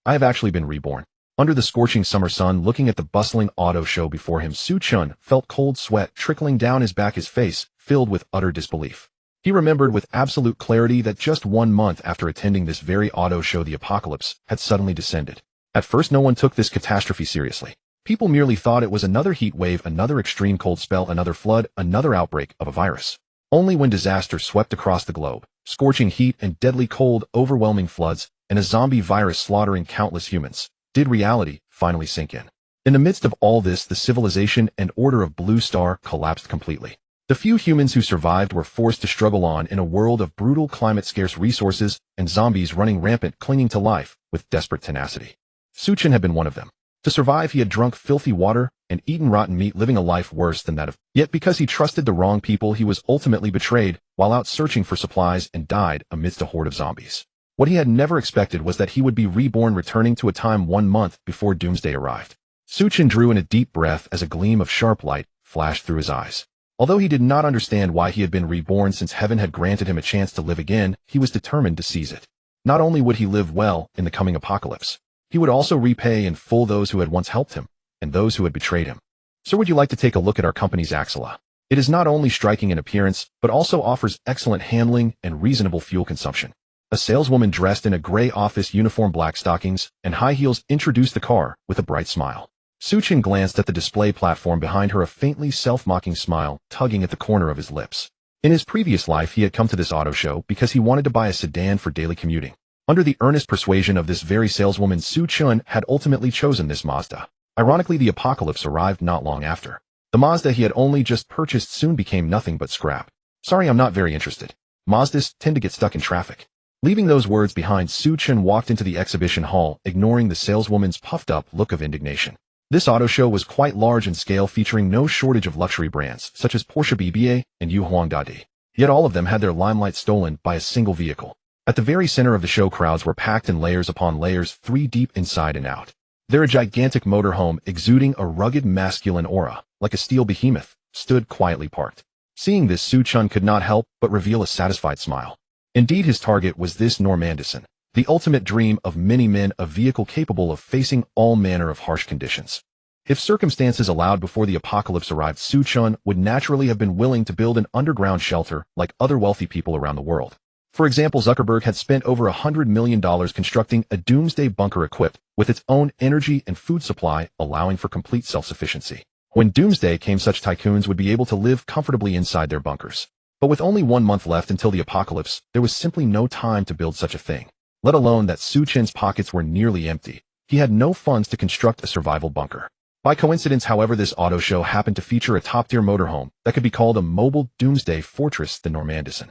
I have actually been reborn. Under the scorching summer sun, looking at the bustling auto show before him, Chen felt cold sweat trickling down his back, his face filled with utter disbelief. He remembered with absolute clarity that just 1 month after attending this very auto show, the apocalypse had suddenly descended. At first, no one took this catastrophe seriously. People merely thought it was another heat wave, another extreme cold spell, another flood, another outbreak of a virus. Only when disaster swept across the globe, scorching heat and deadly cold, overwhelming floods, and a zombie virus slaughtering countless humans, did reality finally sink in. In the midst of all this, the civilization and order of Blue Star collapsed completely. The few humans who survived were forced to struggle on in a world of brutal climate-scarce resources and zombies running rampant, clinging to life with desperate tenacity. Chen had been one of them. To survive, he had drunk filthy water and eaten rotten meat, living a life worse than that of. Yet because he trusted the wrong people, he was ultimately betrayed while out searching for supplies and died amidst a horde of zombies. What he had never expected was that he would be reborn, returning to a time 1 month before doomsday arrived. Chen drew in a deep breath as a gleam of sharp light flashed through his eyes. Although he did not understand why he had been reborn, since heaven had granted him a chance to live again, he was determined to seize it. Not only would he live well in the coming apocalypse, he would also repay in full those who had once helped him and those who had betrayed him. Sir, would you like to take a look at our company's Axela? It is not only striking in appearance, but also offers excellent handling and reasonable fuel consumption. A saleswoman dressed in a gray office uniform, black stockings, and high heels introduced the car with a bright smile. Chen glanced at the display platform behind her, a faintly self-mocking smile tugging at the corner of his lips. In his previous life, he had come to this auto show because he wanted to buy a sedan for daily commuting. Under the earnest persuasion of this very saleswoman, Chen had ultimately chosen this Mazda. Ironically, the apocalypse arrived not long after. The Mazda he had only just purchased soon became nothing but scrap. Sorry, I'm not very interested. Mazdas tend to get stuck in traffic. Leaving those words behind, Chen walked into the exhibition hall, ignoring the saleswoman's puffed-up look of indignation. This auto show was quite large in scale, featuring no shortage of luxury brands such as Porsche BBA and Yuhuangdadi. Yet all of them had their limelight stolen by a single vehicle. At the very center of the show, crowds were packed in layers upon layers, 3 deep inside and out. There, a gigantic motorhome exuding a rugged masculine aura, like a steel behemoth, stood quietly parked. Seeing this, Chen could not help but reveal a satisfied smile. Indeed, his target was this NOMADISM, the ultimate dream of many men, a vehicle capable of facing all manner of harsh conditions. If circumstances allowed, before the apocalypse arrived, Chen would naturally have been willing to build an underground shelter like other wealthy people around the world. For example, Zuckerberg had spent over $100 million constructing a doomsday bunker equipped with its own energy and food supply, allowing for complete self-sufficiency. When doomsday came, such tycoons would be able to live comfortably inside their bunkers. But with only 1 month left until the apocalypse, there was simply no time to build such a thing. Let alone that Chen's pockets were nearly empty. He had no funds to construct a survival bunker. By coincidence, however, this auto show happened to feature a top-tier motorhome that could be called a mobile doomsday fortress, the NOMADISM.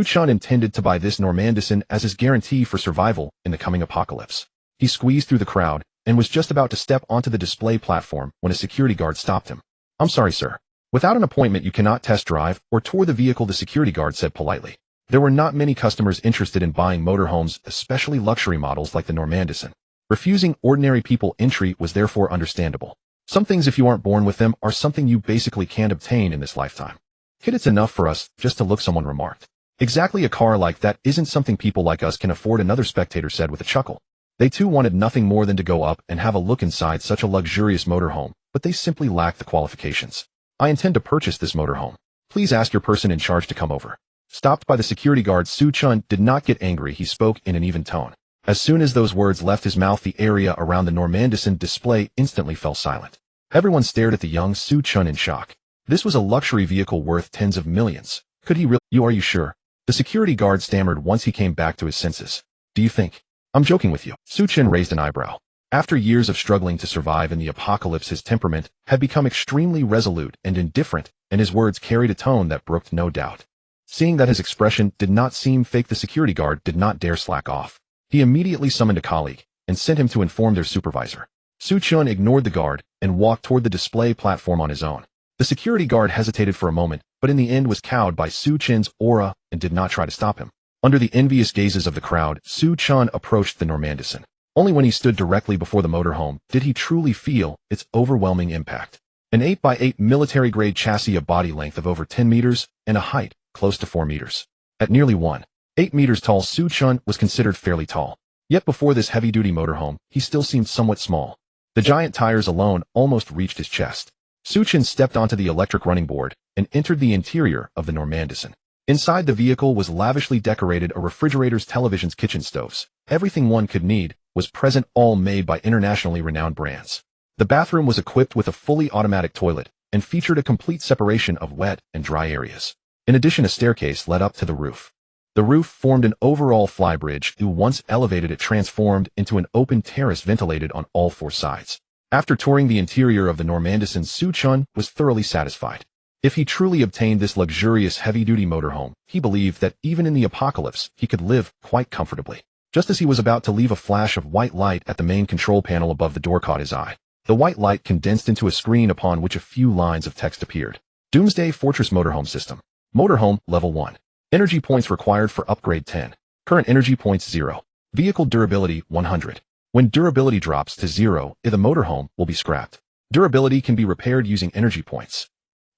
Chen intended to buy this NOMADISM as his guarantee for survival in the coming apocalypse. He squeezed through the crowd and was just about to step onto the display platform when a security guard stopped him. "I'm sorry, sir. Without an appointment, you cannot test drive or tour the vehicle," the security guard said politely. There were not many customers interested in buying motorhomes, especially luxury models like the NOMADISM. Refusing ordinary people entry was therefore understandable. Some things, if you aren't born with them, are something you basically can't obtain in this lifetime. "Kid, it's enough for us just to look," someone remarked. "Exactly, a car like that isn't something people like us can afford," another spectator said with a chuckle. They too wanted nothing more than to go up and have a look inside such a luxurious motorhome, but they simply lacked the qualifications. "I intend to purchase this motorhome. Please ask your person in charge to come over." Stopped by the security guard, Chen did not get angry. He spoke in an even tone. As soon as those words left his mouth, the area around the NOMADISM display instantly fell silent. Everyone stared at the young Chen in shock. This was a luxury vehicle worth tens of millions. Could he really? Are you sure?" The security guard stammered once he came back to his senses. "Do you think I'm joking with you?" Chen raised an eyebrow. After years of struggling to survive in the apocalypse, his temperament had become extremely resolute and indifferent, and his words carried a tone that brooked no doubt. Seeing that his expression did not seem fake, the security guard did not dare slack off. He immediately summoned a colleague and sent him to inform their supervisor. Chen ignored the guard and walked toward the display platform on his own. The security guard hesitated for a moment, but in the end was cowed by Chen's aura and did not try to stop him. Under the envious gazes of the crowd, Chen approached the NOMADISM. Only when he stood directly before the motorhome did he truly feel its overwhelming impact. An 8x8 military-grade chassis, a body length of over 10 meters, and a height close to 4 meters. At nearly 1.8 meters tall, Chen was considered fairly tall. Yet before this heavy-duty motorhome, he still seemed somewhat small. The giant tires alone almost reached his chest. Chen stepped onto the electric running board and entered the interior of the NOMADISM. Inside the vehicle was lavishly decorated a refrigerators, televisions, kitchen stoves. Everything one could need was present, all made by internationally renowned brands. The bathroom was equipped with a fully automatic toilet and featured a complete separation of wet and dry areas. In addition, a staircase led up to the roof. The roof formed an overall flybridge that once elevated it transformed into an open terrace ventilated on all four sides. After touring the interior of the NOMADISM, Chen was thoroughly satisfied. If he truly obtained this luxurious heavy-duty motorhome, he believed that even in the apocalypse, he could live quite comfortably. Just as he was about to leave, a flash of white light at the main control panel above the door caught his eye. The white light condensed into a screen upon which a few lines of text appeared. Doomsday Fortress Motorhome System. Motorhome, Level 1. Energy points required for upgrade 10. Current energy points 0. Vehicle durability 100. When durability drops to 0, the motorhome will be scrapped. Durability can be repaired using energy points.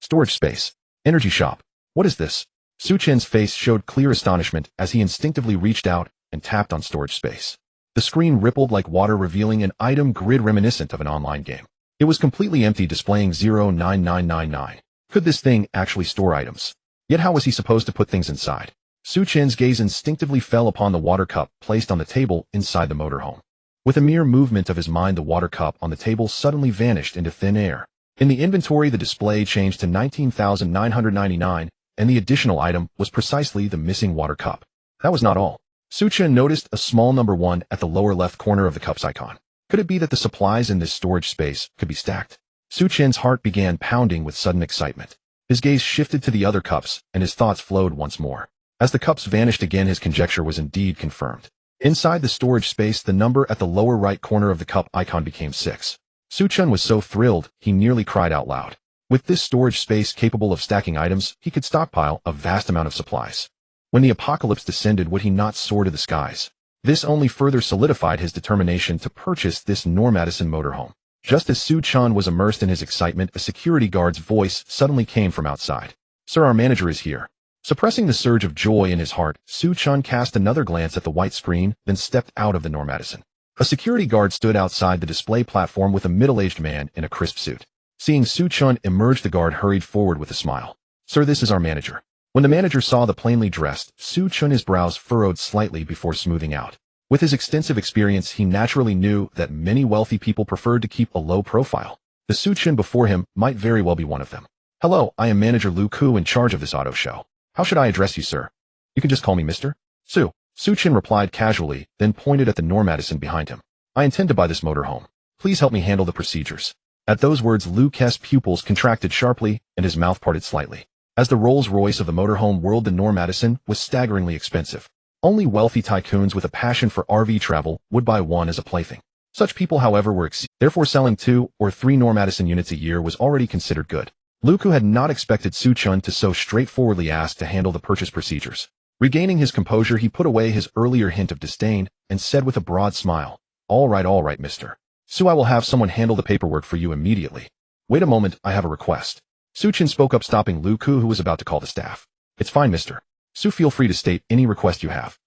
Storage space. Energy shop. What is this? Chen's face showed clear astonishment as he instinctively reached out and tapped on storage space. The screen rippled like water, revealing an item grid reminiscent of an online game. It was completely empty, displaying 09999. Could this thing actually store items? Yet how was he supposed to put things inside? Chen's gaze instinctively fell upon the water cup placed on the table inside the motorhome. With a mere movement of his mind, the water cup on the table suddenly vanished into thin air. In the inventory, the display changed to 19,999, and the additional item was precisely the missing water cup. That was not all. Chen noticed a small number 1 at the lower left corner of the cup's icon. Could it be that the supplies in this storage space could be stacked? Chen's heart began pounding with sudden excitement. His gaze shifted to the other cups, and his thoughts flowed once more. As the cups vanished again, his conjecture was indeed confirmed. Inside the storage space, the number at the lower right corner of the cup icon became 6. Chen was so thrilled, he nearly cried out loud. With this storage space capable of stacking items, he could stockpile a vast amount of supplies. When the apocalypse descended, would he not soar to the skies? This only further solidified his determination to purchase this NOMADISM motorhome. Just as Chen was immersed in his excitement, a security guard's voice suddenly came from outside. "Sir, our manager is here." Suppressing the surge of joy in his heart, Chen cast another glance at the white screen, then stepped out of the NOMADISM. A security guard stood outside the display platform with a middle-aged man in a crisp suit. Seeing Chen emerge, the guard hurried forward with a smile. "Sir, this is our manager." When the manager saw the plainly dressed Chen, his brows furrowed slightly before smoothing out. With his extensive experience, he naturally knew that many wealthy people preferred to keep a low profile. The Chen before him might very well be one of them. "Hello, I am Manager Lu Ku, in charge of this auto show. How should I address you, sir?" "You can just call me Mr. Chen replied casually, then pointed at the NOMADISM behind him. "I intend to buy this motorhome. Please help me handle the procedures." At those words, Lu Ku's pupils contracted sharply, and his mouth parted slightly. As the Rolls-Royce of the motorhome world, the NOMADISM was staggeringly expensive. Only wealthy tycoons with a passion for RV travel would buy one as a plaything. Such people, however, were therefore selling 2 or 3 NOMADISM units a year was already considered good. Lu Ku had not expected Chen to so straightforwardly ask to handle the purchase procedures. Regaining his composure, he put away his earlier hint of disdain and said with a broad smile, all right, Mr. I will have someone handle the paperwork for you immediately. Wait a moment, I have a request." Chen spoke up, stopping Lu Ku, who was about to call the staff. "It's fine, Mr. Feel free to state any request you have."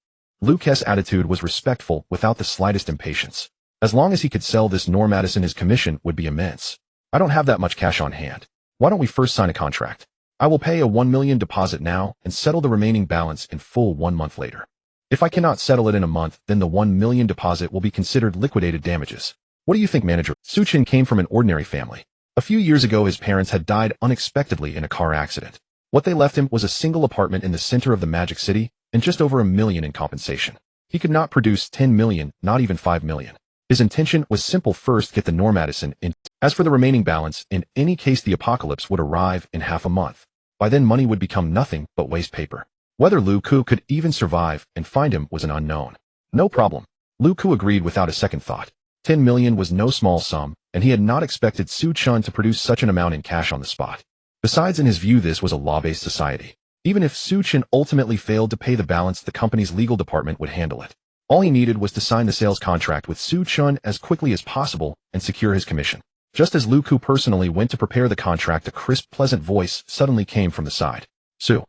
Lu Ku's attitude was respectful without the slightest impatience. As long as he could sell this NOMADISM, his commission would be immense. "I don't have that much cash on hand. Why don't we first sign a contract? I will pay a 1 million deposit now and settle the remaining balance in full 1 month later. If I cannot settle it in a month, then the 1 million deposit will be considered liquidated damages. What do you think, manager?" Chen came from an ordinary family. A few years ago, his parents had died unexpectedly in a car accident. What they left him was a single apartment in the center of the Magic City and just over 1 million in compensation. He could not produce 10 million, not even 5 million. His intention was simple: first get the NOMADISM in. As for the remaining balance, in any case the apocalypse would arrive in half a month. By then money would become nothing but waste paper. Whether Lu Ku could even survive and find him was an unknown. "No problem." Lu Ku agreed without a second thought. 10 million was no small sum, and he had not expected Chen to produce such an amount in cash on the spot. Besides, in his view, this was a law-based society. Even if Chen ultimately failed to pay the balance, the company's legal department would handle it. All he needed was to sign the sales contract with Chen as quickly as possible and secure his commission. Just as Lu Ku personally went to prepare the contract, a crisp, pleasant voice suddenly came from the side. Chen."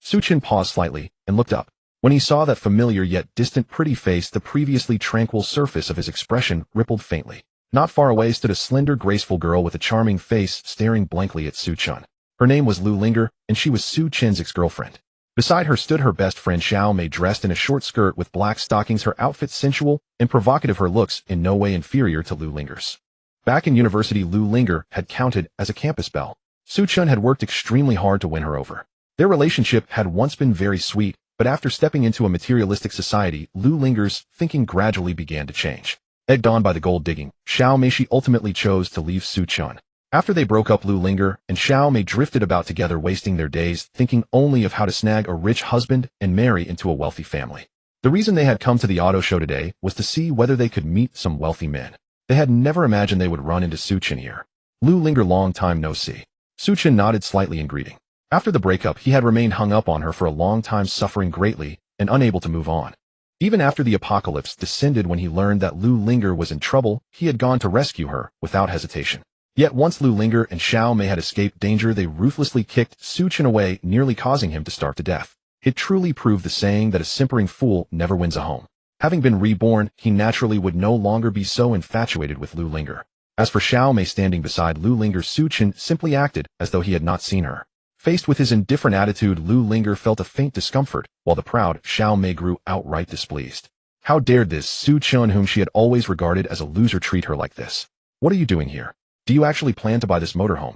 Chen paused slightly and looked up. When he saw that familiar yet distant pretty face, the previously tranquil surface of his expression rippled faintly. Not far away stood a slender, graceful girl with a charming face staring blankly at Su Chen. Her name was Lu Linger, and she was Su Chen's ex-girlfriend. Beside her stood her best friend Xiao Mei, dressed in a short skirt with black stockings, her outfit sensual and provocative, her looks in no way inferior to Lu Linger's. Back in university, Lu Linger had counted as a campus belle. Su Chen had worked extremely hard to win her over. Their relationship had once been very sweet, but after stepping into a materialistic society, Lu Linger's thinking gradually began to change. Egged on by the gold digging, Xiao Mei, she ultimately chose to leave Su Chen. After they broke up, Lu Linger and Xiao Mei drifted about together, wasting their days thinking only of how to snag a rich husband and marry into a wealthy family. The reason they had come to the auto show today was to see whether they could meet some wealthy men. They had never imagined they would run into Su Chen here. Lu Linger, long time no see. Su Chen nodded slightly in greeting. After the breakup, he had remained hung up on her for a long time, suffering greatly and unable to move on. Even after the apocalypse descended, when he learned that Lu Linger was in trouble, he had gone to rescue her without hesitation. Yet once Lu Linger and Xiao Mei had escaped danger, they ruthlessly kicked Su Chen away, nearly causing him to starve to death. It truly proved the saying that a simpering fool never wins a home. Having been reborn, he naturally would no longer be so infatuated with Lu Linger. As for Xiao Mei standing beside Lu Linger, Su Chen simply acted as though he had not seen her. Faced with his indifferent attitude, Lu Linger felt a faint discomfort, while the proud Xiao Mei grew outright displeased. How dared this Su Chen, whom she had always regarded as a loser, treat her like this? What are you doing here? Do you actually plan to buy this motorhome?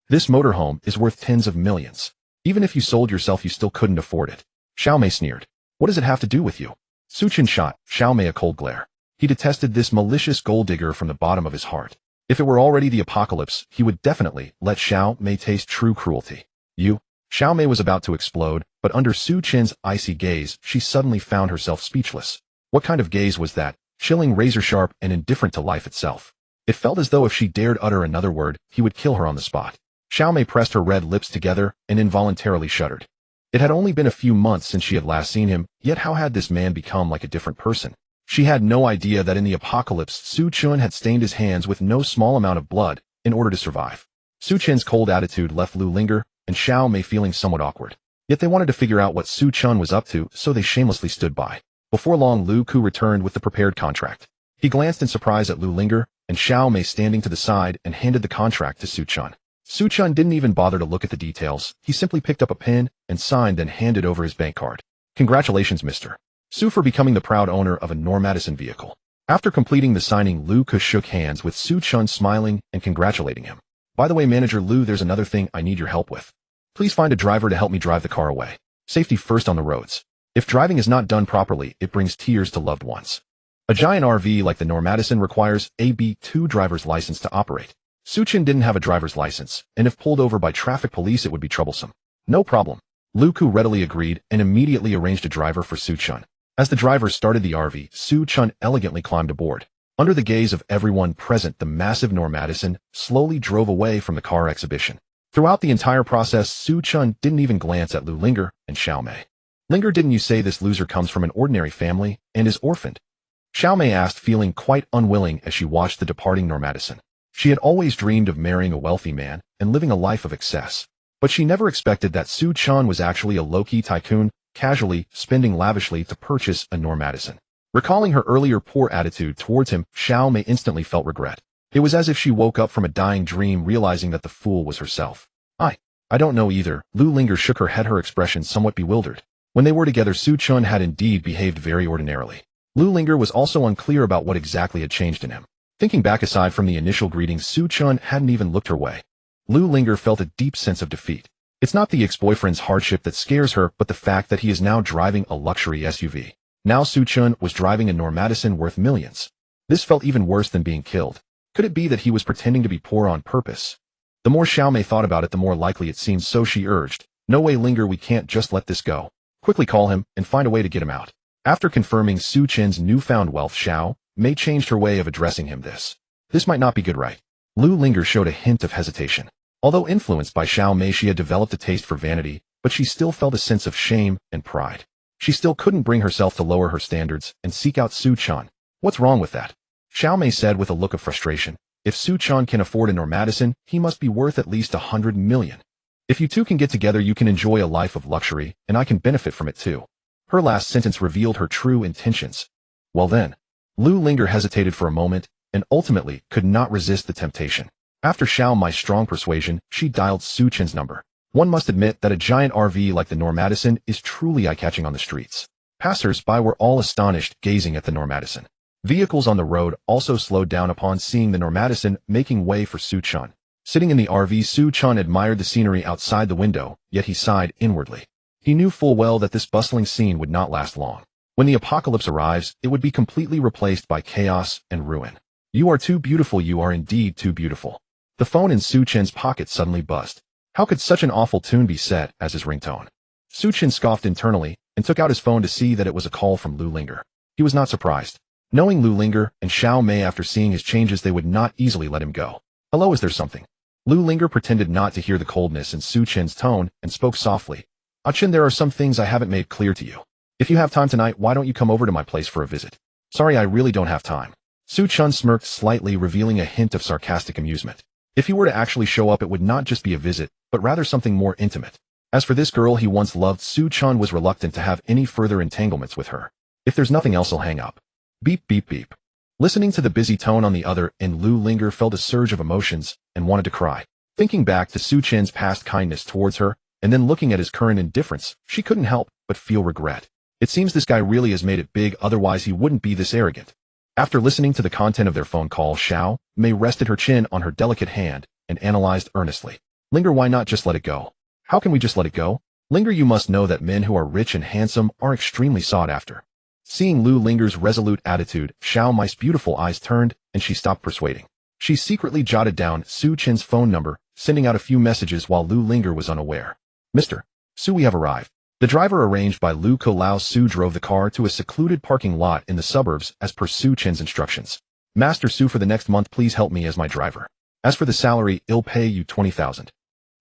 This motorhome is worth tens of millions. Even if you sold yourself, you still couldn't afford it. Xiao Mei sneered. What does it have to do with you? Su Chen shot Xiao Mei a cold glare. He detested this malicious gold digger from the bottom of his heart. If it were already the apocalypse, he would definitely let Xiao Mei taste true cruelty. You? Xiao Mei was about to explode, but under Su Chen's icy gaze, she suddenly found herself speechless. What kind of gaze was that? Chilling, razor-sharp, and indifferent to life itself. It felt as though if she dared utter another word, he would kill her on the spot. Xiao Mei pressed her red lips together and involuntarily shuddered. It had only been a few months since she had last seen him, yet how had this man become like a different person? She had no idea that in the apocalypse, Su Chen had stained his hands with no small amount of blood in order to survive. Su Chen's cold attitude left Lu Linger and Xiao Mei feeling somewhat awkward. Yet they wanted to figure out what Su Chen was up to, so they shamelessly stood by. Before long, Lu Ku returned with the prepared contract. He glanced in surprise at Lu Linger and Xiao Mei standing to the side and handed the contract to Su Chen. Su Chen didn't even bother to look at the details. He simply picked up a pen and signed, then handed over his bank card. Congratulations, Mr. Su, for becoming the proud owner of a NOMADISM vehicle. After completing the signing, Lu Ku shook hands with Su Chen, smiling and congratulating him. By the way, Manager Lu, there's another thing I need your help with. Please find a driver to help me drive the car away. Safety first on the roads. If driving is not done properly, it brings tears to loved ones. A giant RV like the NOMADISM requires a B2 driver's license to operate. Su Chen didn't have a driver's license, and if pulled over by traffic police, it would be troublesome. No problem. Lu Ku readily agreed and immediately arranged a driver for Su Chen. As the driver started the RV, Su Chen elegantly climbed aboard. Under the gaze of everyone present, the massive NOMADISM slowly drove away from the car exhibition. Throughout the entire process, Su Chen didn't even glance at Lu Linger and Xiao Mei. Linger, didn't you say this loser comes from an ordinary family and is orphaned? Xiao Mei asked, feeling quite unwilling as she watched the departing NOMADISM. She had always dreamed of marrying a wealthy man and living a life of excess. But she never expected that Su Chen was actually a low-key tycoon, casually spending lavishly to purchase a NOMADISM. Recalling her earlier poor attitude towards him, Xiao Mei instantly felt regret. It was as if she woke up from a dying dream, realizing that the fool was herself. I don't know either. Lu Linger shook her head, her expression somewhat bewildered. When they were together, Su Chen had indeed behaved very ordinarily. Lu Linger was also unclear about what exactly had changed in him. Thinking back, aside from the initial greetings, Su Chen hadn't even looked her way. Lu Linger felt a deep sense of defeat. It's not the ex-boyfriend's hardship that scares her, but the fact that he is now driving a luxury SUV. Now Su Chen was driving a NOMADISM worth millions. This felt even worse than being killed. Could it be that he was pretending to be poor on purpose? The more Xiao Mei thought about it, the more likely it seemed, so she urged, "No way, Linger, we can't just let this go. Quickly call him and find a way to get him out." After confirming Su Chen's newfound wealth, Xiao Mei changed her way of addressing him. This might not be good, right? Lu Linger showed a hint of hesitation. Although influenced by Xiao Mei, she had developed a taste for vanity, but she still felt a sense of shame and pride. She still couldn't bring herself to lower her standards and seek out Su Chen. What's wrong with that? Xiao Mei said with a look of frustration. If Su Chen can afford a NOMADISM, he must be worth at least 100 million. If you two can get together, you can enjoy a life of luxury, and I can benefit from it too. Her last sentence revealed her true intentions. Well then, Lu Linger hesitated for a moment and ultimately could not resist the temptation. After Xiao Mai's strong persuasion, she dialed Su Chen's number. One must admit that a giant RV like the NOMADISM is truly eye-catching on the streets. Passers-by were all astonished, gazing at the NOMADISM. Vehicles on the road also slowed down upon seeing the NOMADISM making way for Su Chen. Sitting in the RV, Su Chen admired the scenery outside the window, yet he sighed inwardly. He knew full well that this bustling scene would not last long. When the apocalypse arrives, it would be completely replaced by chaos and ruin. You are too beautiful, you are indeed too beautiful. The phone in Su Chen's pocket suddenly buzzed. How could such an awful tune be set as his ringtone? Su Chen scoffed internally and took out his phone to see that it was a call from Lu Linger. He was not surprised. Knowing Lu Linger and Xiao Mei, after seeing his changes, they would not easily let him go. Hello, is there something? Lu Linger pretended not to hear the coldness in Su Chen's tone and spoke softly. Chen, there are some things I haven't made clear to you. If you have time tonight, why don't you come over to my place for a visit? Sorry, I really don't have time. Su Chen smirked slightly, revealing a hint of sarcastic amusement. If he were to actually show up, it would not just be a visit, but rather something more intimate. As for this girl he once loved, Su Chen was reluctant to have any further entanglements with her. If there's nothing else, I'll hang up. Beep, beep, beep. Listening to the busy tone on the other end, Lu Linger felt a surge of emotions and wanted to cry. Thinking back to Su Chen's past kindness towards her, and then looking at his current indifference, she couldn't help but feel regret. It seems this guy really has made it big, otherwise he wouldn't be this arrogant. After listening to the content of their phone call, Xiao Mei rested her chin on her delicate hand and analyzed earnestly. Linger, why not just let it go? How can we just let it go? Linger, you must know that men who are rich and handsome are extremely sought after. Seeing Lu Linger's resolute attitude, Xiao Mai's beautiful eyes turned and she stopped persuading. She secretly jotted down Su Chen's phone number, sending out a few messages while Lu Linger was unaware. Mr. Su, we have arrived. The driver arranged by Lu Lao Su drove the car to a secluded parking lot in the suburbs as per Su Chen's instructions. Master Su, for the next month, please help me as my driver. As for the salary, I'll pay you 20,000.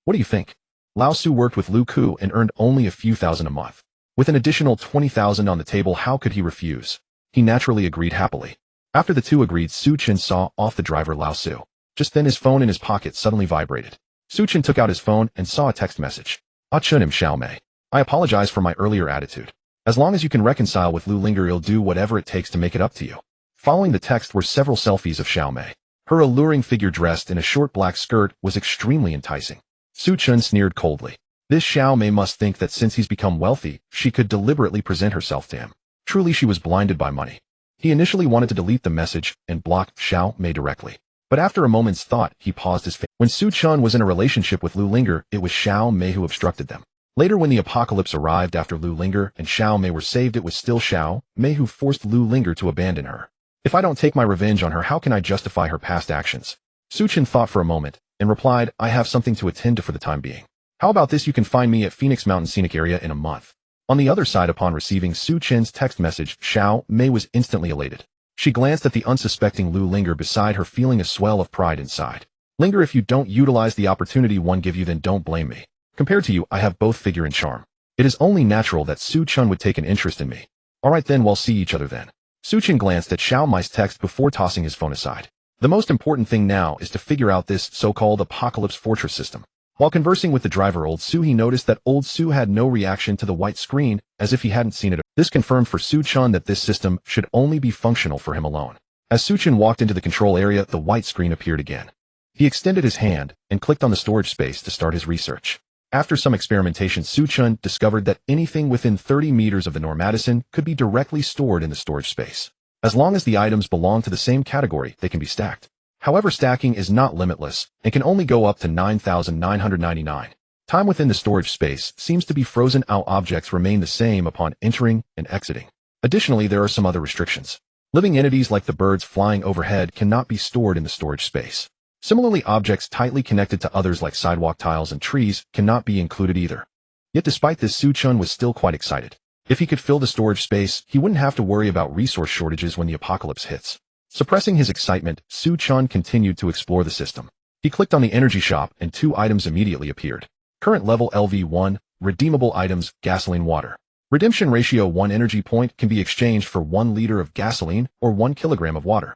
What do you think? Lao Su worked with Lu Ku and earned only a few thousand a month. With an additional 20,000 on the table, how could he refuse? He naturally agreed happily. After the two agreed, Su Chen saw off the driver Lao Su. Just then his phone in his pocket suddenly vibrated. Su Chen took out his phone and saw a text message. Chen, Xiao Mei. I apologize for my earlier attitude. As long as you can reconcile with Lu Linger, I'll do whatever it takes to make it up to you. Following the text were several selfies of Xiao Mei. Her alluring figure dressed in a short black skirt was extremely enticing. Su Chen sneered coldly. This Xiao Mei must think that since he's become wealthy, she could deliberately present herself to him. Truly, she was blinded by money. He initially wanted to delete the message and block Xiao Mei directly. But after a moment's thought, he paused his face. When Su Chen was in a relationship with Lu Linger, it was Xiao Mei who obstructed them. Later, when the apocalypse arrived after Lu Linger and Xiao Mei were saved, it was still Xiao Mei who forced Lu Linger to abandon her. If I don't take my revenge on her, how can I justify her past actions? Su Chen thought for a moment and replied, I have something to attend to for the time being. How about this? You can find me at Phoenix Mountain Scenic Area in a month. On the other side, upon receiving Su Chen's text message, Xiao Mei was instantly elated. She glanced at the unsuspecting Lu Linger beside her, feeling a swell of pride inside. Linger, if you don't utilize the opportunity one give you, then don't blame me. Compared to you, I have both figure and charm. It is only natural that Su Chen would take an interest in me. Alright then, we'll see each other then. Su Chen glanced at Xiao Mei's text before tossing his phone aside. The most important thing now is to figure out this so-called apocalypse fortress system. While conversing with the driver Old Su, he noticed that Old Su had no reaction to the white screen, as if he hadn't seen it. This confirmed for Su Chen that this system should only be functional for him alone. As Su Chen walked into the control area, the white screen appeared again. He extended his hand and clicked on the storage space to start his research. After some experimentation, Su Chen discovered that anything within 30 meters of the NOMADISM could be directly stored in the storage space. As long as the items belong to the same category, they can be stacked. However, stacking is not limitless and can only go up to 9,999. Time within the storage space seems to be frozen out. Objects remain the same upon entering and exiting. Additionally, there are some other restrictions. Living entities like the birds flying overhead cannot be stored in the storage space. Similarly, objects tightly connected to others like sidewalk tiles and trees cannot be included either. Yet despite this, Su Chen was still quite excited. If he could fill the storage space, he wouldn't have to worry about resource shortages when the apocalypse hits. Suppressing his excitement, Su Chen continued to explore the system. He clicked on the energy shop and two items immediately appeared. Current level LV1, redeemable items, gasoline water. Redemption ratio 1 energy point can be exchanged for 1 liter of gasoline or 1 kilogram of water.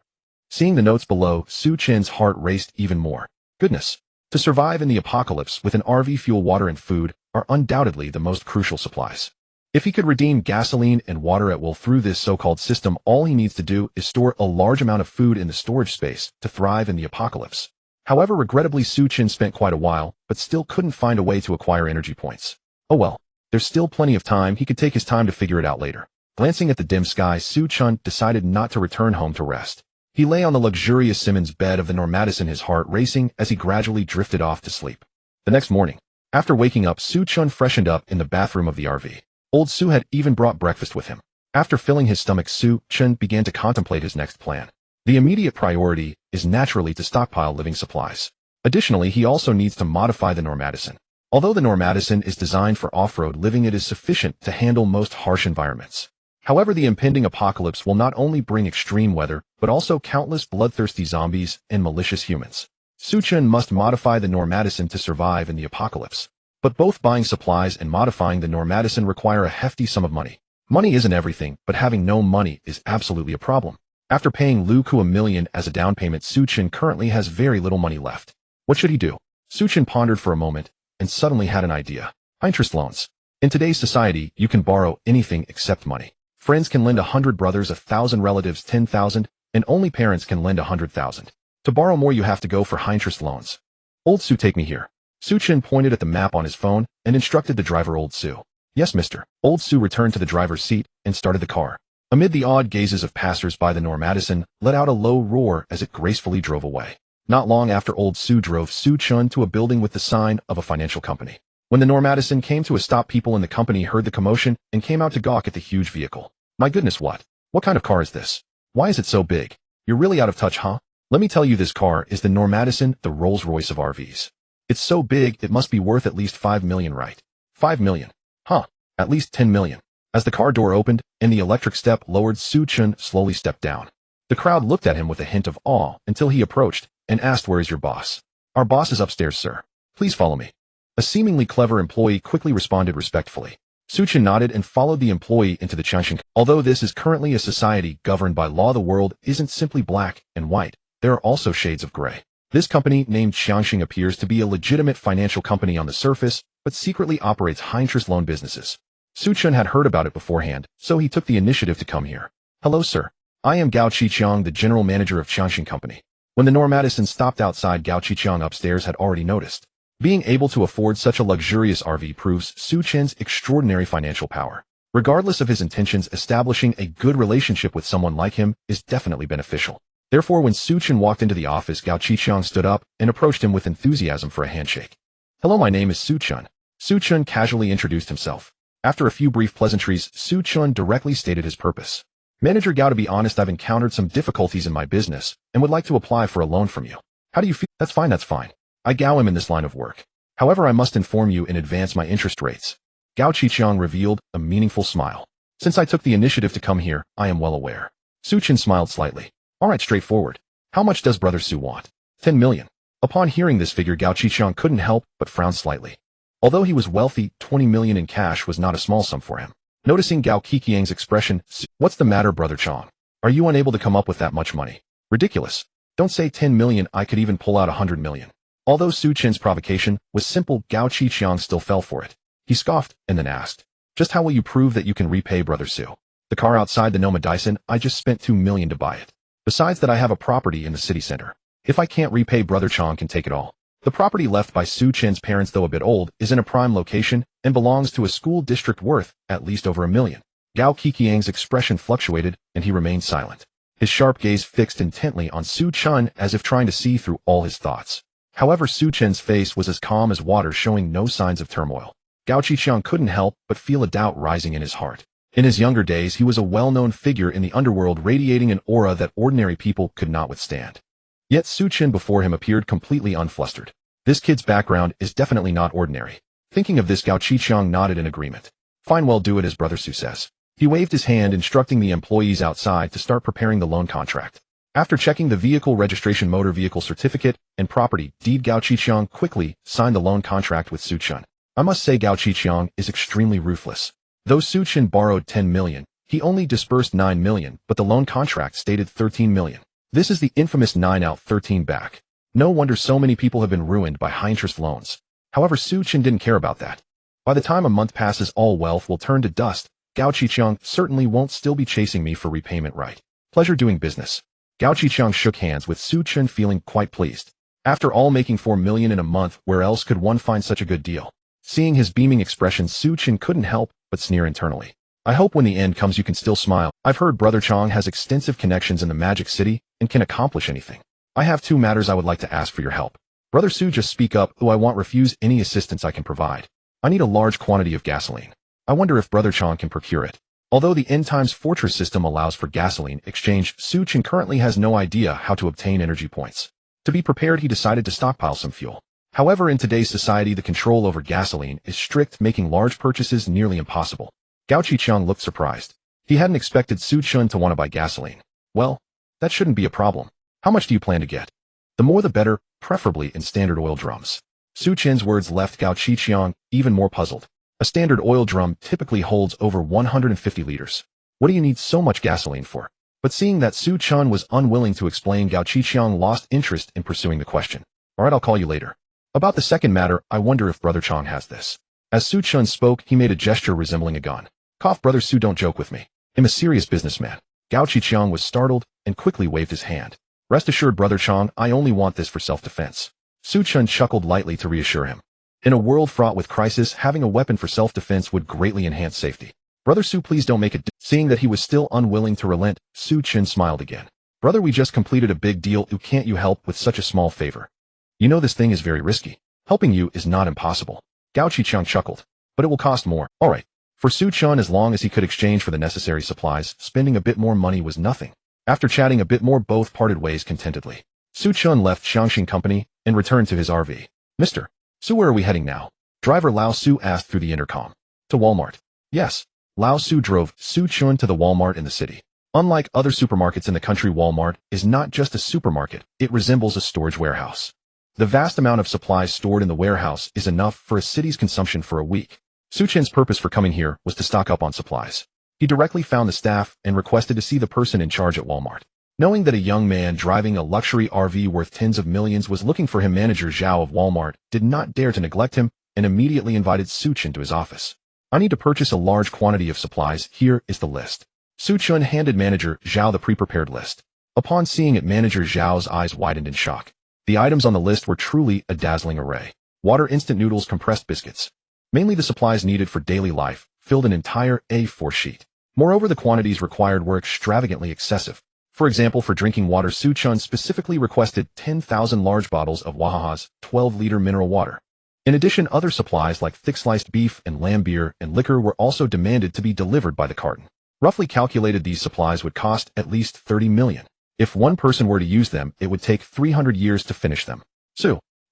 Seeing the notes below, Su Chen's heart raced even more. Goodness! To survive in the apocalypse with an RV, fuel, water and food are undoubtedly the most crucial supplies. If he could redeem gasoline and water at will through this so-called system, all he needs to do is store a large amount of food in the storage space to thrive in the apocalypse. However, regrettably, Chen spent quite a while, but still couldn't find a way to acquire energy points. Oh well, there's still plenty of time. He could take his time to figure it out later. Glancing at the dim sky, Chen decided not to return home to rest. He lay on the luxurious Simmons bed of the NOMADISM, his heart racing as he gradually drifted off to sleep. The next morning, after waking up, Chen freshened up in the bathroom of the RV. Old Su had even brought breakfast with him. After filling his stomach, Chen began to contemplate his next plan. The immediate priority is naturally to stockpile living supplies. Additionally, he also needs to modify the NOMADISM. Although the NOMADISM is designed for off-road living, it is sufficient to handle most harsh environments. However, the impending apocalypse will not only bring extreme weather, but also countless bloodthirsty zombies and malicious humans. Chen must modify the NOMADISM to survive in the apocalypse. But both buying supplies and modifying the NOMADISM require a hefty sum of money. Money isn't everything, but having no money is absolutely a problem. After paying Lu Ku $1 million as a down payment, Chen currently has very little money left. What should he do? Chen pondered for a moment and suddenly had an idea. High-interest loans. In today's society, you can borrow anything except money. Friends can lend 100 brothers, 1,000 relatives 10,000, and only parents can lend 100,000. To borrow more, you have to go for high-interest loans. Old Su, take me here. Chen pointed at the map on his phone and instructed the driver, Old Su. Yes, mister. Old Su returned to the driver's seat and started the car. Amid the awed gazes of passers-by, the NOMADISM let out a low roar as it gracefully drove away. Not long after, Old Su drove Chen to a building with the sign of a financial company. When the NOMADISM came to a stop, people in the company heard the commotion and came out to gawk at the huge vehicle. My goodness, what kind of car is this? Why is it so big? You're really out of touch, huh? Let me tell you, this car is the NOMADISM, the Rolls-Royce of RVs. It's so big, it must be worth at least 5 million, right? 5 million. Huh. At least 10 million. As the car door opened and the electric step lowered, Chen slowly stepped down. The crowd looked at him with a hint of awe until he approached and asked, "Where is your boss?" "Our boss is upstairs, sir. Please follow me." A seemingly clever employee quickly responded respectfully. Chen nodded and followed the employee into the Chen. Although this is currently a society governed by law, the world isn't simply black and white. There are also shades of gray. This company, named Chen, appears to be a legitimate financial company on the surface, but secretly operates high-interest loan businesses. Chen had heard about it beforehand, so he took the initiative to come here. "Hello, sir. I am Gao Qiqiang, the general manager of Chen Company." When the NOMADISM stopped outside, Gao Qiqiang upstairs had already noticed. Being able to afford such a luxurious RV proves Chen's extraordinary financial power. Regardless of his intentions, establishing a good relationship with someone like him is definitely beneficial. Therefore, when Chen walked into the office, Gao Qiqiang stood up and approached him with enthusiasm for a handshake. "Hello, my name is Chen." Chen casually introduced himself. After a few brief pleasantries, Chen directly stated his purpose. "Manager Gao, to be honest, I've encountered some difficulties in my business and would like to apply for a loan from you. How do you feel?" "That's fine. I Gao am in this line of work. However, I must inform you in advance my interest rates." Gao Qiqiang revealed a meaningful smile. "Since I took the initiative to come here, I am well aware." Chen smiled slightly. "All right, straightforward. How much does Brother Su want?" 10 million. Upon hearing this figure, Gao Qiqiang couldn't help but frown slightly. Although he was wealthy, 20 million in cash was not a small sum for him. Noticing Gao Qiqiang's expression, "What's the matter, Brother Chang? Are you unable to come up with that much money? Ridiculous. Don't say 10 million, I could even pull out 100 million. Although Chen's provocation was simple, Gao Qiqiang still fell for it. He scoffed and then asked, "Just how will you prove that you can repay Brother Su?" "The car outside the NOMADISM, I just spent 2 million to buy it. Besides that, I have a property in the city center. If I can't repay, Brother Chang can take it all." The property left by Chen's parents, though a bit old, is in a prime location and belongs to a school district worth at least over 1 million. Gao Qiqiang's expression fluctuated and he remained silent. His sharp gaze fixed intently on Chen as if trying to see through all his thoughts. However, Chen's face was as calm as water, showing no signs of turmoil. Gao Qiqiang couldn't help but feel a doubt rising in his heart. In his younger days, he was a well-known figure in the underworld, radiating an aura that ordinary people could not withstand. Yet Chen before him appeared completely unflustered. This kid's background is definitely not ordinary. Thinking of this, Gao Qiqiang nodded in agreement. "Fine, well, do it as Brother Su says." He waved his hand, instructing the employees outside to start preparing the loan contract. After checking the vehicle registration, motor vehicle certificate, and property deed, Gao Qiqiang quickly signed the loan contract with Chen. I must say, Gao Qiqiang is extremely ruthless. Though Chen borrowed 10 million, he only disbursed 9 million, but the loan contract stated 13 million. This is the infamous 9 out 13 back. No wonder so many people have been ruined by high-interest loans. However, Chen didn't care about that. By the time a month passes, all wealth will turn to dust. Gao Qiqiang certainly won't still be chasing me for repayment, right? Pleasure doing business. Gao Qiqiang shook hands with Su Chen, feeling quite pleased. After all, making 4 million in a month, where else could one find such a good deal? Seeing his beaming expression, Su Chen couldn't help but sneer internally. I hope when the end comes you can still smile. I've heard Brother Chong has extensive connections in the Magic City and can accomplish anything. I have 2 matters I would like to ask for your help. Brother Su, just speak up. I won't refuse any assistance I can provide. I need a large quantity of gasoline. I wonder if Brother Chong can procure it. Although the End Times Fortress system allows for gasoline exchange, Su Chen currently has no idea how to obtain energy points. To be prepared, he decided to stockpile some fuel. However, in today's society, the control over gasoline is strict, making large purchases nearly impossible. Gao Qiqiang looked surprised. He hadn't expected Su Chen to want to buy gasoline. Well, that shouldn't be a problem. How much do you plan to get? The more the better, preferably in standard oil drums. Su Chen's words left Gao Qiqiang even more puzzled. A standard oil drum typically holds over 150 liters. What do you need so much gasoline for? But seeing that Su Chen was unwilling to explain, Gao Qiqiang lost interest in pursuing the question. Alright, I'll call you later. About the second matter, I wonder if Brother Chong has this. As Su Chen spoke, he made a gesture resembling a gun. Cough, Brother Su, don't joke with me. I'm a serious businessman. Gao Qiqiang was startled and quickly waved his hand. Rest assured, Brother Chong, I only want this for self-defense. Su Chen chuckled lightly to reassure him. In a world fraught with crisis, having a weapon for self-defense would greatly enhance safety. Brother Su, please don't make it. Seeing that he was still unwilling to relent, Su Chen smiled again. Brother, we just completed a big deal. Can't you help with such a small favor? You know this thing is very risky. Helping you is not impossible. Gao Qiqiang chuckled. But it will cost more. Alright. For Su Chen, as long as he could exchange for the necessary supplies, spending a bit more money was nothing. After chatting a bit more, both parted ways contentedly. Su Chen left Xiangxing Company and returned to his RV. Mr. Su, where are we heading now? Driver Lao Su asked through the intercom. To Walmart. Yes. Lao Su drove Su Chen to the Walmart in the city. Unlike other supermarkets in the country, Walmart is not just a supermarket, it resembles a storage warehouse. The vast amount of supplies stored in the warehouse is enough for a city's consumption for a week. Su Chen's purpose for coming here was to stock up on supplies. He directly found the staff and requested to see the person in charge at Walmart. Knowing that a young man driving a luxury RV worth tens of millions was looking for him, Manager Zhao of Walmart did not dare to neglect him and immediately invited Su Chen to his office. I need to purchase a large quantity of supplies. Here is the list. Su Chen handed Manager Zhao the pre-prepared list. Upon seeing it, Manager Zhao's eyes widened in shock. The items on the list were truly a dazzling array. Water, instant noodles, compressed biscuits. Mainly the supplies needed for daily life, filled an entire A4 sheet. Moreover, the quantities required were extravagantly excessive. For example, for drinking water, Su Chen specifically requested 10,000 large bottles of Wahaha's 12-liter mineral water. In addition, other supplies like thick-sliced beef and lamb, beer, and liquor were also demanded to be delivered by the carton. Roughly calculated, these supplies would cost at least 30 million. If one person were to use them, it would take 300 years to finish them.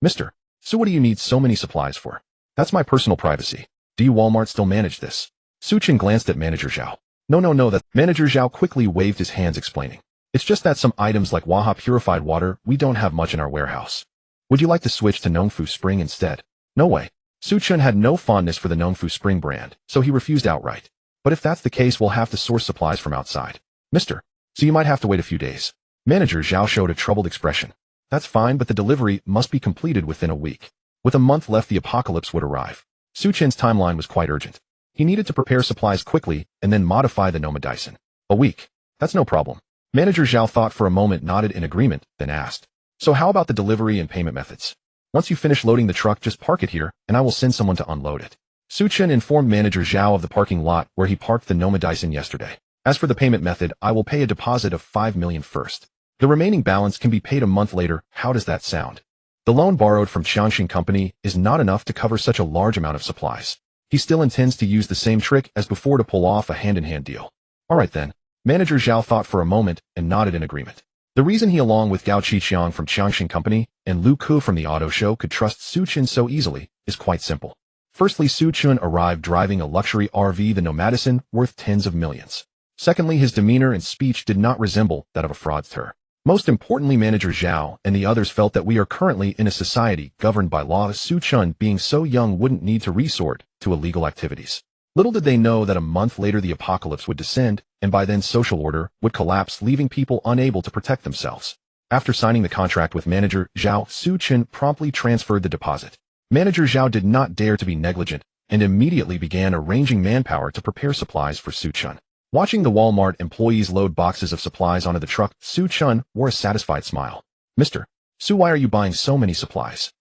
Mr. Su, what do you need so many supplies for? That's my personal privacy. Do you Walmart still manage this? Su Chen glanced at Manager Zhao. No, that Manager Zhao quickly waved his hands, explaining. It's just that some items like Waha purified water, we don't have much in our warehouse. Would you like to switch to Nongfu Spring instead? No way. Su Chen had no fondness for the Nongfu Spring brand, so he refused outright. But if that's the case, we'll have to source supplies from outside. Mr. So you might have to wait a few days. Manager Zhao showed a troubled expression. That's fine, but the delivery must be completed within a week. With a month left, the apocalypse would arrive. Su Chen's timeline was quite urgent. He needed to prepare supplies quickly and then modify the NOMADISM. A week. That's no problem. Manager Zhao thought for a moment, nodded in agreement, then asked. So how about the delivery and payment methods? Once you finish loading the truck, just park it here, and I will send someone to unload it. Su Chen informed Manager Zhao of the parking lot where he parked the NOMADISM yesterday. As for the payment method, I will pay a deposit of 5 million first. The remaining balance can be paid a month later. How does that sound? The loan borrowed from Xiangxing Company is not enough to cover such a large amount of supplies. He still intends to use the same trick as before to pull off a hand-in-hand deal. Alright then. Manager Zhao thought for a moment and nodded in agreement. The reason he, along with Gao Qiqiang from Xiangxing Company and Lu Ku from the auto show, could trust Su Chen so easily is quite simple. Firstly, Su Chen arrived driving a luxury RV, the NOMADISM, worth tens of millions. Secondly, his demeanor and speech did not resemble that of a fraudster. Most importantly, Manager Zhao and the others felt that we are currently in a society governed by law. Su Chen, being so young, wouldn't need to resort to illegal activities. Little did they know that a month later the apocalypse would descend, and by then social order would collapse, leaving people unable to protect themselves. After signing the contract with Manager Zhao, Su Chen promptly transferred the deposit. Manager Zhao did not dare to be negligent and immediately began arranging manpower to prepare supplies for Su Chen. Watching the Walmart employees load boxes of supplies onto the truck, Su Chen wore a satisfied smile. Mr. Su, why are you buying so many supplies?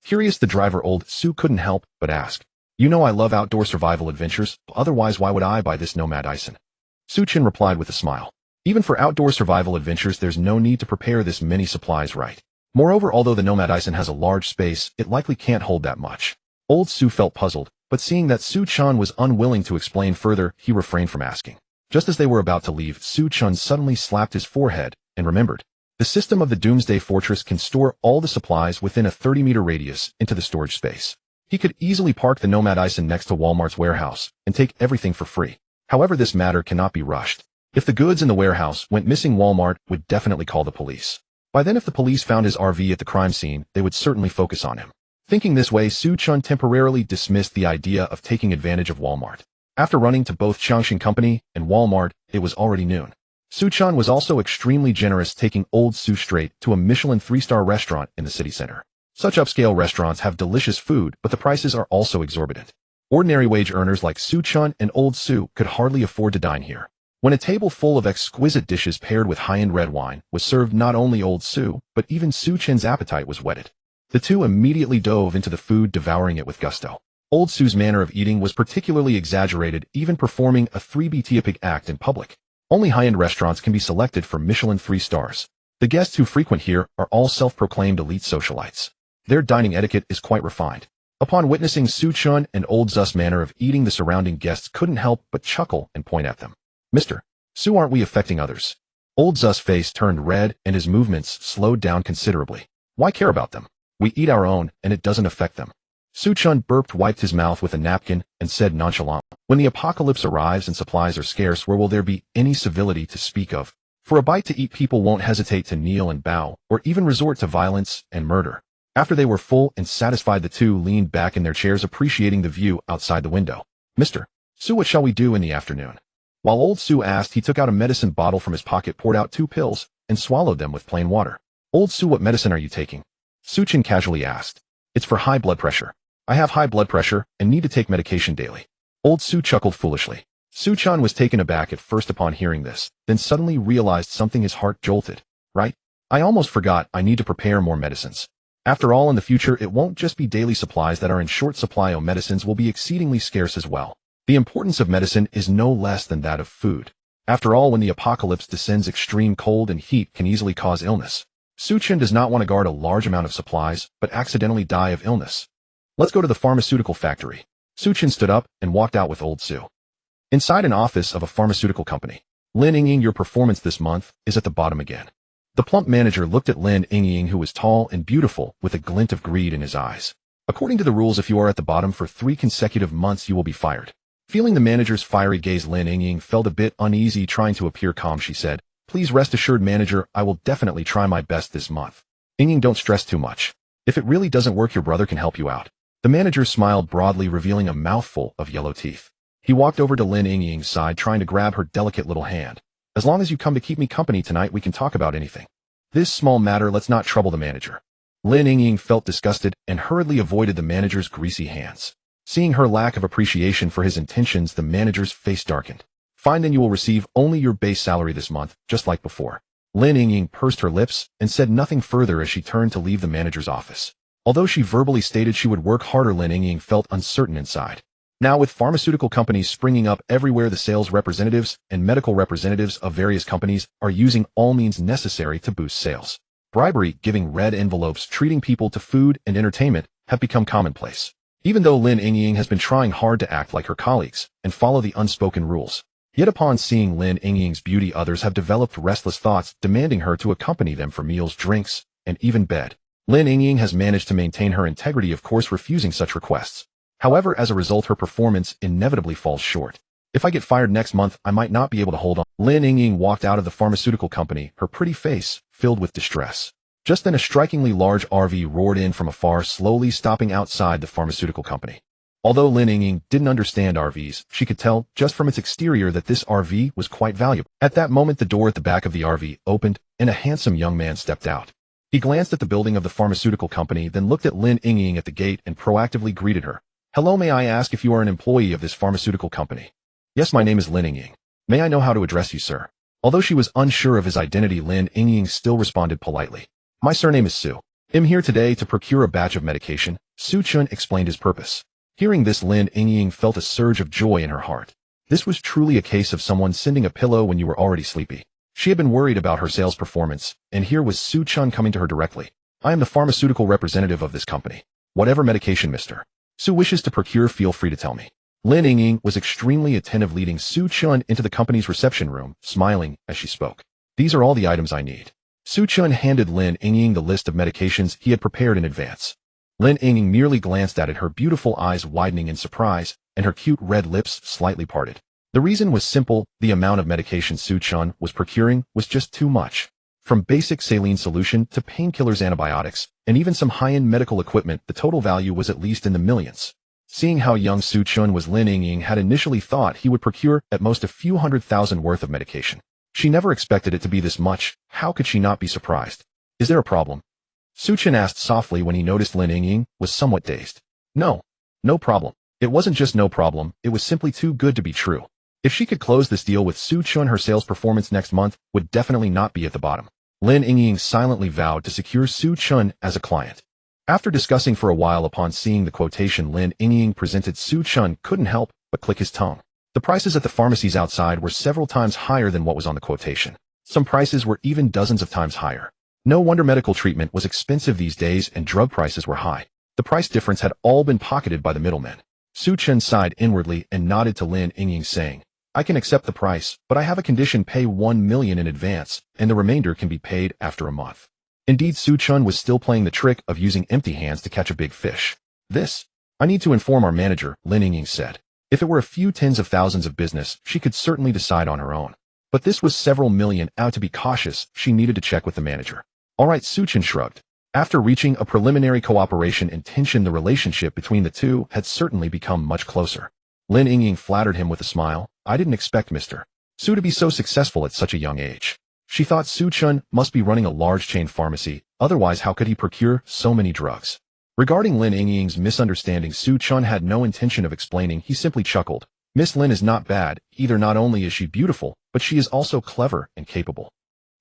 Curious, the driver old Su couldn't help but ask. You know I love outdoor survival adventures, otherwise why would I buy this NOMADISM? Su Chen replied with a smile. Even for outdoor survival adventures, there's no need to prepare this many supplies, right? Moreover, although the NOMADISM has a large space, it likely can't hold that much. Old Su felt puzzled, but seeing that Su Chen was unwilling to explain further, he refrained from asking. Just as they were about to leave, Su Chen suddenly slapped his forehead and remembered. The system of the Doomsday Fortress can store all the supplies within a 30-meter radius into the storage space. He could easily park the NOMADISM next to Walmart's warehouse and take everything for free. However, this matter cannot be rushed. If the goods in the warehouse went missing, Walmart would definitely call the police. By then, if the police found his RV at the crime scene, they would certainly focus on him. Thinking this way, Su Chen temporarily dismissed the idea of taking advantage of Walmart. After running to both Changxing Company and Walmart, it was already noon. Su Chen was also extremely generous, taking old Su straight to a Michelin 3-star restaurant in the city center. Such upscale restaurants have delicious food, but the prices are also exorbitant. Ordinary wage earners like Su Chen and old Su could hardly afford to dine here. When a table full of exquisite dishes paired with high-end red wine was served, not only old Su, but even Su Chen's appetite was whetted. The two immediately dove into the food, devouring it with gusto. Old Su's manner of eating was particularly exaggerated, even performing a 3-BTAPIC act in public. Only high-end restaurants can be selected for Michelin 3 stars. The guests who frequent here are all self-proclaimed elite socialites. Their dining etiquette is quite refined. Upon witnessing Su Chen and old Su's manner of eating, the surrounding guests couldn't help but chuckle and point at them. Mr. Su, aren't we affecting others? Old Su's face turned red and his movements slowed down considerably. Why care about them? We eat our own, and it doesn't affect them. Su Chen burped, wiped his mouth with a napkin, and said nonchalantly, when the apocalypse arrives and supplies are scarce, where will there be any civility to speak of? For a bite to eat, people won't hesitate to kneel and bow, or even resort to violence and murder. After they were full and satisfied, the two leaned back in their chairs, appreciating the view outside the window. Mr. Su, what shall we do in the afternoon? While old Su asked, he took out a medicine bottle from his pocket, poured out 2 pills, and swallowed them with plain water. Old Su, what medicine are you taking? Su Chen casually asked. It's for high blood pressure. I have high blood pressure and need to take medication daily. Old Su chuckled foolishly. Su Chen was taken aback at first upon hearing this, then suddenly realized something. His heart jolted. Right? I almost forgot, I need to prepare more medicines. After all, in the future, it won't just be daily supplies that are in short supply. Medicines will be exceedingly scarce as well. The importance of medicine is no less than that of food. After all, when the apocalypse descends, extreme cold and heat can easily cause illness. Su Chen does not want to guard a large amount of supplies, but accidentally die of illness. Let's go to the pharmaceutical factory. Su Chen stood up and walked out with old Su. Inside an office of a pharmaceutical company. Lin Yingying, your performance this month is at the bottom again. The plump manager looked at Lin Yingying, who was tall and beautiful, with a glint of greed in his eyes. According to the rules, if you are at the bottom for 3 consecutive months, you will be fired. Feeling the manager's fiery gaze, Lin Yingying felt a bit uneasy. Trying to appear calm, she said, Please rest assured, manager, I will definitely try my best this month. Yingying, don't stress too much. If it really doesn't work, your brother can help you out. The manager smiled broadly, revealing a mouthful of yellow teeth. He walked over to Lin Yingying's side, trying to grab her delicate little hand. As long as you come to keep me company tonight, we can talk about anything. This small matter, let's not trouble the manager. Lin Yingying felt disgusted and hurriedly avoided the manager's greasy hands. Seeing her lack of appreciation for his intentions, the manager's face darkened. Fine, then you will receive only your base salary this month, just like before. Lin Yingying pursed her lips and said nothing further as she turned to leave the manager's office. Although she verbally stated she would work harder, Lin Yingying felt uncertain inside. Now, with pharmaceutical companies springing up everywhere, the sales representatives and medical representatives of various companies are using all means necessary to boost sales. Bribery, giving red envelopes, treating people to food and entertainment have become commonplace. Even though Lin Yingying has been trying hard to act like her colleagues and follow the unspoken rules, yet upon seeing Lin Yingying's beauty, others have developed restless thoughts, demanding her to accompany them for meals, drinks, and even bed. Lin Yingying has managed to maintain her integrity, of course, refusing such requests. However, as a result, her performance inevitably falls short. If I get fired next month, I might not be able to hold on. Lin Yingying walked out of the pharmaceutical company, her pretty face filled with distress. Just then, a strikingly large RV roared in from afar, slowly stopping outside the pharmaceutical company. Although Lin Yingying didn't understand RVs, she could tell just from its exterior that this RV was quite valuable. At that moment, the door at the back of the RV opened, and a handsome young man stepped out. He glanced at the building of the pharmaceutical company, then looked at Lin Yingying at the gate and proactively greeted her. Hello, may I ask if you are an employee of this pharmaceutical company? Yes, my name is Lin Ying. May I know how to address you, sir? Although she was unsure of his identity, Lin Ying still responded politely. My surname is Su. I'm here today to procure a batch of medication. Chen explained his purpose. Hearing this, Lin Ying felt a surge of joy in her heart. This was truly a case of someone sending a pillow when you were already sleepy. She had been worried about her sales performance, and here was Chen coming to her directly. I am the pharmaceutical representative of this company. Whatever medication Mr. Su wishes to procure, feel free to tell me. Lin Ying was extremely attentive, leading Chen into the company's reception room, smiling as she spoke. These are all the items I need. Chen handed Lin Ying the list of medications he had prepared in advance. Lin Ying merely glanced at it, her beautiful eyes widening in surprise, and her cute red lips slightly parted. The reason was simple: the amount of medication Chen was procuring was just too much. From basic saline solution to painkillers, antibiotics, and even some high-end medical equipment, the total value was at least in the millions. Seeing how young Chen was, Lin Ying had initially thought he would procure at most a few $100,000 worth of medication. She never expected it to be this much. How could she not be surprised? Is there a problem? Chen asked softly when he noticed Lin Ying was somewhat dazed. No problem. It wasn't just no problem, it was simply too good to be true. If she could close this deal with Chen, her sales performance next month would definitely not be at the bottom. Lin Ying silently vowed to secure Chen as a client. After discussing for a while, upon seeing the quotation Lin Ying presented, Chen couldn't help but click his tongue. The prices at the pharmacies outside were several times higher than what was on the quotation. Some prices were even dozens of times higher. No wonder medical treatment was expensive these days and drug prices were high. The price difference had all been pocketed by the middlemen. Chen sighed inwardly and nodded to Lin Ying, saying, I can accept the price, but I have a condition: pay 1 million in advance, and the remainder can be paid after a month. Indeed, Chen was still playing the trick of using empty hands to catch a big fish. I need to inform our manager, Lin Ying said. If it were a few tens of thousands of business, she could certainly decide on her own. But this was several million. Out to be cautious, she needed to check with the manager. All right, Chen shrugged. After reaching a preliminary cooperation intention, the relationship between the two had certainly become much closer. Lin Ying flattered him with a smile. I didn't expect Mr. Su to be so successful at such a young age. She thought Chen must be running a large chain pharmacy, otherwise how could he procure so many drugs? Regarding Lin Ying's misunderstanding, Chen had no intention of explaining. He simply chuckled. Miss Lin is not bad, either. Not only is she beautiful, but she is also clever and capable.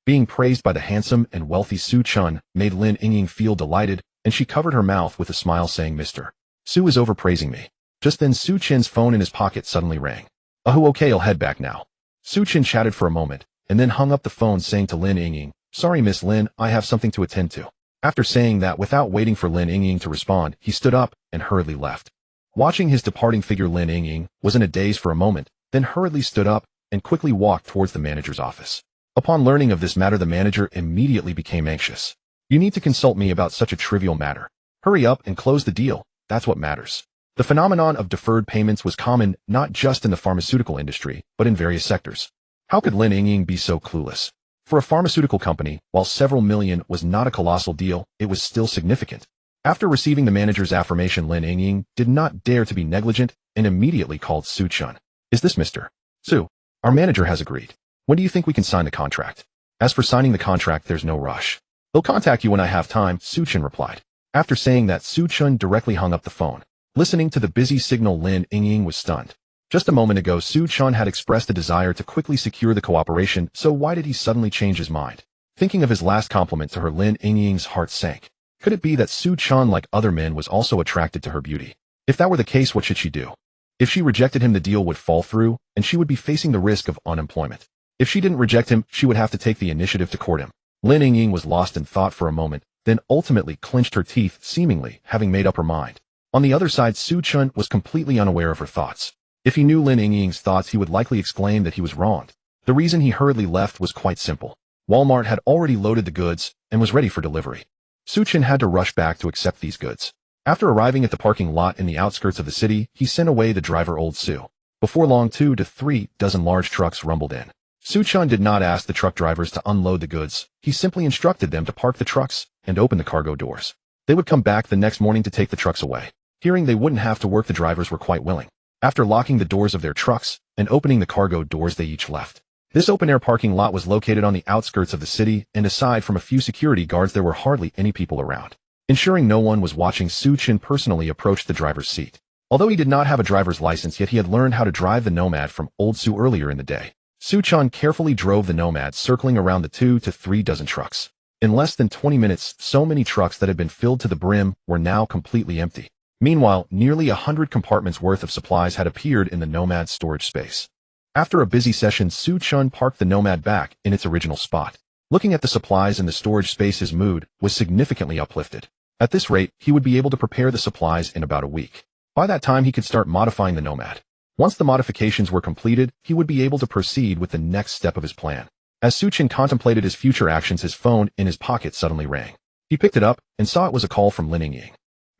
Being praised by the handsome and wealthy Chen made Lin Ying feel delighted, and she covered her mouth with a smile, saying, Mr. Su is overpraising me. Just then Chen's phone in his pocket suddenly rang. Oh, okay, I'll head back now. Chen chatted for a moment, and then hung up the phone, saying to Lin Ying, Sorry, Miss Lin, I have something to attend to. After saying that, without waiting for Lin Ying to respond, he stood up and hurriedly left. Watching his departing figure, Lin Ying was in a daze for a moment, then hurriedly stood up and quickly walked towards the manager's office. Upon learning of this matter, the manager immediately became anxious. You need to consult me about such a trivial matter. Hurry up and close the deal, that's what matters. The phenomenon of deferred payments was common not just in the pharmaceutical industry, but in various sectors. How could Lin Ying be so clueless? For a pharmaceutical company, while several million was not a colossal deal, it was still significant. After receiving the manager's affirmation, Lin Ying did not dare to be negligent and immediately called Chen. Is this Mr. Su? Our manager has agreed. When do you think we can sign the contract? As for signing the contract, there's no rush. They'll contact you when I have time, Chen replied. After saying that, Chen directly hung up the phone. Listening to the busy signal, Lin Ying was stunned. Just a moment ago, Chen had expressed a desire to quickly secure the cooperation, so why did he suddenly change his mind? Thinking of his last compliment to her, Lin Ying's heart sank. Could it be that Chen, like other men, was also attracted to her beauty? If that were the case, what should she do? If she rejected him, the deal would fall through, and she would be facing the risk of unemployment. If she didn't reject him, she would have to take the initiative to court him. Lin Ying was lost in thought for a moment, then ultimately clenched her teeth, seemingly having made up her mind. On the other side, Chen was completely unaware of her thoughts. If he knew Lin Ying's thoughts, he would likely exclaim that he was wronged. The reason he hurriedly left was quite simple. Walmart had already loaded the goods and was ready for delivery. Chen had to rush back to accept these goods. After arriving at the parking lot in the outskirts of the city, he sent away the driver, old Su. Before long, 2 to 3 dozen large trucks rumbled in. Chen did not ask the truck drivers to unload the goods. He simply instructed them to park the trucks and open the cargo doors. They would come back the next morning to take the trucks away. Hearing they wouldn't have to work, the drivers were quite willing. After locking the doors of their trucks and opening the cargo doors, they each left. This open-air parking lot was located on the outskirts of the city, and aside from a few security guards, there were hardly any people around. Ensuring no one was watching, Chen personally approached the driver's seat. Although he did not have a driver's license yet, he had learned how to drive the Nomad from old Su earlier in the day. Su-chan carefully drove the Nomad, circling around the 2 to 3 dozen trucks. In less than 20 minutes, so many trucks that had been filled to the brim were now completely empty. Meanwhile, nearly 100 compartments worth of supplies had appeared in the Nomad's storage space. After a busy session, Su-chan parked the Nomad back in its original spot. Looking at the supplies in the storage space, his mood was significantly uplifted. At this rate, he would be able to prepare the supplies in about a week. By that time, he could start modifying the Nomad. Once the modifications were completed, he would be able to proceed with the next step of his plan. As Su-chan contemplated his future actions, his phone in his pocket suddenly rang. He picked it up and saw it was a call from Lin Ying.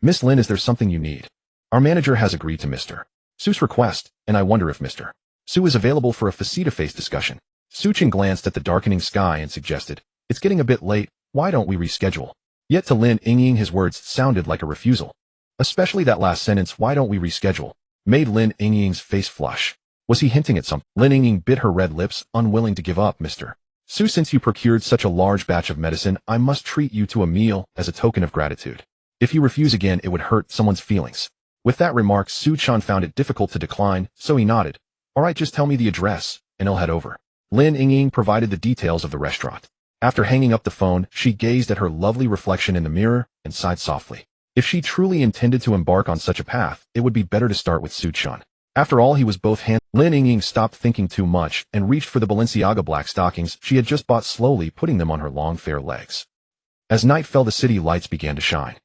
"Miss Lin, is there something you need? Our manager has agreed to Mr. Su's request, and I wonder if Mr. Su is available for a face-to-face discussion." Su-chan glanced at the darkening sky and suggested, "It's getting a bit late, why don't we reschedule?" Yet to Lin Ying, his words sounded like a refusal. Especially that last sentence, "why don't we reschedule?" made Lin Ying's face flush. Was he hinting at something? Lin Ying bit her red lips, unwilling to give up. "Mr. Su, since you procured such a large batch of medicine, I must treat you to a meal as a token of gratitude. If you refuse again, it would hurt someone's feelings." With that remark, Su-chan found it difficult to decline, so he nodded. "All right, just tell me the address, and I'll head over." Lin Ying provided the details of the restaurant. After hanging up the phone, she gazed at her lovely reflection in the mirror and sighed softly. If she truly intended to embark on such a path, it would be better to start with Su-chan. After all, he was both handsome. Lin Ying stopped thinking too much and reached for the Balenciaga black stockings she had just bought, slowly putting them on her long fair legs. As night fell, the city lights began to shine.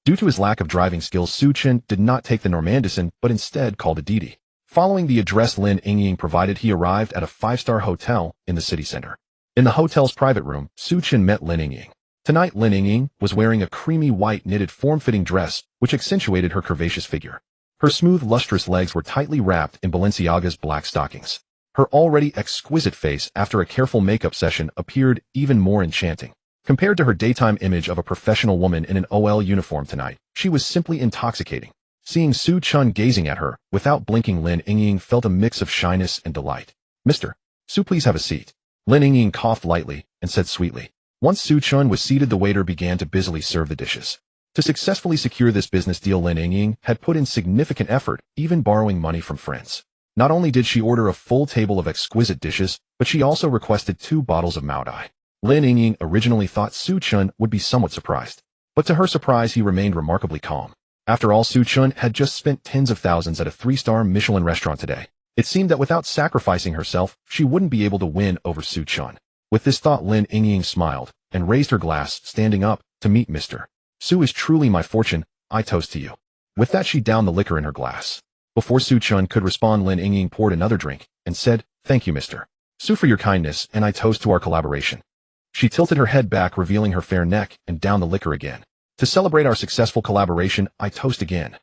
Due to his lack of driving skills, Su-chan did not take the NOMADISM, but instead called a Didi. Following the address Lin Ying provided, he arrived at a 5-star hotel in the city center. In the hotel's private room, Su-chan met Lin Ying. Tonight, Lin Ying was wearing a creamy white knitted form-fitting dress, which accentuated her curvaceous figure. Her smooth, lustrous legs were tightly wrapped in Balenciaga's black stockings. Her already exquisite face, after a careful makeup session, appeared even more enchanting. Compared to her daytime image of a professional woman in an OL uniform tonight, she was simply intoxicating. Seeing Su-chan gazing at her, without blinking, Lin Ying felt a mix of shyness and delight. "Mr. Su, please have a seat." Lin Ying coughed lightly and said sweetly. Once Su-chan was seated, the waiter began to busily serve the dishes. To successfully secure this business deal, Lin Ying had put in significant effort, even borrowing money from friends. Not only did she order a full table of exquisite dishes, but she also requested 2 bottles of Maodai. Lin Ying originally thought Su-chan would be somewhat surprised, but to her surprise, he remained remarkably calm. After all, Su-chan had just spent tens of thousands at a 3-star Michelin restaurant today. It seemed that without sacrificing herself, she wouldn't be able to win over Su-chan. With this thought, Lin Ying smiled and raised her glass, standing up to meet Mr. Su is truly my fortune, I toast to you. With that, she downed the liquor in her glass. Before Su-chan could respond, Lin Ying poured another drink and said, "Thank you, Mr. Su, for your kindness, and I toast to our collaboration." She tilted her head back, revealing her fair neck, and downed the liquor again. "To celebrate our successful collaboration, I toast again."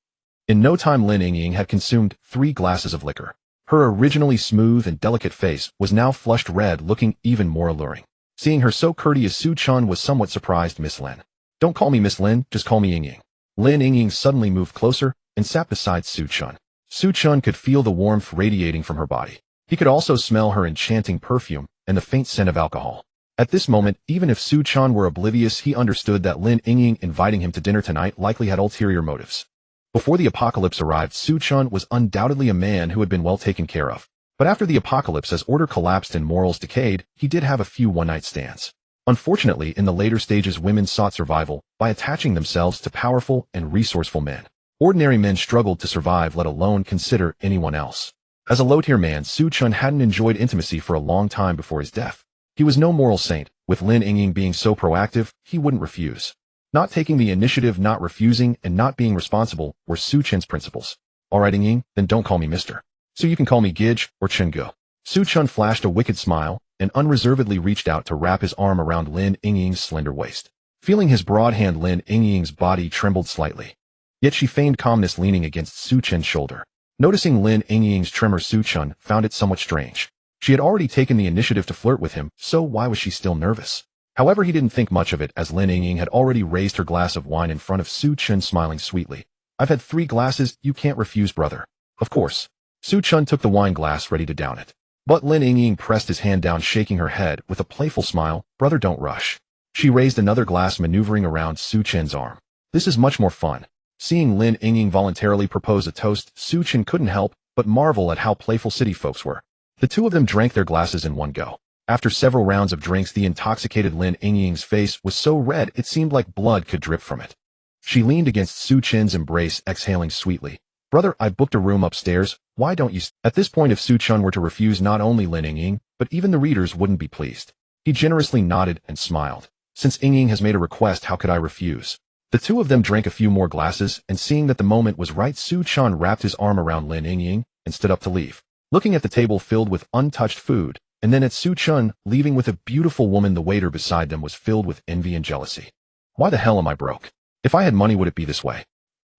In no time, Lin Ying had consumed 3 glasses of liquor. Her originally smooth and delicate face was now flushed red, looking even more alluring. Seeing her so courteous, Su-chan was somewhat surprised. "Miss Lin." "Don't call me Miss Lin, just call me Ying." Lin Ying suddenly moved closer and sat beside Su-chan. Su-chan could feel the warmth radiating from her body. He could also smell her enchanting perfume and the faint scent of alcohol. At this moment, even if Su-chan were oblivious, he understood that Lin Ying inviting him to dinner tonight likely had ulterior motives. Before the apocalypse arrived, Su-chan was undoubtedly a man who had been well taken care of. But after the apocalypse, as order collapsed and morals decayed, he did have a few one-night stands. Unfortunately, in the later stages, women sought survival by attaching themselves to powerful and resourceful men. Ordinary men struggled to survive, let alone consider anyone else. As a low-tier man, Su-chan hadn't enjoyed intimacy for a long time before his death. He was no moral saint. With Lin Ying being so proactive, he wouldn't refuse. Not taking the initiative, not refusing, and not being responsible were Su-chan's principles. "All right, Ying, then don't call me Mr. So you can call me Gij or Chen Go." Su-chan flashed a wicked smile and unreservedly reached out to wrap his arm around Lin Ying's slender waist. Feeling his broad hand, Lin Ying's body trembled slightly. Yet she feigned calmness, leaning against Su-chan's shoulder. Noticing Lin Ying's tremor, Su-chan found it somewhat strange. She had already taken the initiative to flirt with him, so why was she still nervous? However, he didn't think much of it, as Lin Ying had already raised her glass of wine in front of Su-chan, smiling sweetly. "I've had 3 glasses, you can't refuse, brother." "Of course." Su-chan took the wine glass, ready to down it. But Lin Ying pressed his hand down, shaking her head with a playful smile. "Brother, don't rush." She raised another glass, maneuvering around Su-chan's arm. "This is much more fun." Seeing Lin Yingying voluntarily propose a toast, Su Chen couldn't help but marvel at how playful city folks were. The two of them drank their glasses in one go. After several rounds of drinks, the intoxicated Lin Yingying's face was so red it seemed like blood could drip from it. She leaned against Su Chen's embrace, exhaling sweetly. "Brother, I booked a room upstairs. Why don't you?" At this point, if Su Chen were to refuse, not only Lin Yingying, but even the readers wouldn't be pleased. He generously nodded and smiled. "Since Yingying has made a request, how could I refuse?" The two of them drank a few more glasses, and seeing that the moment was right, Su Chen wrapped his arm around Lin Yingying and stood up to leave. Looking at the table filled with untouched food, and then at Su Chen leaving with a beautiful woman, the waiter beside them was filled with envy and jealousy. "Why the hell am I broke? If I had money, would it be this way?"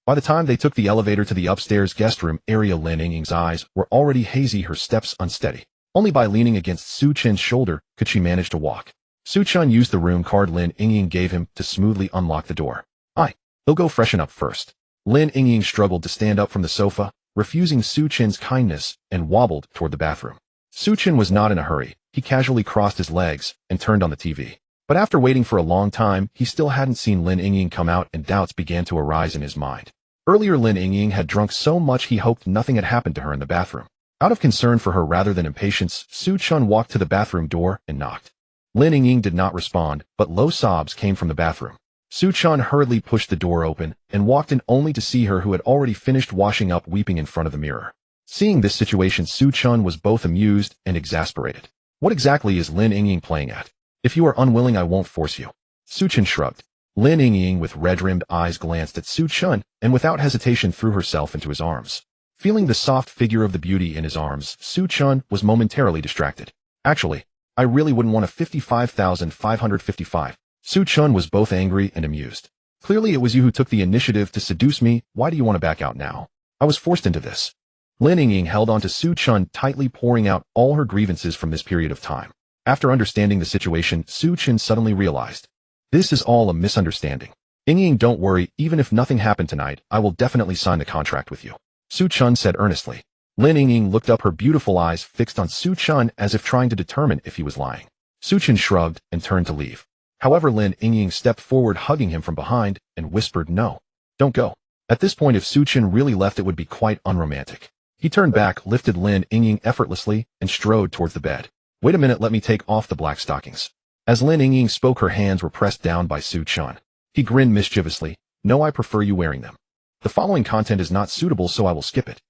By the time they took the elevator to the upstairs guest room area, Lin Yingying's eyes were already hazy, her steps unsteady. Only by leaning against Su Chen's shoulder could she manage to walk. Su Chen used the room card Lin Yingying gave him to smoothly unlock the door. "He'll go freshen up first." Lin Yingying struggled to stand up from the sofa, refusing Su Chen's kindness, and wobbled toward the bathroom. Su Chen was not in a hurry. He casually crossed his legs and turned on the TV. But after waiting for a long time, he still hadn't seen Lin Yingying come out, and doubts began to arise in his mind. Earlier, Lin Yingying had drunk so much he hoped nothing had happened to her in the bathroom. Out of concern for her rather than impatience, Su Chen walked to the bathroom door and knocked. Lin Yingying did not respond, but low sobs came from the bathroom. Su Chen hurriedly pushed the door open and walked in, only to see her, who had already finished washing up, weeping in front of the mirror. Seeing this situation, Su Chen was both amused and exasperated. What exactly is Lin Yingying playing at? "If you are unwilling, I won't force you." Su Chen shrugged. Lin Yingying with red-rimmed eyes glanced at Su Chen and without hesitation threw herself into his arms. Feeling the soft figure of the beauty in his arms, Su Chen was momentarily distracted. "Actually, I really wouldn't want a 55,555. Su Chen was both angry and amused. "Clearly it was you who took the initiative to seduce me. Why do you want to back out now? I was forced into this." Lin Yingying held on to Su Chen tightly, pouring out all her grievances from this period of time. After understanding the situation, Su Chen suddenly realized, "This is all a misunderstanding. Yingying, don't worry, even if nothing happened tonight, I will definitely sign the contract with you," Su Chen said earnestly. Lin Yingying looked up, her beautiful eyes fixed on Su Chen as if trying to determine if he was lying. Su Chen shrugged and turned to leave. However, Lin Yingying stepped forward, hugging him from behind, and whispered, "No, don't go." At this point, if Su Chen really left, it would be quite unromantic. He turned back, lifted Lin Yingying effortlessly, and strode towards the bed. "Wait a minute, let me take off the black stockings." As Lin Yingying spoke, her hands were pressed down by Su Chen. He grinned mischievously. "No, I prefer you wearing them. The following content is not suitable, so I will skip it."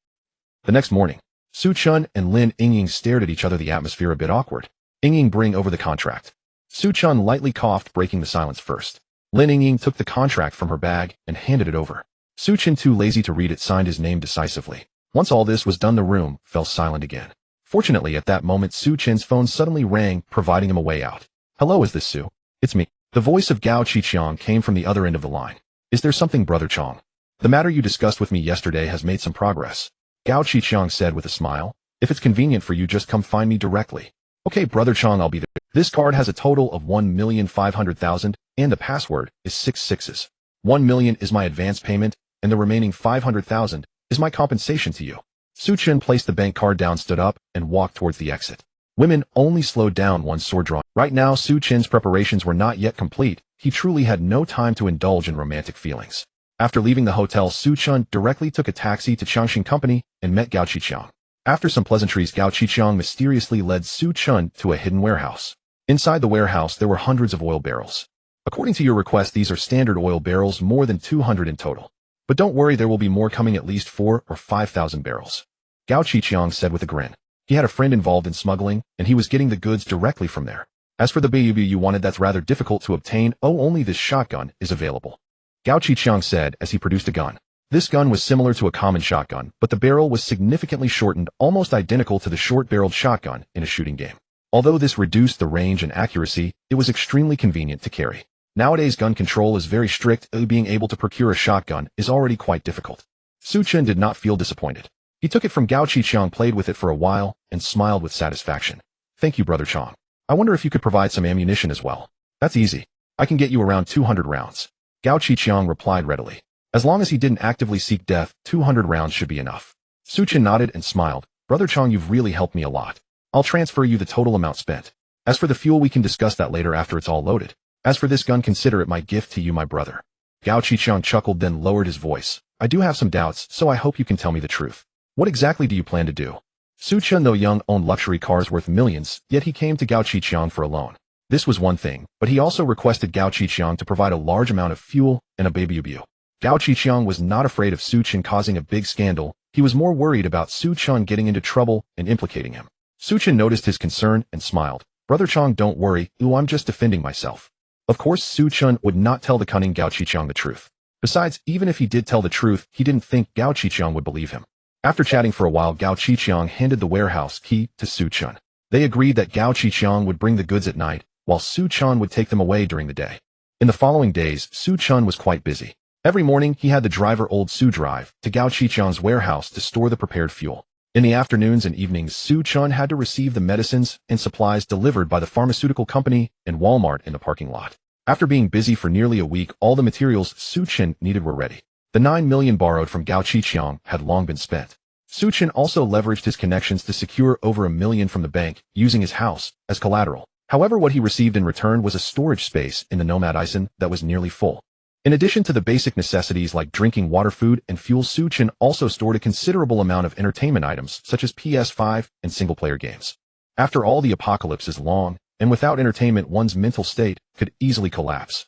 The next morning, Su Chen and Lin Yingying stared at each other, the atmosphere a bit awkward. "Yingying, bring over the contract." Su Chen lightly coughed, breaking the silence first. Lin Yingying took the contract from her bag and handed it over. Su Chen, too lazy to read it, signed his name decisively. Once all this was done, the room fell silent again. Fortunately, at that moment, Su Chen's phone suddenly rang, providing him a way out. "Hello, is this Su?" "It's me." The voice of Gao Qiqiang came from the other end of the line. "Is there something, Brother Chong?" "The matter you discussed with me yesterday has made some progress," Gao Qiqiang said with a smile. "If it's convenient for you, just come find me directly." "Okay, Brother Chong, I'll be there." This card has a total of 1,500,000, and the password is 6 sixes. 1 million is my advance payment, and the remaining 500,000 is my compensation to you. Su Chen placed the bank card down, stood up, and walked towards the exit. Women only slowed down once sword drawing. Right now, Su Chen's preparations were not yet complete. He truly had no time to indulge in romantic feelings. After leaving the hotel, Su Chen directly took a taxi to Changxing Company and met Gao Qiqiang. After some pleasantries, Gao Qiqiang mysteriously led Su Chen to a hidden warehouse. Inside the warehouse, there were hundreds of oil barrels. "According to your request, these are standard oil barrels, more than 200 in total. But don't worry, there will be more coming, at least 4 or 5,000 barrels," Gao Qiqiang said with a grin. He had a friend involved in smuggling, and he was getting the goods directly from there. "As for the baby you wanted, that's rather difficult to obtain. Oh, only this shotgun is available," Gao Qiqiang said as he produced a gun. This gun was similar to a common shotgun, but the barrel was significantly shortened, almost identical to the short-barreled shotgun in a shooting game. Although this reduced the range and accuracy, it was extremely convenient to carry. Nowadays, gun control is very strict. Being able to procure a shotgun is already quite difficult. Su Chen did not feel disappointed. He took it from Gao Qiqiang, played with it for a while, and smiled with satisfaction. "Thank you, Brother Chong. I wonder if you could provide some ammunition as well." "That's easy. I can get you around 200 rounds," Gao Qiqiang replied readily. As long as he didn't actively seek death, 200 rounds should be enough. Su Chen nodded and smiled. "Brother Chong, you've really helped me a lot. I'll transfer you the total amount spent. As for the fuel, we can discuss that later after it's all loaded. As for this gun, consider it my gift to you, my brother." Gao Qiqiang chuckled then lowered his voice. I do have some doubts, so I hope you can tell me the truth. What exactly do you plan to do? Su Chen though young owned luxury cars worth millions, yet he came to Gao Qiqiang for a loan. This was one thing, but he also requested Gao Qiqiang to provide a large amount of fuel and a baby bu. Gao Qiqiang was not afraid of Su Chen causing a big scandal. He was more worried about Su Chen getting into trouble and implicating him. Su Chen noticed his concern and smiled. Brother Chang, don't worry, I'm just defending myself. Of course, Su Chen would not tell the cunning Gao Qiqiang the truth. Besides, even if he did tell the truth, he didn't think Gao Qiqiang would believe him. After chatting for a while, Gao Qiqiang handed the warehouse key to Su Chen. They agreed that Gao Qiqiang would bring the goods at night, while Su Chen would take them away during the day. In the following days, Su Chen was quite busy. Every morning, he had the driver Old Su drive to Gao Qiqiang's warehouse to store the prepared fuel. In the afternoons and evenings, Su Chen had to receive the medicines and supplies delivered by the pharmaceutical company and Walmart in the parking lot. After being busy for nearly a week, all the materials Su Chen needed were ready. The 9 million borrowed from Gao Qiqiang had long been spent. Su Chen also leveraged his connections to secure over $1 million from the bank, using his house as collateral. However, what he received in return was a storage space in the NOMADISM that was nearly full. In addition to the basic necessities like drinking water, food, and fuel, Su Chen also stored a considerable amount of entertainment items such as PS5 and single-player games. After all, the apocalypse is long, and without entertainment one's mental state could easily collapse.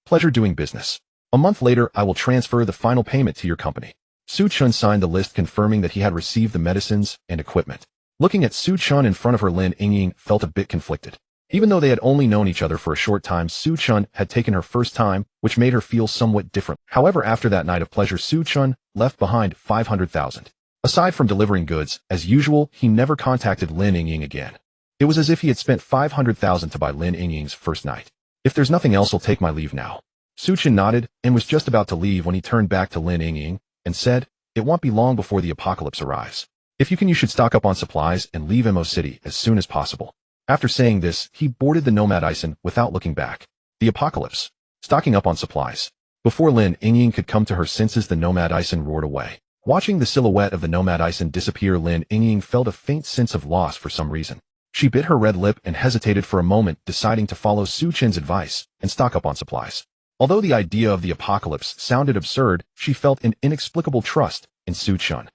Pleasure doing business. A month later, I will transfer the final payment to your company. Su Chen signed the list confirming that he had received the medicines and equipment. Looking at Su Chen in front of her, Lin Yingying felt a bit conflicted. Even though they had only known each other for a short time, Su Chen had taken her first time, which made her feel somewhat different. However, after that night of pleasure, Su Chen left behind 500,000. Aside from delivering goods, as usual, he never contacted Lin Yingying again. It was as if he had spent 500,000 to buy Lin Yingying's first night. If there's nothing else, I'll take my leave now. Su Chen nodded and was just about to leave when he turned back to Lin Yingying and said, it won't be long before the apocalypse arrives. If you can, you should stock up on supplies and leave Mo City as soon as possible. After saying this, he boarded the NOMADISM without looking back. The apocalypse. Stocking up on supplies. Before Lin Yingying could come to her senses, the NOMADISM roared away. Watching the silhouette of the NOMADISM disappear, Lin Yingying felt a faint sense of loss for some reason. She bit her red lip and hesitated for a moment, deciding to follow Su Chen's advice and stock up on supplies. Although the idea of the apocalypse sounded absurd, she felt an inexplicable trust in Su Chen.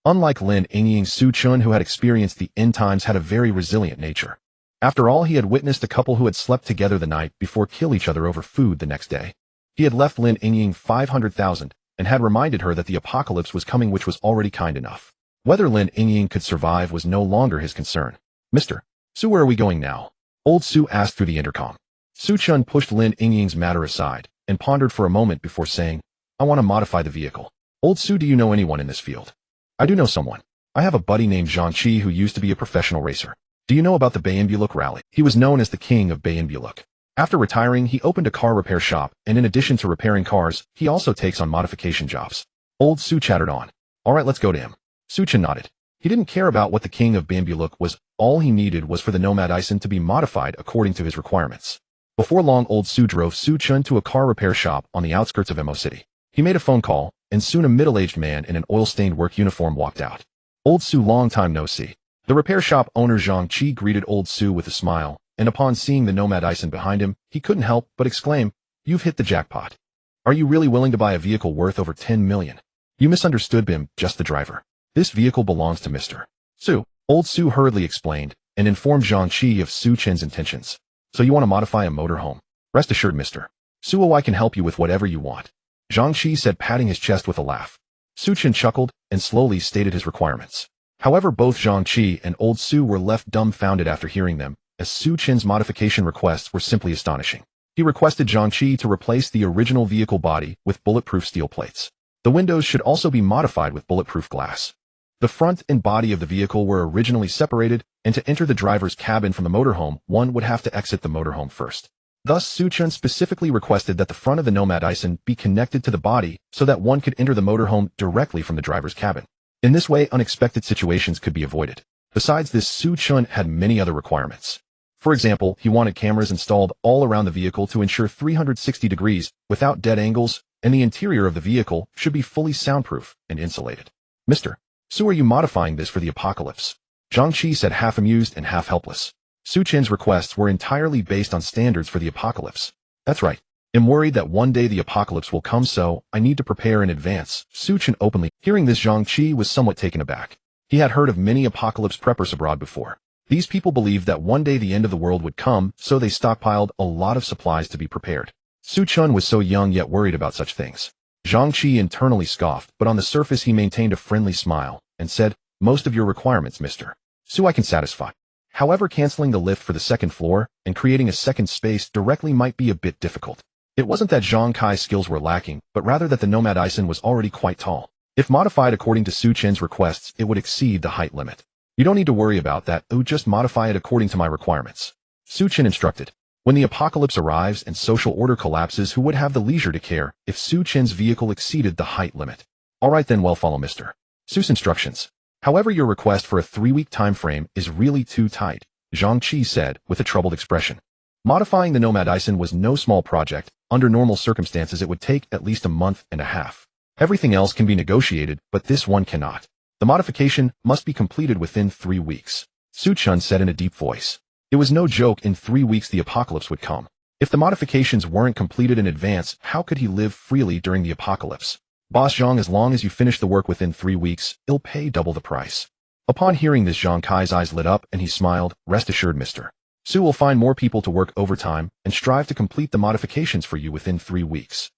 Unlike Lin Yingying, Su Chen, who had experienced the end times, had a very resilient nature. After all, he had witnessed a couple who had slept together the night before kill each other over food the next day. He had left Lin Yingying 500,000 and had reminded her that the apocalypse was coming, which was already kind enough. Whether Lin Yingying could survive was no longer his concern. Mr. Su, where are we going now? Old Su asked through the intercom. Su Chen pushed Lin Yingying's matter aside and pondered for a moment before saying, I want to modify the vehicle. Old Su, do you know anyone in this field? I do know someone. I have a buddy named Zhang Qi who used to be a professional racer. Do you know about the Bayanbuluk rally? He was known as the king of Bayanbuluk. After retiring, he opened a car repair shop, and in addition to repairing cars, he also takes on modification jobs. Old Su chattered on. All right, let's go to him. Su Chen nodded. He didn't care about what the king of Bayanbuluk was. All he needed was for the NOMADISM to be modified according to his requirements. Before long, Old Su drove Su Chen to a car repair shop on the outskirts of Mo City. He made a phone call, and soon a middle-aged man in an oil-stained work uniform walked out. Old Su, long time no see. The repair shop owner Zhang Qi greeted Old Su with a smile, and upon seeing the NOMADISM behind him, he couldn't help but exclaim, You've hit the jackpot. Are you really willing to buy a vehicle worth over 10 million? You misunderstood him, just the driver. This vehicle belongs to Mr. Su. Old Su hurriedly explained, and informed Zhang Qi of Su Chen's intentions. So you want to modify a motorhome? Rest assured, Mr. Su, I can help you with whatever you want. Zhang Qi said, patting his chest with a laugh. Su Chen chuckled and slowly stated his requirements. However, both Zhang Qi and Old Su were left dumbfounded after hearing them, as Su Chen's modification requests were simply astonishing. He requested Zhang Qi to replace the original vehicle body with bulletproof steel plates. The windows should also be modified with bulletproof glass. The front and body of the vehicle were originally separated, and to enter the driver's cabin from the motorhome, one would have to exit the motorhome first. Thus, Su Chen specifically requested that the front of the NOMADISM be connected to the body so that one could enter the motorhome directly from the driver's cabin. In this way, unexpected situations could be avoided. Besides this, Su Chen had many other requirements. For example, he wanted cameras installed all around the vehicle to ensure 360 degrees without dead angles, and the interior of the vehicle should be fully soundproof and insulated. Mr. Su, are you modifying this for the apocalypse? Zhang Qi said, half amused and half helpless. Su Chen's requests were entirely based on standards for the apocalypse. That's right. am worried that one day the apocalypse will come, so I need to prepare in advance, Su Chen openly. Hearing this, Zhang Qi was somewhat taken aback. He had heard of many apocalypse preppers abroad before. These people believed that one day the end of the world would come, so they stockpiled a lot of supplies to be prepared. Su Chen was so young yet worried about such things. Zhang Qi internally scoffed, but on the surface he maintained a friendly smile and said, "Most of your requirements, Mr. Su, I can satisfy. However, canceling the lift for the second floor and creating a second space directly might be a bit difficult." It wasn't that Zhang Kai's skills were lacking, but rather that the NOMADISM was already quite tall. If modified according to Su Chen's requests, it would exceed the height limit. "You don't need to worry about that, just modify it according to my requirements," Su Chen instructed. When the apocalypse arrives and social order collapses, who would have the leisure to care if Su Chen's vehicle exceeded the height limit? Alright then, well, follow Mr. Su's instructions. However, your request for a 3-week time frame is really too tight, Zhang Qi said with a troubled expression. Modifying the NOMADISM was no small project. Under normal circumstances it would take at least a month and a half. Everything else can be negotiated, but this one cannot. The modification must be completed within 3 weeks, Su Chen said in a deep voice. It was no joke, in 3 weeks the apocalypse would come. If the modifications weren't completed in advance, how could he live freely during the apocalypse? Boss Zhang, as long as you finish the work within 3 weeks, I'll pay double the price. Upon hearing this, Zhang Kai's eyes lit up and he smiled. Rest assured, Mr. Su will find more people to work overtime and strive to complete the modifications for you within 3 weeks.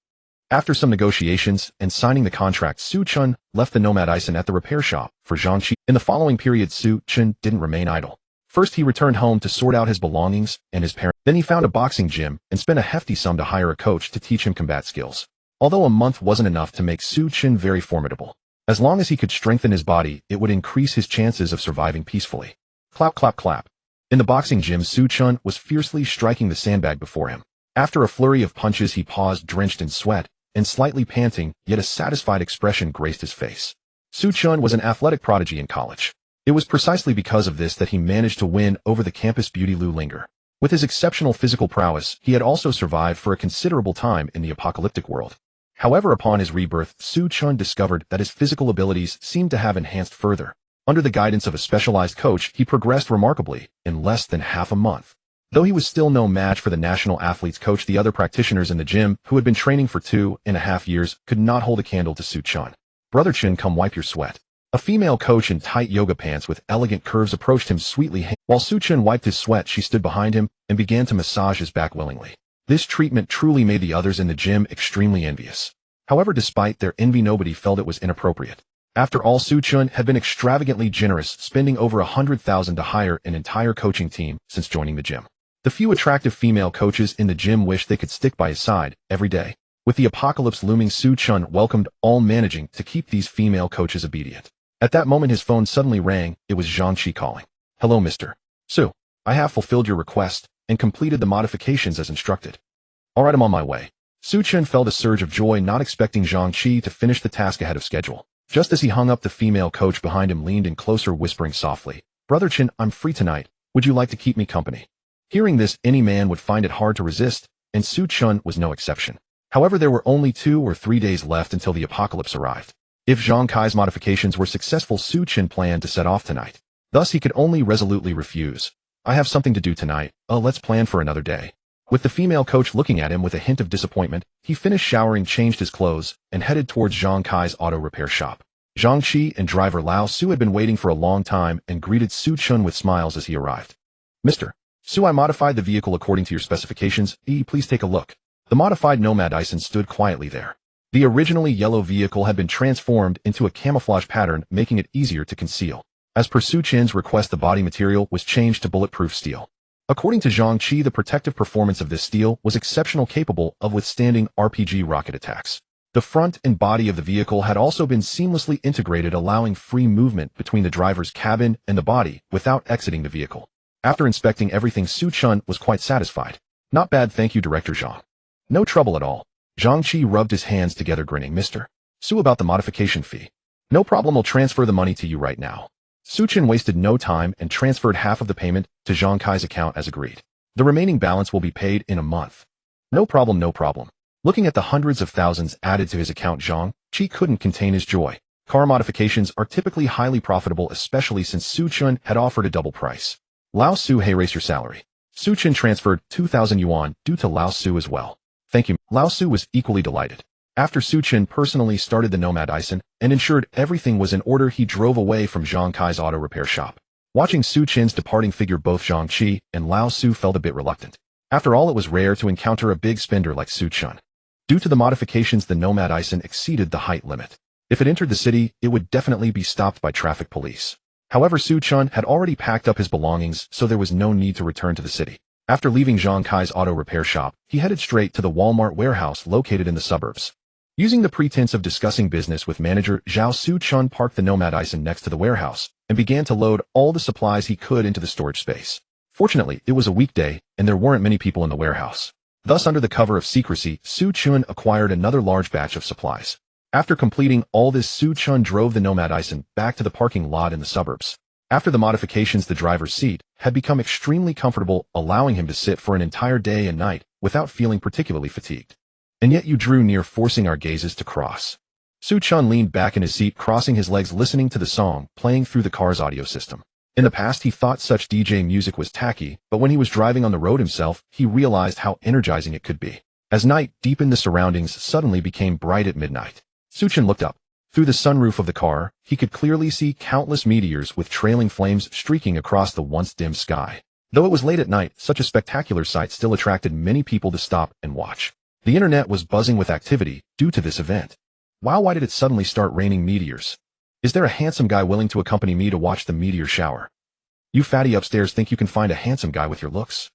After some negotiations and signing the contract, Su Chen left the NOMADISM at the repair shop for Zhang Qi. In the following period, Su Chen didn't remain idle. First, he returned home to sort out his belongings and his parents. Then he found a boxing gym and spent a hefty sum to hire a coach to teach him combat skills. Although a month wasn't enough to make Su Chen very formidable, as long as he could strengthen his body, it would increase his chances of surviving peacefully. Clap, clap, clap. In the boxing gym, Su Chen was fiercely striking the sandbag before him. After a flurry of punches, he paused, drenched in sweat, and slightly panting, yet a satisfied expression graced his face. Su Chen was an athletic prodigy in college. It was precisely because of this that he managed to win over the campus beauty Lu Linger. With his exceptional physical prowess, he had also survived for a considerable time in the apocalyptic world. However, upon his rebirth, Su Chen discovered that his physical abilities seemed to have enhanced further. Under the guidance of a specialized coach, he progressed remarkably in less than half a month. Though he was still no match for the national athletes coach, the other practitioners in the gym, who had been training for 2.5 years, could not hold a candle to Su Chen. Brother Chen, come wipe your sweat. A female coach in tight yoga pants with elegant curves approached him sweetly. While Su Chen wiped his sweat, she stood behind him and began to massage his back willingly. This treatment truly made the others in the gym extremely envious. However, despite their envy, nobody felt it was inappropriate. After all, Su Chen had been extravagantly generous, spending over 100,000 to hire an entire coaching team since joining the gym. The few attractive female coaches in the gym wished they could stick by his side every day. With the apocalypse looming, Su Chen welcomed all, managing to keep these female coaches obedient. At that moment, his phone suddenly rang. It was Zhang Qi calling. Hello, Mr. Su. I have fulfilled your request and completed the modifications as instructed. Alright, I'm on my way. Su Chen felt a surge of joy, not expecting Zhang Qi to finish the task ahead of schedule. Just as he hung up, the female coach behind him leaned in closer, whispering softly, Brother Chen, I'm free tonight. Would you like to keep me company? Hearing this, any man would find it hard to resist, and Su Chen was no exception. However, there were only 2 or 3 days left until the apocalypse arrived. If Zhang Kai's modifications were successful, Su Chen planned to set off tonight. Thus, he could only resolutely refuse. I have something to do tonight. Let's plan for another day. With the female coach looking at him with a hint of disappointment, he finished showering, changed his clothes, and headed towards Zhang Kai's auto repair shop. Zhang Qi and driver Lao Su had been waiting for a long time and greeted Su Chen with smiles as he arrived. Mr. Su, I modified the vehicle according to your specifications. Please take a look. The modified NOMADISM stood quietly there. The originally yellow vehicle had been transformed into a camouflage pattern, making it easier to conceal. As per Su Chen's request, the body material was changed to bulletproof steel. According to Zhang Qi, the protective performance of this steel was exceptional, capable of withstanding RPG rocket attacks. The front and body of the vehicle had also been seamlessly integrated, allowing free movement between the driver's cabin and the body without exiting the vehicle. After inspecting everything, Su Chen was quite satisfied. Not bad, thank you, Director Zhang. No trouble at all. Zhang Qi rubbed his hands together, grinning. Mr. Su, about the modification fee. No problem, I'll transfer the money to you right now. Su Chen wasted no time and transferred half of the payment to Zhang Kai's account as agreed. The remaining balance will be paid in a month. No problem, no problem. Looking at the hundreds of thousands added to his account, Zhang Qi couldn't contain his joy. Car modifications are typically highly profitable, especially since Su Chen had offered a double price. Lao Su, hey, raise your salary. Su Chen transferred 2,000 yuan due to Lao Su as well. Thank you. Lao Su was equally delighted. After Su Chen personally started the NOMADISM and ensured everything was in order, he drove away from Zhang Kai's auto repair shop. Watching Su Chen's departing figure, both Zhang Qi and Lao Su felt a bit reluctant. After all, it was rare to encounter a big spender like Su Chen. Due to the modifications, the NOMADISM exceeded the height limit. If it entered the city, it would definitely be stopped by traffic police. However, Su Chen had already packed up his belongings, so there was no need to return to the city. After leaving Zhang Kai's auto repair shop, he headed straight to the Walmart warehouse located in the suburbs. Using the pretense of discussing business with manager Zhao, Su Chen parked the NOMADISM next to the warehouse and began to load all the supplies he could into the storage space. Fortunately, it was a weekday, and there weren't many people in the warehouse. Thus, under the cover of secrecy, Su Chen acquired another large batch of supplies. After completing all this, Su Chen drove the NOMADISM back to the parking lot in the suburbs. After the modifications, the driver's seat had become extremely comfortable, allowing him to sit for an entire day and night without feeling particularly fatigued. And yet you drew near, forcing our gazes to cross. Su Chen leaned back in his seat, crossing his legs, listening to the song playing through the car's audio system. In the past, he thought such DJ music was tacky, but when he was driving on the road himself, he realized how energizing it could be. As night deepened, the surroundings suddenly became bright at midnight. Su Chen looked up. Through the sunroof of the car, he could clearly see countless meteors with trailing flames streaking across the once dim sky. Though it was late at night, such a spectacular sight still attracted many people to stop and watch. The internet was buzzing with activity due to this event. Wow, why did it suddenly start raining meteors? Is there a handsome guy willing to accompany me to watch the meteor shower? You fatty upstairs think you can find a handsome guy with your looks?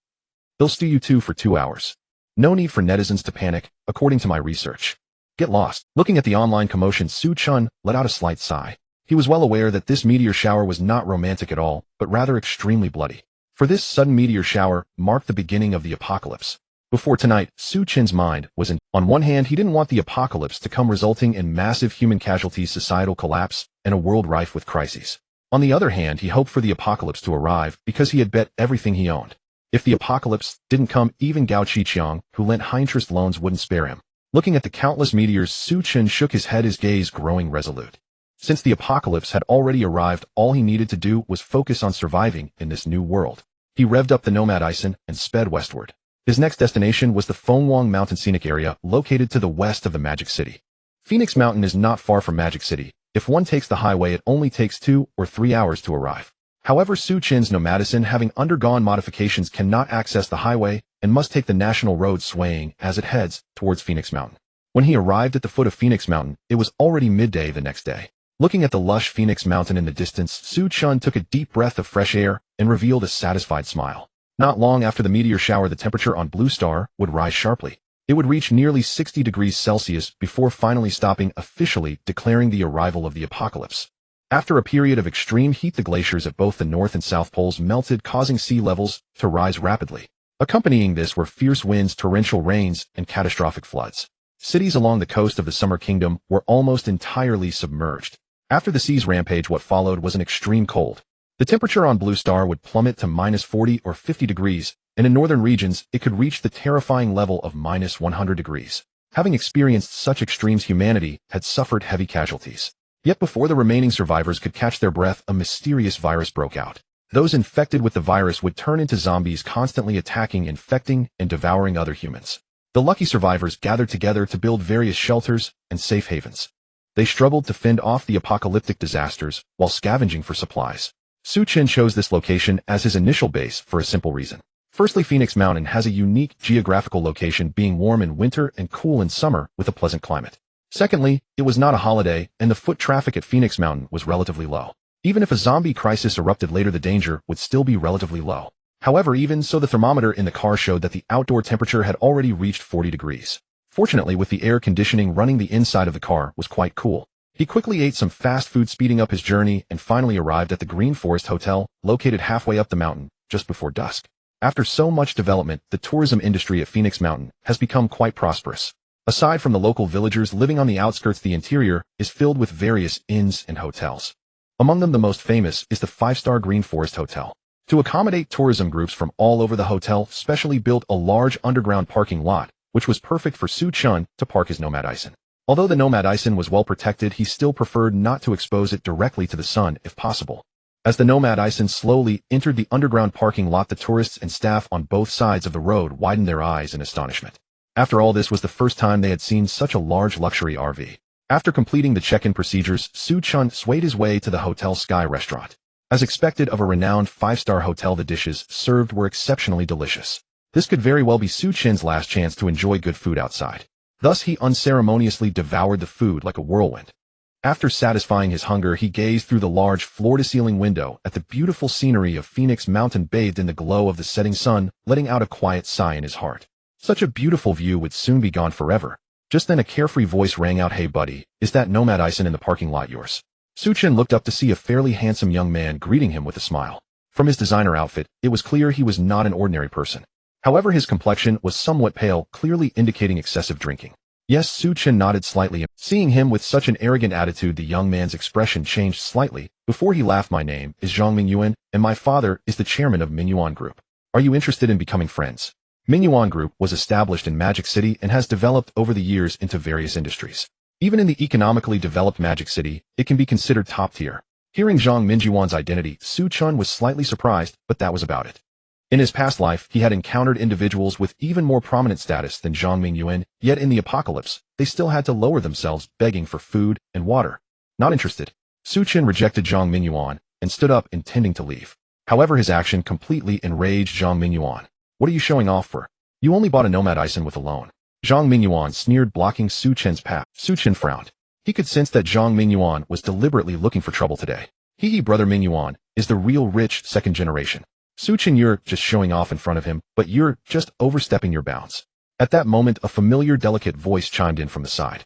They'll stew you two for 2 hours. No need for netizens to panic, according to my research. Get lost. Looking at the online commotion, Su Chen let out a slight sigh. He was well aware that this meteor shower was not romantic at all, but rather extremely bloody. For this sudden meteor shower marked the beginning of the apocalypse. Before tonight, Su Chen's mind was in. On one hand, he didn't want the apocalypse to come, resulting in massive human casualties, societal collapse, and a world rife with crises. On the other hand, he hoped for the apocalypse to arrive because he had bet everything he owned. If the apocalypse didn't come, even Gao Qiqiang, who lent high-interest loans, wouldn't spare him. Looking at the countless meteors, Su Chen shook his head, his gaze growing resolute. Since the apocalypse had already arrived, all he needed to do was focus on surviving in this new world. He revved up the NOMADISM and sped westward. His next destination was the Fenghuang Mountain scenic area located to the west of the Magic City. Phoenix Mountain is not far from Magic City. If one takes the highway, it only takes 2 or 3 hours to arrive. However, Su Chen's NOMADISM, having undergone modifications, cannot access the highway and must take the national road, swaying as it heads towards Phoenix Mountain. When he arrived at the foot of Phoenix Mountain, it was already midday the next day. Looking at the lush Phoenix Mountain in the distance, Su Chen took a deep breath of fresh air and revealed a satisfied smile. Not long after the meteor shower, the temperature on Blue Star would rise sharply. It would reach nearly 60 degrees Celsius before finally stopping, officially declaring the arrival of the apocalypse. After a period of extreme heat, the glaciers at both the North and South Poles melted, causing sea levels to rise rapidly. Accompanying this were fierce winds, torrential rains, and catastrophic floods. Cities along the coast of the Summer Kingdom were almost entirely submerged. After the sea's rampage, what followed was an extreme cold. The temperature on Blue Star would plummet to minus 40 or 50 degrees, and in northern regions, it could reach the terrifying level of minus 100 degrees. Having experienced such extremes, humanity had suffered heavy casualties. Yet before the remaining survivors could catch their breath, a mysterious virus broke out. Those infected with the virus would turn into zombies, constantly attacking, infecting, and devouring other humans. The lucky survivors gathered together to build various shelters and safe havens. They struggled to fend off the apocalyptic disasters while scavenging for supplies. Su Chen chose this location as his initial base for a simple reason. Firstly, Phoenix Mountain has a unique geographical location, being warm in winter and cool in summer with a pleasant climate. Secondly, it was not a holiday, and the foot traffic at Phoenix Mountain was relatively low. Even if a zombie crisis erupted later, the danger would still be relatively low. However, even so, the thermometer in the car showed that the outdoor temperature had already reached 40 degrees. Fortunately, with the air conditioning running, the inside of the car was quite cool. He quickly ate some fast food, speeding up his journey, and finally arrived at the Green Forest Hotel, located halfway up the mountain, just before dusk. After so much development, the tourism industry at Phoenix Mountain has become quite prosperous. Aside from the local villagers living on the outskirts, the interior is filled with various inns and hotels. Among them, the most famous is the 5-star Green Forest Hotel. To accommodate tourism groups from all over, the hotel specially built a large underground parking lot, which was perfect for Su Chen to park his NOMADISM. Although the NOMADISM was well protected, he still preferred not to expose it directly to the sun if possible. As the NOMADISM slowly entered the underground parking lot, the tourists and staff on both sides of the road widened their eyes in astonishment. After all, this was the first time they had seen such a large luxury RV. After completing the check-in procedures, Su Chen swayed his way to the Hotel Sky restaurant. As expected of a renowned 5-star hotel, the dishes served were exceptionally delicious. This could very well be Su Chen's last chance to enjoy good food outside. Thus he unceremoniously devoured the food like a whirlwind. After satisfying his hunger, he gazed through the large floor-to-ceiling window at the beautiful scenery of Phoenix Mountain bathed in the glow of the setting sun, letting out a quiet sigh in his heart. Such a beautiful view would soon be gone forever. Just then a carefree voice rang out, "Hey buddy, is that NOMADISM in the parking lot yours?" Su Chen looked up to see a fairly handsome young man greeting him with a smile. From his designer outfit, it was clear he was not an ordinary person. However, his complexion was somewhat pale, clearly indicating excessive drinking. Yes, Su Chen nodded slightly. Seeing him with such an arrogant attitude, the young man's expression changed slightly. Before he laughed, "My name is Zhang Mingyuan, and my father is the chairman of Mingyuan Group. Are you interested in becoming friends?" Mingyuan Group was established in Magic City and has developed over the years into various industries. Even in the economically developed Magic City, it can be considered top tier. Hearing Zhang Mingyuan's identity, Su Chen was slightly surprised, but that was about it. In his past life, he had encountered individuals with even more prominent status than Zhang Mingyuan, yet in the apocalypse, they still had to lower themselves, begging for food and water. Not interested. Su Chen rejected Zhang Mingyuan and stood up, intending to leave. However, his action completely enraged Zhang Mingyuan. "What are you showing off for? You only bought a NOMADISM with a loan." Zhang Mingyuan sneered, blocking Su Chen's path. Su Chen frowned. He could sense that Zhang Mingyuan was deliberately looking for trouble today. Brother Mingyuan is the real rich second generation. Su Chen, you're just showing off in front of him, but you're just overstepping your bounds. At that moment, a familiar, delicate voice chimed in from the side.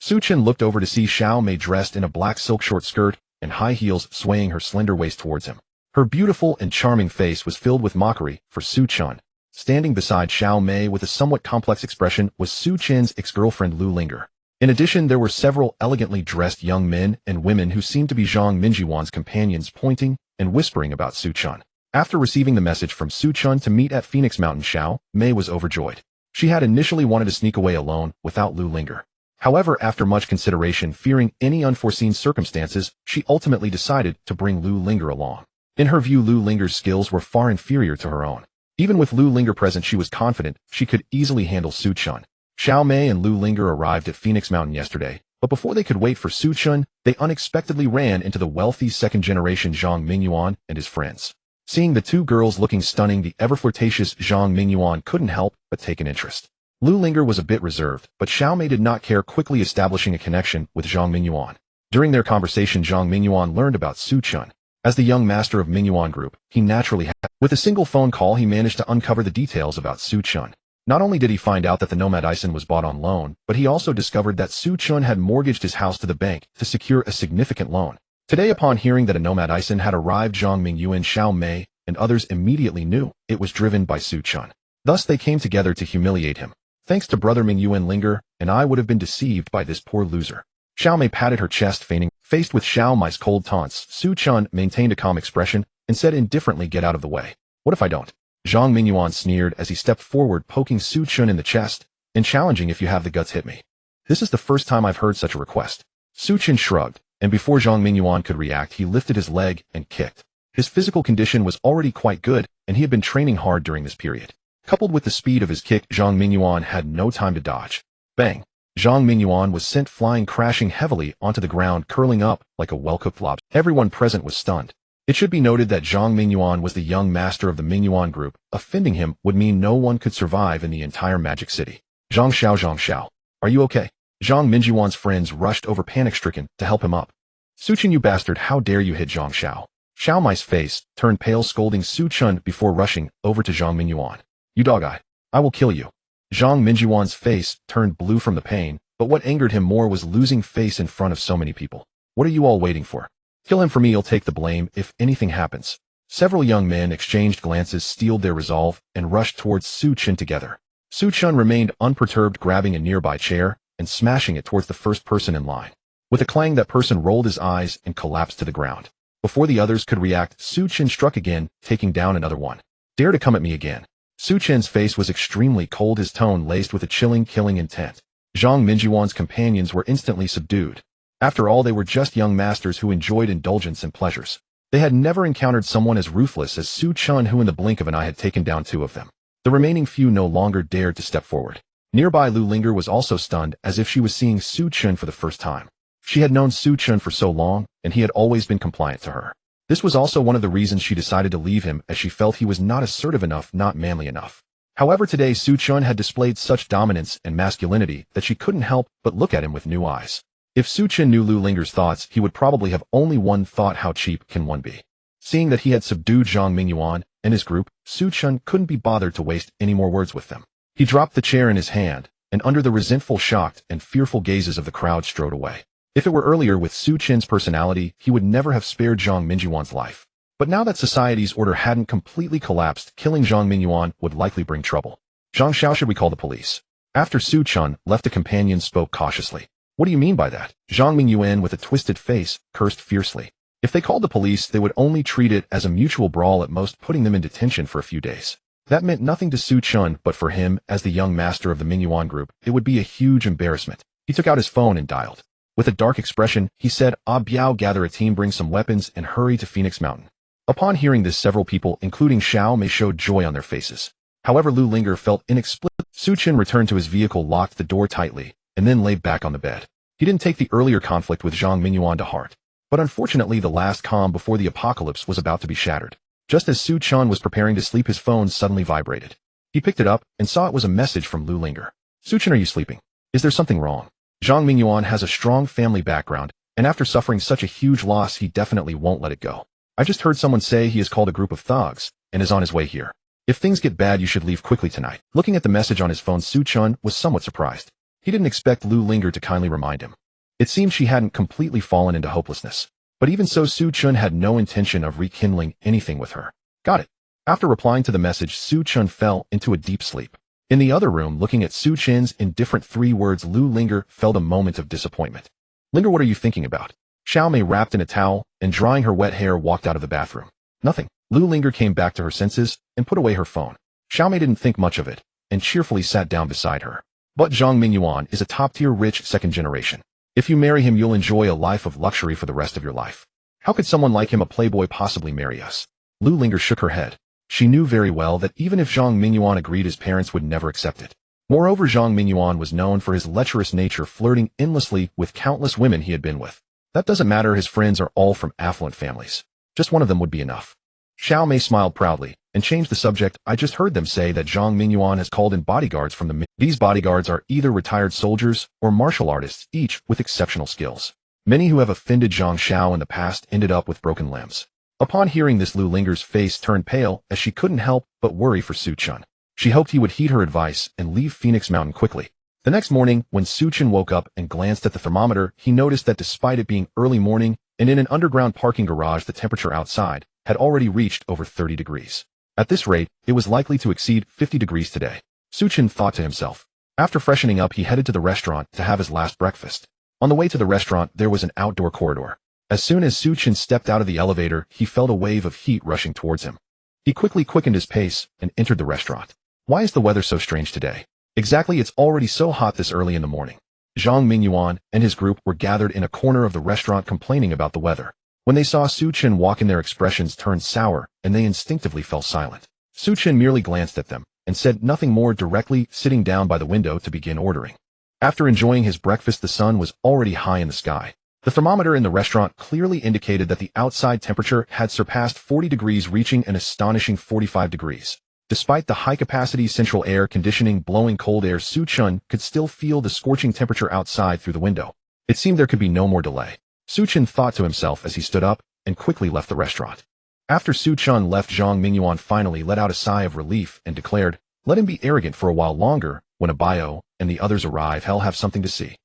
Su Chen looked over to see Xiao Mei dressed in a black silk short skirt and high heels, swaying her slender waist towards him. Her beautiful and charming face was filled with mockery for Su Chen. Standing beside Xiao Mei with a somewhat complex expression was Su Chen's ex-girlfriend Lu Linger. In addition, there were several elegantly dressed young men and women who seemed to be Zhang Mingyuan's companions, pointing and whispering about Su Chen. After receiving the message from Su Chen to meet at Phoenix Mountain, Xiao Mei was overjoyed. She had initially wanted to sneak away alone without Lu Linger. However, after much consideration, fearing any unforeseen circumstances, she ultimately decided to bring Lu Linger along. In her view, Lu Linger's skills were far inferior to her own. Even with Lu Linger present, she was confident she could easily handle Su Chen. Xiao Mei and Lu Linger arrived at Phoenix Mountain yesterday, but before they could wait for Su Chen, they unexpectedly ran into the wealthy second-generation Zhang Mingyuan and his friends. Seeing the two girls looking stunning, the ever-flirtatious Zhang Mingyuan couldn't help but take an interest. Lu Linger was a bit reserved, but Xiao Mei did not care, quickly establishing a connection with Zhang Mingyuan. During their conversation, Zhang Mingyuan learned about Su Chen. As the young master of Mingyuan Group, he naturally had. With a single phone call, he managed to uncover the details about Su Chen. Not only did he find out that the NOMADISM was bought on loan, but he also discovered that Su Chen had mortgaged his house to the bank to secure a significant loan. Today, upon hearing that a NOMADISM had arrived, Zhang Mingyuan, Xiao Mei, and others immediately knew it was driven by Su Chen. Thus they came together to humiliate him. Thanks to brother Mingyuan Linger, and I would have been deceived by this poor loser. Xiao Mei patted her chest, feigning. Faced with Xiao Mei's cold taunts, Su Chen maintained a calm expression and said indifferently, "Get out of the way." "What if I don't?" Zhang Mingyuan sneered as he stepped forward, poking Su Chen in the chest and challenging, "If you have the guts, hit me." "This is the first time I've heard such a request." Su Chen shrugged, and before Zhang Mingyuan could react, he lifted his leg and kicked. His physical condition was already quite good, and he had been training hard during this period. Coupled with the speed of his kick, Zhang Mingyuan had no time to dodge. Bang! Zhang Mingyuan was sent flying, crashing heavily onto the ground, curling up like a well-cooked lobster. Everyone present was stunned. It should be noted that Zhang Mingyuan was the young master of the Mingyuan Group. Offending him would mean no one could survive in the entire Magic City. Zhang Xiao, are you okay?" Zhang Mingyuan's friends rushed over, panic-stricken, to help him up. "Su Chen, you bastard, how dare you hit Zhang Xiao?" Xiao Mei's face turned pale, scolding Su Chen before rushing over to Zhang Mingyuan. "You dog-eye, I will kill you." Zhang Mingyuan's face turned blue from the pain, but what angered him more was losing face in front of so many people. "What are you all waiting for? Kill him for me, I'll take the blame if anything happens." Several young men exchanged glances, steeled their resolve, and rushed towards Su Chen together. Su Chen remained unperturbed, grabbing a nearby chair and smashing it towards the first person in line. With a clang, that person rolled his eyes and collapsed to the ground. Before the others could react, Su Chen struck again, taking down another one. "Dare to come at me again." Su Chen's face was extremely cold, his tone laced with a chilling, killing intent. Zhang Mingyuan's companions were instantly subdued. After all, they were just young masters who enjoyed indulgence and pleasures. They had never encountered someone as ruthless as Su Chen, who in the blink of an eye had taken down two of them. The remaining few no longer dared to step forward. Nearby Lu Linger was also stunned, as if she was seeing Su Chen for the first time. She had known Su Chen for so long, and he had always been compliant to her. This was also one of the reasons she decided to leave him, as she felt he was not assertive enough, not manly enough. However, today Su Chen had displayed such dominance and masculinity that she couldn't help but look at him with new eyes. If Su Chen knew Lu Linger's thoughts, he would probably have only one thought: how cheap can one be? Seeing that he had subdued Zhang Mingyuan and his group, Su Chen couldn't be bothered to waste any more words with them. He dropped the chair in his hand, and under the resentful, shocked, and fearful gazes of the crowd strode away. If it were earlier, with Su Chen's personality, he would never have spared Zhang Mingyuan's life. But now that society's order hadn't completely collapsed, killing Zhang Mingyuan would likely bring trouble. Zhang Xiao, should we call the police? After Su Chen left, the companion spoke cautiously. What do you mean by that? Zhang Mingyuan, with a twisted face, cursed fiercely. If they called the police, they would only treat it as a mutual brawl, at most putting them in detention for a few days. That meant nothing to Su Chen, but for him, as the young master of the Mingyuan group, it would be a huge embarrassment. He took out his phone and dialed. With a dark expression, he said, Biao, gather a team, bring some weapons, and hurry to Phoenix Mountain. Upon hearing this, several people, including Xiao Mei, showed joy on their faces. However, Lu Linger felt inexplicable. Su Chen returned to his vehicle, locked the door tightly, and then lay back on the bed. He didn't take the earlier conflict with Zhang Mingyuan to heart. But unfortunately, the last calm before the apocalypse was about to be shattered. Just as Su Chen was preparing to sleep, his phone suddenly vibrated. He picked it up and saw it was a message from Lu Linger. Su Chen, are you sleeping? Is there something wrong? Zhang Mingyuan has a strong family background, and after suffering such a huge loss, he definitely won't let it go. I just heard someone say he has called a group of thugs and is on his way here. If things get bad, you should leave quickly tonight. Looking at the message on his phone, Su Chen was somewhat surprised. He didn't expect Lu Linger to kindly remind him. It seemed she hadn't completely fallen into hopelessness. But even so, Su Chen had no intention of rekindling anything with her. Got it. After replying to the message, Su Chen fell into a deep sleep. In the other room, looking at Su Chen's indifferent 3 words, Lu Linger felt a moment of disappointment. Linger, what are you thinking about? Xiao Mei, wrapped in a towel and drying her wet hair, walked out of the bathroom. Nothing. Lu Linger came back to her senses and put away her phone. Xiao Mei didn't think much of it and cheerfully sat down beside her. But Zhang Mingyuan is a top-tier rich second generation. If you marry him, you'll enjoy a life of luxury for the rest of your life. How could someone like him, a playboy, possibly marry us? Lu Linger shook her head. She knew very well that even if Zhang Mingyuan agreed, his parents would never accept it. Moreover, Zhang Mingyuan was known for his lecherous nature, flirting endlessly with countless women he had been with. That doesn't matter, his friends are all from affluent families. Just one of them would be enough. Xiao Mei smiled proudly and changed the subject. I just heard them say that Zhang Mingyuan has called in bodyguards from the These bodyguards are either retired soldiers or martial artists, each with exceptional skills. Many who have offended Zhang Xiao in the past ended up with broken limbs. Upon hearing this, Lu Linger's face turned pale, as she couldn't help but worry for Su Chen. She hoped he would heed her advice and leave Phoenix Mountain quickly. The next morning, when Su Chen woke up and glanced at the thermometer, he noticed that despite it being early morning and in an underground parking garage, the temperature outside had already reached over 30 degrees. At this rate, it was likely to exceed 50 degrees today. Su Chen thought to himself. After freshening up, he headed to the restaurant to have his last breakfast. On the way to the restaurant, there was an outdoor corridor. As soon as Su Chen stepped out of the elevator, he felt a wave of heat rushing towards him. He quickly quickened his pace and entered the restaurant. Why is the weather so strange today? Exactly, it's already so hot this early in the morning. Zhang Mingyuan and his group were gathered in a corner of the restaurant complaining about the weather. When they saw Su Chen walk in, their expressions turned sour and they instinctively fell silent. Su Chen merely glanced at them and said nothing more, directly sitting down by the window to begin ordering. After enjoying his breakfast, the sun was already high in the sky. The thermometer in the restaurant clearly indicated that the outside temperature had surpassed 40 degrees, reaching an astonishing 45 degrees. Despite the high-capacity central air conditioning blowing cold air, Su Chen could still feel the scorching temperature outside through the window. It seemed there could be no more delay. Su Chen thought to himself as he stood up and quickly left the restaurant. After Su Chen left, Zhang Mingyuan finally let out a sigh of relief and declared, "Let him be arrogant for a while longer. When Abayo and the others arrive, he'll have something to see."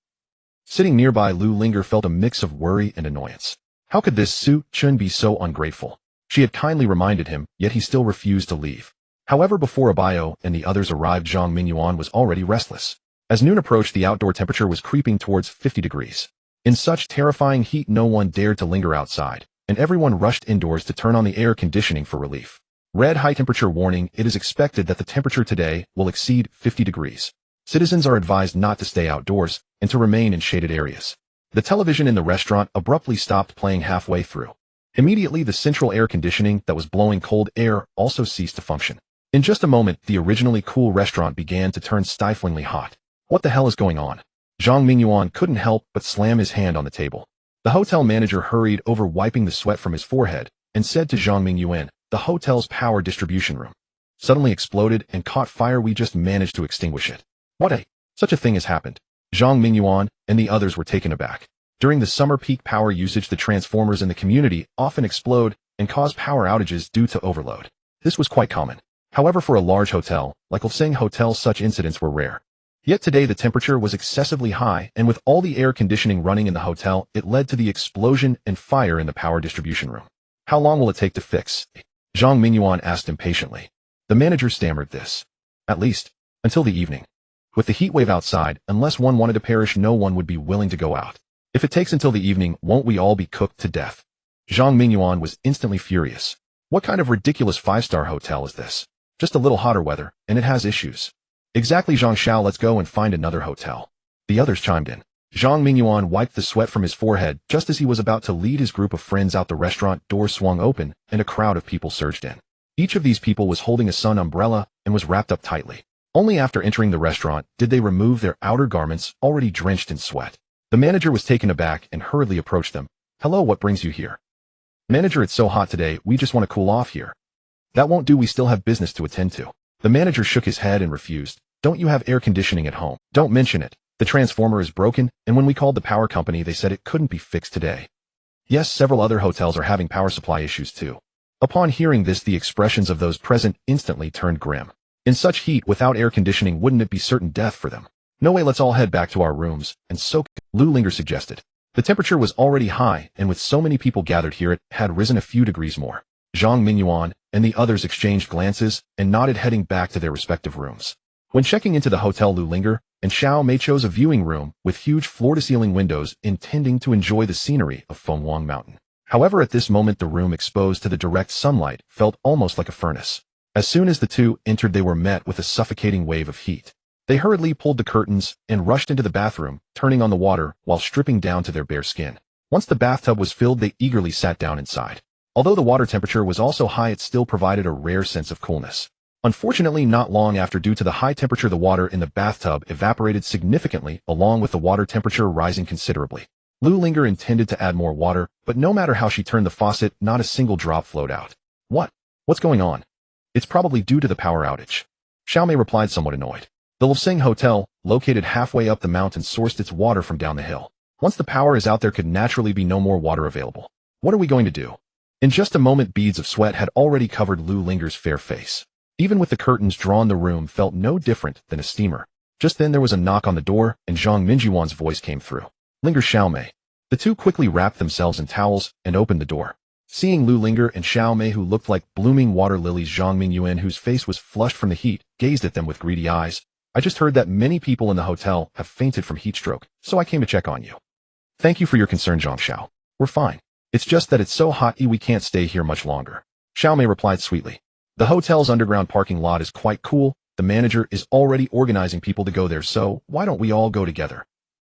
Sitting nearby, Lu Linger felt a mix of worry and annoyance. How could this Su Chen be so ungrateful? She had kindly reminded him, yet he still refused to leave. However, before Abayo and the others arrived, Zhang Mingyuan was already restless. As noon approached, the outdoor temperature was creeping towards 50 degrees. In such terrifying heat, no one dared to linger outside, and everyone rushed indoors to turn on the air conditioning for relief. Red high temperature warning: it is expected that the temperature today will exceed 50 degrees. Citizens are advised not to stay outdoors and to remain in shaded areas. The television in the restaurant abruptly stopped playing halfway through. Immediately, the central air conditioning that was blowing cold air also ceased to function. In just a moment, the originally cool restaurant began to turn stiflingly hot. What the hell is going on? Zhang Mingyuan couldn't help but slam his hand on the table. The hotel manager hurried over, wiping the sweat from his forehead, and said to Zhang Mingyuan, "The hotel's power distribution room suddenly exploded and caught fire. We just managed to extinguish it." Such a thing has happened. Zhang Mingyuan and the others were taken aback. During the summer peak power usage, the transformers in the community often explode and cause power outages due to overload. This was quite common. However, for a large hotel, like Ulsan Hotel, such incidents were rare. Yet today the temperature was excessively high, and with all the air conditioning running in the hotel, it led to the explosion and fire in the power distribution room. "How long will it take to fix?" Zhang Mingyuan asked impatiently. The manager stammered this. "At least until the evening. With the heat wave outside, unless one wanted to perish, no one would be willing to go out. If it takes until the evening, won't we all be cooked to death?" Zhang Mingyuan was instantly furious. What kind of ridiculous five-star hotel is this? Just a little hotter weather, and it has issues. "Exactly, Zhang Xiao, let's go and find another hotel." The others chimed in. Zhang Mingyuan wiped the sweat from his forehead just as he was about to lead his group of friends out. The restaurant door swung open, and a crowd of people surged in. Each of these people was holding a sun umbrella and was wrapped up tightly. Only after entering the restaurant did they remove their outer garments, already drenched in sweat. The manager was taken aback and hurriedly approached them. "Hello, what brings you here?" "Manager, it's so hot today, we just want to cool off here." "That won't do, we still have business to attend to." The manager shook his head and refused. "Don't you have air conditioning at home?" "Don't mention it. The transformer is broken, and when we called the power company, they said it couldn't be fixed today." "Yes, several other hotels are having power supply issues too." Upon hearing this, the expressions of those present instantly turned grim. In such heat, without air conditioning, wouldn't it be certain death for them? "No way, let's all head back to our rooms and soak," Lu Linger suggested. The temperature was already high, and with so many people gathered here, it had risen a few degrees more. Zhang Mingyuan and the others exchanged glances and nodded, heading back to their respective rooms. When checking into the hotel, Lu Linger and Xiao Mei chose a viewing room with huge floor-to-ceiling windows, intending to enjoy the scenery of Fenghuang Mountain. However, at this moment, the room exposed to the direct sunlight felt almost like a furnace. As soon as the two entered, they were met with a suffocating wave of heat. They hurriedly pulled the curtains and rushed into the bathroom, turning on the water while stripping down to their bare skin. Once the bathtub was filled, they eagerly sat down inside. Although the water temperature was also high, it still provided a rare sense of coolness. Unfortunately, not long after, due to the high temperature, the water in the bathtub evaporated significantly, along with the water temperature rising considerably. Lu Linger intended to add more water, but no matter how she turned the faucet, not a single drop flowed out. What's going on?" "It's probably due to the power outage," Xiao Mei replied, somewhat annoyed. The Lufseng Hotel, located halfway up the mountain, sourced its water from down the hill. Once the power is out, there could naturally be no more water available. What are we going to do? In just a moment, beads of sweat had already covered Lu Linger's fair face. Even with the curtains drawn, the room felt no different than a steamer. Just then there was a knock on the door, and Zhang Mingyuan's voice came through. "Linger, Xiao Mei." The two quickly wrapped themselves in towels and opened the door. Seeing Lu Linger and Xiao Mei, who looked like blooming water lilies, Zhang Mingyuan, whose face was flushed from the heat, gazed at them with greedy eyes. "I just heard that many people in the hotel have fainted from heat stroke, so I came to check on you." "Thank you for your concern, Zhang Xiao. We're fine. It's just that it's so hot, we can't stay here much longer," Xiao Mei replied sweetly. "The hotel's underground parking lot is quite cool. The manager is already organizing people to go there, so why don't we all go together?"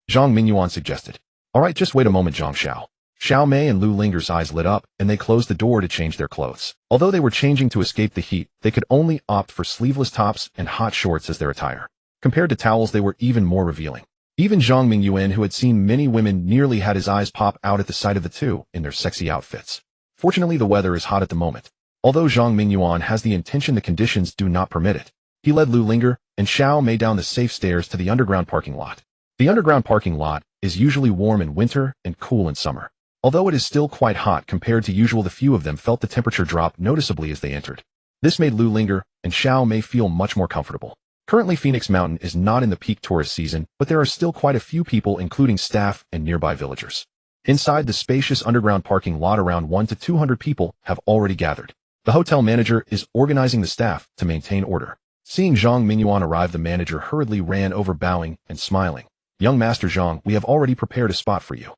Zhang Mingyuan suggested. "All right, just wait a moment, Zhang Xiao." Xiao Mei and Lu Linger's eyes lit up, and they closed the door to change their clothes. Although they were changing to escape the heat, they could only opt for sleeveless tops and hot shorts as their attire. Compared to towels, they were even more revealing. Even Zhang Mingyuan, who had seen many women, nearly had his eyes pop out at the sight of the two in their sexy outfits. Fortunately, the weather is hot at the moment. Although Zhang Mingyuan has the intention, the conditions do not permit it. He led Lu Linger and Xiao Mei down the safe stairs to the underground parking lot. The underground parking lot is usually warm in winter and cool in summer. Although it is still quite hot compared to usual, the few of them felt the temperature drop noticeably as they entered. This made Lu Linger and Xiao Mei feel much more comfortable. Currently, Phoenix Mountain is not in the peak tourist season, but there are still quite a few people, including staff and nearby villagers. Inside the spacious underground parking lot, around 100 to 200 people have already gathered. The hotel manager is organizing the staff to maintain order. Seeing Zhang Mingyuan arrive, the manager hurriedly ran over, bowing and smiling. "Young Master Zhang, we have already prepared a spot for you."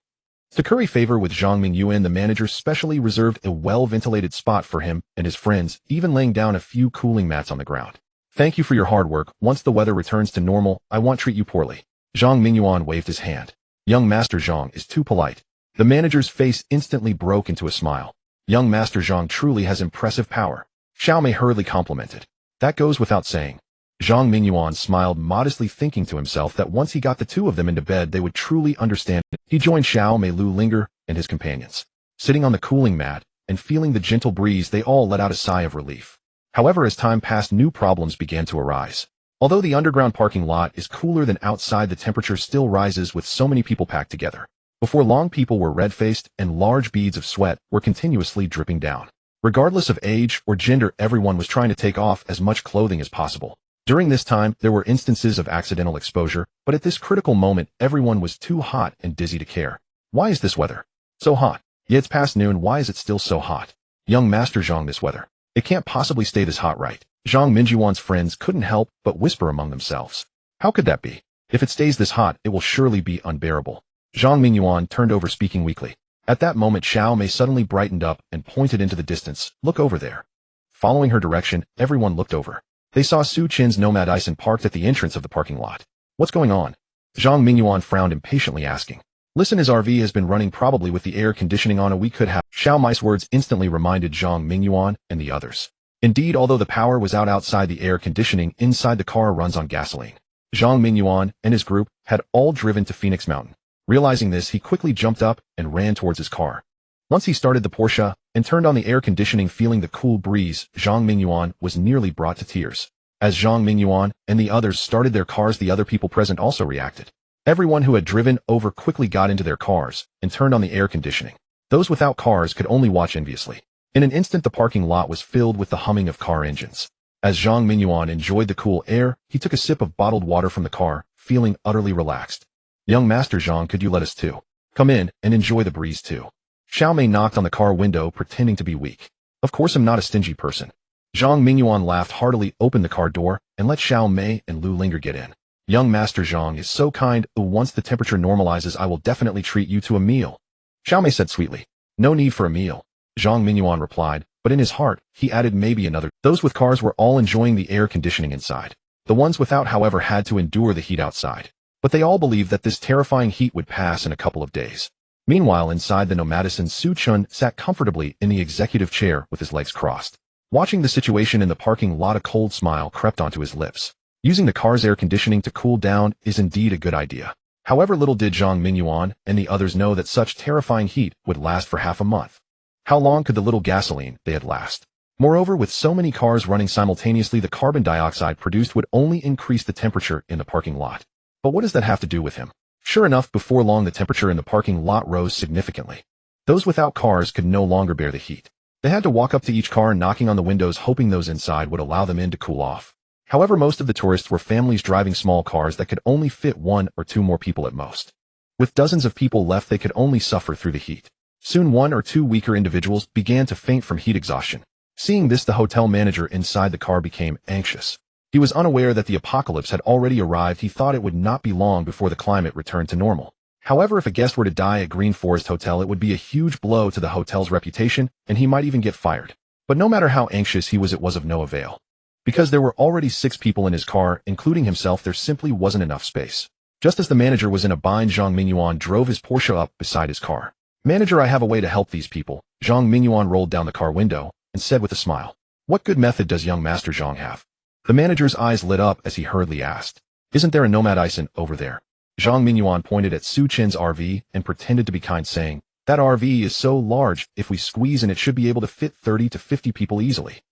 To curry favor with Zhang Mingyuan, the manager specially reserved a well-ventilated spot for him and his friends, even laying down a few cooling mats on the ground. "Thank you for your hard work. Once the weather returns to normal, I won't treat you poorly." Zhang Mingyuan waved his hand. "Young Master Zhang is too polite." The manager's face instantly broke into a smile. "Young Master Zhang truly has impressive power." Xiao Mei hurriedly complimented. "That goes without saying." Zhang Mingyuan smiled modestly, thinking to himself that once he got the two of them into bed they would truly understand. He joined Xiao Mei Lu Linger and his companions. Sitting on the cooling mat and feeling the gentle breeze, they all let out a sigh of relief. However, as time passed, new problems began to arise. Although the underground parking lot is cooler than outside, the temperature still rises with so many people packed together. Before long, people were red-faced and large beads of sweat were continuously dripping down. Regardless of age or gender, everyone was trying to take off as much clothing as possible. During this time, there were instances of accidental exposure, but at this critical moment, everyone was too hot and dizzy to care. Why is this weather so hot? Yeah, it's past noon. Why is it still so hot? Young Master Zhang, this weather. It can't possibly stay this hot, right? Zhang Mingyuan's friends couldn't help but whisper among themselves. How could that be? If it stays this hot, it will surely be unbearable. Zhang Mingyuan turned over, speaking weakly. At that moment, Xiao Mei suddenly brightened up and pointed into the distance. Look over there. Following her direction, everyone looked over. They saw Su Chen's NOMADISM parked at the entrance of the parking lot. What's going on? Zhang Mingyuan frowned impatiently, asking. Listen, his RV has been running, probably with the air conditioning on. We could have. Xiao Mei's words instantly reminded Zhang Mingyuan and the others. Indeed, although the power was out outside, the air conditioning inside the car runs on gasoline. Zhang Mingyuan and his group had all driven to Phoenix Mountain. Realizing this, he quickly jumped up and ran towards his car. Once he started the Porsche and turned on the air conditioning, feeling the cool breeze, Zhang Mingyuan was nearly brought to tears. As Zhang Mingyuan and the others started their cars, the other people present also reacted. Everyone who had driven over quickly got into their cars and turned on the air conditioning. Those without cars could only watch enviously. In an instant, the parking lot was filled with the humming of car engines. As Zhang Mingyuan enjoyed the cool air, he took a sip of bottled water from the car, feeling utterly relaxed. Young Master Zhang, could you let us too? Come in and enjoy the breeze too. Xiao Mei knocked on the car window, pretending to be weak. Of course, I'm not a stingy person. Zhang Mingyuan laughed heartily, opened the car door, and let Xiao Mei and Lu Linger get in. Young Master Zhang is so kind. Once the temperature normalizes, I will definitely treat you to a meal. Xiao Mei said sweetly. No need for a meal, Zhang Mingyuan replied, but in his heart, he added maybe another. Those with cars were all enjoying the air conditioning inside. The ones without, however, had to endure the heat outside. But they all believed that this terrifying heat would pass in a couple of days. Meanwhile, inside the NOMADISM, Su Chen sat comfortably in the executive chair with his legs crossed. Watching the situation in the parking lot, a cold smile crept onto his lips. Using the car's air conditioning to cool down is indeed a good idea. However, little did Zhang Mingyuan and the others know that such terrifying heat would last for half a month. How long could the little gasoline they had last? Moreover, with so many cars running simultaneously, the carbon dioxide produced would only increase the temperature in the parking lot. But what does that have to do with him? Sure enough, before long the temperature in the parking lot rose significantly. Those without cars could no longer bear the heat. They had to walk up to each car, knocking on the windows, hoping those inside would allow them in to cool off. However, most of the tourists were families driving small cars that could only fit 1 or 2 more people at most. With dozens of people left, they could only suffer through the heat. Soon 1 or 2 weaker individuals began to faint from heat exhaustion. Seeing this, the hotel manager inside the car became anxious. He was unaware that the apocalypse had already arrived. He thought it would not be long before the climate returned to normal. However, if a guest were to die at Green Forest Hotel, it would be a huge blow to the hotel's reputation, and he might even get fired. But no matter how anxious he was, it was of no avail. Because there were already 6 people in his car, including himself, there simply wasn't enough space. Just as the manager was in a bind, Zhang Mingyuan drove his Porsche up beside his car. Manager, I have a way to help these people. Zhang Mingyuan rolled down the car window and said with a smile. What good method does young Master Zhang have? The manager's eyes lit up as he hurriedly asked. Isn't there a NOMADISM over there? Zhang Mingyuan pointed at Su Chen's RV and pretended to be kind, saying, that RV is so large, if we squeeze in it should be able to fit 30 to 50 people easily.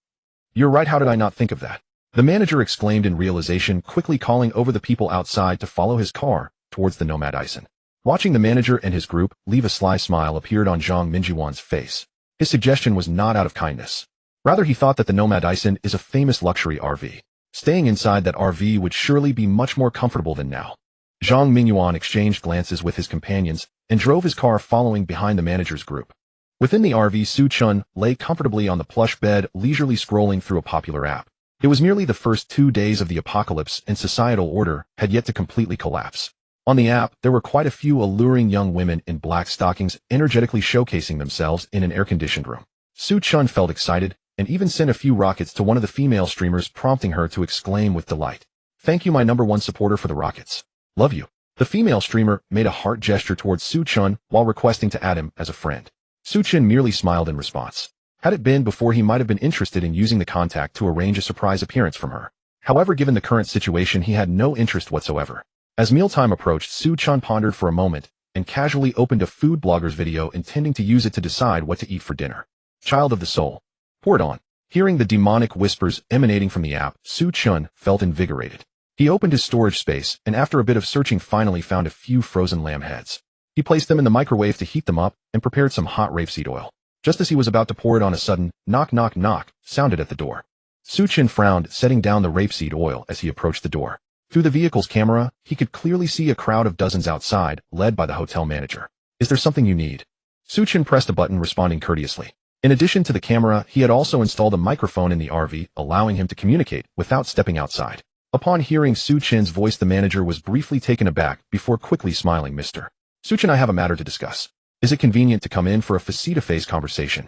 You're right, how did I not think of that? The manager exclaimed in realization, quickly calling over the people outside to follow his car towards the NOMADISM. Watching the manager and his group leave, a sly smile appeared on Zhang Mingyuan's face. His suggestion was not out of kindness. Rather, he thought that the NOMADISM is a famous luxury RV. Staying inside that RV would surely be much more comfortable than now. Zhang Mingyuan exchanged glances with his companions and drove his car following behind the manager's group. Within the RV, Su Chen lay comfortably on the plush bed, leisurely scrolling through a popular app. It was merely the first 2 days of the apocalypse, and societal order had yet to completely collapse. On the app, there were quite a few alluring young women in black stockings, energetically showcasing themselves in an air-conditioned room. Su Chen felt excited, and even sent a few rockets to one of the female streamers, prompting her to exclaim with delight. Thank you, my #1 supporter, for the rockets. Love you. The female streamer made a heart gesture towards Su Chen while requesting to add him as a friend. Su Chen merely smiled in response. Had it been before, he might have been interested in using the contact to arrange a surprise appearance from her. However, given the current situation, he had no interest whatsoever. As mealtime approached, Chen pondered for a moment and casually opened a food blogger's video, intending to use it to decide what to eat for dinner. Child of the soul. Pour it on. Hearing the demonic whispers emanating from the app, Chen felt invigorated. He opened his storage space and after a bit of searching finally found a few frozen lamb heads. He placed them in the microwave to heat them up and prepared some hot rapeseed oil. Just as he was about to pour it on, a sudden knock knock knock sounded at the door. Chen frowned, setting down the rapeseed oil as he approached the door. Through the vehicle's camera, he could clearly see a crowd of dozens outside, led by the hotel manager. Is there something you need? Chen pressed a button, responding courteously. In addition to the camera, he had also installed a microphone in the RV, allowing him to communicate without stepping outside. Upon hearing Chen's voice, the manager was briefly taken aback before quickly smiling. Mr. Chen, I have a matter to discuss. Is it convenient to come in for a face-to-face conversation?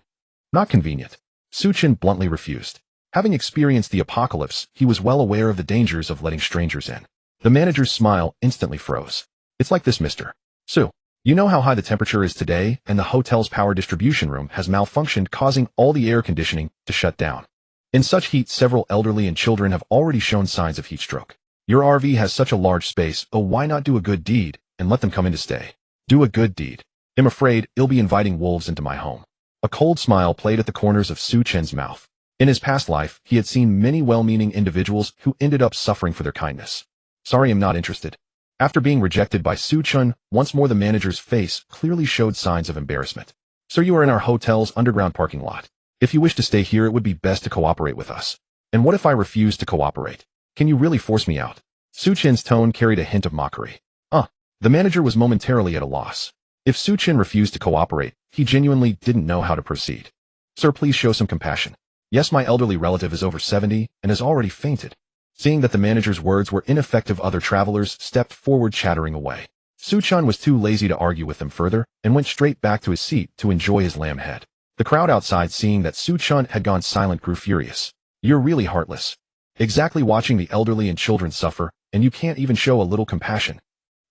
Not convenient. Chen bluntly refused. Having experienced the apocalypse, he was well aware of the dangers of letting strangers in. The manager's smile instantly froze. It's like this, Mr. Su. You know how high the temperature is today, and the hotel's power distribution room has malfunctioned, causing all the air conditioning to shut down. In such heat, several elderly and children have already shown signs of heat stroke. Your RV has such a large space, oh, why not do a good deed and let them come in to stay? Do a good deed. I'm afraid I'll be inviting wolves into my home. A cold smile played at the corners of Chen's mouth. In his past life, he had seen many well-meaning individuals who ended up suffering for their kindness. Sorry, I'm not interested. After being rejected by Chen, once more the manager's face clearly showed signs of embarrassment. Sir, you are in our hotel's underground parking lot. If you wish to stay here, it would be best to cooperate with us. And what if I refuse to cooperate? Can you really force me out? Chen's tone carried a hint of mockery. The manager was momentarily at a loss. If Chen refused to cooperate, he genuinely didn't know how to proceed. Sir, please show some compassion. Yes, my elderly relative is over 70 and has already fainted. Seeing that the manager's words were ineffective, other travelers stepped forward, chattering away. Chen was too lazy to argue with them further and went straight back to his seat to enjoy his lamb head. The crowd outside, seeing that Chen had gone silent, grew furious. You're really heartless. Exactly, watching the elderly and children suffer, and you can't even show a little compassion.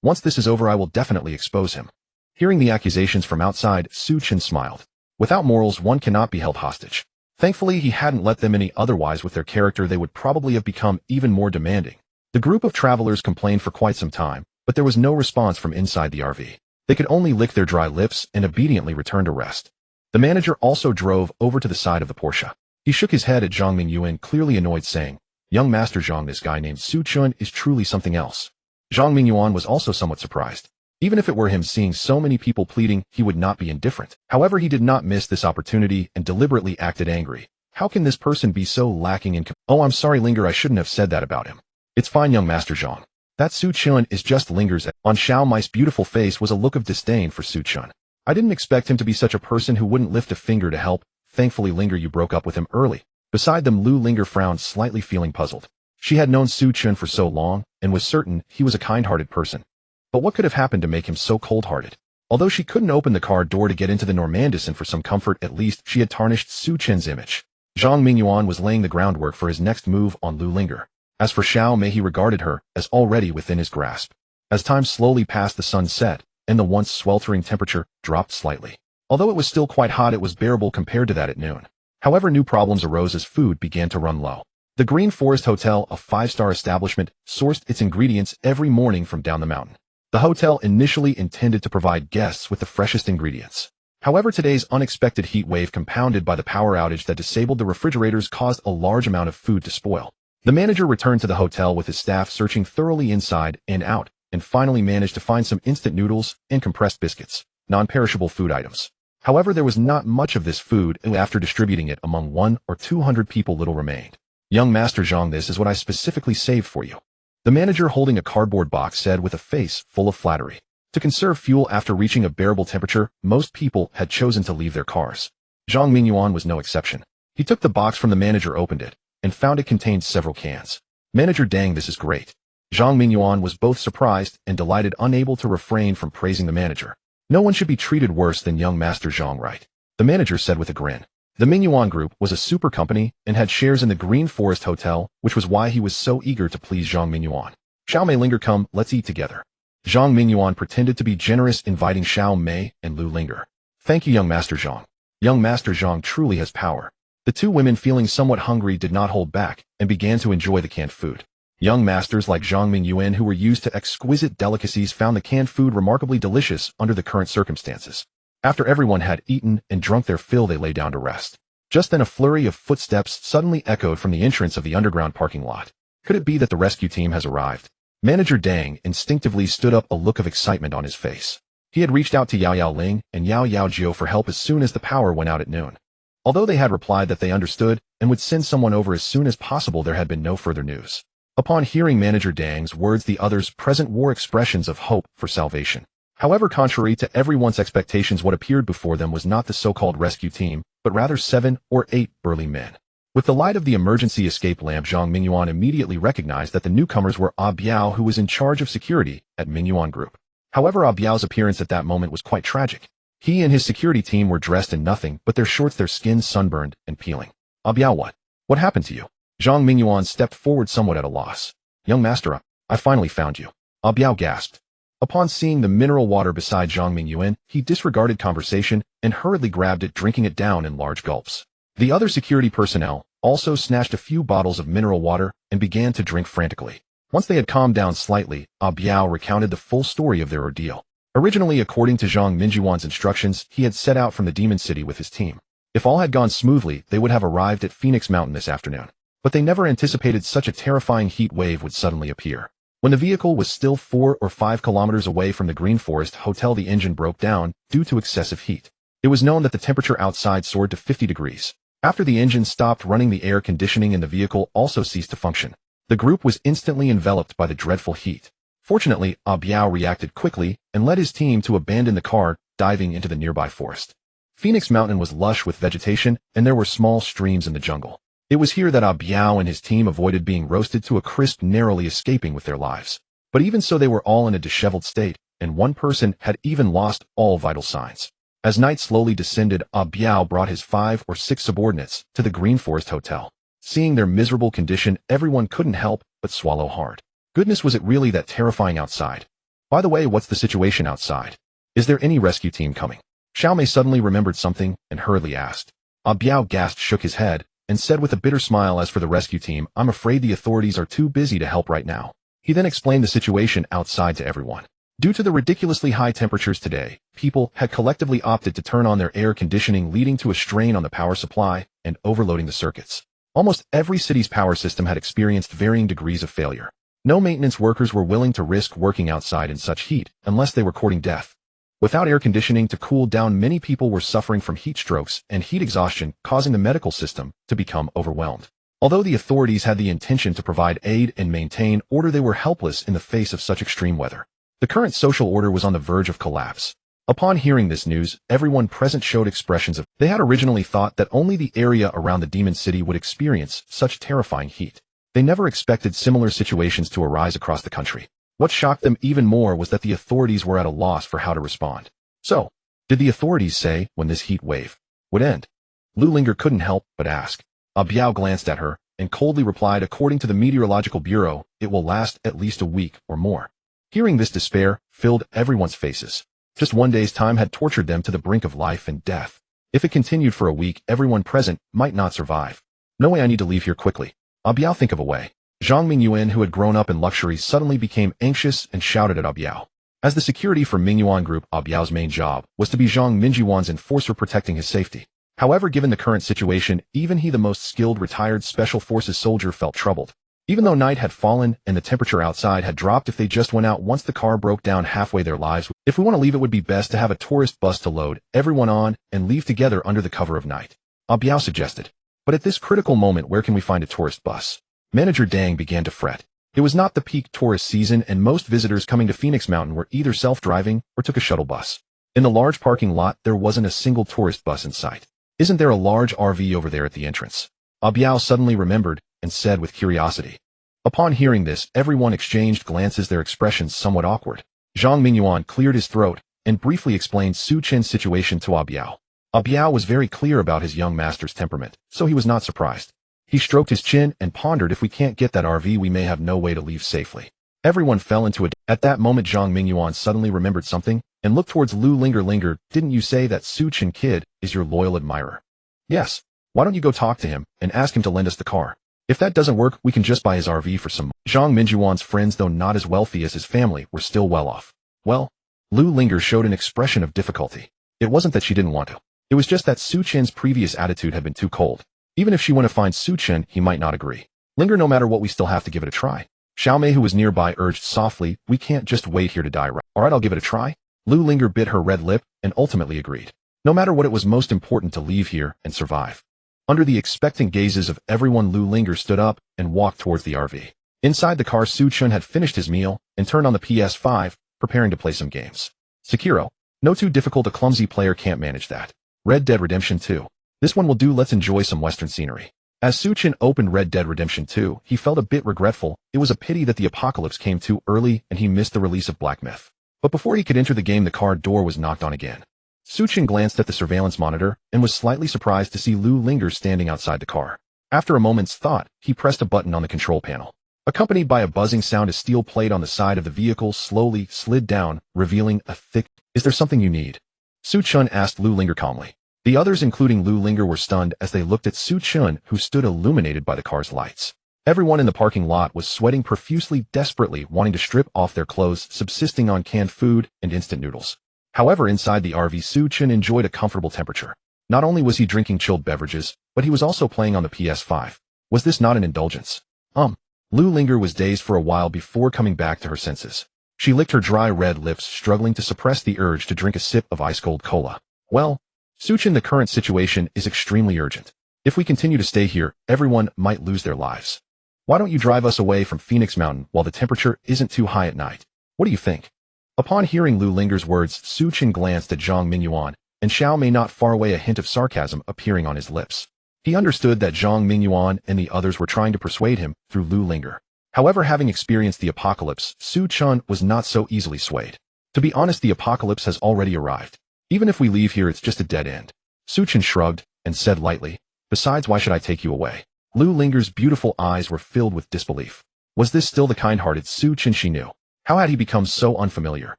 Once this is over, I will definitely expose him. Hearing the accusations from outside, Chen smiled. Without morals, one cannot be held hostage. Thankfully, he hadn't let them any, otherwise with their character they would probably have become even more demanding. The group of travelers complained for quite some time, but there was no response from inside the RV. They could only lick their dry lips and obediently return to rest. The manager also drove over to the side of the Porsche. He shook his head at Zhang Mingyuan, clearly annoyed, saying, Young Master Zhang, this guy named Chen is truly something else. Zhang Mingyuan was also somewhat surprised. Even if it were him, seeing so many people pleading, he would not be indifferent. However, he did not miss this opportunity and deliberately acted angry. How can this person be so lacking in Oh, I'm sorry, Linger, I shouldn't have said that about him. It's fine, young Master Zhang. That Chen is just lingers. On Xiao Mai's beautiful face was a look of disdain for Chen. I didn't expect him to be such a person who wouldn't lift a finger to help. Thankfully, Linger, you broke up with him early. Beside them, Lu Linger frowned, slightly feeling puzzled. She had known Chen for so long and was certain he was a kind-hearted person. But what could have happened to make him so cold-hearted? Although she couldn't open the car door to get into the NOMADISM for some comfort, at least she had tarnished Chen's image. Zhang Mingyuan was laying the groundwork for his next move on Lu Linger. As for Xiao Mei, he regarded her as already within his grasp. As time slowly passed, the sun set, and the once sweltering temperature dropped slightly. Although it was still quite hot, it was bearable compared to that at noon. However, new problems arose as food began to run low. The Green Forest Hotel, a 5-star establishment, sourced its ingredients every morning from down the mountain. The hotel initially intended to provide guests with the freshest ingredients. However, today's unexpected heat wave, compounded by the power outage that disabled the refrigerators, caused a large amount of food to spoil. The manager returned to the hotel with his staff, searching thoroughly inside and out, and finally managed to find some instant noodles and compressed biscuits, non-perishable food items. However, there was not much of this food, and after distributing it among 100 or 200 people, little remained. Young Master Zhang, this is what I specifically saved for you. The manager, holding a cardboard box, said with a face full of flattery. To conserve fuel after reaching a bearable temperature, most people had chosen to leave their cars. Zhang Mingyuan was no exception. He took the box from the manager, opened it, and found it contained several cans. Manager, dang, this is great. Zhang Mingyuan was both surprised and delighted, unable to refrain from praising the manager. No one should be treated worse than young Master Zhang, right? The manager said with a grin. The Mingyuan Group was a super company and had shares in the Green Forest Hotel, which was why he was so eager to please Zhang Mingyuan. Xiao Mei, Linger, come, let's eat together. Zhang Mingyuan pretended to be generous, inviting Xiao Mei and Lu Linger. Thank you, young Master Zhang. Young Master Zhang truly has power. The two women, feeling somewhat hungry, did not hold back and began to enjoy the canned food. Young masters like Zhang Mingyuan, who were used to exquisite delicacies, found the canned food remarkably delicious under the current circumstances. After everyone had eaten and drunk their fill, they lay down to rest. Just then a flurry of footsteps suddenly echoed from the entrance of the underground parking lot. Could it be that the rescue team has arrived? Manager Dang instinctively stood up, a look of excitement on his face. He had reached out to Yao Yao Ling and Yao Yao Jiu for help as soon as the power went out at noon. Although they had replied that they understood and would send someone over as soon as possible, there had been no further news. Upon hearing Manager Dang's words, the others present wore expressions of hope for salvation. However, contrary to everyone's expectations, what appeared before them was not the so-called rescue team, but rather 7 or 8 burly men. With the light of the emergency escape lamp, Zhang Mingyuan immediately recognized that the newcomers were Biao, who was in charge of security at Mingyuan Group. However, Biao's appearance at that moment was quite tragic. He and his security team were dressed in nothing but their shorts, their skin sunburned and peeling. Biao, what happened to you? Zhang Mingyuan stepped forward, somewhat at a loss. Young master, I finally found you. Biao gasped. Upon seeing the mineral water beside Zhang Mingyuan, he disregarded conversation and hurriedly grabbed it, drinking it down in large gulps. The other security personnel also snatched a few bottles of mineral water and began to drink frantically. Once they had calmed down slightly, Biao recounted the full story of their ordeal. Originally, according to Zhang Mingyuan's instructions, he had set out from the Demon City with his team. If all had gone smoothly, they would have arrived at Phoenix Mountain this afternoon. But they never anticipated such a terrifying heat wave would suddenly appear. When the vehicle was still 4 or 5 kilometers away from the Green Forest Hotel, the engine broke down due to excessive heat. It was known that the temperature outside soared to 50 degrees. After the engine stopped running, the air conditioning in the vehicle also ceased to function. The group was instantly enveloped by the dreadful heat. Fortunately, Biao reacted quickly and led his team to abandon the car, diving into the nearby forest. Phoenix Mountain was lush with vegetation, and there were small streams in the jungle. It was here that Biao and his team avoided being roasted to a crisp, narrowly escaping with their lives. But even so, they were all in a disheveled state, and one person had even lost all vital signs. As night slowly descended, Biao brought his 5 or 6 subordinates to the Green Forest Hotel. Seeing their miserable condition, everyone couldn't help but swallow hard. Goodness, was it really that terrifying outside? By the way, what's the situation outside? Is there any rescue team coming? Xiaomei suddenly remembered something and hurriedly asked. Biao gasped, shook his head, and said with a bitter smile, as for the rescue team, I'm afraid the authorities are too busy to help right now. He then explained the situation outside to everyone. Due to the ridiculously high temperatures today, people had collectively opted to turn on their air conditioning, leading to a strain on the power supply and overloading the circuits. Almost every city's power system had experienced varying degrees of failure. No maintenance workers were willing to risk working outside in such heat unless they were courting death. Without air conditioning to cool down, many people were suffering from heat strokes and heat exhaustion, causing the medical system to become overwhelmed. Although the authorities had the intention to provide aid and maintain order, they were helpless in the face of such extreme weather. The current social order was on the verge of collapse. Upon hearing this news, everyone present showed expressions of they had originally thought that only the area around the Demon City would experience such terrifying heat. They never expected similar situations to arise across the country. What shocked them even more was that the authorities were at a loss for how to respond. So, did the authorities say when this heat wave would end? Lu Linger couldn't help but ask. Biao glanced at her and coldly replied, according to the Meteorological Bureau, it will last at least a week or more. Hearing this, despair filled everyone's faces. Just one day's time had tortured them to the brink of life and death. If it continued for a week, everyone present might not survive. No way, I need to leave here quickly. Biao, think of a way. Zhang Mingyuan, who had grown up in luxury, suddenly became anxious and shouted at Biao. As the security for Mingyuan Group, Biao's main job was to be Zhang Mingyuan's enforcer, protecting his safety. However, given the current situation, even he, the most skilled retired special forces soldier, felt troubled. Even though night had fallen and the temperature outside had dropped, if they just went out once the car broke down halfway, their lives. If we want to leave, it would be best to have a tourist bus to load everyone on and leave together under the cover of night. Biao suggested. But at this critical moment, where can we find a tourist bus? Manager Dang began to fret. It was not the peak tourist season, and most visitors coming to Phoenix Mountain were either self-driving or took a shuttle bus. In the large parking lot, there wasn't a single tourist bus in sight. Isn't there a large RV over there at the entrance? Biao suddenly remembered and said with curiosity. Upon hearing this, everyone exchanged glances, their expressions somewhat awkward. Zhang Mingyuan cleared his throat and briefly explained Su Chen's situation to Biao. Biao was very clear about his young master's temperament, so he was not surprised. He stroked his chin and pondered, if we can't get that RV, we may have no way to leave safely. Everyone fell into it. At that moment, Zhang Mingyuan suddenly remembered something and looked towards Lu Linger. Didn't you say that Su Chen kid is your loyal admirer? Yes. Why don't you go talk to him and ask him to lend us the car? If that doesn't work, we can just buy his RV for some. Zhang Minjuan's friends, though not as wealthy as his family, were still well off. Well, Lu Linger showed an expression of difficulty. It wasn't that she didn't want to. It was just that Su Chen's previous attitude had been too cold. Even if she went to find Su Chen, he might not agree. Linger, no matter what, we still have to give it a try. Xiaomei, who was nearby, urged softly, we can't just wait here to die, right? Alright, I'll give it a try. Lu Linger bit her red lip and ultimately agreed. No matter what, it was most important to leave here and survive. Under the expectant gazes of everyone, Lu Linger stood up and walked towards the RV. Inside the car, Su Chen had finished his meal and turned on the PS5, preparing to play some games. Sekiro. No, too difficult, a clumsy player can't manage that. Red Dead Redemption 2. This one will do, let's enjoy some western scenery. As Su Chen opened Red Dead Redemption 2, he felt a bit regretful. It was a pity that the apocalypse came too early and he missed the release of Black Myth. But before he could enter the game, the car door was knocked on again. Su Chen glanced at the surveillance monitor and was slightly surprised to see Lu Linger standing outside the car. After a moment's thought, he pressed a button on the control panel. Accompanied by a buzzing sound, a steel plate on the side of the vehicle slowly slid down, revealing a thick... Is there something you need? Su Chen asked Lu Linger calmly. The others, including Lu Linger, were stunned as they looked at Su Chen, who stood illuminated by the car's lights. Everyone in the parking lot was sweating profusely, desperately wanting to strip off their clothes, subsisting on canned food and instant noodles. However, inside the RV, Su Chen enjoyed a comfortable temperature. Not only was he drinking chilled beverages, but he was also playing on the PS5. Was this not an indulgence? Lu Linger was dazed for a while before coming back to her senses. She licked her dry red lips, struggling to suppress the urge to drink a sip of ice-cold cola. Well, Su Chen, the current situation is extremely urgent. If we continue to stay here, everyone might lose their lives. Why don't you drive us away from Phoenix Mountain while the temperature isn't too high at night? What do you think? Upon hearing Lu Linger's words, Su Chen glanced at Zhang Mingyuan, and Xiaomei not far away, a hint of sarcasm appearing on his lips. He understood that Zhang Mingyuan and the others were trying to persuade him through Lu Linger. However, having experienced the apocalypse, Su Chen was not so easily swayed. To be honest, the apocalypse has already arrived. Even if we leave here, it's just a dead end. Su Chen shrugged and said lightly, besides, why should I take you away? Lu Linger's beautiful eyes were filled with disbelief. Was this still the kind-hearted Su Chen she knew? How had he become so unfamiliar?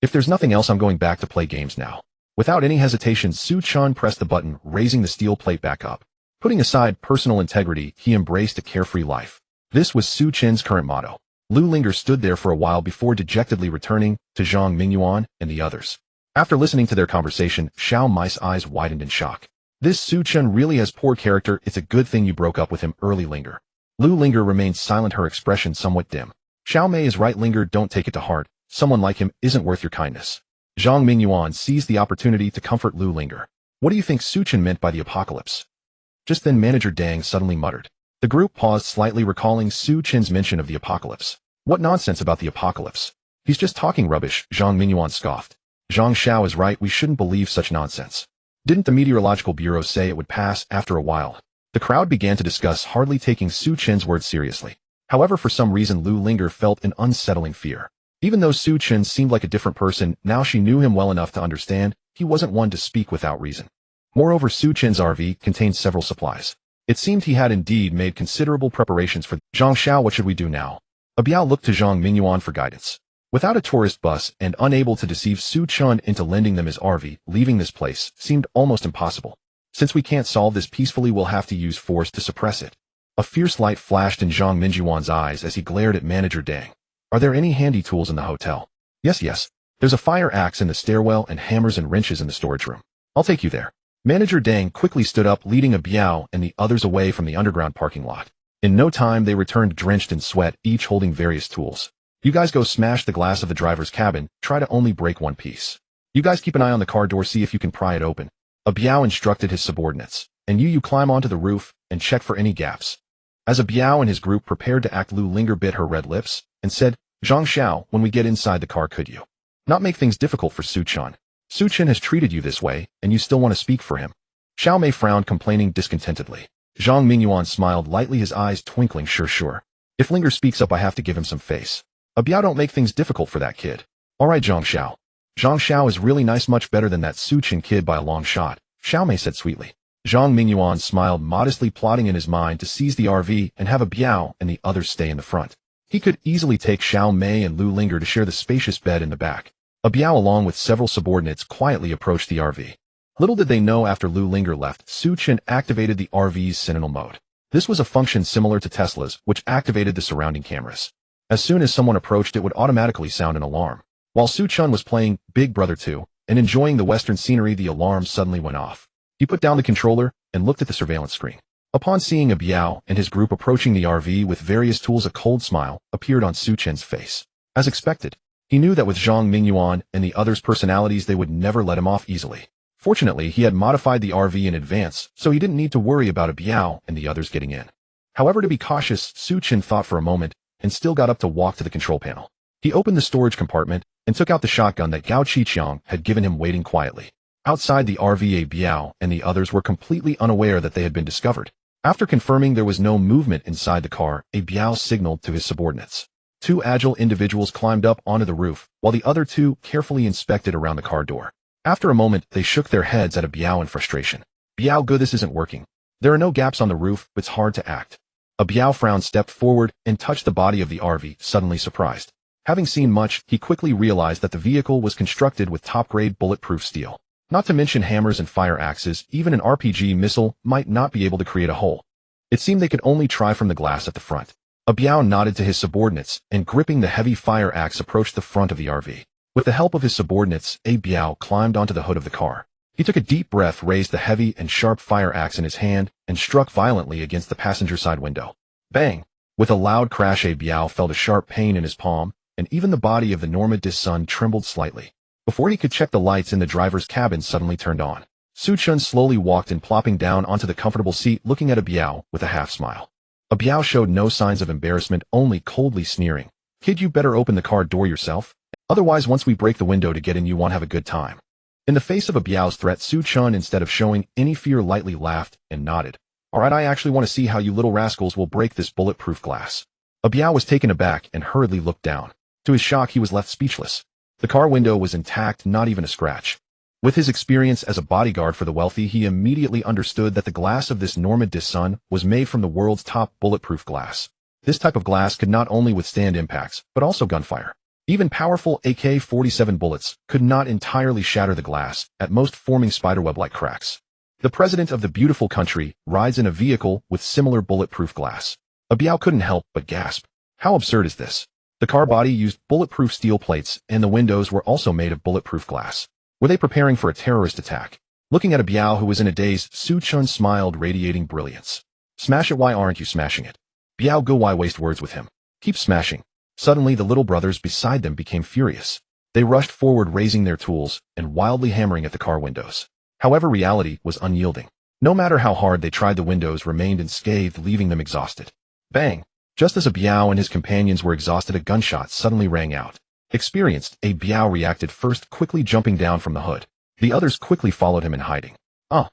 If there's nothing else, I'm going back to play games now. Without any hesitation, Su Chen pressed the button, raising the steel plate back up. Putting aside personal integrity, he embraced a carefree life. This was Su Chen's current motto. Lu Linger stood there for a while before dejectedly returning to Zhang Mingyuan and the others. After listening to their conversation, Xiao Mei's eyes widened in shock. This Su Chen really has poor character. It's a good thing you broke up with him early, Linger. Lu Linger remained silent, her expression somewhat dim. Xiaomei is right, Linger, don't take it to heart. Someone like him isn't worth your kindness. Zhang Mingyuan seized the opportunity to comfort Lu Linger. What do you think Su Chen meant by the apocalypse? Just then Manager Dang suddenly muttered. The group paused slightly, recalling Su Chen's mention of the apocalypse. What nonsense about the apocalypse? He's just talking rubbish, Zhang Mingyuan scoffed. Zhang Xiao is right, we shouldn't believe such nonsense. Didn't the Meteorological Bureau say it would pass after a while? The crowd began to discuss, hardly taking Su Chen's words seriously. However, for some reason Lu Linger felt an unsettling fear. Even though Su Chen seemed like a different person, now she knew him well enough to understand he wasn't one to speak without reason. Moreover, Su Chen's RV contained several supplies. It seemed he had indeed made considerable preparations for Zhang Xiao. What should we do now? Abiao looked to Zhang Mingyuan for guidance. Without a tourist bus and unable to deceive Su Chen into lending them his RV, leaving this place seemed almost impossible. Since we can't solve this peacefully, we'll have to use force to suppress it. A fierce light flashed in Zhang Mingyuan's eyes as he glared at Manager Dang. Are there any handy tools in the hotel? Yes. There's a fire axe in the stairwell and hammers and wrenches in the storage room. I'll take you there. Manager Dang quickly stood up, leading Abiao and the others away from the underground parking lot. In no time, they returned drenched in sweat, each holding various tools. You guys go smash the glass of the driver's cabin, try to only break one piece. You guys keep an eye on the car door, see if you can pry it open. Abiao instructed his subordinates. And you climb onto the roof and check for any gaps. As Abiao and his group prepared to act, Lu Linger bit her red lips and said, Zhang Xiao, when we get inside the car, could you not make things difficult for Su Chen? Su Chen has treated you this way, and you still want to speak for him. Xiaomei frowned, complaining discontentedly. Zhang Mingyuan smiled lightly, his eyes twinkling. Sure. If Linger speaks up, I have to give him some face. Abiao, don't make things difficult for that kid. Alright, Zhang Xiao. Zhang Xiao is really nice, much better than that Su Chen kid by a long shot, Xiaomei said sweetly. Zhang Mingyuan smiled modestly, plotting in his mind to seize the RV and have Abiao and the others stay in the front. He could easily take Xiaomei and Lu Linger to share the spacious bed in the back. Abiao, along with several subordinates, quietly approached the RV. Little did they know after Lu Linger left, Chen activated the RV's Sentinel mode. This was a function similar to Tesla's, which activated the surrounding cameras. As soon as someone approached, it would automatically sound an alarm. While Chen was playing Big Brother 2 and enjoying the western scenery, the alarm suddenly went off. He put down the controller and looked at the surveillance screen. Upon seeing a Biao and his group approaching the RV with various tools, a cold smile appeared on Chen's face. As expected, he knew that with Zhang Mingyuan and the others' personalities, they would never let him off easily. Fortunately, he had modified the RV in advance, so he didn't need to worry about a Biao and the others getting in. However, to be cautious, Chen thought for a moment and still got up to walk to the control panel. He opened the storage compartment and took out the shotgun that Gao Qiqiang had given him, waiting quietly. Outside the RV, a Biao and the others were completely unaware that they had been discovered. After confirming there was no movement inside the car, a Biao signaled to his subordinates. Two agile individuals climbed up onto the roof, while the other two carefully inspected around the car door. After a moment, they shook their heads at a Biao in frustration. Biao, good, this isn't working. There are no gaps on the roof, it's hard to act. A Biao frown stepped forward and touched the body of the RV, suddenly surprised. Having seen much, he quickly realized that the vehicle was constructed with top-grade bulletproof steel. Not to mention hammers and fire axes, even an RPG missile might not be able to create a hole. It seemed they could only try from the glass at the front. A Biao nodded to his subordinates and, gripping the heavy fire axe, approached the front of the RV. With the help of his subordinates, a Biao climbed onto the hood of the car. He took a deep breath, raised the heavy and sharp fire axe in his hand, and struck violently against the passenger side window. Bang! With a loud crash, a Biao felt a sharp pain in his palm, and even the body of the NOMADISM trembled slightly. Before he could check, the lights in the driver's cabin suddenly turned on. Chen slowly walked in, plopping down onto the comfortable seat, looking at a Biao with a half smile. A Biao showed no signs of embarrassment, only coldly sneering. Kid, you better open the car door yourself. Otherwise, once we break the window to get in, you won't have a good time. In the face of a Biao's threat, Chen, instead of showing any fear, lightly laughed and nodded. All right, I actually want to see how you little rascals will break this bulletproof glass. A Biao was taken aback and hurriedly looked down. To his shock, he was left speechless. The car window was intact, not even a scratch. With his experience as a bodyguard for the wealthy, he immediately understood that the glass of this NOMADISM was made from the world's top bulletproof glass. This type of glass could not only withstand impacts, but also gunfire. Even powerful AK-47 bullets could not entirely shatter the glass, at most forming spiderweb-like cracks. The president of the beautiful country rides in a vehicle with similar bulletproof glass. A Biao couldn't help but gasp. How absurd is this? The car body used bulletproof steel plates, and the windows were also made of bulletproof glass. Were they preparing for a terrorist attack? Looking at a Biao who was in a daze, Chen smiled, radiating brilliance. Smash it, why aren't you smashing it? Biao, go, why waste words with him? Keep smashing. Suddenly, the little brothers beside them became furious. They rushed forward, raising their tools and wildly hammering at the car windows. However, reality was unyielding. No matter how hard they tried, the windows remained unscathed, leaving them exhausted. Bang! Just as a Biao and his companions were exhausted, a gunshot suddenly rang out. Experienced, a Biao reacted first, quickly jumping down from the hood. The others quickly followed him in hiding. Biao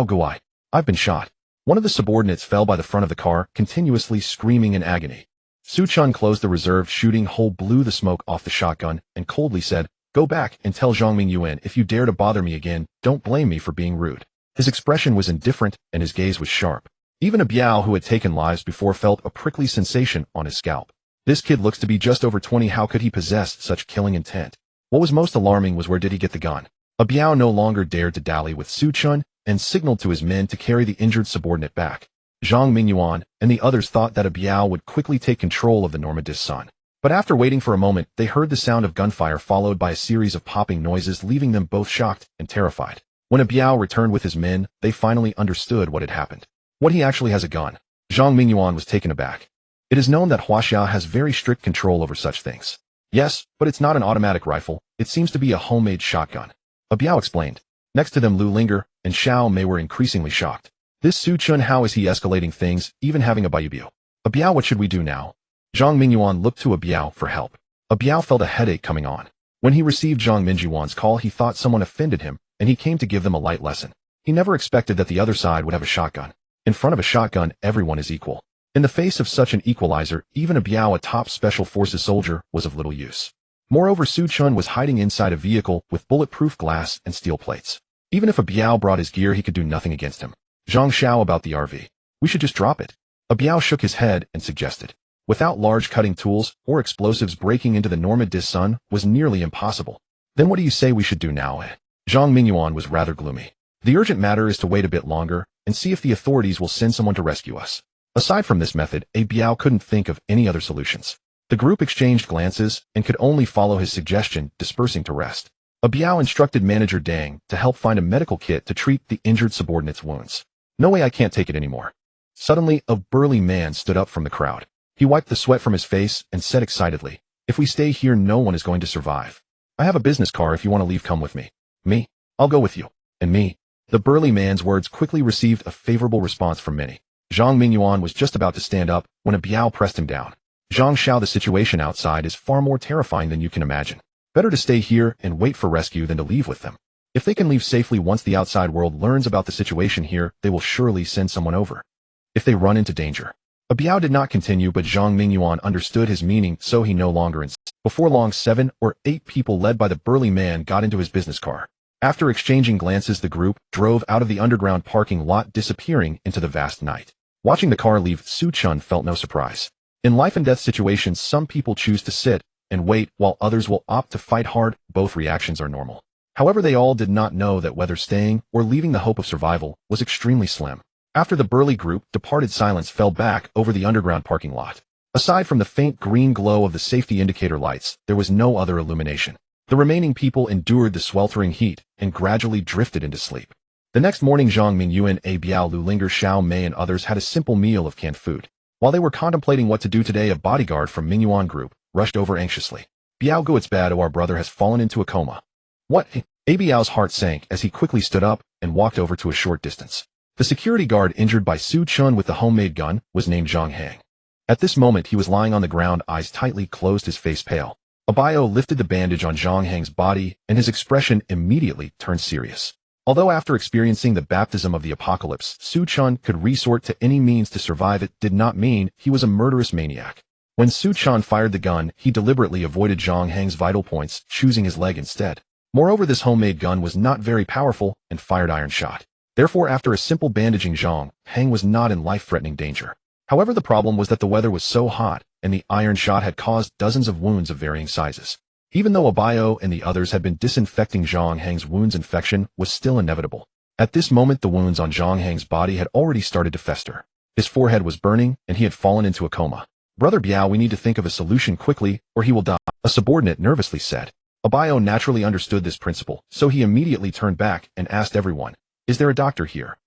Guai, I've been shot. One of the subordinates fell by the front of the car, continuously screaming in agony. Chen closed the reserved shooting hole, blew the smoke off the shotgun, and coldly said, "Go back and tell Zhang Mingyuan, if you dare to bother me again, don't blame me for being rude." His expression was indifferent, and his gaze was sharp. Even a Biao who had taken lives before felt a prickly sensation on his scalp. This kid looks to be just over 20. How could he possess such killing intent? What was most alarming was, where did he get the gun? A Biao no longer dared to dally with Chen and signaled to his men to carry the injured subordinate back. Zhang Mingyuan and the others thought that a Biao would quickly take control of the NOMADISM. But after waiting for a moment, they heard the sound of gunfire followed by a series of popping noises, leaving them both shocked and terrified. When a Biao returned with his men, they finally understood what had happened. What, he actually has a gun? Zhang Mingyuan was taken aback. It is known that Huaxia has very strict control over such things. Yes, but it's not an automatic rifle. It seems to be a homemade shotgun. A Biao explained. Next to them, Lu Linger and Xiao Mei were increasingly shocked. This Chen, how is he escalating things, even having a Baiyu? A Biao, what should we do now? Zhang Mingyuan looked to a Biao for help. A Biao felt a headache coming on. When he received Zhang Mingyuan's call, he thought someone offended him, and he came to give them a light lesson. He never expected that the other side would have a shotgun. In front of a shotgun, everyone is equal. In the face of such an equalizer, even a Biao, a top special forces soldier, was of little use. Moreover, Chen was hiding inside a vehicle with bulletproof glass and steel plates. Even if a Biao brought his gear, he could do nothing against him. Zhang Xiao, about the RV. We should just drop it. A Biao shook his head and suggested. Without large cutting tools or explosives, breaking into the NOMADISM was nearly impossible. Then what do you say we should do now? Zhang Mingyuan was rather gloomy. The urgent matter is to wait a bit longer and see if the authorities will send someone to rescue us. Aside from this method, Biao couldn't think of any other solutions. The group exchanged glances and could only follow his suggestion, dispersing to rest. Biao instructed Manager Dang to help find a medical kit to treat the injured subordinate's wounds. No way, I can't take it anymore. Suddenly, a burly man stood up from the crowd. He wiped the sweat from his face and said excitedly, "If we stay here, no one is going to survive. I have a business car. If you want to leave, come with me." "Me? I'll go with you." "And me." The burly man's words quickly received a favorable response from many. Zhang Mingyuan was just about to stand up when Biao pressed him down. "Zhang Xiao, the situation outside is far more terrifying than you can imagine. Better to stay here and wait for rescue than to leave with them. If they can leave safely once the outside world learns about the situation here, they will surely send someone over. If they run into danger." Biao did not continue, but Zhang Mingyuan understood his meaning, so he no longer insisted. Before long, 7 or 8 people led by the burly man got into his business car. After exchanging glances, the group drove out of the underground parking lot, disappearing into the vast night. Watching the car leave, Su Chen felt no surprise. In life-and-death situations, some people choose to sit and wait, while others will opt to fight hard. Both reactions are normal. However, they all did not know that whether staying or leaving, the hope of survival was extremely slim. After the burly group departed, silence fell back over the underground parking lot. Aside from the faint green glow of the safety indicator lights, there was no other illumination. The remaining people endured the sweltering heat and gradually drifted into sleep. The next morning, Zhang Mingyuan, Biao, Lu Linger, Xiao Mei, and others had a simple meal of canned food. While they were contemplating what to do today, a bodyguard from Mingyuan group rushed over anxiously. "Biao Gu, it's bad. Our brother has fallen into a coma." "What?" Biao's heart sank as he quickly stood up and walked over to a short distance. The security guard injured by Su Chen with the homemade gun was named Zhang Hang. At this moment, he was lying on the ground, eyes tightly closed, his face pale. Biao lifted the bandage on Zhang Hang's body, and his expression immediately turned serious. Although after experiencing the baptism of the apocalypse, Su Chen could resort to any means to survive, it did not mean he was a murderous maniac. When Su Chen fired the gun, he deliberately avoided Zhang Hang's vital points, choosing his leg instead. Moreover, this homemade gun was not very powerful and fired iron shot. Therefore, after a simple bandaging, Zhang Hang was not in life-threatening danger. However, the problem was that the weather was so hot, and the iron shot had caused dozens of wounds of varying sizes. Even though Biao and the others had been disinfecting Zhang Hang's wounds, infection was still inevitable. At this moment, the wounds on Zhang Hang's body had already started to fester. His forehead was burning, and he had fallen into a coma. "Brother Biao, we need to think of a solution quickly, or he will die," a subordinate nervously said. Biao naturally understood this principle, so he immediately turned back and asked everyone, "Is there a doctor here?"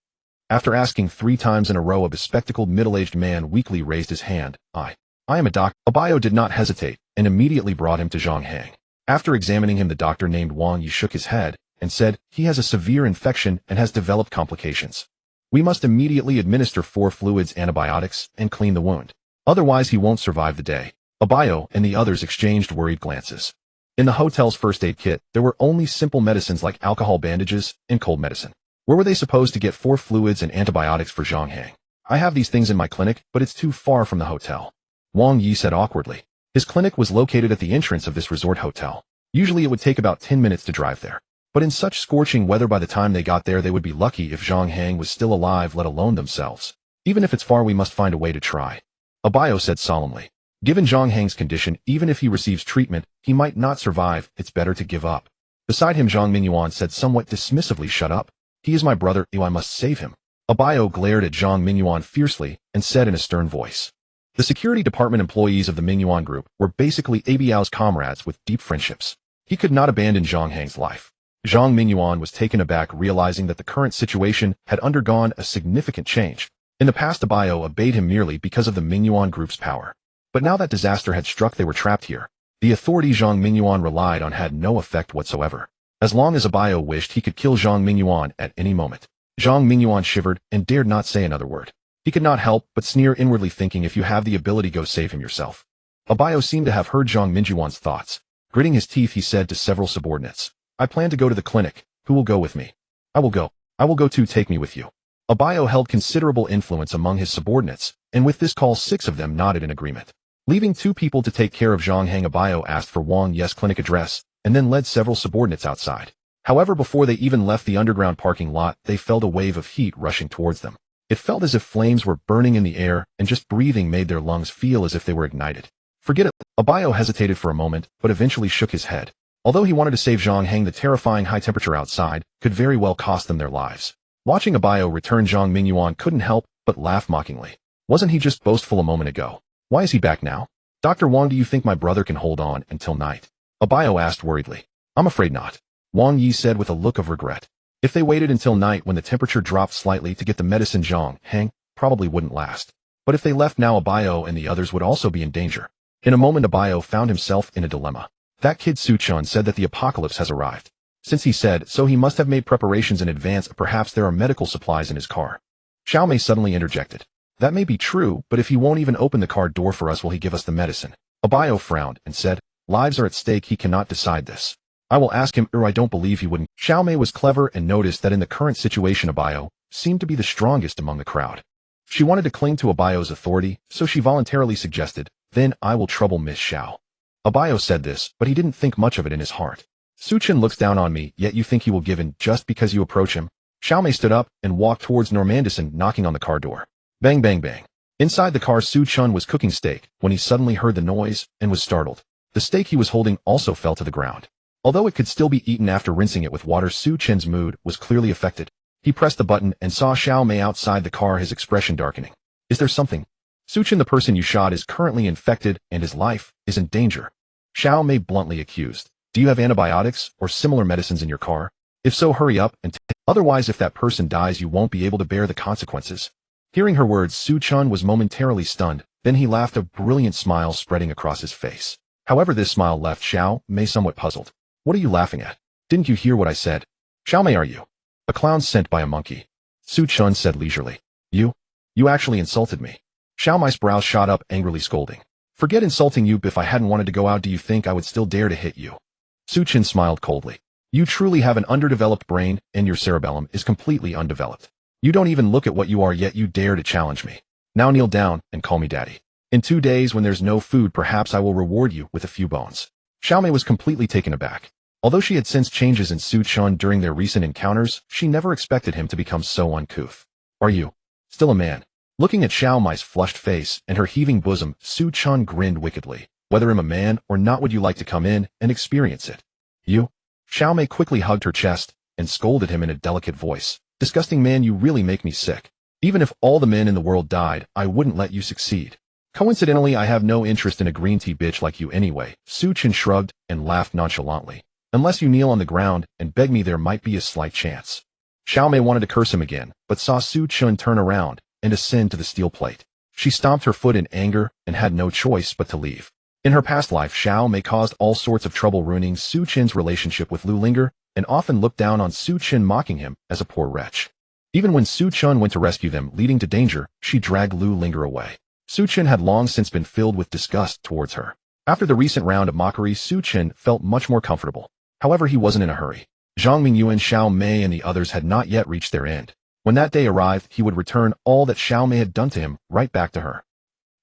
After asking 3 times in a row, a bespectacled middle-aged man weakly raised his hand. I am a doctor." Biao did not hesitate and immediately brought him to Zhang Hang. After examining him, the doctor named Wang Yi shook his head and said, "He has a severe infection and has developed complications. We must immediately administer 4 fluids, antibiotics, and clean the wound. Otherwise, he won't survive the day." Biao and the others exchanged worried glances. In the hotel's first aid kit, there were only simple medicines like alcohol, bandages, and cold medicine. Where were they supposed to get 4 fluids and antibiotics for Zhang Hang? "I have these things in my clinic, but it's too far from the hotel," Wang Yi said awkwardly. His clinic was located at the entrance of this resort hotel. Usually it would take about 10 minutes to drive there. But in such scorching weather, by the time they got there, they would be lucky if Zhang Hang was still alive, let alone themselves. "Even if it's far, we must find a way to try," Biao said solemnly. "Given Zhang Hang's condition, even if he receives treatment, he might not survive. It's better to give up." Beside him, Zhang Mingyuan said somewhat dismissively, "Shut up. He is my brother. I must save him." Biao glared at Zhang Mingyuan fiercely and said in a stern voice. The security department employees of the Mingyuan group were basically Biao's comrades with deep friendships. He could not abandon Zhang Hang's life. Zhang Mingyuan was taken aback, realizing that the current situation had undergone a significant change. In the past, Biao obeyed him merely because of the Mingyuan group's power. But now that disaster had struck, they were trapped here. The authority Zhang Mingyuan relied on had no effect whatsoever. As long as Biao wished, he could kill Zhang Mingyuan at any moment. Zhang Mingyuan shivered and dared not say another word. He could not help but sneer inwardly, thinking, if you have the ability, go save him yourself. Biao seemed to have heard Zhang Mingyuan's thoughts. Gritting his teeth, he said to several subordinates, "I plan to go to the clinic. Who will go with me?" "I will go. I will go too. Take me with you." Biao held considerable influence among his subordinates, and with this call, 6 of them nodded in agreement. Leaving 2 people to take care of Zhang Hang, Biao asked for Wang Yi's clinic address, and then led several subordinates outside. However, before they even left the underground parking lot, they felt a wave of heat rushing towards them. It felt as if flames were burning in the air, and just breathing made their lungs feel as if they were ignited. "Forget it." Biao hesitated for a moment, but eventually shook his head. Although he wanted to save Zhang Heng, the terrifying high temperature outside could very well cost them their lives. Watching a bio return, Zhang Mingyuan couldn't help but laugh mockingly. Wasn't he just boastful a moment ago? Why is he back now? Dr. Wang, do you think my brother can hold on until night? A bio asked worriedly. I'm afraid not. Wang Yi said with a look of regret. If they waited until night when the temperature dropped slightly to get the medicine, Zhang Heng probably wouldn't last. But if they left now, a bio and the others would also be in danger. In a moment, a bio found himself in a dilemma. That kid Su Chun said that the apocalypse has arrived. Since he said so, he must have made preparations in advance. Perhaps there are medical supplies in his car. Xiao Mei suddenly interjected. That may be true, but if he won't even open the car door for us, will he give us the medicine? A bio frowned and said, lives are at stake. He cannot decide this. I will ask him, or I don't believe he wouldn't. Xiao Mei was clever and noticed that in the current situation, a bio seemed to be the strongest among the crowd. She wanted to cling to a bio's authority, so she voluntarily suggested, then I will trouble Miss Xiao. A bio said this, but he didn't think much of it in his heart. Su Chen looks down on me, yet you think he will give in just because you approach him? Xiao Mei stood up and walked towards NOMADISM, knocking on the car door. Bang, bang, bang. Inside the car, Su Chen was cooking steak when he suddenly heard the noise and was startled. The steak he was holding also fell to the ground. Although it could still be eaten after rinsing it with water, Su Chen's mood was clearly affected. He pressed the button and saw Xiao Mei outside the car, his expression darkening. Is there something? Su Chen, the person you shot is currently infected and his life is in danger. Xiao Mei bluntly accused. Do you have antibiotics or similar medicines in your car? If so, hurry up and otherwise if that person dies, you won't be able to bear the consequences. Hearing her words, Su Chen was momentarily stunned, then he laughed, a brilliant smile spreading across his face. However, this smile left Xiao Mei somewhat puzzled. What are you laughing at? Didn't you hear what I said? Xiao Mei, are you a clown sent by a monkey? Su Chen said leisurely. You actually insulted me. Xiao Mei's brows shot up, angrily scolding. Forget insulting you. If I hadn't wanted to go out, do you think I would still dare to hit you? Su Chen smiled coldly. You truly have an underdeveloped brain, and your cerebellum is completely undeveloped. You don't even look at what you are, yet you dare to challenge me. Now kneel down and call me daddy. In 2 days, when there's no food, perhaps I will reward you with a few bones. Xiao Mei was completely taken aback. Although she had sensed changes in Su Chen during their recent encounters, she never expected him to become so uncouth. Are you still a man? Looking at Xiao Mei's flushed face and her heaving bosom, Su Chen grinned wickedly. Whether I'm a man or not, would you like to come in and experience it? You? Xiao Mei quickly hugged her chest and scolded him in a delicate voice. Disgusting man, you really make me sick. Even if all the men in the world died, I wouldn't let you succeed. Coincidentally, I have no interest in a green tea bitch like you anyway. Su Chen shrugged and laughed nonchalantly. Unless you kneel on the ground and beg me, there might be a slight chance. Xiao Mei wanted to curse him again, but saw Su Chen turn around and ascend to the steel plate. She stomped her foot in anger and had no choice but to leave. In her past life, Xiao Mei caused all sorts of trouble, ruining Su Chen's relationship with Lu Linger, and often looked down on Su Chen, mocking him as a poor wretch. Even when Su Chen went to rescue them, leading to danger, she dragged Lu Linger away. Su Chen had long since been filled with disgust towards her. After the recent round of mockery, Su Chen felt much more comfortable. However, he wasn't in a hurry. Zhang Mingyuan, Xiao Mei, and the others had not yet reached their end. When that day arrived, he would return all that Xiao Mei had done to him right back to her.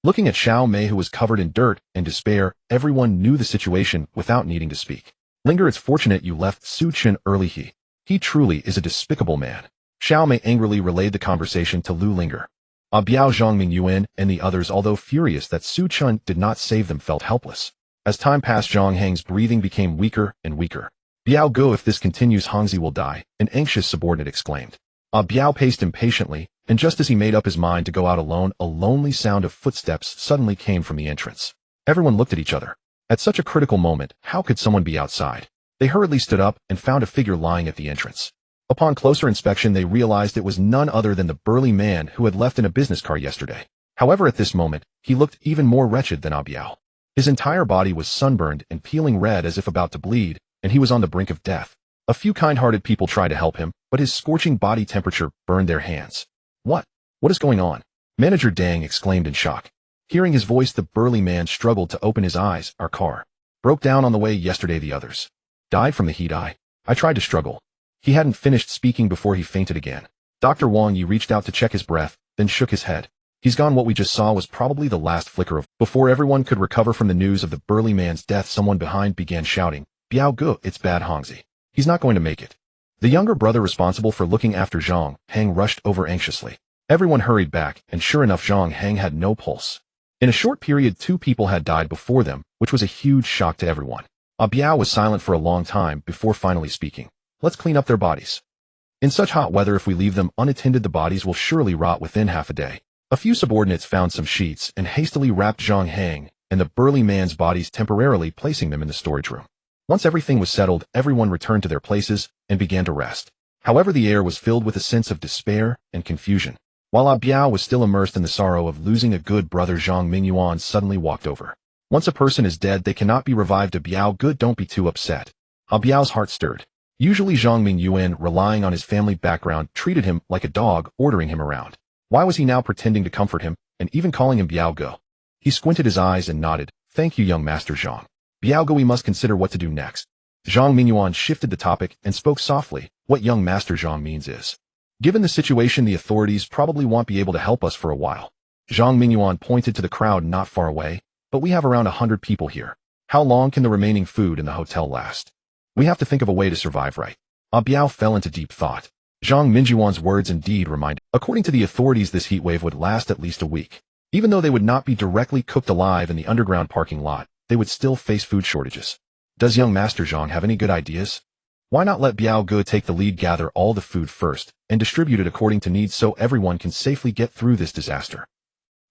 Looking at Xiao Mei, who was covered in dirt and despair, everyone knew the situation without needing to speak. Linger, it's fortunate you left Su Chen early. He truly is a despicable man. Xiao Mei angrily relayed the conversation to Lu Linger. Biao, Zhang Mingyuan, and the others, although furious that Su Chen did not save them, felt helpless. As time passed, Zhang Heng's breathing became weaker and weaker. Biao Go, if this continues, Hongzi will die, an anxious subordinate exclaimed. Biao paced impatiently, and just as he made up his mind to go out alone, a lonely sound of footsteps suddenly came from the entrance. Everyone looked at each other. At such a critical moment, how could someone be outside? They hurriedly stood up and found a figure lying at the entrance. Upon closer inspection, they realized it was none other than the burly man who had left in a business car yesterday. However, at this moment, he looked even more wretched than Biao. His entire body was sunburned and peeling red as if about to bleed, and he was on the brink of death. A few kind-hearted people tried to help him, but his scorching body temperature burned their hands. What is going on? Manager Dang exclaimed in shock. Hearing his voice, the burly man struggled to open his eyes. Our car broke down on the way yesterday. The others died from the heat. I tried to struggle. He hadn't finished speaking before he fainted again. Dr. Wang Yi reached out to check his breath, then shook his head. He's gone. What we just saw was probably the last flicker of. Before everyone could recover from the news of the burly man's death, someone behind began shouting, Biao Gu, it's bad Hongzi. He's not going to make it. The younger brother responsible for looking after Zhang Heng rushed over anxiously. Everyone hurried back, and sure enough, Zhang Heng had no pulse. In a short period, 2 people had died before them, which was a huge shock to everyone. Biao was silent for a long time before finally speaking. Let's clean up their bodies. In such hot weather, if we leave them unattended, the bodies will surely rot within half a day. A few subordinates found some sheets and hastily wrapped Zhang Heng and the burly man's bodies, temporarily placing them in the storage room. Once everything was settled, everyone returned to their places and began to rest. However, the air was filled with a sense of despair and confusion. While Biao was still immersed in the sorrow of losing a good brother, Zhang Mingyuan suddenly walked over. Once a person is dead, they cannot be revived. Biao, good, don't be too upset. Biao's heart stirred. Usually Zhang Mingyuan, relying on his family background, treated him like a dog, ordering him around. Why was he now pretending to comfort him, and even calling him Biao Go? He squinted his eyes and nodded. Thank you, young Master Zhang. Biao Go, we must consider what to do next. Zhang Mingyuan shifted the topic and spoke softly. What young Master Zhang means is, given the situation, the authorities probably won't be able to help us for a while. Zhang Mingyuan pointed to the crowd not far away. But we have around 100 people here. How long can the remaining food in the hotel last? We have to think of a way to survive, right? Biao fell into deep thought. Zhang Mingyuan's words indeed reminded. According to the authorities, this heat wave would last at least a week. Even though they would not be directly cooked alive in the underground parking lot, they would still face food shortages. Does young Master Zhang have any good ideas? Why not let Biao Ge take the lead, gather all the food first, and distribute it according to needs so everyone can safely get through this disaster?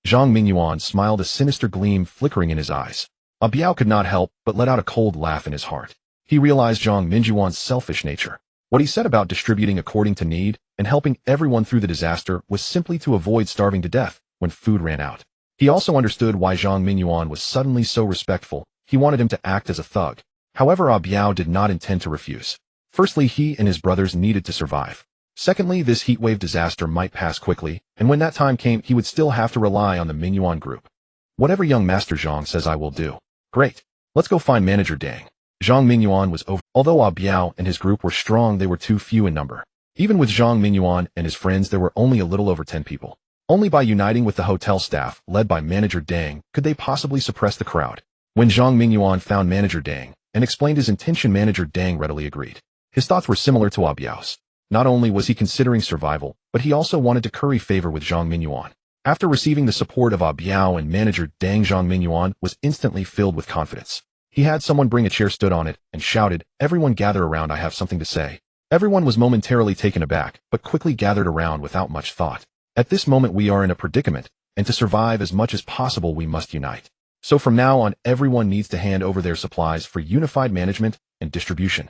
Zhang Mingyuan smiled, a sinister gleam flickering in his eyes. Biao could not help but let out a cold laugh in his heart. He realized Zhang Mingyuan's selfish nature. What he said about distributing according to need and helping everyone through the disaster was simply to avoid starving to death when food ran out. He also understood why Zhang Mingyuan was suddenly so respectful. He wanted him to act as a thug. However, Biao did not intend to refuse. Firstly, he and his brothers needed to survive. Secondly, this heatwave disaster might pass quickly, and when that time came, he would still have to rely on the Mingyuan group. Whatever young Master Zhang says, I will do. Great. Let's go find Manager Dang. Zhang Mingyuan was over. Although Biao and his group were strong, they were too few in number. Even with Zhang Mingyuan and his friends, there were only a little over 10 people. Only by uniting with the hotel staff, led by Manager Dang, could they possibly suppress the crowd. When Zhang Mingyuan found Manager Dang and explained his intention, Manager Dang readily agreed. His thoughts were similar to Biao's. Not only was he considering survival, but he also wanted to curry favor with Zhang Mingyuan. After receiving the support of Biao and Manager Dang, Zhang Mingyuan was instantly filled with confidence. He had someone bring a chair, stood on it, and shouted, "Everyone gather around, I have something to say." Everyone was momentarily taken aback, but quickly gathered around without much thought. At this moment we are in a predicament, and to survive as much as possible we must unite. So from now on, everyone needs to hand over their supplies for unified management and distribution.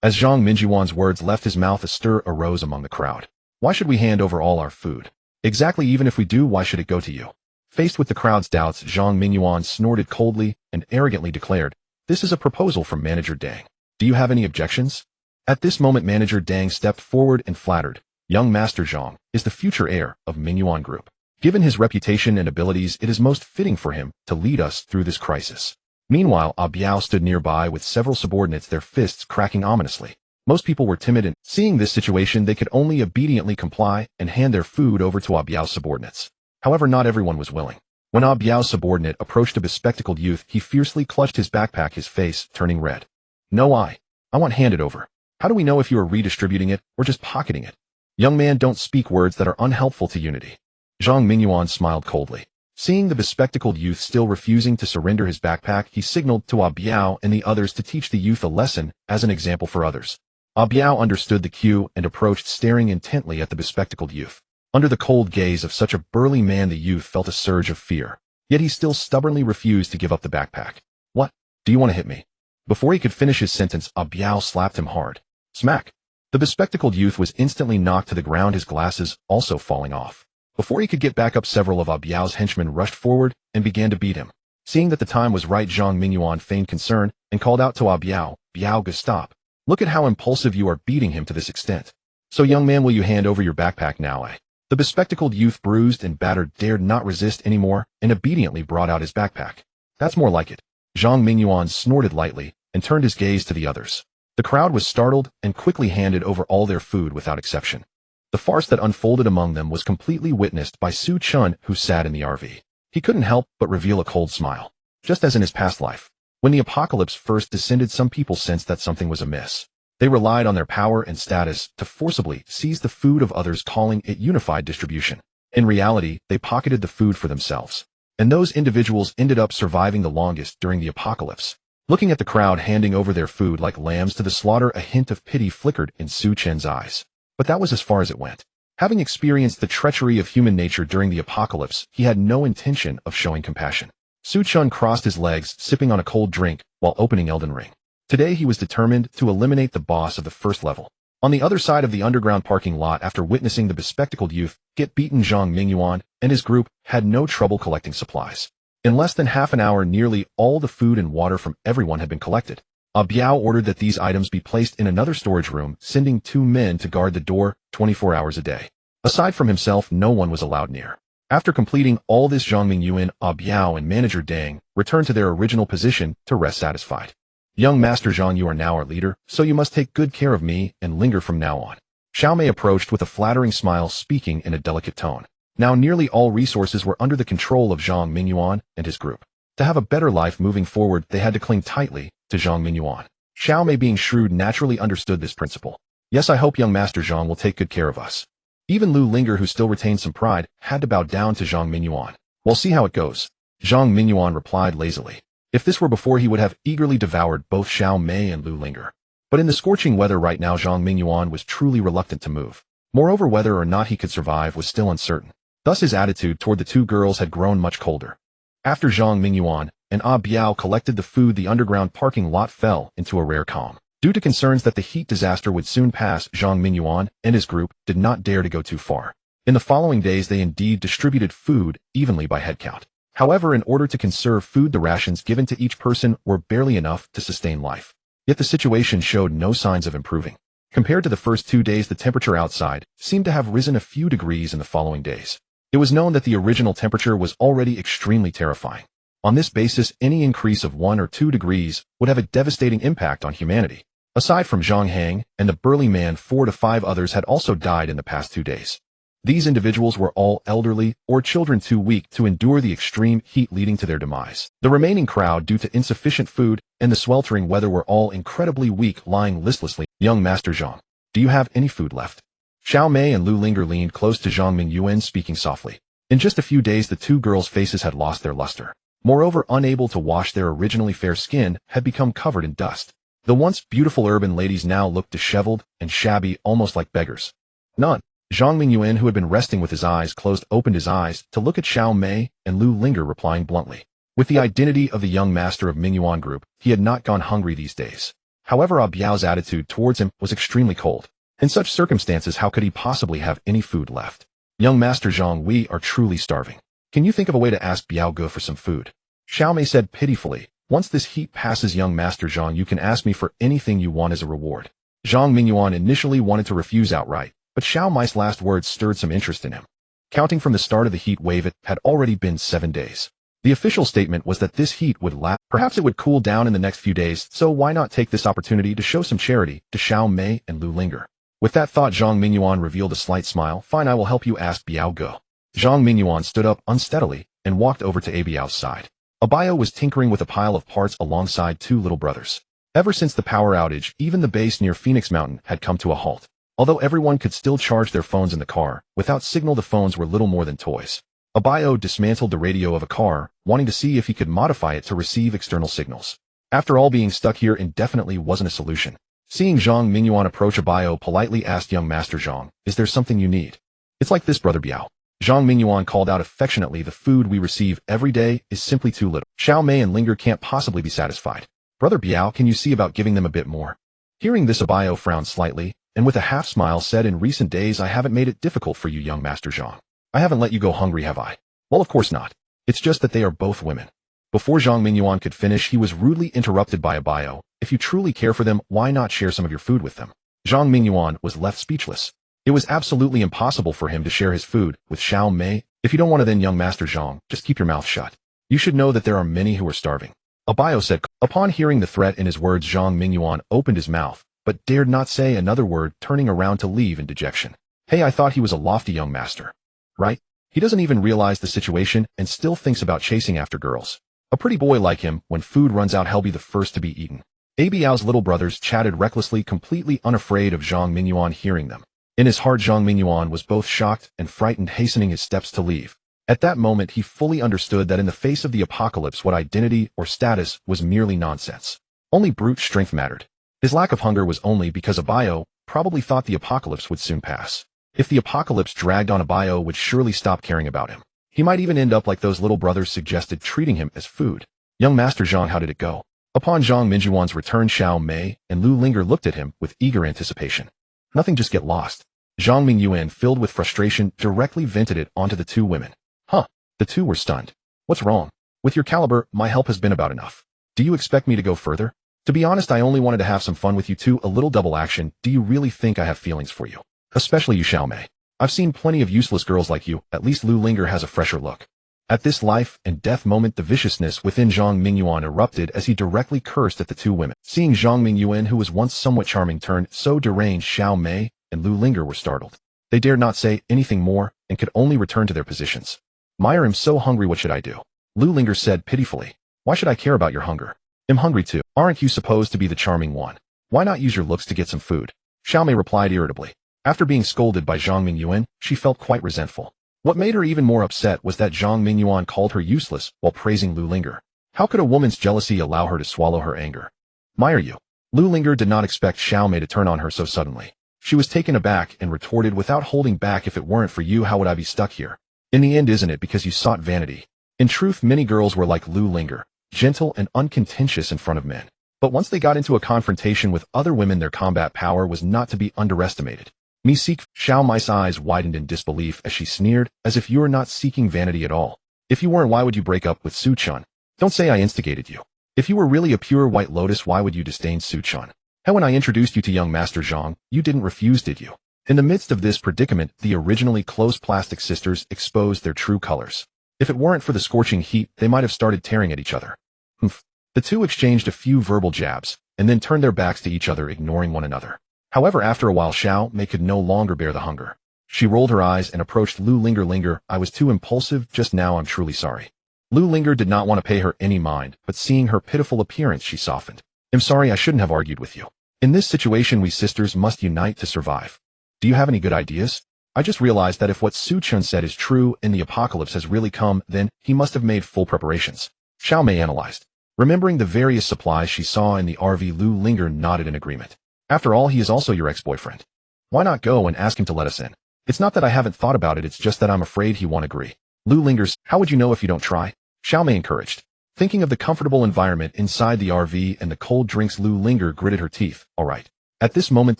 As Zhang Mingyuan's words left his mouth, a stir arose among the crowd. Why should we hand over all our food? Exactly, even if we do, why should it go to you? Faced with the crowd's doubts, Zhang Mingyuan snorted coldly and arrogantly declared, "This is a proposal from Manager Dang. Do you have any objections?" At this moment, Manager Dang stepped forward and flattered, "Young Master Zhang is the future heir of Mingyuan Group. Given his reputation and abilities, it is most fitting for him to lead us through this crisis." Meanwhile, Biao stood nearby with several subordinates, their fists cracking ominously. Most people were timid, and seeing this situation, they could only obediently comply and hand their food over to Biao's subordinates. However, not everyone was willing. When Biao's subordinate approached a bespectacled youth, he fiercely clutched his backpack, his face turning red. "No, I want handed over. How do we know if you are redistributing it or just pocketing it? Young man, don't speak words that are unhelpful to unity." Zhang Mingyuan smiled coldly. Seeing the bespectacled youth still refusing to surrender his backpack, he signaled to Biao and the others to teach the youth a lesson as an example for others. Biao understood the cue and approached, staring intently at the bespectacled youth. Under the cold gaze of such a burly man, the youth felt a surge of fear. Yet he still stubbornly refused to give up the backpack. "What? Do you want to hit me?" Before he could finish his sentence, Biao slapped him hard. Smack! The bespectacled youth was instantly knocked to the ground, his glasses also falling off. Before he could get back up, several of Biao's henchmen rushed forward and began to beat him. Seeing that the time was right, Zhang Mingyuan feigned concern and called out to Biao, "Biao Ge, stop. Look at how impulsive you are, beating him to this extent. So young man, will you hand over your backpack now?" The bespectacled youth, bruised and battered, dared not resist anymore and obediently brought out his backpack. "That's more like it." Zhang Mingyuan snorted lightly and turned his gaze to the others. The crowd was startled and quickly handed over all their food without exception. The farce that unfolded among them was completely witnessed by Chen, who sat in the RV. He couldn't help but reveal a cold smile. Just as in his past life, when the apocalypse first descended, some people sensed that something was amiss. They relied on their power and status to forcibly seize the food of others, calling it unified distribution. In reality, they pocketed the food for themselves. And those individuals ended up surviving the longest during the apocalypse. Looking at the crowd handing over their food like lambs to the slaughter, a hint of pity flickered in Chen's eyes. But that was as far as it went. Having experienced the treachery of human nature during the apocalypse, he had no intention of showing compassion. Chen crossed his legs, sipping on a cold drink, while opening Elden Ring. Today he was determined to eliminate the boss of the first level. On the other side of the underground parking lot, after witnessing the bespectacled youth get beaten, Zhang Mingyuan and his group had no trouble collecting supplies. In less than half an hour, nearly all the food and water from everyone had been collected. Biao ordered that these items be placed in another storage room, sending 2 men to guard the door 24 hours a day. Aside from himself, no one was allowed near. After completing all this, Zhang Mingyuan, Biao, and manager Deng returned to their original position to rest satisfied. Young Master Zhang, you are now our leader, so you must take good care of me and linger from now on. Xiaomei approached with a flattering smile, speaking in a delicate tone. Now nearly all resources were under the control of Zhang Mingyuan and his group. To have a better life moving forward, they had to cling tightly to Zhang Mingyuan. Xiaomei, being shrewd, naturally understood this principle. Yes, I hope young Master Zhang will take good care of us. Even Lu Linger, who still retained some pride, had to bow down to Zhang Mingyuan. We'll see how it goes. Zhang Mingyuan replied lazily. If this were before, he would have eagerly devoured both Xiaomei and Lu Linger. But in the scorching weather right now, Zhang Mingyuan was truly reluctant to move. Moreover, whether or not he could survive was still uncertain. Thus his attitude toward the 2 girls had grown much colder. After Zhang Mingyuan and Biao collected the food, the underground parking lot fell into a rare calm. Due to concerns that the heat disaster would soon pass, Zhang Mingyuan and his group did not dare to go too far. In the following days, they indeed distributed food evenly by head count. However, in order to conserve food, the rations given to each person were barely enough to sustain life. Yet the situation showed no signs of improving. Compared to the first 2 days, the temperature outside seemed to have risen a few degrees in the following days. It was known that the original temperature was already extremely terrifying. On this basis, any increase of 1 or 2 degrees would have a devastating impact on humanity. Aside from Zhang Hang and the burly man, 4 to 5 others had also died in the past 2 days. These individuals were all elderly or children too weak to endure the extreme heat, leading to their demise. The remaining crowd, due to insufficient food and the sweltering weather, were all incredibly weak, lying listlessly. Young Master Zhang, do you have any food left? Xiaomei and Lu Linger leaned close to Zhang Mingyuan, speaking softly. In just a few days, the 2 girls' faces had lost their luster. Moreover, unable to wash their originally fair skin, had become covered in dust. The once beautiful urban ladies now looked disheveled and shabby, almost like beggars. None. Zhang Mingyuan, who had been resting with his eyes closed, opened his eyes to look at Xiaomei and Lu Linger, replying bluntly. With the identity of the young master of Mingyuan group, he had not gone hungry these days. However, Biao's attitude towards him was extremely cold. In such circumstances, how could he possibly have any food left? Young Master Zhang, we are truly starving. Can you think of a way to ask Biao Ge for some food? Xiaomei said pitifully. Once this heat passes, young Master Zhang, you can ask me for anything you want as a reward. Zhang Mingyuan initially wanted to refuse outright, but Xiaomei's last words stirred some interest in him. Counting from the start of the heat wave, it had already been 7 days. The official statement was that this heat would last. Perhaps it would cool down in the next few days, so why not take this opportunity to show some charity to Xiaomei and Lu Linger? With that thought, Zhang Mingyuan revealed a slight smile. Fine, I will help you ask Biao Ge. Zhang Mingyuan stood up unsteadily and walked over to Biao's side. Biao was tinkering with a pile of parts alongside 2 little brothers. Ever since the power outage, even the base near Phoenix Mountain had come to a halt. Although everyone could still charge their phones in the car, without signal the phones were little more than toys. Biao dismantled the radio of a car, wanting to see if he could modify it to receive external signals. After all, being stuck here indefinitely wasn't a solution. Seeing Zhang Mingyuan approach, Biao politely asked young Master Zhang, is there something you need? It's like this, brother Biao. Zhang Mingyuan called out affectionately, the food we receive every day is simply too little. Xiaomei and Linger can't possibly be satisfied. Brother Biao, can you see about giving them a bit more? Hearing this, Biao frowned slightly, and with a half smile said, in recent days I haven't made it difficult for you, young Master Zhang. I haven't let you go hungry, have I? Well, of course not. It's just that they are both women. Before Zhang Mingyuan could finish, he was rudely interrupted by Biao. If you truly care for them, why not share some of your food with them? Zhang Mingyuan was left speechless. It was absolutely impossible for him to share his food with Xiaomei. If you don't want to, then young Master Zhang, just keep your mouth shut. You should know that there are many who are starving. Biao said. Upon hearing the threat in his words, Zhang Mingyuan opened his mouth, but dared not say another word, turning around to leave in dejection. Hey, I thought he was a lofty young master. Right? He doesn't even realize the situation and still thinks about chasing after girls. A pretty boy like him, when food runs out, he'll be the first to be eaten. Biao's little brothers chatted recklessly, completely unafraid of Zhang Mingyuan hearing them. In his heart, Zhang Mingyuan was both shocked and frightened, hastening his steps to leave. At that moment, he fully understood that in the face of the apocalypse, what identity or status was merely nonsense. Only brute strength mattered. His lack of hunger was only because Abayo probably thought the apocalypse would soon pass. If the apocalypse dragged on, Abayo would surely stop caring about him. He might even end up like those little brothers suggested, treating him as food. Young Master Zhang, how did it go? Upon Zhang Minjuan's return, Xiao Mei and Lu Linger looked at him with eager anticipation. Nothing, just get lost. Zhang Mingyuan, filled with frustration, directly vented it onto the two women. Huh. The two were stunned. What's wrong? With your caliber, my help has been about enough. Do you expect me to go further? To be honest, I only wanted to have some fun with you two, a little double action. Do you really think I have feelings for you? Especially you, Xiao Mei. I've seen plenty of useless girls like you. At least Lu Linger has a fresher look. At this life and death moment, the viciousness within Zhang Mingyuan erupted as he directly cursed at the two women. Seeing Zhang Mingyuan, who was once somewhat charming, turn so deranged, Xiao Mei and Lu Linger were startled. They dared not say anything more and could only return to their positions. Meyer, I'm so hungry, what should I do? Lu Linger said pitifully. Why should I care about your hunger? I'm hungry too. Aren't you supposed to be the charming one? Why not use your looks to get some food? Xiao Mei replied irritably. After being scolded by Zhang Mingyuan, she felt quite resentful. What made her even more upset was that Zhang Mingyuan called her useless while praising Lu Linger. How could a woman's jealousy allow her to swallow her anger? Meyer, you. Lu Linger did not expect Xiao Mei to turn on her so suddenly. She was taken aback and retorted without holding back, if it weren't for you, how would I be stuck here? In the end, isn't it because you sought vanity? In truth, many girls were like Lu Linger, gentle and uncontentious in front of men. But once they got into a confrontation with other women, their combat power was not to be underestimated. Me seek? Xiao Mei's eyes widened in disbelief as she sneered, as if you were not seeking vanity at all. If you weren't, why would you break up with Su Chen? Don't say I instigated you. If you were really a pure white lotus, why would you disdain Su Chen? How when I introduced you to young Master Zhang, you didn't refuse, did you? In the midst of this predicament, the originally close plastic sisters exposed their true colors. If it weren't for the scorching heat, they might have started tearing at each other. Humph. The two exchanged a few verbal jabs, and then turned their backs to each other, ignoring one another. However, after a while, Xiao Mei could no longer bear the hunger. She rolled her eyes and approached Lu Linger. Linger, I was too impulsive just now, I'm truly sorry. Lu Linger did not want to pay her any mind, but seeing her pitiful appearance, she softened. I'm sorry, I shouldn't have argued with you. In this situation, we sisters must unite to survive. Do you have any good ideas? I just realized that if what Su Chen said is true and the apocalypse has really come, then he must have made full preparations. Xiao Mei analyzed. Remembering the various supplies she saw in the RV, Lu Linger nodded in agreement. After all, he is also your ex-boyfriend. Why not go and ask him to let us in? It's not that I haven't thought about it, it's just that I'm afraid he won't agree. Lu Linger's, how would you know if you don't try? Xiao Mei encouraged. Thinking of the comfortable environment inside the RV and the cold drinks, Lu Linger gritted her teeth. All right. At this moment,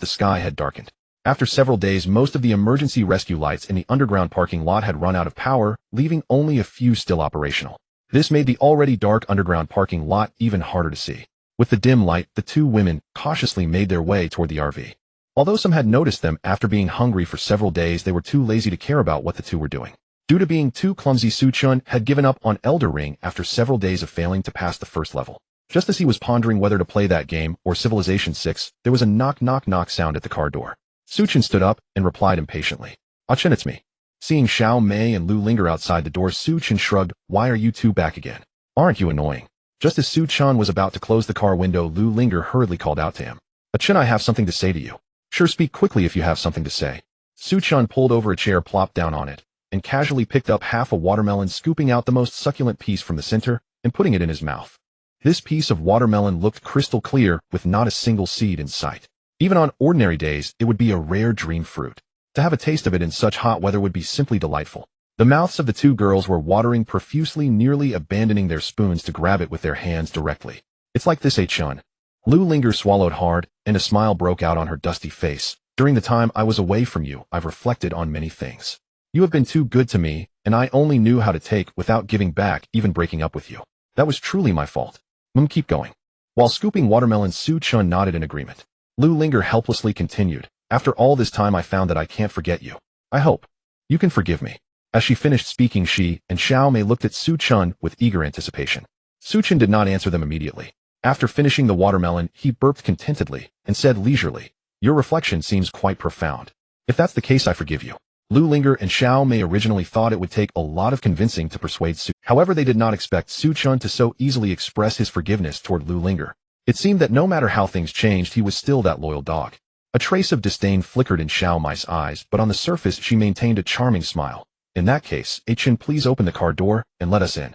the sky had darkened. After several days, most of the emergency rescue lights in the underground parking lot had run out of power, leaving only a few still operational. This made the already dark underground parking lot even harder to see. With the dim light, the two women cautiously made their way toward the RV. Although some had noticed them after being hungry for several days, they were too lazy to care about what the two were doing. Due to being too clumsy, Su Chen had given up on Elder Ring after several days of failing to pass the first level. Just as he was pondering whether to play that game or Civilization 6, there was a knock sound at the car door. Su Chen stood up and replied impatiently. Ah Chen, it's me. Seeing Xiao Mei and Lu Linger outside the door, Su Chen shrugged. Why are you two back again? Aren't you annoying? Just as Su Chen was about to close the car window, Lu Linger hurriedly called out to him. Chen, I have something to say to you. Sure, speak quickly if you have something to say. Su Chen pulled over a chair, plopped down on it, and casually picked up half a watermelon, scooping out the most succulent piece from the center and putting it in his mouth. This piece of watermelon looked crystal clear, with not a single seed in sight. Even on ordinary days, it would be a rare dream fruit. To have a taste of it in such hot weather would be simply delightful. The mouths of the two girls were watering profusely, nearly abandoning their spoons to grab it with their hands directly. It's like this, Chen. Lu Linger swallowed hard, and a smile broke out on her dusty face. During the time I was away from you, I've reflected on many things. You have been too good to me, and I only knew how to take without giving back, even breaking up with you. That was truly my fault. Keep going. While scooping watermelon, Su Chen nodded in agreement. Lu Linger helplessly continued. After all this time, I found that I can't forget you. I hope you can forgive me. As she finished speaking, she and Xiao Mei looked at Su Chen with eager anticipation. Su Chen did not answer them immediately. After finishing the watermelon, he burped contentedly and said leisurely, Your reflection seems quite profound. If that's the case, I forgive you. Lu Linger and Xiao Mei originally thought it would take a lot of convincing to persuade Su. However, they did not expect Su Chen to so easily express his forgiveness toward Lu Linger. It seemed that no matter how things changed, he was still that loyal dog. A trace of disdain flickered in Xiao Mei's eyes, but on the surface she maintained a charming smile. In that case, Chen, please open the car door and let us in.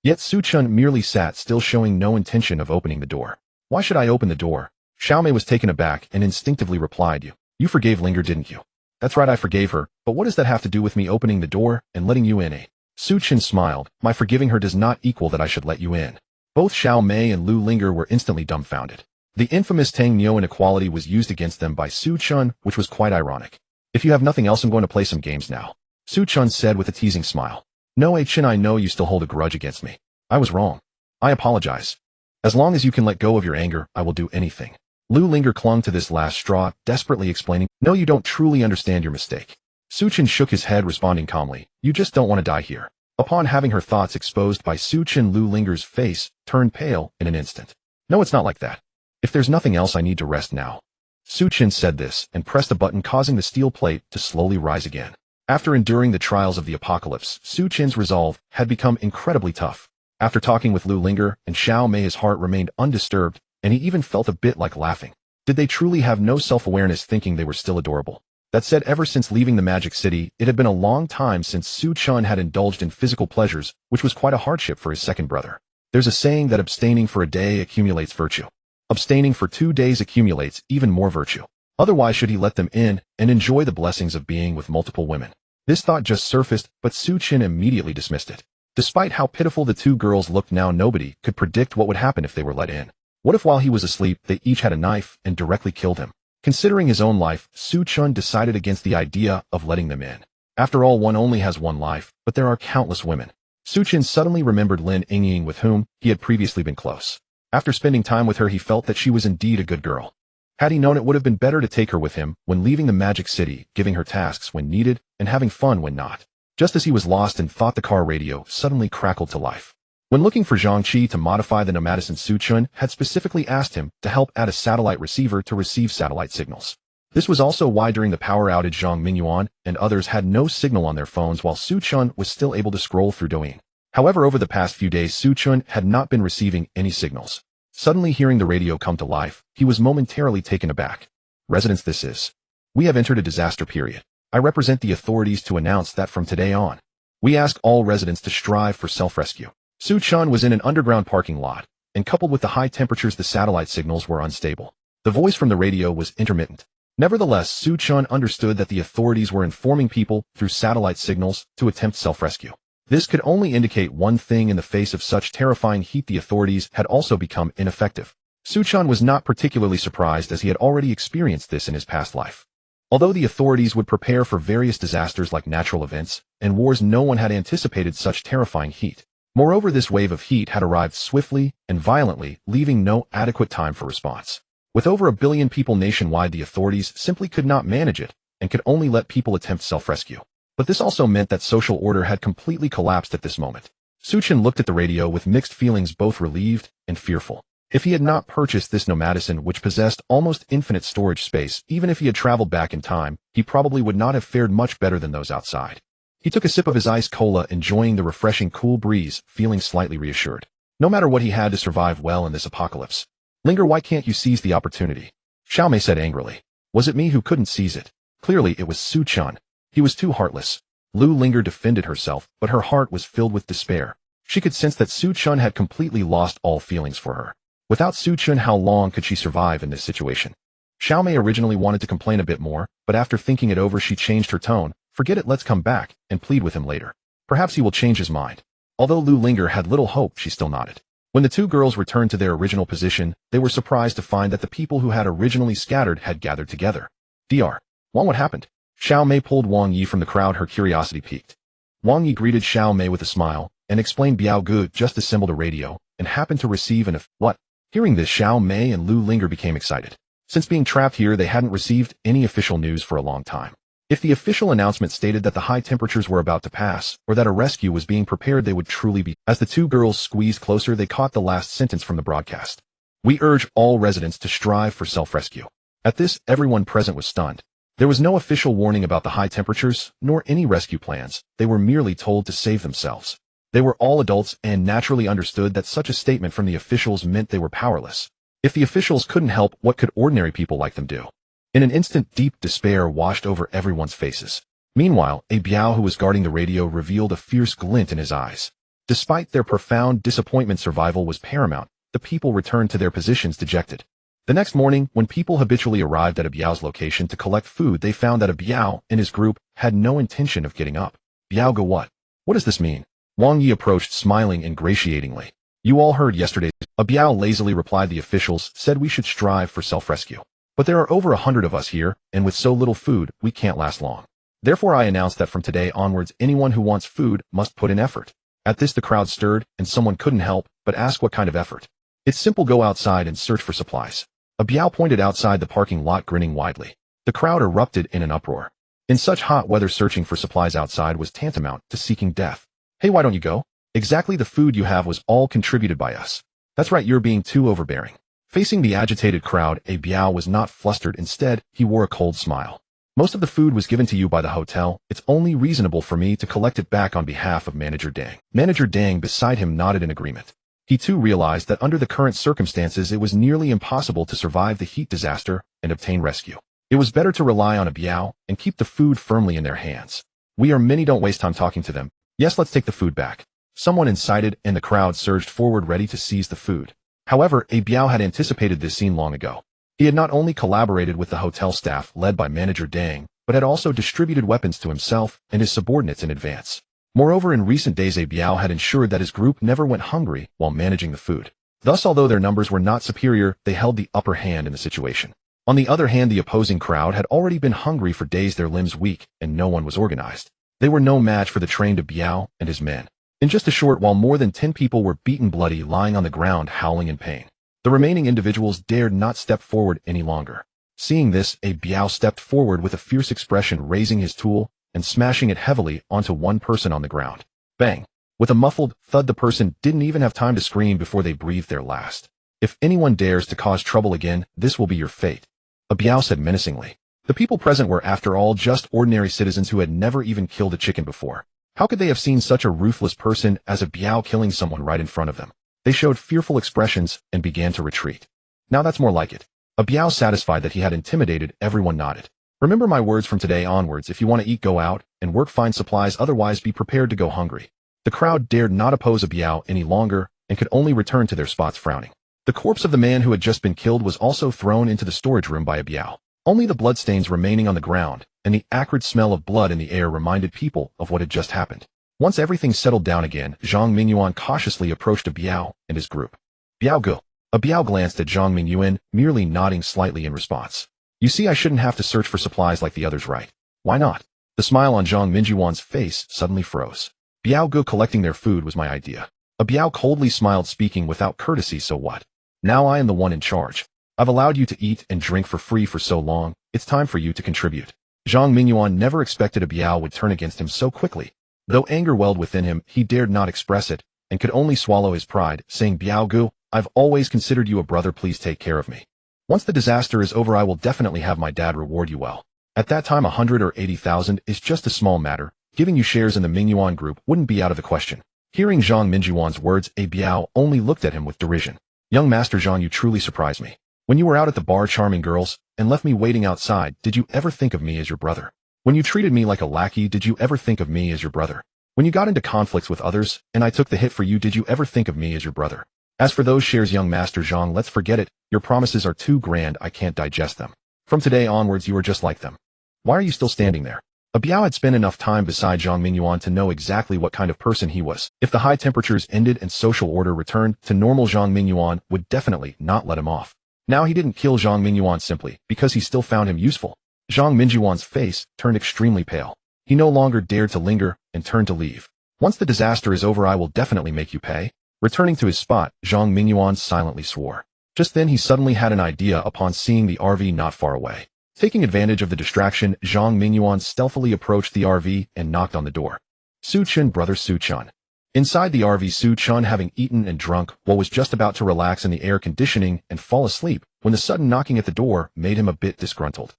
Yet Su Chen merely sat still, showing no intention of opening the door. Why should I open the door? Xiaomei was taken aback and instinctively replied, You forgave Linger, didn't you? That's right, I forgave her, but what does that have to do with me opening the door and letting you in? Su Chen smiled. My forgiving her does not equal that I should let you in. Both Xiaomei and Lu Linger were instantly dumbfounded. The infamous Tang Niu inequality was used against them by Su Chen, which was quite ironic. If you have nothing else, I'm going to play some games now, Su Chen said with a teasing smile. No, Chen, I know you still hold a grudge against me. I was wrong. I apologize. As long as you can let go of your anger, I will do anything. Lu Linger clung to this last straw, desperately explaining, No, you don't truly understand your mistake. Su Chen shook his head, responding calmly, You just don't want to die here. Upon having her thoughts exposed by Su Chen, Lu Linger's face turned pale in an instant. No, it's not like that. If there's nothing else, I need to rest now. Su Chen said this and pressed a button, causing the steel plate to slowly rise again. After enduring the trials of the apocalypse, Su Chen's resolve had become incredibly tough. After talking with Lu Linger and Xiaomei, his heart remained undisturbed, and he even felt a bit like laughing. Did they truly have no self-awareness, thinking they were still adorable? That said, ever since leaving the Magic City, it had been a long time since Su Chen had indulged in physical pleasures, which was quite a hardship for his second brother. There's a saying that abstaining for a day accumulates virtue. Abstaining for 2 days accumulates even more virtue. Otherwise, should he let them in and enjoy the blessings of being with multiple women? This thought just surfaced, but Su Chen immediately dismissed it. Despite how pitiful the two girls looked now, nobody could predict what would happen if they were let in. What if while he was asleep, they each had a knife and directly killed him? Considering his own life, Su Chen decided against the idea of letting them in. After all, one only has one life, but there are countless women. Su Chen suddenly remembered Lin Yingying, with whom he had previously been close. After spending time with her, he felt that she was indeed a good girl. Had he known, it would have been better to take her with him when leaving the Magic City, giving her tasks when needed and having fun when not. Just as he was lost in thought, the car radio suddenly crackled to life. When looking for Zhang Qi to modify the NOMADISM, Su Chen had specifically asked him to help add a satellite receiver to receive satellite signals. This was also why during the power outage, Zhang Mingyuan and others had no signal on their phones, while Su Chen was still able to scroll through Douyin. However, over the past few days, Su Chen had not been receiving any signals. Suddenly hearing the radio come to life, he was momentarily taken aback. Residents, this is. We have entered a disaster period. I represent the authorities to announce that from today on, we ask all residents to strive for self-rescue. Su Chen was in an underground parking lot, and coupled with the high temperatures, the satellite signals were unstable. The voice from the radio was intermittent. Nevertheless, Su Chen understood that the authorities were informing people through satellite signals to attempt self-rescue. This could only indicate one thing: in the face of such terrifying heat, the authorities had also become ineffective. Su Chen was not particularly surprised, as he had already experienced this in his past life. Although the authorities would prepare for various disasters like natural events and wars, no one had anticipated such terrifying heat. Moreover, this wave of heat had arrived swiftly and violently, leaving no adequate time for response. With over 1 billion people nationwide, the authorities simply could not manage it and could only let people attempt self-rescue. But this also meant that social order had completely collapsed at this moment. Su Chen looked at the radio with mixed feelings, both relieved and fearful. If he had not purchased this NOMADISM, which possessed almost infinite storage space, even if he had traveled back in time, he probably would not have fared much better than those outside. He took a sip of his iced cola, enjoying the refreshing cool breeze, feeling slightly reassured. No matter what, he had to survive well in this apocalypse. Linger, why can't you seize the opportunity? Xiaomei said angrily. Was it me who couldn't seize it? Clearly it was Su Chen. He was too heartless. Lu Linger defended herself, but her heart was filled with despair. She could sense that Su Chen had completely lost all feelings for her. Without Su Chen, how long could she survive in this situation? Xiaomei originally wanted to complain a bit more, but after thinking it over, she changed her tone. Forget it, let's come back and plead with him later. Perhaps he will change his mind. Although Lu Linger had little hope, she still nodded. When the two girls returned to their original position, they were surprised to find that the people who had originally scattered had gathered together. Dr. Wang, what happened? Xiaomei pulled Wang Yi from the crowd, her curiosity piqued. Wang Yi greeted Xiaomei with a smile and explained Biao Gu just assembled a radio and happened to receive an what? Hearing this, Xiaomei and Lu Linger became excited. Since being trapped here, they hadn't received any official news for a long time. If the official announcement stated that the high temperatures were about to pass, or that a rescue was being prepared, they would truly be. As the two girls squeezed closer, they caught the last sentence from the broadcast. We urge all residents to strive for self-rescue. At this, everyone present was stunned. There was no official warning about the high temperatures, nor any rescue plans. They were merely told to save themselves. They were all adults and naturally understood that such a statement from the officials meant they were powerless. If the officials couldn't help, what could ordinary people like them do? In an instant, deep despair washed over everyone's faces. Meanwhile, a Biao who was guarding the radio revealed a fierce glint in his eyes. Despite their profound disappointment, survival was paramount. The people returned to their positions dejected. The next morning, when people habitually arrived at a Biao's location to collect food, they found that a Biao and his group had no intention of getting up. Biao go what? What does this mean? Wang Yi approached, smiling ingratiatingly. You all heard yesterday's. A Biao lazily replied. The officials said we should strive for self-rescue. But there are over 100 of us here, and with so little food, we can't last long. Therefore I announced that from today onwards, anyone who wants food must put in effort. At this the crowd stirred, and someone couldn't help but ask what kind of effort. It's simple, go outside and search for supplies. A Biao pointed outside the parking lot, grinning widely. The crowd erupted in an uproar. In such hot weather, searching for supplies outside was tantamount to seeking death. Hey, why don't you go? Exactly, the food you have was all contributed by us. That's right, you're being too overbearing. Facing the agitated crowd, a Biao was not flustered. Instead, he wore a cold smile. Most of the food was given to you by the hotel. It's only reasonable for me to collect it back on behalf of Manager Dang. Manager Dang beside him nodded in agreement. He too realized that under the current circumstances it was nearly impossible to survive the heat disaster and obtain rescue. It was better to rely on a Biao and keep the food firmly in their hands. We are many, don't waste time talking to them. Yes, let's take the food back. Someone incited, and the crowd surged forward ready to seize the food. However, a Biao had anticipated this scene long ago. He had not only collaborated with the hotel staff led by Manager Dang, but had also distributed weapons to himself and his subordinates in advance. Moreover, in recent days a Biao had ensured that his group never went hungry while managing the food. Thus, although their numbers were not superior, they held the upper hand in the situation. On the other hand, the opposing crowd had already been hungry for days, their limbs weak, and no one was organized. They were no match for the trained Biao and his men. In just a short while, more than 10 people were beaten bloody, lying on the ground, howling in pain. The remaining individuals dared not step forward any longer. Seeing this, a Biao stepped forward with a fierce expression, raising his tool and smashing it heavily onto one person on the ground. Bang! With a muffled thud, the person didn't even have time to scream before they breathed their last. If anyone dares to cause trouble again, this will be your fate, a Biao said menacingly. The people present were, after all, just ordinary citizens who had never even killed a chicken before. How could they have seen such a ruthless person as a Biao killing someone right in front of them? They showed fearful expressions and began to retreat. Now that's more like it. A Biao, satisfied that he had intimidated everyone, nodded. Remember my words from today onwards. If you want to eat, go out and work, find supplies, otherwise be prepared to go hungry. The crowd dared not oppose a Biao any longer and could only return to their spots frowning. The corpse of the man who had just been killed was also thrown into the storage room by a Biao. Only the bloodstains remaining on the ground and the acrid smell of blood in the air reminded people of what had just happened. Once everything settled down again, Zhang Mingyuan cautiously approached a Biao and his group. Biao go. A Biao glanced at Zhang Mingyuan, merely nodding slightly in response. You see, I shouldn't have to search for supplies like the others, right? Why not? The smile on Zhang Mingyuan's face suddenly froze. Biao go, collecting their food was my idea. A Biao coldly smiled, speaking without courtesy. So what? Now I am the one in charge. I've allowed you to eat and drink for free for so long, it's time for you to contribute. Zhang Mingyuan never expected a Biao would turn against him so quickly. Though anger welled within him, he dared not express it, and could only swallow his pride, saying, Biao gu, I've always considered you a brother, please take care of me. Once the disaster is over, I will definitely have my dad reward you well. At that time 100 or 80,000 is just a small matter. Giving you shares in the Mingyuan group wouldn't be out of the question. Hearing Zhang Mingyuan's words, a Biao only looked at him with derision. Young Master Zhang, you truly surprised me. When you were out at the bar charming girls and left me waiting outside, did you ever think of me as your brother? When you treated me like a lackey, did you ever think of me as your brother? When you got into conflicts with others and I took the hit for you, did you ever think of me as your brother? As for those shares, young Master Zhang, let's forget it. Your promises are too grand, I can't digest them. From today onwards, you are just like them. Why are you still standing there? A Biao had spent enough time beside Zhang Mingyuan to know exactly what kind of person he was. If the high temperatures ended and social order returned to normal, Zhang Mingyuan would definitely not let him off. Now he didn't kill Zhang Mingyuan simply because he still found him useful. Zhang Mingyuan's face turned extremely pale. He no longer dared to linger and turned to leave. Once the disaster is over, I will definitely make you pay. Returning to his spot, Zhang Mingyuan silently swore. Just then he suddenly had an idea upon seeing the RV not far away. Taking advantage of the distraction, Zhang Mingyuan stealthily approached the RV and knocked on the door. Su Chen, brother Su Chen. Inside the RV, Su Chen, having eaten and drunk, was just about to relax in the air conditioning and fall asleep when the sudden knocking at the door made him a bit disgruntled.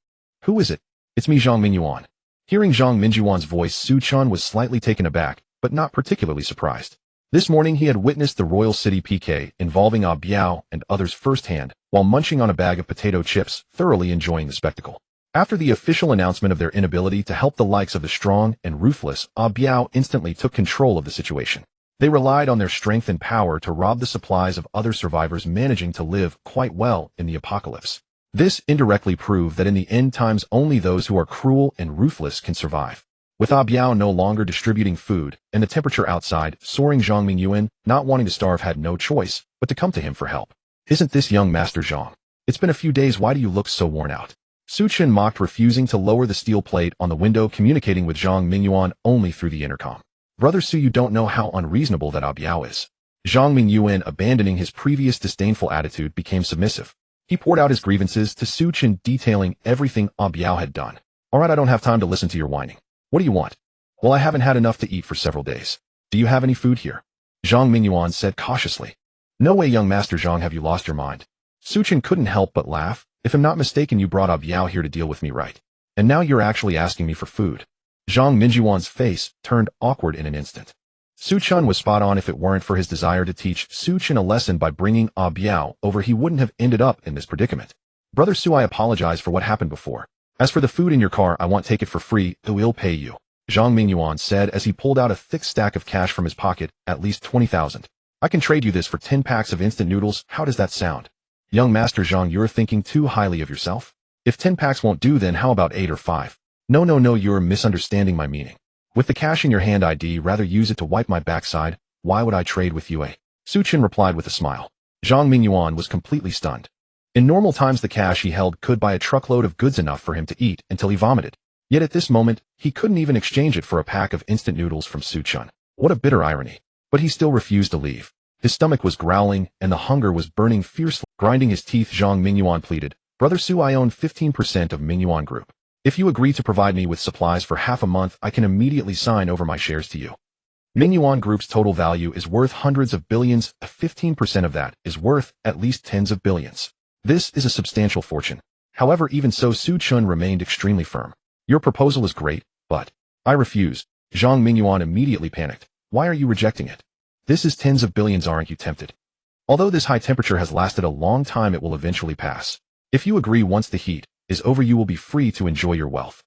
Who is it? It's me, Zhang Mingyuan. Hearing Zhang Mingyuan's voice, Su Chen was slightly taken aback, but not particularly surprised. This morning he had witnessed the Royal City PK involving Ah Biao and others firsthand, while munching on a bag of potato chips, thoroughly enjoying the spectacle. After the official announcement of their inability to help the likes of the strong and ruthless, Biao instantly took control of the situation. They relied on their strength and power to rob the supplies of other survivors managing to live quite well in the apocalypse. This indirectly proved that in the end times only those who are cruel and ruthless can survive. With Biao no longer distributing food and the temperature outside soaring, Zhang Mingyuan, not wanting to starve, had no choice but to come to him for help. "Isn't this young Master Zhang? It's been a few days, why do you look so worn out?" Chen mocked, refusing to lower the steel plate on the window, communicating with Zhang Mingyuan only through the intercom. "Brother Su, you don't know how unreasonable that Biao is." Zhang Mingyuan, abandoning his previous disdainful attitude, became submissive. He poured out his grievances to Chen, detailing everything Biao had done. "All right, I don't have time to listen to your whining. What do you want?" "Well, I haven't had enough to eat for several days. Do you have any food here?" Zhang Mingyuan said cautiously. "No way, young Master Zhang, have you lost your mind?" Chen couldn't help but laugh. "If I'm not mistaken, you brought Biao here to deal with me, right? And now you're actually asking me for food." Zhang Mingyuan's face turned awkward in an instant. Chen was spot on. If it weren't for his desire to teach Chen a lesson by bringing Biao over, he wouldn't have ended up in this predicament. "Brother Su, I apologize for what happened before. As for the food in your car, I won't take it for free, I will pay you," Zhang Mingyuan said as he pulled out a thick stack of cash from his pocket, at least 20,000. "I can trade you this for 10 packs of instant noodles, how does that sound?" "Young Master Zhang, you're thinking too highly of yourself. If 10 packs won't do, then how about 8 or 5? No, you're misunderstanding my meaning. With the cash in your hand, I'd rather use it to wipe my backside. Why would I trade with you, eh?" Chen replied with a smile. Zhang Mingyuan was completely stunned. In normal times, the cash he held could buy a truckload of goods, enough for him to eat until he vomited. Yet at this moment, he couldn't even exchange it for a pack of instant noodles from Chen. What a bitter irony. But he still refused to leave. His stomach was growling, and the hunger was burning fiercely. Grinding his teeth, Zhang Mingyuan pleaded, "Brother Su, I own 15% of Mingyuan Group. If you agree to provide me with supplies for half a month, I can immediately sign over my shares to you." Mingyuan Group's total value is worth hundreds of billions. 15% of that is worth at least tens of billions. This is a substantial fortune. However, even so, Chen remained extremely firm. "Your proposal is great, but I refuse." Zhang Mingyuan immediately panicked. "Why are you rejecting it? This is tens of billions, aren't you tempted? Although this high temperature has lasted a long time, it will eventually pass. If you agree, once the heat is over, you will be free to enjoy your wealth."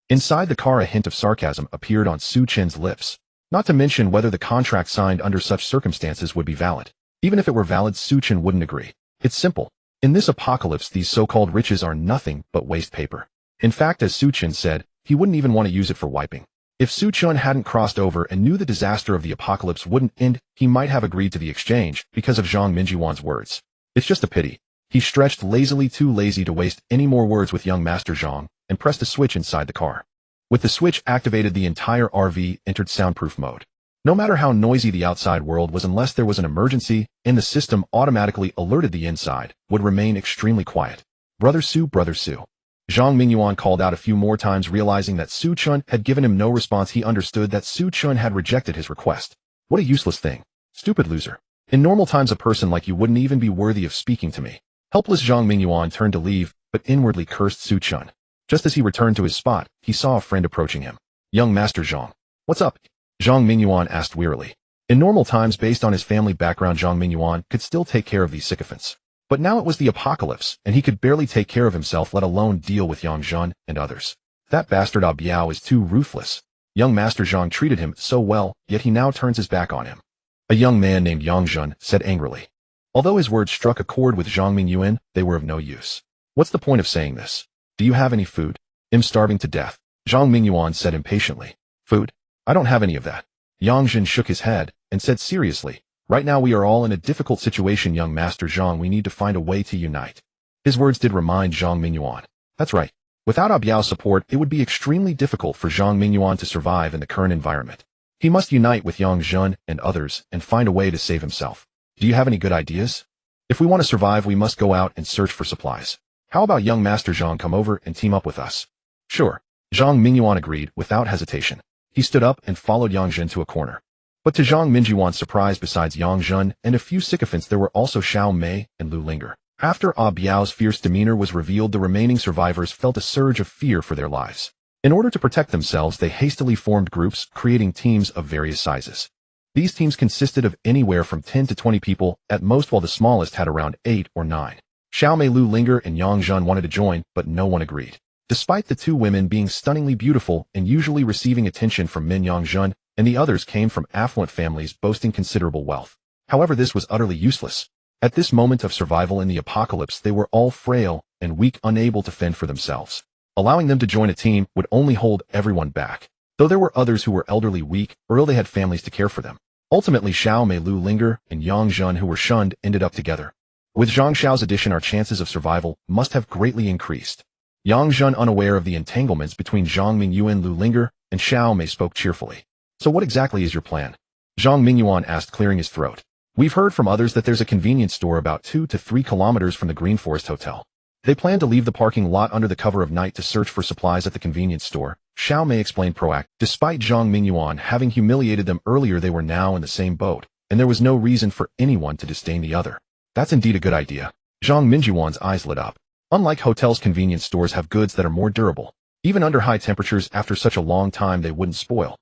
Inside the car, a hint of sarcasm appeared on Chen's lips. Not to mention whether the contract signed under such circumstances would be valid. Even if it were valid, Chen wouldn't agree. It's simple. In this apocalypse, these so-called riches are nothing but waste paper. In fact, as Chen said, he wouldn't even want to use it for wiping. If Chen hadn't crossed over and knew the disaster of the apocalypse wouldn't end, he might have agreed to the exchange because of Zhang Mingyuan's words. It's just a pity. He stretched lazily, too lazy to waste any more words with young Master Zhang, and pressed a switch inside the car. With the switch activated, the entire RV entered soundproof mode. No matter how noisy the outside world was, unless there was an emergency, and the system automatically alerted, the inside would remain extremely quiet. "Brother Su, Brother Su." Zhang Mingyuan called out a few more times, realizing that Chen had given him no response. He understood that Chen had rejected his request. "What a useless thing. Stupid loser. In normal times, a person like you wouldn't even be worthy of speaking to me." Helpless Zhang Mingyuan turned to leave, but inwardly cursed Chen. Just as he returned to his spot, he saw a friend approaching him. "Young Master Zhang. What's up?" Zhang Mingyuan asked wearily. In normal times, based on his family background, Zhang Mingyuan could still take care of these sycophants. But now it was the apocalypse, and he could barely take care of himself, let alone deal with Yang Zhen and others. That bastard Biao is too ruthless. Young Master Zhang treated him so well, yet he now turns his back on him. A young man named Yang Zhen said angrily. Although his words struck a chord with Zhang Mingyuan, they were of no use. "What's the point of saying this? Do you have any food?" "I'm starving to death," Zhang Mingyuan said impatiently. "Food? I don't have any of that." Yang Zhen shook his head and said seriously, "Right now we are all in a difficult situation, young Master Zhang. We need to find a way to unite." His words did remind Zhang Mingyuan. That's right. Without Biao's support, it would be extremely difficult for Zhang Mingyuan to survive in the current environment. He must unite with Yang Zhen and others and find a way to save himself. "Do you have any good ideas? If we want to survive, we must go out and search for supplies. How about young Master Zhang come over and team up with us?" "Sure." Zhang Mingyuan agreed without hesitation. He stood up and followed Yang Zhen to a corner. But to Zhang Mingyuan's surprise, besides Yang Zhen and a few sycophants, there were also Xiao Mei and Lu Linger. After Biao's fierce demeanor was revealed, the remaining survivors felt a surge of fear for their lives. In order to protect themselves, they hastily formed groups, creating teams of various sizes. These teams consisted of anywhere from 10 to 20 people at most, while the smallest had around 8 or 9. Xiao Mei, Lu Linger, and Yang Zhen wanted to join, but no one agreed. Despite the two women being stunningly beautiful and usually receiving attention from Min Yongjun, and the others came from affluent families boasting considerable wealth. However, this was utterly useless. At this moment of survival in the apocalypse, they were all frail and weak, unable to fend for themselves. Allowing them to join a team would only hold everyone back. Though there were others who were elderly, weak, or ill, they had families to care for them. Ultimately, Xiao Mei Lu Linger and Yang Zhun, who were shunned, ended up together. With Zhang Xiao's addition, our chances of survival must have greatly increased. Yang Zhun, unaware of the entanglements between Zhang Mingyuan, Lu Linger, and Xiao Mei, spoke cheerfully. So what exactly is your plan? Zhang Mingyuan asked, clearing his throat. We've heard from others that there's a convenience store about 2 to 3 kilometers from the Green Forest Hotel. They plan to leave the parking lot under the cover of night to search for supplies at the convenience store, Xiao Mei explained proactively. Despite Zhang Mingyuan having humiliated them earlier, they were now in the same boat, and there was no reason for anyone to disdain the other. That's indeed a good idea. Zhang Mingyuan's eyes lit up. Unlike hotels, convenience stores have goods that are more durable. Even under high temperatures, after such a long time, they wouldn't spoil.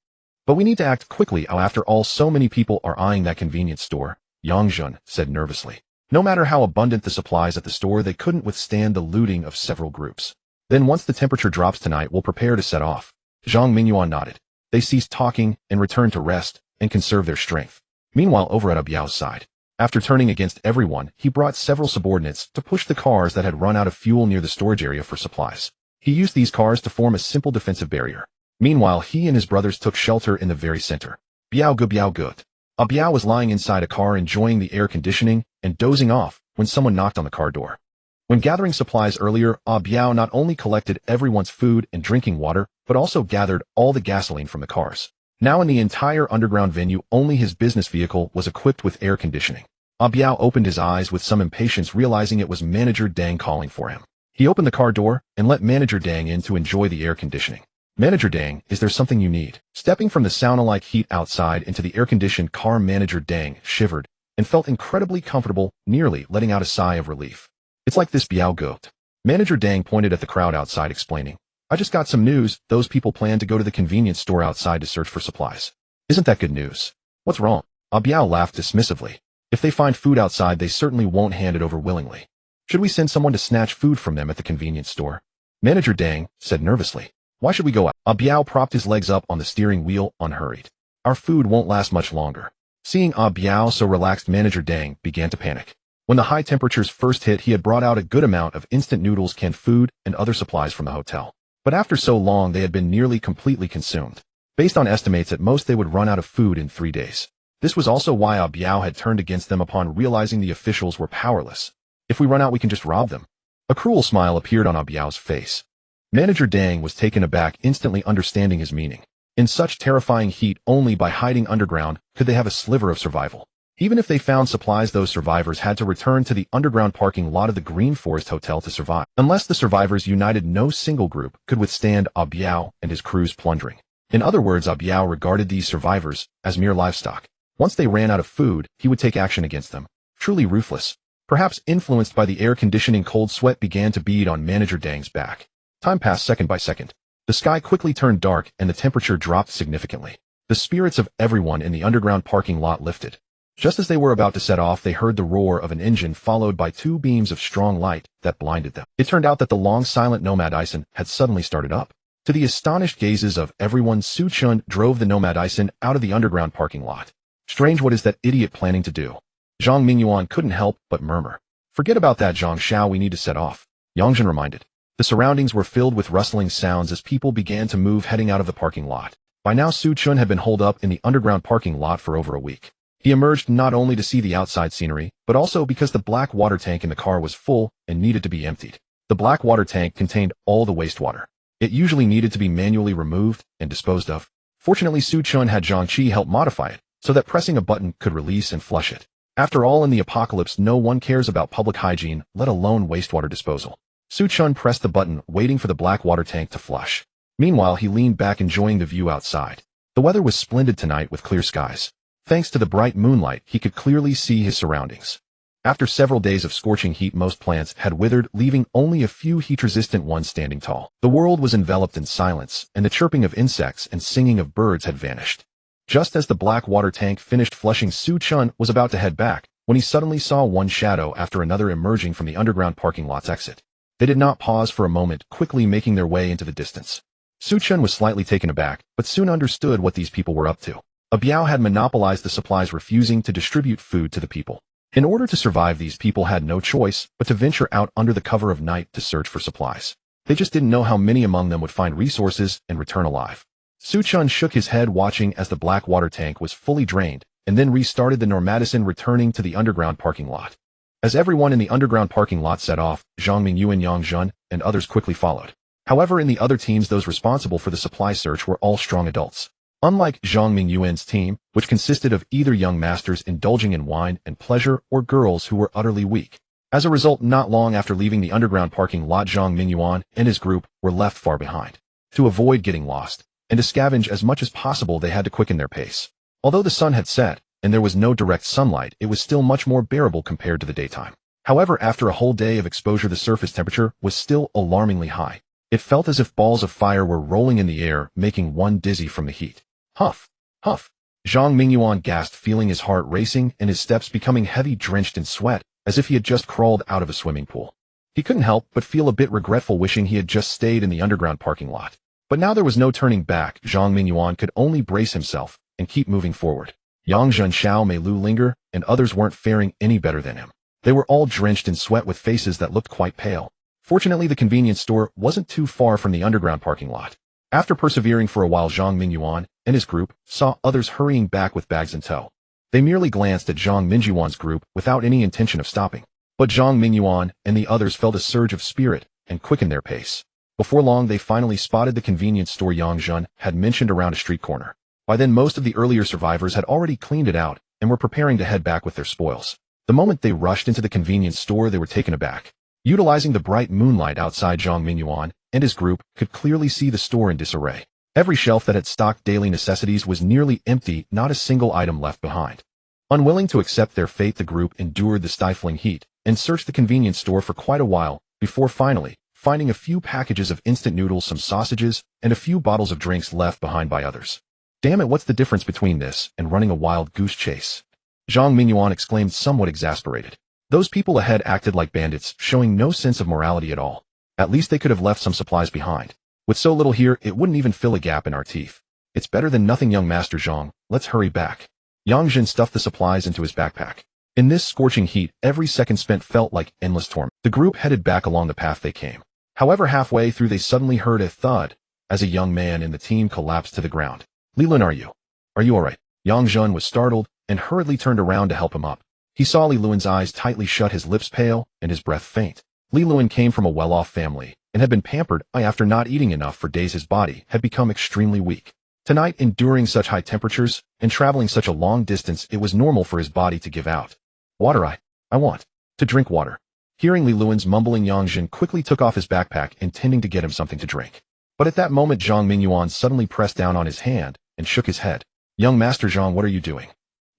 But we need to act quickly. After all, so many people are eyeing that convenience store, Yang Zhun said nervously. No matter how abundant the supplies at the store, they couldn't withstand the looting of several groups. Then once the temperature drops tonight, we'll prepare to set off. Zhang Mingyuan nodded. They ceased talking and returned to rest and conserve their strength. Meanwhile, over at Biao's side, after turning against everyone, he brought several subordinates to push the cars that had run out of fuel near the storage area for supplies. He used these cars to form a simple defensive barrier. Meanwhile, he and his brothers took shelter in the very center. Biao good. Biao was lying inside a car enjoying the air conditioning and dozing off when someone knocked on the car door. When gathering supplies earlier, Biao not only collected everyone's food and drinking water, but also gathered all the gasoline from the cars. Now in the entire underground venue, only his business vehicle was equipped with air conditioning. Biao opened his eyes with some impatience, realizing it was Manager Dang calling for him. He opened the car door and let Manager Dang in to enjoy the air conditioning. Manager Dang, is there something you need? Stepping from the sauna-like heat outside into the air-conditioned car, Manager Dang shivered and felt incredibly comfortable, nearly letting out a sigh of relief. It's like this, Biao goat. Manager Dang pointed at the crowd outside, explaining, I just got some news. Those people plan to go to the convenience store outside to search for supplies. Isn't that good news? What's wrong? Biao laughed dismissively. If they find food outside, they certainly won't hand it over willingly. Should we send someone to snatch food from them at the convenience store? Manager Dang said nervously. Why should we go out? Biao propped his legs up on the steering wheel, unhurried. Our food won't last much longer. Seeing Biao so relaxed, Manager Dang began to panic. When the high temperatures first hit, he had brought out a good amount of instant noodles, canned food, and other supplies from the hotel. But after so long, they had been nearly completely consumed. Based on estimates, at most they would run out of food in 3 days. This was also why Biao had turned against them upon realizing the officials were powerless. If we run out, we can just rob them. A cruel smile appeared on Biao's face. Manager Dang was taken aback, instantly understanding his meaning. In such terrifying heat, only by hiding underground could they have a sliver of survival. Even if they found supplies, those survivors had to return to the underground parking lot of the Green Forest Hotel to survive. Unless the survivors united, no single group could withstand Biao and his crew's plundering. In other words, Biao regarded these survivors as mere livestock. Once they ran out of food, he would take action against them. Truly ruthless. Perhaps influenced by the air conditioning, cold sweat began to bead on Manager Dang's back. Time passed second by second. The sky quickly turned dark and the temperature dropped significantly. The spirits of everyone in the underground parking lot lifted. Just as they were about to set off, they heard the roar of an engine followed by 2 beams of strong light that blinded them. It turned out that the long silent NOMADISM had suddenly started up. To the astonished gazes of everyone, Su Chun drove the NOMADISM out of the underground parking lot. Strange, what is that idiot planning to do? Zhang Mingyuan couldn't help but murmur. Forget about that, Zhang Xiao, we need to set off, Yang Zhun reminded. The surroundings were filled with rustling sounds as people began to move, heading out of the parking lot. By now, Su Chun had been holed up in the underground parking lot for over a week. He emerged not only to see the outside scenery, but also because the black water tank in the car was full and needed to be emptied. The black water tank contained all the wastewater. It usually needed to be manually removed and disposed of. Fortunately, Su Chun had Zhang Qi help modify it, so that pressing a button could release and flush it. After all, in the apocalypse, no one cares about public hygiene, let alone wastewater disposal. Su Chun pressed the button, waiting for the black water tank to flush. Meanwhile, he leaned back, enjoying the view outside. The weather was splendid tonight with clear skies. Thanks to the bright moonlight, he could clearly see his surroundings. After several days of scorching heat, most plants had withered, leaving only a few heat-resistant ones standing tall. The world was enveloped in silence, and the chirping of insects and singing of birds had vanished. Just as the black water tank finished flushing, Su Chun was about to head back, when he suddenly saw one shadow after another emerging from the underground parking lot's exit. They did not pause for a moment, quickly making their way into the distance. Chen was slightly taken aback, but soon understood what these people were up to. A Biao had monopolized the supplies, refusing to distribute food to the people. In order to survive, these people had no choice but to venture out under the cover of night to search for supplies. They just didn't know how many among them would find resources and return alive. Chen shook his head, watching as the black water tank was fully drained, and then restarted the NOMADISM, returning to the underground parking lot. As everyone in the underground parking lot set off, Zhang Mingyuan, Yang Zhen, and others quickly followed. However, in the other teams, those responsible for the supply search were all strong adults. Unlike Zhang Mingyuan's team, which consisted of either young masters indulging in wine and pleasure or girls who were utterly weak. As a result, not long after leaving the underground parking lot, Zhang Mingyuan and his group were left far behind. To avoid getting lost, and to scavenge as much as possible, they had to quicken their pace. Although the sun had set, and there was no direct sunlight, it was still much more bearable compared to the daytime. However, after a whole day of exposure, the surface temperature was still alarmingly high. It felt as if balls of fire were rolling in the air, making one dizzy from the heat. Huff, huff. Zhang Mingyuan gasped, feeling his heart racing and his steps becoming heavy, drenched in sweat, as if he had just crawled out of a swimming pool. He couldn't help but feel a bit regretful, wishing he had just stayed in the underground parking lot. But now there was no turning back. Zhang Mingyuan could only brace himself and keep moving forward. Yang Zhen, Xiao Mei, Lu Linger, and others weren't faring any better than him. They were all drenched in sweat with faces that looked quite pale. Fortunately, the convenience store wasn't too far from the underground parking lot. After persevering for a while, Zhang Mingyuan and his group saw others hurrying back with bags in tow. They merely glanced at Zhang Mingyuan's group without any intention of stopping. But Zhang Mingyuan and the others felt a surge of spirit and quickened their pace. Before long, they finally spotted the convenience store Yang Zhen had mentioned around a street corner. By then, most of the earlier survivors had already cleaned it out and were preparing to head back with their spoils. The moment they rushed into the convenience store, they were taken aback. Utilizing the bright moonlight outside, Zhang Mingyuan and his group could clearly see the store in disarray. Every shelf that had stocked daily necessities was nearly empty, not a single item left behind. Unwilling to accept their fate, the group endured the stifling heat and searched the convenience store for quite a while before finally finding a few packages of instant noodles, some sausages, and a few bottles of drinks left behind by others. Damn it, what's the difference between this and running a wild goose chase? Zhang Mingyuan exclaimed, somewhat exasperated. Those people ahead acted like bandits, showing no sense of morality at all. At least they could have left some supplies behind. With so little here, it wouldn't even fill a gap in our teeth. It's better than nothing, young Master Zhang. Let's hurry back. Yang Zhen stuffed the supplies into his backpack. In this scorching heat, every second spent felt like endless torment. The group headed back along the path they came. However, halfway through, they suddenly heard a thud as a young man in the team collapsed to the ground. Li Lun, are you alright? Yang Zhen was startled and hurriedly turned around to help him up. He saw Li Luan's eyes tightly shut, his lips pale, and his breath faint. Li Luan came from a well-off family and had been pampered. After not eating enough for days, his body had become extremely weak. Tonight, enduring such high temperatures and traveling such a long distance, it was normal for his body to give out. Water, I want to drink water. Hearing Li Luan's mumbling, Yang Zhen quickly took off his backpack, intending to get him something to drink. But at that moment, Zhang Mingyuan suddenly pressed down on his hand and shook his head. Young Master Zhang, what are you doing?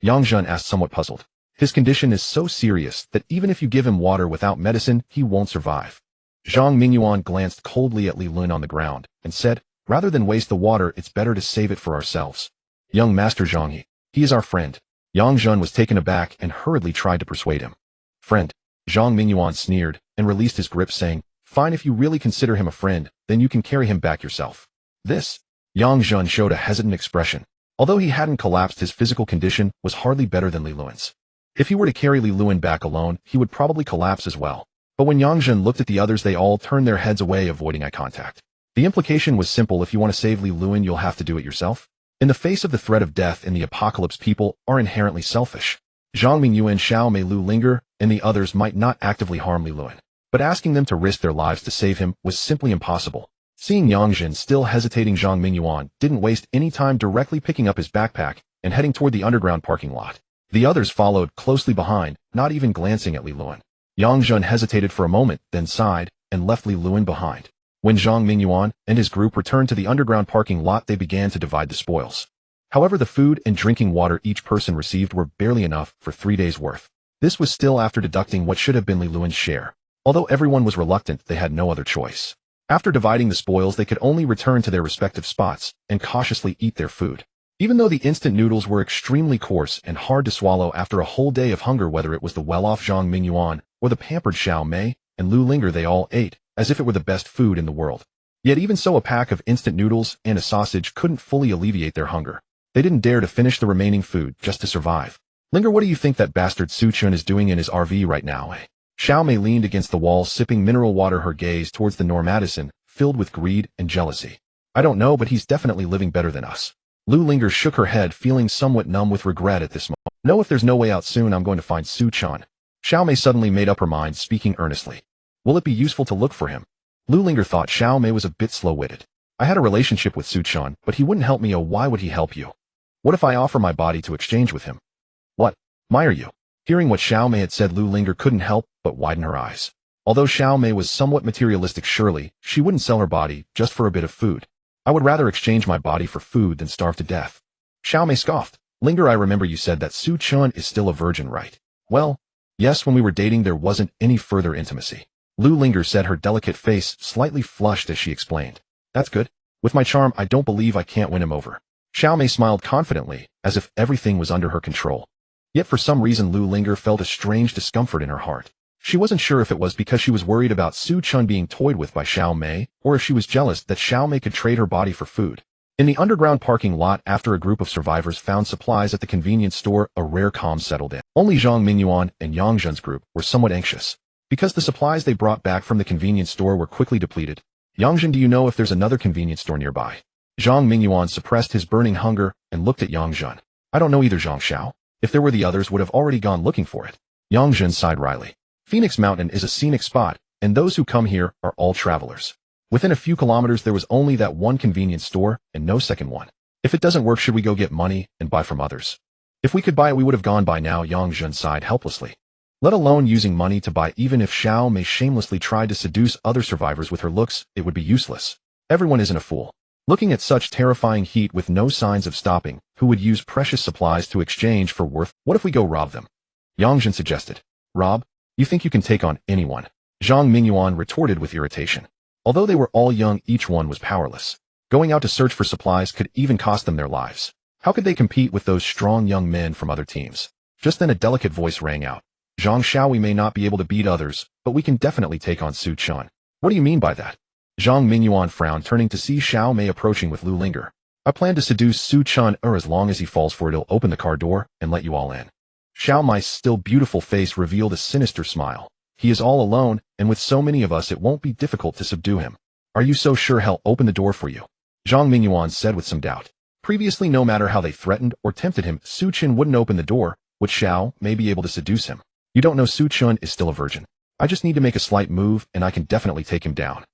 Yang Zhen asked, somewhat puzzled. His condition is so serious that even if you give him water without medicine, he won't survive. Zhang Mingyuan glanced coldly at Li Lun on the ground and said, rather than waste the water, it's better to save it for ourselves. Young Master Zhang, he is our friend. Yang Zhen was taken aback and hurriedly tried to persuade him. Friend? Zhang Mingyuan sneered and released his grip, saying, fine, if you really consider him a friend, then you can carry him back yourself. This? Yang Zhen showed a hesitant expression. Although he hadn't collapsed, his physical condition was hardly better than Li Luan's. If he were to carry Li Luan back alone, he would probably collapse as well. But when Yang Zhen looked at the others, they all turned their heads away, avoiding eye contact. The implication was simple: if you want to save Li Luan, you'll have to do it yourself. In the face of the threat of death in the apocalypse, people are inherently selfish. Zhang Mingyuan, Xiao Mei, Lu Linger, and the others might not actively harm Li Luan, but asking them to risk their lives to save him was simply impossible. Seeing Yang Zhen still hesitating, Zhang Mingyuan didn't waste any time, directly picking up his backpack and heading toward the underground parking lot. The others followed closely behind, not even glancing at Li Luan. Yang Zhen hesitated for a moment, then sighed and left Li Luan behind. When Zhang Mingyuan and his group returned to the underground parking lot, they began to divide the spoils. However, the food and drinking water each person received were barely enough for 3 days' worth. This was still after deducting what should have been Li Luan's share. Although everyone was reluctant, they had no other choice. After dividing the spoils, they could only return to their respective spots and cautiously eat their food. Even though the instant noodles were extremely coarse and hard to swallow after a whole day of hunger, whether it was the well-off Zhang Mingyuan or the pampered Xiao Mei and Lu Linger, they all ate as if it were the best food in the world. Yet even so, a pack of instant noodles and a sausage couldn't fully alleviate their hunger. They didn't dare to finish the remaining food just to survive. Linger, what do you think that bastard Su Chen is doing in his RV right now, eh? Xiao Mei leaned against the wall, sipping mineral water, her gaze towards the NOMADISM, filled with greed and jealousy. I don't know, but he's definitely living better than us. Lu Linger shook her head, feeling somewhat numb with regret at this moment. No, if there's no way out soon, I'm going to find Su Chen. Xiao Mei suddenly made up her mind, speaking earnestly. Will it be useful to look for him? Lu Linger thought Xiao Mei was a bit slow-witted. I had a relationship with Su Chen, but he wouldn't help me. Oh, why would he help you? What if I offer my body to exchange with him? What? Are you? Hearing what Xiao Mei had said, Lu Linger couldn't help but widen her eyes. Although Xiao Mei was somewhat materialistic, surely she wouldn't sell her body just for a bit of food. I would rather exchange my body for food than starve to death. Xiao Mei scoffed. Linger, I remember you said that Su Chen is still a virgin, right? Well, yes, when we were dating there wasn't any further intimacy. Lu Linger said, her delicate face slightly flushed as she explained. That's good. With my charm, I don't believe I can't win him over. Xiao Mei smiled confidently, as if everything was under her control. Yet for some reason Lu Linger felt a strange discomfort in her heart. She wasn't sure if it was because she was worried about Su Chen being toyed with by Xiao Mei, or if she was jealous that Xiao Mei could trade her body for food. In the underground parking lot, after a group of survivors found supplies at the convenience store, a rare calm settled in. Only Zhang Mingyuan and Yang Zhen's group were somewhat anxious, because the supplies they brought back from the convenience store were quickly depleted. Yang Zhen, do you know if there's another convenience store nearby? Zhang Mingyuan suppressed his burning hunger and looked at Yang Zhen. I don't know either, Zhang Xiao. If there were, the others would have already gone looking for it. Yang Zhen sighed wryly. Phoenix Mountain is a scenic spot, and those who come here are all travelers. Within a few kilometers there was only that one convenience store, and no second one. If it doesn't work, should we go get money and buy from others? If we could buy it, we would have gone by now, Yang Zhen sighed helplessly. Let alone using money to buy. Even if Xiao Mei shamelessly tried to seduce other survivors with her looks, it would be useless. Everyone isn't a fool. Looking at such terrifying heat with no signs of stopping, who would use precious supplies to exchange for worth? What if we go rob them? Yang Zhen suggested. Rob? You think you can take on anyone? Zhang Mingyuan retorted with irritation. Although they were all young, each one was powerless. Going out to search for supplies could even cost them their lives. How could they compete with those strong young men from other teams? Just then a delicate voice rang out. Zhang Xiao, we may not be able to beat others, but we can definitely take on Su Chen. What do you mean by that? Zhang Mingyuan frowned, turning to see Xiao Mei approaching with Lu Linger. I plan to seduce Su Chen, as long as he falls for it, he'll open the car door and let you all in. Xiao Mei's still beautiful face revealed a sinister smile. He is all alone, and with so many of us it won't be difficult to subdue him. Are you so sure he'll open the door for you? Zhang Mingyuan said with some doubt. Previously, no matter how they threatened or tempted him, Su Chen wouldn't open the door. Would Xiao Mei be able to seduce him? You don't know, Su Chen is still a virgin. I just need to make a slight move and I can definitely take him down.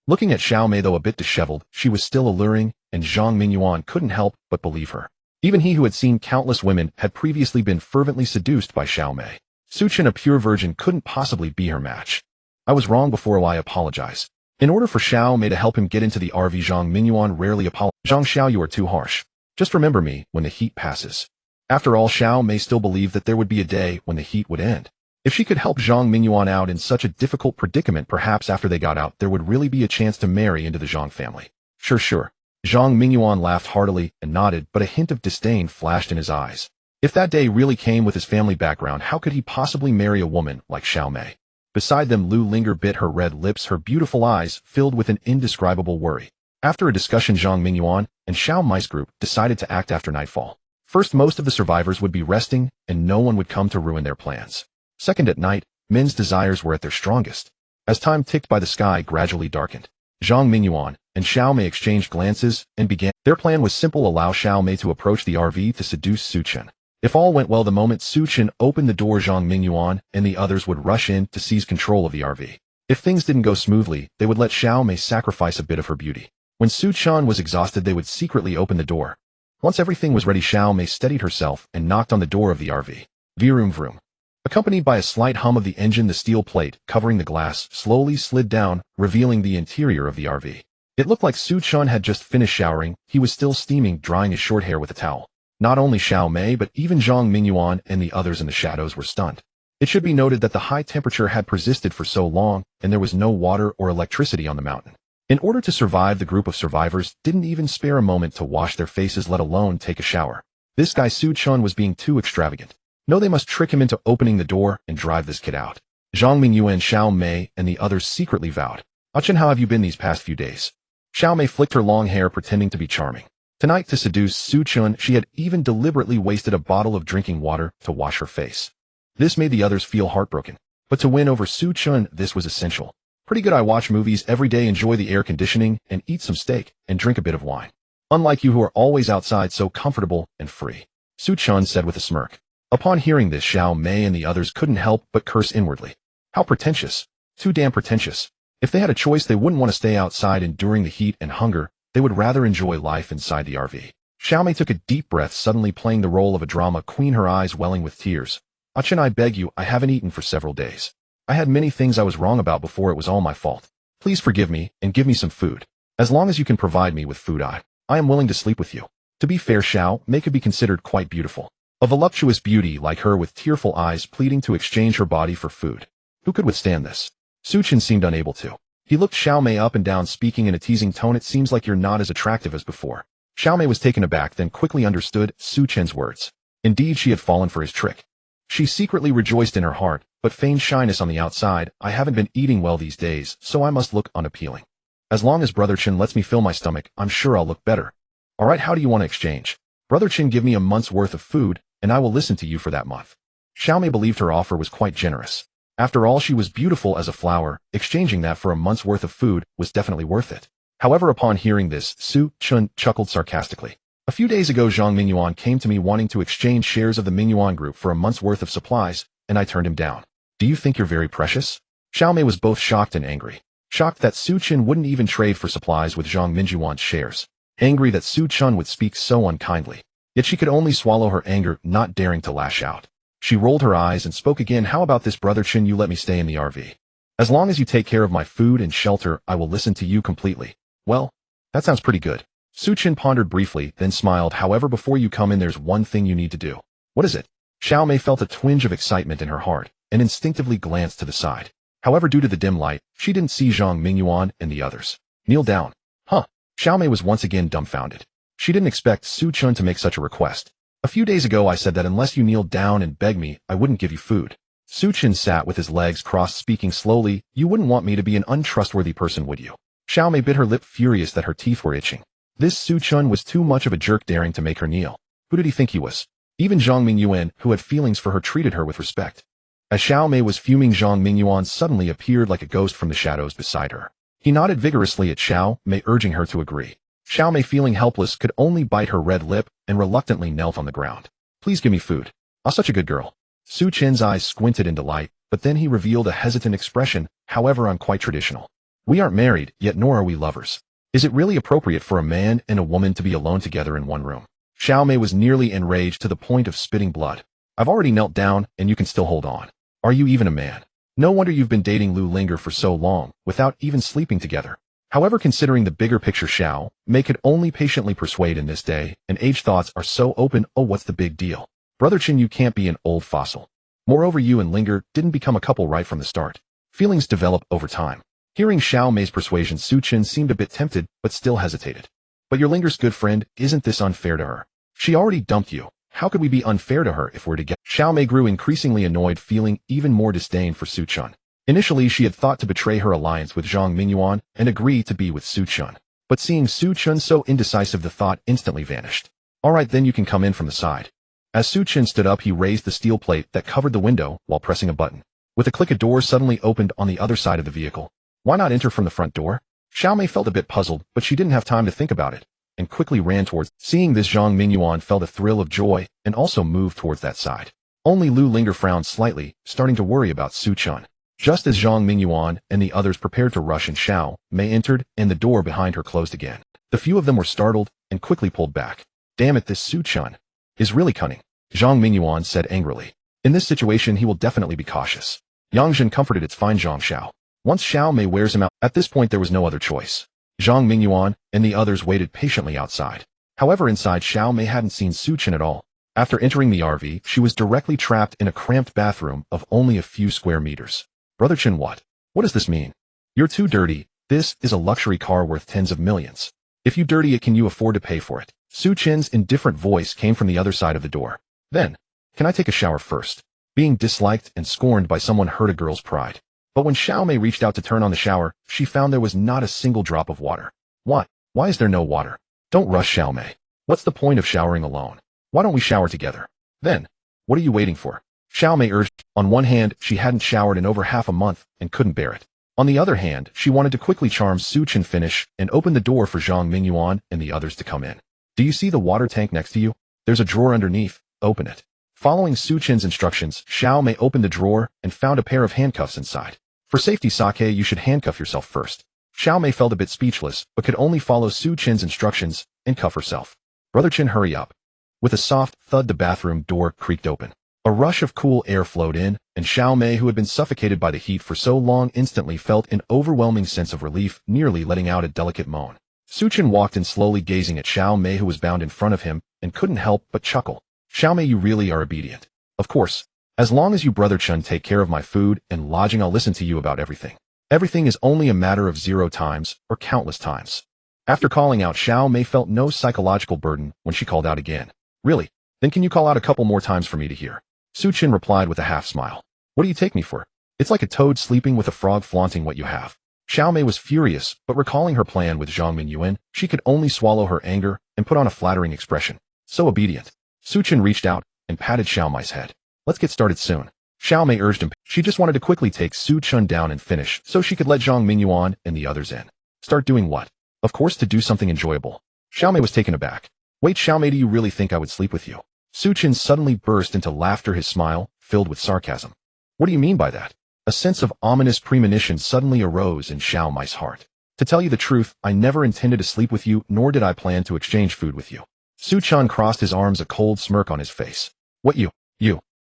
Looking at Xiao Mei, though a bit disheveled, she was still alluring, and Zhang Mingyuan couldn't help but believe her. Even he, who had seen countless women, had previously been fervently seduced by Xiao Mei. Su Chen, a pure virgin, couldn't possibly be her match. I was wrong before, I apologize. In order for Xiao Mei to help him get into the RV, Zhang Mingyuan rarely apologized. Zhang Xiao, you are too harsh. Just remember me when the heat passes. After all, Xiao Mei still believed that there would be a day when the heat would end. If she could help Zhang Mingyuan out in such a difficult predicament, perhaps after they got out there would really be a chance to marry into the Zhang family. Sure. Zhang Mingyuan laughed heartily and nodded, but a hint of disdain flashed in his eyes. If that day really came with his family background, how could he possibly marry a woman like Xiao Mei? Beside them, Lu Linger bit her red lips, her beautiful eyes filled with an indescribable worry. After a discussion, Zhang Mingyuan and Xiao Mei's group decided to act after nightfall. First, most of the survivors would be resting, and no one would come to ruin their plans. Second, at night, men's desires were at their strongest. As time ticked by, the sky gradually darkened. Zhang Mingyuan and Xiao Mei exchanged glances and began. Their plan was simple: allow Xiao Mei to approach the RV to seduce Su Chen. If all went well, the moment Su Chen opened the door, Zhang Mingyuan and the others would rush in to seize control of the RV. If things didn't go smoothly, they would let Xiao Mei sacrifice a bit of her beauty. When Su Chen was exhausted, they would secretly open the door. Once everything was ready, Xiao Mei steadied herself and knocked on the door of the RV. Vroom vroom. Accompanied by a slight hum of the engine, the steel plate covering the glass slowly slid down, revealing the interior of the RV. It looked like Su Chen had just finished showering. He was still steaming, drying his short hair with a towel. Not only Xiao Mei, but even Zhang Mingyuan and the others in the shadows were stunned. It should be noted that the high temperature had persisted for so long, and there was no water or electricity on the mountain. In order to survive, the group of survivors didn't even spare a moment to wash their faces, let alone take a shower. This guy Su Chen was being too extravagant. No, they must trick him into opening the door and drive this kid out. Zhang Mingyuan, Xiao Mei, and the others secretly vowed. Chen, how have you been these past few days? Xiao Mei flicked her long hair pretending to be charming. Tonight, to seduce Su Chen, she had even deliberately wasted a bottle of drinking water to wash her face. This made the others feel heartbroken. But to win over Su Chen, this was essential. Pretty good. I watch movies every day, enjoy the air conditioning, and eat some steak, and drink a bit of wine. Unlike you who are always outside so comfortable and free. Su Chen said with a smirk. Upon hearing this, Xiao Mei and the others couldn't help but curse inwardly. How pretentious. Too damn pretentious. If they had a choice, they wouldn't want to stay outside enduring the heat and hunger. They would rather enjoy life inside the RV. Xiao Mei took a deep breath, suddenly playing the role of a drama queen, her eyes welling with tears. Chen, I beg you, I haven't eaten for several days. I had many things I was wrong about before. It was all my fault. Please forgive me and give me some food. As long as you can provide me with food, I am willing to sleep with you. To be fair, Xiao Mei could be considered quite beautiful. A voluptuous beauty like her with tearful eyes pleading to exchange her body for food. Who could withstand this? Su Chen seemed unable to. He looked Xiao Mei up and down, speaking in a teasing tone. It seems like you're not as attractive as before. Xiao Mei was taken aback, then quickly understood Su Chen's words. Indeed, she had fallen for his trick. She secretly rejoiced in her heart, but feigned shyness on the outside. I haven't been eating well these days, so I must look unappealing. As long as Brother Chen lets me fill my stomach, I'm sure I'll look better. Alright, how do you want to exchange? Brother Chen, give me a month's worth of food, and I will listen to you for that month. Xiao Mei believed her offer was quite generous. After all, she was beautiful as a flower. Exchanging that for a month's worth of food was definitely worth it. However, upon hearing this, Su Chen chuckled sarcastically. A few days ago, Zhang Mingyuan came to me wanting to exchange shares of the Mingyuan group for a month's worth of supplies, and I turned him down. Do you think you're very precious? Xiao Mei was both shocked and angry. Shocked that Su Chen wouldn't even trade for supplies with Zhang Mingyuan's shares. Angry that Su Chen would speak so unkindly. Yet she could only swallow her anger, not daring to lash out. She rolled her eyes and spoke again. How about this, Brother Chen? You let me stay in the RV. As long as you take care of my food and shelter, I will listen to you completely. Well, that sounds pretty good. Su Chen pondered briefly, then smiled. However, before you come in, there's one thing you need to do. What is it? Xiao Mei felt a twinge of excitement in her heart, and instinctively glanced to the side. However, due to the dim light, she didn't see Zhang Mingyuan and the others. Kneel down. Huh? Xiao Mei was once again dumbfounded. She didn't expect Su Chen to make such a request. A few days ago I said that unless you kneel down and beg me, I wouldn't give you food. Su Chen sat with his legs crossed, speaking slowly. You wouldn't want me to be an untrustworthy person, would you? Xiao Mei bit her lip, furious that her teeth were itching. This Su Chen was too much of a jerk, daring to make her kneel. Who did he think he was? Even Zhang Mingyuan, who had feelings for her, treated her with respect. As Xiao Mei was fuming, Zhang Mingyuan suddenly appeared like a ghost from the shadows beside her. He nodded vigorously at Xiao Mei, urging her to agree. Xiao Mei, feeling helpless, could only bite her red lip and reluctantly knelt on the ground. Please give me food. I'm such a good girl. Su Chen's eyes squinted in delight, but then he revealed a hesitant expression. However, I'm quite traditional. We aren't married, yet nor are we lovers. Is it really appropriate for a man and a woman to be alone together in one room? Xiao Mei was nearly enraged to the point of spitting blood. I've already knelt down, and you can still hold on. Are you even a man? No wonder you've been dating Lu Linger for so long, without even sleeping together. However, considering the bigger picture, Xiao Mei could only patiently persuade in this day and age. Thoughts are so open. Oh, what's the big deal? Brother Chen, you can't be an old fossil. Moreover, you and Linger didn't become a couple right from the start. Feelings develop over time. Hearing Xiao Mei's persuasion, Su Chen seemed a bit tempted, but still hesitated. But you're Linger's good friend. Isn't this unfair to her? She already dumped you. How could we be unfair to her if we're together? Xiao Mei grew increasingly annoyed, feeling even more disdain for Su Chen. Initially, she had thought to betray her alliance with Zhang Mingyuan and agree to be with Su Chen. But seeing Su Chen so indecisive, the thought instantly vanished. Alright, then you can come in from the side. As Su Chen stood up, he raised the steel plate that covered the window while pressing a button. With a click, a door suddenly opened on the other side of the vehicle. Why not enter from the front door? Xiao Mei felt a bit puzzled, but she didn't have time to think about it, and quickly ran towards. Seeing this, Zhang Mingyuan felt a thrill of joy and also moved towards that side. Only Lu Linger frowned slightly, starting to worry about Su Chen. Just as Zhang Mingyuan and the others prepared to rush in, Xiao Mei entered, and the door behind her closed again. The few of them were startled and quickly pulled back. Damn it, this Su Chen is really cunning, Zhang Mingyuan said angrily. In this situation, he will definitely be cautious. Yang Zhen comforted. It's fine, Zhang Xiao. Once Xiao Mei wears him out. At this point, there was no other choice. Zhang Mingyuan and the others waited patiently outside. However, inside, Xiao Mei hadn't seen Su Chen at all. After entering the RV, she was directly trapped in a cramped bathroom of only a few square meters. Brother Chen, what? What does this mean? You're too dirty. This is a luxury car worth tens of millions. If you dirty it, can you afford to pay for it? Su Chen's indifferent voice came from the other side of the door. Then, can I take a shower first? Being disliked and scorned by someone hurt a girl's pride. But when Xiao Mei reached out to turn on the shower, she found there was not a single drop of water. What? Why is there no water? Don't rush, Xiao Mei. What's the point of showering alone? Why don't we shower together? Then, what are you waiting for? Xiao Mei urged. On one hand, she hadn't showered in over half a month and couldn't bear it. On the other hand, she wanted to quickly charm Su Chen finish and open the door for Zhang Mingyuan and the others to come in. Do you see the water tank next to you? There's a drawer underneath. Open it. Following Su Chen's instructions, Xiao Mei opened the drawer and found a pair of handcuffs inside. For safety, Sake, you should handcuff yourself first. Xiao Mei felt a bit speechless, but could only follow Su Chen's instructions and cuff herself. Brother Chen, hurry up. With a soft thud, the bathroom door creaked open. A rush of cool air flowed in, and Xiao Mei, who had been suffocated by the heat for so long, instantly felt an overwhelming sense of relief, nearly letting out a delicate moan. Su Chen walked in slowly, gazing at Xiao Mei, who was bound in front of him, and couldn't help but chuckle. Xiao Mei, you really are obedient. Of course. As long as you, Brother Chen, take care of my food and lodging, I'll listen to you about everything. Everything is only a matter of 0 times, or countless times. After calling out, Xiao Mei felt no psychological burden when she called out again. Really? Then can you call out a couple more times for me to hear? Su Chen replied with a half smile. What do you take me for? It's like a toad sleeping with a frog, flaunting what you have. Xiao Mei was furious, but recalling her plan with Zhang Mingyuan, she could only swallow her anger and put on a flattering expression. So obedient. Su Chen reached out and patted Xiao Mei's head. Let's get started soon. Xiao Mei urged him. She just wanted to quickly take Su Chen down and finish so she could let Zhang Mingyuan and the others in. Start doing what? Of course, to do something enjoyable. Xiao Mei was taken aback. Wait, Xiao Mei, do you really think I would sleep with you? Su Chen suddenly burst into laughter, his smile filled with sarcasm. What do you mean by that? A sense of ominous premonition suddenly arose in Xiao Mei's heart. To tell you the truth, I never intended to sleep with you, nor did I plan to exchange food with you. Su Chen crossed his arms, a cold smirk on his face. What, you?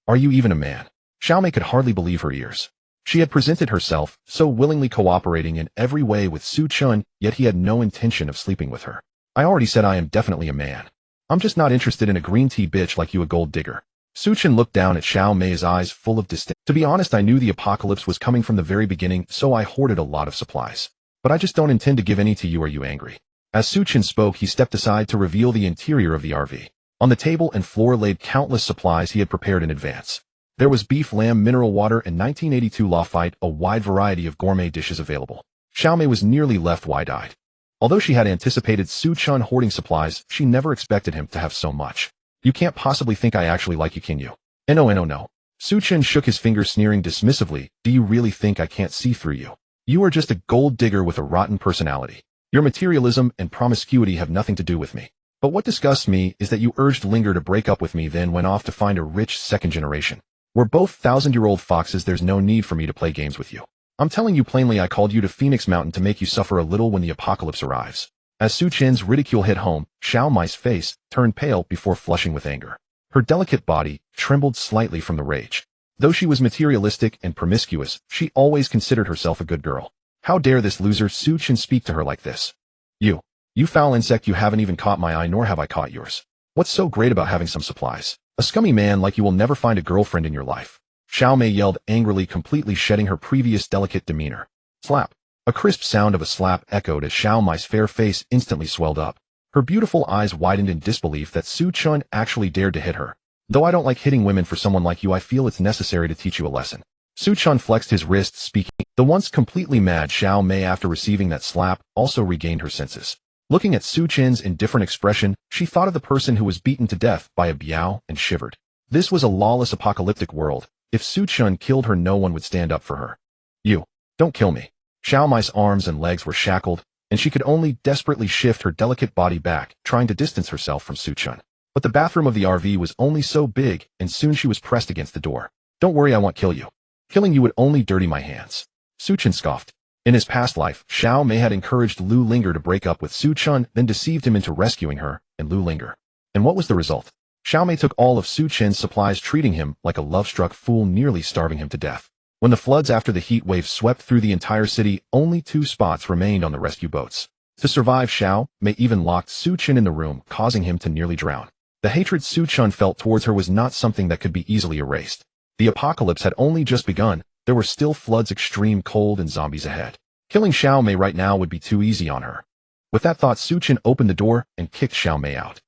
Are you even a man? Xiao Mei could hardly believe her ears. She had presented herself, so willingly cooperating in every way with Su Chen, yet he had no intention of sleeping with her. I already said I am definitely a man. I'm just not interested in a green tea bitch like you, a gold digger. Su Chen looked down at Xiao Mei's eyes full of disdain. To be honest, I knew the apocalypse was coming from the very beginning, so I hoarded a lot of supplies. But I just don't intend to give any to you. Are you angry? As Su Chen spoke, he stepped aside to reveal the interior of the RV. On the table and floor laid countless supplies he had prepared in advance. There was beef, lamb, mineral water, and 1982 Lafite, a wide variety of gourmet dishes available. Xiao Mei was nearly left wide-eyed. Although she had anticipated Su Chen hoarding supplies, she never expected him to have so much. You can't possibly think I actually like you, can you? No. Su Chen shook his finger, sneering dismissively. Do you really think I can't see through you? You are just a gold digger with a rotten personality. Your materialism and promiscuity have nothing to do with me. But what disgusts me is that you urged Linger to break up with me, then went off to find a rich second generation. We're both 1,000-year-old foxes. There's no need for me to play games with you. I'm telling you plainly, I called you to Phoenix Mountain to make you suffer a little when the apocalypse arrives. As Su Chen's ridicule hit home, Xiao Mei's face turned pale before flushing with anger. Her delicate body trembled slightly from the rage. Though she was materialistic and promiscuous, she always considered herself a good girl. How dare this loser Su Chen speak to her like this? You foul insect, you haven't even caught my eye, nor have I caught yours. What's so great about having some supplies? A scummy man like you will never find a girlfriend in your life. Xiao Mei yelled angrily, completely shedding her previous delicate demeanor. Slap. A crisp sound of a slap echoed as Xiao Mei's fair face instantly swelled up. Her beautiful eyes widened in disbelief that Su Chen actually dared to hit her. Though I don't like hitting women, for someone like you I feel it's necessary to teach you a lesson. Su Chen flexed his wrist, speaking. The once completely mad Xiao Mei, after receiving that slap, also regained her senses. Looking at Su Chen's indifferent expression, she thought of the person who was beaten to death by a biao and shivered. This was a lawless apocalyptic world. If Su Chen killed her, no one would stand up for her. You. Don't kill me. Xiao Mei's arms and legs were shackled, and she could only desperately shift her delicate body back, trying to distance herself from Su Chen. But the bathroom of the RV was only so big, and soon she was pressed against the door. Don't worry, I won't kill you. Killing you would only dirty my hands. Su Chen scoffed. In his past life, Xiao Mei had encouraged Lu Linger to break up with Su Chen, then deceived him into rescuing her and Lu Linger. And what was the result? Xiao Mei took all of Su Chen's supplies, treating him like a love-struck fool, nearly starving him to death. When the floods after the heat wave swept through the entire city, only 2 spots remained on the rescue boats. To survive, Xiao Mei even locked Su Chen in the room, causing him to nearly drown. The hatred Su Chen felt towards her was not something that could be easily erased. The apocalypse had only just begun. There were still floods, extreme cold, and zombies ahead. Killing Xiao Mei right now would be too easy on her. With that thought, Su Chen opened the door and kicked Xiao Mei out.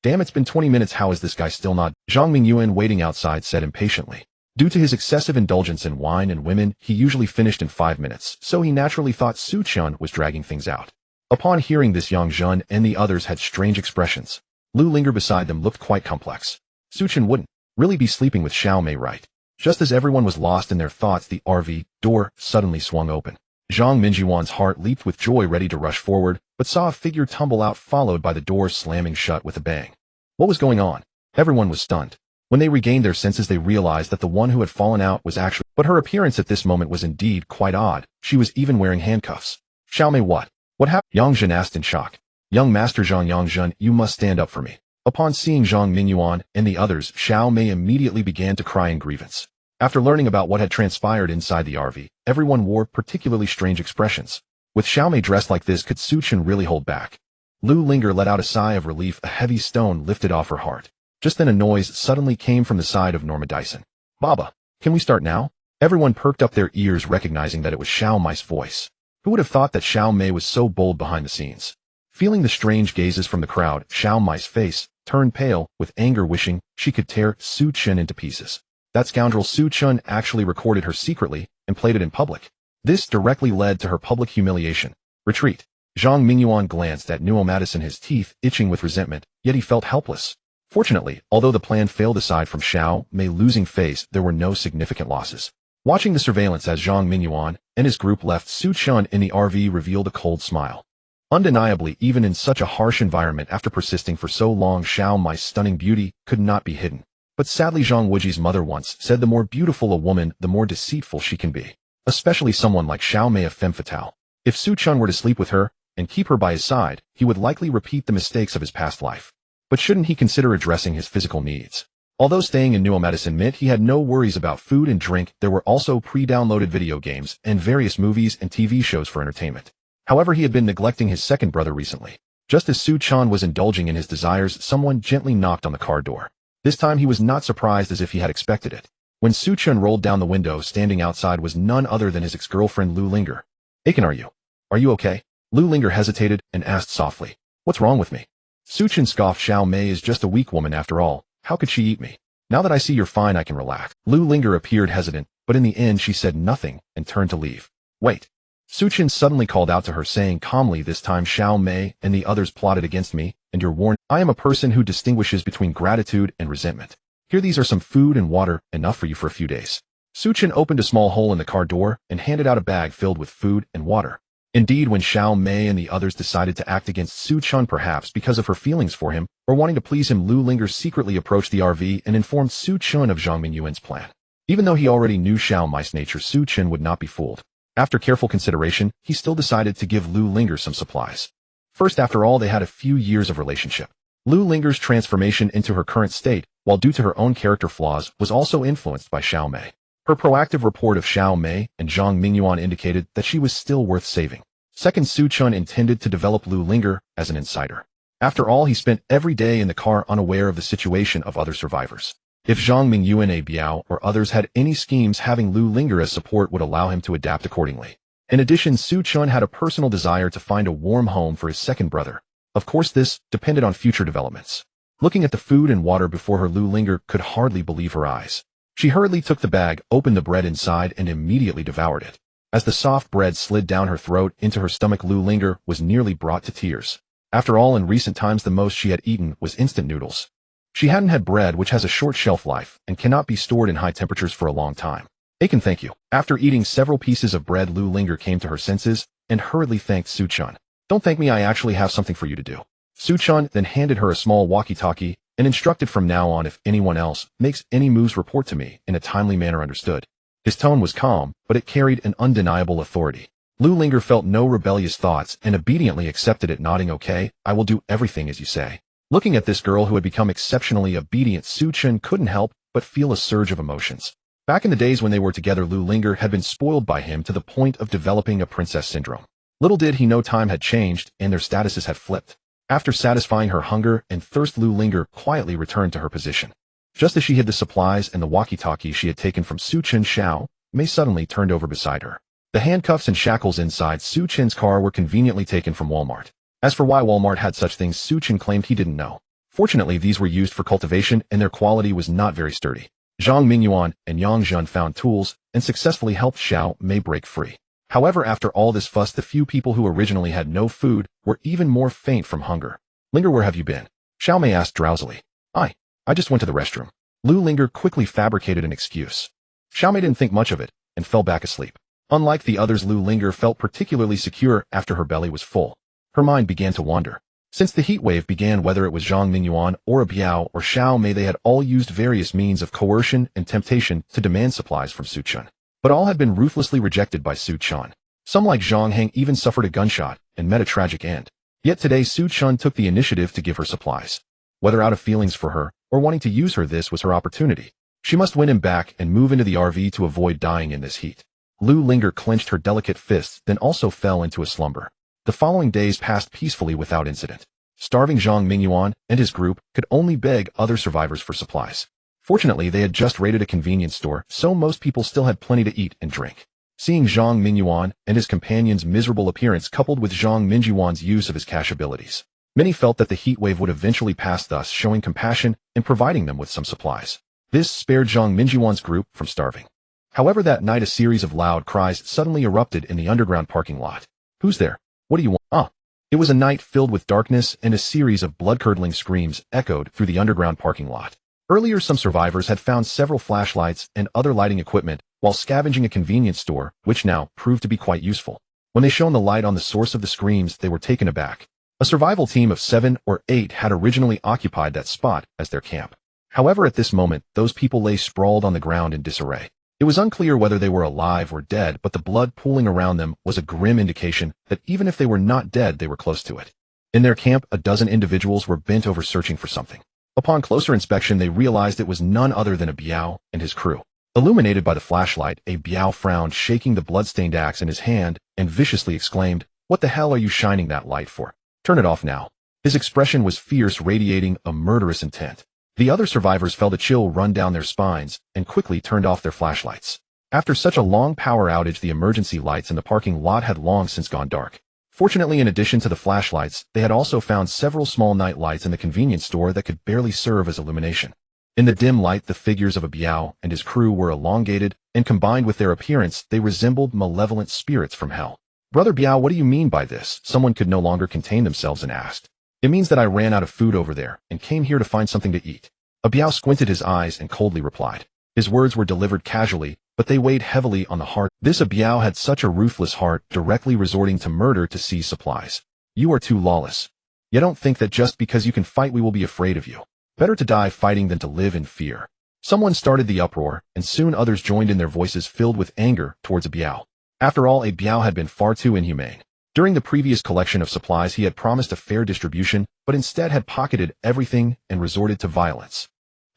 Damn, it's been 20 minutes. How is this guy still not? Zhang Mingyuan, waiting outside, said impatiently. Due to his excessive indulgence in wine and women, he usually finished in 5 minutes, so he naturally thought Su Chen was dragging things out. Upon hearing this, Yang Zhen and the others had strange expressions. Lu Linger beside them looked quite complex. Su Chen wouldn't really be sleeping with Xiao Mei, right? Just as everyone was lost in their thoughts, the RV door suddenly swung open. Zhang Mingyuan's heart leaped with joy, ready to rush forward, but saw a figure tumble out, followed by the door slamming shut with a bang. What was going on? Everyone was stunned. When they regained their senses, they realized that the one who had fallen out was actually... But her appearance at this moment was indeed quite odd. She was even wearing handcuffs. Xiao Mei, what? What happened? Yang Zhen asked in shock. Young Master Zhang, Yang Zhen, you must stand up for me. Upon seeing Zhang Mingyuan and the others, Xiao Mei immediately began to cry in grievance. After learning about what had transpired inside the RV, everyone wore particularly strange expressions. With Xiao Mei dressed like this, could Su Chen really hold back? Lu Linger let out a sigh of relief, a heavy stone lifted off her heart. Just then a noise suddenly came from the side of NOMADISM. Baba, can we start now? Everyone perked up their ears, recognizing that it was Xiao Mei's voice. Who would have thought that Xiao Mei was so bold behind the scenes? Feeling the strange gazes from the crowd, Xiao Mei's face turned pale with anger, wishing she could tear Su Chen into pieces. That scoundrel Su Chen actually recorded her secretly and played it in public. This directly led to her public humiliation. Retreat. Zhang Mingyuan glanced at NOMADISM, his teeth itching with resentment, yet he felt helpless. Fortunately, although the plan failed, aside from Xiao Mei losing face, there were no significant losses. Watching the surveillance as Zhang Mingyuan and his group left, Su Chen in the RV revealed a cold smile. Undeniably, even in such a harsh environment, after persisting for so long, Xiao Mei's stunning beauty could not be hidden. But sadly, Zhang Wuji's mother once said the more beautiful a woman, the more deceitful she can be. Especially someone like Xiao Mei, a femme fatale. If Su Chen were to sleep with her and keep her by his side, he would likely repeat the mistakes of his past life. But shouldn't he consider addressing his physical needs? Although staying in NOMADISM meant he had no worries about food and drink, there were also pre-downloaded video games and various movies and TV shows for entertainment. However, he had been neglecting his second brother recently. Just as Su Chen was indulging in his desires, someone gently knocked on the car door. This time he was not surprised, as if he had expected it. When Su Chen rolled down the window, standing outside was none other than his ex-girlfriend Lu Linger. Aiken, are you okay? Lu Linger hesitated and asked softly. What's wrong with me? Su Chen scoffed. Xiao Mei is just a weak woman after all. How could she eat me? Now that I see you're fine, I can relax. Lu Linger appeared hesitant, but in the end she said nothing and turned to leave. Wait. Su Chen suddenly called out to her, saying calmly, this time Xiao Mei and the others plotted against me, and you're warned. I am a person who distinguishes between gratitude and resentment. Here, these are some food and water, enough for you for a few days. Su Chen opened a small hole in the car door and handed out a bag filled with food and water. Indeed, when Xiao Mei and the others decided to act against Su Chen, perhaps because of her feelings for him or wanting to please him, Lu Linger secretly approached the RV and informed Su Chen of Zhang Mingyuan's plan. Even though he already knew Xiao Mei's nature, Su Chen would not be fooled. After careful consideration, he still decided to give Lu Linger some supplies. First, after all, they had a few years of relationship. Lu Linger's transformation into her current state, while due to her own character flaws, was also influenced by Xiao Mei. Her proactive report of Xiao Mei and Zhang Mingyuan indicated that she was still worth saving. Second, Su Chen intended to develop Lu Linger as an insider. After all, he spent every day in the car unaware of the situation of other survivors. If Zhang Mingyuan, a Biao, or others had any schemes, having Lu Linger as support would allow him to adapt accordingly. In addition, Su Chen had a personal desire to find a warm home for his second brother. Of course, this depended on future developments. Looking at the food and water before her, Lu Linger could hardly believe her eyes. She hurriedly took the bag, opened the bread inside, and immediately devoured it. As the soft bread slid down her throat into her stomach, Lu Linger was nearly brought to tears. After all, in recent times the most she had eaten was instant noodles. She hadn't had bread, which has a short shelf life and cannot be stored in high temperatures for a long time. Aiken, thank you. After eating several pieces of bread, Lu Linger came to her senses and hurriedly thanked Su Chen. Don't thank me, I actually have something for you to do. Su Chen then handed her a small walkie-talkie and instructed, from now on, if anyone else makes any moves, report to me in a timely manner, understood? His tone was calm, but it carried an undeniable authority. Lu Linger felt no rebellious thoughts and obediently accepted it, nodding, okay, I will do everything as you say. Looking at this girl who had become exceptionally obedient, Su Chen couldn't help but feel a surge of emotions. Back in the days when they were together, Lu Linger had been spoiled by him to the point of developing a princess syndrome. Little did he know time had changed and their statuses had flipped. After satisfying her hunger and thirst, Lu Linger quietly returned to her position. Just as she hid the supplies and the walkie-talkie she had taken from Su Chen, Xiao Mei suddenly turned over beside her. The handcuffs and shackles inside Su Chen's car were conveniently taken from Walmart. As for why Walmart had such things, Su Chen claimed he didn't know. Fortunately, these were used for cultivation and their quality was not very sturdy. Zhang Mingyuan and Yang Zhen found tools and successfully helped Xiao Mei break free. However, after all this fuss, the few people who originally had no food were even more faint from hunger. Linger, where have you been? Xiao Mei asked drowsily. I just went to the restroom. Lu Linger quickly fabricated an excuse. Xiao Mei didn't think much of it and fell back asleep. Unlike the others, Lu Linger felt particularly secure after her belly was full. Her mind began to wander. Since the heat wave began, whether it was Zhang Mingyuan or a Biao or Xiao Mei, they had all used various means of coercion and temptation to demand supplies from Su Chen. But all had been ruthlessly rejected by Su Chen. Some like Zhang Heng even suffered a gunshot and met a tragic end. Yet today Su Chen took the initiative to give her supplies. Whether out of feelings for her or wanting to use her, this was her opportunity. She must win him back and move into the RV to avoid dying in this heat. Lu Linger clenched her delicate fists, then also fell into a slumber. The following days passed peacefully without incident. Starving Zhang Mingyuan and his group could only beg other survivors for supplies. Fortunately, they had just raided a convenience store, so most people still had plenty to eat and drink. Seeing Zhang Mingyuan and his companion's miserable appearance coupled with Zhang Mingyuan's use of his cash abilities, many felt that the heat wave would eventually pass, thus showing compassion and providing them with some supplies. This spared Zhang Mingyuan's group from starving. However, that night a series of loud cries suddenly erupted in the underground parking lot. Who's there? What do you want? It was a night filled with darkness, and a series of blood-curdling screams echoed through the underground parking lot. Earlier, some survivors had found several flashlights and other lighting equipment while scavenging a convenience store, which now proved to be quite useful. When they shone the light on the source of the screams, they were taken aback. A survival team of 7 or 8 had originally occupied that spot as their camp. However, at this moment, those people lay sprawled on the ground in disarray. It was unclear whether they were alive or dead, but the blood pooling around them was a grim indication that even if they were not dead, they were close to it. In their camp, a dozen individuals were bent over searching for something. Upon closer inspection, they realized it was none other than a Biao and his crew. Illuminated by the flashlight, a Biao frowned, shaking the blood-stained axe in his hand, and viciously exclaimed, "What the hell are you shining that light for? Turn it off now." His expression was fierce, radiating a murderous intent. The other survivors felt a chill run down their spines and quickly turned off their flashlights. After such a long power outage, the emergency lights in the parking lot had long since gone dark. Fortunately, in addition to the flashlights, they had also found several small night lights in the convenience store that could barely serve as illumination. In the dim light, the figures of a Biao and his crew were elongated, and combined with their appearance, they resembled malevolent spirits from hell. "Brother Biao, what do you mean by this?" Someone could no longer contain themselves and asked. "It means that I ran out of food over there and came here to find something to eat." A Biao squinted his eyes and coldly replied. His words were delivered casually, but they weighed heavily on the heart. This a Biao had such a ruthless heart, directly resorting to murder to seize supplies. "You are too lawless. You don't think that just because you can fight we will be afraid of you. Better to die fighting than to live in fear." Someone started the uproar, and soon others joined in, their voices filled with anger towards a Biao. After all, a Biao had been far too inhumane. During the previous collection of supplies, he had promised a fair distribution, but instead had pocketed everything and resorted to violence.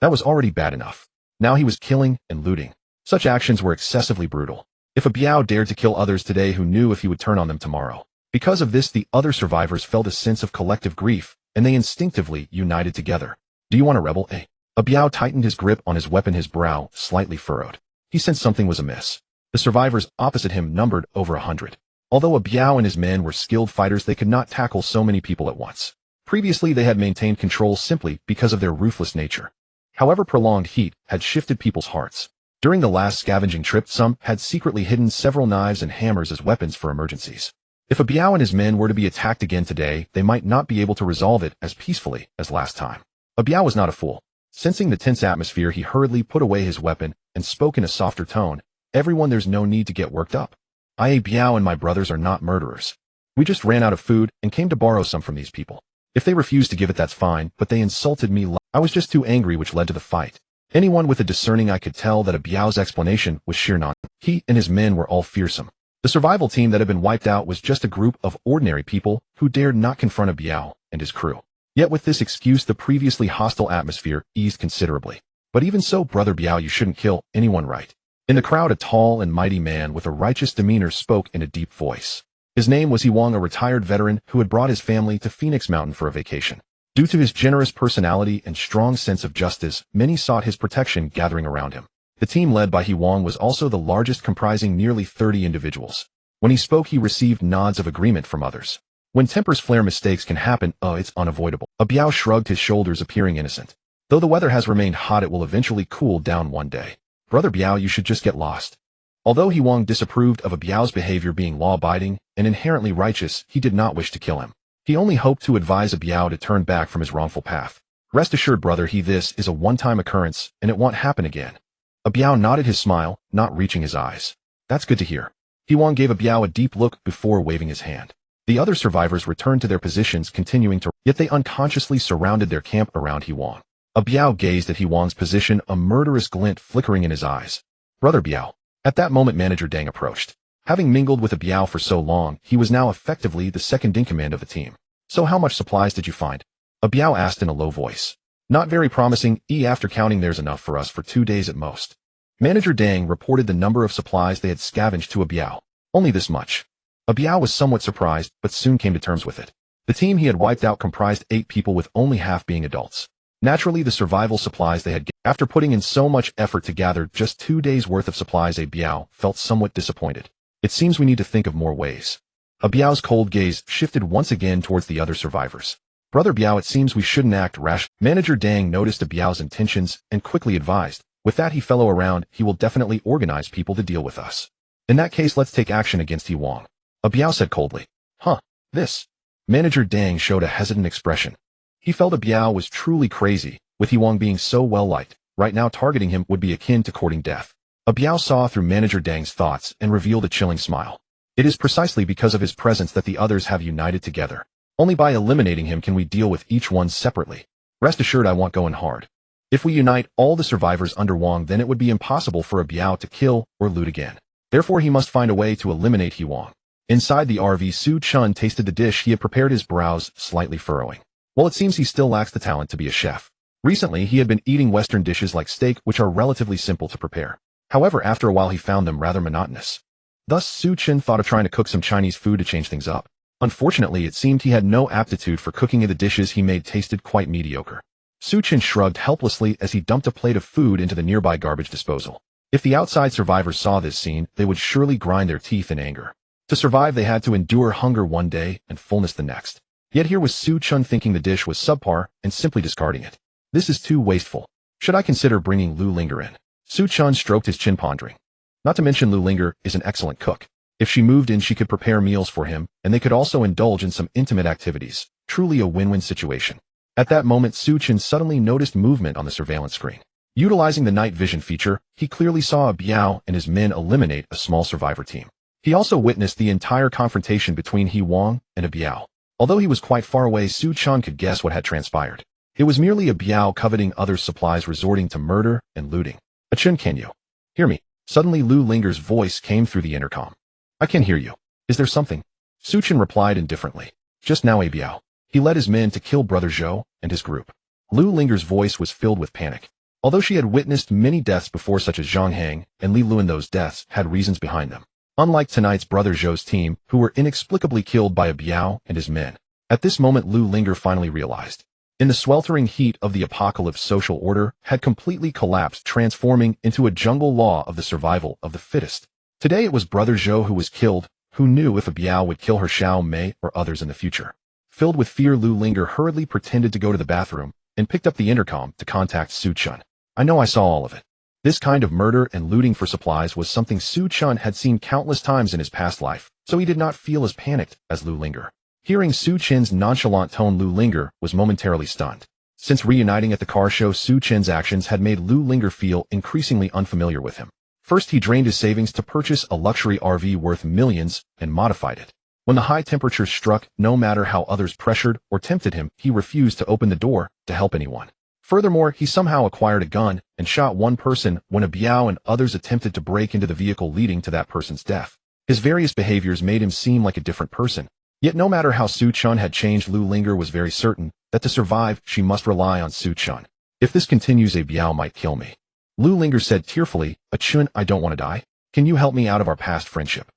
That was already bad enough. Now he was killing and looting. Such actions were excessively brutal. If a Biao dared to kill others today, who knew if he would turn on them tomorrow? Because of this, the other survivors felt a sense of collective grief, and they instinctively united together. "Do you want a rebel, eh?" A Biao tightened his grip on his weapon, his brow slightly furrowed. He sensed something was amiss. The survivors opposite him numbered over 100. Although a Biao and his men were skilled fighters, they could not tackle so many people at once. Previously, they had maintained control simply because of their ruthless nature. However, prolonged heat had shifted people's hearts. During the last scavenging trip, some had secretly hidden several knives and hammers as weapons for emergencies. If a Biao and his men were to be attacked again today, they might not be able to resolve it as peacefully as last time. A Biao was not a fool. Sensing the tense atmosphere, he hurriedly put away his weapon and spoke in a softer tone. "Everyone, there's no need to get worked up. I, a Biao, and my brothers are not murderers. We just ran out of food and came to borrow some from these people. If they refuse to give it, that's fine, but they insulted me. I was just too angry, which led to the fight." Anyone with a discerning eye could tell that a Biao's explanation was sheer nonsense. He and his men were all fearsome. The survival team that had been wiped out was just a group of ordinary people who dared not confront a Biao and his crew. Yet with this excuse, the previously hostile atmosphere eased considerably. "But even so, Brother Biao, you shouldn't kill anyone, right?" In the crowd, a tall and mighty man with a righteous demeanor spoke in a deep voice. His name was Wang, a retired veteran who had brought his family to Phoenix Mountain for a vacation. Due to his generous personality and strong sense of justice, many sought his protection, gathering around him. The team led by Wang was also the largest, comprising nearly 30 individuals. When he spoke, he received nods of agreement from others. When tempers flare, mistakes can happen. It's unavoidable. A Biao shrugged his shoulders, appearing innocent. Though the weather has remained hot, it will eventually cool down one day. Brother Biao, you should just get lost. Although He Wang disapproved of Biao's behavior being law-abiding and inherently righteous, he did not wish to kill him. He only hoped to advise Biao to turn back from his wrongful path. Rest assured, brother, this is a one-time occurrence, and it won't happen again. Biao nodded his smile, not reaching his eyes. That's good to hear. He Wang gave Biao a deep look before waving his hand. The other survivors returned to their positions, continuing to, yet they unconsciously surrounded their camp around He Wang. Biao gazed at He Wang's position, a murderous glint flickering in his eyes. Brother Biao. At that moment, Manager Deng approached. Having mingled with Biao for so long, he was now effectively the second-in-command of the team. So how much supplies did you find? Biao asked in a low voice. Not very promising, after counting there's enough for us for 2 days at most. Manager Deng reported the number of supplies they had scavenged to Biao. Only this much. Biao was somewhat surprised, but soon came to terms with it. The team he had wiped out comprised 8 people, with only half being adults. Naturally, the survival supplies they had after putting in so much effort to gather just 2 days' worth of supplies, Biao felt somewhat disappointed. It seems we need to think of more ways. Biao's cold gaze shifted once again towards the other survivors. Brother Biao, it seems we shouldn't act rash. Manager Deng noticed Biao's intentions and quickly advised. With that fellow around, he will definitely organize people to deal with us. In that case, let's take action against He Wang. Biao said coldly. Huh, this? Manager Deng showed a hesitant expression. He felt Biao was truly crazy, with He Wang being so well-liked. Right now targeting him would be akin to courting death. Biao saw through Manager Deng's thoughts and revealed a chilling smile. It is precisely because of his presence that the others have united together. Only by eliminating him can we deal with each one separately. Rest assured, I won't go in hard. If we unite all the survivors under Wang, then it would be impossible for Biao to kill or loot again. Therefore, he must find a way to eliminate He Wang. Inside the RV, Chen tasted the dish he had prepared, his brows slightly furrowing. Well, it seems he still lacks the talent to be a chef. Recently, he had been eating Western dishes like steak, which are relatively simple to prepare. However, after a while he found them rather monotonous. Thus, Chen thought of trying to cook some Chinese food to change things up. Unfortunately, it seemed he had no aptitude for cooking, and the dishes he made tasted quite mediocre. Chen shrugged helplessly as he dumped a plate of food into the nearby garbage disposal. If the outside survivors saw this scene, they would surely grind their teeth in anger. To survive, they had to endure hunger one day and fullness the next. Yet here was Chen thinking the dish was subpar and simply discarding it. This is too wasteful. Should I consider bringing Lu Linger in? Chen stroked his chin, pondering. Not to mention Lu Linger is an excellent cook. If she moved in, she could prepare meals for him, and they could also indulge in some intimate activities. Truly a win-win situation. At that moment, Chen suddenly noticed movement on the surveillance screen. Utilizing the night vision feature, he clearly saw Biao and his men eliminate a small survivor team. He also witnessed the entire confrontation between He Wang and Biao. Although he was quite far away, Chen could guess what had transpired. It was merely Biao coveting others' supplies, resorting to murder and looting. Chen, can you hear me? Suddenly, Lu Linger's voice came through the intercom. I can hear you. Is there something? Chen replied indifferently. Just now, Biao. He led his men to kill Brother Zhou and his group. Lu Linger's voice was filled with panic. Although she had witnessed many deaths before, such as Zhang Heng and Li Luan, those deaths had reasons behind them. Unlike tonight's Brother Zhou's team, who were inexplicably killed by Biao and his men. At this moment, Lu Linger finally realized. In the sweltering heat of the apocalypse, social order had completely collapsed, transforming into a jungle law of the survival of the fittest. Today it was Brother Zhou who was killed, who knew if Biao would kill her Xiao Mei or others in the future. Filled with fear, Lu Linger hurriedly pretended to go to the bathroom and picked up the intercom to contact Chen. I know, I saw all of it. This kind of murder and looting for supplies was something Chen had seen countless times in his past life, so he did not feel as panicked as Lu Linger. Hearing Chen's nonchalant tone, Lu Linger was momentarily stunned. Since reuniting at the car show, Chen's actions had made Lu Linger feel increasingly unfamiliar with him. First, he drained his savings to purchase a luxury RV worth millions and modified it. When the high temperatures struck, no matter how others pressured or tempted him, he refused to open the door to help anyone. Furthermore, he somehow acquired a gun and shot one person when Biao and others attempted to break into the vehicle, leading to that person's death. His various behaviors made him seem like a different person. Yet no matter how Chen had changed, Lu Linger was very certain that to survive, she must rely on Chen. If this continues, Biao might kill me. Lu Linger said tearfully, Chen, I don't want to die. Can you help me out of our past friendship?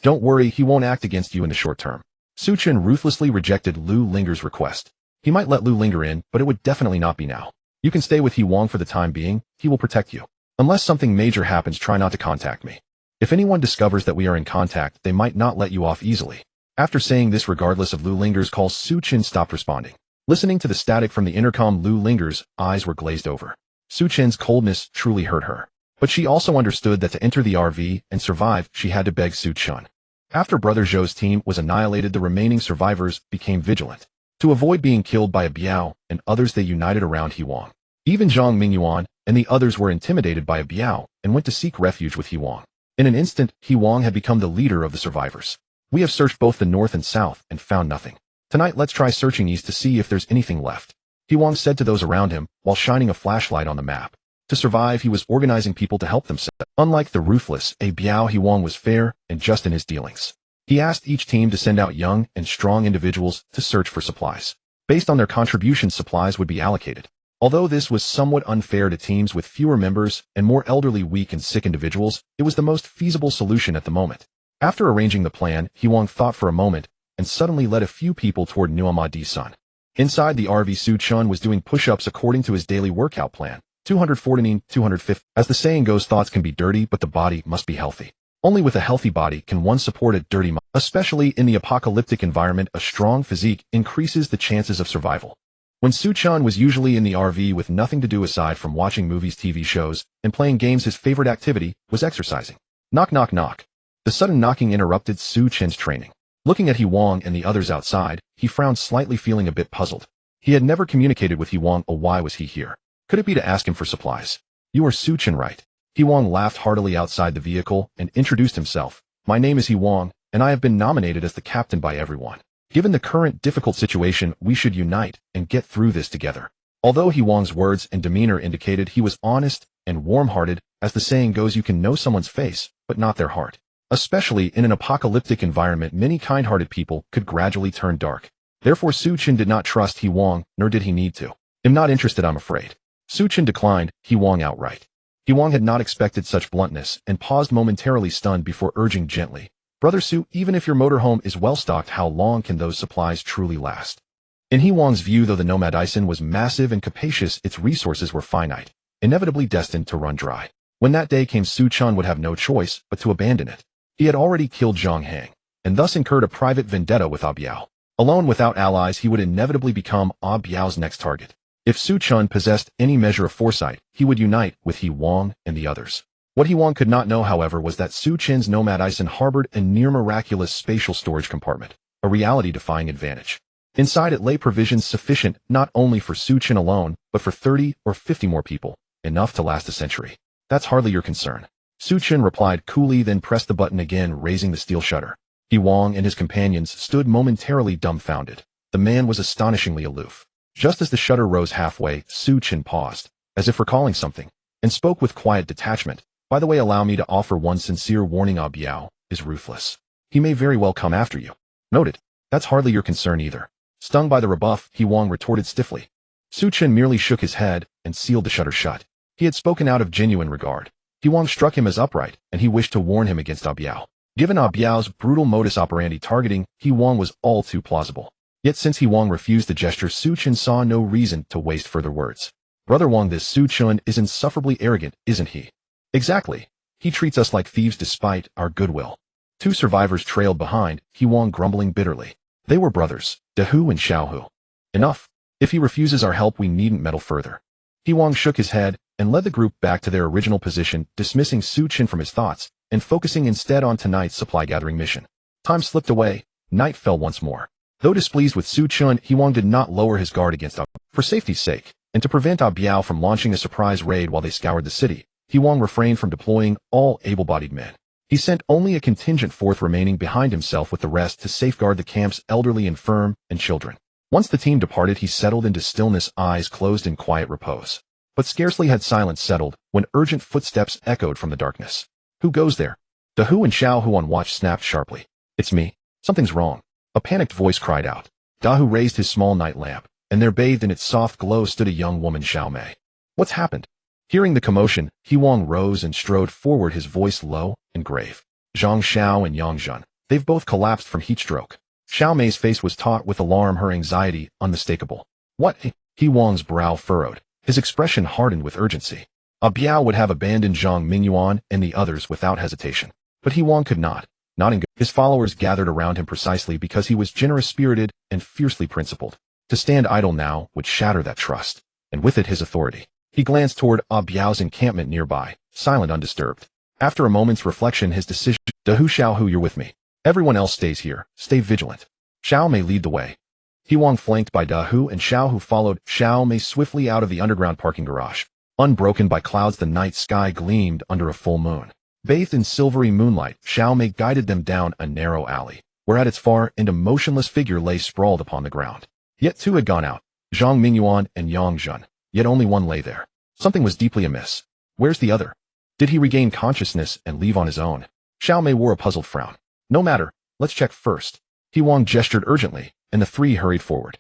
Don't worry, he won't act against you in the short term. Chen ruthlessly rejected Lu Linger's request. He might let Lu Linger in, but it would definitely not be now. You can stay with He Wang for the time being. He will protect you. Unless something major happens, try not to contact me. If anyone discovers that we are in contact, they might not let you off easily. After saying this, regardless of Lu Linger's calls, Chen stopped responding. Listening to the static from the intercom, Lu Linger's eyes were glazed over. Su Chen's coldness truly hurt her. But she also understood that to enter the RV and survive, she had to beg Su Chen. After Brother Zhou's team was annihilated, the remaining survivors became vigilant. To avoid being killed by a Biao and others, they united around He Wang. Even Zhang Mingyuan and the others were intimidated by a Biao and went to seek refuge with He Wang. In an instant, He Wang had become the leader of the survivors. We have searched both the north and south and found nothing. Tonight let's try searching east to see if there's anything left. He Wang said to those around him while shining a flashlight on the map. To survive, he was organizing people to help themselves. Unlike the ruthless a Biao, He Wang was fair and just in his dealings. He asked each team to send out young and strong individuals to search for supplies. Based on their contributions, supplies would be allocated. Although this was somewhat unfair to teams with fewer members and more elderly, weak, and sick individuals, it was the most feasible solution at the moment. After arranging the plan, He Wang thought for a moment and suddenly led a few people toward NOMADISM. Inside the RV, Su Chen was doing push-ups according to his daily workout plan. 214, 250. As the saying goes, thoughts can be dirty, but the body must be healthy. Only with a healthy body can one support a dirty mind. Especially in the apocalyptic environment, a strong physique increases the chances of survival. When Su Chen was usually in the RV with nothing to do aside from watching movies, TV shows, and playing games, his favorite activity was exercising. Knock, knock, knock. The sudden knocking interrupted Su Chen's training. Looking at He Wang and the others outside, he frowned slightly, feeling a bit puzzled. He had never communicated with He Wang. Oh, why was he here? Could it be to ask him for supplies? You are Su Chen, right? He Wang laughed heartily outside the vehicle and introduced himself. My name is He Wang, and I have been nominated as the captain by everyone. Given the current difficult situation, we should unite and get through this together. Although He Wang's words and demeanor indicated he was honest and warm-hearted, as the saying goes, you can know someone's face, but not their heart. Especially in an apocalyptic environment, many kind-hearted people could gradually turn dark. Therefore, Su Chen did not trust He Wang, nor did he need to. I'm not interested, I'm afraid. Su Chen declined He Wang outright. He Wang had not expected such bluntness and paused momentarily, stunned, before urging gently, Brother Su, even if your motorhome is well-stocked, how long can those supplies truly last? In He Wang's view, though the NOMADISM was massive and capacious, its resources were finite, inevitably destined to run dry. When that day came, Su Chen would have no choice but to abandon it. He had already killed Zhang Hang, and thus incurred a private vendetta with Ah Biao. Alone, without allies, he would inevitably become Ah Biao's next target. If Su Chen possessed any measure of foresight, he would unite with He Wang and the others. What He Wang could not know, however, was that Su Chen's NOMADISM harbored a near-miraculous spatial storage compartment, a reality-defying advantage. Inside it lay provisions sufficient not only for Su Chen alone, but for 30 or 50 more people, enough to last a century. That's hardly your concern. Su Chen replied coolly, then pressed the button again, raising the steel shutter. He Wang and his companions stood momentarily dumbfounded. The man was astonishingly aloof. Just as the shutter rose halfway, Su Chen paused, as if recalling something, and spoke with quiet detachment. By the way, allow me to offer one sincere warning. Ah Biao is ruthless. He may very well come after you. Noted. That's hardly your concern either. Stung by the rebuff, He Wang retorted stiffly. Su Chen merely shook his head and sealed the shutter shut. He had spoken out of genuine regard. He Wang struck him as upright, and he wished to warn him against Ah Biao. Given Ah Biao's brutal modus operandi, targeting He Wang was all too plausible. Yet since He Wang refused the gesture, Su Chen saw no reason to waste further words. Brother Wang, this Su Chen is insufferably arrogant, isn't he? Exactly. He treats us like thieves despite our goodwill. Two survivors trailed behind, He Wang grumbling bitterly. They were brothers, Dehu and Xiaohu. Enough. If he refuses our help, we needn't meddle further. He Wang shook his head and led the group back to their original position, dismissing Su Chen from his thoughts and focusing instead on tonight's supply-gathering mission. Time slipped away. Night fell once more. Though displeased with Su Chen, He Wang did not lower his guard against Ah Biao. For safety's sake, and to prevent Ah Biao from launching a surprise raid while they scoured the city, He Wang refrained from deploying all able-bodied men. He sent only a contingent forth, remaining behind himself with the rest to safeguard the camp's elderly, infirm, and children. Once the team departed, he settled into stillness, eyes closed in quiet repose. But scarcely had silence settled when urgent footsteps echoed from the darkness. Who goes there? Dehu and Xiaohu on watch snapped sharply. It's me. Something's wrong. A panicked voice cried out. Dahu raised his small night lamp, and there, bathed in its soft glow, stood a young woman, Xiao Mei. What's happened? Hearing the commotion, He Wang rose and strode forward, his voice low and grave. Zhang Xiao and Yang Zhen. They've both collapsed from heat stroke. Xiao Mei's face was taut with alarm, her anxiety unmistakable. What? He Wang's brow furrowed. His expression hardened with urgency. Ah Biao would have abandoned Zhang Mingyuan and the others without hesitation. But He Wang could not. Not in good. His followers gathered around him precisely because he was generous-spirited and fiercely principled. To stand idle now would shatter that trust, and with it his authority. He glanced toward Biao's encampment nearby, silent, undisturbed. After a moment's reflection, his decision, "Dahu Xiaohu, you're with me. Everyone else stays here. Stay vigilant. Xiao Mei lead the way." Huang flanked by Dahu and Xiaohu followed Xiao Mei swiftly out of the underground parking garage. Unbroken by clouds, the night sky gleamed under a full moon. Bathed in silvery moonlight, Xiao Mei guided them down a narrow alley, where at its far end a motionless figure lay sprawled upon the ground. Yet two had gone out, Zhang Mingyuan and Yang Zhen, yet only one lay there. Something was deeply amiss. Where's the other? Did he regain consciousness and leave on his own? Xiao Mei wore a puzzled frown. No matter, let's check first. Huang gestured urgently, and the three hurried forward.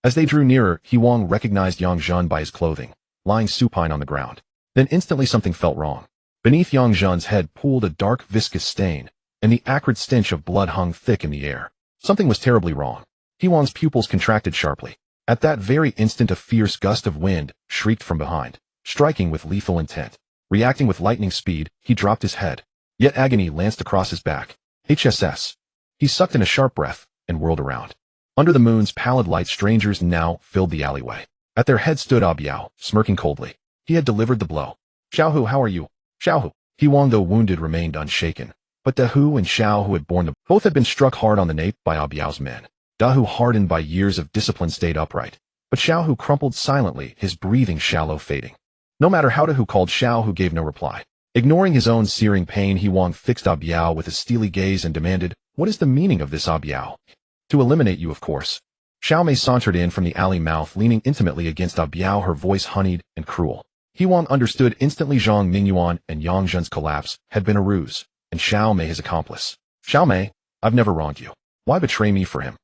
As they drew nearer, Huang recognized Yang Zhen by his clothing, lying supine on the ground. Then instantly something felt wrong. Beneath Yang Zhen's head pooled a dark viscous stain, and the acrid stench of blood hung thick in the air. Something was terribly wrong. Huang's pupils contracted sharply. At that very instant a fierce gust of wind shrieked from behind, striking with lethal intent. Reacting with lightning speed, he dropped his head. Yet agony lanced across his back. HSS. He sucked in a sharp breath and whirled around. Under the moon's pallid light, strangers now filled the alleyway. At their head stood Biao, smirking coldly. He had delivered the blow. "Xiaohu, how are you?" "Xiaohu." Huang, though wounded, remained unshaken. But Dahu and Xiao, who had borne the both had been struck hard on the nape by Biao's men. Dahu, hardened by years of discipline, stayed upright. But Xiaohu crumpled silently, his breathing shallow, fading. No matter how Dahu called, Xiaohu gave no reply. Ignoring his own searing pain, Huang fixed Biao with a steely gaze and demanded, "What is the meaning of this, Biao?" "To eliminate you, of course." Xiao Mei sauntered in from the alley mouth, leaning intimately against Biao, her voice honeyed and cruel. Huang understood instantly. Zhang Mingyuan and Yang Zhen's collapse had been a ruse, and Xiao Mei his accomplice. "Xiao Mei, I've never wronged you. Why betray me for him?"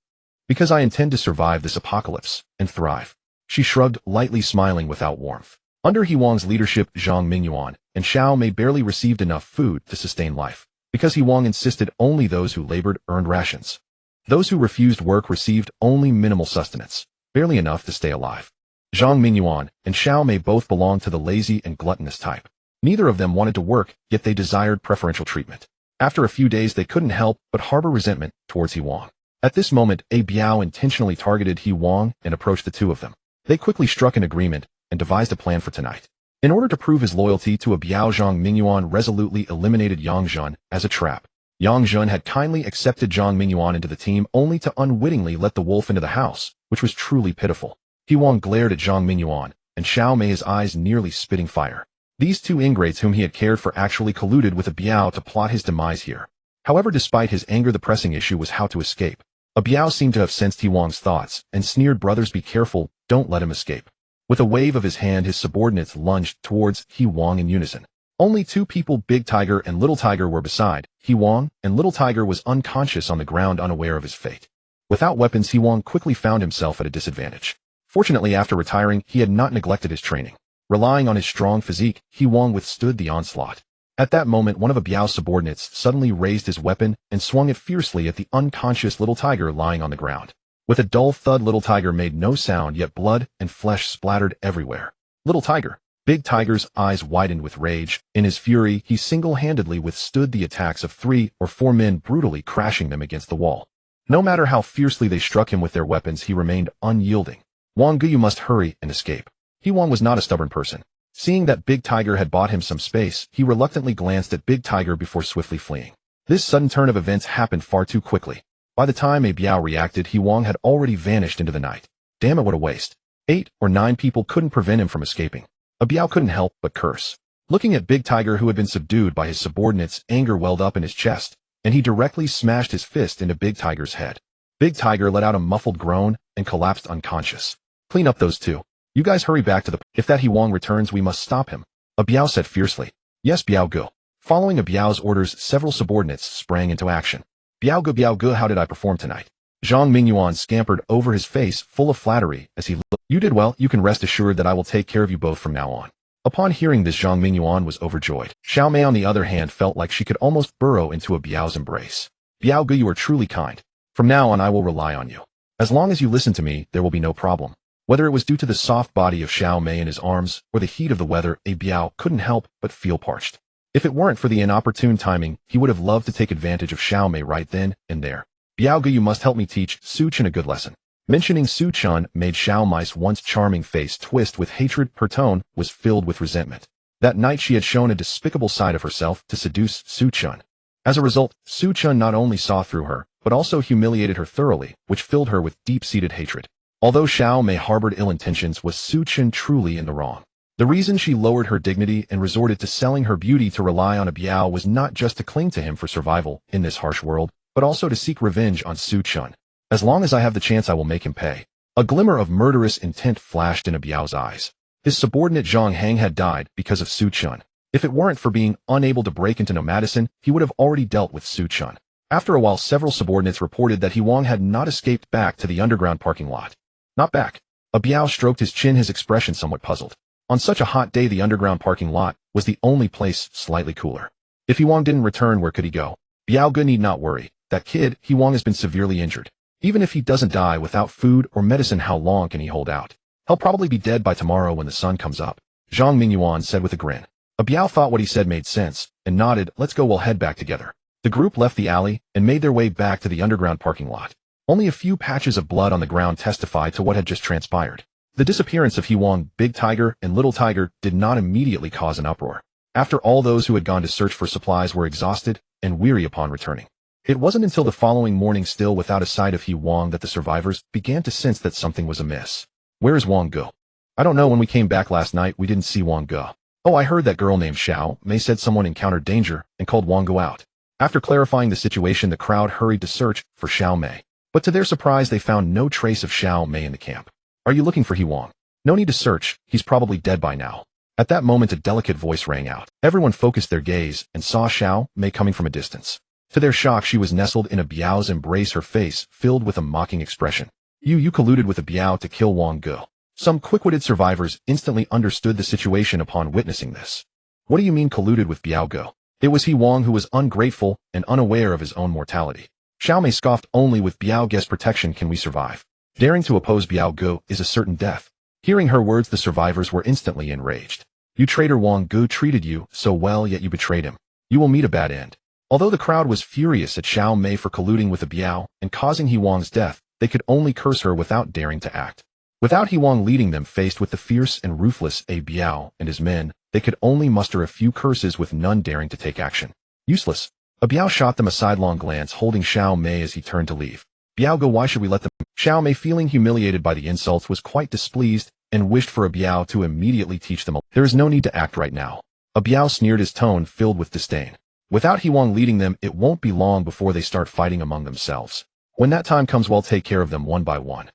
"Because I intend to survive this apocalypse and thrive." She shrugged, lightly, smiling without warmth. Under Huang's leadership, Zhang Mingyuan and Xiao Mei barely received enough food to sustain life. Because Huang insisted, only those who labored earned rations. Those who refused work received only minimal sustenance, barely enough to stay alive. Zhang Mingyuan and Xiao Mei both belonged to the lazy and gluttonous type. Neither of them wanted to work, yet they desired preferential treatment. After a few days, they couldn't help but harbor resentment towards Huang. At this moment, Biao intentionally targeted Huang and approached the two of them. They quickly struck an agreement and devised a plan for tonight. In order to prove his loyalty to Biao, Zhang Mingyuan resolutely eliminated Yang Zhen as a trap. Yang Zhen had kindly accepted Zhang Mingyuan into the team, only to unwittingly let the wolf into the house, which was truly pitiful. Huang glared at Zhang Mingyuan, and Xiao Mei, his eyes nearly spitting fire. These two ingrates whom he had cared for actually colluded with Biao to plot his demise here. However, despite his anger, the pressing issue was how to escape. Biao seemed to have sensed Huang's thoughts, and sneered, "Brothers, be careful, don't let him escape." With a wave of his hand, his subordinates lunged towards Huang in unison. Only two people, Big Tiger and Little Tiger, were beside Huang, and Little Tiger was unconscious on the ground, unaware of his fate. Without weapons, Huang quickly found himself at a disadvantage. Fortunately, after retiring, he had not neglected his training. Relying on his strong physique, Huang withstood the onslaught. At that moment, one of Biao's subordinates suddenly raised his weapon and swung it fiercely at the unconscious Little Tiger lying on the ground. With a dull thud, Little Tiger made no sound, yet blood and flesh splattered everywhere. "Little Tiger." Big Tiger's eyes widened with rage. In his fury, he single-handedly withstood the attacks of 3 or 4 men, brutally crashing them against the wall. No matter how fiercely they struck him with their weapons, he remained unyielding. "Wang Gu, you must hurry and escape." Huang was not a stubborn person. Seeing that Big Tiger had bought him some space, he reluctantly glanced at Big Tiger before swiftly fleeing. This sudden turn of events happened far too quickly. By the time Biao reacted, Huang had already vanished into the night. Damn it, what a waste. 8 or 9 people couldn't prevent him from escaping. Biao couldn't help but curse. Looking at Big Tiger, who had been subdued by his subordinates, anger welled up in his chest, and he directly smashed his fist into Big Tiger's head. Big Tiger let out a muffled groan and collapsed unconscious. "Clean up those two. You guys hurry back to the... If that Huang returns, we must stop him," Biao said fiercely. "Yes, Biao Gu." Following Biao's orders, several subordinates sprang into action. Biao Gu, how did I perform tonight?" Zhang Mingyuan scampered over, his face full of flattery as he looked. "You did well. You can rest assured that I will take care of you both from now on." Upon hearing this, Zhang Mingyuan was overjoyed. Xiao Mei, on the other hand, felt like she could almost burrow into Biao's embrace. "Biao Gu, you are truly kind. From now on, I will rely on you. As long as you listen to me, there will be no problem." Whether it was due to the soft body of Xiao Mei in his arms or the heat of the weather, Biao couldn't help but feel parched. If it weren't for the inopportune timing, he would have loved to take advantage of Xiao Mei right then and there. "Biao Gu, you must help me teach Su Chen a good lesson." Mentioning Su Chen made Xiao Mei's once charming face twist with hatred. Her tone was filled with resentment. That night she had shown a despicable side of herself to seduce Su Chen. As a result, Su Chen not only saw through her, but also humiliated her thoroughly, which filled her with deep-seated hatred. Although Xiao Mei harbored ill intentions, was Su Chen truly in the wrong? The reason she lowered her dignity and resorted to selling her beauty to rely on a Biao was not just to cling to him for survival in this harsh world, but also to seek revenge on Su Chen. As long as I have the chance, I will make him pay. A glimmer of murderous intent flashed in a Biao's eyes. His subordinate Zhang Hang had died because of Su Chen. If it weren't for being unable to break into NOMADISM, he would have already dealt with Su Chen. After a while, several subordinates reported that He Wang had not escaped back to the underground parking lot. Not back. A Biao stroked his chin, his expression somewhat puzzled. On such a hot day, the underground parking lot was the only place slightly cooler. If He Wang didn't return, where could he go? Biao Ge need not worry. That kid, He Wang, has been severely injured. Even if he doesn't die without food or medicine, how long can he hold out? He'll probably be dead by tomorrow when the sun comes up, Zhang Mingyuan said with a grin. A Biao thought what he said made sense, and nodded. Let's go, we'll head back together. The group left the alley and made their way back to the underground parking lot. Only a few patches of blood on the ground testified to what had just transpired. The disappearance of He Wang, Big Tiger, and Little Tiger did not immediately cause an uproar. After all, those who had gone to search for supplies were exhausted and weary upon returning. It wasn't until the following morning, still without a sight of He Wang, that the survivors began to sense that something was amiss. Where is Wang Ge? I don't know. When we came back last night, we didn't see Wang Ge. Oh, I heard that girl named Xiao Mei said someone encountered danger and called Wang Ge out. After clarifying the situation, the crowd hurried to search for Xiao Mei. But to their surprise, they found no trace of Xiao Mei in the camp. Are you looking for He Wang? No need to search. He's probably dead by now. At that moment, a delicate voice rang out. Everyone focused their gaze and saw Xiao Mei coming from a distance. To their shock, she was nestled in a Biao's embrace, her face filled with a mocking expression. You colluded with a Biao to kill Wang Ge. Some quick-witted survivors instantly understood the situation upon witnessing this. What do you mean colluded with Biao Ge? It was He Wang who was ungrateful and unaware of his own mortality. Xiao Mei scoffed. Only with Biao Ge's protection can we survive. Daring to oppose Biao Ge is a certain death. Hearing her words, the survivors were instantly enraged. You traitor! Wang Ge treated you so well, yet you betrayed him. You will meet a bad end. Although the crowd was furious at Xiao Mei for colluding with a Biao and causing He Wang's death, they could only curse her without daring to act. Without He Wang leading them, faced with the fierce and ruthless A Biao and his men, they could only muster a few curses with none daring to take action. Useless. A Biao shot them a sidelong glance, holding Xiao Mei as he turned to leave. Biao Ge, why should we let them? Xiao Mei, feeling humiliated by the insults, was quite displeased and wished for a Biao to immediately teach them. There is no need to act right now. A Biao sneered, his tone filled with disdain. Without He Wang leading them, it won't be long before they start fighting among themselves. When that time comes, we'll take care of them one by one.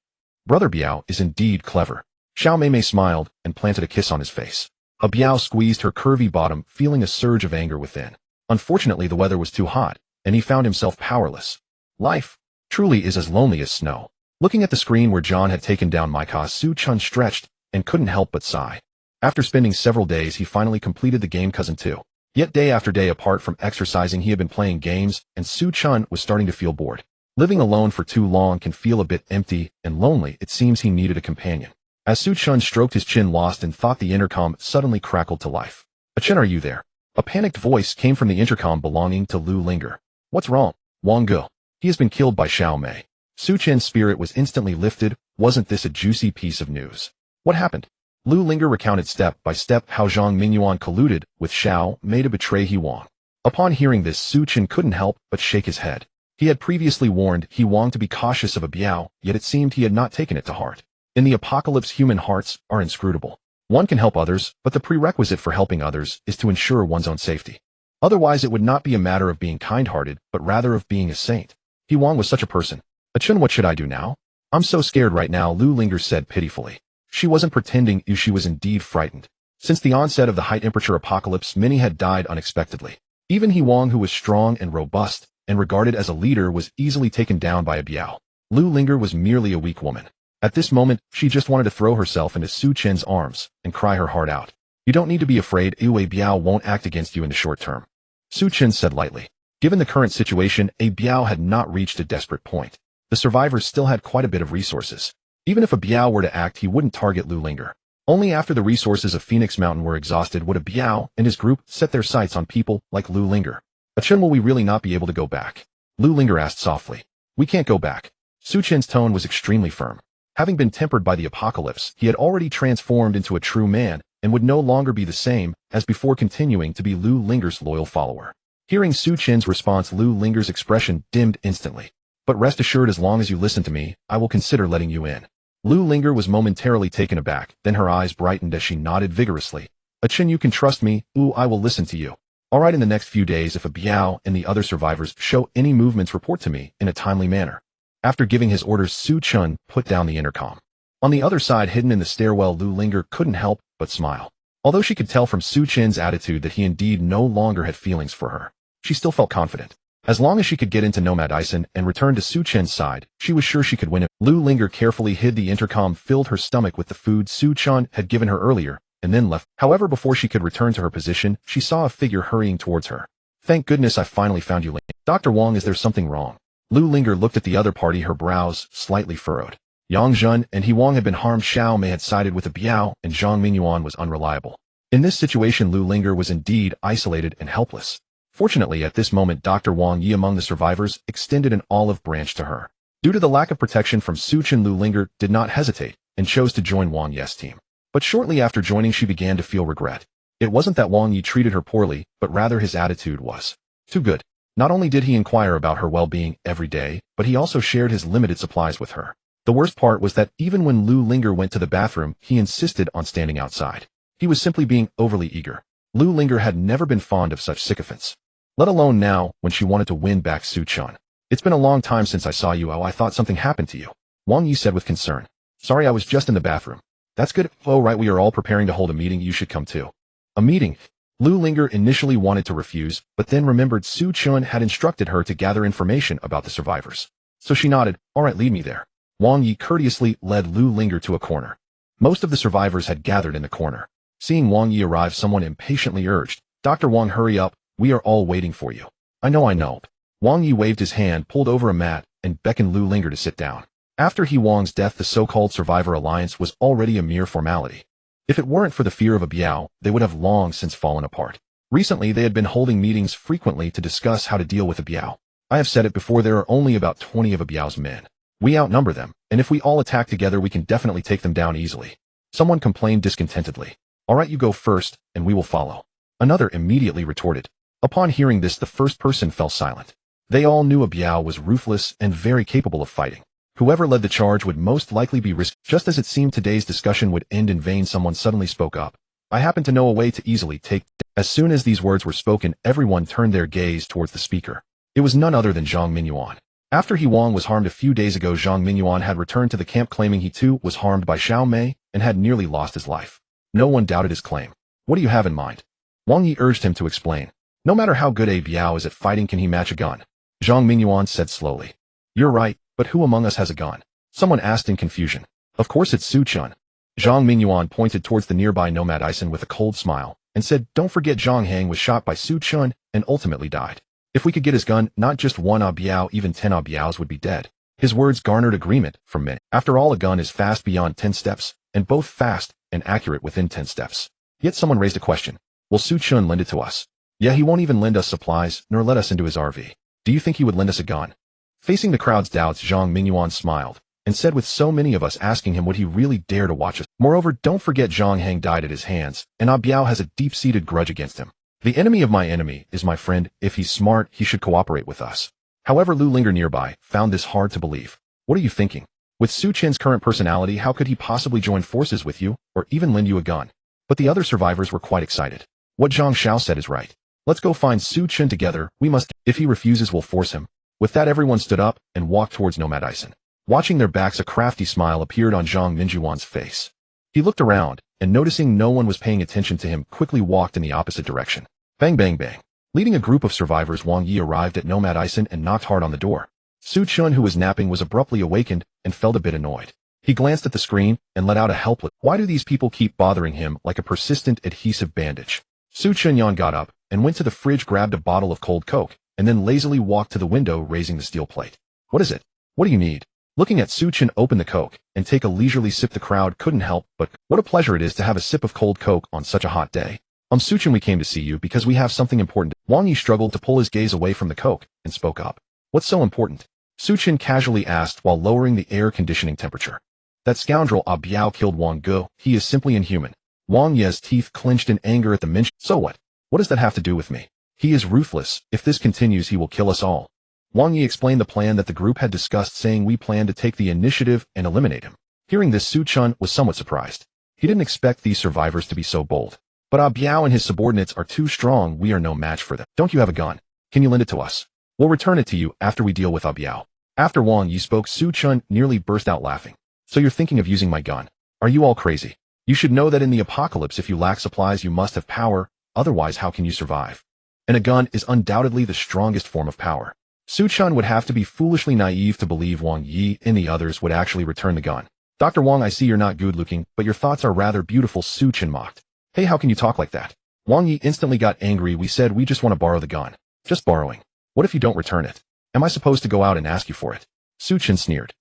Brother Biao is indeed clever. Xiao Mei smiled and planted a kiss on his face. A Biao squeezed her curvy bottom, feeling a surge of anger within. Unfortunately, the weather was too hot, and he found himself powerless. Life truly is as lonely as snow. Looking at the screen where John had taken down Micah, Su Chen stretched and couldn't help but sigh. After spending several days, he finally completed the game Cousin 2. Yet day after day, apart from exercising, he had been playing games, and Su Chen was starting to feel bored. Living alone for too long can feel a bit empty and lonely. It seems he needed a companion. As Su Chen stroked his chin, lost in thought, the intercom suddenly crackled to life. Chen, are you there? A panicked voice came from the intercom belonging to Lu Linger. What's wrong? Wang Ge. He has been killed by Xiao Mei. Su Chen's spirit was instantly lifted. Wasn't this a juicy piece of news? What happened? Lu Linger recounted step by step how Zhang Mingyuan colluded with Xiao Mei to betray He Wang. Upon hearing this, Su Chen couldn't help but shake his head. He had previously warned He Wang to be cautious of a Biao, yet it seemed he had not taken it to heart. In the apocalypse, human hearts are inscrutable. One can help others, but the prerequisite for helping others is to ensure one's own safety. Otherwise, it would not be a matter of being kind-hearted, but rather of being a saint. He Wang was such a person. Chen, what should I do now? I'm so scared right now, Lu Linger said pitifully. She wasn't pretending, she was indeed frightened. Since the onset of the high-temperature apocalypse, many had died unexpectedly. Even He Wang, who was strong and robust, and regarded as a leader, was easily taken down by a Biao. Lu Linger was merely a weak woman. At this moment, she just wanted to throw herself into Su Chen's arms and cry her heart out. You don't need to be afraid, a Biao won't act against you in the short term. Su Chen said lightly. Given the current situation, a Biao had not reached a desperate point. The survivors still had quite a bit of resources. Even if a Biao were to act, he wouldn't target Lu Linger. Only after the resources of Phoenix Mountain were exhausted would a Biao and his group set their sights on people like Lu Linger. Chen, will we really not be able to go back? Lu Linger asked softly. We can't go back. Su Chen's tone was extremely firm. Having been tempered by the apocalypse, he had already transformed into a true man and would no longer be the same as before, continuing to be Lu Linger's loyal follower. Hearing Su Chen's response, Lu Linger's expression dimmed instantly. But rest assured, as long as you listen to me, I will consider letting you in. Lu Linger was momentarily taken aback, then her eyes brightened as she nodded vigorously. Chen, you can trust me. I will listen to you. Alright, in the next few days, if a Biao and the other survivors show any movements, report to me in a timely manner. After giving his orders, Su Chen put down the intercom. On the other side, hidden in the stairwell, Lu Linger couldn't help but smile. Although she could tell from Su Chen's attitude that he indeed no longer had feelings for her, she still felt confident. As long as she could get into NOMADISM and return to Su Chen's side, she was sure she could win it. Lu Linger carefully hid the intercom, filled her stomach with the food Su Chen had given her earlier, and then left. However, before she could return to her position, she saw a figure hurrying towards her. Thank goodness I finally found you, Linger. Dr. Wang, is there something wrong? Lu Linger looked at the other party, her brows slightly furrowed. Yang Zhen and He Wang had been harmed. Xiao Mei had sided with the Biao, and Zhang Mingyuan was unreliable. In this situation, Lu Linger was indeed isolated and helpless. Fortunately, at this moment, Dr. Wang Yi among the survivors extended an olive branch to her. Due to the lack of protection from Su Chen, Lu Linger did not hesitate and chose to join Wang Yi's team. But shortly after joining, she began to feel regret. It wasn't that Wang Yi treated her poorly, but rather his attitude was too good. Not only did he inquire about her well-being every day, but he also shared his limited supplies with her. The worst part was that even when Lu Linger went to the bathroom, he insisted on standing outside. He was simply being overly eager. Lu Linger had never been fond of such sycophants. Let alone now, when she wanted to win back Su Chen. It's been a long time since I saw you. I thought something happened to you. Wang Yi said with concern. Sorry, I was just in the bathroom. That's good. Oh right, we are all preparing to hold a meeting. You should come too. A meeting? Lu Linger initially wanted to refuse, but then remembered Su Chen had instructed her to gather information about the survivors. So she nodded. Alright, lead me there. Wang Yi courteously led Lu Linger to a corner. Most of the survivors had gathered in the corner. Seeing Wang Yi arrive, someone impatiently urged, Dr. Wang, hurry up. We are all waiting for you. I know. Wang Yi waved his hand, pulled over a mat, and beckoned Lu Linger to sit down. After He Wang's death, the so-called Survivor Alliance was already a mere formality. If it weren't for the fear of a Biao, they would have long since fallen apart. Recently, they had been holding meetings frequently to discuss how to deal with a Biao. I have said it before, there are only about 20 of a Biao's men. We outnumber them, and if we all attack together, we can definitely take them down easily. Someone complained discontentedly. Alright, you go first, and we will follow. Another immediately retorted. Upon hearing this, the first person fell silent. They all knew a Biao was ruthless and very capable of fighting. Whoever led the charge would most likely be risked. Just as it seemed today's discussion would end in vain, someone suddenly spoke up. I happen to know a way to easily take. As soon as these words were spoken, everyone turned their gaze towards the speaker. It was none other than Zhang Mingyuan. After He Wang was harmed a few days ago, Zhang Mingyuan had returned to the camp claiming he too was harmed by Xiao Mei and had nearly lost his life. No one doubted his claim. What do you have in mind? Wang Yi urged him to explain. No matter how good a Biao is at fighting, can he match a gun? Zhang Mingyuan said slowly. You're right, but who among us has a gun? Someone asked in confusion. Of course it's Su Chen. Zhang Mingyuan pointed towards the nearby NOMADISM with a cold smile, and said, don't forget Zhang Hang was shot by Su Chen and ultimately died. If we could get his gun, not just one Biao, even 10 Biaos would be dead. His words garnered agreement from many. After all, a gun is fast beyond 10 steps, and both fast and accurate within 10 steps. Yet someone raised a question. Will Su Chen lend it to us? Yeah, he won't even lend us supplies, nor let us into his RV. Do you think he would lend us a gun? Facing the crowd's doubts, Zhang Mingyuan smiled, and said, with so many of us asking him, would he really dare to watch us? Moreover, don't forget Zhang Hang died at his hands, and Biao has a deep-seated grudge against him. The enemy of my enemy is my friend. If he's smart, he should cooperate with us. However, Lu Linger nearby found this hard to believe. What are you thinking? With Su Chen's current personality, how could he possibly join forces with you, or even lend you a gun? But the other survivors were quite excited. What Zhang Xiao said is right. Let's go find Su Chen together. We must. If he refuses, we'll force him. With that, everyone stood up and walked towards NOMADISM. Watching their backs, a crafty smile appeared on Zhang Mingyuan's face. He looked around, and noticing no one was paying attention to him, quickly walked in the opposite direction. Bang bang bang. Leading a group of survivors, Wang Yi arrived at NOMADISM and knocked hard on the door. Su Chen, who was napping, was abruptly awakened and felt a bit annoyed. He glanced at the screen and let out a helpless, why do these people keep bothering him, like a persistent adhesive bandage? Su Chen Yan got up and went to the fridge, grabbed a bottle of cold Coke, and then lazily walked to the window, raising the steel plate. What is it? What do you need? Looking at Su Chen open the Coke and take a leisurely sip, the crowd couldn't help but, what a pleasure it is to have a sip of cold Coke on such a hot day. Su Chen, we came to see you because we have something important. Wang Yi struggled to pull his gaze away from the Coke and spoke up. What's so important? Su Chen casually asked while lowering the air conditioning temperature. That scoundrel Biao killed Wang Ge. He is simply inhuman. Wang Ye's teeth clenched in anger at the mention. So what? What does that have to do with me? He is ruthless. If this continues, he will kill us all. Wang Yi explained the plan that the group had discussed, saying we plan to take the initiative and eliminate him. Hearing this, Su Chen was somewhat surprised. He didn't expect these survivors to be so bold. But Biao and his subordinates are too strong. We are no match for them. Don't you have a gun? Can you lend it to us? We'll return it to you after we deal with Biao. After Wang Yi spoke, Su Chen nearly burst out laughing. So you're thinking of using my gun? Are you all crazy? You should know that in the apocalypse, if you lack supplies, you must have power. Otherwise, how can you survive? And a gun is undoubtedly the strongest form of power. Su Chen would have to be foolishly naive to believe Wang Yi and the others would actually return the gun. Dr. Wang, I see you're not good looking, but your thoughts are rather beautiful, Su Chen mocked. Hey, how can you talk like that? Wang Yi instantly got angry. We said we just want to borrow the gun. Just borrowing. What if you don't return it? Am I supposed to go out and ask you for it? Su Chen sneered.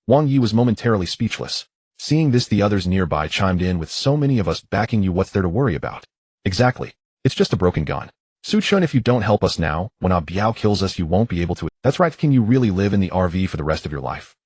Wang Yi was momentarily speechless. Seeing this, the others nearby chimed in with, so many of us backing you, what's there to worry about? Exactly. It's just a broken gun. Su Chen, if you don't help us now, when Biao kills us, you won't be able to. That's right, can you really live in the RV for the rest of your life?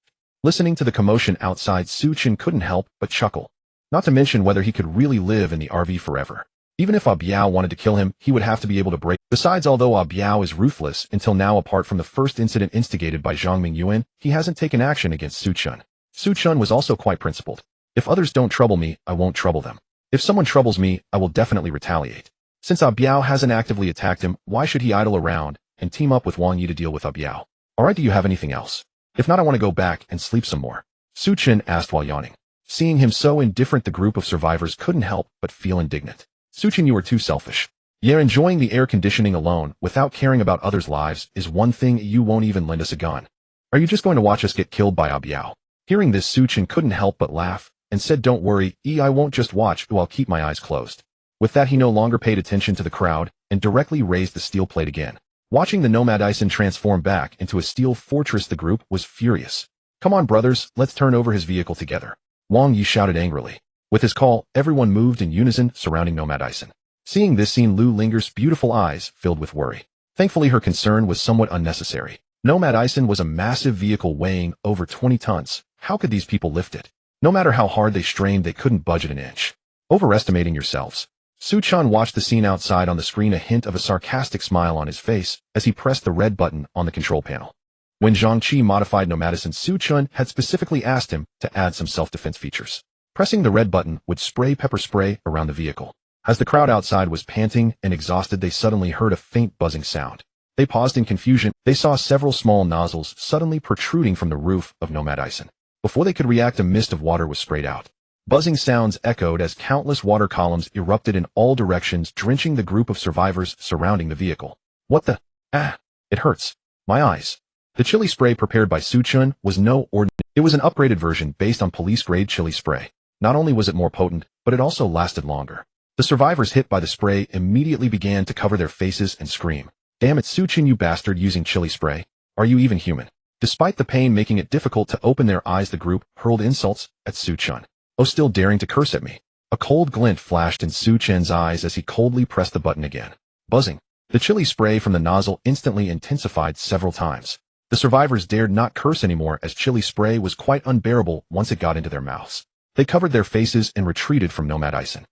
Listening to the commotion outside, Su Chen couldn't help but chuckle. Not to mention whether he could really live in the RV forever. Even if Biao wanted to kill him, he would have to be able to break. Besides, although Biao is ruthless until now, apart from the first incident instigated by Zhang Mingyuan, he hasn't taken action against Su Chen. Su Chen was also quite principled. If others don't trouble me, I won't trouble them. If someone troubles me, I will definitely retaliate. Since Biao hasn't actively attacked him, why should he idle around and team up with Wang Yi to deal with Biao? Alright, do you have anything else? If not, I want to go back and sleep some more. Su Chen asked while yawning. Seeing him so indifferent, the group of survivors couldn't help but feel indignant. Su Chen, you are too selfish. Yeah, enjoying the air conditioning alone without caring about others' lives is one thing. You won't even lend us a gun. Are you just going to watch us get killed by Biao? Hearing this, Su Chen couldn't help but laugh and said, don't worry, I won't just watch, I'll keep my eyes closed. With that, he no longer paid attention to the crowd and directly raised the steel plate again. Watching the NOMADISM transform back into a steel fortress, the group was furious. Come on, brothers, let's turn over his vehicle together. Wang Yi shouted angrily. With his call, everyone moved in unison surrounding NOMADISM. Seeing this scene, Lu Linger's beautiful eyes filled with worry. Thankfully, her concern was somewhat unnecessary. NOMADISM was a massive vehicle weighing over 20 tons. How could these people lift it? No matter how hard they strained, they couldn't budge it an inch. Overestimating yourselves. Su Chen watched the scene outside on the screen, a hint of a sarcastic smile on his face as he pressed the red button on the control panel. When Zhangqi modified NOMADISM, Su Chen had specifically asked him to add some self-defense features. Pressing the red button would spray pepper spray around the vehicle. As the crowd outside was panting and exhausted, they suddenly heard a faint buzzing sound. They paused in confusion. They saw several small nozzles suddenly protruding from the roof of NOMADISM. Before they could react, a mist of water was sprayed out. Buzzing sounds echoed as countless water columns erupted in all directions, drenching the group of survivors surrounding the vehicle. What the? It hurts. My eyes. The chili spray prepared by Su Chen was no ordinary. It was an upgraded version based on police-grade chili spray. Not only was it more potent, but it also lasted longer. The survivors hit by the spray immediately began to cover their faces and scream. Damn it, Su Chen, you bastard, using chili spray. Are you even human? Despite the pain making it difficult to open their eyes, the group hurled insults at Su Chen. Oh, still daring to curse at me. A cold glint flashed in Su Chen's eyes as he coldly pressed the button again. Buzzing. The chili spray from the nozzle instantly intensified several times. The survivors dared not curse anymore, as chili spray was quite unbearable once it got into their mouths. They covered their faces and retreated from NOMADISM.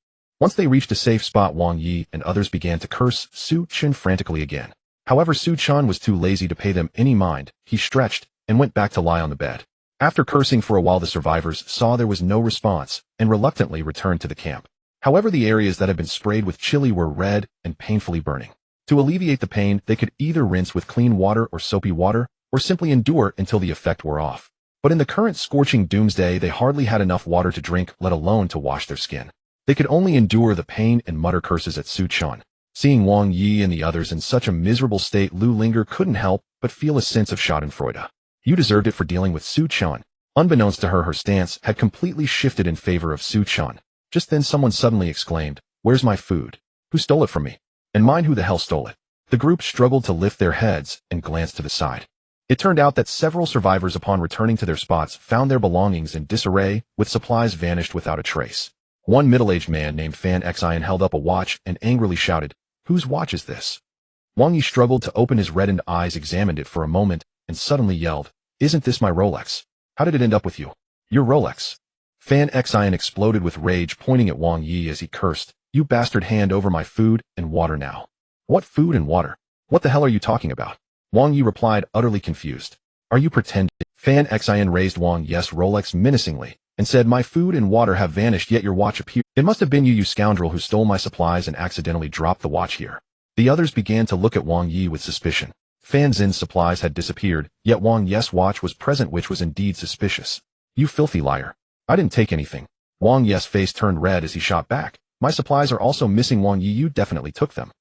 Once they reached a safe spot, Wang Yi and others began to curse Su Chen frantically again. However, Su Chen was too lazy to pay them any mind. He stretched and went back to lie on the bed. After cursing for a while, the survivors saw there was no response and reluctantly returned to the camp. However, the areas that had been sprayed with chili were red and painfully burning. To alleviate the pain, they could either rinse with clean water or soapy water, or simply endure until the effect wore off. But in the current scorching doomsday, they hardly had enough water to drink, let alone to wash their skin. They could only endure the pain and mutter curses at Su Chen. Seeing Wang Yi and the others in such a miserable state, Lu Linger couldn't help but feel a sense of schadenfreude. You deserved it for dealing with Su Chen. Unbeknownst to her, her stance had completely shifted in favor of Su Chen. Just then someone suddenly exclaimed, "Where's my food? Who stole it from me? And mine, who the hell stole it?" The group struggled to lift their heads and glanced to the side. It turned out that several survivors, upon returning to their spots, found their belongings in disarray, with supplies vanished without a trace. One middle-aged man named Fan Xian held up a watch and angrily shouted, "Whose watch is this?" Wang Yi struggled to open his reddened eyes, examined it for a moment, and suddenly yelled, "Isn't this my Rolex? How did it end up with you? Your Rolex." Fan Xian exploded with rage, pointing at Wang Yi as he cursed, "You bastard, hand over my food and water now." "What food and water? What the hell are you talking about?" Wang Yi replied, utterly confused. "Are you pretending?" Fan Xian raised Wang Yi's Rolex menacingly and said, "My food and water have vanished, yet your watch appeared. It must have been you scoundrel, who stole my supplies and accidentally dropped the watch here." The others began to look at Wang Yi with suspicion. Fan Xin's supplies had disappeared, yet Wang Yi's watch was present, which was indeed suspicious. "You filthy liar. I didn't take anything." Wang Yi's face turned red as he shot back, "My supplies are also missing, Wang Yi. You definitely took them."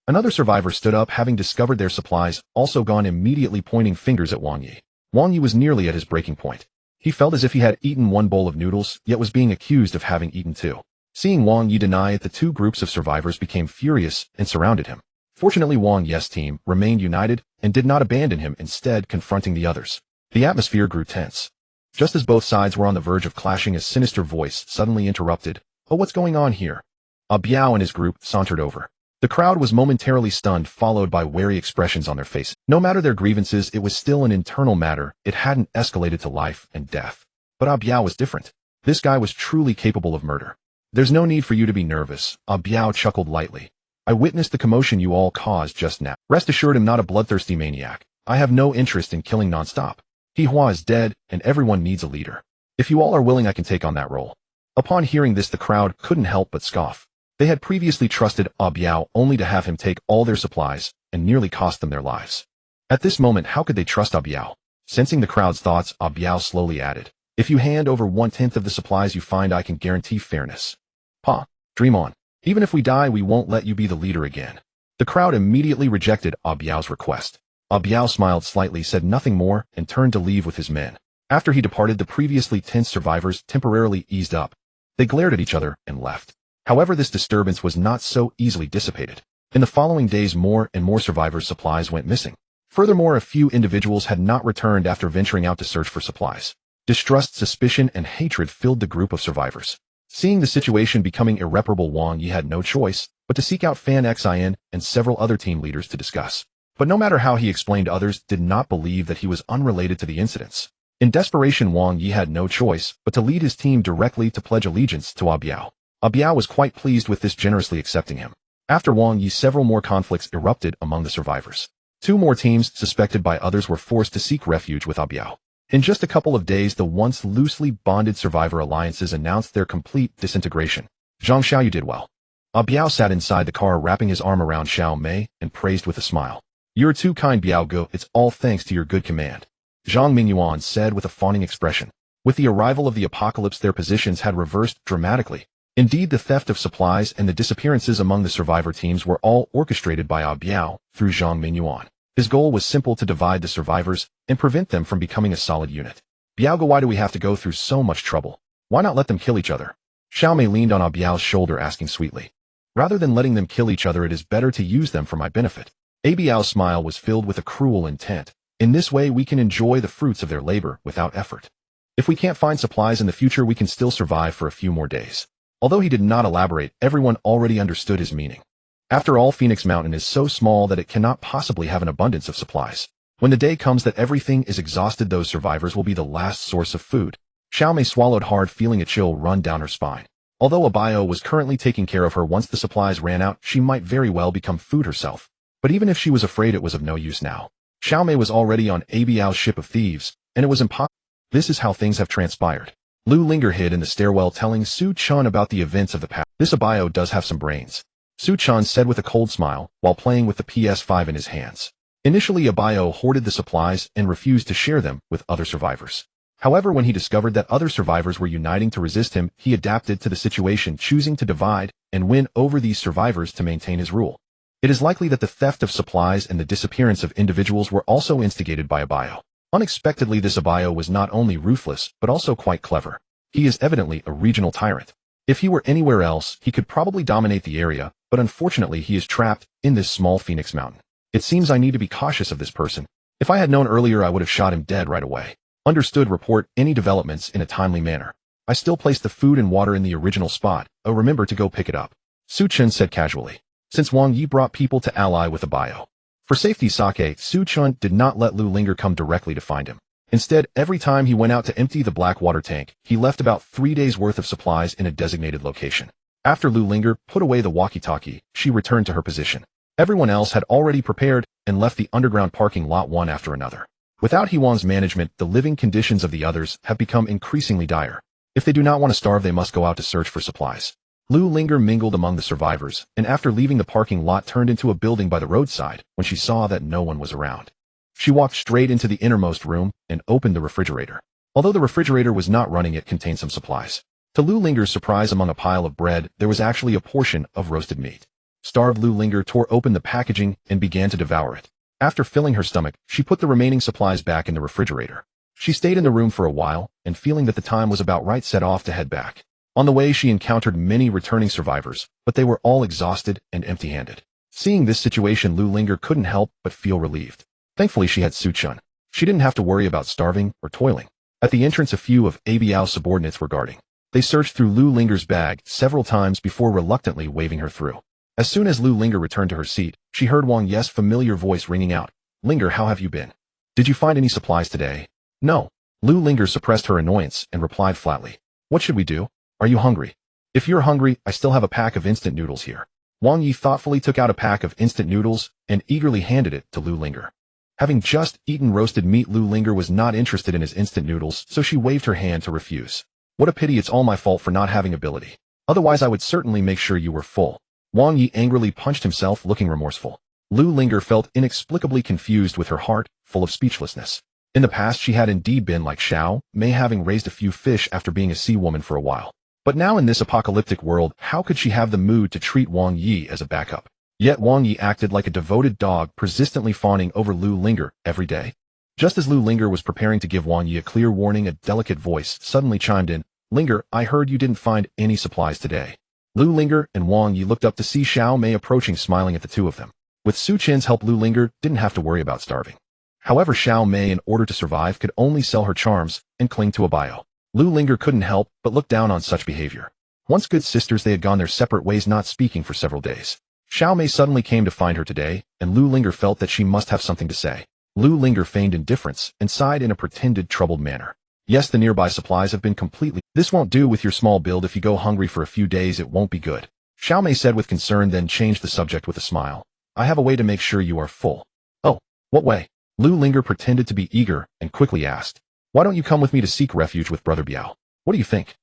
Another survivor stood up, having discovered their supplies also gone, immediately pointing fingers at Wang Yi. Wang Yi was nearly at his breaking point. He felt as if he had eaten one bowl of noodles, yet was being accused of having eaten two. Seeing Wang Yi deny it, the two groups of survivors became furious and surrounded him. Fortunately, Wang Yi's team remained united and did not abandon him, instead confronting the others. The atmosphere grew tense. Just as both sides were on the verge of clashing, a sinister voice suddenly interrupted. "Oh, what's going on here?" Biao and his group sauntered over. The crowd was momentarily stunned, followed by wary expressions on their faces. No matter their grievances, it was still an internal matter. It hadn't escalated to life and death. But Biao was different. This guy was truly capable of murder. "There's no need for you to be nervous," Biao chuckled lightly. "I witnessed the commotion you all caused just now. Rest assured, I'm not a bloodthirsty maniac. I have no interest in killing nonstop. He Hua is dead, and everyone needs a leader. If you all are willing, I can take on that role." Upon hearing this, the crowd couldn't help but scoff. They had previously trusted Biao only to have him take all their supplies and nearly cost them their lives. At this moment, how could they trust Biao? Sensing the crowd's thoughts, Biao slowly added, "If you hand over 1/10 of the supplies you find, I can guarantee fairness." "Pa, dream on. Even if we die, we won't let you be the leader again." The crowd immediately rejected Biao's request. Biao smiled slightly, said nothing more, and turned to leave with his men. After he departed, the previously tense survivors temporarily eased up. They glared at each other and left. However, this disturbance was not so easily dissipated. In the following days, more and more survivors' supplies went missing. Furthermore, a few individuals had not returned after venturing out to search for supplies. Distrust, suspicion, and hatred filled the group of survivors. Seeing the situation becoming irreparable, Wang Yi had no choice but to seek out Fan Xian and several other team leaders to discuss. But no matter how he explained, others did not believe that he was unrelated to the incidents. In desperation, Wang Yi had no choice but to lead his team directly to pledge allegiance to Biao. Biao was quite pleased with this, generously accepting him. After Wang Yi, several more conflicts erupted among the survivors. Two more teams, suspected by others, were forced to seek refuge with Biao. In just a couple of days, the once loosely bonded survivor alliances announced their complete disintegration. "Zhang Xiao, you did well." Biao sat inside the car, wrapping his arm around Xiao Mei, and praised with a smile. "You're too kind, Biao Go. It's all thanks to your good command," Zhang Mingyuan said with a fawning expression. With the arrival of the apocalypse, their positions had reversed dramatically. Indeed, the theft of supplies and the disappearances among the survivor teams were all orchestrated by Biao through Zhang Mingyuan. His goal was simple: to divide the survivors and prevent them from becoming a solid unit. "Biao Go, why do we have to go through so much trouble? Why not let them kill each other?" Xiao Mei leaned on Biao's shoulder, asking sweetly. "Rather than letting them kill each other, it is better to use them for my benefit." Biao's smile was filled with a cruel intent. "In this way, we can enjoy the fruits of their labor without effort. If we can't find supplies in the future, we can still survive for a few more days." Although he did not elaborate, everyone already understood his meaning. After all, Phoenix Mountain is so small that it cannot possibly have an abundance of supplies. When the day comes that everything is exhausted, those survivors will be the last source of food. Xiao Mei swallowed hard, feeling a chill run down her spine. Although Biao was currently taking care of her, once the supplies ran out, she might very well become food herself. But even if she was afraid, it was of no use now. Xiao Mei was already on Biao's ship of thieves, and it was impossible. This is how things have transpired. Lu Linger hid in the stairwell, telling Su Chen about the events of the past. "This Biao does have some brains," Su Chen said with a cold smile, while playing with the PS5 in his hands. Initially, Biao hoarded the supplies and refused to share them with other survivors. However, when he discovered that other survivors were uniting to resist him, he adapted to the situation, choosing to divide and win over these survivors to maintain his rule. It is likely that the theft of supplies and the disappearance of individuals were also instigated by Biao. Unexpectedly, this Biao was not only ruthless, but also quite clever. He is evidently a regional tyrant. If he were anywhere else, he could probably dominate the area, but unfortunately he is trapped in this small Phoenix Mountain. It seems I need to be cautious of this person. If I had known earlier, I would have shot him dead right away. Understood. Report any developments in a timely manner. I still place the food and water in the original spot. Oh, remember to go pick it up," Su Chen said casually. Since Wang Yi brought people to ally with Biao, For safety's sake, Su-chun did not let Lu Linger come directly to find him. Instead, every time he went out to empty the black water tank, he left about 3 days' worth of supplies in a designated location. After Lu Linger put away the walkie-talkie, she returned to her position. Everyone else had already prepared and left the underground parking lot one after another. Without Hewan's management, the living conditions of the others have become increasingly dire. If they do not want to starve, they must go out to search for supplies. Lu Linger mingled among the survivors, and after leaving the parking lot turned into a building by the roadside when she saw that no one was around. She walked straight into the innermost room and opened the refrigerator. Although the refrigerator was not running, it contained some supplies. To Lu Linger's surprise, among a pile of bread, there was actually a portion of roasted meat. Starved Lu Linger tore open the packaging and began to devour it. After filling her stomach, she put the remaining supplies back in the refrigerator. She stayed in the room for a while, and feeling that the time was about right, set off to head back. On the way, she encountered many returning survivors, but they were all exhausted and empty-handed. Seeing this situation, Lu Linger couldn't help but feel relieved. Thankfully, she had Su-chun. She didn't have to worry about starving or toiling. At the entrance, a few of Biao's subordinates were guarding. They searched through Lu Linger's bag several times before reluctantly waving her through. As soon as Lu Linger returned to her seat, she heard Wang Ye's familiar voice ringing out. "Linger, how have you been? Did you find any supplies today?" "No." Lu Linger suppressed her annoyance and replied flatly. "What should we do? Are you hungry?" "If you're hungry, I still have a pack of instant noodles here." Wang Yi thoughtfully took out a pack of instant noodles and eagerly handed it to Lu Linger. Having just eaten roasted meat, Lu Linger was not interested in his instant noodles, so she waved her hand to refuse. "What a pity, it's all my fault for not having ability. Otherwise I would certainly make sure you were full." Wang Yi angrily punched himself, looking remorseful. Lu Linger felt inexplicably confused, with her heart full of speechlessness. In the past, she had indeed been like Xiao Mei, having raised a few fish after being a sea woman for a while. But now in this apocalyptic world, how could she have the mood to treat Wang Yi as a backup? Yet Wang Yi acted like a devoted dog, persistently fawning over Lu Linger every day. Just as Lu Linger was preparing to give Wang Yi a clear warning, a delicate voice suddenly chimed in. "Linger, I heard you didn't find any supplies today." Lu Linger and Wang Yi looked up to see Xiao Mei approaching, smiling at the two of them. With Su Chen's help, Lu Linger didn't have to worry about starving. However, Xiao Mei, in order to survive, could only sell her charms and cling to a bio. Lu Linger couldn't help but look down on such behavior. Once good sisters, they had gone their separate ways, not speaking for several days. Xiao Mei suddenly came to find her today, and Lu Linger felt that she must have something to say. Lu Linger feigned indifference and sighed in a pretended troubled manner. "Yes, the nearby supplies have been completely. This won't do with your small build. If you go hungry for a few days, it won't be good," Xiao Mei said with concern, then changed the subject with a smile. "I have a way to make sure you are full." "Oh, what way?" Lu Linger pretended to be eager and quickly asked. "Why don't you come with me to seek refuge with Brother Biao? What do you think?"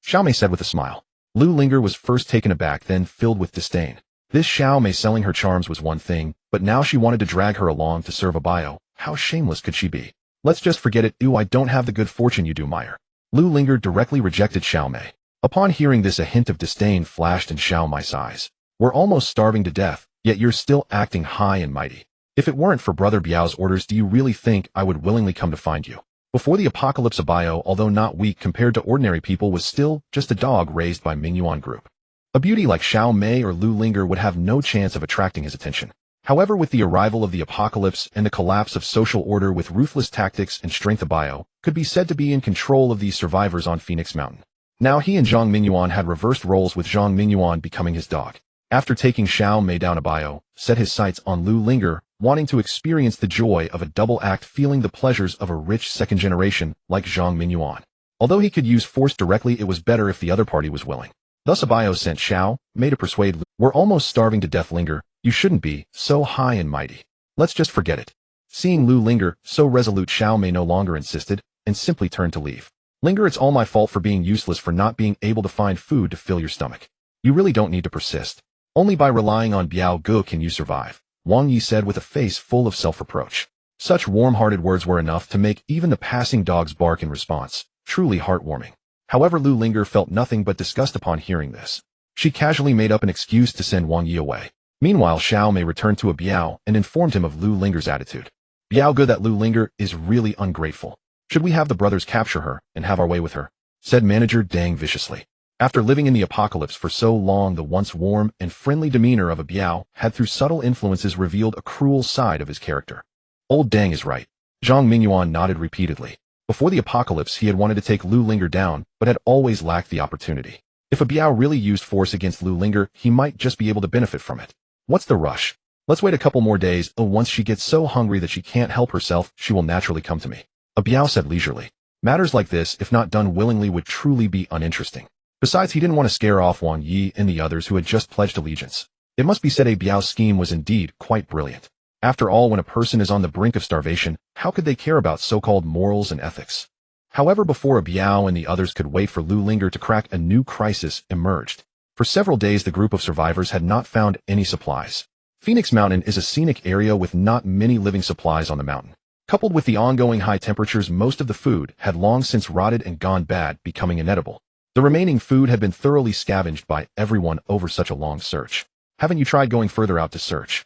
Xiao Mei said with a smile. Lu Linger was first taken aback, then filled with disdain. This Xiao Mei selling her charms was one thing, but now she wanted to drag her along to serve a bio. How shameless could she be? "Let's just forget it. I don't have the good fortune you do, Meyer." Lu Linger directly rejected Xiao Mei. Upon hearing this, a hint of disdain flashed in Xiao Mei's eyes. "We're almost starving to death, yet you're still acting high and mighty. If it weren't for Brother Biao's orders, do you really think I would willingly come to find you?" Before the apocalypse, a bio, although not weak compared to ordinary people, was still just a dog raised by Mingyuan Group. A beauty like Xiao Mei or Lu Linger would have no chance of attracting his attention. However, with the arrival of the apocalypse and the collapse of social order, with ruthless tactics and strength, a bio could be said to be in control of these survivors on Phoenix Mountain. Now he and Zhang Mingyuan had reversed roles, with Zhang Mingyuan becoming his dog. After taking Xiao Mei down, a bio set his sights on Lu Linger, wanting to experience the joy of a double act, feeling the pleasures of a rich second generation like Zhang Mingyuan. Although he could use force directly, it was better if the other party was willing. Thus a bio sent Xiao Mei to persuade Lu. "We're almost starving to death, Linger. You shouldn't be so high and mighty. Let's just forget it." Seeing Lu Linger so resolute, Xiao Mei no longer insisted and simply turned to leave. "Linger, it's all my fault for being useless, for not being able to find food to fill your stomach. You really don't need to persist. Only by relying on Biao Ge can you survive," Wang Yi said with a face full of self-reproach. Such warm-hearted words were enough to make even the passing dogs bark in response, truly heartwarming. However, Lu Linger felt nothing but disgust upon hearing this. She casually made up an excuse to send Wang Yi away. Meanwhile, Xiao Mei returned to a Biao and informed him of Lu Linger's attitude. "Biao Ge, that Lu Linger is really ungrateful. Should we have the brothers capture her and have our way with her?" said Manager Dang viciously. After living in the apocalypse for so long, the once warm and friendly demeanor of a Biao had, through subtle influences, revealed a cruel side of his character. Old Dang is right. Zhang Mingyuan nodded repeatedly. Before the apocalypse, he had wanted to take Lu Linger down, but had always lacked the opportunity. If a Biao really used force against Lu Linger, he might just be able to benefit from it. What's the rush? Let's wait a couple more days. Oh, once she gets so hungry that she can't help herself, she will naturally come to me. A Biao said leisurely. Matters like this, if not done willingly, would truly be uninteresting. Besides, he didn't want to scare off Wang Yi and the others who had just pledged allegiance. It must be said a Biao's scheme was indeed quite brilliant. After all, when a person is on the brink of starvation, how could they care about so-called morals and ethics? However, before a Biao and the others could wait for Lu Linger to crack, a new crisis emerged. For several days, the group of survivors had not found any supplies. Phoenix Mountain is a scenic area with not many living supplies on the mountain. Coupled with the ongoing high temperatures, most of the food had long since rotted and gone bad, becoming inedible. The remaining food had been thoroughly scavenged by everyone over such a long search. Haven't you tried going further out to search?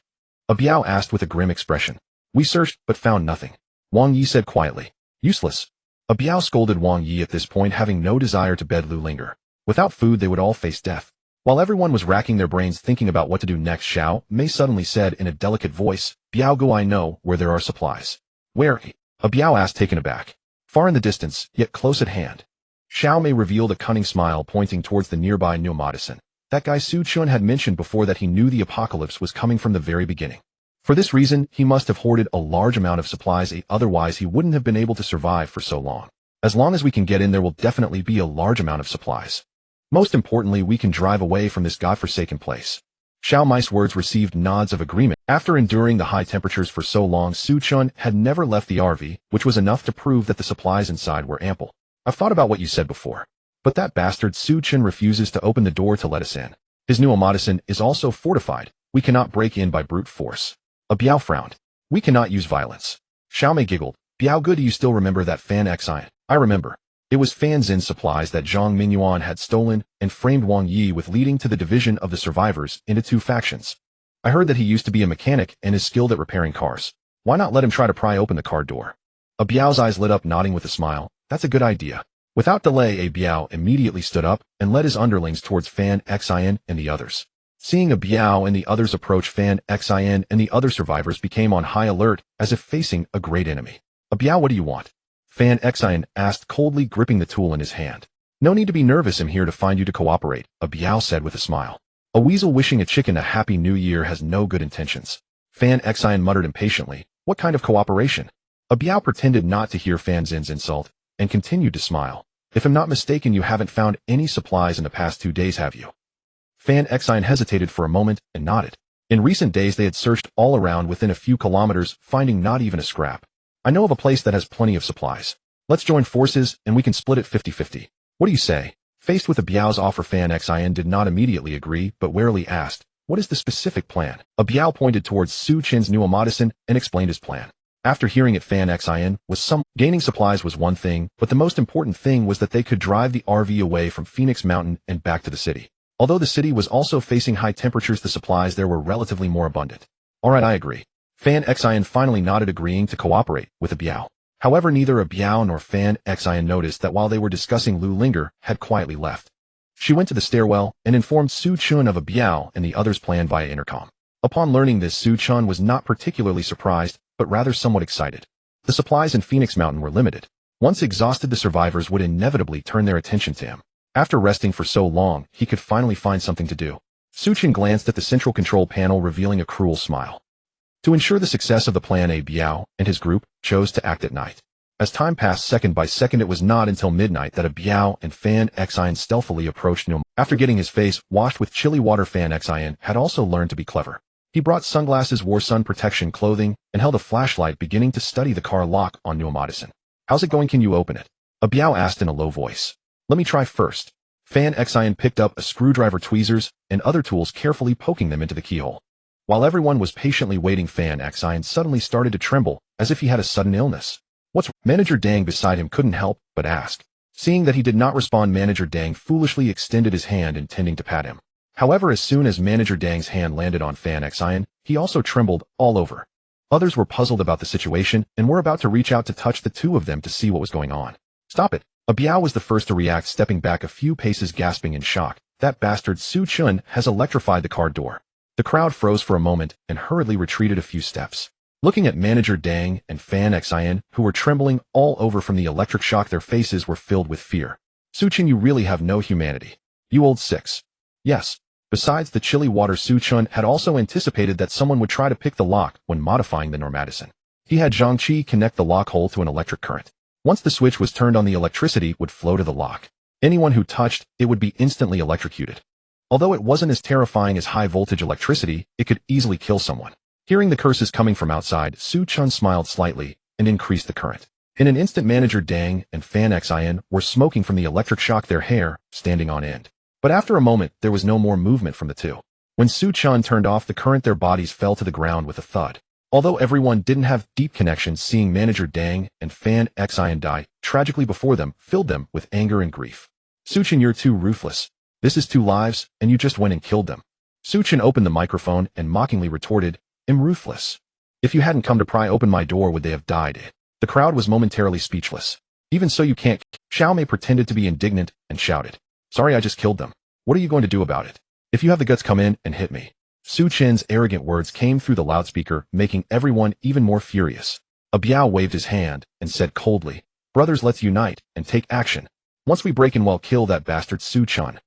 A Biao asked with a grim expression. We searched, but found nothing. Wang Yi said quietly. Useless. A Biao scolded Wang Yi at this point, having no desire to bed Lu Linger. Without food, they would all face death. While everyone was racking their brains thinking about what to do next, Xiao Mei suddenly said in a delicate voice, Biao Gu, I know where there are supplies. Where? A Biao asked, taken aback. Far in the distance, yet close at hand. Xiao Mei revealed a cunning smile, pointing towards the nearby NOMADISM. That guy Su Chun had mentioned before that he knew the apocalypse was coming from the very beginning. For this reason, he must have hoarded a large amount of supplies, otherwise he wouldn't have been able to survive for so long. As long as we can get in, there will definitely be a large amount of supplies. Most importantly, we can drive away from this godforsaken place. Xiao Mei's words received nods of agreement. After enduring the high temperatures for so long, Su Chun had never left the RV, which was enough to prove that the supplies inside were ample. I've thought about what you said before. But that bastard Su Chun refuses to open the door to let us in. His new NOMADISM is also fortified. We cannot break in by brute force. A Biao frowned. We cannot use violence. Xiao Mei giggled. Biao Gu, do you still remember that Fan Xian? I remember. It was Fan Xin's supplies that Zhang Minyuan had stolen and framed Wang Yi with, leading to the division of the survivors into two factions. I heard that he used to be a mechanic and is skilled at repairing cars. Why not let him try to pry open the car door? A Biao's eyes lit up, nodding with a smile. That's a good idea. Without delay, a Biao immediately stood up and led his underlings towards Fan Xian and the others. Seeing a Biao and the others approach, Fan Xian and the other survivors became on high alert, as if facing a great enemy. A Biao, what do you want? Fan Xian asked coldly, gripping the tool in his hand. No need to be nervous, I'm here to find you to cooperate, a Biao said with a smile. A weasel wishing a chicken a happy new year has no good intentions. Fan Xian muttered impatiently. What kind of cooperation? A Biao pretended not to hear Fan Xin's insult, and continued to smile. If I'm not mistaken, you haven't found any supplies in the past 2 days, have you? Fan Xian hesitated for a moment and nodded. In recent days they had searched all around within a few kilometers, finding not even a scrap. I know of a place that has plenty of supplies. Let's join forces and we can split it 50-50. What do you say? Faced with a Biao's offer, Fan Xian did not immediately agree, but warily asked, what is the specific plan? A Biao pointed towards Su Chen's new NOMADISM and explained his plan. After hearing it, Fan Xian was gaining supplies was one thing, but the most important thing was that they could drive the RV away from Phoenix Mountain and back to the city. Although the city was also facing high temperatures, the supplies there were relatively more abundant. Alright, I agree. Fan Xian finally nodded, agreeing to cooperate with a Biao. However, neither a Biao nor Fan Xian noticed that while they were discussing, Lu Linger had quietly left. She went to the stairwell and informed Su Chun of a Biao and the others' plan via intercom. Upon learning this, Su Chun was not particularly surprised, but rather somewhat excited. The supplies in Phoenix Mountain were limited. Once exhausted, the survivors would inevitably turn their attention to him. After resting for so long, he could finally find something to do. Su Chun glanced at the central control panel, revealing a cruel smile. To ensure the success of the plan, a Biao and his group chose to act at night. As time passed second by second, it was not until midnight that a Biao and Fan Xian stealthily approached Nom. After getting his face washed with chilly water, Fan Xian had also learned to be clever. He brought sunglasses, wore sun protection clothing, and held a flashlight, beginning to study the car lock on NOMADISM. How's it going? Can you open it? A Biao asked in a low voice. Let me try first. Fan Xian picked up a screwdriver, tweezers, and other tools, carefully poking them into the keyhole. While everyone was patiently waiting, Fan Xian suddenly started to tremble, as if he had a sudden illness. What's Manager Dang beside him couldn't help but ask. Seeing that he did not respond, Manager Dang foolishly extended his hand, intending to pat him. However, as soon as Manager Dang's hand landed on Fan Xian, he also trembled all over. Others were puzzled about the situation and were about to reach out to touch the two of them to see what was going on. Stop it! A Biao was the first to react, stepping back a few paces, gasping in shock. That bastard Su Chun has electrified the car door. The crowd froze for a moment and hurriedly retreated a few steps. Looking at Manager Dang and Fan Xian, who were trembling all over from the electric shock, their faces were filled with fear. Su Chun, you really have no humanity. You old six. Yes. Besides the chilly water, Su Chen had also anticipated that someone would try to pick the lock when modifying the NOMADISM. He had Zhang Qi connect the lock hole to an electric current. Once the switch was turned on, the electricity would flow to the lock. Anyone who touched it would be instantly electrocuted. Although it wasn't as terrifying as high-voltage electricity, it could easily kill someone. Hearing the curses coming from outside, Su Chen smiled slightly and increased the current. In an instant, Manager Dang and Fan Xin were smoking from the electric shock, their hair standing on end. But after a moment, there was no more movement from the two. When Su Chen turned off the current, their bodies fell to the ground with a thud. Although everyone didn't have deep connections, seeing Manager Dang and Fan Xin die tragically before them filled them with anger and grief. Su Chen, you're too ruthless. This is 2 lives, and you just went and killed them. Su Chen opened the microphone and mockingly retorted, I'm ruthless. If you hadn't come to pry open my door, would they have died? The crowd was momentarily speechless. Even so, you can't. Xiao Mei pretended to be indignant and shouted, sorry, I just killed them. What are you going to do about it? If you have the guts, come in and hit me. Su Chen's arrogant words came through the loudspeaker, making everyone even more furious. A Biao waved his hand and said coldly, brothers, let's unite and take action. Once we break in, we'll kill that bastard Su Chen.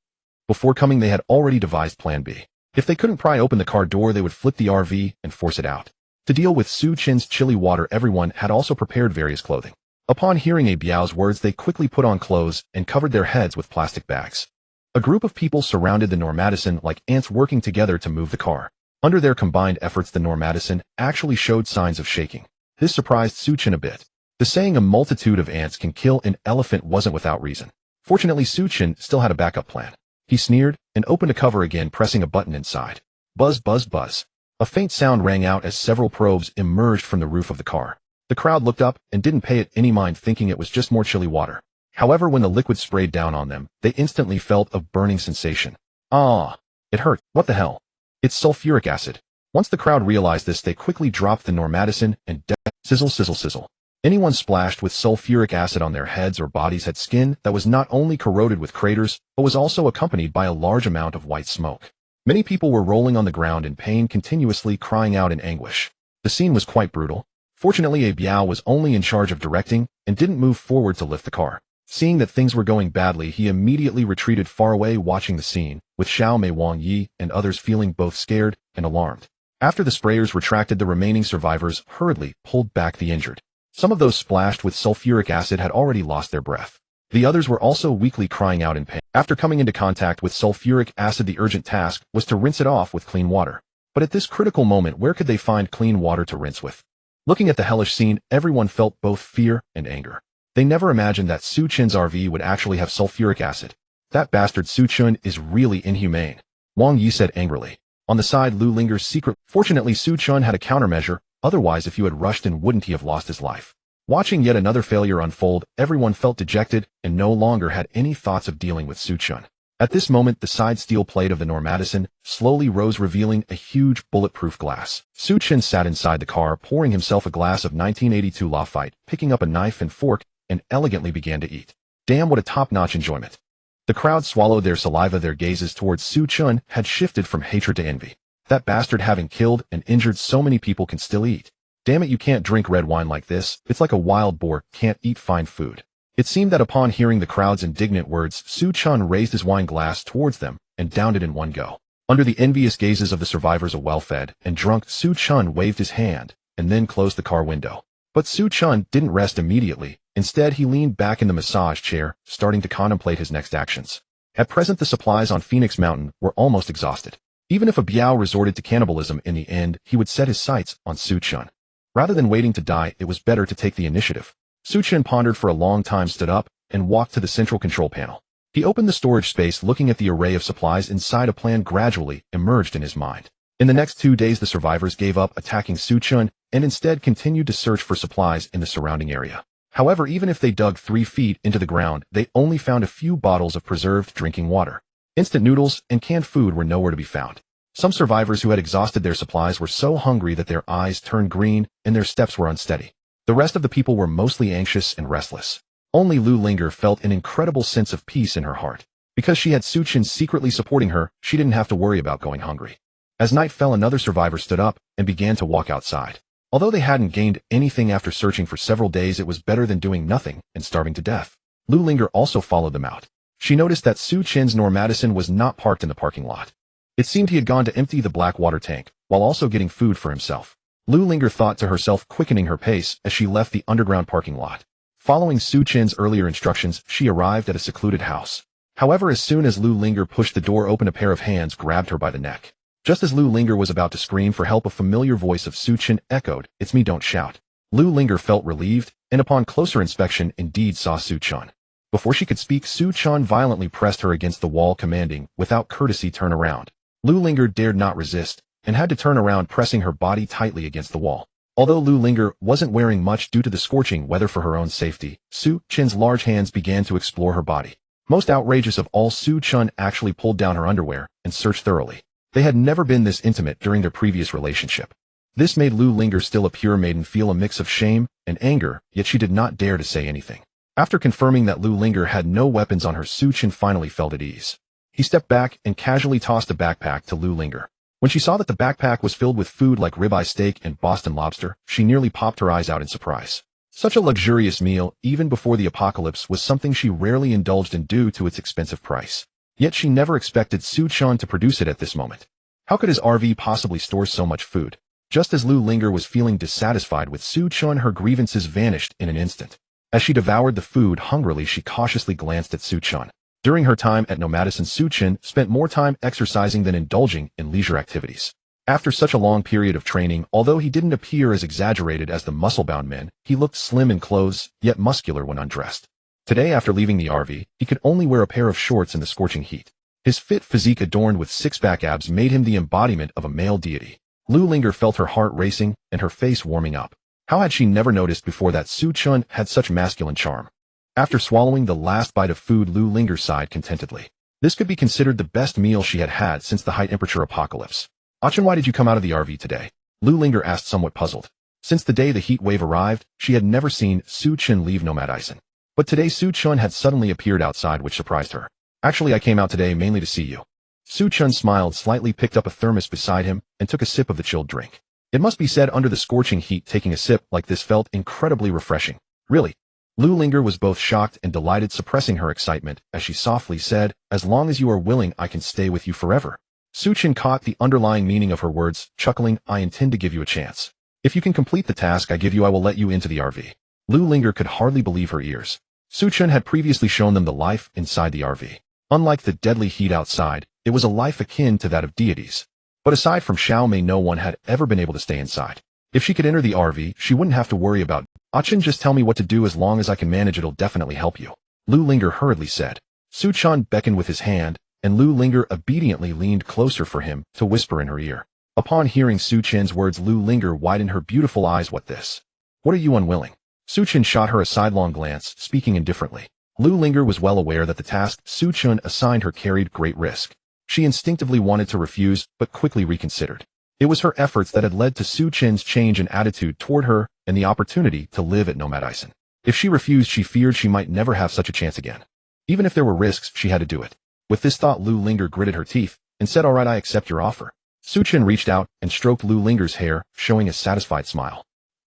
Before coming, they had already devised Plan B. If they couldn't pry open the car door, they would flip the RV and force it out. To deal with Su Chen's chilly water, everyone had also prepared various clothing. Upon hearing a Biao's words, they quickly put on clothes and covered their heads with plastic bags. A group of people surrounded the NOMADISM like ants, working together to move the car. Under their combined efforts, the NOMADISM actually showed signs of shaking. This surprised Su Chen a bit. The saying a multitude of ants can kill an elephant wasn't without reason. Fortunately, Su Chen still had a backup plan. He sneered and opened a cover again, pressing a button inside. Buzz, buzz, buzz. A faint sound rang out as several probes emerged from the roof of the car. The crowd looked up and didn't pay it any mind, thinking it was just more chilly water. However, when the liquid sprayed down on them, they instantly felt a burning sensation. Ah! It hurt. What the hell? It's sulfuric acid. Once the crowd realized this, they quickly dropped the NOMADISM and sizzle, sizzle, sizzle. Anyone splashed with sulfuric acid on their heads or bodies had skin that was not only corroded with craters, but was also accompanied by a large amount of white smoke. Many people were rolling on the ground in pain, continuously crying out in anguish. The scene was quite brutal. Fortunately, a Biao was only in charge of directing and didn't move forward to lift the car. Seeing that things were going badly, he immediately retreated far away, watching the scene, with Xiao Mei, Wang Yi, and others feeling both scared and alarmed. After the sprayers retracted, the remaining survivors hurriedly pulled back the injured. Some of those splashed with sulfuric acid had already lost their breath. The others were also weakly crying out in pain. After coming into contact with sulfuric acid, the urgent task was to rinse it off with clean water. But at this critical moment, where could they find clean water to rinse with? Looking at the hellish scene, everyone felt both fear and anger. They never imagined that Su Chen's RV would actually have sulfuric acid. That bastard Su Chen is really inhumane, Wang Yi said angrily. On the side, Lu Linger's secret. Fortunately, Su Chen had a countermeasure. Otherwise, if you had rushed in, wouldn't he have lost his life? Watching yet another failure unfold, everyone felt dejected and no longer had any thoughts of dealing with Su Chen. At this moment, the side steel plate of the NOMADISM slowly rose, revealing a huge bulletproof glass. Su Chen sat inside the car, pouring himself a glass of 1982 Lafite, picking up a knife and fork, and elegantly began to eat. Damn, what a top-notch enjoyment. The crowd swallowed their saliva. Their gazes towards Su Chen had shifted from hatred to envy. That bastard, having killed and injured so many people, can still eat. Damn it, you can't drink red wine like this. It's like a wild boar can't eat fine food. It seemed that upon hearing the crowd's indignant words, Su Chen raised his wine glass towards them and downed it in one go. Under the envious gazes of the survivors, a well-fed and drunk Su Chen waved his hand and then closed the car window. But Su Chen didn't rest immediately. Instead, he leaned back in the massage chair, starting to contemplate his next actions. At present, the supplies on Phoenix Mountain were almost exhausted. Even if a Biao resorted to cannibalism in the end, he would set his sights on Su Chen. Rather than waiting to die, it was better to take the initiative. Su Chen pondered for a long time, stood up, and walked to the central control panel. He opened the storage space, looking at the array of supplies inside. A plan gradually emerged in his mind. In the next 2 days, the survivors gave up attacking Su Chen and instead continued to search for supplies in the surrounding area. However, even if they dug 3 feet into the ground, they only found a few bottles of preserved drinking water. Instant noodles and canned food were nowhere to be found. Some survivors who had exhausted their supplies were so hungry that their eyes turned green and their steps were unsteady. The rest of the people were mostly anxious and restless. Only Lu Linger felt an incredible sense of peace in her heart. Because she had Su Chen secretly supporting her, she didn't have to worry about going hungry. As night fell, another survivor stood up and began to walk outside. Although they hadn't gained anything after searching for several days, it was better than doing nothing and starving to death. Lu Linger also followed them out. She noticed that Su Chen's NOMADISM was not parked in the parking lot. It seemed he had gone to empty the black water tank, while also getting food for himself. Lu Linger thought to herself, quickening her pace as she left the underground parking lot. Following Su Chen's earlier instructions, she arrived at a secluded house. However, as soon as Lu Linger pushed the door open, a pair of hands grabbed her by the neck. Just as Lu Linger was about to scream for help, a familiar voice of Su Chen echoed, "It's me, don't shout." Lu Linger felt relieved, and upon closer inspection indeed saw Su Chen. Before she could speak, Su Chen violently pressed her against the wall, commanding, "Without courtesy, turn around." Lu Linger dared not resist, and had to turn around, pressing her body tightly against the wall. Although Lu Linger wasn't wearing much due to the scorching weather, for her own safety, Su Chen's large hands began to explore her body. Most outrageous of all, Su Chen actually pulled down her underwear and searched thoroughly. They had never been this intimate during their previous relationship. This made Lu Linger, still a pure maiden, feel a mix of shame and anger, yet she did not dare to say anything. After confirming that Lu Linger had no weapons on her, Su Chen finally felt at ease. He stepped back and casually tossed a backpack to Lu Linger. When she saw that the backpack was filled with food like ribeye steak and Boston lobster, she nearly popped her eyes out in surprise. Such a luxurious meal, even before the apocalypse, was something she rarely indulged in due to its expensive price. Yet she never expected Su Chen to produce it at this moment. How could his RV possibly store so much food? Just as Lu Linger was feeling dissatisfied with Su Chen, her grievances vanished in an instant. As she devoured the food hungrily, she cautiously glanced at Su Chen. During her time at NOMADISM, Su Chen spent more time exercising than indulging in leisure activities. After such a long period of training, although he didn't appear as exaggerated as the muscle-bound men, he looked slim in clothes, yet muscular when undressed. Today, after leaving the RV, he could only wear a pair of shorts in the scorching heat. His fit physique, adorned with six-pack abs, made him the embodiment of a male deity. Lu Linger felt her heart racing and her face warming up. How had she never noticed before that Su Chen had such masculine charm? After swallowing the last bite of food, Lu Linger sighed contentedly. This could be considered the best meal she had had since the high-temperature apocalypse. "Chen, why did you come out of the RV today?" Lu Linger asked, somewhat puzzled. Since the day the heat wave arrived, she had never seen Su Chen leave NOMADISM. But today Su Chen had suddenly appeared outside, which surprised her. "Actually, I came out today mainly to see you." Su Chen smiled slightly, picked up a thermos beside him, and took a sip of the chilled drink. It must be said, under the scorching heat, taking a sip like this felt incredibly refreshing. "Really?" Lu Linger was both shocked and delighted, suppressing her excitement, as she softly said, "As long as you are willing, I can stay with you forever." Su Chen caught the underlying meaning of her words, chuckling, "I intend to give you a chance. If you can complete the task I give you, I will let you into the RV." Lu Linger could hardly believe her ears. Su Chen had previously shown them the life inside the RV. Unlike the deadly heat outside, it was a life akin to that of deities. But aside from Xiao Mei, no one had ever been able to stay inside. If she could enter the RV, she wouldn't have to worry about, "Chen, just tell me what to do. As long as I can manage, it'll definitely help you," Lu Linger hurriedly said. Su Chen beckoned with his hand, and Lu Linger obediently leaned closer for him to whisper in her ear. Upon hearing Su Chen's words, Lu Linger widened her beautiful eyes. "What this? What are you unwilling?" Su Chen shot her a sidelong glance, speaking indifferently. Lu Linger was well aware that the task Su Chen assigned her carried great risk. She instinctively wanted to refuse, but quickly reconsidered. It was her efforts that had led to Su Chen's change in attitude toward her and the opportunity to live at NOMADISM. If she refused, she feared she might never have such a chance again. Even if there were risks, she had to do it. With this thought, Lu Linger gritted her teeth and said, "All right, I accept your offer." Su Chen reached out and stroked Lu Linger's hair, showing a satisfied smile.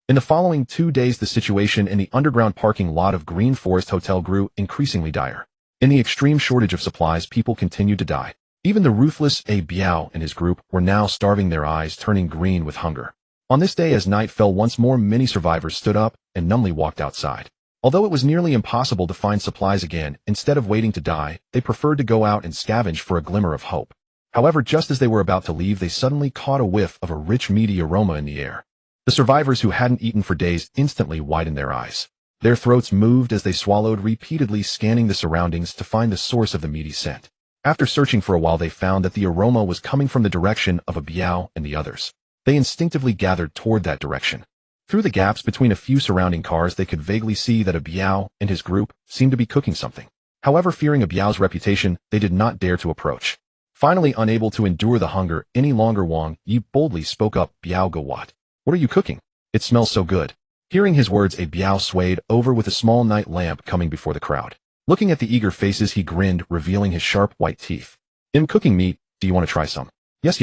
In the following 2 days, the situation in the underground parking lot of Green Forest Hotel grew increasingly dire. In the extreme shortage of supplies, people continued to die. Even the ruthless Biao and his group were now starving, their eyes turning green with hunger. On this day, as night fell once more, many survivors stood up and numbly walked outside. Although it was nearly impossible to find supplies again, instead of waiting to die, they preferred to go out and scavenge for a glimmer of hope. However, just as they were about to leave, they suddenly caught a whiff of a rich, meaty aroma in the air. The survivors, who hadn't eaten for days, instantly widened their eyes. Their throats moved as they swallowed, repeatedly scanning the surroundings to find the source of the meaty scent. After searching for a while, they found that the aroma was coming from the direction of a Biao and the others. They instinctively gathered toward that direction. Through the gaps between a few surrounding cars, they could vaguely see that a Biao and his group seemed to be cooking something. However, fearing a Biao's reputation, they did not dare to approach. Finally, unable to endure the hunger any longer, Wang Yi boldly spoke up, "Biao, go what? What are you cooking? It smells so good." Hearing his words, a Biao swayed over with a small night lamp coming before the crowd. Looking at the eager faces, he grinned, revealing his sharp white teeth. "I'm cooking meat. Do you want to try some?" Yes.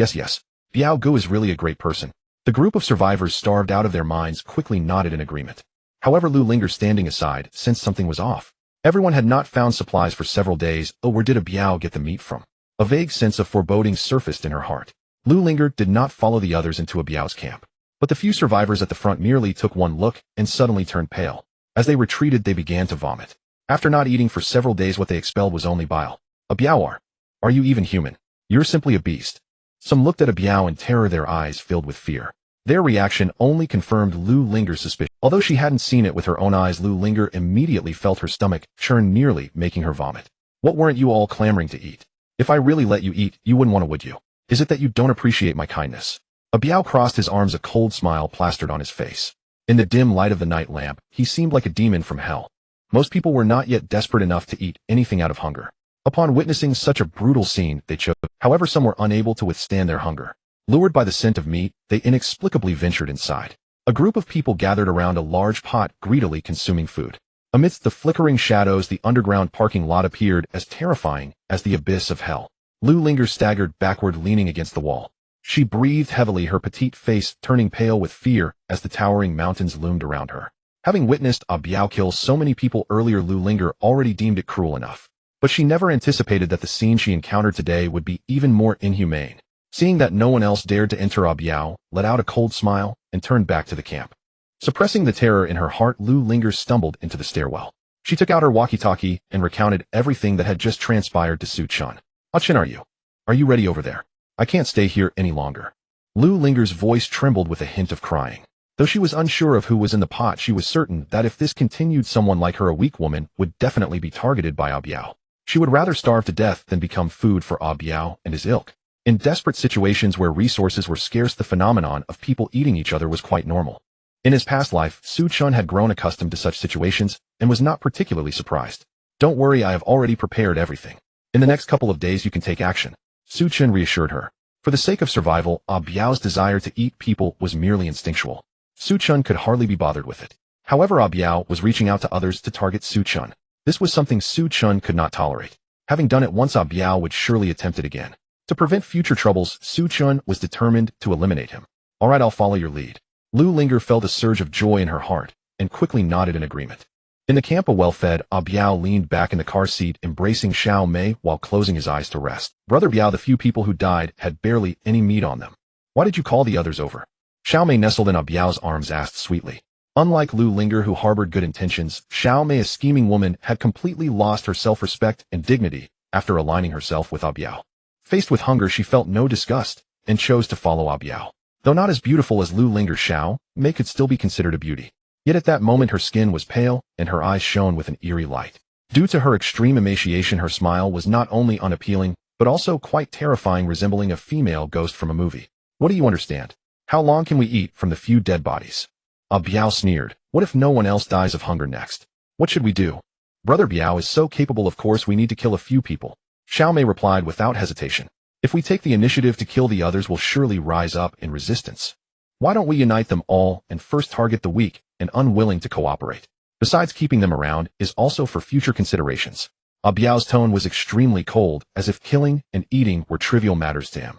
Biao Gu is really a great person." The group of survivors, starved out of their minds, quickly nodded in agreement. However, Lu Linger, standing aside, sensed something was off. Everyone had not found supplies for several days. "Oh, where did a Biao get the meat from?" A vague sense of foreboding surfaced in her heart. Lu Linger did not follow the others into Abiao's camp. But the few survivors at the front merely took one look and suddenly turned pale. As they retreated, they began to vomit. After not eating for several days, what they expelled was only bile. Abiao, are you even human? You're simply a beast. Some looked at Abiao in terror, their eyes filled with fear. Their reaction only confirmed Lu Linger's suspicion. Although she hadn't seen it with her own eyes, Lu Linger immediately felt her stomach churn, nearly making her vomit. What weren't you all clamoring to eat? If I really let you eat, you wouldn't want to, would you? Is it that you don't appreciate my kindness? Abiao crossed his arms, a cold smile plastered on his face. In the dim light of the night lamp, he seemed like a demon from hell. Most people were not yet desperate enough to eat anything out of hunger. Upon witnessing such a brutal scene, they chose. However, some were unable to withstand their hunger. Lured by the scent of meat, they inexplicably ventured inside. A group of people gathered around a large pot, greedily consuming food. Amidst the flickering shadows, the underground parking lot appeared as terrifying as the abyss of hell. Lu Linger staggered backward, leaning against the wall. She breathed heavily, her petite face turning pale with fear as the towering mountains loomed around her. Having witnessed Abiao kill so many people earlier, Lu Linger already deemed it cruel enough. But she never anticipated that the scene she encountered today would be even more inhumane. Seeing that no one else dared to enter, Abiao let out a cold smile and turned back to the camp. Suppressing the terror in her heart, Lu Linger stumbled into the stairwell. She took out her walkie-talkie and recounted everything that had just transpired to Chen. Chen, are you ready over there? I can't stay here any longer. Lu Linger's voice trembled with a hint of crying. Though she was unsure of who was in the pot, she was certain that if this continued, someone like her, a weak woman, would definitely be targeted by Abiao. She would rather starve to death than become food for Abiao and his ilk. In desperate situations where resources were scarce, the phenomenon of people eating each other was quite normal. In his past life, Chen had grown accustomed to such situations and was not particularly surprised. Don't worry, I have already prepared everything. In the next couple of days you can take action, Chen reassured her. For the sake of survival, Abiao's desire to eat people was merely instinctual. Chen could hardly be bothered with it. However, Abiao was reaching out to others to target Chen. This was something Chen could not tolerate. Having done it once, Abiao would surely attempt it again. To prevent future troubles, Chen was determined to eliminate him. All right, I'll follow your lead. Lu Linger felt a surge of joy in her heart and quickly nodded in agreement. In the camp, a well-fed Abiao leaned back in the car seat, embracing Xiao Mei while closing his eyes to rest. Brother Biao, the few people who died had barely any meat on them. Why did you call the others over? Xiao Mei, nestled in Abiao's arms, asked sweetly. Unlike Lu Linger, who harbored good intentions, Xiao Mei, a scheming woman, had completely lost her self-respect and dignity after aligning herself with Abiao. Faced with hunger, she felt no disgust and chose to follow Abiao. Though not as beautiful as Lu Linger, Xiao Mei could still be considered a beauty. Yet at that moment her skin was pale and her eyes shone with an eerie light. Due to her extreme emaciation, her smile was not only unappealing, but also quite terrifying, resembling a female ghost from a movie. What do you understand? How long can we eat from the few dead bodies? Biao sneered. What if no one else dies of hunger next? What should we do? Brother Biao is so capable, of course we need to kill a few people. Xiao Mei replied without hesitation. If we take the initiative to kill the others, will surely rise up in resistance. Why don't we unite them all and first target the weak and unwilling to cooperate? Besides, keeping them around is also for future considerations. Biao's tone was extremely cold, as if killing and eating were trivial matters to him.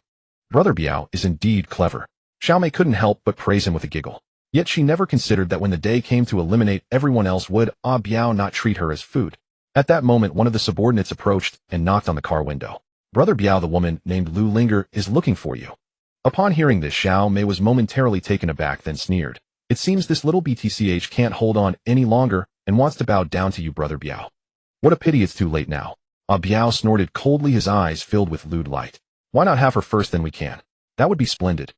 Brother Biao is indeed clever. Xiao Mei couldn't help but praise him with a giggle. Yet she never considered that when the day came to eliminate everyone else, would Biao not treat her as food? At that moment, one of the subordinates approached and knocked on the car window. Brother Biao, the woman named Lu Linger is looking for you. Upon hearing this, Xiao Mei was momentarily taken aback, then sneered. It seems this little BTCH can't hold on any longer and wants to bow down to you, Brother Biao. What a pity it's too late now. Biao snorted coldly, his eyes filled with lewd light. Why not have her first, then we can? That would be splendid.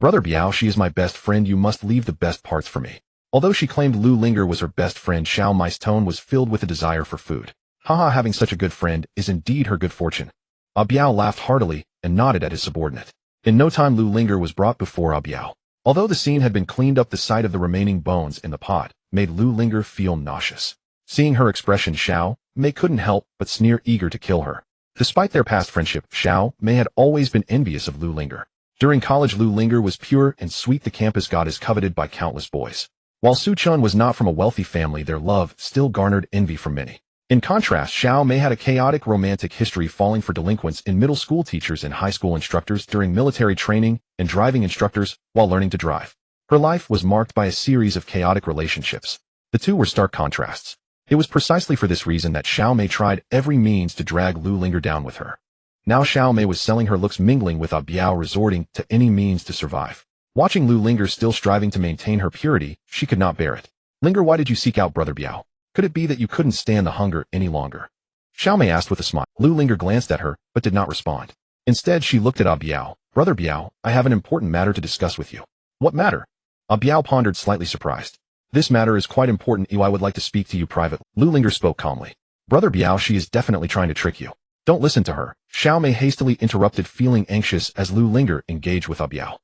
Brother Biao, she is my best friend, you must leave the best parts for me. Although she claimed Lu Linger was her best friend, Xiao Mei's tone was filled with a desire for food. Haha, having such a good friend is indeed her good fortune. Biao laughed heartily and nodded at his subordinate. In no time, Lu Linger was brought before Biao. Although the scene had been cleaned up, the sight of the remaining bones in the pot made Lu Linger feel nauseous. Seeing her expression, Xiao Mei couldn't help but sneer, eager to kill her. Despite their past friendship, Xiao Mei had always been envious of Lu Linger. During college, Lu Linger was pure and sweet, the campus goddess coveted by countless boys. While Chen was not from a wealthy family, their love still garnered envy from many. In contrast, Xiao Mei had a chaotic romantic history, falling for delinquents in middle school, teachers and high school instructors during military training, and driving instructors while learning to drive. Her life was marked by a series of chaotic relationships. The two were stark contrasts. It was precisely for this reason that Xiao Mei tried every means to drag Lu Linger down with her. Now Xiao Mei was selling her looks, mingling with Biao, resorting to any means to survive. Watching Lu Linger still striving to maintain her purity, she could not bear it. Linger, why did you seek out Brother Biao? Could it be that you couldn't stand the hunger any longer? Xiao Mei asked with a smile. Lu Linger glanced at her, but did not respond. Instead, she looked at Biao. Brother Biao, I have an important matter to discuss with you. What matter? Biao pondered, slightly surprised. This matter is quite important. I would like to speak to you privately. Lu Linger spoke calmly. Brother Biao, she is definitely trying to trick you. Don't listen to her. Xiao Mei hastily interrupted, feeling anxious as Lu Linger engaged with Biao.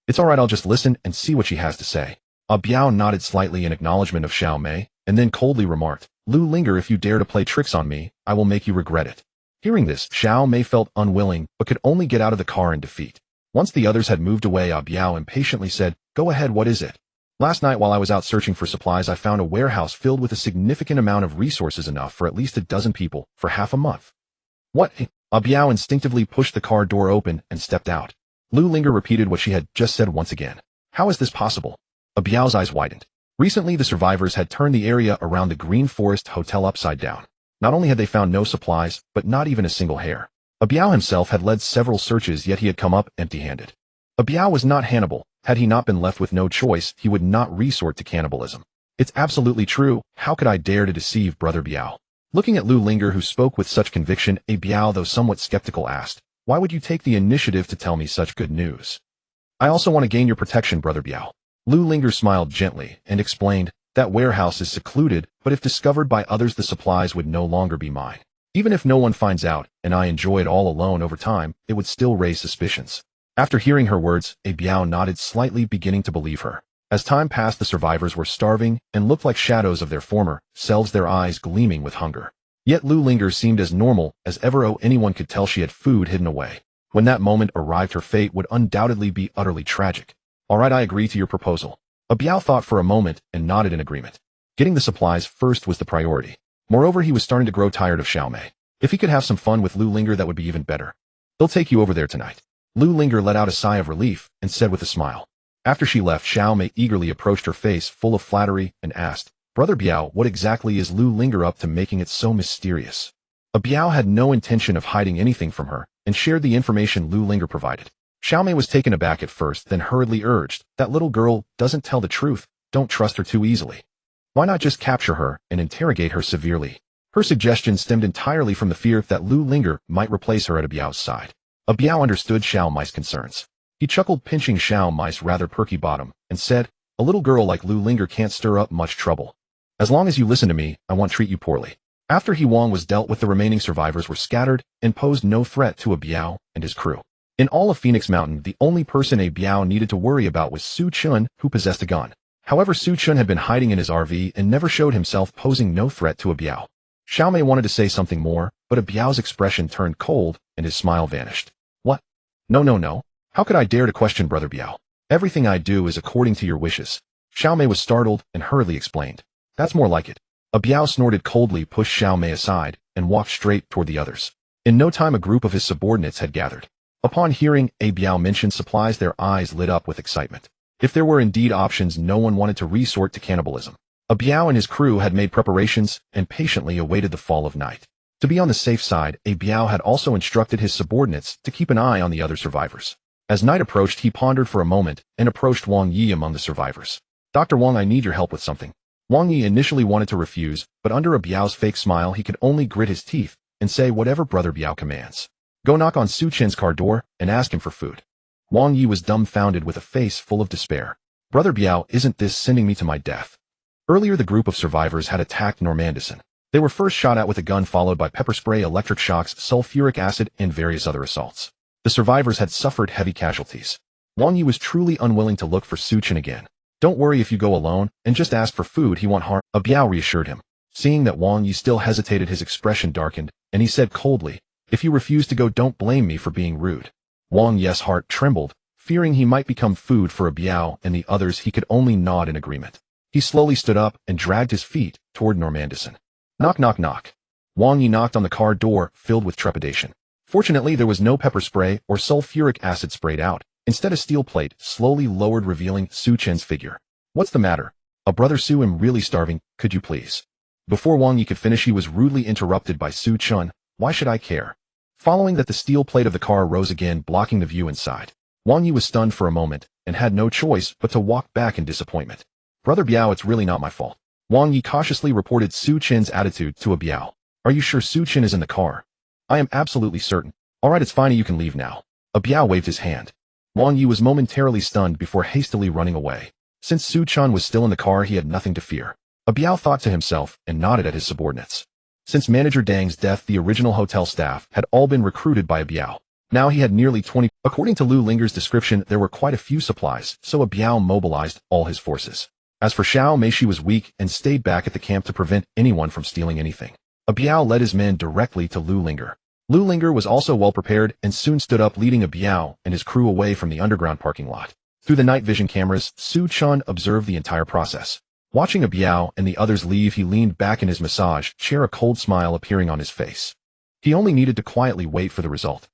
It's alright, I'll just listen and see what she has to say. Biao nodded slightly in acknowledgement of Xiao Mei, and then coldly remarked, Lu Linger, if you dare to play tricks on me, I will make you regret it. Hearing this, Xiao Mei felt unwilling, but could only get out of the car in defeat. Once the others had moved away, Biao impatiently said, Go ahead, what is it? Last night while I was out searching for supplies, I found a warehouse filled with a significant amount of resources, enough for at least a dozen people for half a month. What? Biao instinctively pushed the car door open and stepped out. Lu Linger repeated what she had just said once again. How is this possible? Biao's eyes widened. Recently, the survivors had turned the area around the Green Forest Hotel upside down. Not only had they found no supplies, but not even a single hair. Biao himself had led several searches, yet he had come up empty-handed. Biao was not Hannibal. Had he not been left with no choice, he would not resort to cannibalism. It's absolutely true. How could I dare to deceive Brother Biao? Looking at Lu Linger, who spoke with such conviction, Biao, though somewhat skeptical, asked, Why would you take the initiative to tell me such good news? I also want to gain your protection, Brother Biao. Lu Linger smiled gently and explained, That warehouse is secluded, but if discovered by others, the supplies would no longer be mine. Even if no one finds out, and I enjoy it all alone over time, it would still raise suspicions. After hearing her words, Biao nodded slightly, beginning to believe her. As time passed, the survivors were starving and looked like shadows of their former selves, their eyes gleaming with hunger. Yet Lu Linger seemed as normal as ever. Anyone could tell she had food hidden away. When that moment arrived, her fate would undoubtedly be utterly tragic. Alright, I agree to your proposal. Biao thought for a moment and nodded in agreement. Getting the supplies first was the priority. Moreover, he was starting to grow tired of Xiao Mei. If he could have some fun with Lu Linger, that would be even better. He'll take you over there tonight. Lu Linger let out a sigh of relief and said with a smile. After she left, Xiao Mei eagerly approached her, face full of flattery, and asked, Brother Biao, what exactly is Lu Linger up to, making it so mysterious? Biao had no intention of hiding anything from her, and shared the information Lu Linger provided. Xiao Mei was taken aback at first, then hurriedly urged, That little girl doesn't tell the truth. Don't trust her too easily. Why not just capture her and interrogate her severely? Her suggestion stemmed entirely from the fear that Lu Linger might replace her at Biao's side. Biao understood Xiao Mei's concerns. He chuckled, pinching Xiao Mei's rather perky bottom, and said, A little girl like Lu Linger can't stir up much trouble. As long as you listen to me, I won't treat you poorly. After He Wang was dealt with, the remaining survivors were scattered and posed no threat to Biao and his crew. In all of Phoenix Mountain, the only person Biao needed to worry about was Su Chen, who possessed a gun. However, Su Chen had been hiding in his RV and never showed himself, posing no threat to Biao. Xiao Mei wanted to say something more, but Biao's expression turned cold and his smile vanished. What? No. How could I dare to question Brother Biao? Everything I do is according to your wishes. Xiao Mei was startled and hurriedly explained. That's more like it. Biao snorted coldly, pushed Xiao Mei aside, and walked straight toward the others. In no time, a group of his subordinates had gathered. Upon hearing Biao mention supplies, their eyes lit up with excitement. If there were indeed options, no one wanted to resort to cannibalism. Biao and his crew had made preparations and patiently awaited the fall of night. To be on the safe side, Biao had also instructed his subordinates to keep an eye on the other survivors. As night approached, he pondered for a moment and approached Wang Yi among the survivors. Dr. Wang, I need your help with something. Wang Yi initially wanted to refuse, but under Biao's fake smile, he could only grit his teeth and say whatever Brother Biao commands. Go knock on Su Chen's car door and ask him for food. Wang Yi was dumbfounded with a face full of despair. Brother Biao, isn't this sending me to my death? Earlier, the group of survivors had attacked NOMADISM. They were first shot at with a gun, followed by pepper spray, electric shocks, sulfuric acid, and various other assaults. The survivors had suffered heavy casualties. Wang Yi was truly unwilling to look for Su Chen again. Don't worry if you go alone, and just ask for food, he won't harm. Biao reassured him. Seeing that Wang Yi still hesitated, his expression darkened, and he said coldly, If you refuse to go, don't blame me for being rude. Wang Yi's heart trembled, fearing he might become food for Biao and the others. He could only nod in agreement. He slowly stood up and dragged his feet toward NOMADISM. Knock, knock, knock. Wang Yi knocked on the car door, filled with trepidation. Fortunately, there was no pepper spray or sulfuric acid sprayed out. Instead, a steel plate slowly lowered, revealing Su Chen's figure. What's the matter? Brother Su, I'm really starving, could you please? Before Wang Yi could finish, he was rudely interrupted by Su Chen. Why should I care? Following that, the steel plate of the car rose again, blocking the view inside. Wang Yi was stunned for a moment and had no choice but to walk back in disappointment. Brother Biao, it's really not my fault. Wang Yi cautiously reported Su Chen's attitude to a Biao. Are you sure Su Chen is in the car? I am absolutely certain. Alright, it's fine, you can leave now. A Biao waved his hand. Wang Yi was momentarily stunned before hastily running away. Since Su Chen was still in the car, he had nothing to fear. A Biao thought to himself and nodded at his subordinates. Since Manager Dang's death, the original hotel staff had all been recruited by a Biao. Now he had nearly 20. According to Lu Linger's description, there were quite a few supplies, so a Biao mobilized all his forces. As for Xiao Mei, she was weak and stayed back at the camp to prevent anyone from stealing anything. A Biao led his men directly to Lu Linger. Lu Linger was also well prepared and soon stood up, leading a Biao and his crew away from the underground parking lot. Through the night vision cameras, Su Chen observed the entire process. Watching a Biao and the others leave, he leaned back in his massage chair, a cold smile appearing on his face. He only needed to quietly wait for the result.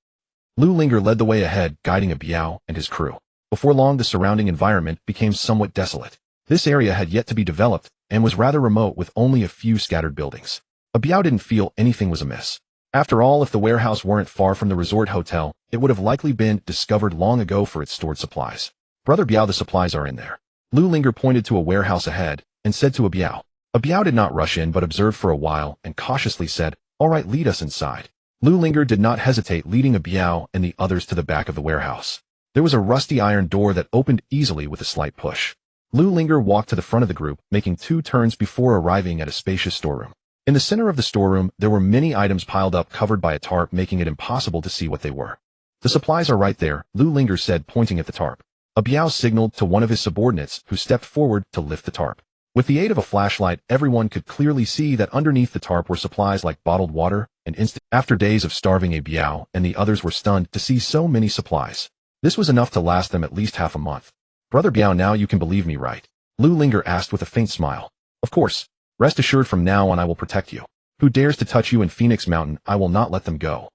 Lu Linger led the way ahead, guiding a Biao and his crew. Before long, the surrounding environment became somewhat desolate. This area had yet to be developed and was rather remote, with only a few scattered buildings. A Biao didn't feel anything was amiss. After all, if the warehouse weren't far from the resort hotel, it would have likely been discovered long ago for its stored supplies. Brother Biao, the supplies are in there. Lu Linger pointed to a warehouse ahead and said to a Biao. A Biao did not rush in but observed for a while and cautiously said, "All right, lead us inside." Lu Linger did not hesitate, leading a Biao and the others to the back of the warehouse. There was a rusty iron door that opened easily with a slight push. Lu Linger walked to the front of the group, making 2 turns before arriving at a spacious storeroom. In the center of the storeroom, there were many items piled up, covered by a tarp, making it impossible to see what they were. The supplies are right there, Lu Linger said, pointing at the tarp. A Biao signaled to one of his subordinates, who stepped forward to lift the tarp. With the aid of a flashlight, everyone could clearly see that underneath the tarp were supplies like bottled water and instant. After days of starving, a Biao and the others were stunned to see so many supplies. This was enough to last them at least half a month. Brother Biao, now you can believe me, right? Lu Linger asked with a faint smile. Of course. Rest assured, from now on I will protect you. Who dares to touch you in Phoenix Mountain, I will not let them go.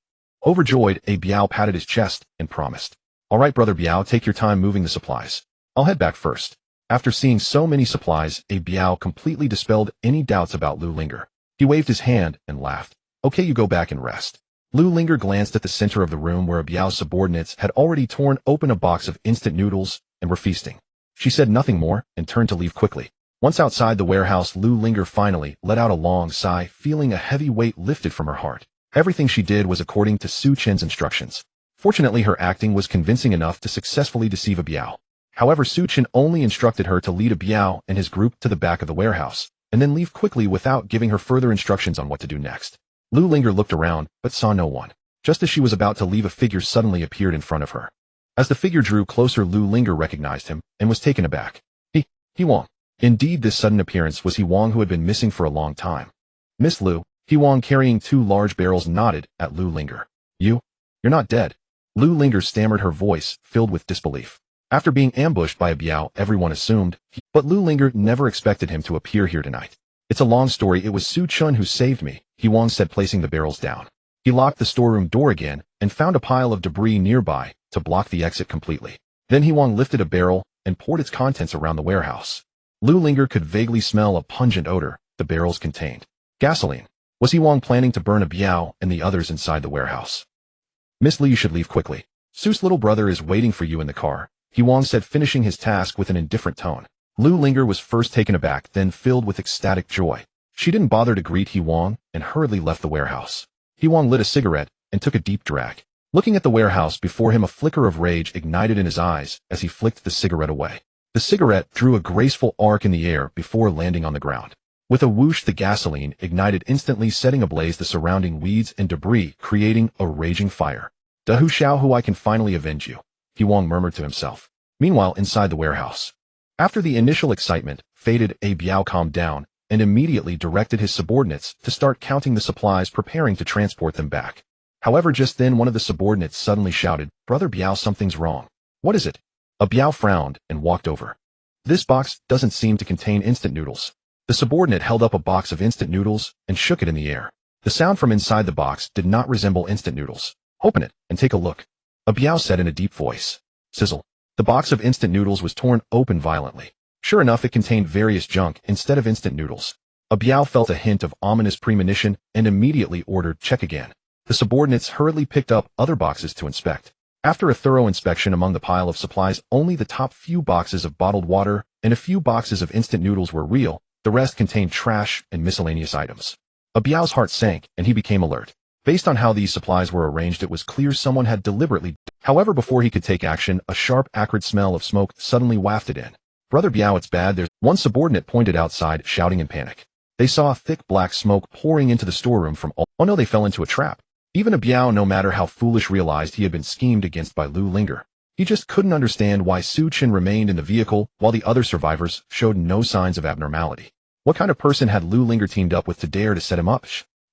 Overjoyed, a Biao patted his chest and promised. All right, Brother Biao, take your time moving the supplies. I'll head back first. After seeing so many supplies, a Biao completely dispelled any doubts about Lu Linger. He waved his hand and laughed. Okay, you go back and rest. Lu Linger glanced at the center of the room where a Biao's subordinates had already torn open a box of instant noodles and were feasting. She said nothing more and turned to leave quickly. Once outside the warehouse, Lu Linger finally let out a long sigh, feeling a heavy weight lifted from her heart. Everything she did was according to Su Chen's instructions. Fortunately, her acting was convincing enough to successfully deceive a Biao. However, Su Chen only instructed her to lead a Biao and his group to the back of the warehouse, and then leave quickly without giving her further instructions on what to do next. Lu Linger looked around, but saw no one. Just as she was about to leave, a figure suddenly appeared in front of her. As the figure drew closer, Lu Linger recognized him and was taken aback. He Wang. Indeed, this sudden appearance was He Wang, who had been missing for a long time. Miss Lu, He Wang, carrying 2 large barrels, nodded at Lu Linger. You're not dead. Lu Linger stammered, her voice filled with disbelief. After being ambushed by a Biao, everyone assumed, but Lu Linger never expected him to appear here tonight. It's a long story. It was Su Chen who saved me, He Wang said, placing the barrels down. He locked the storeroom door again and found a pile of debris nearby to block the exit completely. Then He Wang lifted a barrel and poured its contents around the warehouse. Lu Linger could vaguely smell a pungent odor the barrels contained. Gasoline. Was He Wang planning to burn a Biao and the others inside the warehouse? Miss Li, you should leave quickly. Su's little brother is waiting for you in the car, He Wang said, finishing his task with an indifferent tone. Lu Linger was first taken aback, then filled with ecstatic joy. She didn't bother to greet He Wang and hurriedly left the warehouse. He Wang lit a cigarette and took a deep drag. Looking at the warehouse before him, a flicker of rage ignited in his eyes as he flicked the cigarette away. The cigarette drew a graceful arc in the air before landing on the ground. With a whoosh, the gasoline ignited instantly, setting ablaze the surrounding weeds and debris, creating a raging fire. Dahu Xiaohu, I can finally avenge you, He Wang murmured to himself. Meanwhile, inside the warehouse. After the initial excitement faded, a Biao calmed down and immediately directed his subordinates to start counting the supplies, preparing to transport them back. However, just then one of the subordinates suddenly shouted, Brother Biao, something's wrong. What is it? A Biao frowned and walked over. This box doesn't seem to contain instant noodles. The subordinate held up a box of instant noodles and shook it in the air. The sound from inside the box did not resemble instant noodles. Open it and take a look, a Biao said in a deep voice. Sizzle. The box of instant noodles was torn open violently. Sure enough, it contained various junk instead of instant noodles. A Biao felt a hint of ominous premonition and immediately ordered, check again. The subordinates hurriedly picked up other boxes to inspect. After a thorough inspection among the pile of supplies, only the top few boxes of bottled water and a few boxes of instant noodles were real. The rest contained trash and miscellaneous items. Biao's heart sank, and he became alert. Based on how these supplies were arranged, it was clear someone had deliberately. However, before he could take action, a sharp, acrid smell of smoke suddenly wafted in. "Brother Biao, it's bad, there's..." One subordinate pointed outside, shouting in panic. They saw thick black smoke pouring into the storeroom from all. Oh no, they fell into a trap. Even Biao, no matter how foolish, realized he had been schemed against by Lu Linger. He just couldn't understand why Su Chen remained in the vehicle while the other survivors showed no signs of abnormality. What kind of person had Lu Linger teamed up with to dare to set him up?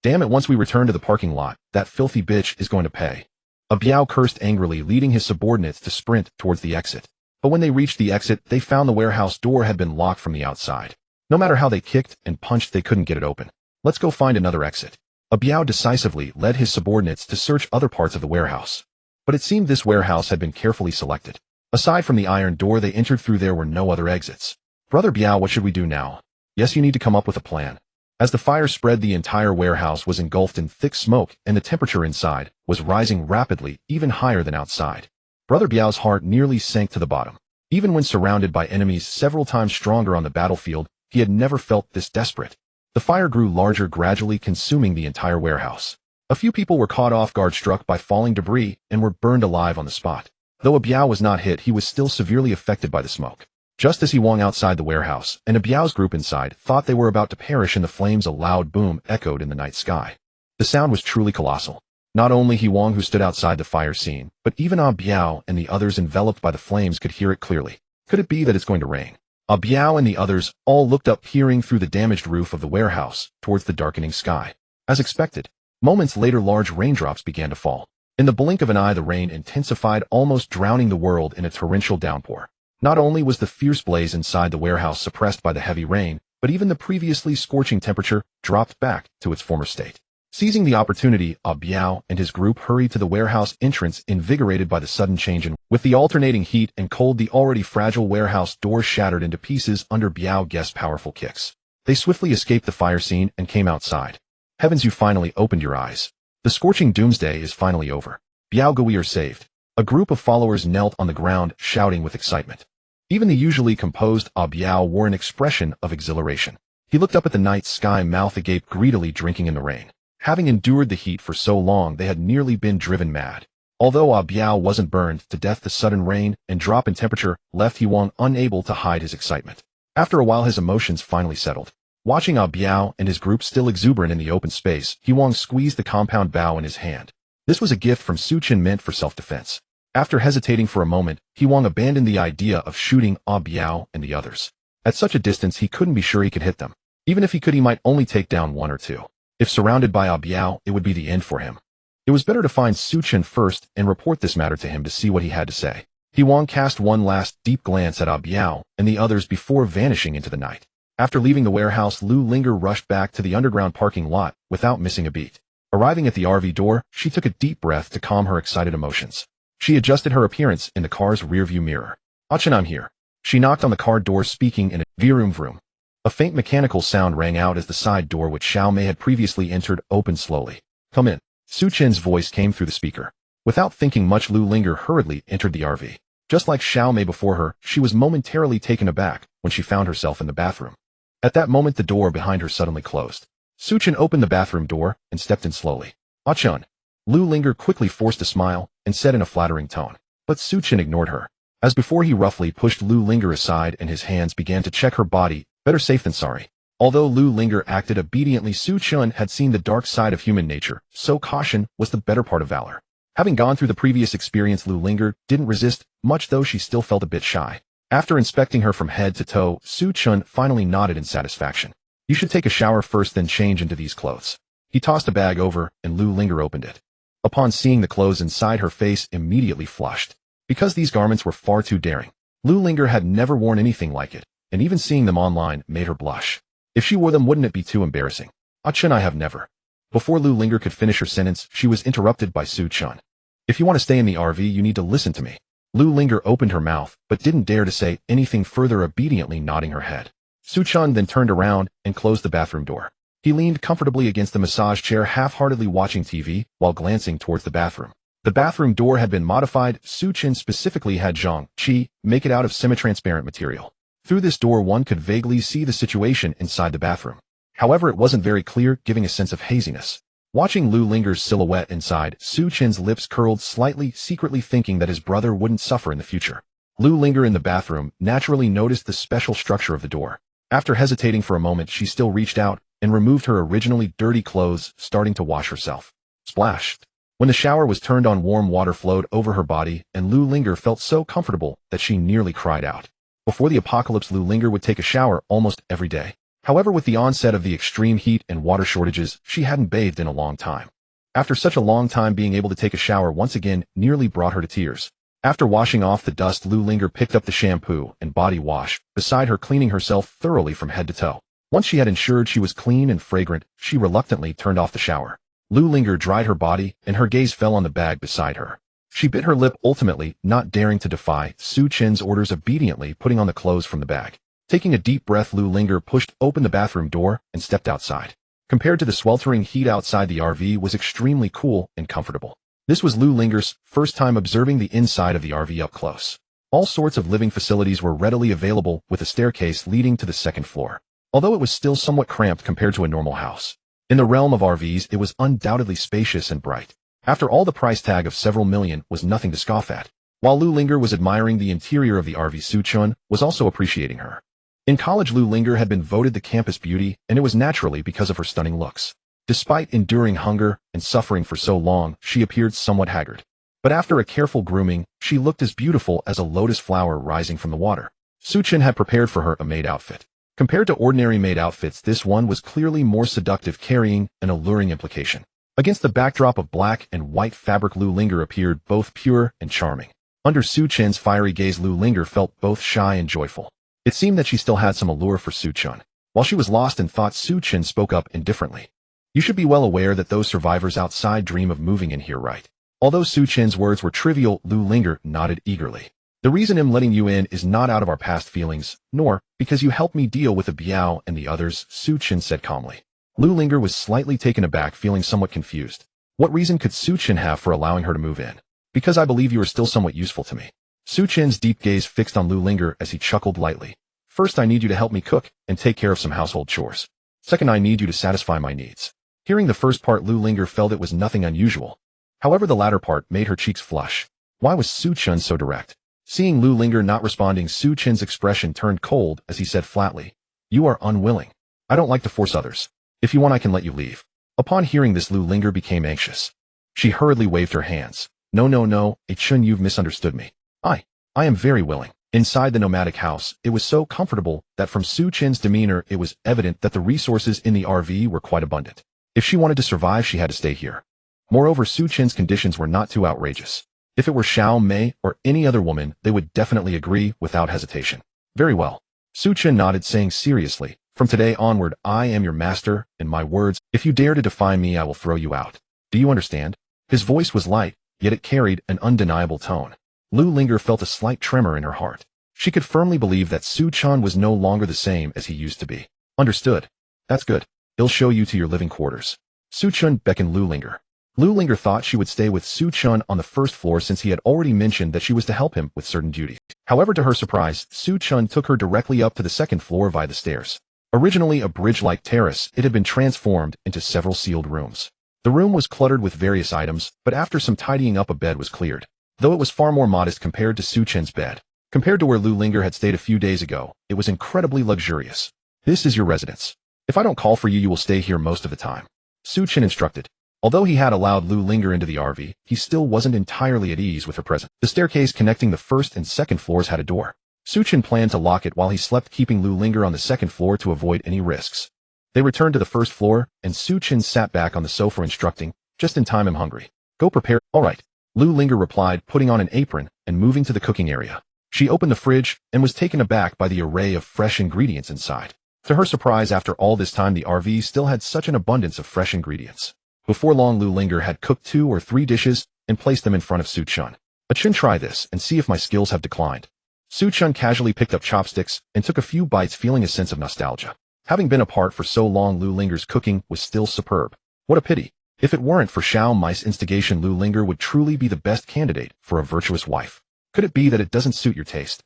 Damn it, once we return to the parking lot, that filthy bitch is going to pay. Biao cursed angrily, leading his subordinates to sprint towards the exit. But when they reached the exit, they found the warehouse door had been locked from the outside. No matter how they kicked and punched, they couldn't get it open. "Let's go find another exit." Biao decisively led his subordinates to search other parts of the warehouse. But it seemed this warehouse had been carefully selected. Aside from the iron door they entered through, there were no other exits. "Brother Biao, what should we do now?" "Yes, you need to come up with a plan." As the fire spread, the entire warehouse was engulfed in thick smoke, and the temperature inside was rising rapidly, even higher than outside. Brother Biao's heart nearly sank to the bottom. Even when surrounded by enemies several times stronger on the battlefield, he had never felt this desperate. The fire grew larger, gradually consuming the entire warehouse. A few people were caught off guard, struck by falling debris, and were burned alive on the spot. Though Biao was not hit, he was still severely affected by the smoke. Just as he swung outside the warehouse, and Biao's group inside thought they were about to perish in the flames, a loud boom echoed in the night sky. The sound was truly colossal. Not only He Wong, who stood outside the fire scene, but even Biao and the others enveloped by the flames could hear it clearly. Could it be that it's going to rain? Biao and the others all looked up, peering through the damaged roof of the warehouse towards the darkening sky. As expected, moments later, large raindrops began to fall. In the blink of an eye, the rain intensified, almost drowning the world in a torrential downpour. Not only was the fierce blaze inside the warehouse suppressed by the heavy rain, but even the previously scorching temperature dropped back to its former state. Seizing the opportunity, Biao and his group hurried to the warehouse entrance, invigorated by the sudden change in. With the alternating heat and cold, the already fragile warehouse door shattered into pieces under Biao Guest's powerful kicks. They swiftly escaped the fire scene and came outside. Heavens, you finally opened your eyes. The scorching doomsday is finally over. Biao Ge, we are saved. A group of followers knelt on the ground, shouting with excitement. Even the usually composed Biao wore an expression of exhilaration. He looked up at the night sky, mouth agape, greedily drinking in the rain. Having endured the heat for so long, they had nearly been driven mad. Although Biao wasn't burned to death, the sudden rain and drop in temperature left He Wong unable to hide his excitement. After a while, his emotions finally settled. Watching Biao and his group still exuberant in the open space, He Wong squeezed the compound bow in his hand. This was a gift from Su Chen meant for self-defense. After hesitating for a moment, He Wong abandoned the idea of shooting Biao and the others. At such a distance, he couldn't be sure he could hit them. Even if he could, he might only take down one or two. If surrounded by Biao, it would be the end for him. It was better to find Su Chen first and report this matter to him to see what he had to say. He Wong cast one last deep glance at Biao and the others before vanishing into the night. After leaving the warehouse, Lu Linger rushed back to the underground parking lot without missing a beat. Arriving at the RV door, she took a deep breath to calm her excited emotions. She adjusted her appearance in the car's rearview mirror. "Chen, I'm here." She knocked on the car door, speaking in a vroom vroom. A faint mechanical sound rang out as the side door, which Xiao Mei had previously entered, opened slowly. "Come in." Su Chen's voice came through the speaker. Without thinking much, Lu Linger hurriedly entered the RV. Just like Xiao Mei before her, she was momentarily taken aback when she found herself in the bathroom. At that moment, the door behind her suddenly closed. Su Chen opened the bathroom door and stepped in slowly. "Chen." Lu Linger quickly forced a smile and said in a flattering tone. But Su Chen ignored her. As before, he roughly pushed Lu Linger aside and his hands began to check her body. Better safe than sorry. Although Lu Linger acted obediently, Su Chen had seen the dark side of human nature, so caution was the better part of valor. Having gone through the previous experience, Lu Linger didn't resist much, though she still felt a bit shy. After inspecting her from head to toe, Su Chen finally nodded in satisfaction. "You should take a shower first, then change into these clothes." He tossed a bag over, and Lu Linger opened it. Upon seeing the clothes inside, her face immediately flushed. Because these garments were far too daring. Lu Linger had never worn anything like it, and even seeing them online made her blush. If she wore them, wouldn't it be too embarrassing? "Chen, I have never." Before Lu Linger could finish her sentence, she was interrupted by Su Chen. "If you want to stay in the RV, you need to listen to me." Lu Linger opened her mouth, but didn't dare to say anything further, obediently nodding her head. Su Chen then turned around and closed the bathroom door. He leaned comfortably against the massage chair, half-heartedly watching TV while glancing towards the bathroom. The bathroom door had been modified. Chen specifically had Zhang Qi make it out of semi-transparent material. Through this door one could vaguely see the situation inside the bathroom. However, it wasn't very clear, giving a sense of haziness. Watching Lu Linger's silhouette inside, Chen's lips curled slightly, secretly thinking that his brother wouldn't suffer in the future. Lu Linger in the bathroom naturally noticed the special structure of the door. After hesitating for a moment, she still reached out and removed her originally dirty clothes, starting to wash herself. Splashed. When the shower was turned on, warm water flowed over her body, and Lu Linger felt so comfortable that she nearly cried out. Before the apocalypse, Lu Linger would take a shower almost every day. However, with the onset of the extreme heat and water shortages, she hadn't bathed in a long time. After such a long time, being able to take a shower once again nearly brought her to tears. After washing off the dust, Lu Linger picked up the shampoo and body wash beside her, cleaning herself thoroughly from head to toe. Once she had ensured she was clean and fragrant, she reluctantly turned off the shower. Lu Linger dried her body, and her gaze fell on the bag beside her. She bit her lip, ultimately not daring to defy Chen's orders, obediently putting on the clothes from the bag. Taking a deep breath, Lu Linger pushed open the bathroom door and stepped outside. Compared to the sweltering heat outside, the RV was extremely cool and comfortable. This was Lu Linger's first time observing the inside of the RV up close. All sorts of living facilities were readily available, with a staircase leading to the second floor. Although it was still somewhat cramped compared to a normal house. In the realm of RVs, it was undoubtedly spacious and bright. After all, the price tag of several million was nothing to scoff at. While Lu Linger was admiring the interior of the RV, Chen was also appreciating her. In college, Lu Linger had been voted the campus beauty, and it was naturally because of her stunning looks. Despite enduring hunger and suffering for so long, she appeared somewhat haggard. But after a careful grooming, she looked as beautiful as a lotus flower rising from the water. Chen had prepared for her a maid outfit. Compared to ordinary maid outfits, this one was clearly more seductive, carrying an alluring implication. Against the backdrop of black and white fabric, Lu Linger appeared both pure and charming. Under Chen's fiery gaze, Lu Linger felt both shy and joyful. It seemed that she still had some allure for Chen. While she was lost in thought, Chen spoke up indifferently. "You should be well aware that those survivors outside dream of moving in here, right?" Although Chen's words were trivial, Lu Linger nodded eagerly. "The reason I'm letting you in is not out of our past feelings, nor because you helped me deal with the Biao and the others," Chen said calmly. Lu Linger was slightly taken aback, feeling somewhat confused. What reason could Chen have for allowing her to move in? "Because I believe you are still somewhat useful to me." Chen's deep gaze fixed on Lu Linger as he chuckled lightly. "First, I need you to help me cook and take care of some household chores. Second, I need you to satisfy my needs." Hearing the first part, Lu Linger felt it was nothing unusual. However, the latter part made her cheeks flush. Why was Chen so direct? Seeing Lu Linger not responding, Chen's expression turned cold as he said flatly, "You are unwilling. I don't like to force others. If you want, I can let you leave." Upon hearing this, Lu Linger became anxious. She hurriedly waved her hands. No, Chen, you've misunderstood me. I am very willing." Inside the nomadic house, it was so comfortable that from Chen's demeanor it was evident that the resources in the RV were quite abundant. If she wanted to survive, she had to stay here. Moreover, Chen's conditions were not too outrageous. If it were Xiao Mei or any other woman, they would definitely agree without hesitation. "Very well." Chen nodded, saying seriously, "From today onward, I am your master, and my words, if you dare to defy me, I will throw you out. Do you understand?" His voice was light, yet it carried an undeniable tone. Lu Linger felt a slight tremor in her heart. She could firmly believe that Chen was no longer the same as he used to be. "Understood. That's good. He'll show you to your living quarters." Chen beckoned Lu Linger. Lu Linger thought she would stay with Chen on the first floor since he had already mentioned that she was to help him with certain duties. However, to her surprise, Chen took her directly up to the second floor via the stairs. Originally a bridge-like terrace, it had been transformed into several sealed rooms. The room was cluttered with various items, but after some tidying up, a bed was cleared. Though it was far more modest compared to Chen's bed. Compared to where Lu Linger had stayed a few days ago, it was incredibly luxurious. "This is your residence. If I don't call for you, you will stay here most of the time," Chen instructed. Although he had allowed Lu Linger into the RV, he still wasn't entirely at ease with her presence. The staircase connecting the first and second floors had a door. Chen planned to lock it while he slept, keeping Lu Linger on the second floor to avoid any risks. They returned to the first floor, and Chen sat back on the sofa instructing, "Just in time, I'm hungry. Go prepare." "All right," Lu Linger replied, putting on an apron and moving to the cooking area. She opened the fridge and was taken aback by the array of fresh ingredients inside. To her surprise, after all this time, the RV still had such an abundance of fresh ingredients. Before long, Lu Linger had cooked 2 or 3 dishes and placed them in front of Chen. "Chen, try this and see if my skills have declined." Chen casually picked up chopsticks and took a few bites, feeling a sense of nostalgia. Having been apart for so long, Lu Linger's cooking was still superb. What a pity. If it weren't for Xiao Mei's instigation, Lu Linger would truly be the best candidate for a virtuous wife. Could it be that it doesn't suit your taste?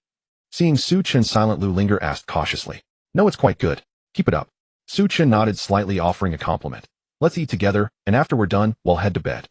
Seeing Su Chen silent, Lu Linger asked cautiously. No, it's quite good. Keep it up. Su Chen nodded slightly, offering a compliment. Let's eat together, and after we're done, we'll head to bed.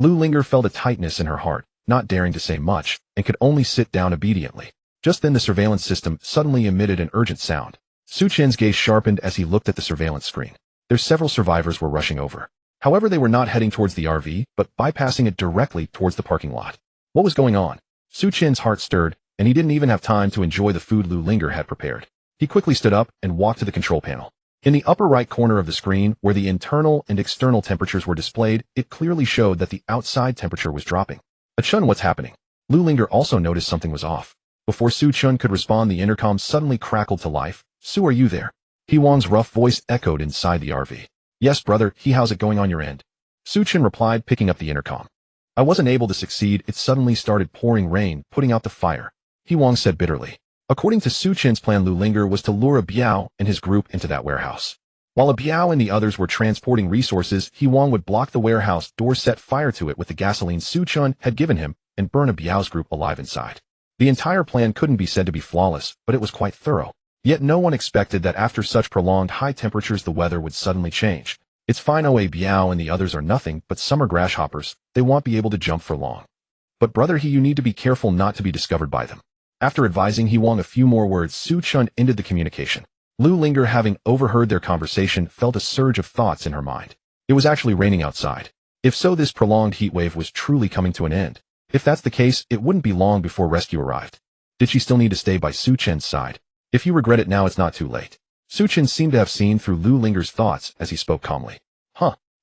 Lu Linger felt a tightness in her heart, not daring to say much, and could only sit down obediently. Just then the surveillance system suddenly emitted an urgent sound. Su Chen's gaze sharpened as he looked at the surveillance screen. Several survivors were rushing over. However, they were not heading towards the RV, but bypassing it directly towards the parking lot. What was going on? Su Chen's heart stirred, and he didn't even have time to enjoy the food Lu Linger had prepared. He quickly stood up and walked to the control panel. In the upper right corner of the screen, where the internal and external temperatures were displayed, it clearly showed that the outside temperature was dropping. Chen, what's happening? Lu Linger also noticed something was off. Before Su Chen could respond, the intercom suddenly crackled to life. Su, are you there? He Wang's rough voice echoed inside the RV. Yes, brother, how's it going on your end? Su Chen replied, picking up the intercom. I wasn't able to succeed. It suddenly started pouring rain, putting out the fire. He Wang said bitterly. According to Su Chen's plan, Lu Linger was to lure a Biao and his group into that warehouse. While a Biao and the others were transporting resources, He Wang would block the warehouse door, set fire to it with the gasoline Su Chen had given him, and burn a Biao's group alive inside. The entire plan couldn't be said to be flawless, but it was quite thorough. Yet no one expected that after such prolonged high temperatures the weather would suddenly change. It's fine, a Biao and the others are nothing but summer grasshoppers. They won't be able to jump for long. But brother, you need to be careful not to be discovered by them. After advising He Wang a few more words, Su Chen ended the communication. Lu Linger, having overheard their conversation, felt a surge of thoughts in her mind. It was actually raining outside. If so, this prolonged heat wave was truly coming to an end. If that's the case, it wouldn't be long before rescue arrived. Did she still need to stay by Su Chen's side? If you regret it now, it's not too late. Su Chen seemed to have seen through Lu Linger's thoughts as he spoke calmly.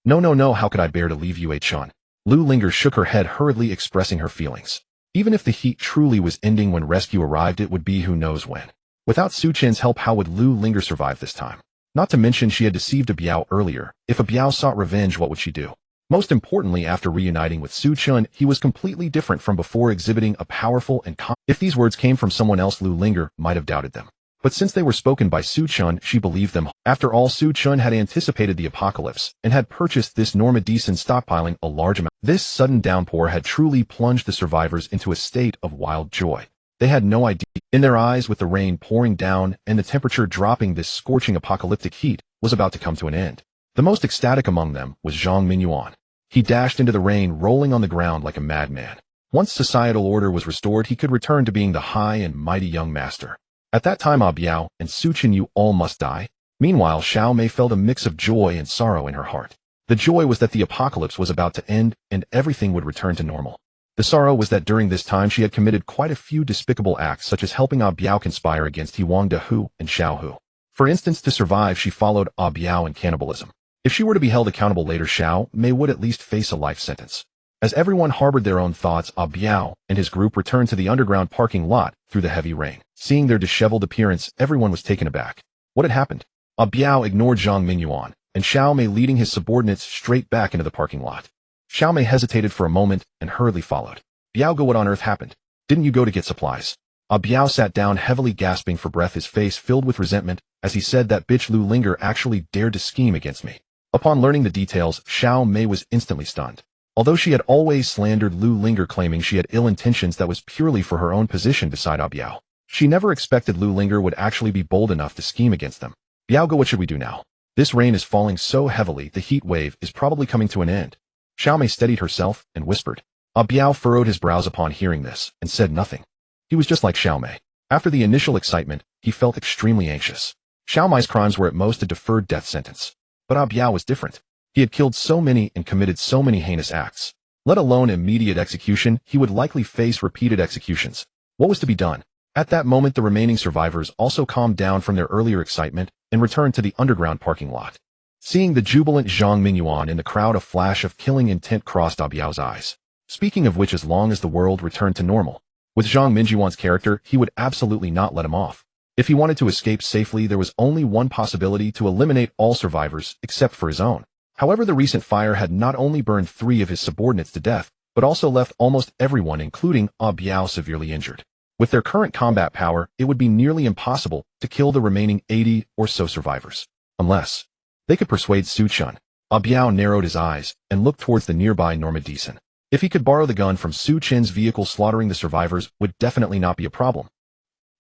No, how could I bear to leave you, Chen? Lu Linger shook her head hurriedly, expressing her feelings. Even if the heat truly was ending when rescue arrived, it would be who knows when. Without Su Chen's help, how would Lu Linger survive this time? Not to mention she had deceived a Biao earlier. If a Biao sought revenge, what would she do? Most importantly, after reuniting with Su Chen, he was completely different from before, exhibiting a powerful and If these words came from someone else, Lu Linger might have doubted them. But since they were spoken by Su Chen, she believed them. After all, Su Chen had anticipated the apocalypse and had purchased this NOMADISM, stockpiling a large amount. This sudden downpour had truly plunged the survivors into a state of wild joy. They had no idea. In their eyes, with the rain pouring down and the temperature dropping, this scorching apocalyptic heat was about to come to an end. The most ecstatic among them was Zhang Minyuan. He dashed into the rain, rolling on the ground like a madman. Once societal order was restored, he could return to being the high and mighty young master. At that time, Biao and Su Chen, you all must die. Meanwhile, Xiao Mei felt a mix of joy and sorrow in her heart. The joy was that the apocalypse was about to end and everything would return to normal. The sorrow was that during this time she had committed quite a few despicable acts, such as helping Biao conspire against He Wang De Hu and Xiao Hu. For instance, to survive, she followed Biao in cannibalism. If she were to be held accountable later, Xiao Mei would at least face a life sentence. As everyone harbored their own thoughts, Biao and his group returned to the underground parking lot through the heavy rain. Seeing their disheveled appearance, everyone was taken aback. What had happened? Biao ignored Zhang Minyuan, and Xiao Mei, leading his subordinates straight back into the parking lot. Xiao Mei hesitated for a moment and hurriedly followed. Biao, what on earth happened? Didn't you go to get supplies? Biao sat down, heavily gasping for breath, his face filled with resentment, as he said, that bitch Lu Linger actually dared to scheme against me. Upon learning the details, Xiao Mei was instantly stunned. Although she had always slandered Lu Linger, claiming she had ill intentions, that was purely for her own position beside Biao. She never expected Lu Linger would actually be bold enough to scheme against them. Biao, what should we do now? This rain is falling so heavily, the heat wave is probably coming to an end. Xiao Mei steadied herself and whispered. Biao furrowed his brows upon hearing this and said nothing. He was just like Xiao Mei. After the initial excitement, he felt extremely anxious. Xiao Mei's crimes were at most a deferred death sentence. But Biao was different. He had killed so many and committed so many heinous acts. Let alone immediate execution, he would likely face repeated executions. What was to be done? At that moment, the remaining survivors also calmed down from their earlier excitement and returned to the underground parking lot. Seeing the jubilant Zhang Minyuan in the crowd, a flash of killing intent crossed Biao's eyes. Speaking of which, as long as the world returned to normal, with Zhang Minyuan's character, he would absolutely not let him off. If he wanted to escape safely, there was only one possibility: to eliminate all survivors except for his own. However, the recent fire had not only burned 3 of his subordinates to death, but also left almost everyone, including Biao, severely injured. With their current combat power, it would be nearly impossible to kill the remaining 80 or so survivors. Unless they could persuade Su Chen. Biao narrowed his eyes and looked towards the nearby NOMADISM. If he could borrow the gun from Su Chen's vehicle, slaughtering the survivors would definitely not be a problem.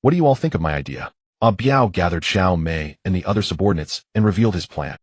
What do you all think of my idea? Biao gathered Xiao Mei and the other subordinates and revealed his plan.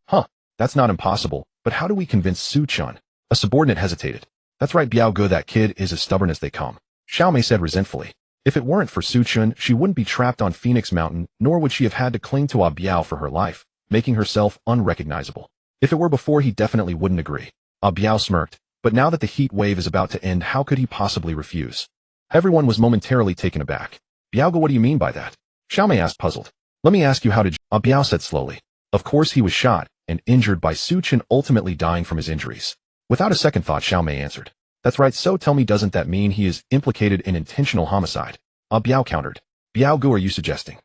That's not impossible, but how do we convince Su Chen? A subordinate hesitated. That's right, Biao Ge, that kid is as stubborn as they come. Xiao Mei said resentfully. If it weren't for Su Chen, she wouldn't be trapped on Phoenix Mountain, nor would she have had to cling to Biao for her life, making herself unrecognizable. If it were before, he definitely wouldn't agree. Biao smirked, but now that the heat wave is about to end, how could he possibly refuse? Everyone was momentarily taken aback. Biao Ge, what do you mean by that? Xiao Mei asked, puzzled. Let me ask you, how did you? Biao said slowly. Of course he was shot and injured by Su Chen, ultimately dying from his injuries. Without a second thought, Xiao Mei answered. That's right, so tell me, doesn't that mean he is implicated in intentional homicide? Biao countered. Biao Ge, are you suggesting?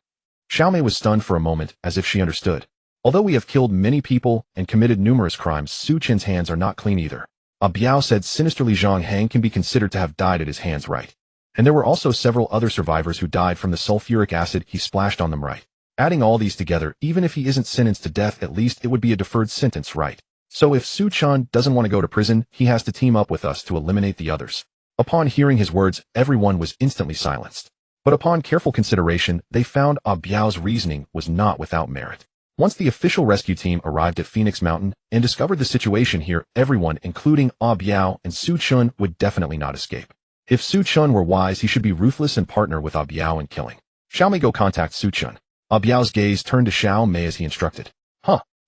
Xiao Mei was stunned for a moment, as if she understood. Although we have killed many people and committed numerous crimes, Su Chen's hands are not clean either. Biao said sinisterly. Zhang Heng can be considered to have died at his hands, right? And there were also several other survivors who died from the sulfuric acid he splashed on them, right? Adding all these together, even if he isn't sentenced to death, at least it would be a deferred sentence, right? So if Su Chen doesn't want to go to prison, he has to team up with us to eliminate the others. Upon hearing his words, everyone was instantly silenced. But upon careful consideration, they found Biao's reasoning was not without merit. Once the official rescue team arrived at Phoenix Mountain and discovered the situation here, everyone, including Biao and Su Chen, would definitely not escape. If Su Chen were wise, he should be ruthless and partner with Biao in killing. Xiao Mei, go contact Su Chen. Biao's gaze turned to Xiao Mei as he instructed.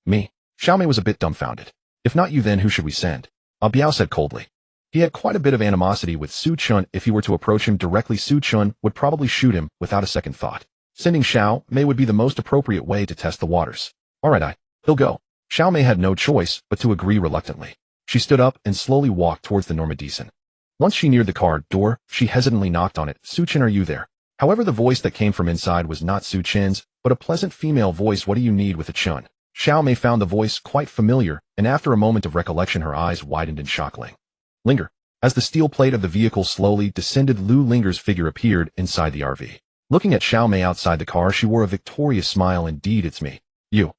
Me? Xiao Mei was a bit dumbfounded. If not you, then who should we send? Biao said coldly. He had quite a bit of animosity with Su Chen. If he were to approach him directly, Su Chen would probably shoot him without a second thought. Sending Xiao Mei would be the most appropriate way to test the waters. Alright, he'll go. Xiao Mei had no choice but to agree reluctantly. She stood up and slowly walked towards the NOMADISM. Once she neared the car door, she hesitantly knocked on it. Su Chen, are you there? However, the voice that came from inside was not Su Chen's, but a pleasant female voice. What do you need with a Chen? Xiao Mei found the voice quite familiar, and after a moment of recollection, her eyes widened in shock. Linger. As the steel plate of the vehicle slowly descended, Lu Linger's figure appeared inside the RV. Looking at Xiao Mei outside the car, she wore a victorious smile. Indeed, it's me. You.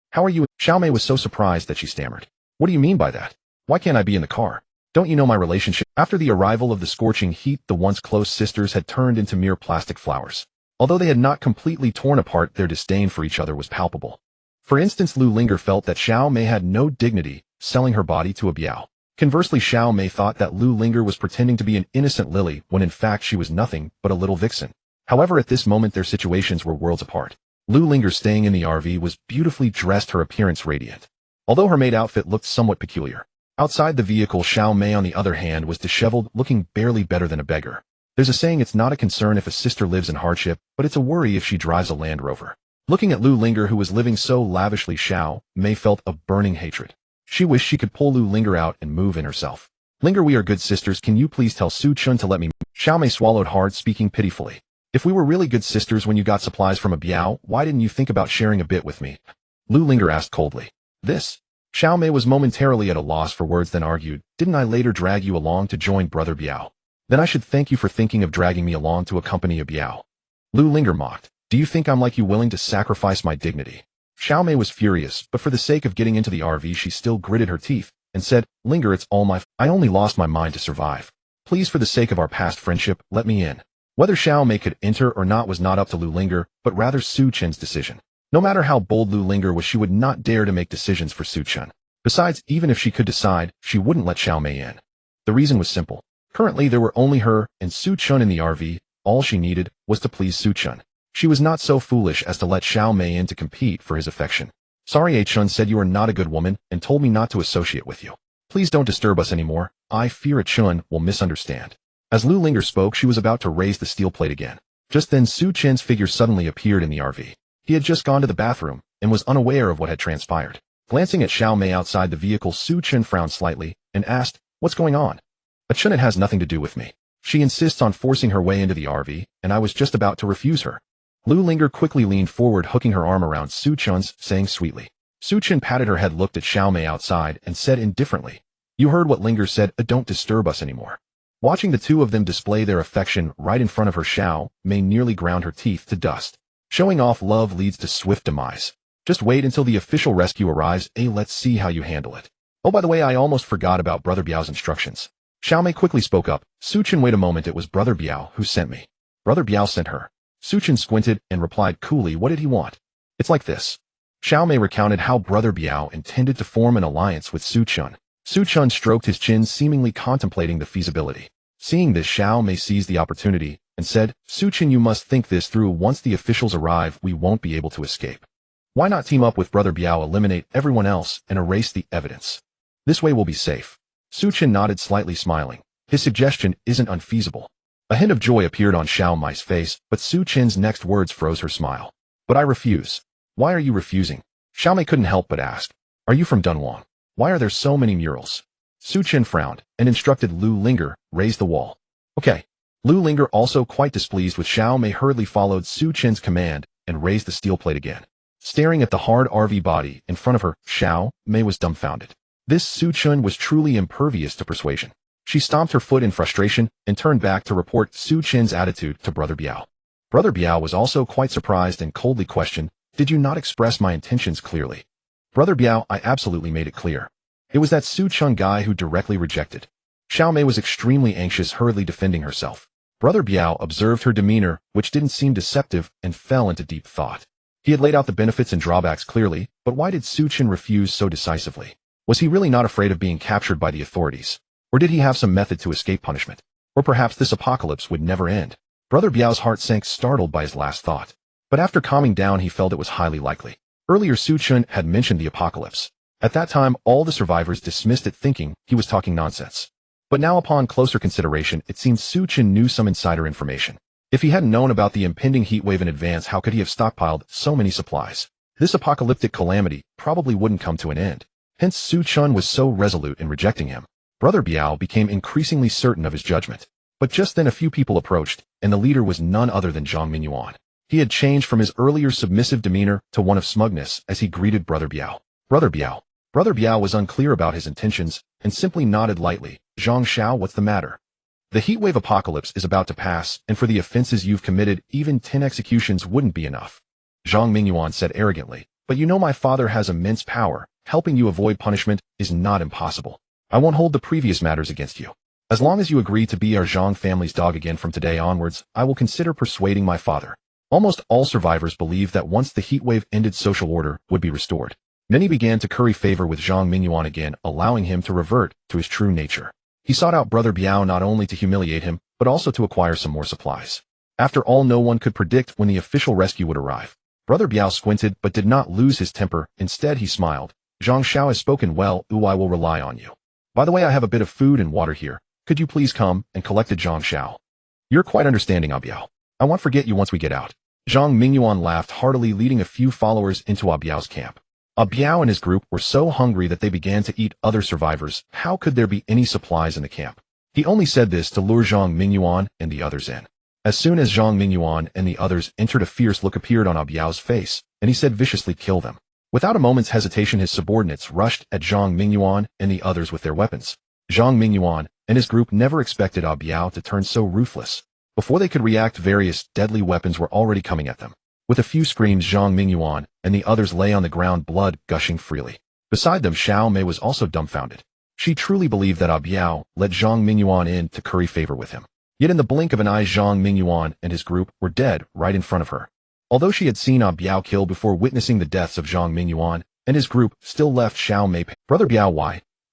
How are you? Xiao Mei was so surprised that she stammered. What do you mean by that? Why can't I be in the car? Don't you know my relationship? After the arrival of the scorching heat, the once close sisters had turned into mere plastic flowers. Although they had not completely torn apart, their disdain for each other was palpable. For instance, Lu Linger felt that Xiao Mei had no dignity, selling her body to Biao. Conversely, Xiao Mei thought that Lu Linger was pretending to be an innocent lily when in fact she was nothing but a little vixen. However, at this moment their situations were worlds apart. Lu Linger, staying in the RV, was beautifully dressed, her appearance radiant. Although her maid outfit looked somewhat peculiar. Outside the vehicle, Xiao Mei, on the other hand, was disheveled, looking barely better than a beggar. There's a saying, it's not a concern if a sister lives in hardship, but it's a worry if she drives a Land Rover. Looking at Lu Linger, who was living so lavishly, Xiao Mei felt a burning hatred. She wished she could pull Lu Linger out and move in herself. Linger, we are good sisters. Can you please tell Su Chen to let me? Xiao Mei swallowed hard, speaking pitifully. If we were really good sisters when you got supplies from Biao, why didn't you think about sharing a bit with me? Lu Linger asked coldly. This? Xiao Mei was momentarily at a loss for words, then argued, didn't I later drag you along to join brother Biao? Then I should thank you for thinking of dragging me along to accompany Biao. Lu Linger mocked. Do you think I'm like you, willing to sacrifice my dignity? Xiao Mei was furious, but for the sake of getting into the RV she still gritted her teeth and said, Linger, it's all I only lost my mind to survive. Please, for the sake of our past friendship, let me in. Whether Xiao Mei could enter or not was not up to Lu Linger, but rather Su Chen's decision. No matter how bold Lu Linger was, she would not dare to make decisions for Su Chen. Besides, even if she could decide, she wouldn't let Xiao Mei in. The reason was simple. Currently there were only her and Su Chen in the RV. All she needed was to please Su Chen. She was not so foolish as to let Xiao Mei in to compete for his affection. Sorry, Chen said you are not a good woman and told me not to associate with you. Please don't disturb us anymore. I fear Chen will misunderstand. As Lu Linger spoke, she was about to raise the steel plate again. Just then Su Chen's figure suddenly appeared in the RV. He had just gone to the bathroom and was unaware of what had transpired. Glancing at Xiao Mei outside the vehicle, Su Chen frowned slightly and asked, what's going on? Chen, it has nothing to do with me. She insists on forcing her way into the RV, and I was just about to refuse her. Lu Linger quickly leaned forward, hooking her arm around Su Chen's, saying sweetly. Su Chen patted her head, looked at Xiao Mei outside, and said indifferently, you heard what Linger said, don't disturb us anymore. Watching the two of them display their affection right in front of her, Xiao Mei nearly ground her teeth to dust. Showing off love leads to swift demise. Just wait until the official rescue arrives. Let's see how you handle it. Oh, by the way, I almost forgot about Brother Biao's instructions. Xiao Mei quickly spoke up. Chen, wait a moment, it was Brother Biao who sent me. Brother Biao sent her. Chen squinted and replied coolly, what did he want? It's like this. Xiao Mei recounted how Brother Biao intended to form an alliance with Chen. Chen stroked his chin, seemingly contemplating the feasibility. Seeing this, Xiao Mei seized the opportunity and said, Chen, you must think this through. Once the officials arrive, we won't be able to escape. Why not team up with Brother Biao, eliminate everyone else, and erase the evidence? This way we'll be safe. Chen nodded, slightly smiling. His suggestion isn't unfeasible. A hint of joy appeared on Xiao Mei's face, but Chen's next words froze her smile. But I refuse. Why are you refusing? Xiao Mei couldn't help but ask. Are you from Dunhuang? Why are there so many murals? Chen frowned and instructed Lu Linger, raise the wall. Okay. Lu Linger, also quite displeased with Xiao Mei, hurriedly followed Chen's command and raised the steel plate again. Staring at the hard RV body in front of her, Xiao Mei was dumbfounded. This Chen was truly impervious to persuasion. She stomped her foot in frustration and turned back to report Chen's attitude to Brother Biao. Brother Biao was also quite surprised and coldly questioned, did you not express my intentions clearly? Brother Biao, I absolutely made it clear. It was that Chen guy who directly rejected. Xiao Mei was extremely anxious, hurriedly defending herself. Brother Biao observed her demeanor, which didn't seem deceptive, and fell into deep thought. He had laid out the benefits and drawbacks clearly, but why did Chen refuse so decisively? Was he really not afraid of being captured by the authorities? Or did he have some method to escape punishment? Or perhaps this apocalypse would never end? Brother Biao's heart sank, startled by his last thought. But after calming down, he felt it was highly likely. Earlier, Chen had mentioned the apocalypse. At that time, all the survivors dismissed it, thinking he was talking nonsense. But now, upon closer consideration, it seemed Chen knew some insider information. If he hadn't known about the impending heat wave in advance, how could he have stockpiled so many supplies? This apocalyptic calamity probably wouldn't come to an end. Hence, Chen was so resolute in rejecting him. Brother Biao became increasingly certain of his judgment. But just then a few people approached, and the leader was none other than Zhang Mingyuan. He had changed from his earlier submissive demeanor to one of smugness as he greeted Brother Biao. Brother Biao was unclear about his intentions and simply nodded lightly. Zhang Xiao, what's the matter? The heatwave apocalypse is about to pass, and for the offenses you've committed, even 10 executions wouldn't be enough. Zhang Mingyuan said arrogantly, but you know my father has immense power. Helping you avoid punishment is not impossible. I won't hold the previous matters against you. As long as you agree to be our Zhang family's dog again from today onwards, I will consider persuading my father. Almost all survivors believed that once the heatwave ended, social order would be restored. Many began to curry favor with Zhang Mingyuan again, allowing him to revert to his true nature. He sought out Brother Biao not only to humiliate him, but also to acquire some more supplies. After all, no one could predict when the official rescue would arrive. Brother Biao squinted but did not lose his temper. Instead, he smiled. Zhang Xiao has spoken well. I will rely on you. By the way, I have a bit of food and water here. Could you please come and collect it, Zhang Xiao? You're quite understanding, Biao. I won't forget you once we get out. Zhang Mingyuan laughed heartily, leading a few followers into Biao's camp. Biao and his group were so hungry that they began to eat other survivors. How could there be any supplies in the camp? He only said this to lure Zhang Mingyuan and the others in. As soon as Zhang Mingyuan and the others entered, a fierce look appeared on Biao's face, and he said viciously, kill them. Without a moment's hesitation, his subordinates rushed at Zhang Mingyuan and the others with their weapons. Zhang Mingyuan and his group never expected Biao to turn so ruthless. Before they could react, various deadly weapons were already coming at them. With a few screams, Zhang Mingyuan and the others lay on the ground, blood gushing freely. Beside them, Xiao Mei was also dumbfounded. She truly believed that Biao let Zhang Mingyuan in to curry favor with him. Yet in the blink of an eye, Zhang Mingyuan and his group were dead right in front of her. Although she had seen Biao killed before, witnessing the deaths of Zhang Mingyuan and his group still left Xiao Mei. Brother Biao,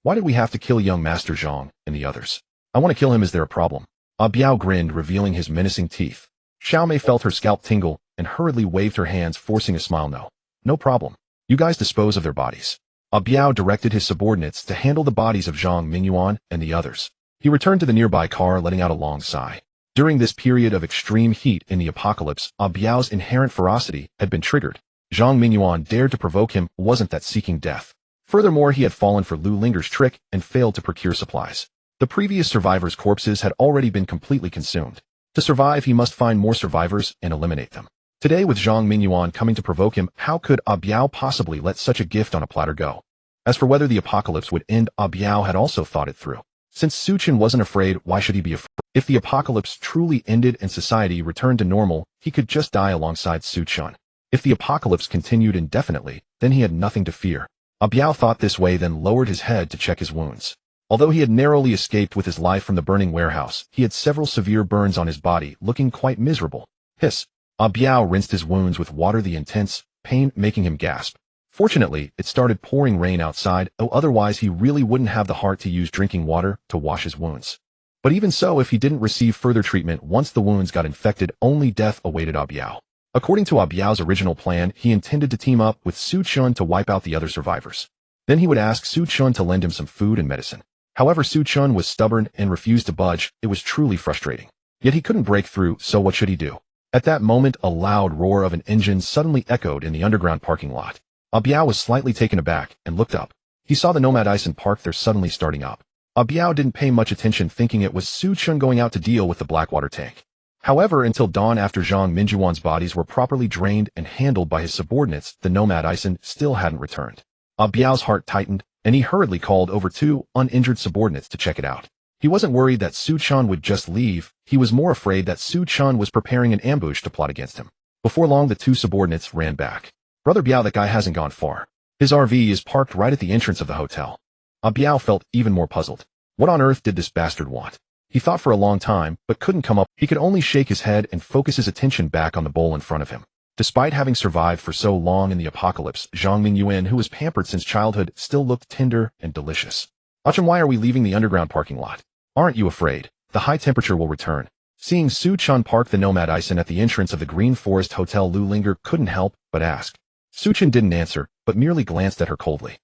why did we have to kill young Master Zhang and the others? I want to kill him. Is there a problem? Biao grinned, revealing his menacing teeth. Xiao Mei felt her scalp tingle and hurriedly waved her hands, forcing a smile. No problem. You guys dispose of their bodies. Biao directed his subordinates to handle the bodies of Zhang Mingyuan and the others. He returned to the nearby car, letting out a long sigh. During this period of extreme heat in the apocalypse, Biao's inherent ferocity had been triggered. Zhang Mingyuan dared to provoke him, wasn't that seeking death. Furthermore, he had fallen for Lu Linger's trick and failed to procure supplies. The previous survivors' corpses had already been completely consumed. To survive, he must find more survivors and eliminate them. Today, with Zhang Mingyuan coming to provoke him, how could Biao possibly let such a gift on a platter go? As for whether the apocalypse would end, Biao had also thought it through. Since Su Chen wasn't afraid, why should he be afraid? If the apocalypse truly ended and society returned to normal, he could just die alongside Su Chen. If the apocalypse continued indefinitely, then he had nothing to fear. Biao thought this way, then lowered his head to check his wounds. Although he had narrowly escaped with his life from the burning warehouse, he had several severe burns on his body, looking quite miserable. Hiss. Biao rinsed his wounds with water, the intense pain making him gasp. Fortunately, it started pouring rain outside, otherwise he really wouldn't have the heart to use drinking water to wash his wounds. But even so, if he didn't receive further treatment once the wounds got infected, only death awaited Biao. According to Biao's original plan, he intended to team up with Su Chen to wipe out the other survivors. Then he would ask Su Chen to lend him some food and medicine. However, Su Chen was stubborn and refused to budge. It was truly frustrating. Yet he couldn't break through, so what should he do? At that moment, a loud roar of an engine suddenly echoed in the underground parking lot. Biao was slightly taken aback and looked up. He saw the NOMADISM parked there, suddenly starting up. Biao didn't pay much attention, thinking it was Su Chen going out to deal with the Blackwater tank. However, until dawn, after Zhang Minjuan's bodies were properly drained and handled by his subordinates, the NOMADISM still hadn't returned. Biao's heart tightened, and he hurriedly called over 2 uninjured subordinates to check it out. He wasn't worried that Su Chen would just leave, he was more afraid that Su Chen was preparing an ambush to plot against him. Before long, the 2 subordinates ran back. Brother Biao, that guy hasn't gone far. His RV is parked right at the entrance of the hotel. Biao felt even more puzzled. What on earth did this bastard want? He thought for a long time, but couldn't come up. He could only shake his head and focus his attention back on the bowl in front of him. Despite having survived for so long in the apocalypse, Zhang Mingyuan, who was pampered since childhood, still looked tender and delicious. Chen, why are we leaving the underground parking lot? Aren't you afraid? The high temperature will return. Seeing Su Chen park the NOMADISM at the entrance of the Green Forest Hotel, Lu Linger couldn't help but ask. Su Chen didn't answer, but merely glanced at her coldly.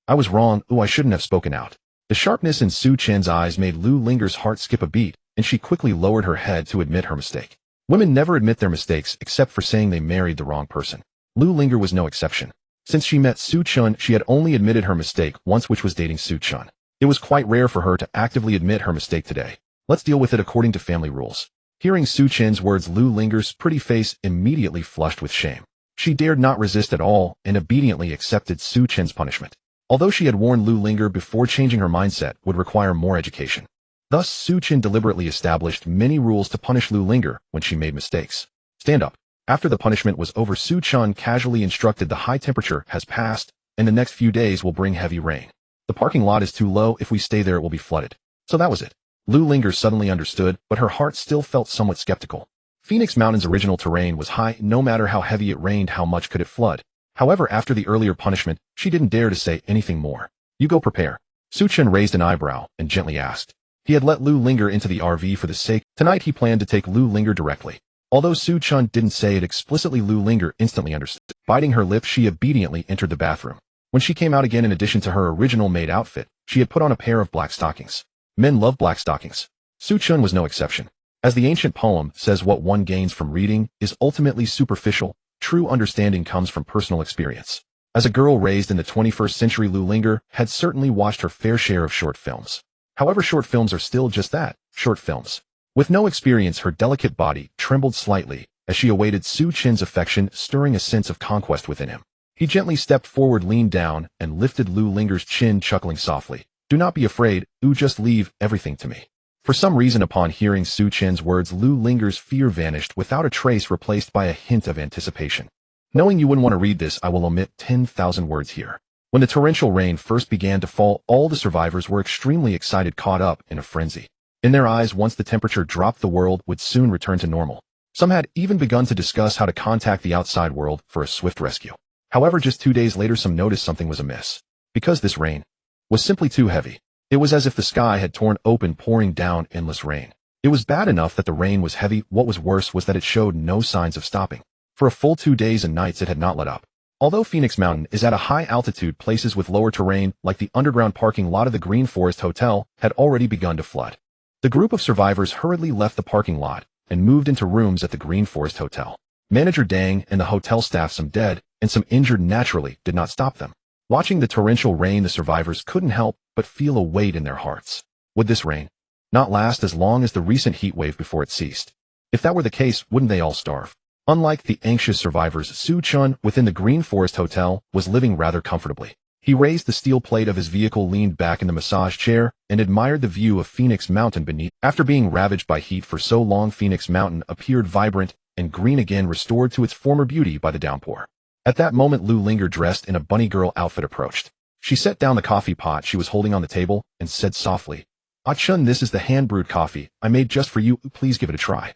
I was wrong. I shouldn't have spoken out. The sharpness in Su Chen's eyes made Lu Linger's heart skip a beat, and she quickly lowered her head to admit her mistake. Women never admit their mistakes except for saying they married the wrong person. Lu Linger was no exception. Since she met Su Chen, she had only admitted her mistake once, which was dating Su Chen. It was quite rare for her to actively admit her mistake today. Let's deal with it according to family rules. Hearing Su Chen's words, Lu Linger's pretty face immediately flushed with shame. She dared not resist at all and obediently accepted Su Chen's punishment. Although she had warned Lu Linger before, changing her mindset would require more education. Thus, Su Chen deliberately established many rules to punish Lu Linger when she made mistakes. Stand up. After the punishment was over, Su Chen casually instructed, the high temperature has passed, and the next few days will bring heavy rain. The parking lot is too low. If we stay there, it will be flooded. So that was it. Lu Linger suddenly understood, but her heart still felt somewhat skeptical. Phoenix Mountain's original terrain was high. No matter how heavy it rained, how much could it flood? However, after the earlier punishment, she didn't dare to say anything more. You go prepare. Su Chen raised an eyebrow and gently asked. He had let Lu Linger into the RV for the sake. Tonight he planned to take Lu Linger directly. Although Su Chen didn't say it explicitly, Lu Linger instantly understood. Biting her lip, she obediently entered the bathroom. When she came out again, in addition to her original maid outfit, she had put on a pair of black stockings. Men love black stockings. Su Chen was no exception. As the ancient poem says, what one gains from reading is ultimately superficial. True understanding comes from personal experience. As a girl raised in the 21st century, Lu Linger had certainly watched her fair share of short films. However, short films are still just that, short films. With no experience, her delicate body trembled slightly as she awaited Su Chen's affection, stirring a sense of conquest within him. He gently stepped forward, leaned down, and lifted Lu Linger's chin, chuckling softly. Do not be afraid, just leave everything to me. For some reason, upon hearing Su Chen's words, Lu Linger's fear vanished without a trace, replaced by a hint of anticipation. Knowing you wouldn't want to read this, I will omit 10,000 words here. When the torrential rain first began to fall, all the survivors were extremely excited, caught up in a frenzy. In their eyes, once the temperature dropped, the world would soon return to normal. Some had even begun to discuss how to contact the outside world for a swift rescue. However, just 2 days later, some noticed something was amiss. Because this rain was simply too heavy. It was as if the sky had torn open, pouring down endless rain. It was bad enough that the rain was heavy. What was worse was that it showed no signs of stopping. For a full 2 days and nights, it had not let up. Although Phoenix Mountain is at a high altitude, places with lower terrain, like the underground parking lot of the Green Forest Hotel, had already begun to flood. The group of survivors hurriedly left the parking lot and moved into rooms at the Green Forest Hotel. Manager Dang and the hotel staff, some dead and some injured, naturally did not stop them. Watching the torrential rain, the survivors couldn't help but feel a weight in their hearts. Would this rain not last as long as the recent heat wave before it ceased? If that were the case, wouldn't they all starve? Unlike the anxious survivors, Su Chen, within the Green Forest Hotel, was living rather comfortably. He raised the steel plate of his vehicle, leaned back in the massage chair, and admired the view of Phoenix Mountain beneath. After being ravaged by heat for so long, Phoenix Mountain appeared vibrant and green again, restored to its former beauty by the downpour. At that moment, Lu Linger, dressed in a bunny girl outfit, approached. She set down the coffee pot she was holding on the table and said softly, "Ah Chen, this is the hand-brewed coffee I made just for you. Please give it a try."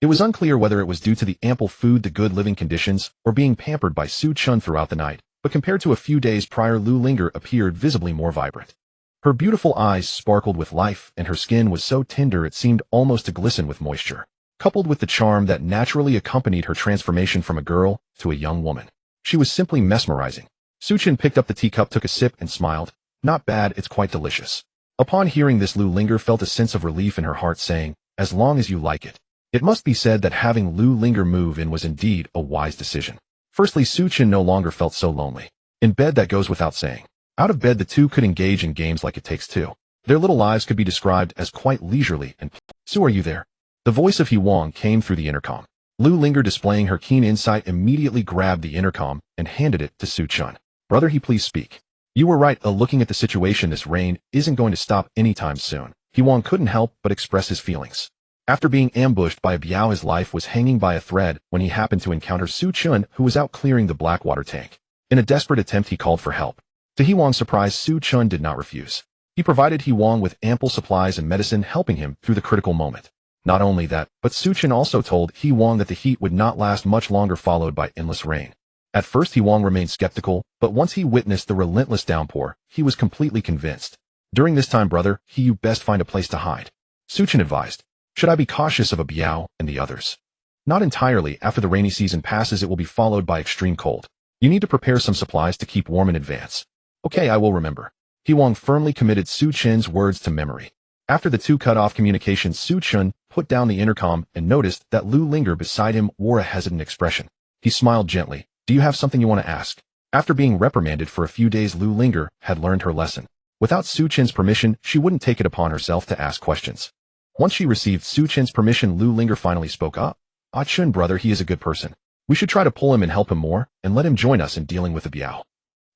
It was unclear whether it was due to the ample food, the good living conditions, or being pampered by Su Chen throughout the night, but compared to a few days prior, Lu Linger appeared visibly more vibrant. Her beautiful eyes sparkled with life, and her skin was so tender it seemed almost to glisten with moisture. Coupled with the charm that naturally accompanied her transformation from a girl to a young woman, she was simply mesmerizing. Su Chen picked up the teacup, took a sip, and smiled. "Not bad, it's quite delicious." Upon hearing this, Lu Linger felt a sense of relief in her heart, saying, "As long as you like it." It must be said that having Lu Linger move in was indeed a wise decision. Firstly, Su Chen no longer felt so lonely. In bed, that goes without saying. Out of bed, the two could engage in games like It Takes Two. Their little lives could be described as quite leisurely and "Su, are you there?" The voice of He Wang came through the intercom. Lu Linger, displaying her keen insight, immediately grabbed the intercom and handed it to Su Chen. "Brother, he please speak." "You were right. Looking at the situation, this rain isn't going to stop anytime soon." He Wang couldn't help but express his feelings. After being ambushed by a biao, his life was hanging by a thread when he happened to encounter Su Chen, who was out clearing the Blackwater tank. In a desperate attempt, he called for help. To He Wang's surprise, Su Chen did not refuse. He provided He Wang with ample supplies and medicine, helping him through the critical moment. Not only that, but Su Chen also told He Wang that the heat would not last much longer, followed by endless rain. At first, He Wang remained skeptical, but once he witnessed the relentless downpour, he was completely convinced. "During this time, brother, you best find a place to hide," Su Chen advised. "Should I be cautious of a biao and the others?" "Not entirely. After the rainy season passes, it will be followed by extreme cold. You need to prepare some supplies to keep warm in advance." "Okay, I will remember." He Wang firmly committed Su Chen's words to memory. After the two cut off communication, Su Chen put down the intercom and noticed that Lu Linger beside him wore a hesitant expression. He smiled gently. "Do you have something you want to ask?" After being reprimanded for a few days, Lu Linger had learned her lesson. Without Su Chen's permission, she wouldn't take it upon herself to ask questions. Once she received Su Chen's permission, Lu Linger finally spoke up. "Ah Chen, brother, he is a good person. We should try to pull him and help him more, and let him join us in dealing with the biao."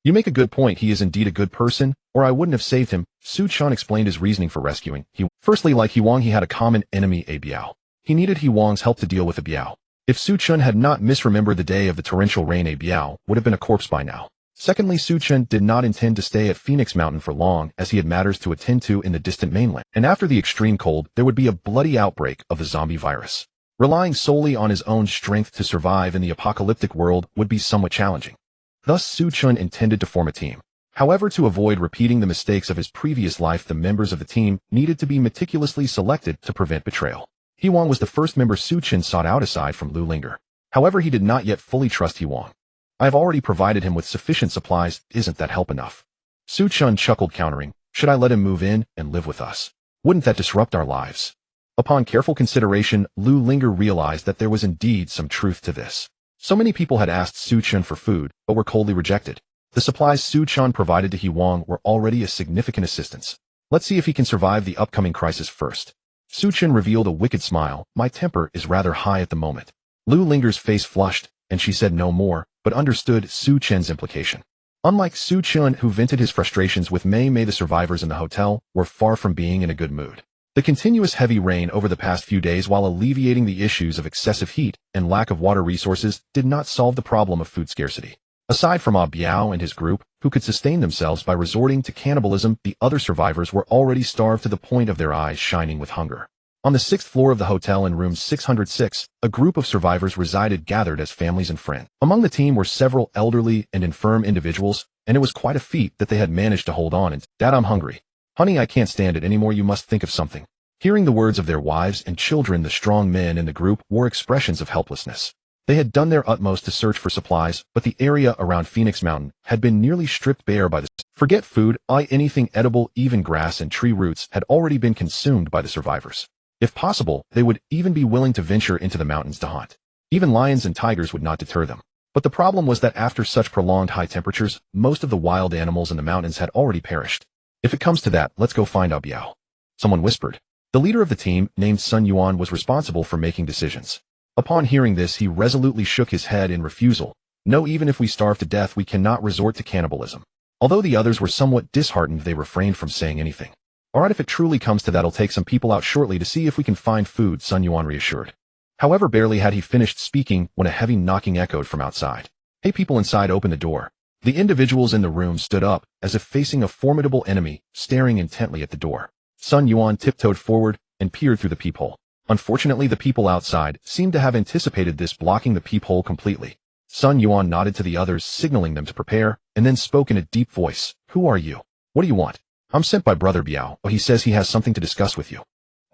"You make a good point. He is indeed a good person, or I wouldn't have saved him." Su Chen explained his reasoning for rescuing He. Firstly, like He Wang, he had a common enemy, a biao. He needed He Wang's help to deal with the biao. If Su Chen had not misremembered the day of the torrential rain, a biao would have been a corpse by now. Secondly, Su Chen did not intend to stay at Phoenix Mountain for long, as he had matters to attend to in the distant mainland. And after the extreme cold, there would be a bloody outbreak of the zombie virus. Relying solely on his own strength to survive in the apocalyptic world would be somewhat challenging. Thus, Su Chen intended to form a team. However, to avoid repeating the mistakes of his previous life, the members of the team needed to be meticulously selected to prevent betrayal. He Wang was the first member Su Chen sought out aside from Lu Linger. However, he did not yet fully trust He Wang. "I have already provided him with sufficient supplies. Isn't that help enough?" Su Chen chuckled, countering, "Should I let him move in and live with us? Wouldn't that disrupt our lives?" Upon careful consideration, Lu Linger realized that there was indeed some truth to this. So many people had asked Su Chen for food, but were coldly rejected. The supplies Su Chen provided to He Wang were already a significant assistance. "Let's see if he can survive the upcoming crisis first." Su Chen revealed a wicked smile. "My temper is rather high at the moment." Lu Linger's face flushed, and she said no more, but understood Su Chen's implication. Unlike Su Chen, who vented his frustrations with Mei, the survivors in the hotel were far from being in a good mood. The continuous heavy rain over the past few days, while alleviating the issues of excessive heat and lack of water resources, did not solve the problem of food scarcity. Aside from Biao and his group, who could sustain themselves by resorting to cannibalism, the other survivors were already starved to the point of their eyes shining with hunger. On the 6th floor of the hotel, in room 606, a group of survivors resided, gathered as families and friends. Among the team were several elderly and infirm individuals, and it was quite a feat that they had managed to hold on. And, "Dad, I'm hungry. Honey, I can't stand it anymore. You must think of something." Hearing the words of their wives and children, the strong men in the group wore expressions of helplessness. They had done their utmost to search for supplies, but the area around Phoenix Mountain had been nearly stripped bare by the forget food, anything edible, even grass and tree roots had already been consumed by the survivors. If possible, they would even be willing to venture into the mountains to hunt. Even lions and tigers would not deter them. But the problem was that after such prolonged high temperatures, most of the wild animals in the mountains had already perished. "If it comes to that, let's go find out Biao," someone whispered. The leader of the team, named Sun Yuan, was responsible for making decisions. Upon hearing this, he resolutely shook his head in refusal. "No, even if we starve to death, we cannot resort to cannibalism." Although the others were somewhat disheartened, they refrained from saying anything. Alright, if it truly comes to that, I'll take some people out shortly to see if we can find food, Sun Yuan reassured. However, barely had he finished speaking when a heavy knocking echoed from outside. Hey, people inside, open the door. The individuals in the room stood up, as if facing a formidable enemy, staring intently at the door. Sun Yuan tiptoed forward and peered through the peephole. Unfortunately, the people outside seemed to have anticipated this, blocking the peephole completely. Sun Yuan nodded to the others, signaling them to prepare, and then spoke in a deep voice. Who are you? What do you want? I'm sent by Brother Biao. Oh, he says he has something to discuss with you.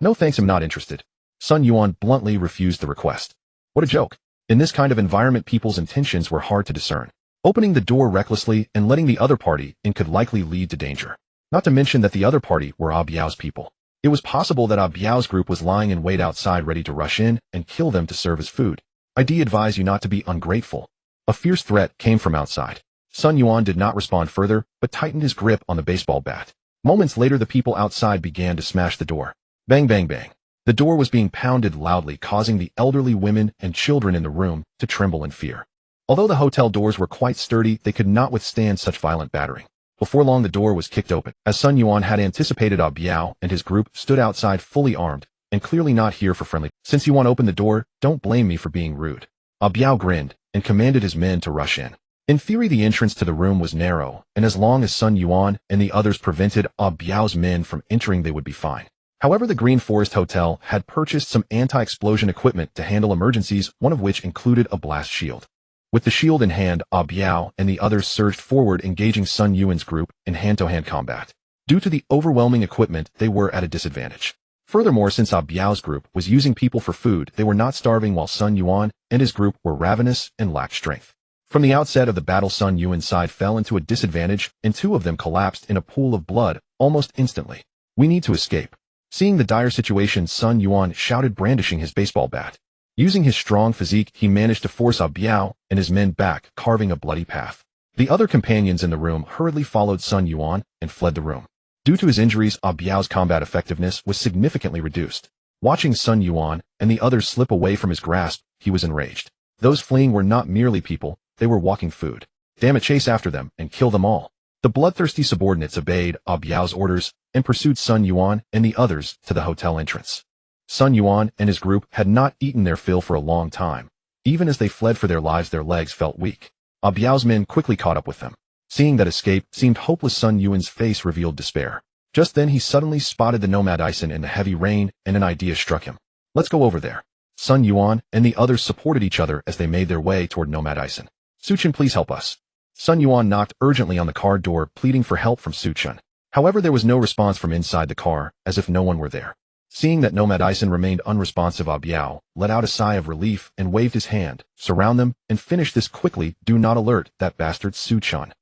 No thanks, I'm not interested. Sun Yuan bluntly refused the request. What a joke. In this kind of environment, people's intentions were hard to discern. Opening the door recklessly and letting the other party in could likely lead to danger. Not to mention that the other party were Biao's people. It was possible that Biao's group was lying in wait outside, ready to rush in and kill them to serve as food. I advise you not to be ungrateful. A fierce threat came from outside. Sun Yuan did not respond further, but tightened his grip on the baseball bat. Moments later, the people outside began to smash the door. Bang, bang, bang. The door was being pounded loudly, causing the elderly women and children in the room to tremble in fear. Although the hotel doors were quite sturdy, they could not withstand such violent battering. Before long, the door was kicked open. As Sun Yuan had anticipated, Biao and his group stood outside fully armed, and clearly not here for friendly. Since you want to open the door, don't blame me for being rude. Biao grinned and commanded his men to rush in. In theory, the entrance to the room was narrow, and as long as Sun Yuan and the others prevented Biao's men from entering, they would be fine. However, the Green Forest Hotel had purchased some anti-explosion equipment to handle emergencies, one of which included a blast shield. With the shield in hand, Biao and the others surged forward, engaging Sun Yuan's group in hand-to-hand combat. Due to the overwhelming equipment, they were at a disadvantage. Furthermore, since Biao's group was using people for food, they were not starving, while Sun Yuan and his group were ravenous and lacked strength. From the outset of the battle, Sun Yuan's side fell into a disadvantage, and two of them collapsed in a pool of blood almost instantly. We need to escape. Seeing the dire situation, Sun Yuan shouted, brandishing his baseball bat. Using his strong physique, he managed to force Biao and his men back, carving a bloody path. The other companions in the room hurriedly followed Sun Yuan and fled the room. Due to his injuries, Biao's combat effectiveness was significantly reduced. Watching Sun Yuan and the others slip away from his grasp, he was enraged. Those fleeing were not merely people, they were walking food. Damn it, chase after them and kill them all. The bloodthirsty subordinates obeyed Biao's orders and pursued Sun Yuan and the others to the hotel entrance. Sun Yuan and his group had not eaten their fill for a long time. Even as they fled for their lives, their legs felt weak. Biao's men quickly caught up with them. Seeing that escape seemed hopeless, Sun Yuan's face revealed despair. Just then he suddenly spotted the NOMADISM in the heavy rain, and an idea struck him. Let's go over there. Sun Yuan and the others supported each other as they made their way toward NOMADISM. Chen, please help us. Sun Yuan knocked urgently on the car door, pleading for help from Chen. However, there was no response from inside the car, as if no one were there. Seeing that NOMADISM remained unresponsive, Biao let out a sigh of relief and waved his hand. Surround them and finish this quickly. Do not alert that bastard Chen.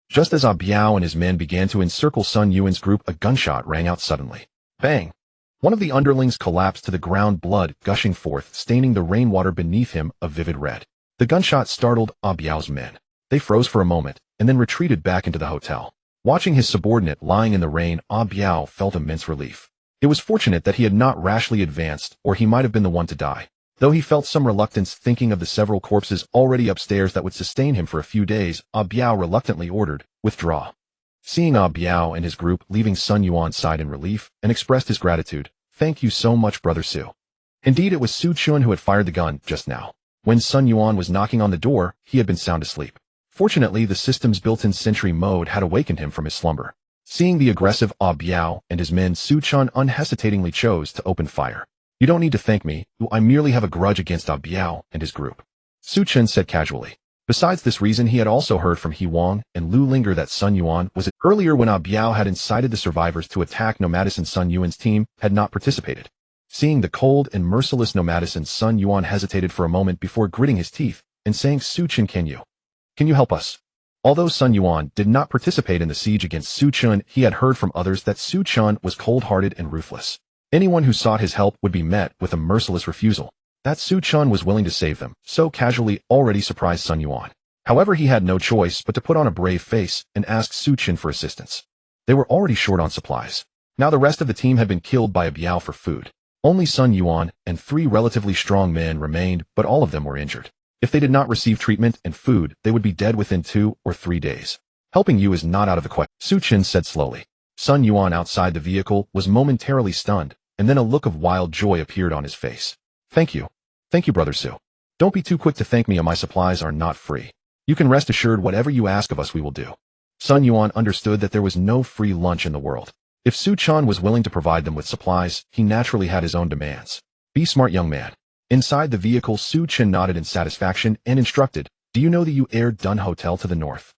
Just as Biao and his men began to encircle Sun Yuan's group, a gunshot rang out suddenly. Bang! One of the underlings collapsed to the ground, blood gushing forth, staining the rainwater beneath him a vivid red. The gunshot startled Biao's men. They froze for a moment, and then retreated back into the hotel. Watching his subordinate lying in the rain, Biao felt immense relief. It was fortunate that he had not rashly advanced, or he might have been the one to die. Though he felt some reluctance thinking of the several corpses already upstairs that would sustain him for a few days, Biao reluctantly ordered, withdraw. Seeing Biao and his group leaving Sun Yuan's side in relief, and expressed his gratitude. Thank you so much, Brother Su. Indeed, it was Chen who had fired the gun just now. When Sun Yuan was knocking on the door, he had been sound asleep. Fortunately, the system's built-in sentry mode had awakened him from his slumber. Seeing the aggressive Biao and his men, Chen unhesitatingly chose to open fire. You don't need to thank me, I merely have a grudge against Biao and his group. Chen said casually. Besides this reason, he had also heard from He Wang and Lu Linger that Sun Yuan was earlier when Biao had incited the survivors to attack NOMADISM. Sun Yuan's team had not participated. Seeing the cold and merciless NOMADISM, Sun Yuan hesitated for a moment before gritting his teeth and saying, Chen, can you help us? Although Sun Yuan did not participate in the siege against Chen, he had heard from others that Chen was cold-hearted and ruthless. Anyone who sought his help would be met with a merciless refusal. That Chen was willing to save them, so casually, already surprised Sun Yuan. However, he had no choice but to put on a brave face and ask Chen for assistance. They were already short on supplies. Now the rest of the team had been killed by Biao for food. Only Sun Yuan and 3 relatively strong men remained, but all of them were injured. If they did not receive treatment and food, they would be dead within 2 or 3 days. Helping you is not out of the question, Su Chen said slowly. Sun Yuan outside the vehicle was momentarily stunned, and then a look of wild joy appeared on his face. Thank you. Thank you, Brother Su. Don't be too quick to thank me, and my supplies are not free. You can rest assured whatever you ask of us we will do. Sun Yuan understood that there was no free lunch in the world. If Su Chen was willing to provide them with supplies, he naturally had his own demands. Be smart, young man. Inside the vehicle, Su Chen nodded in satisfaction and instructed, do you know the Yu Air Dun Hotel to the north?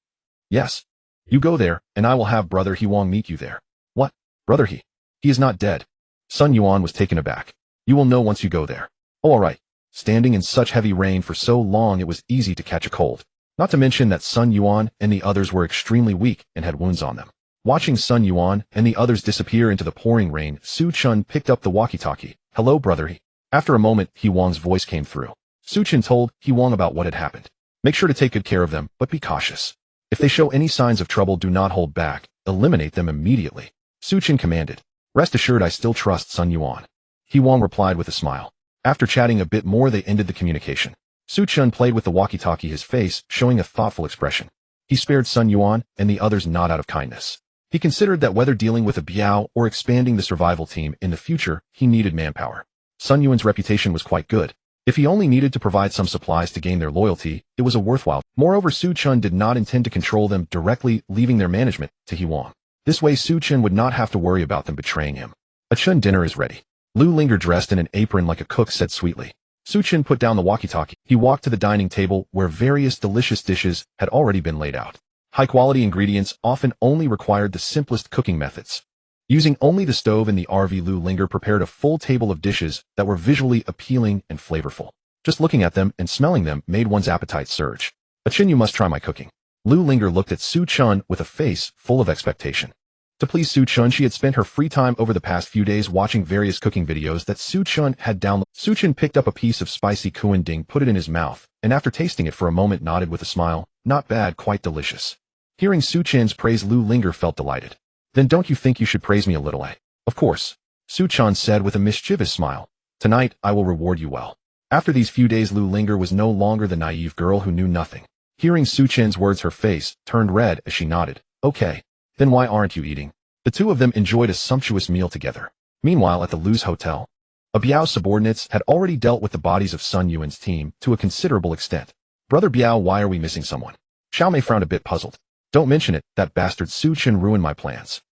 Yes. You go there, and I will have Brother He Wong meet you there. What? Brother He? He is not dead. Sun Yuan was taken aback. You will know once you go there. Oh, all right. Standing in such heavy rain for so long it was easy to catch a cold. Not to mention that Sun Yuan and the others were extremely weak and had wounds on them. Watching Sun Yuan and the others disappear into the pouring rain, Su Chen picked up the walkie-talkie. Hello, Brother He. After a moment, He Wong's voice came through. Su Chen told He Wong about what had happened. Make sure to take good care of them, but be cautious. If they show any signs of trouble, do not hold back. Eliminate them immediately. Su Chen commanded. Rest assured I still trust Sun Yuan. He Wong replied with a smile. After chatting a bit more, they ended the communication. Su Chen played with the walkie-talkie, his face showing a thoughtful expression. He spared Sun Yuan and the others not out of kindness. He considered that whether dealing with a Biao or expanding the survival team in the future, he needed manpower. Sun Yuan's reputation was quite good. If he only needed to provide some supplies to gain their loyalty, it was a worthwhile. Moreover, Su Chen did not intend to control them directly, leaving their management to He Wong. This way, Su Chen would not have to worry about them betraying him. A Chen dinner is ready. Lu Linger, dressed in an apron like a cook, said sweetly. Su Chen put down the walkie-talkie. He walked to the dining table where various delicious dishes had already been laid out. High-quality ingredients often only required the simplest cooking methods. Using only the stove in the RV, Lu Linger prepared a full table of dishes that were visually appealing and flavorful. Just looking at them and smelling them made one's appetite surge. A Chen, you must try my cooking. Lu Linger looked at Su Chen with a face full of expectation. To please Su Chen, she had spent her free time over the past few days watching various cooking videos that Su Chen had downloaded. Su Chen picked up a piece of spicy kuan ding, put it in his mouth, and after tasting it for a moment nodded with a smile. Not bad, quite delicious. Hearing Su Chen's praise, Lu Linger felt delighted. Then don't you think you should praise me a little, eh? Of course. Su Chen said with a mischievous smile. Tonight, I will reward you well. After these few days, Lu Linger was no longer the naive girl who knew nothing. Hearing Su Chen's words, her face turned red as she nodded. Okay. Then why aren't you eating? The two of them enjoyed a sumptuous meal together. Meanwhile, at the Lu's hotel, a Biao's subordinates had already dealt with the bodies of Sun Yuan's team to a considerable extent. Brother Biao, why are we missing someone? Xiao Mei frowned a bit puzzled. Don't mention it, that bastard Su Chen ruined my plans.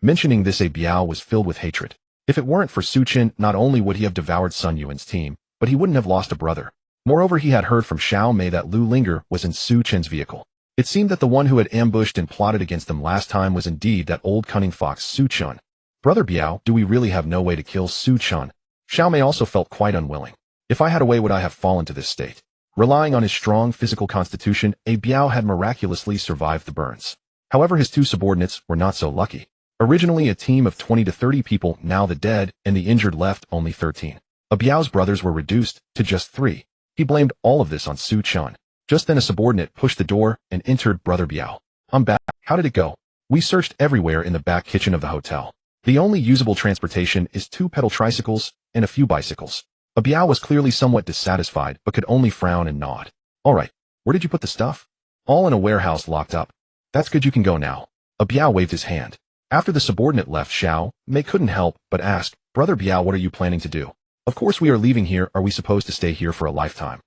Mentioning this, a Biao was filled with hatred. If it weren't for Su Chen, not only would he have devoured Sun Yuan's team, but he wouldn't have lost a brother. Moreover, he had heard from Xiao Mei that Lu Linger was in Su Chen's vehicle. It seemed that the one who had ambushed and plotted against them last time was indeed that old cunning fox Su Chen. Brother Biao, do we really have no way to kill Su Chen? Xiao Mei also felt quite unwilling. If I had a way, would I have fallen to this state? Relying on his strong physical constitution, a Biao had miraculously survived the burns. However, his two subordinates were not so lucky. Originally a team of 20 to 30 people, now the dead and the injured left only 13. A Biao's brothers were reduced to just 3. He blamed all of this on Su Chen. Just then a subordinate pushed the door and entered. Brother Biao. I'm back. How did it go? We searched everywhere in the back kitchen of the hotel. The only usable transportation is 2 pedal tricycles and a few bicycles. A Biao was clearly somewhat dissatisfied but could only frown and nod. All right, where did you put the stuff? All in a warehouse locked up. That's good, you can go now. A Biao waved his hand. After the subordinate left, Xiao Mei couldn't help but ask, Brother Biao, what are you planning to do? Of course we are leaving here. Are we supposed to stay here for a lifetime?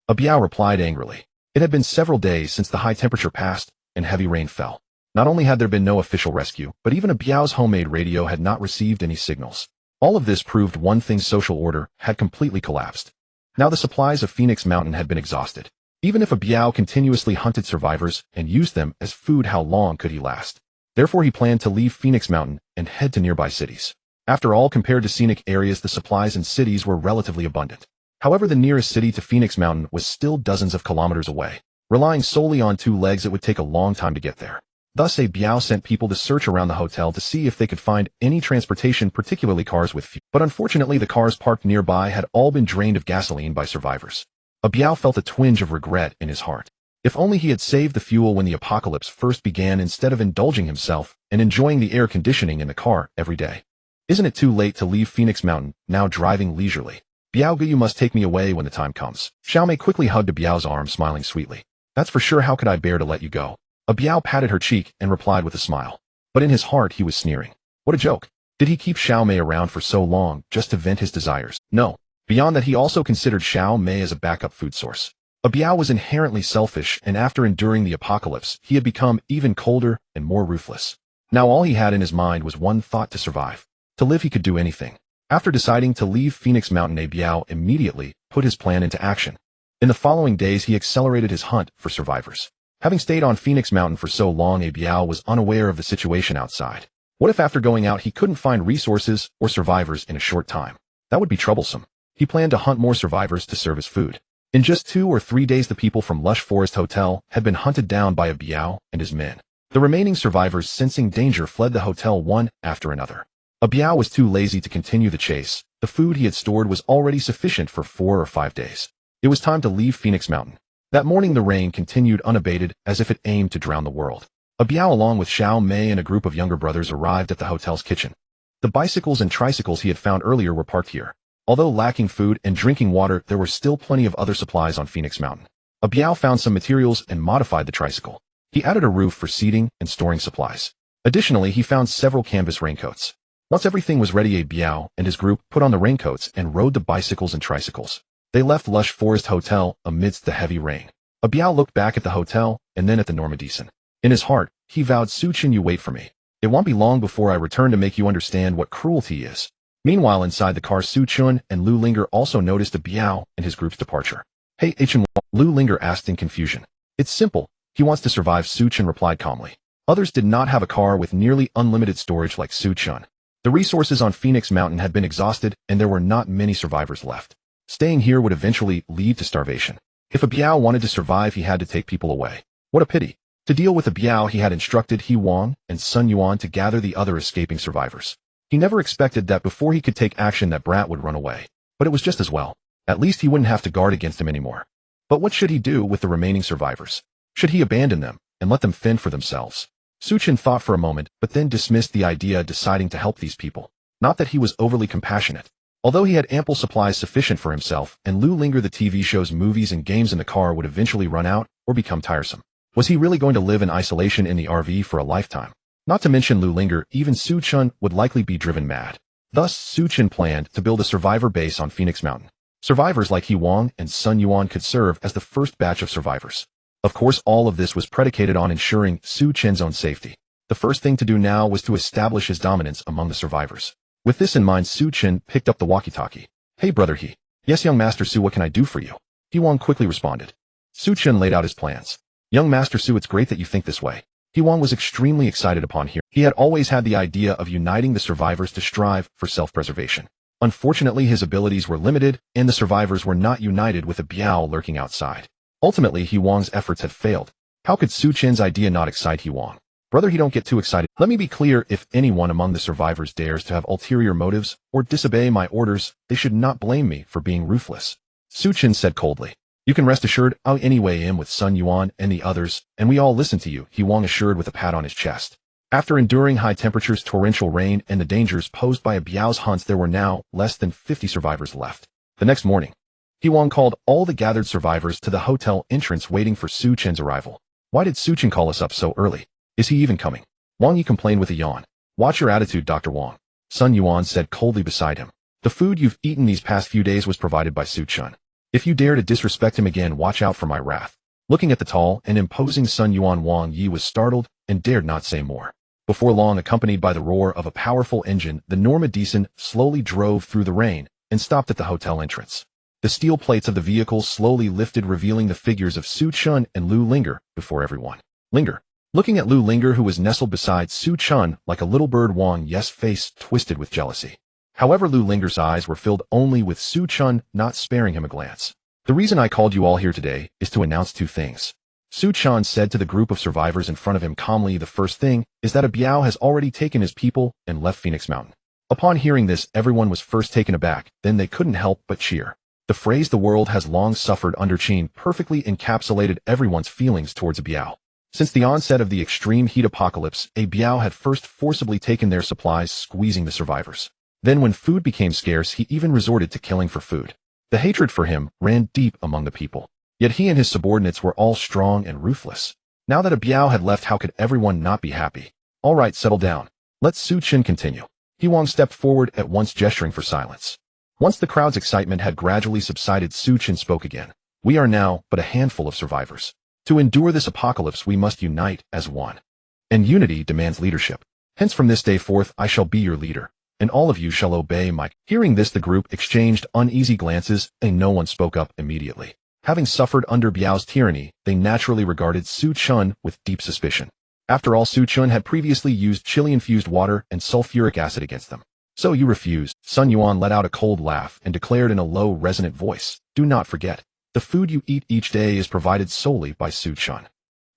A Biao replied angrily. It had been several days since the high temperature passed and heavy rain fell. Not only had there been no official rescue, but even a Biao's homemade radio had not received any signals. All of this proved one thing: social order had completely collapsed. Now the supplies of Phoenix Mountain had been exhausted. Even if a Biao continuously hunted survivors and used them as food, how long could he last? Therefore he planned to leave Phoenix Mountain and head to nearby cities. After all, compared to scenic areas, the supplies in cities were relatively abundant. However, the nearest city to Phoenix Mountain was still dozens of kilometers away. Relying solely on 2 legs, it would take a long time to get there. Thus, a Biao sent people to search around the hotel to see if they could find any transportation, particularly cars with fuel. But unfortunately, the cars parked nearby had all been drained of gasoline by survivors. A Biao felt a twinge of regret in his heart. If only he had saved the fuel when the apocalypse first began, instead of indulging himself and enjoying the air conditioning in the car every day. Isn't it too late to leave Phoenix Mountain, now driving leisurely? Biao, you must take me away when the time comes. Xiao Mei quickly hugged Biao's arm, smiling sweetly. That's for sure. How could I bear to let you go? A Biao patted her cheek and replied with a smile. But in his heart he was sneering. What a joke. Did he keep Xiao Mei around for so long just to vent his desires? No. Beyond that, he also considered Xiao Mei as a backup food source. A Biao was inherently selfish, and after enduring the apocalypse, he had become even colder and more ruthless. Now all he had in his mind was one thought: to survive. To live, he could do anything. After deciding to leave Phoenix Mountain, a Biao immediately put his plan into action. In the following days, he accelerated his hunt for survivors. Having stayed on Phoenix Mountain for so long, a Biao was unaware of the situation outside. What if after going out he couldn't find resources or survivors in a short time? That would be troublesome. He planned to hunt more survivors to serve as food. In just 2 or 3 days, the people from Lush Forest Hotel had been hunted down by a Biao and his men. The remaining survivors, sensing danger, fled the hotel one after another. A Biao was too lazy to continue the chase. The food he had stored was already sufficient for 4 or 5 days. It was time to leave Phoenix Mountain. That morning the rain continued unabated, as if it aimed to drown the world. A Biao, along with Xiao Mei and a group of younger brothers, arrived at the hotel's kitchen. The bicycles and tricycles he had found earlier were parked here. Although lacking food and drinking water, there were still plenty of other supplies on Phoenix Mountain. A Biao found some materials and modified the tricycle. He added a roof for seating and storing supplies. Additionally, he found several canvas raincoats. Once everything was ready, a Biao and his group put on the raincoats and rode the bicycles and tricycles. They left Lush Forest Hotel amidst the heavy rain. A Biao looked back at the hotel and then at the NOMADISM. In his heart, he vowed, Su Chen, you wait for me. It won't be long before I return to make you understand what cruelty is. Meanwhile, inside the car, Su Chen and Lu Linger also noticed a Biao and his group's departure. Hey, Chen, Lu Linger asked in confusion. It's simple. He wants to survive, Su Chen replied calmly. Others did not have a car with nearly unlimited storage like Su Chen. The resources on Phoenix Mountain had been exhausted and there were not many survivors left. Staying here would eventually lead to starvation. If a Biao wanted to survive, he had to take people away. What a pity. To deal with a Biao, he had instructed He Wang and Sun Yuan to gather the other escaping survivors. He never expected that before he could take action that Brat would run away. But it was just as well. At least he wouldn't have to guard against him anymore. But what should he do with the remaining survivors? Should he abandon them and let them fend for themselves? Su Chen thought for a moment, but then dismissed the idea, deciding to help these people. Not that he was overly compassionate. Although he had ample supplies sufficient for himself and Lu Linger, the TV shows, movies, and games in the car would eventually run out or become tiresome. Was he really going to live in isolation in the RV for a lifetime? Not to mention Lu Linger, even Su Chen would likely be driven mad. Thus, Su Chen planned to build a survivor base on Phoenix Mountain. Survivors like He Wang and Sun Yuan could serve as the first batch of survivors. Of course, all of this was predicated on ensuring Su Chen's own safety. The first thing to do now was to establish his dominance among the survivors. With this in mind, Su Chen picked up the walkie-talkie. Hey brother He. Yes, young Master Su, what can I do for you? He Wang quickly responded. Su Chen laid out his plans. Young Master Su, it's great that you think this way. He Wang was extremely excited upon hearing. He had always had the idea of uniting the survivors to strive for self-preservation. Unfortunately, his abilities were limited, and the survivors were not united with a Biao lurking outside. Ultimately, He Wang's efforts had failed. How could Su Chen's idea not excite He Wang? Brother, he don't get too excited. Let me be clear, if anyone among the survivors dares to have ulterior motives or disobey my orders, they should not blame me for being ruthless. Su Chen said coldly. You can rest assured, I'll anyway am with Sun Yuan and the others, and we all listen to you, He Wang assured with a pat on his chest. After enduring high temperatures, torrential rain, and the dangers posed by a Biao's hunts, there were now less than 50 survivors left. The next morning, He Wang called all the gathered survivors to the hotel entrance, waiting for Su Chen's arrival. Why did Su Chen call us up so early? Is he even coming? Wang Yi complained with a yawn. Watch your attitude, Dr. Wang, Sun Yuan said coldly beside him. The food you've eaten these past few days was provided by Su Chen. If you dare to disrespect him again, watch out for my wrath. Looking at the tall and imposing Sun Yuan, Wang Yi was startled and dared not say more. Before long, accompanied by the roar of a powerful engine, the NOMADISM slowly drove through the rain and stopped at the hotel entrance. The steel plates of the vehicle slowly lifted, revealing the figures of Su Chen and Lu Linger before everyone. Linger. Looking at Lu Linger, who was nestled beside Su Chen like a little bird, Wang Yi's face twisted with jealousy. However, Lu Linger's eyes were filled only with Su Chen, not sparing him a glance. The reason I called you all here today is to announce 2 things. Su Chen said to the group of survivors in front of him calmly. The first thing is that a Biao has already taken his people and left Phoenix Mountain. Upon hearing this, everyone was first taken aback, then they couldn't help but cheer. The phrase "the world has long suffered under Chen" perfectly encapsulated everyone's feelings towards a Biao. Since the onset of the extreme heat apocalypse, a Biao had first forcibly taken their supplies, squeezing the survivors. Then when food became scarce, he even resorted to killing for food. The hatred for him ran deep among the people. Yet he and his subordinates were all strong and ruthless. Now that a Biao had left, how could everyone not be happy? All right, settle down. Let Su Chen continue. He Wang stepped forward, at once gesturing for silence. Once the crowd's excitement had gradually subsided, Su Chen spoke again. We are now but a handful of survivors. To endure this apocalypse, we must unite as one. And unity demands leadership. Hence from this day forth, I shall be your leader, and all of you shall obey my... Hearing this, the group exchanged uneasy glances, and no one spoke up immediately. Having suffered under Biao's tyranny, they naturally regarded Su Chen with deep suspicion. After all, Su Chen had previously used chili-infused water and sulfuric acid against them. So you refuse? Sun Yuan let out a cold laugh and declared in a low, resonant voice, do not forget, the food you eat each day is provided solely by Su Chen.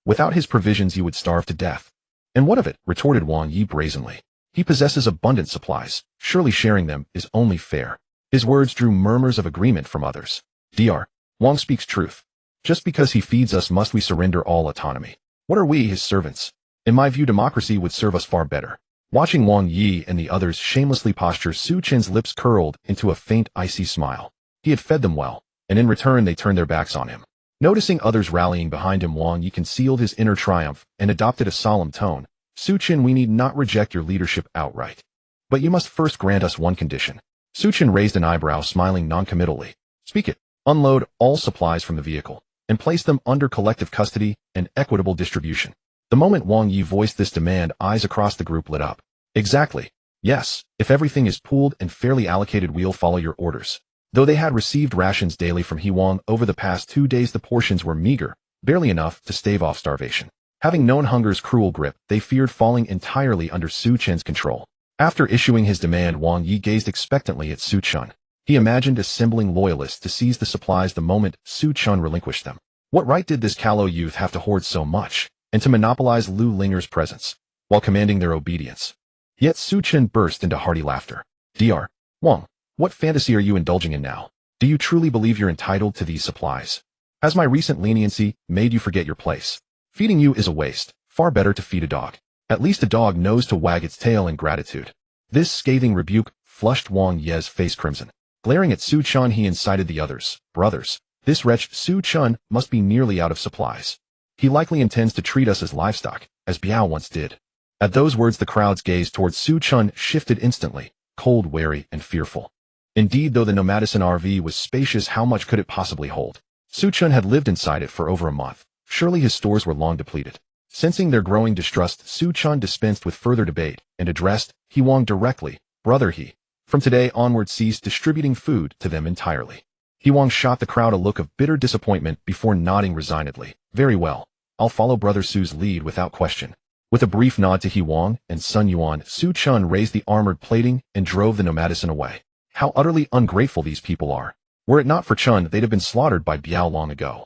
Without his provisions, you would starve to death. And what of it? Retorted Wang Yi brazenly. He possesses abundant supplies. Surely sharing them is only fair. His words drew murmurs of agreement from others. Dr. Wang speaks truth. Just because he feeds us, must we surrender all autonomy? What are we, his servants? In my view, democracy would serve us far better. Watching Wang Yi and the others shamelessly posture, Su Chen's lips curled into a faint, icy smile. He had fed them well, and in return they turned their backs on him. Noticing others rallying behind him, Wang Yi concealed his inner triumph and adopted a solemn tone. Su Chen, we need not reject your leadership outright. But you must first grant us one condition. Su Chen raised an eyebrow, smiling noncommittally. Speak it. Unload all supplies from the vehicle, and place them under collective custody and equitable distribution. The moment Wang Yi voiced this demand, eyes across the group lit up. Exactly. Yes, if everything is pooled and fairly allocated, we'll follow your orders. Though they had received rations daily from He Wang over the past 2 days, the portions were meager, barely enough to stave off starvation. Having known hunger's cruel grip, they feared falling entirely under Su Chen's control. After issuing his demand, Wang Yi gazed expectantly at Su Chen. He imagined assembling loyalists to seize the supplies the moment Su Chen relinquished them. What right did this callow youth have to hoard so much, and to monopolize Lu Linger's presence, while commanding their obedience? Yet Su Chen burst into hearty laughter. Dr. Wang, what fantasy are you indulging in now? Do you truly believe you're entitled to these supplies? Has my recent leniency made you forget your place? Feeding you is a waste. Far better to feed a dog. At least a dog knows to wag its tail in gratitude. This scathing rebuke flushed Wang Yi's face crimson. Glaring at Su Chen, he incited the others. Brothers, this wretch Su Chen must be nearly out of supplies. He likely intends to treat us as livestock, as Biao once did. At those words, the crowd's gaze towards Su Chen shifted instantly, cold, wary, and fearful. Indeed, though the NOMADISM RV was spacious, how much could it possibly hold? Su Chen had lived inside it for over a month. Surely his stores were long depleted. Sensing their growing distrust, Su Chen dispensed with further debate and addressed He Wang directly. Brother, he, from today onward, ceased distributing food to them entirely. He Wang shot the crowd a look of bitter disappointment before nodding resignedly. Very well. I'll follow Brother Su's lead without question. With a brief nod to He Wang and Sun Yuan, Su Chen raised the armored plating and drove the NOMADISM away. How utterly ungrateful these people are. Were it not for Chen, they'd have been slaughtered by Biao long ago.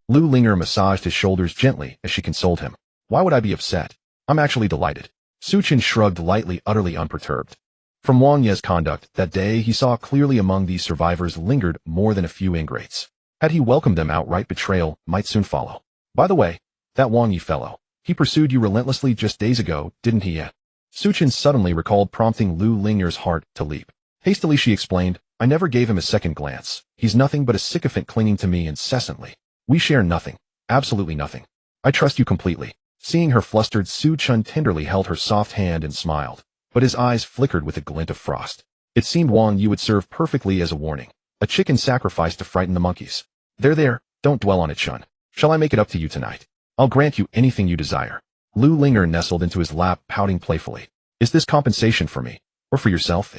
Lu Linger massaged his shoulders gently as she consoled him. Why would I be upset? I'm actually delighted. Su Chen shrugged lightly, utterly unperturbed. From Wang Yi's conduct that day, he saw clearly among these survivors lingered more than a few ingrates. Had he welcomed them, outright betrayal might soon follow. By the way, that Wang Yi fellow, he pursued you relentlessly just days ago, didn't he yet? Su Chen suddenly recalled, prompting Lu Linger's heart to leap. Hastily she explained, I never gave him a second glance. He's nothing but a sycophant clinging to me incessantly. We share nothing. Absolutely nothing. I trust you completely. Seeing her flustered, Su Chen tenderly held her soft hand and smiled, but his eyes flickered with a glint of frost. It seemed Wang Yi would serve perfectly as a warning. A chicken sacrificed to frighten the monkeys. There, don't dwell on it, Chen. Shall I make it up to you tonight? I'll grant you anything you desire. Lu Linger nestled into his lap, pouting playfully. Is this compensation for me? Or for yourself?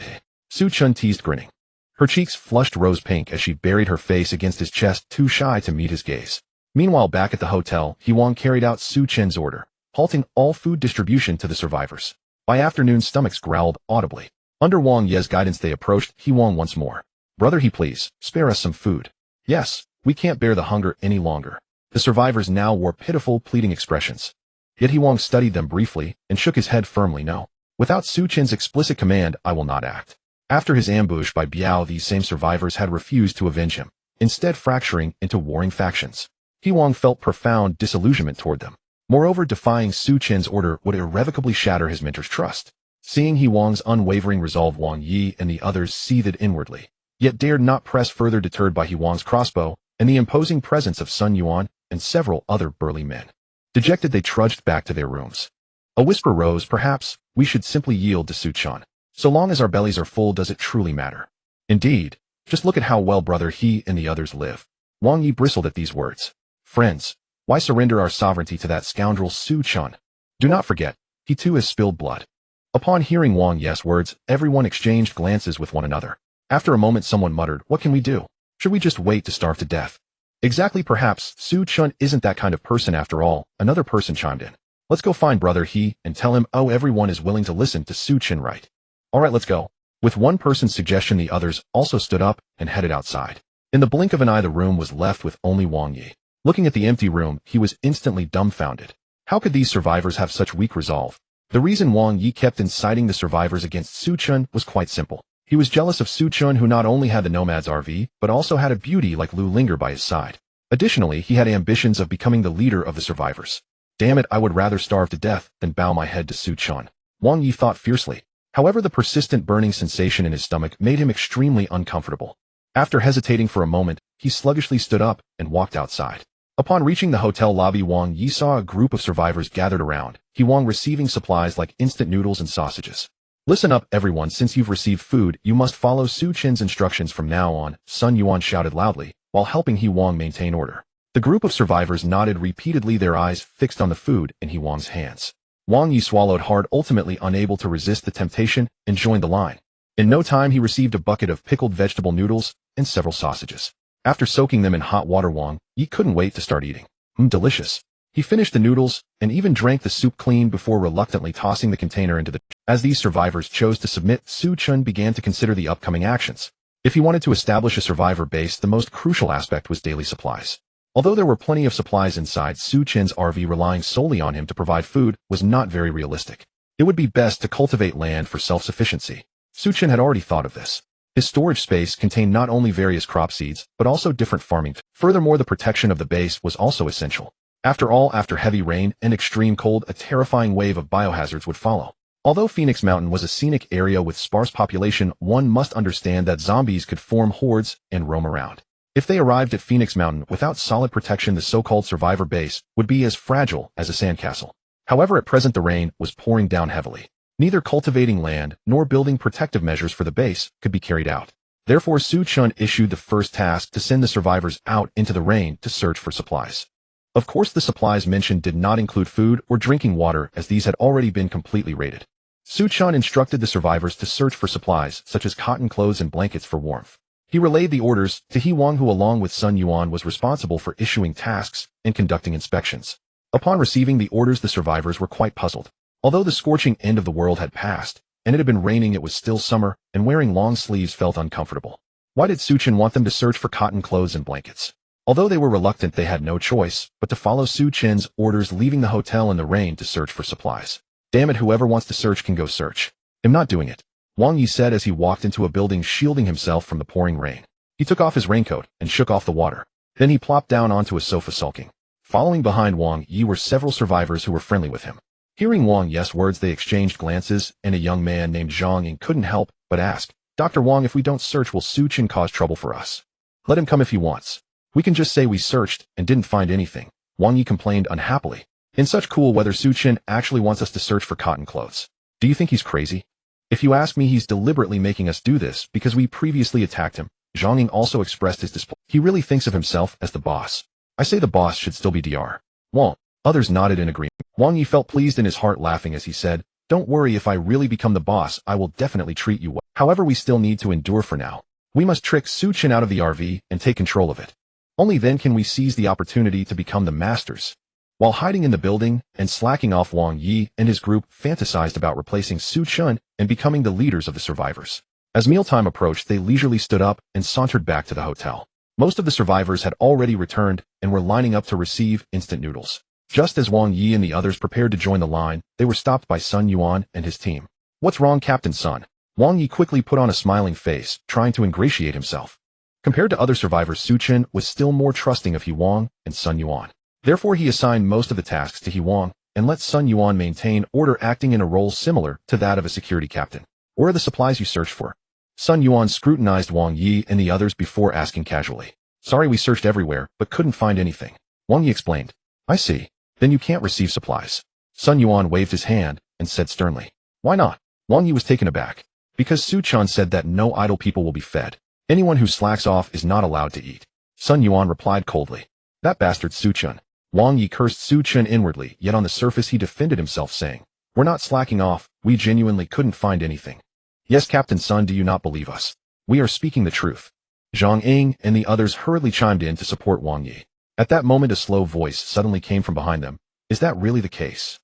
Su Chen teased, grinning. Her cheeks flushed rose pink as she buried her face against his chest, too shy to meet his gaze. Meanwhile, back at the hotel, He Wang carried out Su Chen's order, halting all food distribution to the survivors. By afternoon, stomachs growled audibly. Under Wang Yi's guidance, they approached He Wang once more. Brother, he please, spare us some food. Yes, we can't bear the hunger any longer. The survivors now wore pitiful, pleading expressions. Yet He Wang studied them briefly and shook his head firmly. No. Without Su Chen's explicit command, I will not act. After his ambush by Biao, these same survivors had refused to avenge him, instead fracturing into warring factions. He Wang felt profound disillusionment toward them. Moreover, defying Su Chen's order would irrevocably shatter his mentor's trust. Seeing He Wang's unwavering resolve, Wang Yi and the others seethed inwardly, yet dared not press further, deterred by He Wang's crossbow and the imposing presence of Sun Yuan and several other burly men. Dejected, they trudged back to their rooms. A whisper rose, perhaps we should simply yield to Su-chan. So long as our bellies are full, does it truly matter? Indeed. Just look at how well brother he and the others live. Wang Yi bristled at these words. Friends, why surrender our sovereignty to that scoundrel Su-chan? Do not forget, he too has spilled blood. Upon hearing Wang Yi's words, everyone exchanged glances with one another. After a moment, someone muttered, what can we do? Should we just wait to starve to death? Exactly, perhaps Su-chan isn't that kind of person after all, another person chimed in. Let's go find brother he and tell him, oh, everyone is willing to listen to Su-chan, right? Alright, let's go. With one person's suggestion, the others also stood up and headed outside. In the blink of an eye, the room was left with only Wang Yi. Looking at the empty room, he was instantly dumbfounded. How could these survivors have such weak resolve? The reason Wang Yi kept inciting the survivors against Su-chan was quite simple. He was jealous of Su-chan, who not only had the Nomad's RV, but also had a beauty like Lu Linger by his side. Additionally, he had ambitions of becoming the leader of the survivors. Damn it, I would rather starve to death than bow my head to Su-chan, Wang Yi thought fiercely. However, the persistent burning sensation in his stomach made him extremely uncomfortable. After hesitating for a moment, he sluggishly stood up and walked outside. Upon reaching the hotel lobby, Wang Yi saw a group of survivors gathered around, Wang receiving supplies like instant noodles and sausages. Listen up, everyone, since you've received food, you must follow Su-chan's instructions from now on, Sun Yuan shouted loudly, while helping Wang maintain order. The group of survivors nodded repeatedly, their eyes fixed on the food in Wang's hands. Wang Yi swallowed hard, ultimately unable to resist the temptation, and joined the line. In no time, he received a bucket of pickled vegetable noodles and several sausages. After soaking them in hot water, Wang Yi couldn't wait to start eating. Delicious. He finished the noodles and even drank the soup clean before reluctantly tossing the container into the... As these survivors chose to submit, Su-chan began to consider the upcoming actions. If he wanted to establish a survivor base, the most crucial aspect was daily supplies. Although there were plenty of supplies inside, Su-chan's RV relying solely on him to provide food was not very realistic. It would be best to cultivate land for self-sufficiency. Su-chan had already thought of this. His storage space contained not only various crop seeds, but also different farming. Furthermore, the protection of the base was also essential. After all, after heavy rain and extreme cold, a terrifying wave of biohazards would follow. Although Phoenix Mountain was a scenic area with sparse population, one must understand that zombies could form hordes and roam around. If they arrived at Phoenix Mountain without solid protection, the so-called survivor base would be as fragile as a sandcastle. However, at present the rain was pouring down heavily. Neither cultivating land nor building protective measures for the base could be carried out. Therefore, Su-chan issued the first task to send the survivors out into the rain to search for supplies. Of course, the supplies mentioned did not include food or drinking water, as these had already been completely raided. Su-chan instructed the survivors to search for supplies such as cotton clothes and blankets for warmth. He relayed the orders to Wang, who along with Sun Yuan was responsible for issuing tasks and conducting inspections. Upon receiving the orders, the survivors were quite puzzled. Although the scorching end of the world had passed, and it had been raining, it was still summer, and wearing long sleeves felt uncomfortable. Why did Su-chan want them to search for cotton clothes and blankets? Although they were reluctant, they had no choice but to follow Su-chan's orders, leaving the hotel in the rain to search for supplies. Damn it, whoever wants to search can go search. I'm not doing it, Wang Yi said as he walked into a building, shielding himself from the pouring rain. He took off his raincoat and shook off the water. Then he plopped down onto a sofa sulking. Following behind Wang Yi were several survivors who were friendly with him. Hearing Wang Yi's words, they exchanged glances, and a young man named Zhang couldn't help but ask, Dr. Wang, if we don't search, will Su-chan cause trouble for us? Let him come if he wants. We can just say we searched and didn't find anything, Wang Yi complained unhappily. In such cool weather, Su-chan actually wants us to search for cotton clothes. Do you think he's crazy? If you ask me, he's deliberately making us do this because we previously attacked him. Zhang also expressed his displeasure. He really thinks of himself as the boss. I say the boss should still be Dr. Wang. Others nodded in agreement. Wang Yi felt pleased in his heart, laughing as he said, Don't worry, if I really become the boss, I will definitely treat you well. However, we still need to endure for now. We must trick Su-chan out of the RV and take control of it. Only then can we seize the opportunity to become the masters. While hiding in the building and slacking off, Wang Yi and his group fantasized about replacing Su-chan and becoming the leaders of the survivors. As mealtime approached, they leisurely stood up and sauntered back to the hotel. Most of the survivors had already returned and were lining up to receive instant noodles. Just as Wang Yi and the others prepared to join the line, they were stopped by Sun Yuan and his team. What's wrong, Captain Sun? Wang Yi quickly put on a smiling face, trying to ingratiate himself. Compared to other survivors, Su-chan was still more trusting of Wang and Sun Yuan. Therefore, he assigned most of the tasks to Wang and let Sun Yuan maintain order, acting in a role similar to that of a security captain. Where are the supplies you searched for? Sun Yuan scrutinized Wang Yi and the others before asking casually. Sorry, we searched everywhere, but couldn't find anything. Wang Yi explained. I see. then you can't receive supplies. Sun Yuan waved his hand and said sternly. Why not? Wang Yi was taken aback. Because Su Chen said that no idle people will be fed. Anyone who slacks off is not allowed to eat. Sun Yuan replied coldly. That bastard Su Chen. Wang Yi cursed Su Chen inwardly, yet on the surface he defended himself saying, We're not slacking off, we genuinely couldn't find anything. Yes, Captain Sun, do you not believe us? We are speaking the truth. Zhang Ying and the others hurriedly chimed in to support Wang Yi. At that moment a slow voice suddenly came from behind them. Is that really the case?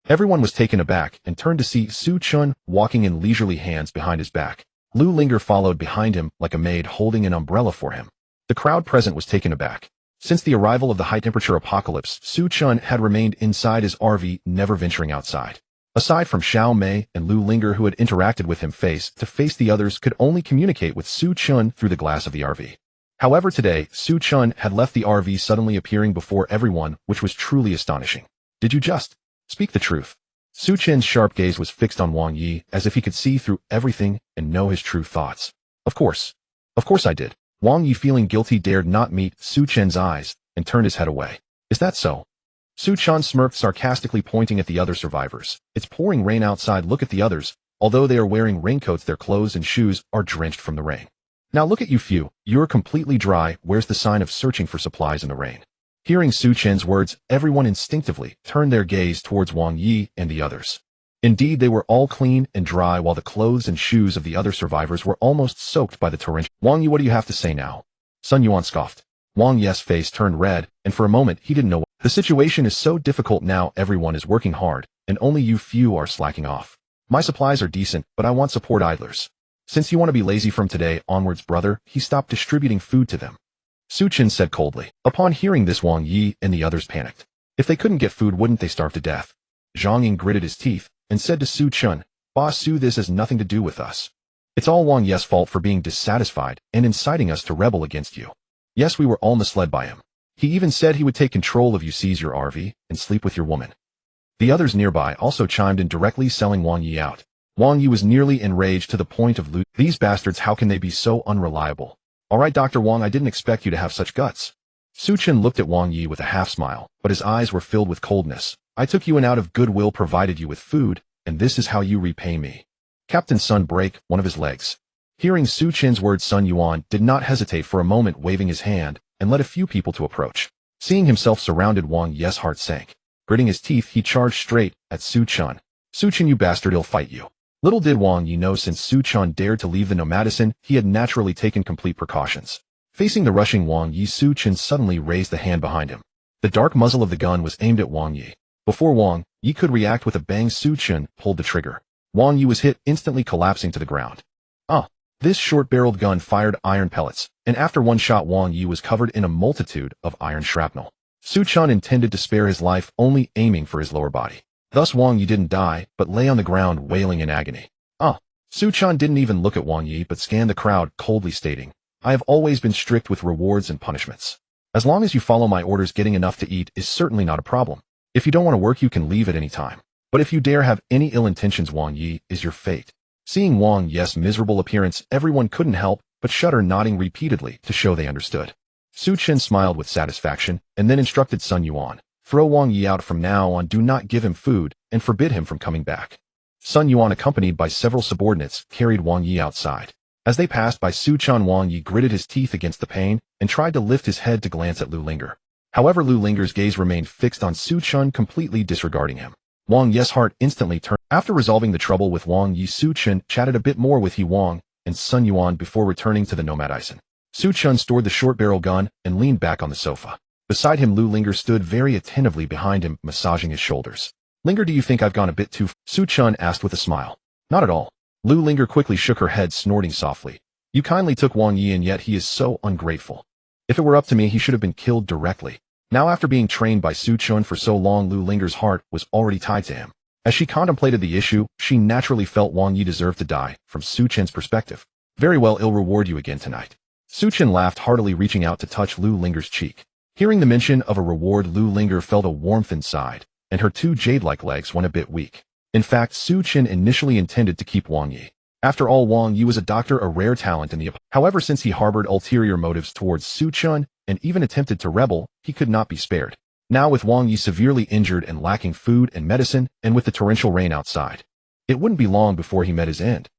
Everyone was taken aback and turned to see Su Chen walking in leisurely hands behind his back. Lu Linger followed behind him like a maid holding an umbrella for him. The crowd present was taken aback. Since the arrival of the high-temperature apocalypse, Su Chen had remained inside his RV, never venturing outside. Aside from Xiao Mei and Lu Linger who had interacted with him face to face, the others could only communicate with Su Chen through the glass of the RV. However, today, Su Chen had left the RV suddenly appearing before everyone, which was truly astonishing. Did you just speak the truth? Su Chen's sharp gaze was fixed on Wang Yi as if he could see through everything and know his true thoughts. Of course I did. Wang Yi, feeling guilty, dared not meet Su Chen's eyes and turned his head away. Is that so? Su Chen smirked sarcastically, pointing at the other survivors. It's pouring rain outside. Look at the others. Although they are wearing raincoats, their clothes and shoes are drenched from the rain. Now look at you few. You're completely dry. Where's the sign of searching for supplies in the rain? Hearing Su Chen's words, everyone instinctively turned their gaze towards Wang Yi and the others. Indeed, they were all clean and dry, while the clothes and shoes of the other survivors were almost soaked by the torrent. Wang Yi, what do you have to say now? Sun Yuan scoffed. Wang Yi's face turned red, and for a moment he didn't know what. The situation is so difficult now. Everyone is working hard, and only you few are slacking off. My supplies are decent, but I want support idlers. Since you want to be lazy from today onwards, brother, he stopped distributing food to them. Su Chen said coldly. Upon hearing this, Wang Yi and the others panicked. If they couldn't get food, wouldn't they starve to death? Zhang Ying gritted his teeth and said to Su Chen, Boss Su, this has nothing to do with us. It's all Wang Yi's fault for being dissatisfied and inciting us to rebel against you. Yes, we were all misled by him. He even said he would take control of you, seize your RV, and sleep with your woman. The others nearby also chimed in, directly selling Wang Yi out. Wang Yi was nearly enraged to the point of losing. These bastards, how can they be so unreliable? All right, Dr. Wang, I didn't expect you to have such guts. Su Chen looked at Wang Yi with a half-smile, but his eyes were filled with coldness. I took you in out of goodwill, provided you with food, and this is how you repay me. Captain Sun break one of his legs. Hearing Su Chen's words, Sun Yuan did not hesitate for a moment, waving his hand, and led a few people to approach. Seeing himself surrounded, Wang Yi's heart sank. Gritting his teeth, he charged straight at Su Chen. Su Chen, you bastard, I'll fight you. Little did Wang Yi know, since Su Chen dared to leave the NOMADISM, he had naturally taken complete precautions. Facing the rushing Wang Yi, Su Chen suddenly raised the hand behind him. The dark muzzle of the gun was aimed at Wang Yi. Before Wang Yi could react with a bang, Su Chen pulled the trigger. Wang Yi was hit, instantly collapsing to the ground. This short-barreled gun fired iron pellets, and after one shot, Wang Yi was covered in a multitude of iron shrapnel. Su Chen intended to spare his life, only aiming for his lower body. Thus Wang Yi didn't die, but lay on the ground wailing in agony. Su Chen didn't even look at Wang Yi, but scanned the crowd coldly, stating, I have always been strict with rewards and punishments. As long as you follow my orders, getting enough to eat is certainly not a problem. If you don't want to work, you can leave at any time. But if you dare have any ill intentions, Wang Yi is your fate. Seeing Wang Yi's miserable appearance, everyone couldn't help but shudder, nodding repeatedly to show they understood. Su Chen smiled with satisfaction and then instructed Sun Yuan, throw Wang Yi out from now on, do not give him food, and forbid him from coming back. Sun Yuan, accompanied by several subordinates, carried Wang Yi outside. As they passed by Su Chen, Wang Yi gritted his teeth against the pain and tried to lift his head to glance at Lu Linger. However, Lu Linger's gaze remained fixed on Su Chen, completely disregarding him. Wang Yi's heart instantly turned. After resolving the trouble with Wang Yi, Su Chen chatted a bit more with He Wang and Sun Yuan before returning to the NOMADISM. Su Chen stored the short-barrel gun and leaned back on the sofa. Beside him, Lu Linger stood very attentively behind him, massaging his shoulders. Linger, do you think I've gone a bit too far? Su Chen asked with a smile. Not at all. Lu Linger quickly shook her head, snorting softly. You kindly took Wang Yi, and yet he is so ungrateful. If it were up to me, he should have been killed directly. Now, after being trained by Su Chen for so long, Lu Linger's heart was already tied to him. As she contemplated the issue, she naturally felt Wang Yi deserved to die, from Su Chen's perspective. Very well, I'll reward you again tonight. Su Chen laughed heartily, reaching out to touch Lu Linger's cheek. Hearing the mention of a reward, Lu Linger felt a warmth inside, and her two jade-like legs went a bit weak. In fact, Su Chen initially intended to keep Wang Yi. After all, Wang Yi was a doctor, a rare talent in the... However, since he harbored ulterior motives towards Su Chen, and even attempted to rebel, he could not be spared. Now with Wang Yi severely injured and lacking food and medicine, and with the torrential rain outside, it wouldn't be long before he met his end.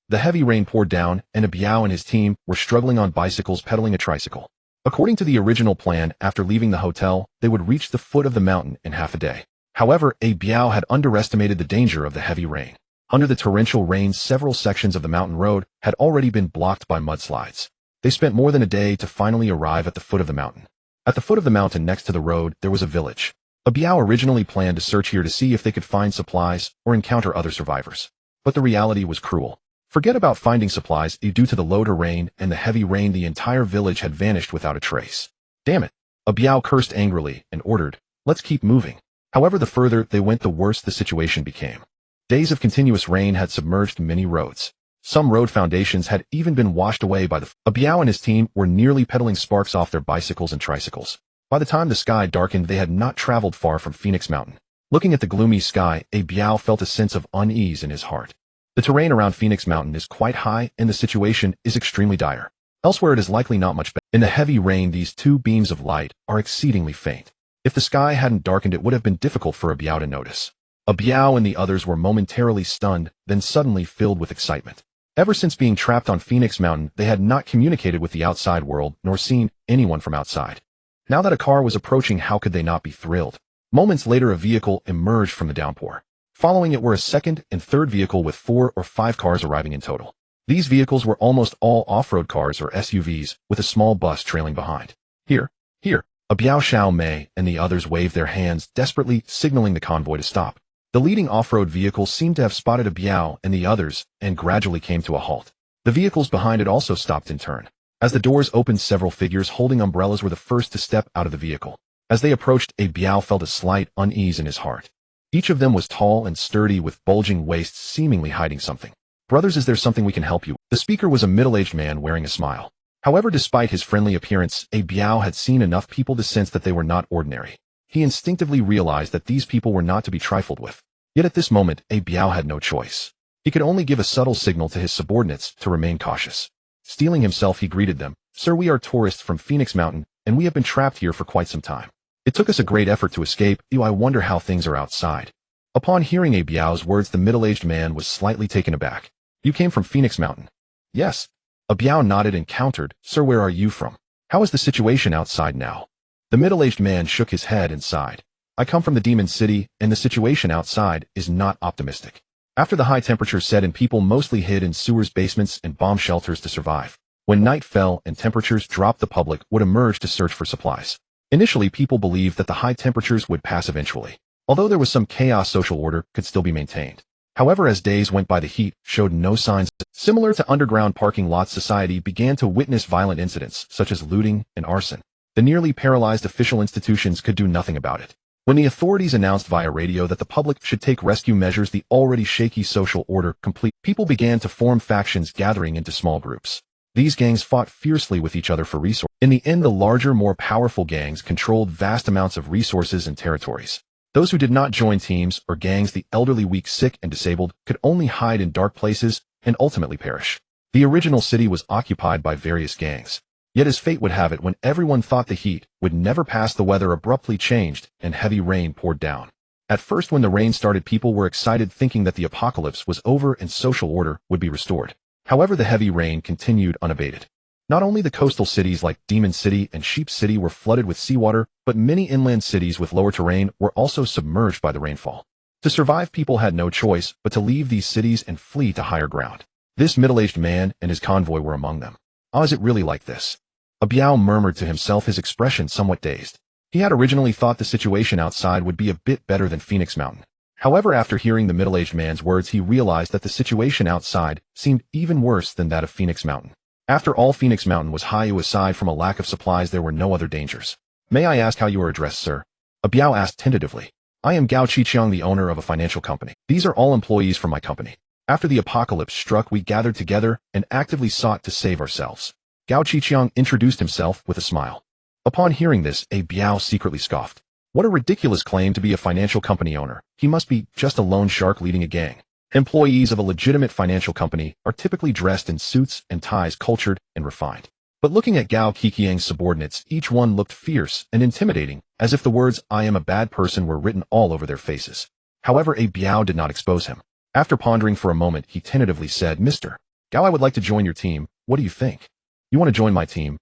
The heavy rain poured down, and Biao and his team were struggling on bicycles pedaling a tricycle. According to the original plan, after leaving the hotel, they would reach the foot of the mountain in half a day. However, Biao had underestimated the danger of the heavy rain. Under the torrential rain, several sections of the mountain road had already been blocked by mudslides. They spent more than a day to finally arrive at the foot of the mountain. At the foot of the mountain next to the road, there was a village. Biao originally planned to search here to see if they could find supplies or encounter other survivors. But the reality was cruel. Forget about finding supplies, due to the low terrain and the heavy rain, the entire village had vanished without a trace. Damn it! Biao cursed angrily and ordered, "Let's keep moving." However, the further they went, the worse the situation became. Days of continuous rain had submerged many roads. Some road foundations had even been washed away by the Biao and his team were nearly pedaling sparks off their bicycles and tricycles. By the time the sky darkened, they had not traveled far from Phoenix Mountain. Looking at the gloomy sky, Biao felt a sense of unease in his heart. The terrain around Phoenix Mountain is quite high, and the situation is extremely dire. Elsewhere it is likely not much better. In the heavy rain, these two beams of light are exceedingly faint. If the sky hadn't darkened, it would have been difficult for Biao to notice. Biao and the others were momentarily stunned, then suddenly filled with excitement. Ever since being trapped on Phoenix Mountain, they had not communicated with the outside world, nor seen anyone from outside. Now that a car was approaching, how could they not be thrilled? Moments later, a vehicle emerged from the downpour. Following it were a second and third vehicle with 4 or 5 cars arriving in total. These vehicles were almost all off-road cars or SUVs, with a small bus trailing behind. Here. Biao, Xiao Mei, and the others waved their hands, desperately signaling the convoy to stop. The leading off-road vehicle seemed to have spotted Biao and the others, and gradually came to a halt. The vehicles behind it also stopped in turn. As the doors opened, several figures holding umbrellas were the first to step out of the vehicle. As they approached, Biao felt a slight unease in his heart. Each of them was tall and sturdy, with bulging waists seemingly hiding something. "Brothers, is there something we can help you?" The speaker was a middle-aged man wearing a smile. However, despite his friendly appearance, Biao had seen enough people to sense that they were not ordinary. He instinctively realized that these people were not to be trifled with. Yet at this moment, Biao had no choice. He could only give a subtle signal to his subordinates to remain cautious. Steeling himself, he greeted them. "Sir, we are tourists from Phoenix Mountain, and we have been trapped here for quite some time. It took us a great effort to escape. I wonder how things are outside." Upon hearing Biao's words, the middle-aged man was slightly taken aback. "You came from Phoenix Mountain?" "Yes." Biao nodded and countered, "Sir, where are you from? How is the situation outside now?" The middle-aged man shook his head and sighed. "I come from the Demon City, and the situation outside is not optimistic. After the high temperatures set in, people mostly hid in sewers, basements, and bomb shelters to survive. When night fell and temperatures dropped, the public would emerge to search for supplies. Initially, people believed that the high temperatures would pass eventually. Although there was some chaos, social order could still be maintained. However, as days went by, the heat showed no signs. Similar to underground parking lots, society began to witness violent incidents, such as looting and arson. The nearly paralyzed official institutions could do nothing about it. When the authorities announced via radio that the public should take rescue measures, the already shaky social order complete, people began to form factions, gathering into small groups. These gangs fought fiercely with each other for resources. In the end, the larger, more powerful gangs controlled vast amounts of resources and territories. Those who did not join teams or gangs, the elderly, weak, sick, and disabled, could only hide in dark places and ultimately perish. The original city was occupied by various gangs. Yet as fate would have it, when everyone thought the heat would never pass, the weather abruptly changed and heavy rain poured down. At first, when the rain started, people were excited, thinking that the apocalypse was over and social order would be restored. However, the heavy rain continued unabated. Not only the coastal cities like Demon City and Sheep City were flooded with seawater, but many inland cities with lower terrain were also submerged by the rainfall. To survive, people had no choice but to leave these cities and flee to higher ground. This middle-aged man and his convoy were among them. Is it really like this? Biao murmured to himself, his expression somewhat dazed. He had originally thought the situation outside would be a bit better than Phoenix Mountain. However, after hearing the middle-aged man's words, he realized that the situation outside seemed even worse than that of Phoenix Mountain. After all, Phoenix Mountain was high. Aside from a lack of supplies, there were no other dangers. "May I ask how you are addressed, sir?" Biao asked tentatively. "I am Gao Qiqiang, the owner of a financial company. These are all employees from my company. After the apocalypse struck, we gathered together and actively sought to save ourselves." Gao Qiqiang introduced himself with a smile. Upon hearing this, Biao secretly scoffed. What a ridiculous claim to be a financial company owner. He must be just a lone shark leading a gang. Employees of a legitimate financial company are typically dressed in suits and ties, cultured and refined. But looking at Gao Qiqiang's subordinates, each one looked fierce and intimidating, as if the words, "I am a bad person," were written all over their faces. However, a Biao did not expose him. After pondering for a moment, he tentatively said, "Mr. Gao, I would like to join your team. What do you think?" "You want to join my team?"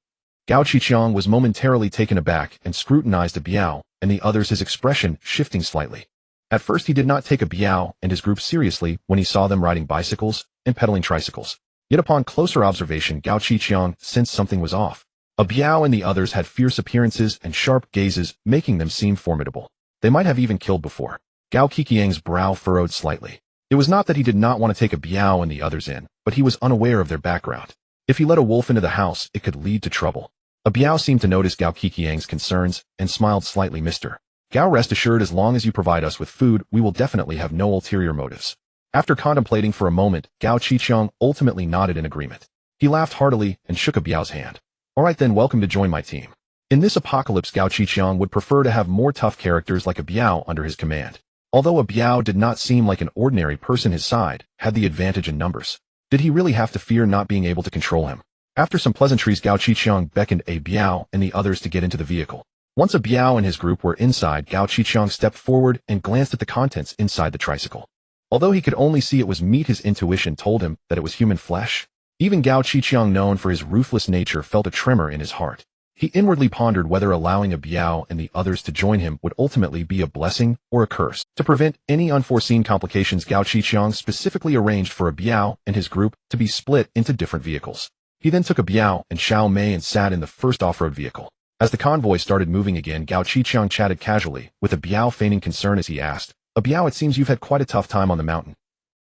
Gao Qiqiang was momentarily taken aback and scrutinized a Biao and the others, his expression shifting slightly. At first he did not take a Biao and his group seriously when he saw them riding bicycles and pedaling tricycles. Yet upon closer observation, Gao Qiqiang sensed something was off. A Biao and the others had fierce appearances and sharp gazes, making them seem formidable. They might have even killed before. Gao Qiqiang's brow furrowed slightly. It was not that he did not want to take a Biao and the others in, but he was unaware of their background. If he let a wolf into the house, it could lead to trouble. A Biao seemed to notice Gao Qiqiang's concerns and smiled slightly. "Mr. Gao, rest assured, as long as you provide us with food, we will definitely have no ulterior motives." After contemplating for a moment, Gao Qiqiang ultimately nodded in agreement. He laughed heartily and shook a Biao's hand. "All right then, welcome to join my team." In this apocalypse, Gao Qiqiang would prefer to have more tough characters like a Biao under his command. Although a Biao did not seem like an ordinary person, his side had the advantage in numbers. Did he really have to fear not being able to control him? After some pleasantries, Gao Qiqiang beckoned a Biao and the others to get into the vehicle. Once a Biao and his group were inside, Gao Qiqiang stepped forward and glanced at the contents inside the tricycle. Although he could only see it was meat, his intuition told him that it was human flesh. Even Gao Qiqiang, known for his ruthless nature, felt a tremor in his heart. He inwardly pondered whether allowing a Biao and the others to join him would ultimately be a blessing or a curse. To prevent any unforeseen complications, Gao Qiqiang specifically arranged for a Biao and his group to be split into different vehicles. He then took a Biao and Xiao Mei and sat in the first off-road vehicle. As the convoy started moving again, Gao Qiqiang chatted casually, with a Biao feigning concern as he asked, "A Biao, it seems you've had quite a tough time on the mountain."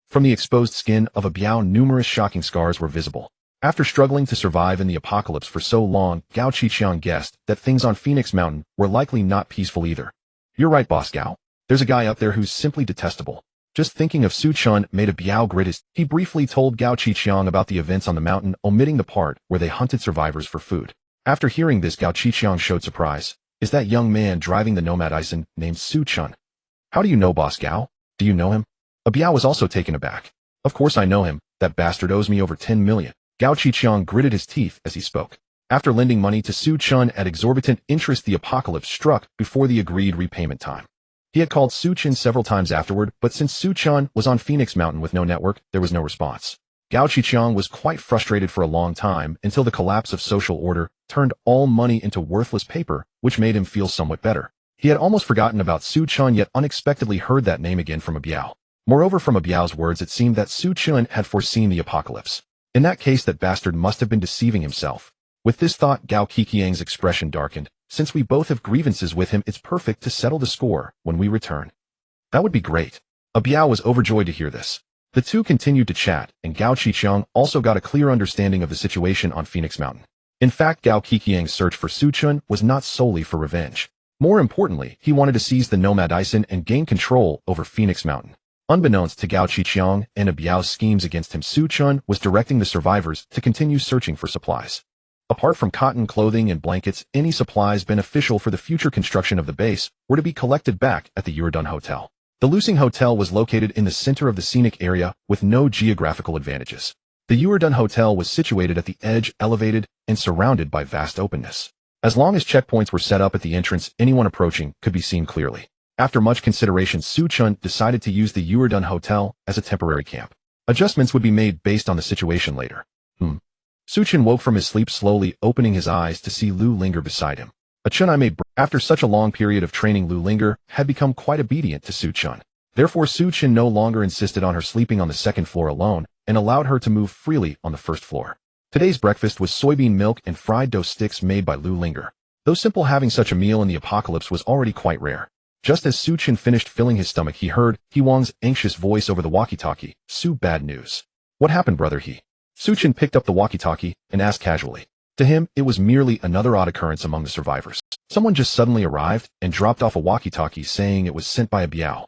From the exposed skin of a Biao, numerous shocking scars were visible. After struggling to survive in the apocalypse for so long, Gao Qiqiang guessed that things on Phoenix Mountain were likely not peaceful either. "You're right, boss Gao. There's a guy up there who's simply detestable." Just thinking of Su Chen made a Biao grit his. He briefly told Gao Qiqiang about the events on the mountain, omitting the part where they hunted survivors for food. After hearing this, Gao Qiqiang showed surprise. "Is that young man driving the NOMADISM named Su Chen?" "How do you know boss Gao? Do you know him?" A Biao was also taken aback. "Of course I know him. That bastard owes me over 10 million. Gao Qiqiang gritted his teeth as he spoke. After lending money to Su Chen at exorbitant interest, the apocalypse struck before the agreed repayment time. He had called Su Chen several times afterward, but since Su Chen was on Phoenix Mountain with no network, there was no response. Gao Qiqiang was quite frustrated for a long time until the collapse of social order turned all money into worthless paper, which made him feel somewhat better. He had almost forgotten about Su Chen, yet unexpectedly heard that name again from a Biao. Moreover, from a Biao's words, it seemed that Su Chen had foreseen the apocalypse. In that case, that bastard must have been deceiving himself. With this thought, Gao Qiqiang's expression darkened. "Since we both have grievances with him, it's perfect to settle the score when we return." "That would be great." A Biao was overjoyed to hear this. The two continued to chat, and Gao Qiqiang also got a clear understanding of the situation on Phoenix Mountain. In fact, Gao Qiqiang's search for Su Chen was not solely for revenge. More importantly, he wanted to seize the NOMADISM and gain control over Phoenix Mountain. Unbeknownst to Gao Qiqiang and a Biao's schemes against him, Su Chen was directing the survivors to continue searching for supplies. Apart from cotton, clothing, and blankets, any supplies beneficial for the future construction of the base were to be collected back at the Uradun Hotel. The Lusing Hotel was located in the center of the scenic area with no geographical advantages. The Uradun Hotel was situated at the edge, elevated, and surrounded by vast openness. As long as checkpoints were set up at the entrance, anyone approaching could be seen clearly. After much consideration, Su Chen decided to use the Uradun Hotel as a temporary camp. Adjustments would be made based on the situation later. Su Chen woke from his sleep, slowly opening his eyes to see Lu Linger beside him. After such a long period of training, Lu Linger had become quite obedient to Su Chen. Therefore, Su Chen no longer insisted on her sleeping on the second floor alone and allowed her to move freely on the first floor. Today's breakfast was soybean milk and fried dough sticks made by Lu Linger. Though simple, having such a meal in the apocalypse was already quite rare. Just as Su Chen finished filling his stomach, he heard He Wang's anxious voice over the walkie-talkie. "Su, bad news." "What happened, brother He?" Su Chen picked up the walkie-talkie and asked casually. To him, it was merely another odd occurrence among the survivors. Someone just suddenly arrived and dropped off a walkie-talkie saying it was sent by a Biao.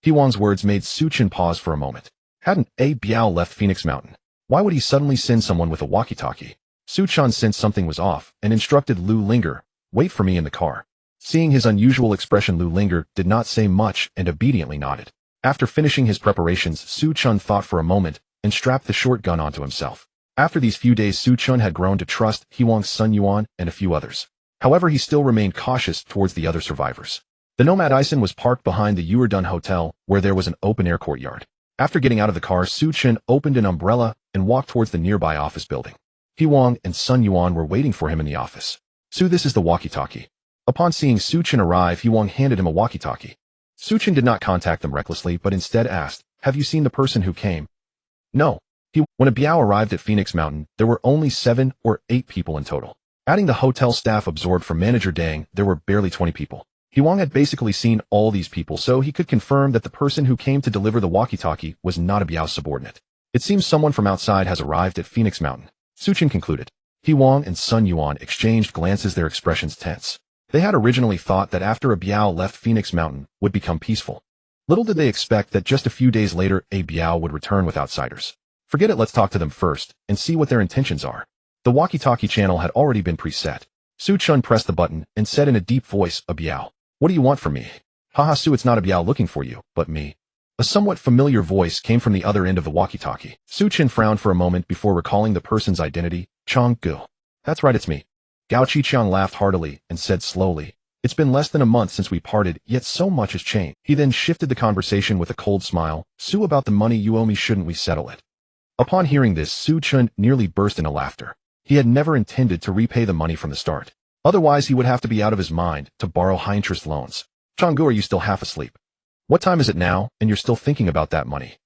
He Wang's words made Su Chen pause for a moment. Hadn't a Biao left Phoenix Mountain? Why would he suddenly send someone with a walkie-talkie? Su Chen sensed something was off and instructed Lu Linger, "Wait for me in the car." Seeing his unusual expression, Lu Linger did not say much and obediently nodded. After finishing his preparations, Su Chen thought for a moment and strapped the short gun onto himself. After these few days, Su Chen had grown to trust He Wang's son Yuan and a few others. However, he still remained cautious towards the other survivors. The NOMADISM was parked behind the Yuerdun Hotel, where there was an open-air courtyard. After getting out of the car, Chen opened an umbrella and walked towards the nearby office building. Wang and Sun Yuan were waiting for him in the office. This is the walkie-talkie. Upon seeing Chen arrive, Wang handed him a walkie-talkie. Chen did not contact them recklessly, but instead asked, "Have you seen the person who came?" No. When a Biao arrived at Phoenix Mountain, there were only 7 or 8 people in total. Adding the hotel staff absorbed from Manager Dang, there were barely 20 people. Wang had basically seen all these people, so he could confirm that the person who came to deliver the walkie-talkie was not a Biao subordinate. It seems someone from outside has arrived at Phoenix Mountain. Chen concluded. Wang and Sun Yuan exchanged glances, their expressions tense. They had originally thought that after a Biao left Phoenix Mountain would become peaceful. Little did they expect that just a few days later a Biao would return with outsiders. Forget it, let's talk to them first and see what their intentions are. The walkie-talkie channel had already been preset. Chen pressed the button and said in a deep voice, "A Biao. What do you want from me?" "Haha, it's not a Biao looking for you, but me." A somewhat familiar voice came from the other end of the walkie-talkie. Chen frowned for a moment before recalling the person's identity. "Chong Gu. That's right, it's me." Gao Qiqiang laughed heartily and said slowly, "It's been less than a month since we parted, yet so much has changed." He then shifted the conversation with a cold smile. "Su, about the money you owe me, shouldn't we settle it?" Upon hearing this, Chen nearly burst into laughter. He had never intended to repay the money from the start. Otherwise, he would have to be out of his mind to borrow high-interest loans. "Changgu, are you still half asleep? What time is it now, and you're still thinking about that money?"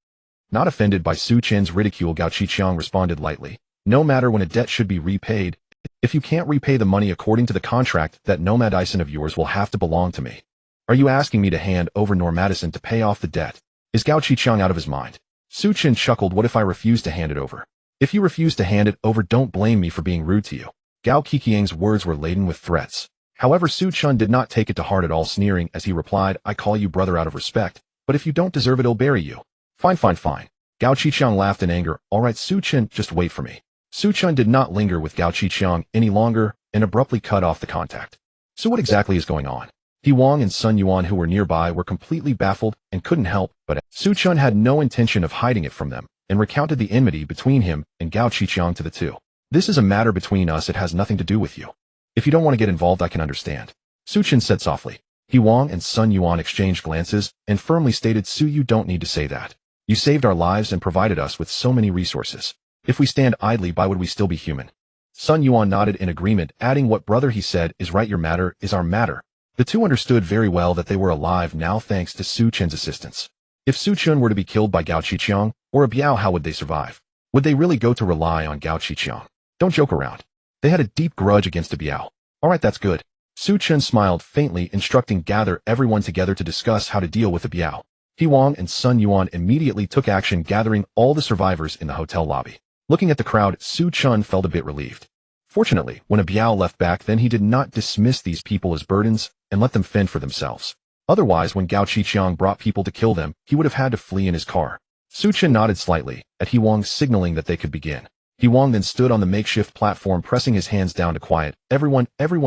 Not offended by Chen's ridicule, Gao Qiqiang responded lightly, "No matter when a debt should be repaid, if you can't repay the money according to the contract, that NOMADISM of yours will have to belong to me." "Are you asking me to hand over NOMADISM to pay off the debt? Is Gao Qiqiang out of his mind?" Chen chuckled. "What if I refuse to hand it over?" "If you refuse to hand it over, don't blame me for being rude to you." Gao Qiqiang's words were laden with threats. However, Chen did not take it to heart at all, sneering as he replied, "I call you brother out of respect, but if you don't deserve it, I'll bury you." Fine. Gao Qiqiang laughed in anger. "All right, Chen, just wait for me." Chen did not linger with Gao Qiqiang any longer and abruptly cut off the contact. "So what exactly is going on?" Wang and Sun Yuan, who were nearby, were completely baffled and couldn't help but Chen had no intention of hiding it from them and recounted the enmity between him and Gao Qiqiang to the two. "This is a matter between us, it has nothing to do with you. If you don't want to get involved, I can understand," Chen said softly. Wang and Sun Yuan exchanged glances and firmly stated, "Su, you don't need to say that. You saved our lives and provided us with so many resources. If we stand idly by, would we still be human?" Sun Yuan nodded in agreement, adding, "What brother he said is right, your matter is our matter." The two understood very well that they were alive now thanks to Chen's assistance. If Chen were to be killed by Gao Qiqiang or a Biao, how would they survive? Would they really go to rely on Gao Qiqiang? Don't joke around. They had a deep grudge against a Biao. "All right, that's good." Chen smiled faintly, instructing gather everyone together to discuss how to deal with the Biao. Wang and Sun Yuan immediately took action, gathering all the survivors in the hotel lobby. Looking at the crowd, Chen felt a bit relieved. Fortunately, when a Biao left back, then he did not dismiss these people as burdens and let them fend for themselves. Otherwise, when Gao Qiqiang brought people to kill them, he would have had to flee in his car. Chen nodded slightly at Wang, signaling that they could begin. Wang then stood on the makeshift platform, pressing his hands down to quiet. Everyone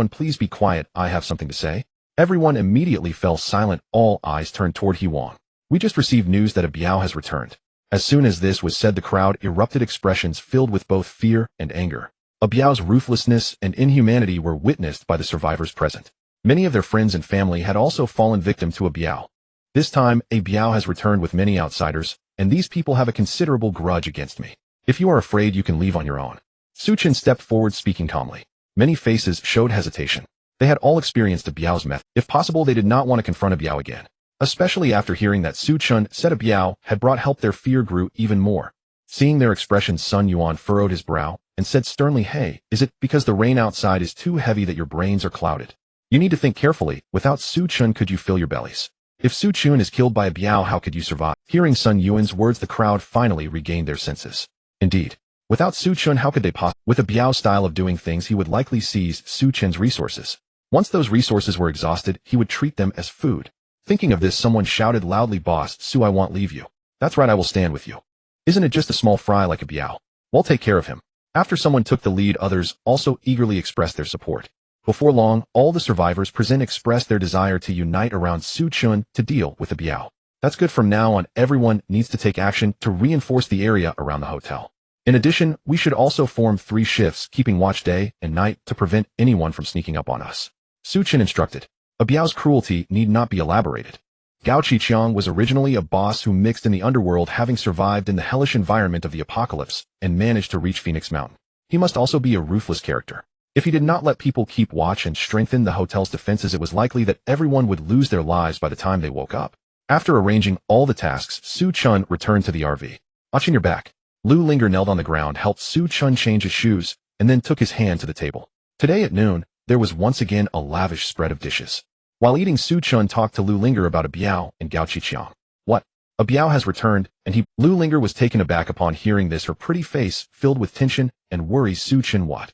please be quiet, I have something to say." Everyone immediately fell silent, all eyes turned toward Wang. "We just received news that a Biao has returned." As soon as this was said, the crowd erupted, expressions filled with both fear and anger. A Biao's ruthlessness and inhumanity were witnessed by the survivors present. Many of their friends and family had also fallen victim to a Biao. This time, a Biao has returned with many outsiders, and these people have a considerable grudge against me. If you are afraid, you can leave on your own." Chen stepped forward, speaking calmly. Many faces showed hesitation. They had all experienced a Biao's method. If possible, they did not want to confront a Biao again. Especially after hearing that Chen said a Biao had brought help, their fear grew even more. Seeing their expressions, Sun Yuan furrowed his brow and said sternly, "Hey, is it because the rain outside is too heavy that your brains are clouded? You need to think carefully. Without Chen, could you fill your bellies? If Chen is killed by a Biao, how could you survive?" Hearing Sun Yuan's words, the crowd finally regained their senses. Indeed, without Chen, how could they possibly? With a Biao style of doing things, he would likely seize Chen's resources. Once those resources were exhausted, he would treat them as food. Thinking of this, someone shouted loudly, "Boss, Su, I won't leave you." "That's right, I will stand with you. Isn't it just a small fry like a Biao? We'll take care of him." After someone took the lead, others also eagerly expressed their support. Before long, all the survivors present expressed their desire to unite around Chen to deal with the Biao. "That's good. From now on, everyone needs to take action to reinforce the area around the hotel. In addition, we should also form 3 shifts, keeping watch day and night to prevent anyone from sneaking up on us. Su Chen instructed. A Biao's cruelty need not be elaborated. Gao Qiqiang was originally a boss who mixed in the underworld, having survived in the hellish environment of the apocalypse and managed to reach Phoenix Mountain. He must also be a ruthless character. If he did not let people keep watch and strengthen the hotel's defenses, it was likely that everyone would lose their lives by the time they woke up. After arranging all the tasks, Su Chen returned to the RV. Watching your back. Lu Linger knelt on the ground, helped Su Chen change his shoes, and then took his hand to the table. Today at noon, there was once again a lavish spread of dishes. While eating, Su Chen talked to Lu Linger about a Biao and Gao Qiqiang. What? A Biao has returned, and he— Lu Linger was taken aback upon hearing this, her pretty face filled with tension and worry. Su Chen, what?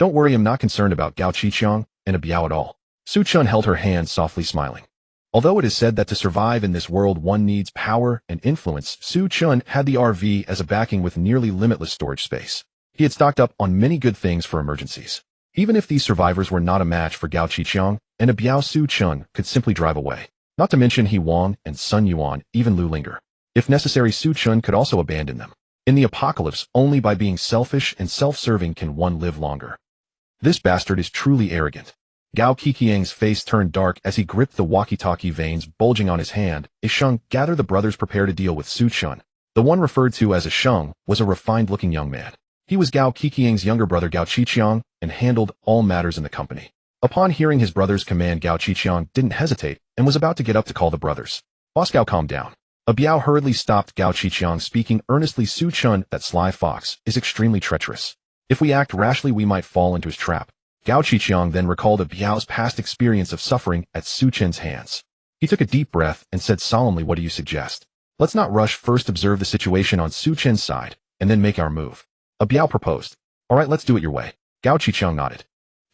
Don't worry, I'm not concerned about Gao Qiqiang and a Biao at all. Su Chen held her hand, softly smiling. Although it is said that to survive in this world one needs power and influence, Su Chen had the RV as a backing with nearly limitless storage space. He had stocked up on many good things for emergencies. Even if these survivors were not a match for Gao Qiqiang and a Biao, Su Chen could simply drive away. Not to mention He Wang and Sun Yuan, even Lu Linger. If necessary, Su Chen could also abandon them. In the apocalypse, only by being selfish and self-serving can one live longer. This bastard is truly arrogant. Gao Qiqiang's face turned dark as he gripped the walkie-talkie, veins bulging on his hand. A Sheng, gather the brothers, prepare to deal with Su Chen. The one referred to as a Sheng was a refined-looking young man. He was Gao Qiqiang's younger brother Gao Qiqiang and handled all matters in the company. Upon hearing his brother's command, Gao Qiqiang didn't hesitate and was about to get up to call the brothers. Boss Gao, calm down. A Biao hurriedly stopped Gao Qiqiang, speaking earnestly. Su Chen, that sly fox, is extremely treacherous. If we act rashly, we might fall into his trap. Gao Qiqiang then recalled a Biao's past experience of suffering at Su Chen's hands. He took a deep breath and said solemnly, what do you suggest? Let's not rush, first observe the situation on Su Chen's side, and then make our move. A Biao proposed. All right, let's do it your way. Gao Qiqiang nodded.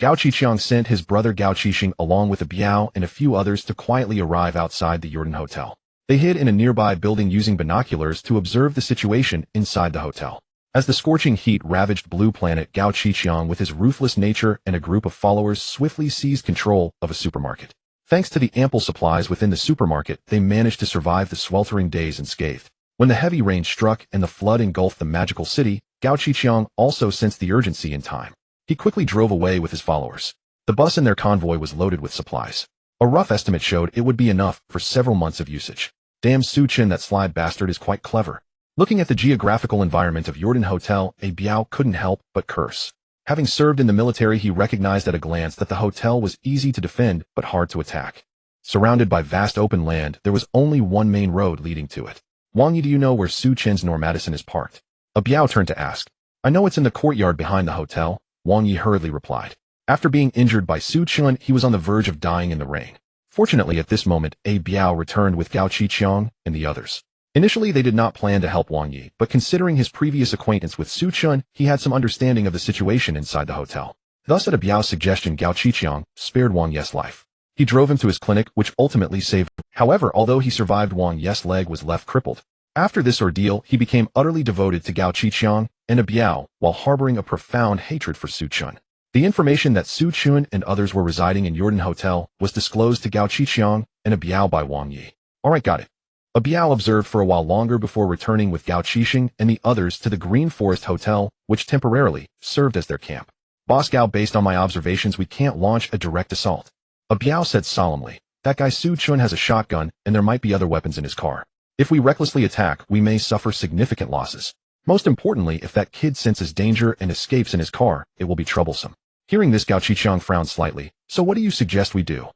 Gao Qiqiang sent his brother Gao Qixing along with a Biao and a few others to quietly arrive outside the Jordan Hotel. They hid in a nearby building using binoculars to observe the situation inside the hotel. As the scorching heat ravaged Blue Planet, Gao Qiqiang, with his ruthless nature and a group of followers, swiftly seized control of a supermarket. Thanks to the ample supplies within the supermarket, they managed to survive the sweltering days unscathed. When the heavy rain struck and the flood engulfed the magical city, Gao Qiqiang also sensed the urgency in time. He quickly drove away with his followers. The bus and their convoy was loaded with supplies. A rough estimate showed it would be enough for several months of usage. Damn, Su Chen, that sly bastard, is quite clever. Looking at the geographical environment of Jordan Hotel, a Biao couldn't help but curse. Having served in the military, he recognized at a glance that the hotel was easy to defend but hard to attack. Surrounded by vast open land, there was only one main road leading to it. Wang Yi, do you know where Su Chen's NOMADISM is parked? A Biao turned to ask. I know it's in the courtyard behind the hotel, Wang Yi hurriedly replied. After being injured by Su Chen, he was on the verge of dying in the rain. Fortunately, at this moment, a Biao returned with Gao Qiqiang and the others. Initially, they did not plan to help Wang Yi, but considering his previous acquaintance with Su Chen, he had some understanding of the situation inside the hotel. Thus, at a Biao's suggestion, Gao Qiqiang spared Wang Yi's life. He drove him to his clinic, which ultimately saved him. However, although he survived, Wang Yi's leg was left crippled. After this ordeal, he became utterly devoted to Gao Qiqiang and a Biao, while harboring a profound hatred for Su Chen. The information that Su Chen and others were residing in Jordan Hotel was disclosed to Gao Qiqiang and a Biao by Wang Yi. Alright, got it. A Biao observed for a while longer before returning with Gao Qixing and the others to the Green Forest Hotel, which temporarily served as their camp. Boss Gao, based on my observations, we can't launch a direct assault. A Biao said solemnly. That guy Su Chen has a shotgun, and there might be other weapons in his car. If we recklessly attack, we may suffer significant losses. Most importantly, if that kid senses danger and escapes in his car, it will be troublesome. Hearing this, Gao Qiqiang frowned slightly. So what do you suggest we do?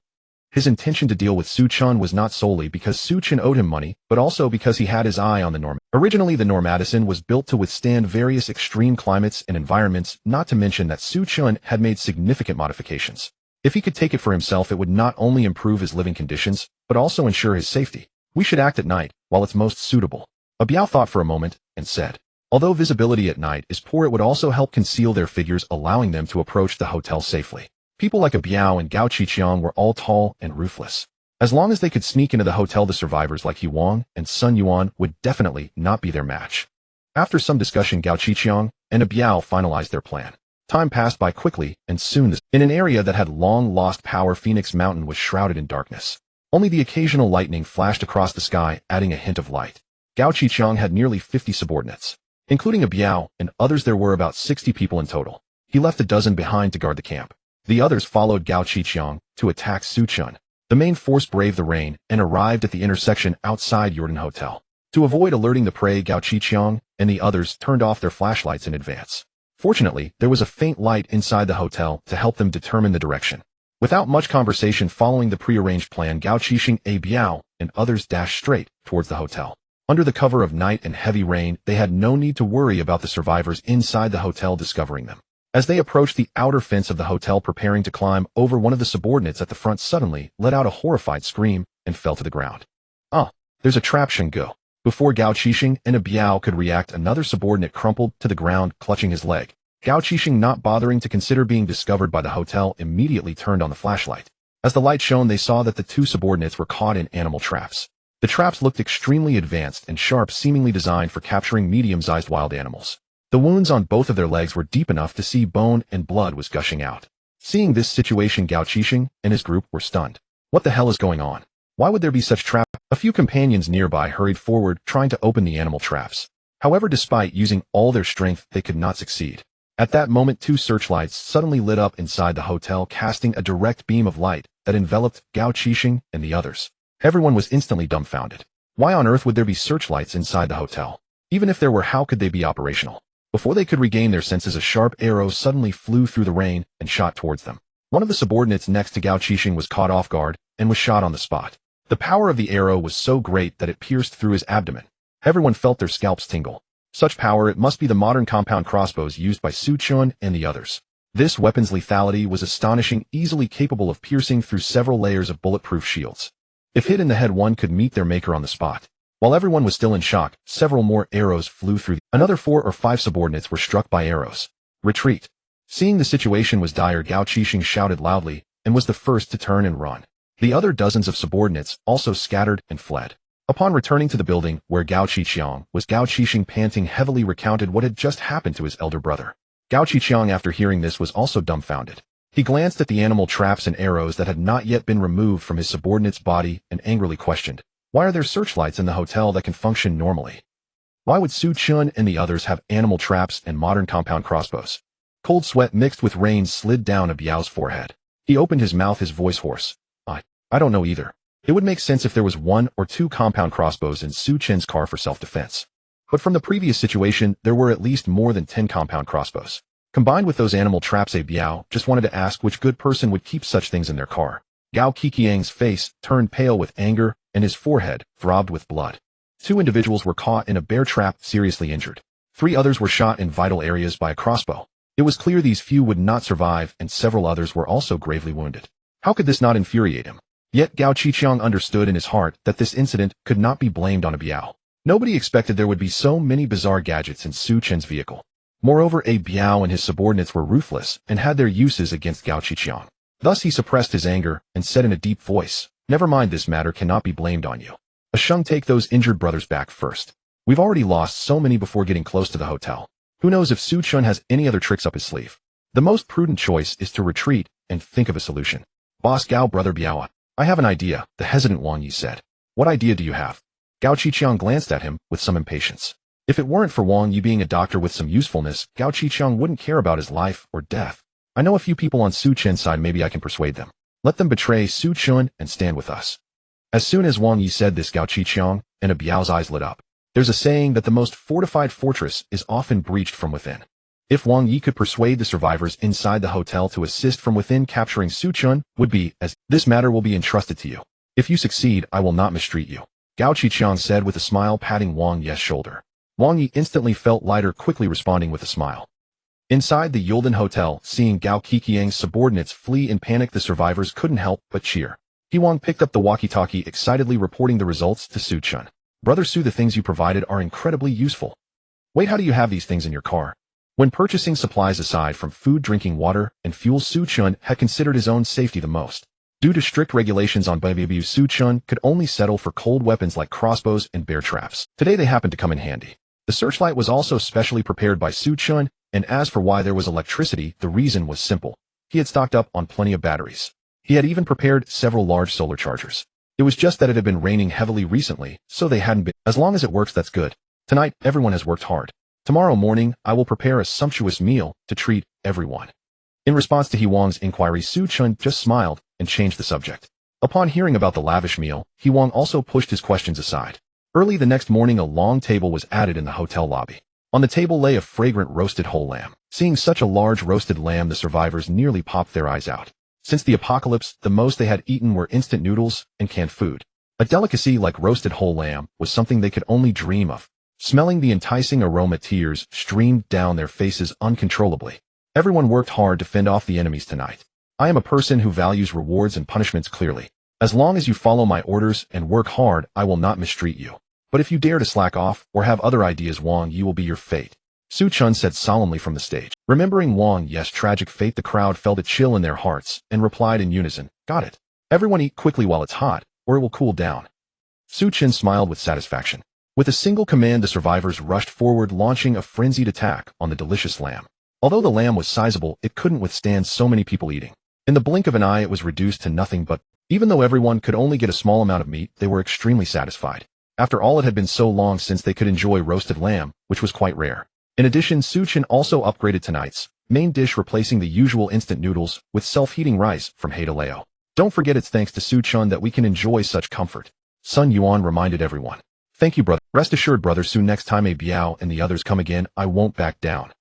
His intention to deal with Su Chen was not solely because Su Chen owed him money, but also because he had his eye on the Norm. Originally, the NOMADISM was built to withstand various extreme climates and environments, not to mention that Su Chen had made significant modifications. If he could take it for himself, it would not only improve his living conditions, but also ensure his safety. We should act at night, while it's most suitable. A Biao thought for a moment, and said, although visibility at night is poor, it would also help conceal their figures, allowing them to approach the hotel safely. People like a Biao and Gao Qiqiang were all tall and ruthless. As long as they could sneak into the hotel, the survivors like He Wang and Sun Yuan would definitely not be their match. After some discussion, Gao Qiqiang and a Biao finalized their plan. Time passed by quickly, and soon, in an area that had long lost power, Phoenix Mountain was shrouded in darkness. Only the occasional lightning flashed across the sky, adding a hint of light. Gao Qiqiang had nearly 50 subordinates. Including a Biao and others, there were about 60 people in total. He left a dozen behind to guard the camp. The others followed Gao Qiqiang to attack Su Chun. The main force braved the rain and arrived at the intersection outside Jordan Hotel. To avoid alerting the prey, Gao Qiqiang and the others turned off their flashlights in advance. Fortunately, there was a faint light inside the hotel to help them determine the direction. Without much conversation following the prearranged plan, Gao Qiqiang, a Biao, and others dashed straight towards the hotel. Under the cover of night and heavy rain, they had no need to worry about the survivors inside the hotel discovering them. As they approached the outer fence of the hotel preparing to climb over, one of the subordinates at the front suddenly let out a horrified scream and fell to the ground. "Ah, there's a trap, Shengu." Before Gao Qiqiang and a Biao could react, another subordinate crumpled to the ground, clutching his leg. Gao Qiqiang, not bothering to consider being discovered by the hotel, immediately turned on the flashlight. As the light shone, they saw that the two subordinates were caught in animal traps. The traps looked extremely advanced and sharp, seemingly designed for capturing medium-sized wild animals. The wounds on both of their legs were deep enough to see bone and blood was gushing out. Seeing this situation, Gao Qiqiang and his group were stunned. What the hell is going on? Why would there be such traps? A few companions nearby hurried forward, trying to open the animal traps. However, despite using all their strength, they could not succeed. At that moment, two searchlights suddenly lit up inside the hotel, casting a direct beam of light that enveloped Gao Qiqiang and the others. Everyone was instantly dumbfounded. Why on earth would there be searchlights inside the hotel? Even if there were, how could they be operational? Before they could regain their senses, a sharp arrow suddenly flew through the rain and shot towards them. One of the subordinates next to Gao Qiqiang was caught off guard and was shot on the spot. The power of the arrow was so great that it pierced through his abdomen. Everyone felt their scalps tingle. Such power! It must be the modern compound crossbows used by Su Chun and the others. This weapon's lethality was astonishing, easily capable of piercing through several layers of bulletproof shields. If hit in the head, one could meet their maker on the spot. While everyone was still in shock, several more arrows flew through. Another 4 or 5 subordinates were struck by arrows. Retreat. Seeing the situation was dire, Gao Qiqiang shouted loudly and was the first to turn and run. The other dozens of subordinates also scattered and fled. Upon returning to the building where Gao Qiqiang was, Gao Qiqiang, panting heavily, recounted what had just happened to his elder brother. Gao Qiqiang, after hearing this, was also dumbfounded. He glanced at the animal traps and arrows that had not yet been removed from his subordinate's body and angrily questioned, "Why are there searchlights in the hotel that can function normally? Why would Su Chun and the others have animal traps and modern compound crossbows?" Cold sweat mixed with rain slid down a Biao's forehead. He opened his mouth, his voice hoarse. I don't know either. It would make sense if there was 1 or 2 compound crossbows in Su Chen's car for self-defense. But from the previous situation, there were at least more than 10 compound crossbows. Combined with those animal traps, a Biao just wanted to ask which good person would keep such things in their car. Gao Qiqiang's face turned pale with anger, and his forehead throbbed with blood. 2 individuals were caught in a bear trap, seriously injured. 3 others were shot in vital areas by a crossbow. It was clear these few would not survive, and several others were also gravely wounded. How could this not infuriate him? Yet Gao Qiqiang understood in his heart that this incident could not be blamed on a Biao. Nobody expected there would be so many bizarre gadgets in Su Chen's vehicle. Moreover, a Biao and his subordinates were ruthless and had their uses against Gao Qiqiang. Thus he suppressed his anger and said in a deep voice, "Never mind, this matter cannot be blamed on you. Ashung, take those injured brothers back first. We've already lost so many before getting close to the hotel. Who knows if Su Chun has any other tricks up his sleeve? The most prudent choice is to retreat and think of a solution." "Boss Gao, brother Biao, I have an idea," the hesitant Wang Yi said. "What idea do you have?" Gao Qiqiang glanced at him with some impatience. If it weren't for Wang Yi being a doctor with some usefulness, Gao Qiqiang wouldn't care about his life or death. "I know a few people on Su Chen's side, maybe I can persuade them. Let them betray Su Chun and stand with us." As soon as Wang Yi said this, Gao Qiqiang and a Biao's eyes lit up. There's a saying that the most fortified fortress is often breached from within. If Wang Yi could persuade the survivors inside the hotel to assist from within, capturing Su Chun would be as this matter will be entrusted to you. If you succeed, I will not mistreat you," Gao Qiqiang said with a smile, patting Wang Yi's shoulder. Wang Yi instantly felt lighter, quickly responding with a smile. Inside the Yulden Hotel, seeing Gao Qiqiang's subordinates flee in panic, the survivors couldn't help but cheer. Wang picked up the walkie-talkie, excitedly reporting the results to Su Chun. "Brother Su, the things you provided are incredibly useful. Wait, how do you have these things in your car?" When purchasing supplies aside from food, drinking water, and fuel, Su Chun had considered his own safety the most. Due to strict regulations on Baibu, Su Chun could only settle for cold weapons like crossbows and bear traps. Today they happened to come in handy. The searchlight was also specially prepared by Su Chun, and as for why there was electricity, the reason was simple. He had stocked up on plenty of batteries. He had even prepared several large solar chargers. It was just that it had been raining heavily recently, so they hadn't been. As long as it works, that's good. Tonight, everyone has worked hard. Tomorrow morning, I will prepare a sumptuous meal to treat everyone. In response to He Wang's inquiry, Su Chen just smiled and changed the subject. Upon hearing about the lavish meal, He Wang also pushed his questions aside. Early the next morning, a long table was added in the hotel lobby. On the table lay a fragrant roasted whole lamb. Seeing such a large roasted lamb, the survivors nearly popped their eyes out. Since the apocalypse, the most they had eaten were instant noodles and canned food. A delicacy like roasted whole lamb was something they could only dream of. Smelling the enticing aroma, tears streamed down their faces uncontrollably. Everyone worked hard to fend off the enemies tonight. I am a person who values rewards and punishments clearly. As long as you follow my orders and work hard, I will not mistreat you. But if you dare to slack off or have other ideas, Wang Yi will be your fate. Su Chen said solemnly from the stage. Remembering Wang Yi's tragic fate, the crowd felt a chill in their hearts and replied in unison, "Got it. Everyone eat quickly while it's hot, or it will cool down." Su Chen smiled with satisfaction. With a single command, the survivors rushed forward, launching a frenzied attack on the delicious lamb. Although the lamb was sizable, it couldn't withstand so many people eating. In the blink of an eye, it was reduced to nothing but, even though everyone could only get a small amount of meat, they were extremely satisfied. After all, it had been so long since they could enjoy roasted lamb, which was quite rare. In addition, Su Chen also upgraded tonight's main dish, replacing the usual instant noodles with self-heating rice from Haidaleo. Don't forget, it's thanks to Su Chen that we can enjoy such comfort. Sun Yuan reminded everyone. Thank you, brother. Rest assured, brother, soon next time a Biao and the others come again, I won't back down.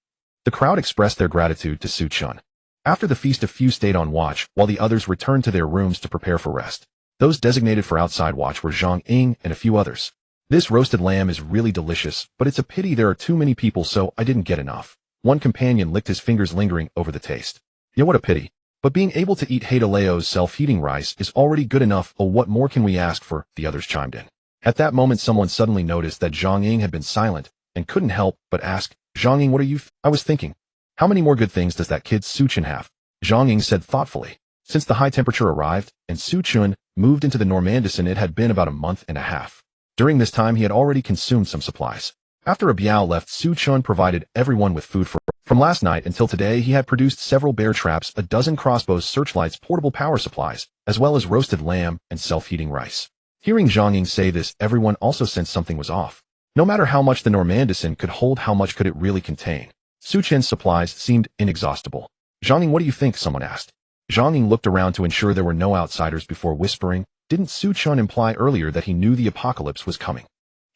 The crowd expressed their gratitude to Su Chen. After the feast, a few stayed on watch, while the others returned to their rooms to prepare for rest. Those designated for outside watch were Zhang Ying and a few others. This roasted lamb is really delicious, but it's a pity there are too many people, so I didn't get enough. One companion licked his fingers, lingering over the taste. Yeah, what a pity. But being able to eat Haidaleo's self-heating rice is already good enough. Oh, what more can we ask for? The others chimed in. At that moment, someone suddenly noticed that Zhang Ying had been silent and couldn't help but ask, Zhang Ying, what are you I was thinking. How many more good things does that kid Su Chen have? Zhang Ying said thoughtfully. Since the high temperature arrived and Su Chen moved into the NOMADISM, it had been about a month and a half. During this time, he had already consumed some supplies. After a Biao left, Su Chen provided everyone with food from last night until today. He had produced several bear traps, a dozen crossbows, searchlights, portable power supplies, as well as roasted lamb and self-heating rice. Hearing Zhang Ying say this, everyone also sensed something was off. No matter how much the NOMADISM could hold, how much could it really contain? Su Chen's supplies seemed inexhaustible. Zhang Ying, what do you think? Someone asked. Zhang Ying looked around to ensure there were no outsiders before whispering, didn't Su Chen imply earlier that he knew the apocalypse was coming?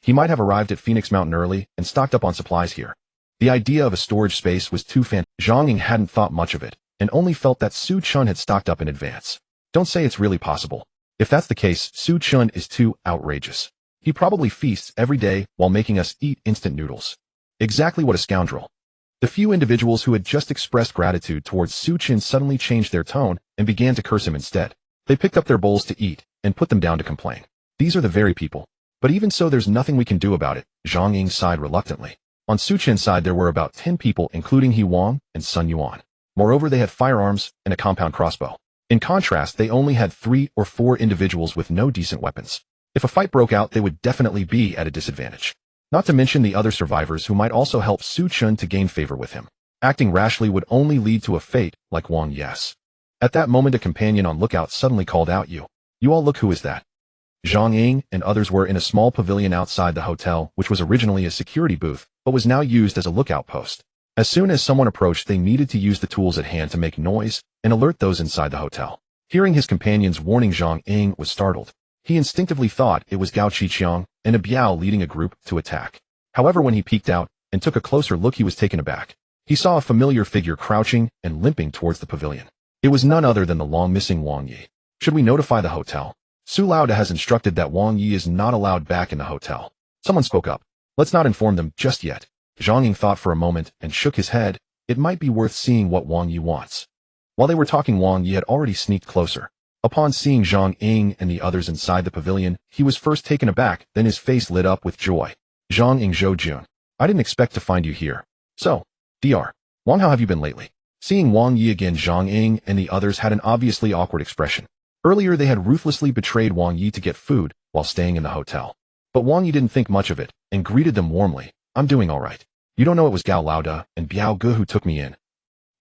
He might have arrived at Phoenix Mountain early and stocked up on supplies here. The idea of a storage space was too fantastic. Zhang Ying hadn't thought much of it, and only felt that Su Chen had stocked up in advance. Don't say it's really possible. If that's the case, Su Chen is too outrageous. He probably feasts every day while making us eat instant noodles. Exactly what a scoundrel. The few individuals who had just expressed gratitude towards Su Chen suddenly changed their tone and began to curse him instead. They picked up their bowls to eat and put them down to complain. These are the very people. But even so, there's nothing we can do about it. Zhang Ying sighed reluctantly. On Su Chen's side, there were about 10 people, including He Wang and Sun Yuan. Moreover, they had firearms and a compound crossbow. In contrast, they only had 3 or 4 individuals with no decent weapons. If a fight broke out, they would definitely be at a disadvantage. Not to mention the other survivors who might also help Su Chen to gain favor with him. Acting rashly would only lead to a fate like Wang Yi's. At that moment, a companion on lookout suddenly called out, You all, look, who is that? Zhang Ying and others were in a small pavilion outside the hotel, which was originally a security booth, but was now used as a lookout post. As soon as someone approached, they needed to use the tools at hand to make noise and alert those inside the hotel. Hearing his companion's warning, Zhang Ying was startled. He instinctively thought it was Gao Qiqiang and a Biao leading a group to attack. However, when he peeked out and took a closer look, he was taken aback. He saw a familiar figure crouching and limping towards the pavilion. It was none other than the long-missing Wang Yi. Should we notify the hotel? Su Lauda has instructed that Wang Yi is not allowed back in the hotel. Someone spoke up. Let's not inform them just yet. Zhang Ying thought for a moment and shook his head. It might be worth seeing what Wang Yi wants. While they were talking, Wang Yi had already sneaked closer. Upon seeing Zhang Ying and the others inside the pavilion, he was first taken aback, then his face lit up with joy. Zhang Ying, Zhou Jun. I didn't expect to find you here. So, Dr. Wang, how have you been lately? Seeing Wang Yi again, Zhang Ying and the others had an obviously awkward expression. Earlier, they had ruthlessly betrayed Wang Yi to get food while staying in the hotel. But Wang Yi didn't think much of it and greeted them warmly. I'm doing all right. You don't know it was Gao Lauda and Biao Ge who took me in.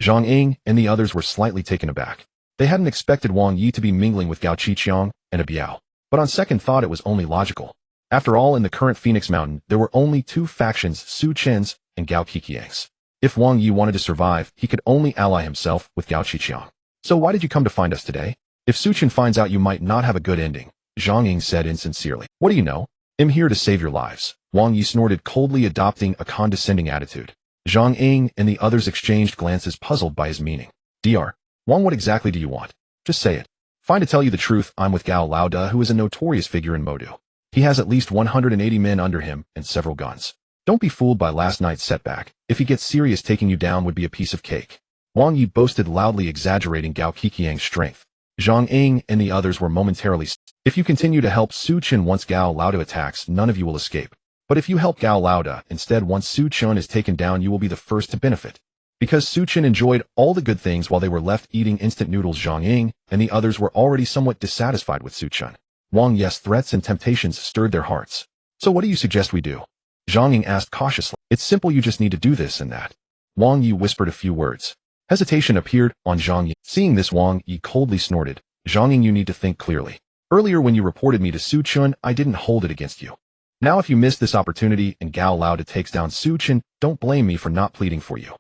Zhang Ying and the others were slightly taken aback. They hadn't expected Wang Yi to be mingling with Gao Qiqiang and a Biao. But on second thought, it was only logical. After all, in the current Phoenix Mountain, there were only 2 factions, Su Chen's and Gao Qiqiang's. If Wang Yi wanted to survive, he could only ally himself with Gao Qiqiang. So why did you come to find us today? If Su Chen finds out, you might not have a good ending, Zhang Ying said insincerely. What do you know? I'm here to save your lives. Wang Yi snorted, coldly adopting a condescending attitude. Zhang Ying and the others exchanged glances, puzzled by his meaning. Dr. Wang, what exactly do you want? Just say it. Fine, to tell you the truth, I'm with Gao Laoda, who is a notorious figure in Modu. He has at least 180 men under him and several guns. Don't be fooled by last night's setback. If he gets serious, taking you down would be a piece of cake. Wang Yi boasted, loudly exaggerating Gao Qiqiang's strength. Zhang Ying and the others were momentarily stunned. If you continue to help Su Chen once Gao Laoda attacks, none of you will escape. But if you help Gao Laoda instead, once Su Chen is taken down, you will be the first to benefit. Because Su Chen enjoyed all the good things while they were left eating instant noodles, Zhang Ying and the others were already somewhat dissatisfied with Su Chen. Wang Yi's threats and temptations stirred their hearts. So what do you suggest we do? Zhang Ying asked cautiously. It's simple, you just need to do this and that. Wang Yi whispered a few words. Hesitation appeared on Zhang Yi. Seeing this, Wang Yi coldly snorted. Zhang Ying, you need to think clearly. Earlier when you reported me to Su Chen, I didn't hold it against you. Now if you miss this opportunity and Gao Laoda takes down Su Chen, don't blame me for not pleading for you.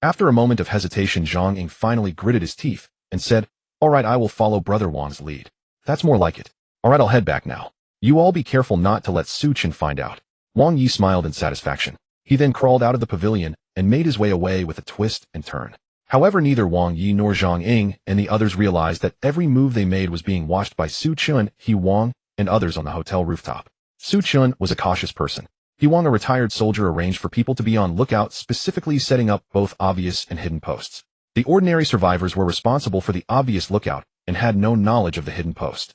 After a moment of hesitation, Zhang Ying finally gritted his teeth and said, all right, I will follow Brother Wang's lead. That's more like it. All right, I'll head back now. You all be careful not to let Su Chen find out. Wang Yi smiled in satisfaction. He then crawled out of the pavilion and made his way away with a twist and turn. However, neither Wang Yi nor Zhang Ying and the others realized that every move they made was being watched by Su Chen, He Wang, and others on the hotel rooftop. Su Chen was a cautious person. He Wang, a retired soldier, arranged for people to be on lookout, specifically setting up both obvious and hidden posts. The ordinary survivors were responsible for the obvious lookout and had no knowledge of the hidden post.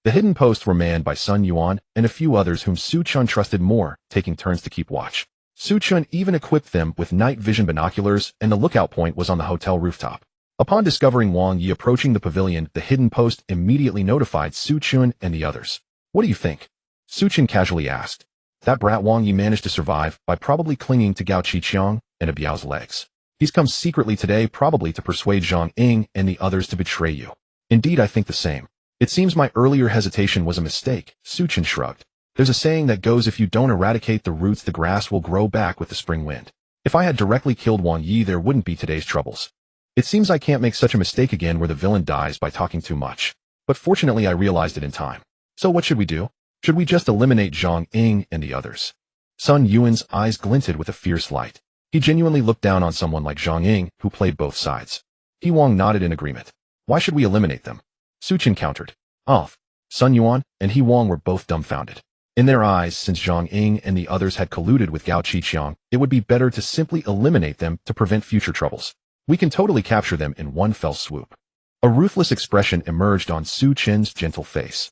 The hidden posts were manned by Sun Yuan and a few others whom Su Chen trusted more, taking turns to keep watch. Su Chen even equipped them with night vision binoculars, and the lookout point was on the hotel rooftop. Upon discovering Wang Yi approaching the pavilion, the hidden post immediately notified Su Chen and the others. What do you think? Su Chen casually asked. That brat Wang Yi managed to survive by probably clinging to Gao Qiqiang and a Biao's legs. He's come secretly today, probably to persuade Zhang Ying and the others to betray you. Indeed, I think the same. It seems my earlier hesitation was a mistake, Su Chen shrugged. There's a saying that goes, if you don't eradicate the roots, the grass will grow back with the spring wind. If I had directly killed Wang Yi, there wouldn't be today's troubles. It seems I can't make such a mistake again where the villain dies by talking too much. But fortunately I realized it in time. So what should we do? Should we just eliminate Zhang Ying and the others? Sun Yuan's eyes glinted with a fierce light. He genuinely looked down on someone like Zhang Ying, who played both sides. He Wang nodded in agreement. Why should we eliminate them? Su Chen countered. Off. Sun Yuan and He Wang were both dumbfounded. In their eyes, since Zhang Ying and the others had colluded with Gao Qiqiang, it would be better to simply eliminate them to prevent future troubles. We can totally capture them in one fell swoop. A ruthless expression emerged on Su Chen's gentle face.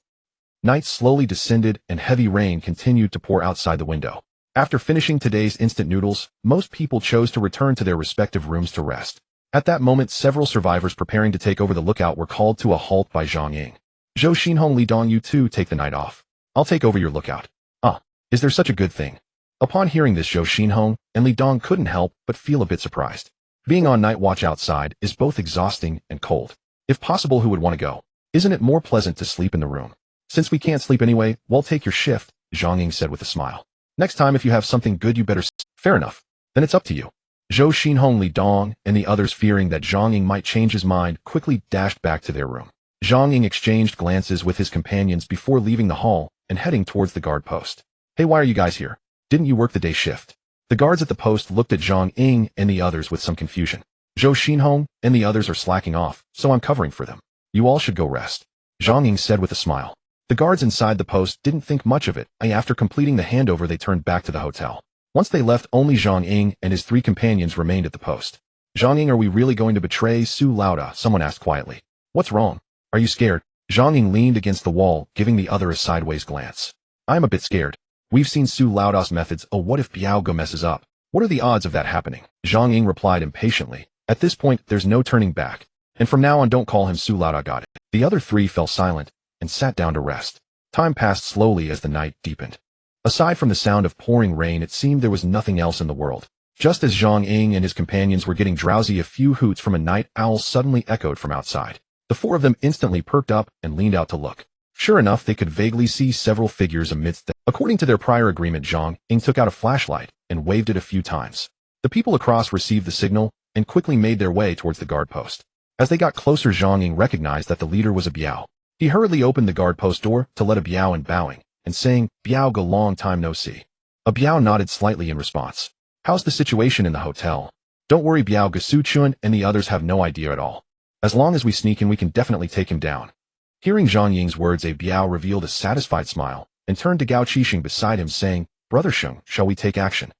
Night slowly descended and heavy rain continued to pour outside the window. After finishing today's instant noodles, most people chose to return to their respective rooms to rest. At that moment, several survivors preparing to take over the lookout were called to a halt by Zhang Ying. Zhou Xinhong, Li Dong, you two take the night off. I'll take over your lookout. Is there such a good thing? Upon hearing this, Zhou Xinhong and Li Dong couldn't help but feel a bit surprised. Being on night watch outside is both exhausting and cold. If possible, who would want to go? Isn't it more pleasant to sleep in the room? Since we can't sleep anyway, we'll take your shift, Zhang Ying said with a smile. Next time if you have something good you better Fair enough. Then it's up to you. Zhou Xinhong, Li Dong, and the others, fearing that Zhang Ying might change his mind, quickly dashed back to their room. Zhang Ying exchanged glances with his companions before leaving the hall and heading towards the guard post. Hey, why are you guys here? Didn't you work the day shift? The guards at the post looked at Zhang Ying and the others with some confusion. Zhou Xinhong and the others are slacking off, so I'm covering for them. You all should go rest, Zhang Ying said with a smile. The guards inside the post didn't think much of it, and after completing the handover they turned back to the hotel. Once they left, only Zhang Ying and his three companions remained at the post. Zhang Ying, are we really going to betray Su Laoda? Someone asked quietly. What's wrong? Are you scared? Zhang Ying leaned against the wall, giving the other a sideways glance. I'm a bit scared. We've seen Su Laoda's methods. Oh, what if Biao Ge messes up? What are the odds of that happening? Zhang Ying replied impatiently. At this point, there's no turning back. And from now on, don't call him Su Laoda. Got it. The other three fell silent and sat down to rest. Time passed slowly as the night deepened. Aside from the sound of pouring rain, it seemed there was nothing else in the world. Just as Zhang Ying and his companions were getting drowsy, a few hoots from a night owl suddenly echoed from outside. The four of them instantly perked up and leaned out to look. Sure enough, they could vaguely see several figures amidst them. According to their prior agreement, Zhang Ying took out a flashlight and waved it a few times. The people across received the signal and quickly made their way towards the guard post. As they got closer, Zhang Ying recognized that the leader was a Biao. He hurriedly opened the guard post door to let a Biao in, bowing and saying, "Biao go, long time no see." A Biao nodded slightly in response. "How's the situation in the hotel?" "Don't worry, Biao, Su Chun and the others have no idea at all. As long as we sneak in, we can definitely take him down." Hearing Zhang Ying's words, a Biao revealed a satisfied smile and turned to Gao Qixing beside him, saying, "Brother Sheng, shall we take action?"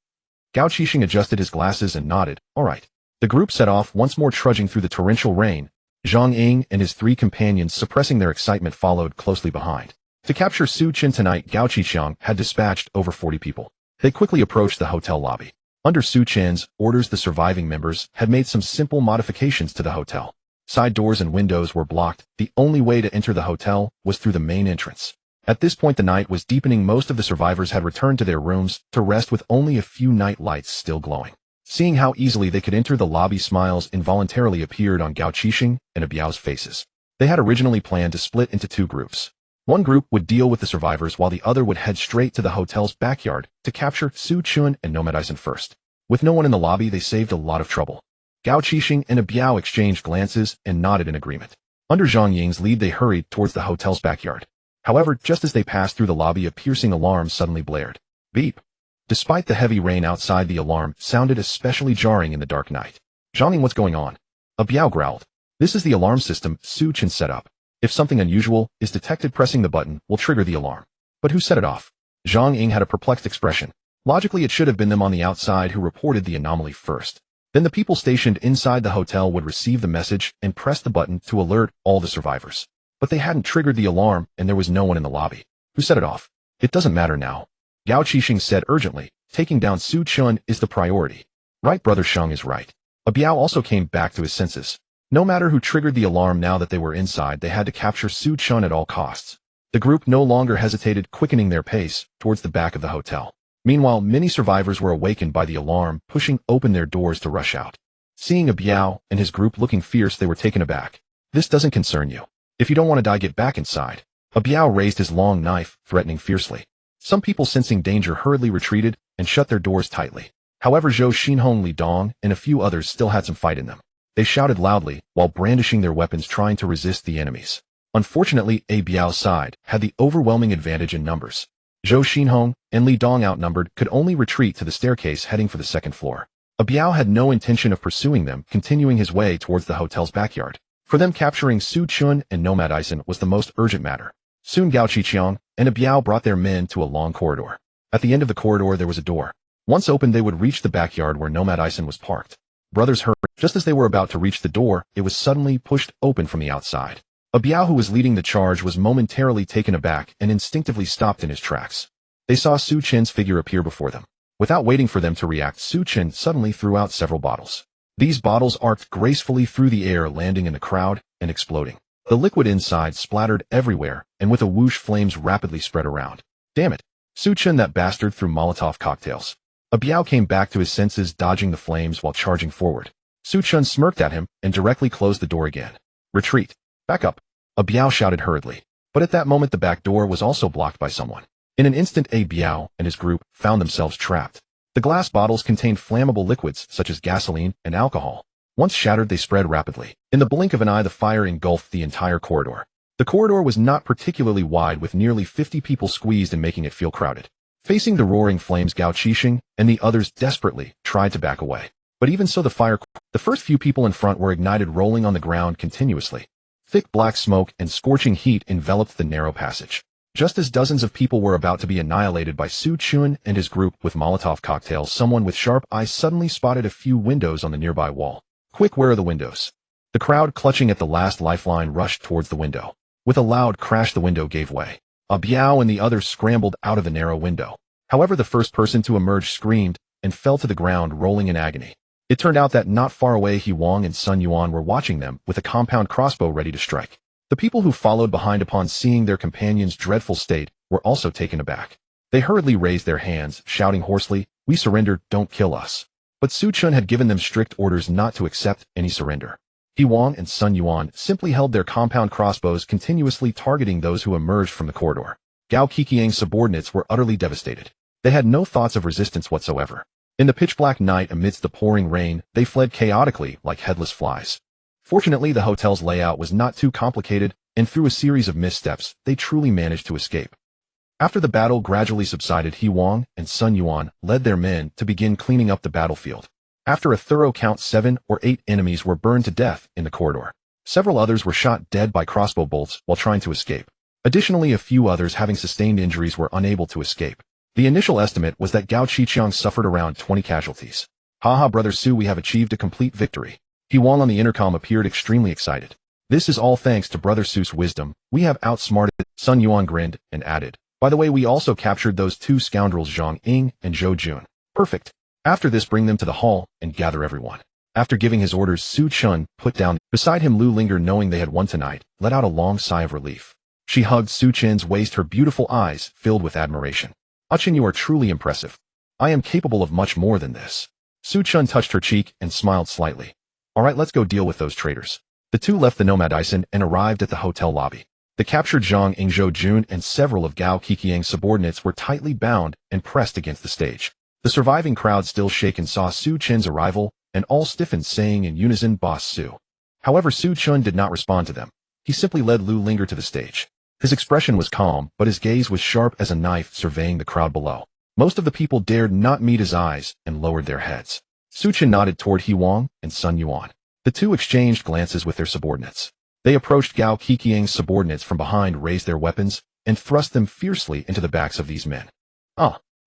Gao Qixing adjusted his glasses and nodded. "All right." The group set off, once more trudging through the torrential rain. Zhang Ying and his three companions, suppressing their excitement, followed closely behind. To capture Su Chen tonight, Gao Qixiang had dispatched over 40 people. They quickly approached the hotel lobby. Under Su Chen's orders, the surviving members had made some simple modifications to the hotel. Side doors and windows were blocked. The only way to enter the hotel was through the main entrance. At this point, the night was deepening. Most of the survivors had returned to their rooms to rest, with only a few night lights still glowing. Seeing how easily they could enter the lobby, smiles involuntarily appeared on Gao Qixing and a Biao's faces. They had originally planned to split into two groups. One group would deal with the survivors, while the other would head straight to the hotel's backyard to capture Su Chun and NOMADISM first. With no one in the lobby, they saved a lot of trouble. Gao Qixing and a Biao exchanged glances and nodded in agreement. Under Zhang Ying's lead, they hurried towards the hotel's backyard. However, just as they passed through the lobby, a piercing alarm suddenly blared. Beep. Despite the heavy rain outside, the alarm sounded especially jarring in the dark night. "Zhang Ying, what's going on?" A Biao growled. "This is the alarm system Su Chen set up. If something unusual is detected, pressing the button will trigger the alarm." "But who set it off?" Zhang Ying had a perplexed expression. Logically, it should have been them on the outside who reported the anomaly first. Then the people stationed inside the hotel would receive the message and press the button to alert all the survivors. But they hadn't triggered the alarm, and there was no one in the lobby. Who set it off? "It doesn't matter now," Gao Qixing said urgently. "Taking down Su Chun is the priority." "Right, Brother Sheng is right." A Biao also came back to his senses. No matter who triggered the alarm, now that they were inside, they had to capture Su Chun at all costs. The group no longer hesitated, quickening their pace towards the back of the hotel. Meanwhile, many survivors were awakened by the alarm, pushing open their doors to rush out. Seeing a Biao and his group looking fierce, they were taken aback. "This doesn't concern you. If you don't want to die, get back inside." A Biao raised his long knife, threatening fiercely. Some people, sensing danger, hurriedly retreated and shut their doors tightly. However, Zhou Xinhong, Li Dong, and a few others still had some fight in them. They shouted loudly while brandishing their weapons, trying to resist the enemies. Unfortunately, a Biao's side had the overwhelming advantage in numbers. Zhou Xinhong and Li Dong, outnumbered, could only retreat to the staircase heading for the second floor. A Biao had no intention of pursuing them, continuing his way towards the hotel's backyard. For them, capturing Su Chun and NOMADISM was the most urgent matter. Soon Gao Qixiang and a Biao brought their men to a long corridor. At the end of the corridor, there was a door. Once opened, they would reach the backyard where NOMADISM was parked. Brothers hurried. Just as they were about to reach the door, it was suddenly pushed open from the outside. A Biao who was leading the charge was momentarily taken aback and instinctively stopped in his tracks. They saw Su Chen's figure appear before them. Without waiting for them to react, Su Chen suddenly threw out several bottles. These bottles arced gracefully through the air, landing in the crowd and exploding. The liquid inside splattered everywhere, and with a whoosh, flames rapidly spread around. "Damn it! Su Chen, that bastard, threw Molotov cocktails." A Biao came back to his senses, dodging the flames while charging forward. Su Chen smirked at him and directly closed the door again. "Retreat! Back up!" A Biao shouted hurriedly. But at that moment, the back door was also blocked by someone. In an instant, a Biao and his group found themselves trapped. The glass bottles contained flammable liquids such as gasoline and alcohol. Once shattered, they spread rapidly. In the blink of an eye, the fire engulfed the entire corridor. The corridor was not particularly wide, with nearly 50 people squeezed and making it feel crowded. Facing the roaring flames, Gao Qixing and the others desperately tried to back away. But even so, the first few people in front were ignited, rolling on the ground continuously. Thick black smoke and scorching heat enveloped the narrow passage. Just as dozens of people were about to be annihilated by Su Chun and his group with Molotov cocktails, someone with sharp eyes suddenly spotted a few windows on the nearby wall. "Quick, where are the windows?" The crowd, clutching at the last lifeline, rushed towards the window. With a loud crash, the window gave way. A Biao and the others scrambled out of the narrow window. However, the first person to emerge screamed and fell to the ground, rolling in agony. It turned out that not far away, He Wang and Sun Yuan were watching them with a compound crossbow ready to strike. The people who followed behind, upon seeing their companion's dreadful state, were also taken aback. They hurriedly raised their hands, shouting hoarsely, "We surrender, don't kill us." But Su Chun had given them strict orders not to accept any surrender. He Wang and Sun Yuan simply held their compound crossbows, continuously targeting those who emerged from the corridor. Gao Qiqiang's subordinates were utterly devastated. They had no thoughts of resistance whatsoever. In the pitch-black night amidst the pouring rain, they fled chaotically like headless flies. Fortunately, the hotel's layout was not too complicated, and through a series of missteps, they truly managed to escape. After the battle gradually subsided, He Wang and Sun Yuan led their men to begin cleaning up the battlefield. After a thorough count, 7 or 8 enemies were burned to death in the corridor. Several others were shot dead by crossbow bolts while trying to escape. Additionally, a few others having sustained injuries were unable to escape. The initial estimate was that Gao Qiqiang suffered around 20 casualties. Haha, Brother Su, we have achieved a complete victory. He Wang on the intercom appeared extremely excited. This is all thanks to Brother Su's wisdom. We have outsmarted. Sun Yuan grinned and added, by the way, we also captured those 2 scoundrels, Zhang Ying and Zhou Jun. Perfect. After this, bring them to the hall and gather everyone. After giving his orders, Su Chen put down beside him Lu Linger, knowing they had won tonight, let out a long sigh of relief. She hugged Su Chen's waist, her beautiful eyes filled with admiration. Chen, you are truly impressive. I am capable of much more than this. Su Chen touched her cheek and smiled slightly. All right, let's go deal with those traitors. The two left the NOMADISM and arrived at the hotel lobby. The captured Zhang Ying, Zhou Jun, and several of Gao Qiqiang's subordinates were tightly bound and pressed against the stage. The surviving crowd, still shaken, saw Su Chen's arrival and all stiffened, saying in unison, Boss Su. However, Su Chen did not respond to them. He simply led Lu Linger to the stage. His expression was calm, but his gaze was sharp as a knife, surveying the crowd below. Most of the people dared not meet his eyes and lowered their heads. Su Chen nodded toward He Wang and Sun Yuan. The two exchanged glances with their subordinates. They approached Gao Qiqiang's subordinates from behind, raised their weapons, and thrust them fiercely into the backs of these men.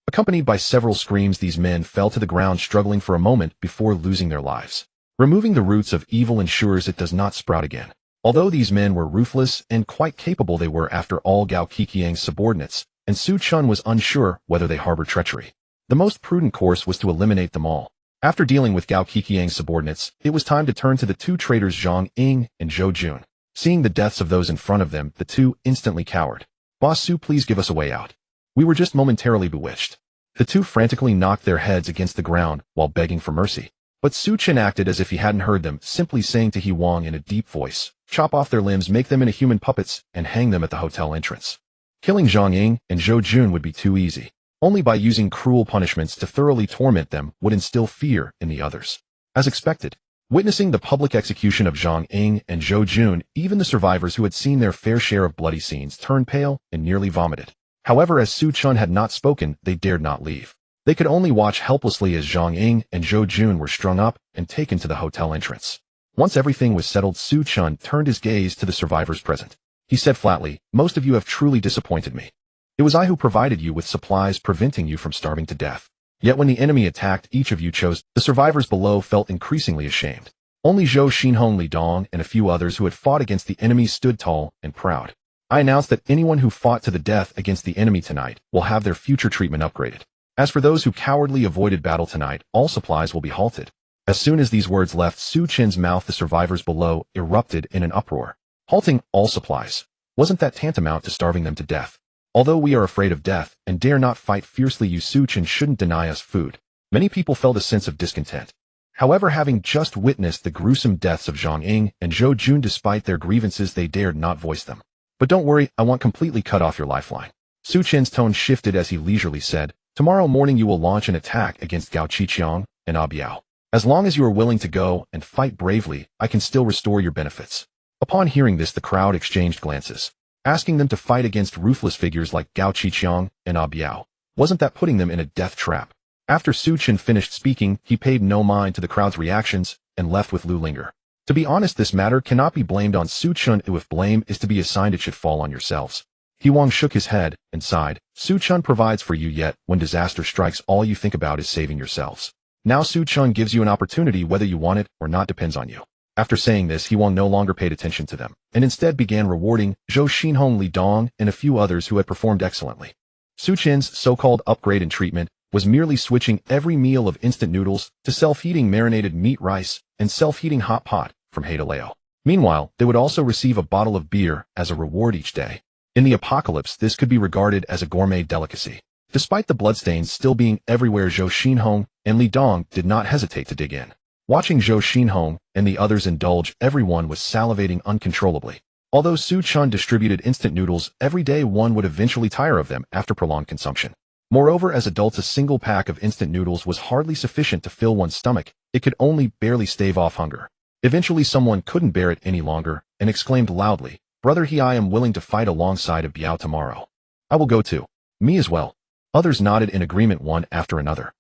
Accompanied by several screams, these men fell to the ground, struggling for a moment before losing their lives. Removing the roots of evil ensures it does not sprout again. Although these men were ruthless and quite capable, they were, after all, Gao Qiqiang's subordinates, and Su Chen was unsure whether they harbored treachery. The most prudent course was to eliminate them all. After dealing with Gao Qiqiang's subordinates, it was time to turn to the 2 traitors Zhang Ying and Zhou Jun. Seeing the deaths of those in front of them, the 2 instantly cowered. Boss Su, please give us a way out. We were just momentarily bewitched. The 2 frantically knocked their heads against the ground while begging for mercy. But Su Chen acted as if he hadn't heard them, simply saying to He Wang in a deep voice, chop off their limbs, make them into human puppets, and hang them at the hotel entrance. Killing Zhang Ying and Zhou Jun would be too easy. Only by using cruel punishments to thoroughly torment them would instill fear in the others. As expected, witnessing the public execution of Zhang Ying and Zhou Jun, even the survivors who had seen their fair share of bloody scenes turned pale and nearly vomited. However, as Su Chen had not spoken, they dared not leave. They could only watch helplessly as Zhang Ying and Zhou Jun were strung up and taken to the hotel entrance. Once everything was settled, Su Chen turned his gaze to the survivors present. He said flatly, most of you have truly disappointed me. It was I who provided you with supplies, preventing you from starving to death. Yet when the enemy attacked, each of you chose. The survivors below felt increasingly ashamed. Only Zhou Xinhong, Li Dong, and a few others who had fought against the enemy stood tall and proud. I announced that anyone who fought to the death against the enemy tonight will have their future treatment upgraded. As for those who cowardly avoided battle tonight, all supplies will be halted. As soon as these words left Su Chen's mouth, the survivors below erupted in an uproar. Halting all supplies. Wasn't that tantamount to starving them to death? Although we are afraid of death and dare not fight fiercely, you Su Chen shouldn't deny us food. Many people felt a sense of discontent. However, having just witnessed the gruesome deaths of Zhang Ying and Zhou Jun, despite their grievances, they dared not voice them. But don't worry, I won't completely cut off your lifeline. Su Chen's tone shifted as he leisurely said, tomorrow morning you will launch an attack against Gao Qiqiang and Abiao. As long as you are willing to go and fight bravely, I can still restore your benefits. Upon hearing this, the crowd exchanged glances. Asking them to fight against ruthless figures like Gao Qiqiang and Abiao. Wasn't that putting them in a death trap? After Su Chen finished speaking, he paid no mind to the crowd's reactions and left with Lu Linger. To be honest, this matter cannot be blamed on Su Chen. If blame is to be assigned, it should fall on yourselves. He Wang shook his head and sighed. Su Chen provides for you, yet when disaster strikes, all you think about is saving yourselves. Now Su Chen gives you an opportunity, whether you want it or not depends on you. After saying this, He Wang no longer paid attention to them, and instead began rewarding Zhou Xinhong, Li Dong, and a few others who had performed excellently. Su Chen's so-called upgrade and treatment was merely switching every meal of instant noodles to self-heating marinated meat rice and self-heating hot pot from Haidaleo. Meanwhile, they would also receive a bottle of beer as a reward each day. In the apocalypse, this could be regarded as a gourmet delicacy. Despite the bloodstains still being everywhere, Zhou Xinhong and Li Dong did not hesitate to dig in. Watching Zhou Xinhong and the others indulge, everyone was salivating uncontrollably. Although Su Chen distributed instant noodles every day, one would eventually tire of them after prolonged consumption. Moreover, as adults, a single pack of instant noodles was hardly sufficient to fill one's stomach. It could only barely stave off hunger. Eventually someone couldn't bear it any longer and exclaimed loudly, "Brother He, I am willing to fight alongside of Biao tomorrow. I will go too." "Me as well." Others nodded in agreement, one after another.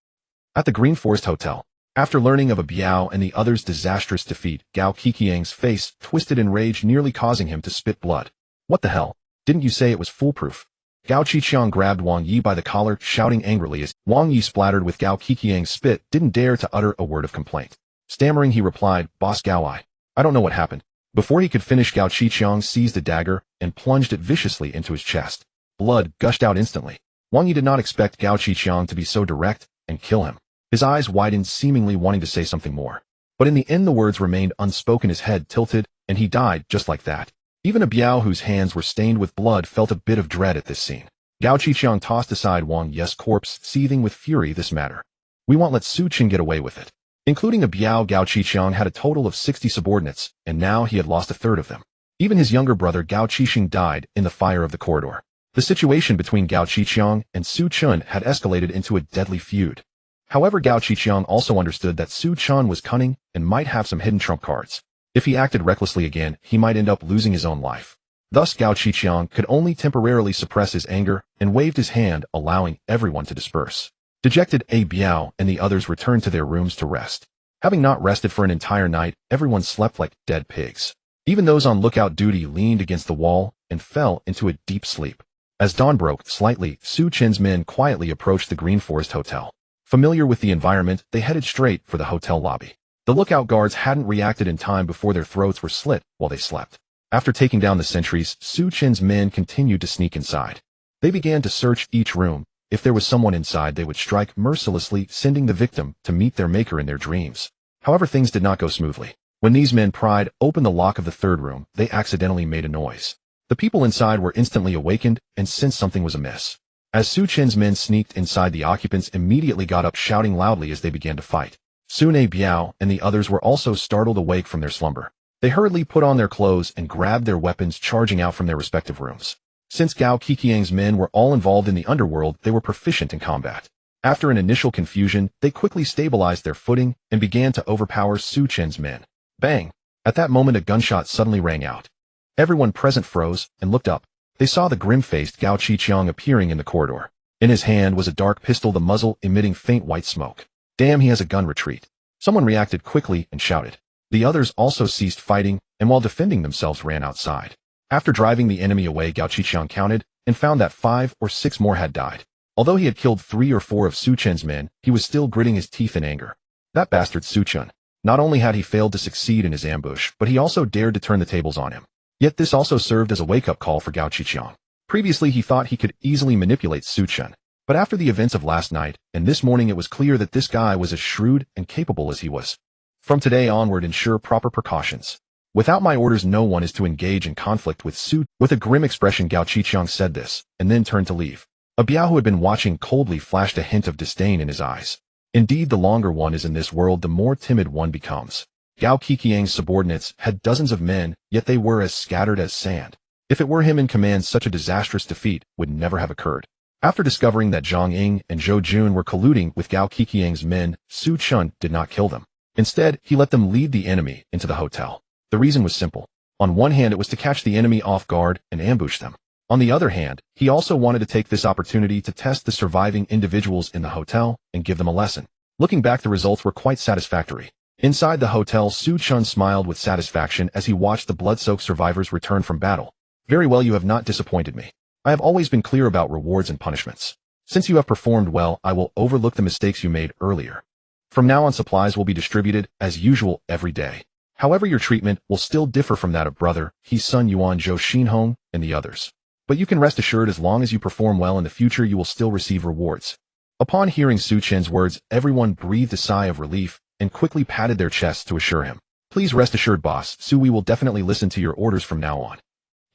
At the Green Forest Hotel, after learning of a Biao and the others' disastrous defeat, Gao Qiqiang's face twisted in rage, nearly causing him to spit blood. "What the hell? Didn't you say it was foolproof?" Gao Qiqiang grabbed Wang Yi by the collar, shouting angrily as Wang Yi, splattered with Gao Qiqiang's spit, didn't dare to utter a word of complaint. Stammering, he replied, "Boss Gao, I don't know what happened." Before he could finish, Gao Qiqiang seized a dagger and plunged it viciously into his chest. Blood gushed out instantly. Wang Yi did not expect Gao Qiqiang to be so direct and kill him. His eyes widened, seemingly wanting to say something more. But in the end the words remained unspoken. His head tilted, and he died just like that. Even a Biao whose hands were stained with blood felt a bit of dread at this scene. Gao Qiqiang tossed aside Wang Yi's corpse, seething with fury. "This matter. We won't let Su Chen get away with it." Including a Biao, Gao Qiqiang had a total of 60 subordinates, and now he had lost a third of them. Even his younger brother Gao Qixing died in the fire of the corridor. The situation between Gao Qiqiang and Su Chen had escalated into a deadly feud. However, Gao Qiqiang also understood that Su Chen was cunning and might have some hidden trump cards. If he acted recklessly again, he might end up losing his own life. Thus, Gao Qiqiang could only temporarily suppress his anger and waved his hand, allowing everyone to disperse. Dejected, a Biao and the others returned to their rooms to rest. Having not rested for an entire night, everyone slept like dead pigs. Even those on lookout duty leaned against the wall and fell into a deep sleep. As dawn broke slightly, Su Chen's men quietly approached the Green Forest Hotel. Familiar with the environment, they headed straight for the hotel lobby. The lookout guards hadn't reacted in time before their throats were slit while they slept. After taking down the sentries, Su Chen's men continued to sneak inside. They began to search each room. If there was someone inside, they would strike mercilessly, sending the victim to meet their maker in their dreams. However, things did not go smoothly. When these men pried open the lock of the third room, they accidentally made a noise. The people inside were instantly awakened and sensed something was amiss. As Su Chen's men sneaked inside, the occupants immediately got up, shouting loudly as they began to fight. Soon a Biao and the others were also startled awake from their slumber. They hurriedly put on their clothes and grabbed their weapons, charging out from their respective rooms. Since Gao Qiqiang's men were all involved in the underworld, they were proficient in combat. After an initial confusion, they quickly stabilized their footing and began to overpower Su Chen's men. Bang! At that moment, a gunshot suddenly rang out. Everyone present froze and looked up. They saw the grim-faced Gao Qiqiang appearing in the corridor. In his hand was a dark pistol, the muzzle emitting faint white smoke. "Damn, he has a gun!" Retreat. Someone reacted quickly and shouted. The others also ceased fighting, and while defending themselves ran outside. After driving the enemy away, Gao Qiqiang counted and found that 5 or 6 more had died. Although he had killed 3 or 4 of Su Chen's men, he was still gritting his teeth in anger. That bastard Su Chen. Not only had he failed to succeed in his ambush, but he also dared to turn the tables on him. Yet this also served as a wake-up call for Gao Qiqiang. Previously, he thought he could easily manipulate Su Chen. But after the events of last night and this morning, it was clear that this guy was as shrewd and capable as he was. From today onward, ensure proper precautions. Without my orders, no one is to engage in conflict with Su. With a grim expression, Gao Qiqiang said this, and then turned to leave. A Biao who had been watching coldly flashed a hint of disdain in his eyes. Indeed, the longer one is in this world, the more timid one becomes. Gao Qiqiang's subordinates had dozens of men, yet they were as scattered as sand. If it were him in command, such a disastrous defeat would never have occurred. After discovering that Zhang Ying and Zhou Jun were colluding with Gao Qiqiang's men, Su Chen did not kill them. Instead, he let them lead the enemy into the hotel. The reason was simple. On one hand, it was to catch the enemy off guard and ambush them. On the other hand, he also wanted to take this opportunity to test the surviving individuals in the hotel and give them a lesson. Looking back, the results were quite satisfactory. Inside the hotel, Su Chen smiled with satisfaction as he watched the blood-soaked survivors return from battle. "Very well, you have not disappointed me. I have always been clear about rewards and punishments. Since you have performed well, I will overlook the mistakes you made earlier. From now on, supplies will be distributed as usual every day. However, your treatment will still differ from that of brother, his son Yuan Zhou Xinhong, and the others. But you can rest assured, as long as you perform well in the future, you will still receive rewards." Upon hearing Su Chen's words, everyone breathed a sigh of relief and quickly patted their chests to assure him. "Please rest assured, boss Su, we will definitely listen to your orders from now on.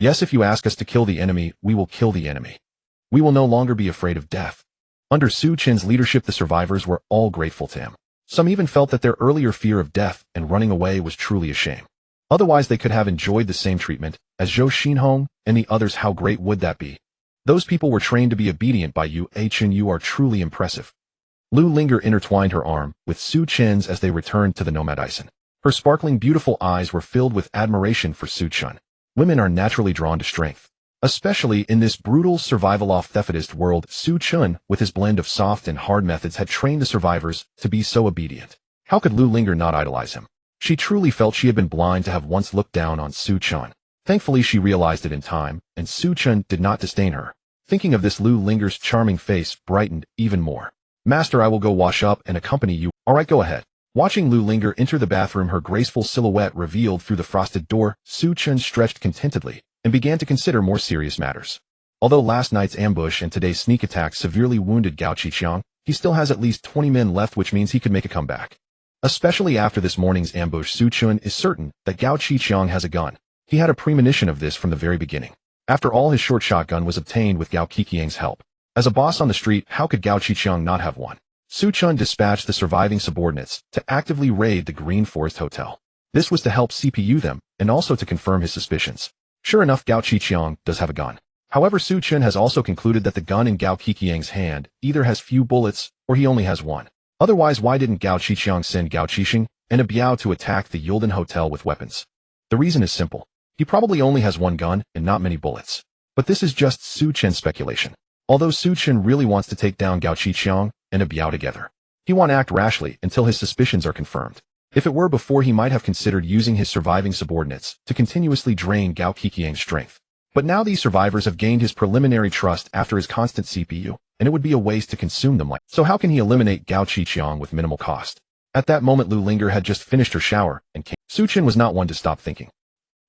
Yes, if you ask us to kill the enemy, we will kill the enemy. We will no longer be afraid of death." Under Su Chen's leadership, the survivors were all grateful to him. Some even felt that their earlier fear of death and running away was truly a shame. Otherwise, they could have enjoyed the same treatment as Zhou Xinhong and the others. How great would that be? Those people were trained to be obedient by you, Chen. You are truly impressive. Lu Linger intertwined her arm with Su Chen's as they returned to the NOMADISM. Her sparkling beautiful eyes were filled with admiration for Su Chen. Women are naturally drawn to strength. Especially in this brutal survival-of-thefitist world, Su Chen, with his blend of soft and hard methods, had trained the survivors to be so obedient. How could Lu Linger not idolize him? She truly felt she had been blind to have once looked down on Su Chen. Thankfully, she realized it in time, and Su Chen did not disdain her. Thinking of this, Lu Linger's charming face brightened even more. Master, I will go wash up and accompany you. All right, go ahead. Watching Lu Linger enter the bathroom, her graceful silhouette revealed through the frosted door, Su Chen stretched contentedly and began to consider more serious matters. Although last night's ambush and today's sneak attack severely wounded Gao Qiqiang, he still has at least 20 men left, which means he could make a comeback. Especially after this morning's ambush, Su Chen is certain that Gao Qiqiang has a gun. He had a premonition of this from the very beginning. After all, his short shotgun was obtained with Gao Qiqiang's help. As a boss on the street, how could Gao Qiqiang not have one? Su Chen dispatched the surviving subordinates to actively raid the Green Forest Hotel. This was to help CPU them and also to confirm his suspicions. Sure enough, Gao Qiqiang does have a gun. However, Su Chen has also concluded that the gun in Gao Qiqiang's hand either has few bullets or he only has one. Otherwise, why didn't Gao Qiqiang send Gao Qixing and a Biao to attack the Yildan Hotel with weapons? The reason is simple. He probably only has one gun and not many bullets. But this is just Su Chen's speculation. Although Su Chen really wants to take down Gao Qiqiang and a Biao together, he won't act rashly until his suspicions are confirmed. If it were before, he might have considered using his surviving subordinates to continuously drain Gao Qiqiang's strength. But now these survivors have gained his preliminary trust after his constant CPU, and it would be a waste to consume them. So how can he eliminate Gao Qiqiang with minimal cost? At that moment, Lu Linger had just finished her shower and came. Su Chen was not one to stop thinking.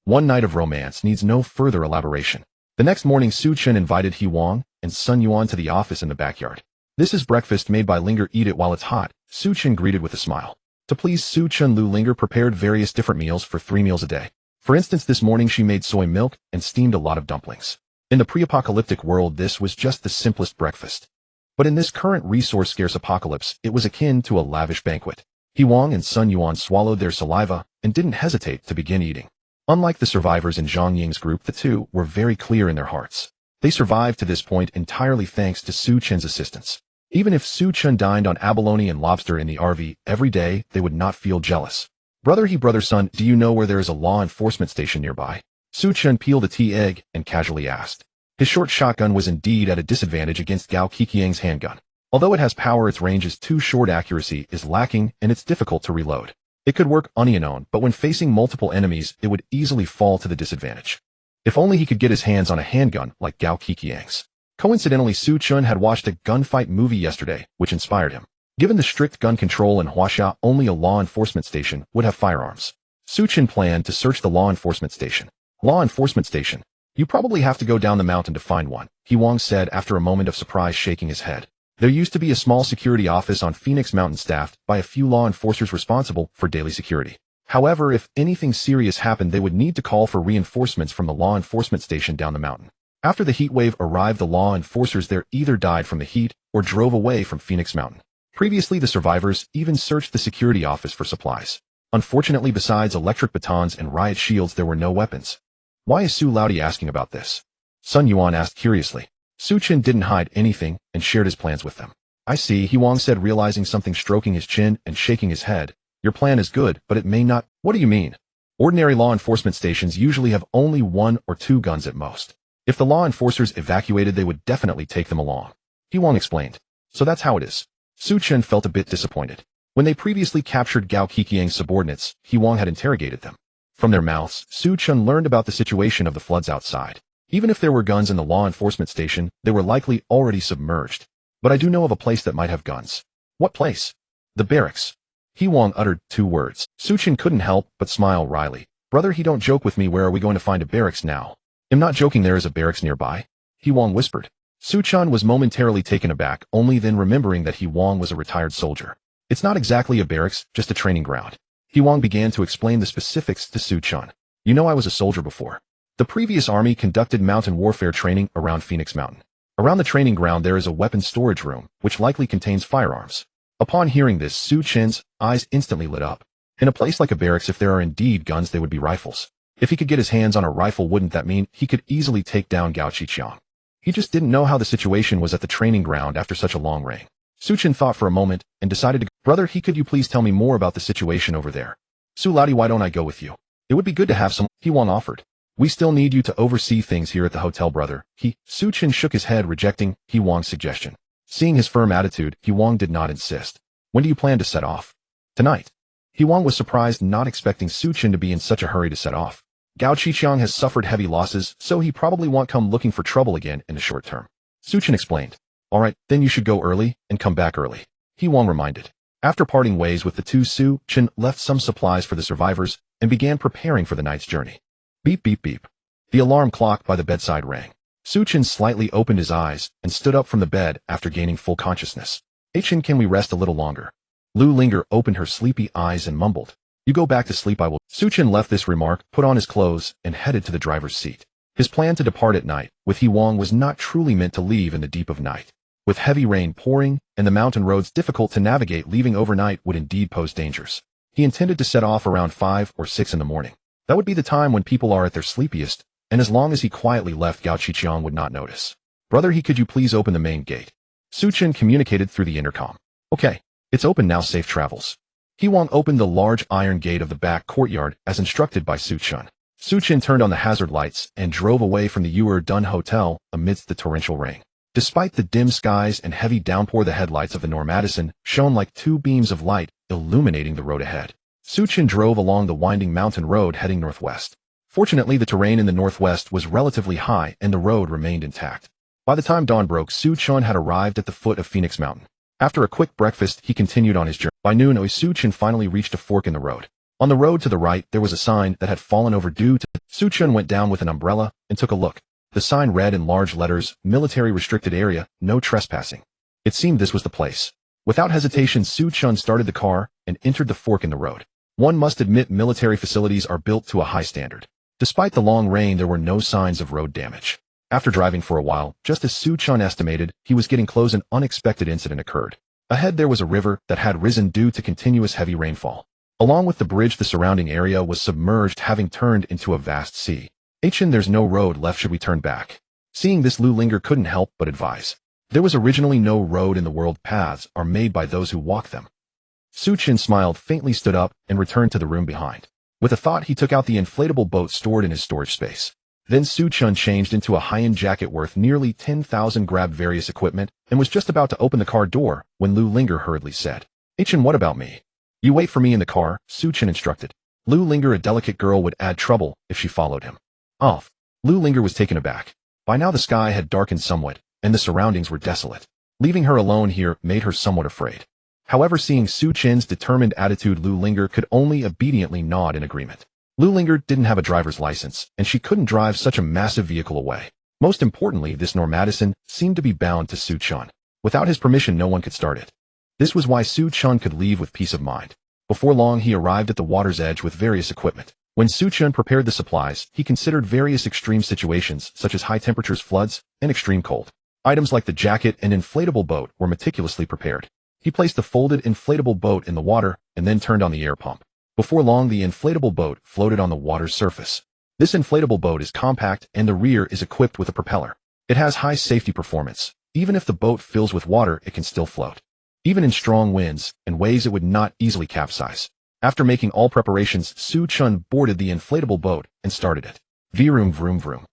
One night of romance needs no further elaboration. The next morning, Su Chen invited He Wang and Sun Yuan to the office in the backyard. This is breakfast made by Linger. Eat it while it's hot, Su Chen greeted with a smile. To please Su Chen, Lu Linger prepared various different meals for 3 meals a day. For instance, this morning she made soy milk and steamed a lot of dumplings. In the pre-apocalyptic world, this was just the simplest breakfast. But in this current resource-scarce apocalypse, it was akin to a lavish banquet. He Wang and Sun Yuan swallowed their saliva and didn't hesitate to begin eating. Unlike the survivors in Zhang Ying's group, the two were very clear in their hearts. They survived to this point entirely thanks to Su Chen's assistance. Even if Su Chen dined on abalone and lobster in the RV every day, they would not feel jealous. Brother son, do you know where there is a law enforcement station nearby? Su Chen peeled a tea egg and casually asked. His short shotgun was indeed at a disadvantage against Gao Qiqiang's handgun. Although it has power, its range is too short, accuracy is lacking, and it's difficult to reload. It could work on its own, but when facing multiple enemies, it would easily fall to the disadvantage. If only he could get his hands on a handgun like Gao Qiqiang's. Coincidentally, Su Chen had watched a gunfight movie yesterday, which inspired him. Given the strict gun control in Huaxia, only a law enforcement station would have firearms. Su Chen planned to search the law enforcement station. Law enforcement station? You probably have to go down the mountain to find one, He Wang said after a moment of surprise, shaking his head. There used to be a small security office on Phoenix Mountain staffed by a few law enforcers responsible for daily security. However, if anything serious happened, they would need to call for reinforcements from the law enforcement station down the mountain. After the heat wave arrived, the law enforcers there either died from the heat or drove away from Phoenix Mountain. Previously, the survivors even searched the security office for supplies. Unfortunately, besides electric batons and riot shields, there were no weapons. Why is Su Laudi asking about this? Sun Yuan asked curiously. Su Chen didn't hide anything and shared his plans with them. I see, He Wang said, realizing something, stroking his chin and shaking his head. Your plan is good, but it may not. What do you mean? Ordinary law enforcement stations usually have only 1 or 2 guns at most. If the law enforcers evacuated, they would definitely take them along. He Wang explained. So that's how it is. Su Chen felt a bit disappointed. When they previously captured Gao Qiqiang's subordinates, He Wang had interrogated them. From their mouths, Su Chen learned about the situation of the floods outside. Even if there were guns in the law enforcement station, they were likely already submerged. But I do know of a place that might have guns. What place? The barracks. He Wang uttered 2 words. Su Chen couldn't help but smile wryly. Brother, he don't joke with me. Where are we going to find a barracks now? I'm not joking, there is a barracks nearby. He Wang whispered. Su Chen was momentarily taken aback, only then remembering that He Wang was a retired soldier. It's not exactly a barracks, just a training ground. He Wang began to explain the specifics to Su Chen. You know, I was a soldier before. The previous army conducted mountain warfare training around Phoenix Mountain. Around the training ground there is a weapons storage room, which likely contains firearms. Upon hearing this, Su Chen's eyes instantly lit up. In a place like a barracks, if there are indeed guns, they would be rifles. If he could get his hands on a rifle, wouldn't that mean he could easily take down Gao Qiqiang? He just didn't know how the situation was at the training ground after such a long rain. Su Chen thought for a moment and decided to go. Brother, could you please tell me more about the situation over there? Su Laudi, why don't I go with you? It would be good to have some, He Wang offered. We still need you to oversee things here at the hotel, brother. Su Chen shook his head, rejecting He Wang's suggestion. Seeing his firm attitude, He Wang did not insist. When do you plan to set off? Tonight. He Wang was surprised, not expecting Su Chen to be in such a hurry to set off. Gao Qiqiang has suffered heavy losses, so he probably won't come looking for trouble again in the short term. Su Chen explained. All right, then you should go early and come back early. He Wang reminded. After parting ways with the two, Su Chen left some supplies for the survivors and began preparing for the night's journey. Beep, beep, beep. The alarm clock by the bedside rang. Su Chen slightly opened his eyes and stood up from the bed after gaining full consciousness. Hey Chen, can we rest a little longer? Lu Linger opened her sleepy eyes and mumbled. You go back to sleep, I will. Su Chen left this remark, put on his clothes, and headed to the driver's seat. His plan to depart at night with He Wang was not truly meant to leave in the deep of night. With heavy rain pouring and the mountain roads difficult to navigate, leaving overnight would indeed pose dangers. He intended to set off around 5 or 6 in the morning. That would be the time when people are at their sleepiest, and as long as he quietly left, Gao Qiqiang would not notice. Brother, could you please open the main gate? Su Chen communicated through the intercom. Okay, it's open now, safe travels. He Wang opened the large iron gate of the back courtyard as instructed by Su Chen. Su Chen turned on the hazard lights and drove away from the Yuer Dun Hotel amidst the torrential rain. Despite the dim skies and heavy downpour, the headlights of the NOMADISM shone like two beams of light, illuminating the road ahead. Su Chen drove along the winding mountain road heading northwest. Fortunately, the terrain in the northwest was relatively high and the road remained intact. By the time dawn broke, Su Chen had arrived at the foot of Phoenix Mountain. After a quick breakfast, he continued on his journey. By noon, Su Chen finally reached a fork in the road. On the road to the right, there was a sign that had fallen over due to... Su Chen went down with an umbrella and took a look. The sign read in large letters, Military Restricted Area, No Trespassing. It seemed this was the place. Without hesitation, Su Chen started the car and entered the fork in the road. One must admit, military facilities are built to a high standard. Despite the long rain, there were no signs of road damage. After driving for a while, just as Su Chen estimated, he was getting close, an unexpected incident occurred. Ahead there was a river that had risen due to continuous heavy rainfall. Along with the bridge, the surrounding area was submerged, having turned into a vast sea. Chen, there's no road left, should we turn back? Seeing this, Lu Linger couldn't help but advise. There was originally no road in the world. Paths are made by those who walk them. Su Chen smiled faintly, stood up, and returned to the room behind. With a thought, he took out the inflatable boat stored in his storage space. Then Su Chen changed into a high-end jacket worth nearly 10,000, grabbed various equipment, and was just about to open the car door when Lu Linger hurriedly said, Chen, what about me? You wait for me in the car, Su Chen instructed. Lu Linger, a delicate girl, would add trouble if she followed him. Off. Lu Linger was taken aback. By now the sky had darkened somewhat, and the surroundings were desolate. Leaving her alone here made her somewhat afraid. However, seeing Su Chen's determined attitude, Lu Linger could only obediently nod in agreement. Lu Linger didn't have a driver's license, and she couldn't drive such a massive vehicle away. Most importantly, this NOMADISM seemed to be bound to Su Chen. Without his permission, no one could start it. This was why Su Chen could leave with peace of mind. Before long, he arrived at the water's edge with various equipment. When Su Chen prepared the supplies, he considered various extreme situations such as high temperatures, floods, and extreme cold. Items like the jacket and inflatable boat were meticulously prepared. He placed the folded inflatable boat in the water and then turned on the air pump. Before long, the inflatable boat floated on the water's surface. This inflatable boat is compact and the rear is equipped with a propeller. It has high safety performance. Even if the boat fills with water, it can still float. Even in strong winds and waves, it would not easily capsize. After making all preparations, Su Chen boarded the inflatable boat and started it. Vroom, vroom, vroom.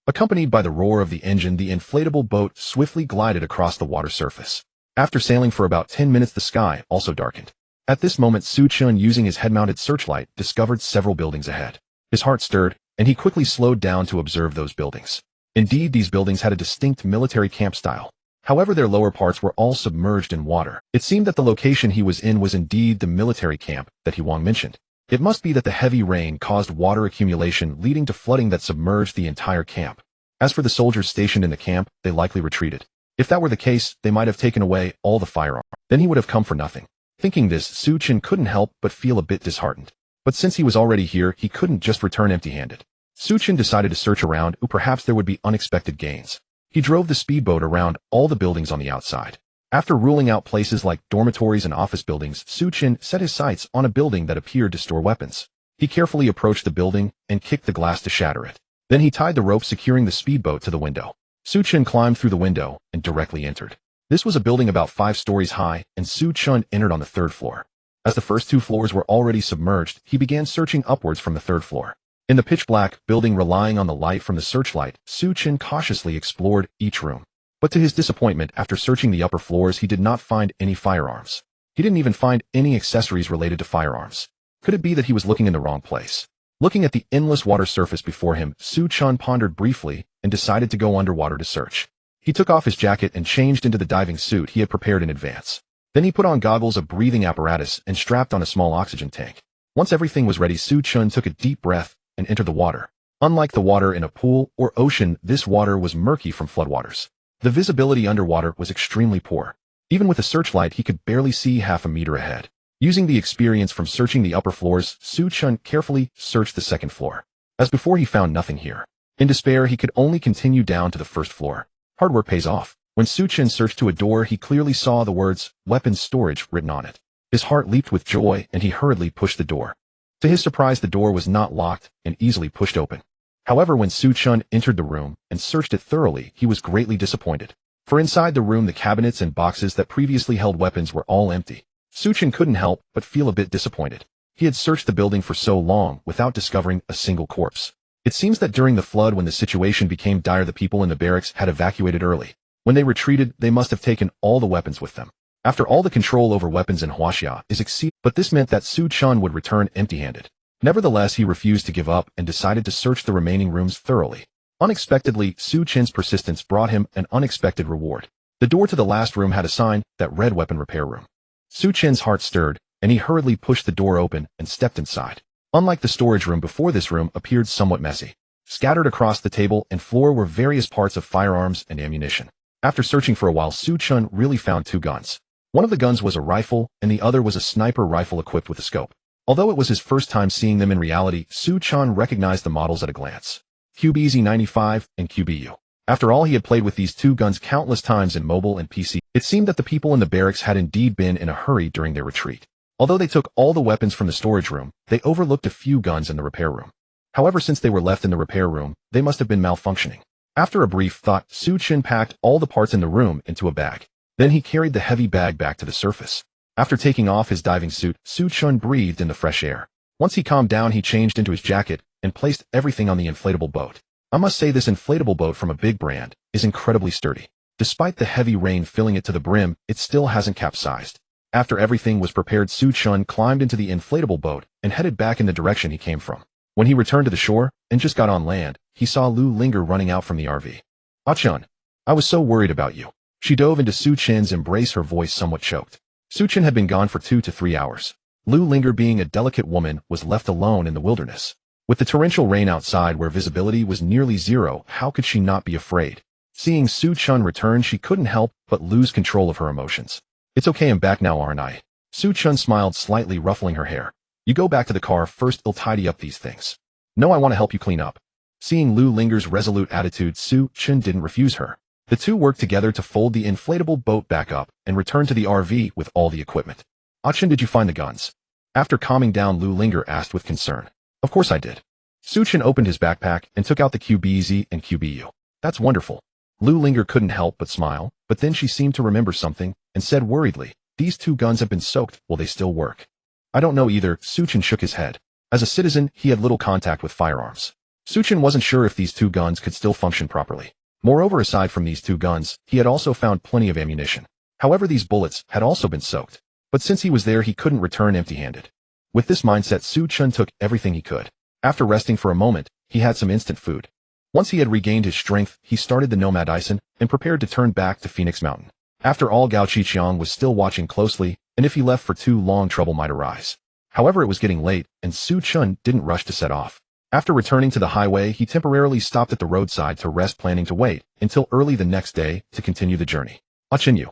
Accompanied by the roar of the engine, the inflatable boat swiftly glided across the water surface. After sailing for about 10 minutes, the sky also darkened. At this moment, Su Chen, using his head-mounted searchlight, discovered several buildings ahead. His heart stirred, and he quickly slowed down to observe those buildings. Indeed, these buildings had a distinct military camp style. However, their lower parts were all submerged in water. It seemed that the location he was in was indeed the military camp that He Wang mentioned. It must be that the heavy rain caused water accumulation, leading to flooding that submerged the entire camp. As for the soldiers stationed in the camp, they likely retreated. If that were the case, they might have taken away all the firearms. Then he would have come for nothing. Thinking this, Su Chen couldn't help but feel a bit disheartened. But since he was already here, he couldn't just return empty-handed. Su Chen decided to search around, perhaps there would be unexpected gains. He drove the speedboat around all the buildings on the outside. After ruling out places like dormitories and office buildings, Su Chen set his sights on a building that appeared to store weapons. He carefully approached the building and kicked the glass to shatter it. Then he tied the rope securing the speedboat to the window. Su Chen climbed through the window and directly entered. This was a building about 5 stories high, and Su Chen entered on the 3rd floor. As the first 2 floors were already submerged, he began searching upwards from the 3rd floor. In the pitch-black building, relying on the light from the searchlight, Su Chen cautiously explored each room. But to his disappointment, after searching the upper floors, he did not find any firearms. He didn't even find any accessories related to firearms. Could it be that he was looking in the wrong place? Looking at the endless water surface before him, Su Chen pondered briefly and decided to go underwater to search. He took off his jacket and changed into the diving suit he had prepared in advance. Then he put on goggles, a breathing apparatus, and strapped on a small oxygen tank. Once everything was ready, Su Chen took a deep breath and entered the water. Unlike the water in a pool or ocean, this water was murky from floodwaters. The visibility underwater was extremely poor. Even with a searchlight, he could barely see half a meter ahead. Using the experience from searching the upper floors, Su Chen carefully searched the 2nd floor. As before, he found nothing here. In despair, he could only continue down to the 1st floor. Hard work pays off. When Su Chen searched to a door, he clearly saw the words, "Weapons Storage," written on it. His heart leaped with joy, and he hurriedly pushed the door. To his surprise, the door was not locked and easily pushed open. However, when Su Chen entered the room and searched it thoroughly, he was greatly disappointed. For inside the room, the cabinets and boxes that previously held weapons were all empty. Su Chen couldn't help but feel a bit disappointed. He had searched the building for so long without discovering a single corpse. It seems that during the flood, when the situation became dire, the people in the barracks had evacuated early. When they retreated, they must have taken all the weapons with them. After all, the control over weapons in Huaxia is exceeded, but this meant that Su Chen would return empty-handed. Nevertheless, he refused to give up and decided to search the remaining rooms thoroughly. Unexpectedly, Su Chen's persistence brought him an unexpected reward. The door to the last room had a sign that read "Weapon Repair Room." Su Chen's heart stirred, and he hurriedly pushed the door open and stepped inside. Unlike the storage room before, this room appeared somewhat messy. Scattered across the table and floor were various parts of firearms and ammunition. After searching for a while, Su Chen really found 2 guns. One of the guns was a rifle, and the other was a sniper rifle equipped with a scope. Although it was his first time seeing them in reality, Su Chen recognized the models at a glance. QBZ-95 and QBU. After all, he had played with these 2 guns countless times in mobile and PC. It seemed that the people in the barracks had indeed been in a hurry during their retreat. Although they took all the weapons from the storage room, they overlooked a few guns in the repair room. However, since they were left in the repair room, they must have been malfunctioning. After a brief thought, Su Chen packed all the parts in the room into a bag. Then he carried the heavy bag back to the surface. After taking off his diving suit, Su Chen breathed in the fresh air. Once he calmed down, he changed into his jacket and placed everything on the inflatable boat. I must say, this inflatable boat from a big brand is incredibly sturdy. Despite the heavy rain filling it to the brim, it still hasn't capsized. After everything was prepared, Su Chen climbed into the inflatable boat and headed back in the direction he came from. When he returned to the shore and just got on land, he saw Lu Linger running out from the RV. "Ah Chen, I was so worried about you." She dove into Su Chen's embrace, her voice somewhat choked. Su Chen had been gone for 2 to 3 hours. Lu Linger, being a delicate woman, was left alone in the wilderness. With the torrential rain outside where visibility was nearly 0, how could she not be afraid? Seeing Su Chen return, she couldn't help but lose control of her emotions. "It's okay, I'm back now, aren't I?" Su Chen smiled slightly, ruffling her hair. "You go back to the car first, I'll tidy up these things." "No, I want to help you clean up." Seeing Lu Linger's resolute attitude, Su Chen didn't refuse her. The 2 worked together to fold the inflatable boat back up and return to the RV with all the equipment. "Ah Chen, did you find the guns?" After calming down, Lu Linger asked with concern. "Of course I did." Su Chen opened his backpack and took out the QBZ and QBU. "That's wonderful." Lu Linger couldn't help but smile, but then she seemed to remember something and said worriedly, "These 2 guns have been soaked. Will they still work?" "I don't know either." Su Chen shook his head. As a citizen, he had little contact with firearms. Su Chen wasn't sure if these 2 guns could still function properly. Moreover, aside from these 2 guns, he had also found plenty of ammunition. However, these bullets had also been soaked. But since he was there, he couldn't return empty-handed. With this mindset, Su Chen took everything he could. After resting for a moment, he had some instant food. Once he had regained his strength, he started the NOMADISM and prepared to turn back to Phoenix Mountain. After all, Gao Qiqiang was still watching closely, and if he left for too long, trouble might arise. However, it was getting late, and Su Chen didn't rush to set off. After returning to the highway, he temporarily stopped at the roadside to rest, planning to wait until early the next day to continue the journey. "Ah Chen, you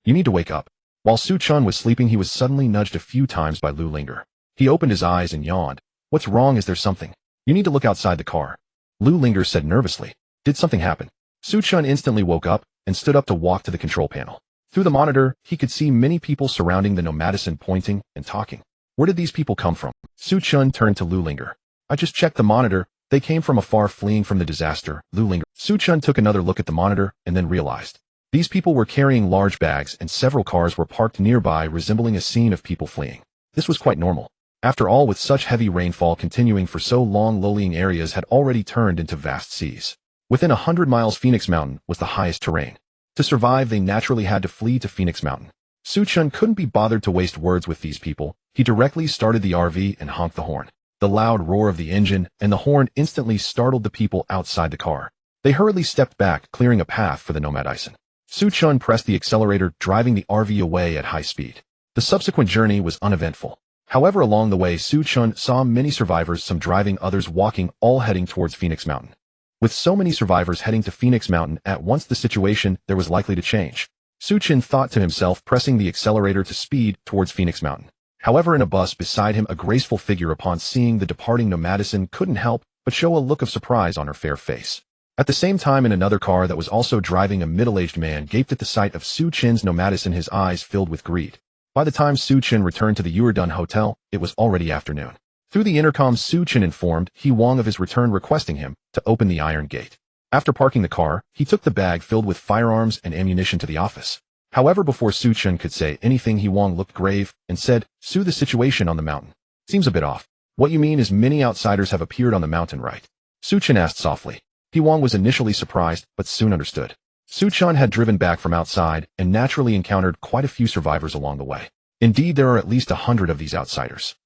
need to wake up." While Su Chen was sleeping, he was suddenly nudged a few times by Lu Linger. He opened his eyes and yawned. "What's wrong? Is there something? You need to look outside the car." Lu Linger said nervously. "Did something happen?" Su Chen instantly woke up and stood up to walk to the control panel. Through the monitor, he could see many people surrounding the NOMADISM, pointing and talking. Where did these people come from? Su Chen turned to Lu Linger. "I just checked the monitor. They came from afar, fleeing from the disaster. Lu lingered. Su Chen took another look at the monitor and then realized. These people were carrying large bags and several cars were parked nearby, resembling a scene of people fleeing. This was quite normal. After all, with such heavy rainfall continuing for so long, low-lying areas had already turned into vast seas. Within 100 miles, Phoenix Mountain was the highest terrain. To survive, they naturally had to flee to Phoenix Mountain. Su Chen couldn't be bothered to waste words with these people. He directly started the RV and honked the horn. The loud roar of the engine and the horn instantly startled the people outside the car. They hurriedly stepped back, clearing a path for the NOMADISM. Su Chen pressed the accelerator, driving the RV away at high speed. The subsequent journey was uneventful. However, along the way, Su Chen saw many survivors, some driving, others walking, all heading towards Phoenix Mountain. With so many survivors heading to Phoenix Mountain at once, the situation there was likely to change. Su Chen thought to himself, pressing the accelerator to speed towards Phoenix Mountain. However, in a bus beside him, a graceful figure, upon seeing the departing NOMADISM, couldn't help but show a look of surprise on her fair face. At the same time, in another car that was also driving, a middle-aged man gaped at the sight of Su Chen's NOMADISM, his eyes filled with greed. By the time Su Chen returned to the Uerdun Hotel, it was already afternoon. Through the intercom, Su Chen informed He Wang of his return, requesting him to open the iron gate. After parking the car, he took the bag filled with firearms and ammunition to the office. However, before Su Chen could say anything, He Wang looked grave and said, "Su, the situation on the mountain seems a bit off." "What you mean is many outsiders have appeared on the mountain, right?" Su Chen asked softly. He Wang was initially surprised, but soon understood. Su Chen had driven back from outside and naturally encountered quite a few survivors along the way. Indeed, there are at least 100 of these outsiders.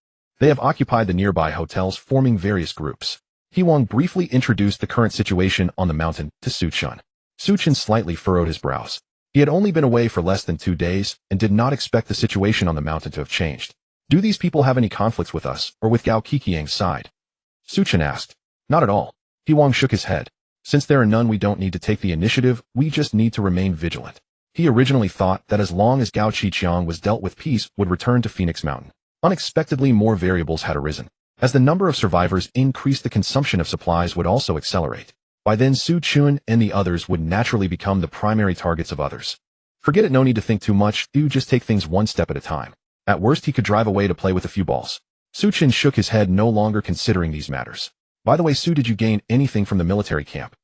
They have occupied the nearby hotels, forming various groups. He Wang briefly introduced the current situation on the mountain to Su Chen. Su Chen slightly furrowed his brows. He had only been away for less than 2 days and did not expect the situation on the mountain to have changed. "Do these people have any conflicts with us or with Gao Qiqiang's side?" Su Chen asked. "Not at all." He Wang shook his head. "Since there are none, we don't need to take the initiative, we just need to remain vigilant." He originally thought that as long as Gao Qiqiang was dealt with, peace would return to Phoenix Mountain. Unexpectedly, more variables had arisen. As the number of survivors increased, the consumption of supplies would also accelerate. By then, Su Chen and the others would naturally become the primary targets of others. Forget it, no need to think too much, you just take things one step at a time. At worst, he could drive away to play with a few balls. Su Chen shook his head, no longer considering these matters. "By the way, Su, did you gain anything from the military camp?"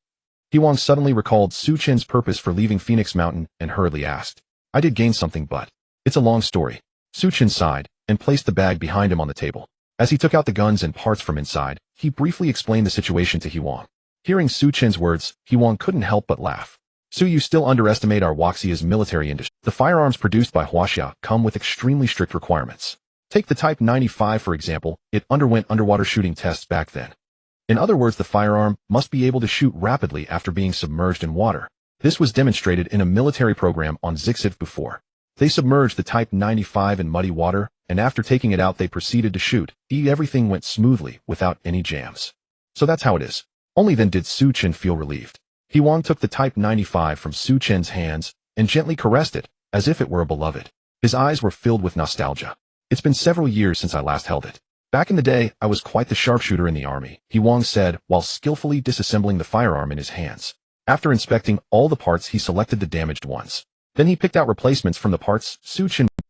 He Wang suddenly recalled Su Chen's purpose for leaving Phoenix Mountain and hurriedly asked. "I did gain something, but it's a long story." Su Chen sighed and placed the bag behind him on the table. As he took out the guns and parts from inside, he briefly explained the situation to He Wang. Hearing Su Chen's words, He Wang couldn't help but laugh. "Su, you still underestimate our Wuxia's military industry. The firearms produced by Huaxia come with extremely strict requirements. Take the Type 95 for example, it underwent underwater shooting tests back then. In other words, the firearm must be able to shoot rapidly after being submerged in water. This was demonstrated in a military program on Zixif before. They submerged the Type 95 in muddy water, and after taking it out they proceeded to shoot. Everything went smoothly, without any jams. So that's how it is." Only then did Su Chen feel relieved. He Wang took the Type 95 from Su Chen's hands and gently caressed it, as if it were a beloved. His eyes were filled with nostalgia. "It's been several years since I last held it. Back in the day, I was quite the sharpshooter in the army," He Wang said, while skillfully disassembling the firearm in his hands. After inspecting all the parts, he selected the damaged ones. Then he picked out replacements from the parts.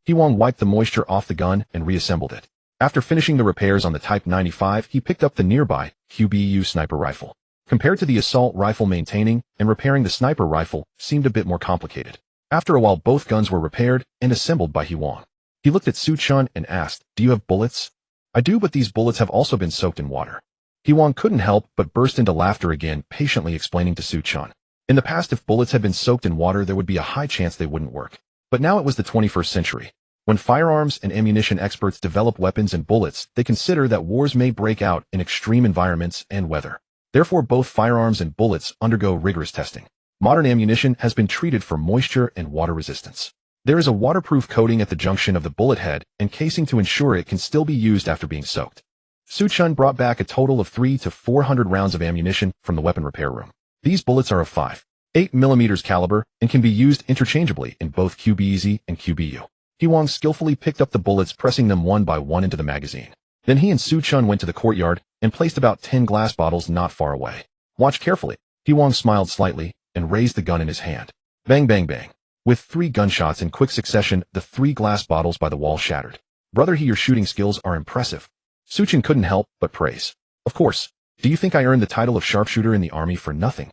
He Wang wiped the moisture off the gun and reassembled it. After finishing the repairs on the Type 95, he picked up the nearby QBU sniper rifle. Compared to the assault rifle, maintaining and repairing the sniper rifle seemed a bit more complicated. After a while, both guns were repaired and assembled by He Wang. He looked at Su Chen and asked, "Do you have bullets?" "I do, but these bullets have also been soaked in water." He Wang couldn't help but burst into laughter again, patiently explaining to Su Chen. In the past, if bullets had been soaked in water, there would be a high chance they wouldn't work. But now it was the 21st century. When firearms and ammunition experts develop weapons and bullets, they consider that wars may break out in extreme environments and weather. Therefore, both firearms and bullets undergo rigorous testing. Modern ammunition has been treated for moisture and water resistance. There is a waterproof coating at the junction of the bullet head and casing to ensure it can still be used after being soaked. Su Chen brought back a total of 300 to 400 rounds of ammunition from the weapon repair room. These bullets are of 5.8 mm caliber and can be used interchangeably in both QBEZ and QBU. He Wang skillfully picked up the bullets, pressing them one by one into the magazine. Then he and Su Chen went to the courtyard and placed about 10 glass bottles not far away. "Watch carefully." He Wang smiled slightly and raised the gun in his hand. Bang, bang, bang. With 3 gunshots in quick succession, the 3 glass bottles by the wall shattered. "Brother, your shooting skills are impressive." Su Chen couldn't help but praise. "Of course. Do you think I earned the title of sharpshooter in the army for nothing?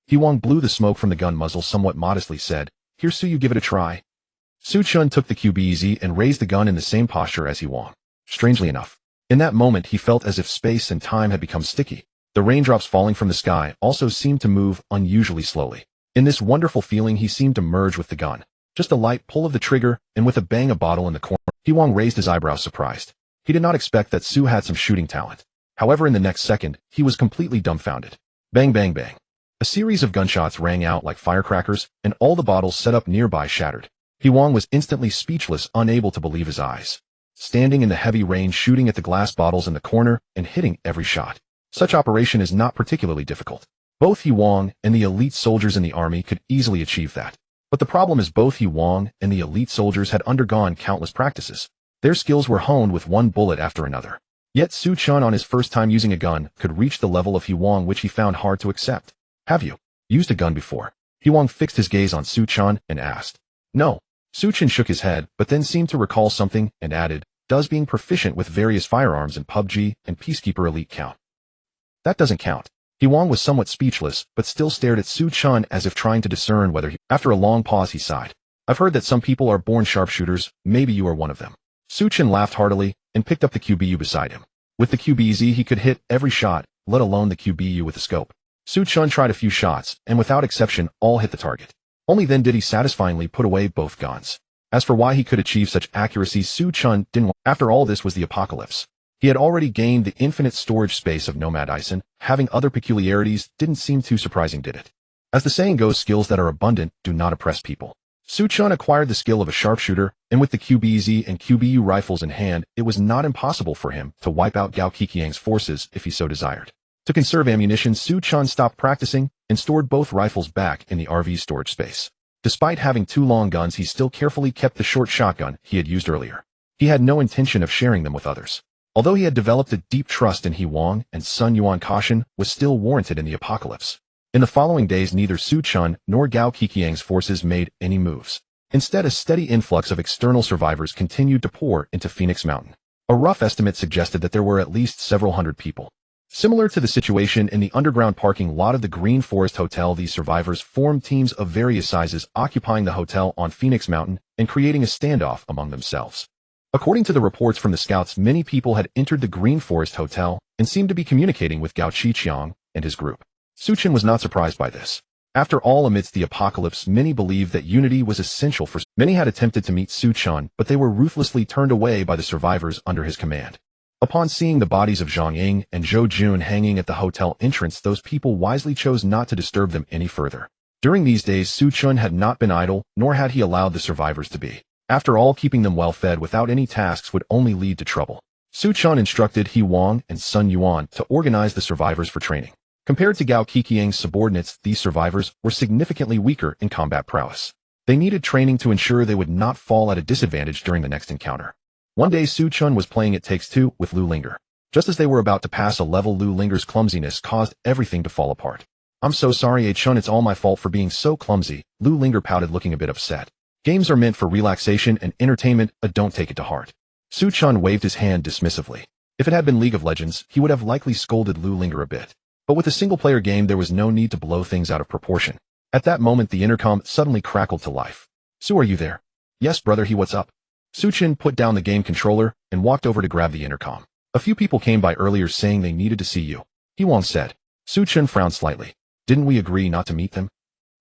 Huang blew the smoke from the gun muzzle somewhat modestly said, Here Su, you give it a try. Su Chun took the QBZ and raised the gun in the same posture as Huang. Strangely enough, in that moment he felt as if space and time had become sticky. The raindrops falling from the sky also seemed to move unusually slowly. In this wonderful feeling he seemed to merge with the gun. Just a light pull of the trigger, and with a bang a bottle in the corner, Huang raised his eyebrows surprised. He did not expect that Su had some shooting talent. However, in the next second, he was completely dumbfounded. Bang bang bang. A series of gunshots rang out like firecrackers, and all the bottles set up nearby shattered. Huang was instantly speechless, unable to believe his eyes. Standing in the heavy rain, shooting at the glass bottles in the corner, and hitting every shot. Such operation is not particularly difficult. Both Huang and the elite soldiers in the army could easily achieve that. But the problem is both Huang and the elite soldiers had undergone countless practices. Their skills were honed with one bullet after another. Yet Su Chun on his first time using a gun could reach the level of Huang which he found hard to accept. Have you used a gun before? Huang fixed his gaze on Su Chun and asked. No. Su Chun shook his head, but then seemed to recall something and added, Does being proficient with various firearms in PUBG and Peacekeeper Elite count? That doesn't count. Huang was somewhat speechless, but still stared at Su Chun as if trying to discern whether he... After a long pause he sighed. I've heard that some people are born sharpshooters, maybe you are one of them. Su Chun laughed heartily and picked up the QBU beside him. With the QBZ he could hit every shot, let alone the QBU with the scope. Su Chun tried a few shots, and without exception, all hit the target. Only then did he satisfyingly put away both guns. As for why he could achieve such accuracy, Su Chun didn't. After all, this was the apocalypse. He had already gained the infinite storage space of NOMADISM. Having other peculiarities didn't seem too surprising, did it? As the saying goes, skills that are abundant do not oppress people. Su Chun acquired the skill of a sharpshooter, and with the QBZ and QBU rifles in hand, it was not impossible for him to wipe out Gao Qiqiang's forces if he so desired. To conserve ammunition, Su Chun stopped practicing and stored both rifles back in the RV's storage space. Despite having two long guns, he still carefully kept the short shotgun he had used earlier. He had no intention of sharing them with others. Although he had developed a deep trust in Huang and Sun Yuan, caution was still warranted in the apocalypse. In the following days, neither Su Chun nor Gao Qiqiang's forces made any moves. Instead, a steady influx of external survivors continued to pour into Phoenix Mountain. A rough estimate suggested that there were at least several hundred people. Similar to the situation in the underground parking lot of the Green Forest Hotel, these survivors formed teams of various sizes, occupying the hotel on Phoenix Mountain and creating a standoff among themselves. According to the reports from the scouts, many people had entered the Green Forest Hotel and seemed to be communicating with Gao Qiqiang and his group. Su Chun was not surprised by this. After all, amidst the apocalypse, many believed that unity was essential for... Many had attempted to meet Su Chun, but they were ruthlessly turned away by the survivors under his command. Upon seeing the bodies of Zhang Ying and Zhou Jun hanging at the hotel entrance, those people wisely chose not to disturb them any further. During these days, Su Chun had not been idle, nor had he allowed the survivors to be. After all, keeping them well fed without any tasks would only lead to trouble. Su Chun instructed Huang and Sun Yuan to organize the survivors for training. Compared to Gao Qiqiang's subordinates, these survivors were significantly weaker in combat prowess. They needed training to ensure they would not fall at a disadvantage during the next encounter. One day, Su Chun was playing It Takes Two with Lu Linger. Just as they were about to pass a level, Lu Linger's clumsiness caused everything to fall apart. I'm so sorry, Chun, it's all my fault for being so clumsy, Lu Linger pouted, looking a bit upset. Games are meant for relaxation and entertainment, don't take it to heart. Su Chun waved his hand dismissively. If it had been League of Legends, he would have likely scolded Lu Linger a bit. But with a single-player game, there was no need to blow things out of proportion. At that moment, the intercom suddenly crackled to life. Su, are you there? Yes, brother, what's up? Su Chun put down the game controller and walked over to grab the intercom. A few people came by earlier saying they needed to see you. Huang said. Su Chun frowned slightly. Didn't we agree not to meet them?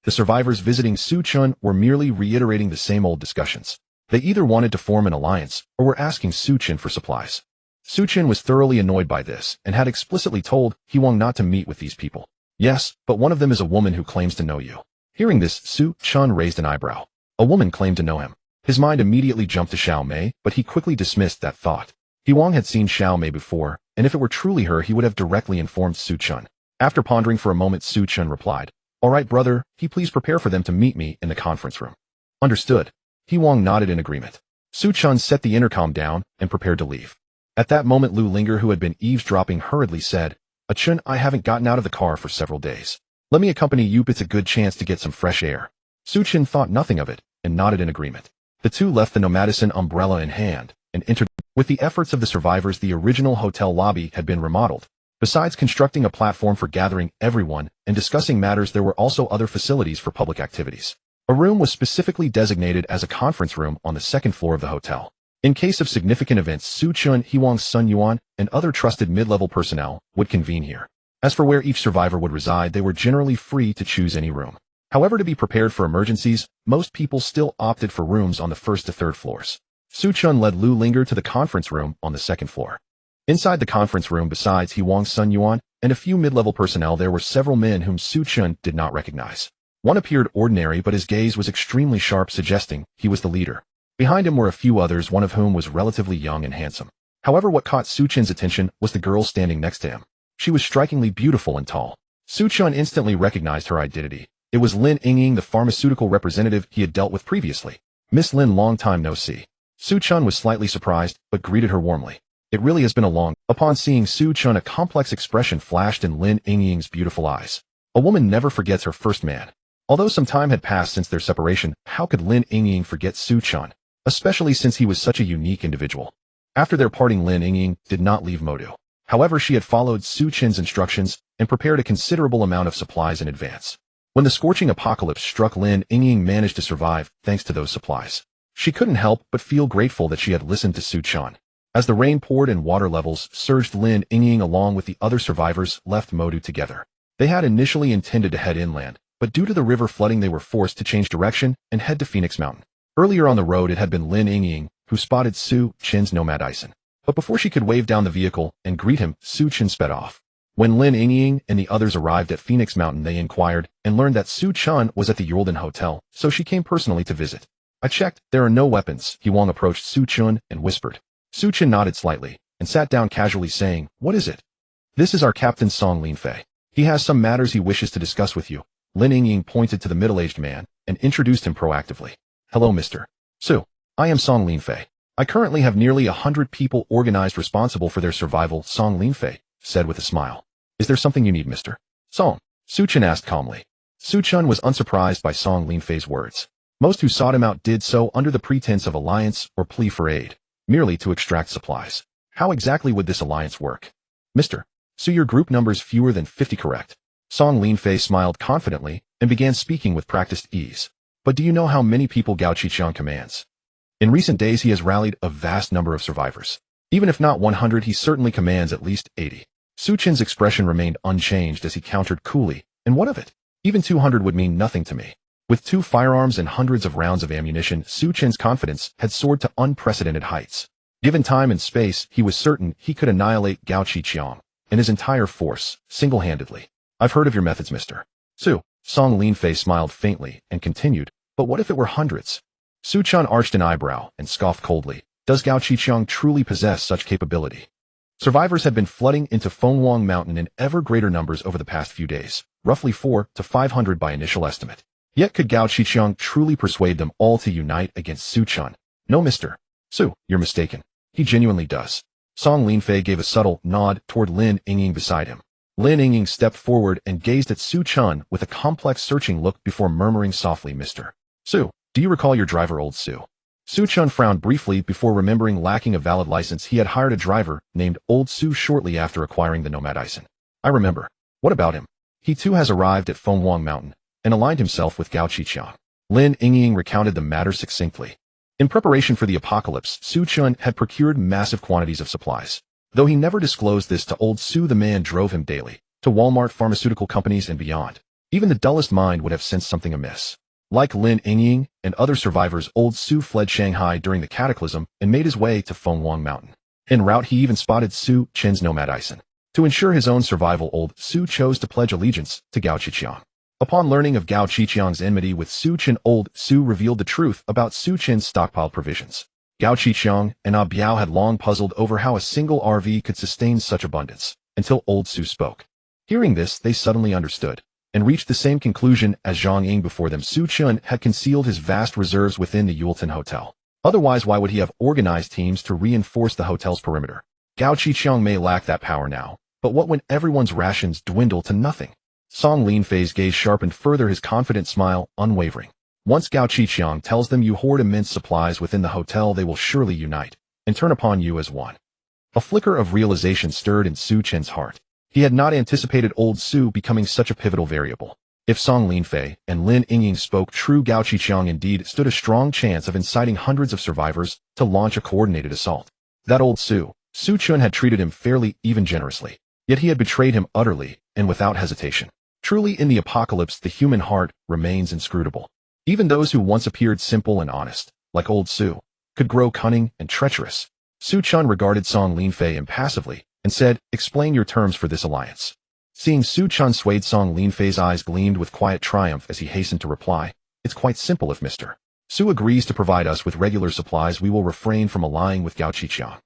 The survivors visiting Su Chun were merely reiterating the same old discussions. They either wanted to form an alliance or were asking Su Chun for supplies. Su Chun was thoroughly annoyed by this and had explicitly told Huang not to meet with these people. Yes, but one of them is a woman who claims to know you. Hearing this, Su Chun raised an eyebrow. A woman claimed to know him. His mind immediately jumped to Xiao Mei, but he quickly dismissed that thought. Huang had seen Xiao Mei before, and if it were truly her, he would have directly informed Su Chun. After pondering for a moment, Su Chun replied, All right, brother, please prepare for them to meet me in the conference room. Understood. Huang nodded in agreement. Su Chun set the intercom down and prepared to leave. At that moment, Lu Linger, who had been eavesdropping, hurriedly said, Chun, I haven't gotten out of the car for several days. Let me accompany you, it's a good chance to get some fresh air. Su Chun thought nothing of it and nodded in agreement. The two left the NOMADISM umbrella in hand and entered. With the efforts of the survivors, the original hotel lobby had been remodeled. Besides constructing a platform for gathering everyone and discussing matters, there were also other facilities for public activities. A room was specifically designated as a conference room on the second floor of the hotel. In case of significant events, Su Chen, Huang's son Yuan, and other trusted mid-level personnel would convene here. As for where each survivor would reside, they were generally free to choose any room. However, to be prepared for emergencies, most people still opted for rooms on the first to third floors. Su Chen led Lu Linger to the conference room on the second floor. Inside the conference room, besides Huang's son Yuan and a few mid-level personnel, there were several men whom Su Chen did not recognize. One appeared ordinary, but his gaze was extremely sharp, suggesting he was the leader. Behind him were a few others, one of whom was relatively young and handsome. However, what caught Su Chen's attention was the girl standing next to him. She was strikingly beautiful and tall. Su Chen instantly recognized her identity. It was Lin Yingying, the pharmaceutical representative he had dealt with previously. "Miss Lin, long time no see." Su Chen was slightly surprised, but greeted her warmly. "It really has been a long..." Upon seeing Su Chen, a complex expression flashed in Lin Yingying's beautiful eyes. A woman never forgets her first man. Although some time had passed since their separation, how could Lin Yingying forget Su Chen, especially since he was such a unique individual? After their parting, Lin Yingying did not leave Modu. However, she had followed Su Chen's instructions and prepared a considerable amount of supplies in advance. When the scorching apocalypse struck, Lin Yingying managed to survive thanks to those supplies. She couldn't help but feel grateful that she had listened to Su Chen. As the rain poured and water levels surged, Lin Yingying along with the other survivors left Modu together. They had initially intended to head inland, but due to the river flooding they were forced to change direction and head to Phoenix Mountain. Earlier on the road, it had been Lin Yingying who spotted Su Chen's NOMADISM. But before she could wave down the vehicle and greet him, Su Chen sped off. When Lin Yingying and the others arrived at Phoenix Mountain, they inquired and learned that Su Chen was at the Yulden Hotel, so she came personally to visit. "I checked, there are no weapons." Huang approached Su Chen and whispered. Su Chen nodded slightly and sat down casually, saying, "What is it?" "This is our captain Song Linfei. He has some matters he wishes to discuss with you." Lin Yingying pointed to the middle-aged man and introduced him proactively. "Hello, Mr. Su. I am Song Linfei. I currently have nearly 100 people organized responsible for their survival," Song Linfei said with a smile. "Is there something you need, Mr. Song?" Su Chen asked calmly. Su Chen was unsurprised by Song Linfei's words. Most who sought him out did so under the pretense of alliance or plea for aid, merely to extract supplies. How exactly would this alliance work? "Mr. Su, your group numbers fewer than 50, correct?" Song Linfei smiled confidently and began speaking with practiced ease. "But do you know how many people Gao Qiqiang commands? In recent days he has rallied a vast number of survivors. Even if not 100, he certainly commands at least 80. Su Chen's expression remained unchanged as he countered coolly, "And what of it? Even 200 would mean nothing to me." With 2 firearms and hundreds of rounds of ammunition, Su Chen's confidence had soared to unprecedented heights. Given time and space, he was certain he could annihilate Gao Qiqiang and his entire force, single-handedly. "I've heard of your methods, Mr. Su." Song Linfei smiled faintly and continued, "But what if it were hundreds?" Su Chen arched an eyebrow and scoffed coldly. "Does Gao Qiqiang truly possess such capability?" Survivors had been flooding into Fenghuang Mountain in ever greater numbers over the past few days, roughly 400 to 500 by initial estimate. Yet could Gao Qiqiang truly persuade them all to unite against Su Chen? "No, Mr. Su, you're mistaken. He genuinely does." Song Linfei gave a subtle nod toward Lin Yingying beside him. Lin Yingying stepped forward and gazed at Su Chen with a complex, searching look before murmuring softly, "Mr. Su, do you recall your driver, old Su?" Su Chen frowned briefly before remembering lacking a valid license. He had hired a driver named Old Su shortly after acquiring the NOMADISM. "I remember. What about him?" "He too has arrived at Fenghuang Mountain and aligned himself with Gao Qiqiang." Lin Yingying recounted the matter succinctly. In preparation for the apocalypse, Su Chen had procured massive quantities of supplies. Though he never disclosed this to Old Su, the man drove him daily to Walmart, pharmaceutical companies, and beyond. Even the dullest mind would have sensed something amiss. Like Lin Yingying and other survivors, Old Su fled Shanghai during the cataclysm and made his way to Fenghuang Mountain. En route, he even spotted Su Chen's NOMADISM. To ensure his own survival, Old Su chose to pledge allegiance to Gao Qiqiang. Upon learning of Gao Qiqiang's enmity with Su Chen, Old Su revealed the truth about Su Chen's stockpiled provisions. Gao Qiqiang and Biao had long puzzled over how a single RV could sustain such abundance, until Old Su spoke. Hearing this, they suddenly understood, and reached the same conclusion as Zhang Ying before them. Su Chen had concealed his vast reserves within the Yulton Hotel. Otherwise, why would he have organized teams to reinforce the hotel's perimeter? Gao Qiqiang may lack that power now, but what when everyone's rations dwindle to nothing? Song Linfei's gaze sharpened further, his confident smile unwavering. "Once Gao Qiqiang tells them you hoard immense supplies within the hotel, they will surely unite and turn upon you as one." A flicker of realization stirred in Su Chen's heart. He had not anticipated old Su becoming such a pivotal variable. If Song Linfei and Lin Yingying spoke true, Gao Qiqiang indeed stood a strong chance of inciting hundreds of survivors to launch a coordinated assault. That old Su Chun had treated him fairly, even generously. Yet he had betrayed him utterly and without hesitation. Truly, in the apocalypse, the human heart remains inscrutable. Even those who once appeared simple and honest, like old Su, could grow cunning and treacherous. Su Chun regarded Song Linfei impassively and said, "Explain your terms for this alliance." Seeing Su Chun swayed, Song Linfei's eyes gleamed with quiet triumph as he hastened to reply, "It's quite simple. If Mr. Su agrees to provide us with regular supplies, we will refrain from allying with Gao Qiqiang.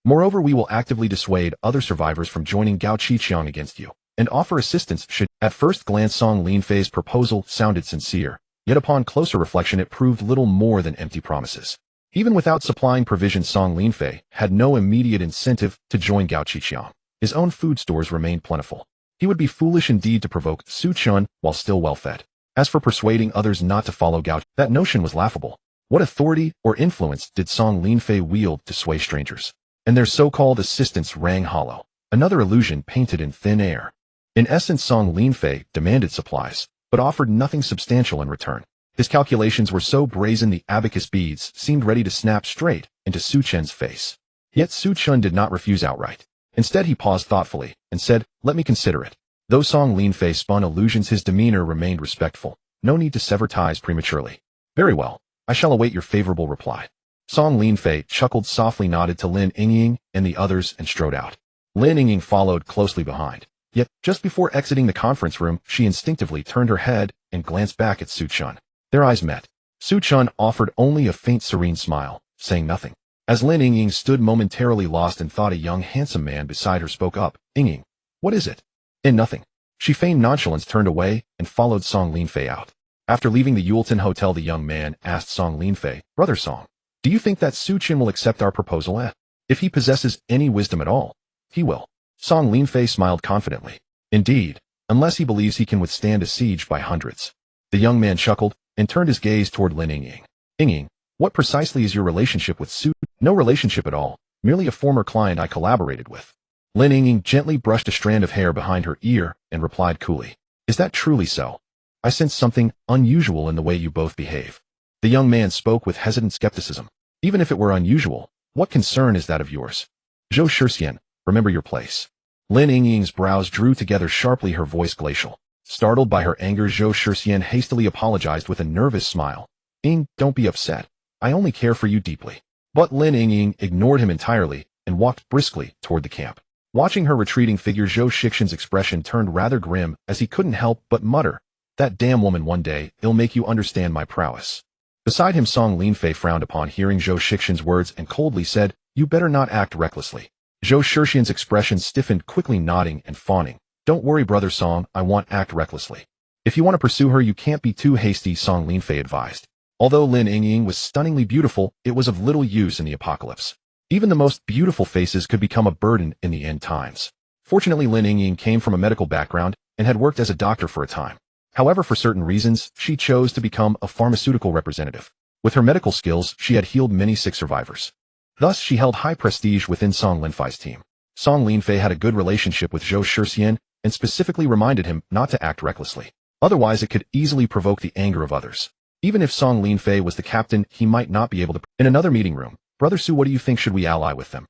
Moreover, we will actively dissuade other survivors from joining Gao Qiqiang against you, and offer assistance should." At first glance, Song Linfei's proposal sounded sincere, yet upon closer reflection it proved little more than empty promises. Even without supplying provisions, Song Linfei had no immediate incentive to join Gao Qiqiang. His own food stores remained plentiful. He would be foolish indeed to provoke Su Chun while still well-fed. As for persuading others not to follow Gao, that notion was laughable. What authority or influence did Song Linfei wield to sway strangers? And their so-called assistance rang hollow, another illusion painted in thin air. In essence, Song Linfei demanded supplies, but offered nothing substantial in return. His calculations were so brazen the abacus beads seemed ready to snap straight into Su Chen's face. Yet Su Chun did not refuse outright. Instead, he paused thoughtfully and said, "Let me consider it." Though Song Linfei spun illusions, his demeanor remained respectful. No need to sever ties prematurely. "Very well. I shall await your favorable reply." Song Linfei chuckled softly, nodded to Lin Yingying and the others, and strode out. Lin Yingying followed closely behind. Yet, just before exiting the conference room, she instinctively turned her head and glanced back at Su Chun. Their eyes met. Su Chun offered only a faint serene smile, saying nothing. As Lin Yingying stood momentarily lost in thought, a young handsome man beside her spoke up. "Yingying, what is it?" "In nothing." She feigned nonchalance, turned away, and followed Song Linfei out. After leaving the Yulton Hotel, the young man asked Song Linfei, "Brother Song, do you think that Su Chen will accept our proposal? If he possesses any wisdom at all, he will." Song Linfei smiled confidently. "Indeed, unless he believes he can withstand a siege by hundreds." The young man chuckled and turned his gaze toward Lin Yingying. "Yingying, what precisely is your relationship with Su?" "No relationship at all, merely a former client I collaborated with." Lin Yingying gently brushed a strand of hair behind her ear and replied coolly, "Is that truly so? I sense something unusual in the way you both behave." The young man spoke with hesitant skepticism. "Even if it were unusual, what concern is that of yours? Zhou Shixian, remember your place." Lin Yingying's brows drew together sharply, her voice glacial. Startled by her anger, Zhou Shixian hastily apologized with a nervous smile. "Ying, don't be upset. I only care for you deeply." But Lin Yingying ignored him entirely and walked briskly toward the camp. Watching her retreating figure, Zhou Shixian's expression turned rather grim as he couldn't help but mutter, "That damn woman, one day, it'll make you understand my prowess." Beside him, Song Linfei frowned upon hearing Zhou Shixian's words and coldly said, "You better not act recklessly." Zhou Shixian's expression stiffened, quickly nodding and fawning. "Don't worry, Brother Song, I won't act recklessly." "If you want to pursue her, you can't be too hasty," Song Linfei advised. Although Lin Yingying was stunningly beautiful, it was of little use in the apocalypse. Even the most beautiful faces could become a burden in the end times. Fortunately, Lin Yingying came from a medical background and had worked as a doctor for a time. However, for certain reasons, she chose to become a pharmaceutical representative. With her medical skills, she had healed many sick survivors. Thus, she held high prestige within Song Linfei's team. Song Linfei had a good relationship with Zhou Shixian and specifically reminded him not to act recklessly. Otherwise, it could easily provoke the anger of others. Even if Song Linfei was the captain, he might not be able to. In another meeting room, "Brother Su, what do you think? Should we ally with them?"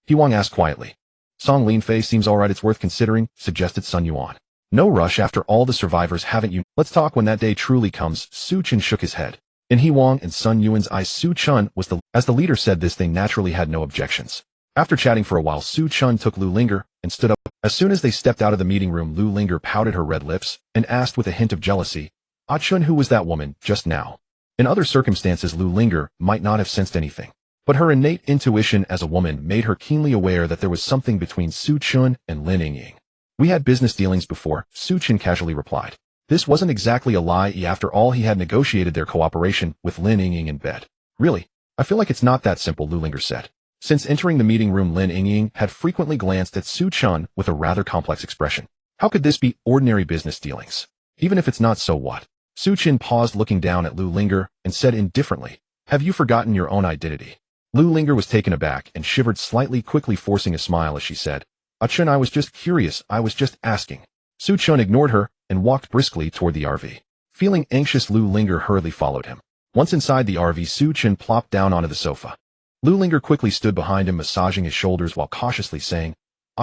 He Wang asked quietly. "Song Linfei seems alright, it's worth considering," suggested Sun Yuan. "No rush, after all the survivors, haven't you? Let's talk when that day truly comes." Su Chen shook his head. In He Wang and Sun Yuan's eyes, Su Chun was as the leader said this, they naturally had no objections. After chatting for a while, Su Chun took Lu Linger and stood up. As soon as they stepped out of the meeting room, Lu Linger pouted her red lips and asked with a hint of jealousy, "Ah Chun, who was that woman just now?" In other circumstances, Lu Linger might not have sensed anything, but her innate intuition as a woman made her keenly aware that there was something between Su Chun and Lin Yingying. "We had business dealings before," Su Chun casually replied. This wasn't exactly a lie. After all, he had negotiated their cooperation with Lin Yingying in bed. "Really? I feel like it's not that simple," Lu Linger said. Since entering the meeting room, Lin Yingying had frequently glanced at Su Chun with a rather complex expression. How could this be ordinary business dealings? Even if it's not, so what? Su Chun paused, looking down at Lu Linger, and said indifferently, "Have you forgotten your own identity?" Lu Linger was taken aback and shivered slightly, quickly forcing a smile as she said, Chen, I was just curious, I was just asking. Su Chen ignored her and walked briskly toward the RV. Feeling anxious, Lu Linger hurriedly followed him. Once inside the RV, Su Chen plopped down onto the sofa. Lu Linger quickly stood behind him, massaging his shoulders while cautiously saying,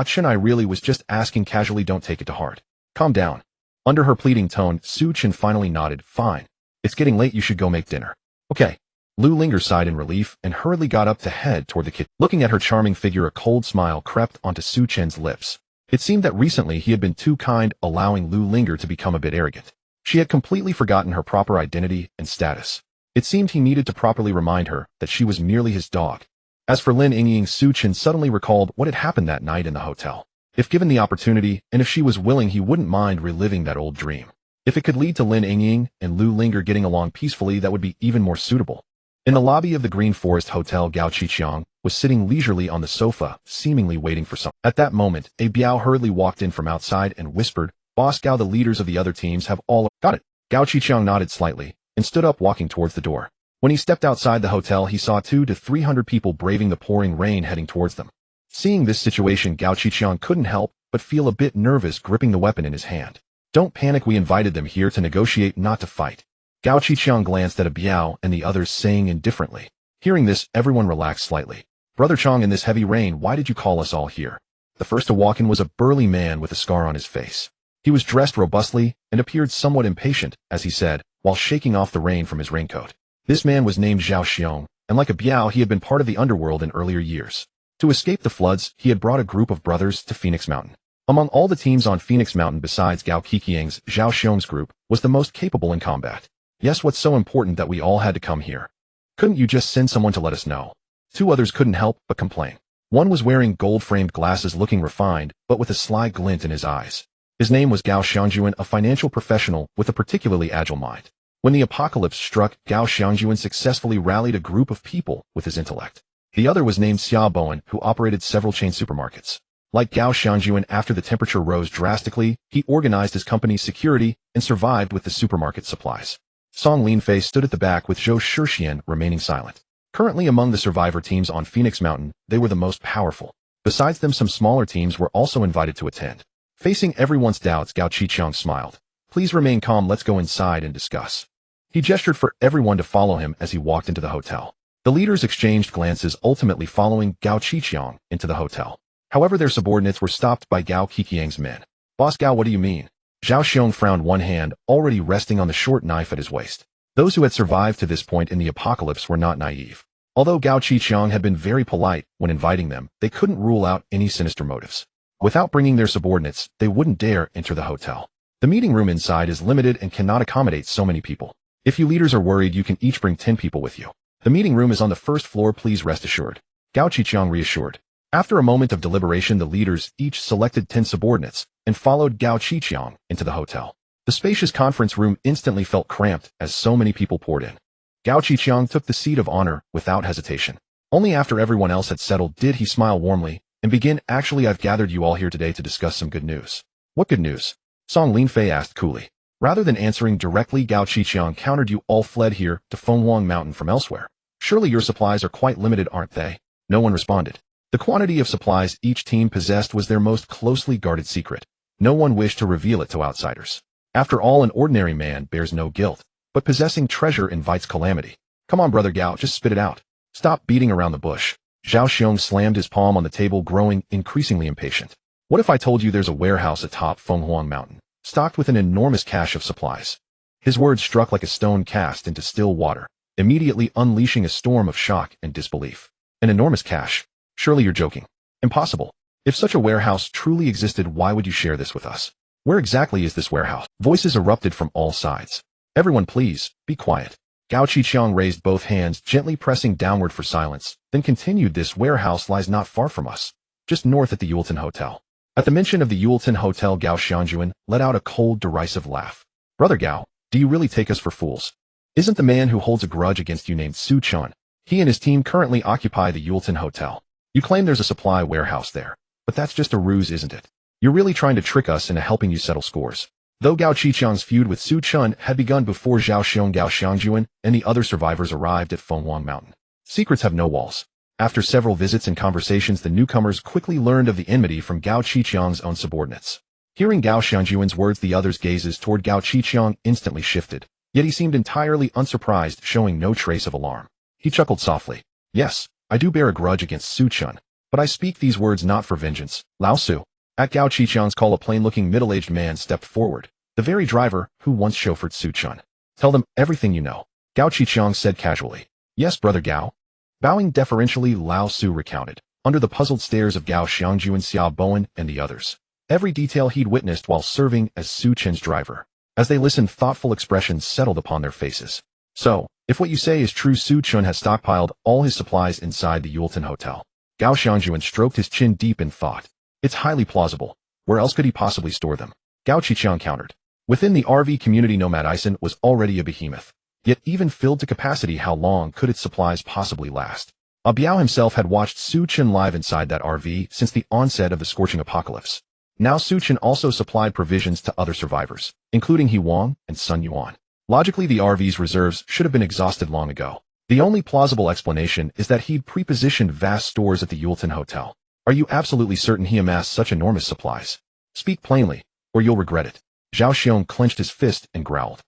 Chen, I really was just asking casually, don't take it to heart. Calm down. Under her pleading tone, Su Chen finally nodded, fine. It's getting late, you should go make dinner. Okay. Lu Linger sighed in relief and hurriedly got up to head toward the kitchen. Looking at her charming figure, a cold smile crept onto Su Chen's lips. It seemed that recently he had been too kind, allowing Lu Linger to become a bit arrogant. She had completely forgotten her proper identity and status. It seemed he needed to properly remind her that she was merely his dog. As for Lin Yingying, Su Chen suddenly recalled what had happened that night in the hotel. If given the opportunity, and if she was willing, he wouldn't mind reliving that old dream. If it could lead to Lin Yingying and Lu Linger getting along peacefully, that would be even more suitable. In the lobby of the Green Forest Hotel, Gao Qiqiang was sitting leisurely on the sofa, seemingly waiting for someone. At that moment, a Biao hurriedly walked in from outside and whispered, Boss Gao, the leaders of the other teams have all got it. Gao Qiqiang nodded slightly and stood up, walking towards the door. When he stepped outside the hotel, he saw 200 to 300 people braving the pouring rain heading towards them. Seeing this situation, Gao Qiqiang couldn't help but feel a bit nervous, gripping the weapon in his hand. Don't panic, we invited them here to negotiate, not to fight. Gao Qiqiang glanced at a Biao and the others, saying indifferently. Hearing this, everyone relaxed slightly. Brother Chong, in this heavy rain, why did you call us all here? The first to walk in was a burly man with a scar on his face. He was dressed robustly and appeared somewhat impatient, as he said, while shaking off the rain from his raincoat. This man was named Zhao Xiong, and like a Biao, he had been part of the underworld in earlier years. To escape the floods, he had brought a group of brothers to Phoenix Mountain. Among all the teams on Phoenix Mountain besides Gao Qiqiang's, Zhao Xiong's group was the most capable in combat. Yes, what's so important that we all had to come here? Couldn't you just send someone to let us know? 2 others couldn't help but complain. One was wearing gold-framed glasses, looking refined, but with a sly glint in his eyes. His name was Gao Xiangjuan, a financial professional with a particularly agile mind. When the apocalypse struck, Gao Xiangjuan successfully rallied a group of people with his intellect. The other was named Xia Bowen, who operated several chain supermarkets. Like Gao Xiangjuan, after the temperature rose drastically, he organized his company's security and survived with the supermarket supplies. Song Linfei stood at the back with Zhou Shixian remaining silent. Currently among the survivor teams on Phoenix Mountain, they were the most powerful. Besides them, some smaller teams were also invited to attend. Facing everyone's doubts, Gao Qiqiang smiled. Please remain calm, let's go inside and discuss. He gestured for everyone to follow him as he walked into the hotel. The leaders exchanged glances, ultimately following Gao Qiqiang into the hotel. However, their subordinates were stopped by Gao Qiqiang's men. Boss Gao, what do you mean? Zhao Xiong frowned, one hand already resting on the short knife at his waist. Those who had survived to this point in the apocalypse were not naive. Although Gao Qiqiang had been very polite when inviting them, they couldn't rule out any sinister motives. Without bringing their subordinates, they wouldn't dare enter the hotel. The meeting room inside is limited and cannot accommodate so many people. If you leaders are worried, you can each bring 10 people with you. The meeting room is on the first floor, please rest assured. Gao Qiqiang reassured. After a moment of deliberation, the leaders each selected 10 subordinates and followed Gao Qiqiang into the hotel. The spacious conference room instantly felt cramped as so many people poured in. Gao Qiqiang took the seat of honor without hesitation. Only after everyone else had settled did he smile warmly and begin, actually, I've gathered you all here today to discuss some good news. What good news? Song Linfei asked coolly. Rather than answering directly, Gao Qiqiang countered, you all fled here to Fenghuang Mountain from elsewhere. Surely your supplies are quite limited, aren't they? No one responded. The quantity of supplies each team possessed was their most closely guarded secret. No one wished to reveal it to outsiders. After all, an ordinary man bears no guilt, but possessing treasure invites calamity. Come on, brother Gao, just spit it out. Stop beating around the bush. Zhao Xiong slammed his palm on the table, growing increasingly impatient. What if I told you there's a warehouse atop Fenghuang Mountain, stocked with an enormous cache of supplies? His words struck like a stone cast into still water, immediately unleashing a storm of shock and disbelief. An enormous cache? Surely you're joking. Impossible. If such a warehouse truly existed, why would you share this with us? Where exactly is this warehouse? Voices erupted from all sides. Everyone, please, be quiet. Gao Qiqiang raised both hands, gently pressing downward for silence, then continued, this warehouse lies not far from us, just north at the Yulton Hotel. At the mention of the Yulton Hotel, Gao Xiangjuan let out a cold, derisive laugh. Brother Gao, do you really take us for fools? Isn't the man who holds a grudge against you named Su Chen? He and his team currently occupy the Yulton Hotel. You claim there's a supply warehouse there, but that's just a ruse, isn't it? You're really trying to trick us into helping you settle scores. Though Gao Qiqiang's feud with Su Chen had begun before Zhao Xiong, Gao Xiangjuan and the other survivors arrived at Fenghuang Mountain. Secrets have no walls. After several visits and conversations, the newcomers quickly learned of the enmity from Gao Qiqiang's own subordinates. Hearing Gao Xiangjuan's words, the others' gazes toward Gao Qiqiang instantly shifted, yet he seemed entirely unsurprised, showing no trace of alarm. He chuckled softly. Yes, I do bear a grudge against Su Chen, but I speak these words not for vengeance. Lao Su. At Gao Qiqiang's call, a plain-looking middle-aged man stepped forward, the very driver who once chauffeured Su Chen. Tell them everything you know, Gao Qiqiang said casually. Yes, brother Gao. Bowing deferentially, Lao Su recounted, under the puzzled stares of Gao Xiangjuan, Xia Bowen, and the others, every detail he'd witnessed while serving as Su Chen's driver. As they listened, thoughtful expressions settled upon their faces. So, if what you say is true, Su Chen has stockpiled all his supplies inside the Yulton Hotel. Gao Xiangjuan stroked his chin deep in thought. It's highly plausible. Where else could he possibly store them? Gao Qiqiang countered. Within the RV community, NOMADISM was already a behemoth. Yet even filled to capacity, how long could its supplies possibly last? Biao himself had watched Su Chen live inside that RV since the onset of the scorching apocalypse. Now Su Chen also supplied provisions to other survivors, including He Wang and Sun Yuan. Logically, the RV's reserves should have been exhausted long ago. The only plausible explanation is that he'd pre-positioned vast stores at the Yulton Hotel. Are you absolutely certain he amassed such enormous supplies? Speak plainly, or you'll regret it. Zhao Xiong clenched his fist and growled.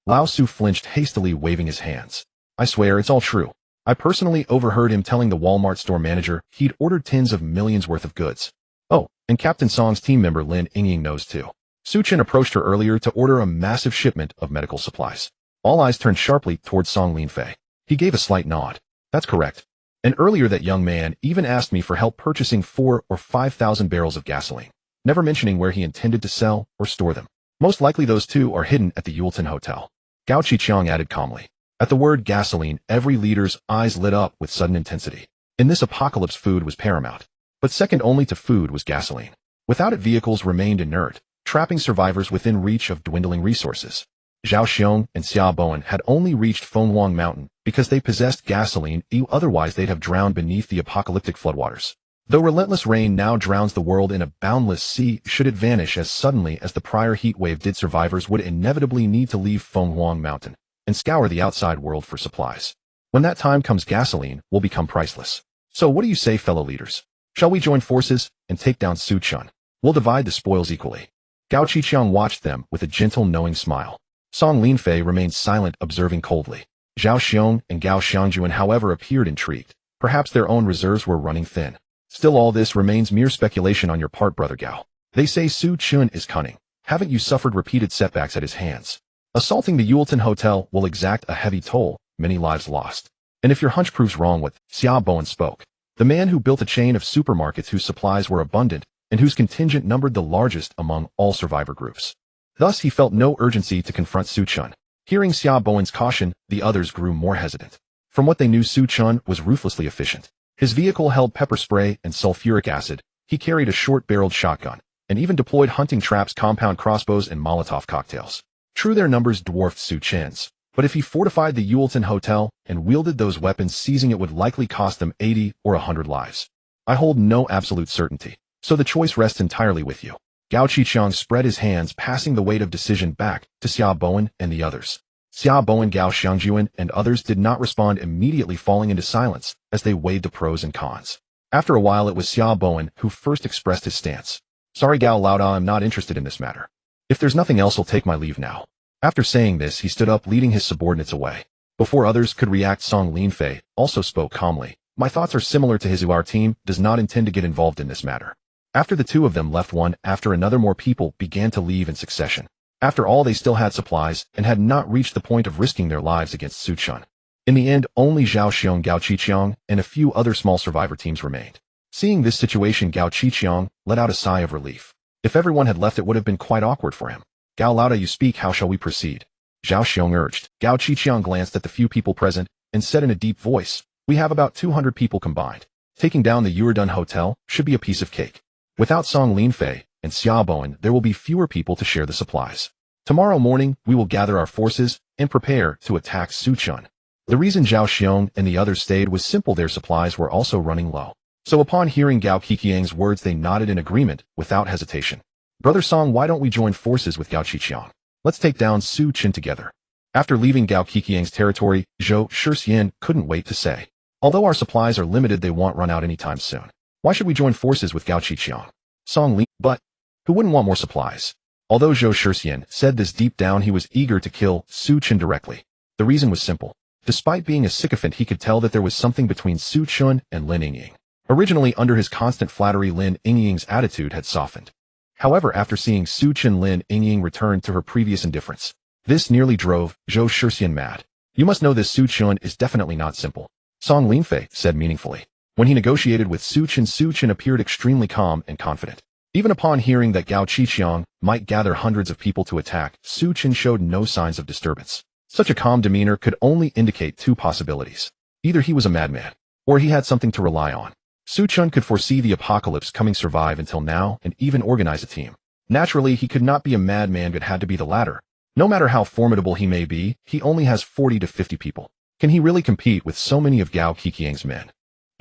Lao Su flinched, hastily waving his hands. I swear it's all true. I personally overheard him telling the Walmart store manager he'd ordered tens of millions worth of goods. Oh, and Captain Song's team member Lin Yingying knows too. Su Chen approached her earlier to order a massive shipment of medical supplies. All eyes turned sharply towards Song Linfei. He gave a slight nod. That's correct. And earlier that young man even asked me for help purchasing 4,000 or 5,000 barrels of gasoline, never mentioning where he intended to sell or store them. Most likely those two are hidden at the Yulton Hotel. Gao Qiqiang added calmly. At the word gasoline, every leader's eyes lit up with sudden intensity. In this apocalypse, food was paramount. But second only to food was gasoline. Without it, vehicles remained inert, trapping survivors within reach of dwindling resources. Zhao Xiong and Xia Bowen had only reached Fenghuang Mountain because they possessed gasoline, otherwise they'd have drowned beneath the apocalyptic floodwaters. Though relentless rain now drowns the world in a boundless sea, should it vanish as suddenly as the prior heat wave did, survivors would inevitably need to leave Fenghuang Mountain and scour the outside world for supplies. When that time comes, gasoline will become priceless. So what do you say, fellow leaders? Shall we join forces and take down Su Chen? We'll divide the spoils equally. Gao Qiqiang watched them with a gentle, knowing smile. Song Linfei remained silent, observing coldly. Zhao Xiong and Gao Xiangjuan, however, appeared intrigued. Perhaps their own reserves were running thin. Still, all this remains mere speculation on your part, brother Gao. They say Su Chen is cunning. Haven't you suffered repeated setbacks at his hands? Assaulting the Yulton Hotel will exact a heavy toll, many lives lost. And if your hunch proves wrong, with Xia Bowen spoke, the man who built a chain of supermarkets whose supplies were abundant and whose contingent numbered the largest among all survivor groups. Thus, he felt no urgency to confront Su Chen. Hearing Xia Bowen's caution, the others grew more hesitant. From what they knew, Su Chen was ruthlessly efficient. His vehicle held pepper spray and sulfuric acid. He carried a short-barreled shotgun and even deployed hunting traps, compound crossbows, and Molotov cocktails. True, their numbers dwarfed Su Chen's, but if he fortified the Yulton Hotel and wielded those weapons, seizing it would likely cost them 80 or 100 lives. I hold no absolute certainty, so the choice rests entirely with you. Gao Qiqiang spread his hands, passing the weight of decision back to Xia Bowen and the others. Xia Bowen, Gao Xiangjuan, and others did not respond, immediately falling into silence as they weighed the pros and cons. After a while, it was Xia Bowen who first expressed his stance. Sorry, Gao Laoda, I'm not interested in this matter. If there's nothing else, I'll take my leave now. After saying this, he stood up, leading his subordinates away. Before others could react, Song Linfei also spoke calmly. My thoughts are similar to his. Our team does not intend to get involved in this matter. After the two of them left, one after another more people began to leave in succession. After all, they still had supplies and had not reached the point of risking their lives against Su Chen. In the end, only Zhao Xiong, Gao Qiqiang, and a few other small survivor teams remained. Seeing this situation, Gao Qiqiang let out a sigh of relief. If everyone had left, it would have been quite awkward for him. Gao Laoda, you speak, how shall we proceed? Zhao Xiong urged. Gao Qiqiang glanced at the few people present and said in a deep voice, we have about 200 people combined. Taking down the Yulton Hotel should be a piece of cake. Without Song Linfei and Xia Bowen, there will be fewer people to share the supplies. Tomorrow morning, we will gather our forces and prepare to attack Su Chen. The reason Zhao Xiong and the others stayed was simple. Their supplies were also running low. So upon hearing Gao Qiqiang's words, they nodded in agreement without hesitation. Brother Song, why don't we join forces with Gao Qiqiang? Let's take down Su Chen together. After leaving Gao Qiqiang's territory, Zhou Shixian couldn't wait to say, Although our supplies are limited, they won't run out anytime soon. Why should we join forces with Gao Qiqiang? Song Li, but who wouldn't want more supplies? Although Zhou Shixian said this deep down, he was eager to kill Su Chen directly. The reason was simple. Despite being a sycophant, he could tell that there was something between Su Chen and Lin Yingying. Originally, under his constant flattery, Lin Yingying's attitude had softened. However, after seeing Su Chen, Lin Yingying returned to her previous indifference. This nearly drove Zhou Shixian mad. You must know this Su Chen is definitely not simple, Song Linfei said meaningfully. When he negotiated with Su Chen appeared extremely calm and confident. Even upon hearing that Gao Qiqiang might gather hundreds of people to attack, Su Chen showed no signs of disturbance. Such a calm demeanor could only indicate two possibilities. Either he was a madman, or he had something to rely on. Su Chen could foresee the apocalypse coming, survive until now, and even organize a team. Naturally, he could not be a madman, but had to be the latter. No matter how formidable he may be, he only has 40 to 50 people. Can he really compete with so many of Gao Qiqiang's men?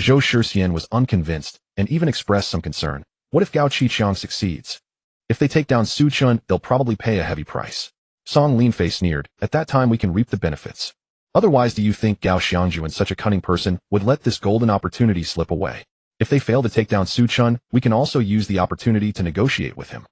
Zhou Shixian was unconvinced, and even expressed some concern. What if Gao Qiqiang succeeds? If they take down Su Chen, they'll probably pay a heavy price. Song Linfei sneered. At that time we can reap the benefits. Otherwise, do you think Gao Xiangjuan, such a cunning person, would let this golden opportunity slip away? If they fail to take down Su Chen, we can also use the opportunity to negotiate with him.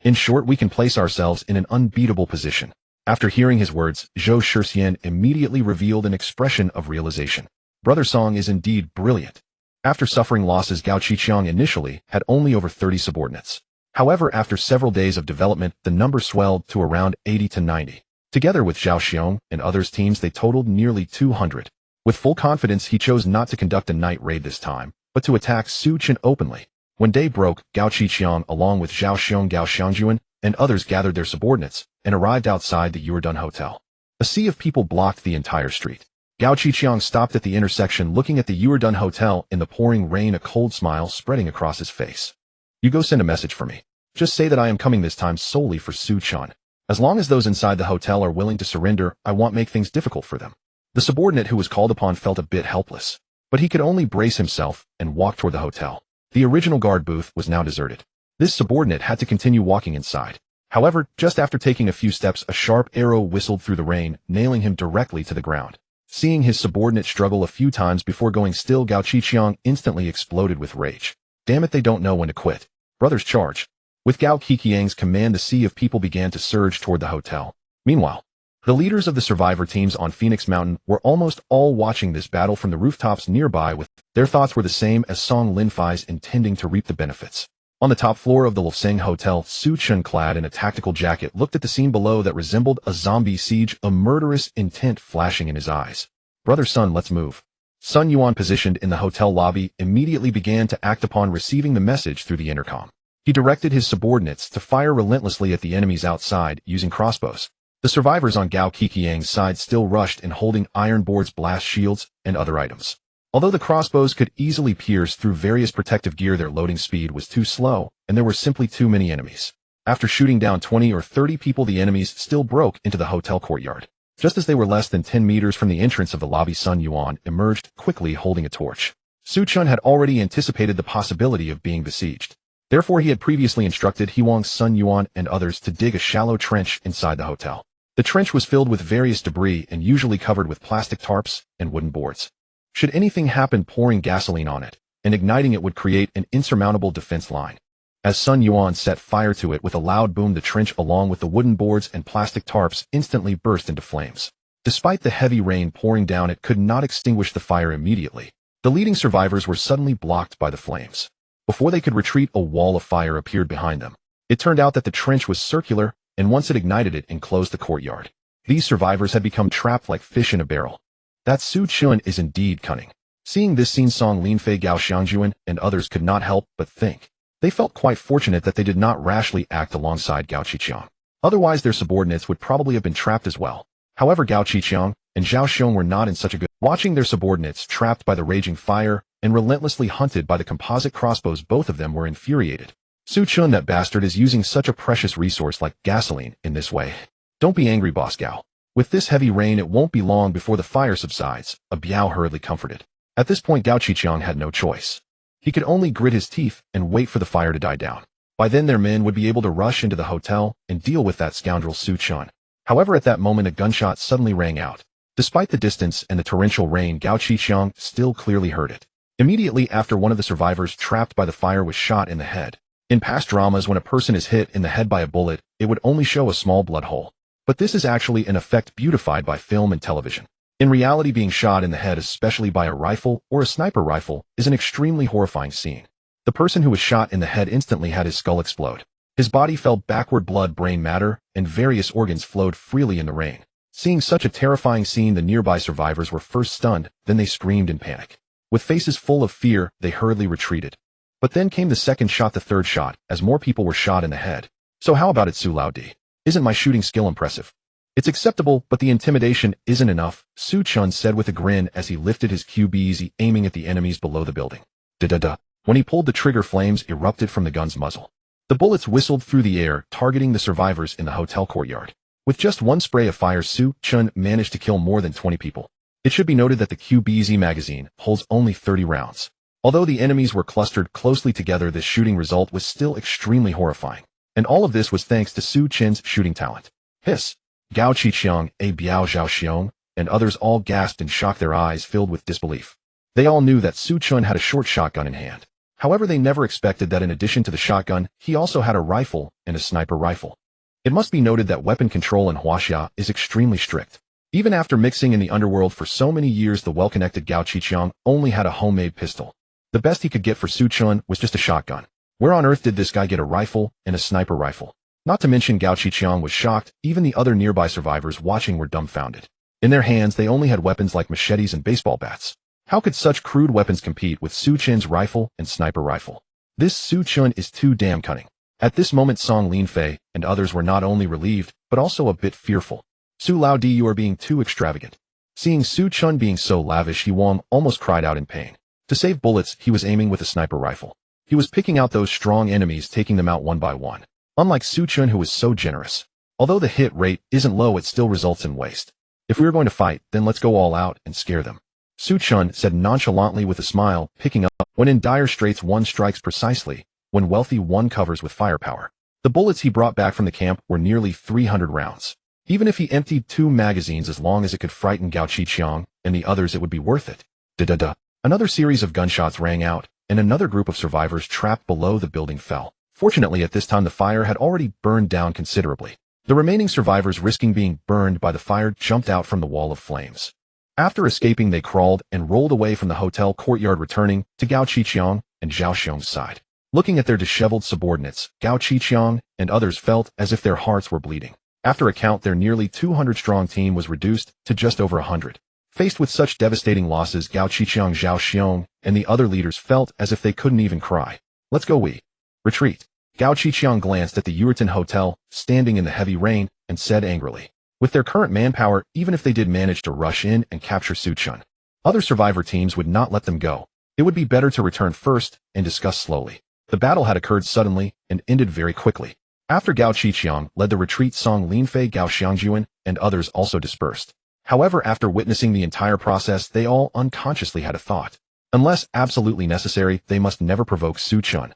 In short, we can place ourselves in an unbeatable position. After hearing his words, Zhou Shixian immediately revealed an expression of realization. Brother Song is indeed brilliant. After suffering losses, Gao Qiqiang initially had only over 30 subordinates. However, after several days of development, the number swelled to around 80 to 90. Together with Zhao Xiong and others' teams, they totaled nearly 200. With full confidence, he chose not to conduct a night raid this time, but to attack Su Chen openly. When day broke, Gao Qiqiang, along with Zhao Xiong, Gao Xiangjuan, and others gathered their subordinates and arrived outside the Yurdun Hotel. A sea of people blocked the entire street. Gao Qiqiang stopped at the intersection, looking at the Yurdun Hotel in the pouring rain, a cold smile spreading across his face. You go send a message for me. Just say that I am coming this time solely for Su Chen. As long as those inside the hotel are willing to surrender, I won't make things difficult for them. The subordinate who was called upon felt a bit helpless, but he could only brace himself and walk toward the hotel. The original guard booth was now deserted. This subordinate had to continue walking inside. However, just after taking a few steps, a sharp arrow whistled through the rain, nailing him directly to the ground. Seeing his subordinate struggle a few times before going still, Gao Qiqiang instantly exploded with rage. Damn it, they don't know when to quit. Brothers, charge. With Gao Qiqiang's command, the sea of people began to surge toward the hotel. Meanwhile, the leaders of the survivor teams on Phoenix Mountain were almost all watching this battle from the rooftops nearby. With their thoughts were the same as Song Linfei's, intending to reap the benefits. On the top floor of the Lufseng Hotel, Su Chen, clad in a tactical jacket, looked at the scene below that resembled a zombie siege, a murderous intent flashing in his eyes. Brother Sun, let's move. Sun Yuan, positioned in the hotel lobby, immediately began to act upon receiving the message through the intercom. He directed his subordinates to fire relentlessly at the enemies outside using crossbows. The survivors on Gao Qiqiang's side still rushed in, holding iron boards, blast shields, and other items. Although the crossbows could easily pierce through various protective gear, their loading speed was too slow, and there were simply too many enemies. After shooting down 20 or 30 people, the enemies still broke into the hotel courtyard. Just as they were less than 10 meters from the entrance of the lobby, Sun Yuan emerged quickly holding a torch. Su Chen had already anticipated the possibility of being besieged. Therefore, he had previously instructed Huang, Sun Yuan, and others to dig a shallow trench inside the hotel. The trench was filled with various debris and usually covered with plastic tarps and wooden boards. Should anything happen, pouring gasoline on it and igniting it would create an insurmountable defense line. As Sun Yuan set fire to it with a loud boom, the trench, along with the wooden boards and plastic tarps, instantly burst into flames. Despite the heavy rain pouring down, it could not extinguish the fire immediately. The leading survivors were suddenly blocked by the flames. Before they could retreat, a wall of fire appeared behind them. It turned out that the trench was circular, and once it ignited, it enclosed the courtyard. These survivors had become trapped like fish in a barrel. That Su Chen is indeed cunning. Seeing this scene, Song Linfei, Gao Xiangjuan, and others could not help but think. They felt quite fortunate that they did not rashly act alongside Gao Qiqiang. Otherwise, their subordinates would probably have been trapped as well. However, Gao Qiqiang and Zhao Xiong were not in such a good. Watching their subordinates trapped by the raging fire and relentlessly hunted by the composite crossbows, both of them were infuriated. Su Chen, that bastard, is using such a precious resource like gasoline in this way. Don't be angry, Boss Gao. With this heavy rain, it won't be long before the fire subsides, a Biao hurriedly comforted. At this point, Gao Qiqiang had no choice. He could only grit his teeth and wait for the fire to die down. By then, their men would be able to rush into the hotel and deal with that scoundrel Su Chen. However, at that moment, a gunshot suddenly rang out. Despite the distance and the torrential rain, Gao Qiqiang still clearly heard it. Immediately after one of the survivors trapped by the fire was shot in the head. In past dramas, when a person is hit in the head by a bullet, it would only show a small blood hole. But this is actually an effect beautified by film and television. In reality, being shot in the head, especially by a rifle or a sniper rifle, is an extremely horrifying scene. The person who was shot in the head instantly had his skull explode. His body fell backward, blood, brain matter, and various organs flowed freely in the rain. Seeing such a terrifying scene, the nearby survivors were first stunned, then they screamed in panic. With faces full of fear, they hurriedly retreated. But then came the second shot, the third shot, as more people were shot in the head. So how about it, Su Laodi? Isn't my shooting skill impressive? It's acceptable, but the intimidation isn't enough, Su Chen said with a grin as he lifted his QBZ, aiming at the enemies below the building. Da-da-da. When he pulled the trigger, flames erupted from the gun's muzzle. The bullets whistled through the air, targeting the survivors in the hotel courtyard. With just one spray of fire, Su Chen managed to kill more than 20 people. It should be noted that the QBZ magazine holds only 30 rounds. Although the enemies were clustered closely together, this shooting result was still extremely horrifying. And all of this was thanks to Su Chen's shooting talent. Hiss! Gao Qiqiang, a Biao Zhaoxiong, and others all gasped in shock, their eyes filled with disbelief. They all knew that Su Chen had a short shotgun in hand. However, they never expected that in addition to the shotgun, he also had a rifle and a sniper rifle. It must be noted that weapon control in Huaxia is extremely strict. Even after mixing in the underworld for so many years, the well-connected Gao Qiqiang only had a homemade pistol. The best he could get for Su Chen was just a shotgun. Where on earth did this guy get a rifle and a sniper rifle? Not to mention, Gao Qiqiang was shocked. Even the other nearby survivors watching were dumbfounded. In their hands, they only had weapons like machetes and baseball bats. How could such crude weapons compete with Su Chen's rifle and sniper rifle? This Su Chen is too damn cunning. At this moment, Song Linfei and others were not only relieved, but also a bit fearful. Su Laodi, you are being too extravagant. Seeing Su Chen being so lavish, He Wang almost cried out in pain. To save bullets, he was aiming with a sniper rifle. He was picking out those strong enemies, taking them out one by one. Unlike Su Chen, who was so generous. Although the hit rate isn't low, it still results in waste. If we are going to fight, then let's go all out and scare them. Su Chen said nonchalantly with a smile, picking up. When in dire straits, one strikes precisely. When wealthy, one covers with firepower. The bullets he brought back from the camp were nearly 300 rounds. Even if he emptied 2 magazines, as long as it could frighten Gao Qiqiang and the others, it would be worth it. Da-da-da. Another series of gunshots rang out, and another group of survivors trapped below the building fell. Fortunately, at this time the fire had already burned down considerably. The remaining survivors, risking being burned by the fire, jumped out from the wall of flames. After escaping, they crawled and rolled away from the hotel courtyard, returning to Gao Qiqiang and Zhao Xiong's side. Looking at their disheveled subordinates, Gao Qiqiang and others felt as if their hearts were bleeding. After a count, their nearly 200-strong team was reduced to just over 100. Faced with such devastating losses, Gao Qiqiang, Zhao Xiong, and the other leaders felt as if they couldn't even cry. Let's go, we retreat. Gao Qiqiang glanced at the Yuritan Hotel, standing in the heavy rain, and said angrily, with their current manpower, even if they did manage to rush in and capture Su Chen, other survivor teams would not let them go. It would be better to return first and discuss slowly. The battle had occurred suddenly and ended very quickly. After Gao Qiqiang led the retreat, Song Linfei, Gao Xiangjuan, and others also dispersed. However, after witnessing the entire process, they all unconsciously had a thought. Unless absolutely necessary, they must never provoke Su Chen.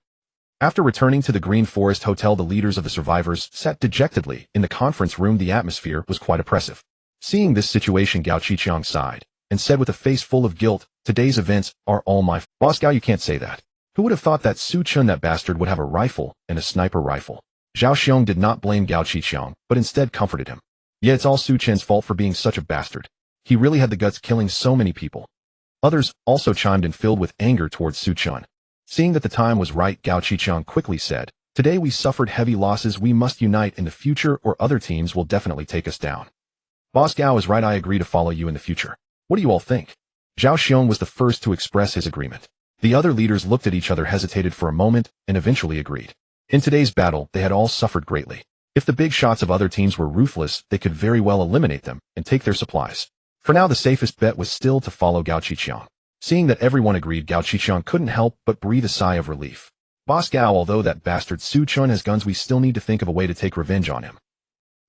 After returning to the Green Forest Hotel, the leaders of the survivors sat dejectedly in the conference room. The atmosphere was quite oppressive. Seeing this situation, Gao Qiqiang sighed and said with a face full of guilt, "Today's events are all my fault." Boss Gao, you can't say that. Who would have thought that Su Chen, that bastard, would have a rifle and a sniper rifle? Zhao Xiong did not blame Gao Qiqiang, but instead comforted him. Yeah, it's all Su Chen's fault for being such a bastard. He really had the guts, killing so many people. Others also chimed in, filled with anger towards Su Chen. Seeing that the time was right, Gao Qiqiang quickly said, "Today we suffered heavy losses. We must unite in the future, or other teams will definitely take us down." Boss Gao is right. I agree to follow you in the future. What do you all think? Zhao Xiong was the first to express his agreement. The other leaders looked at each other, hesitated for a moment, and eventually agreed. In today's battle, they had all suffered greatly. If the big shots of other teams were ruthless, they could very well eliminate them and take their supplies. For now, the safest bet was still to follow Gao Qiqiang. Seeing that everyone agreed, Gao Qiqiang couldn't help but breathe a sigh of relief. Boss Gao, although that bastard Su Chen has guns, we still need to think of a way to take revenge on him.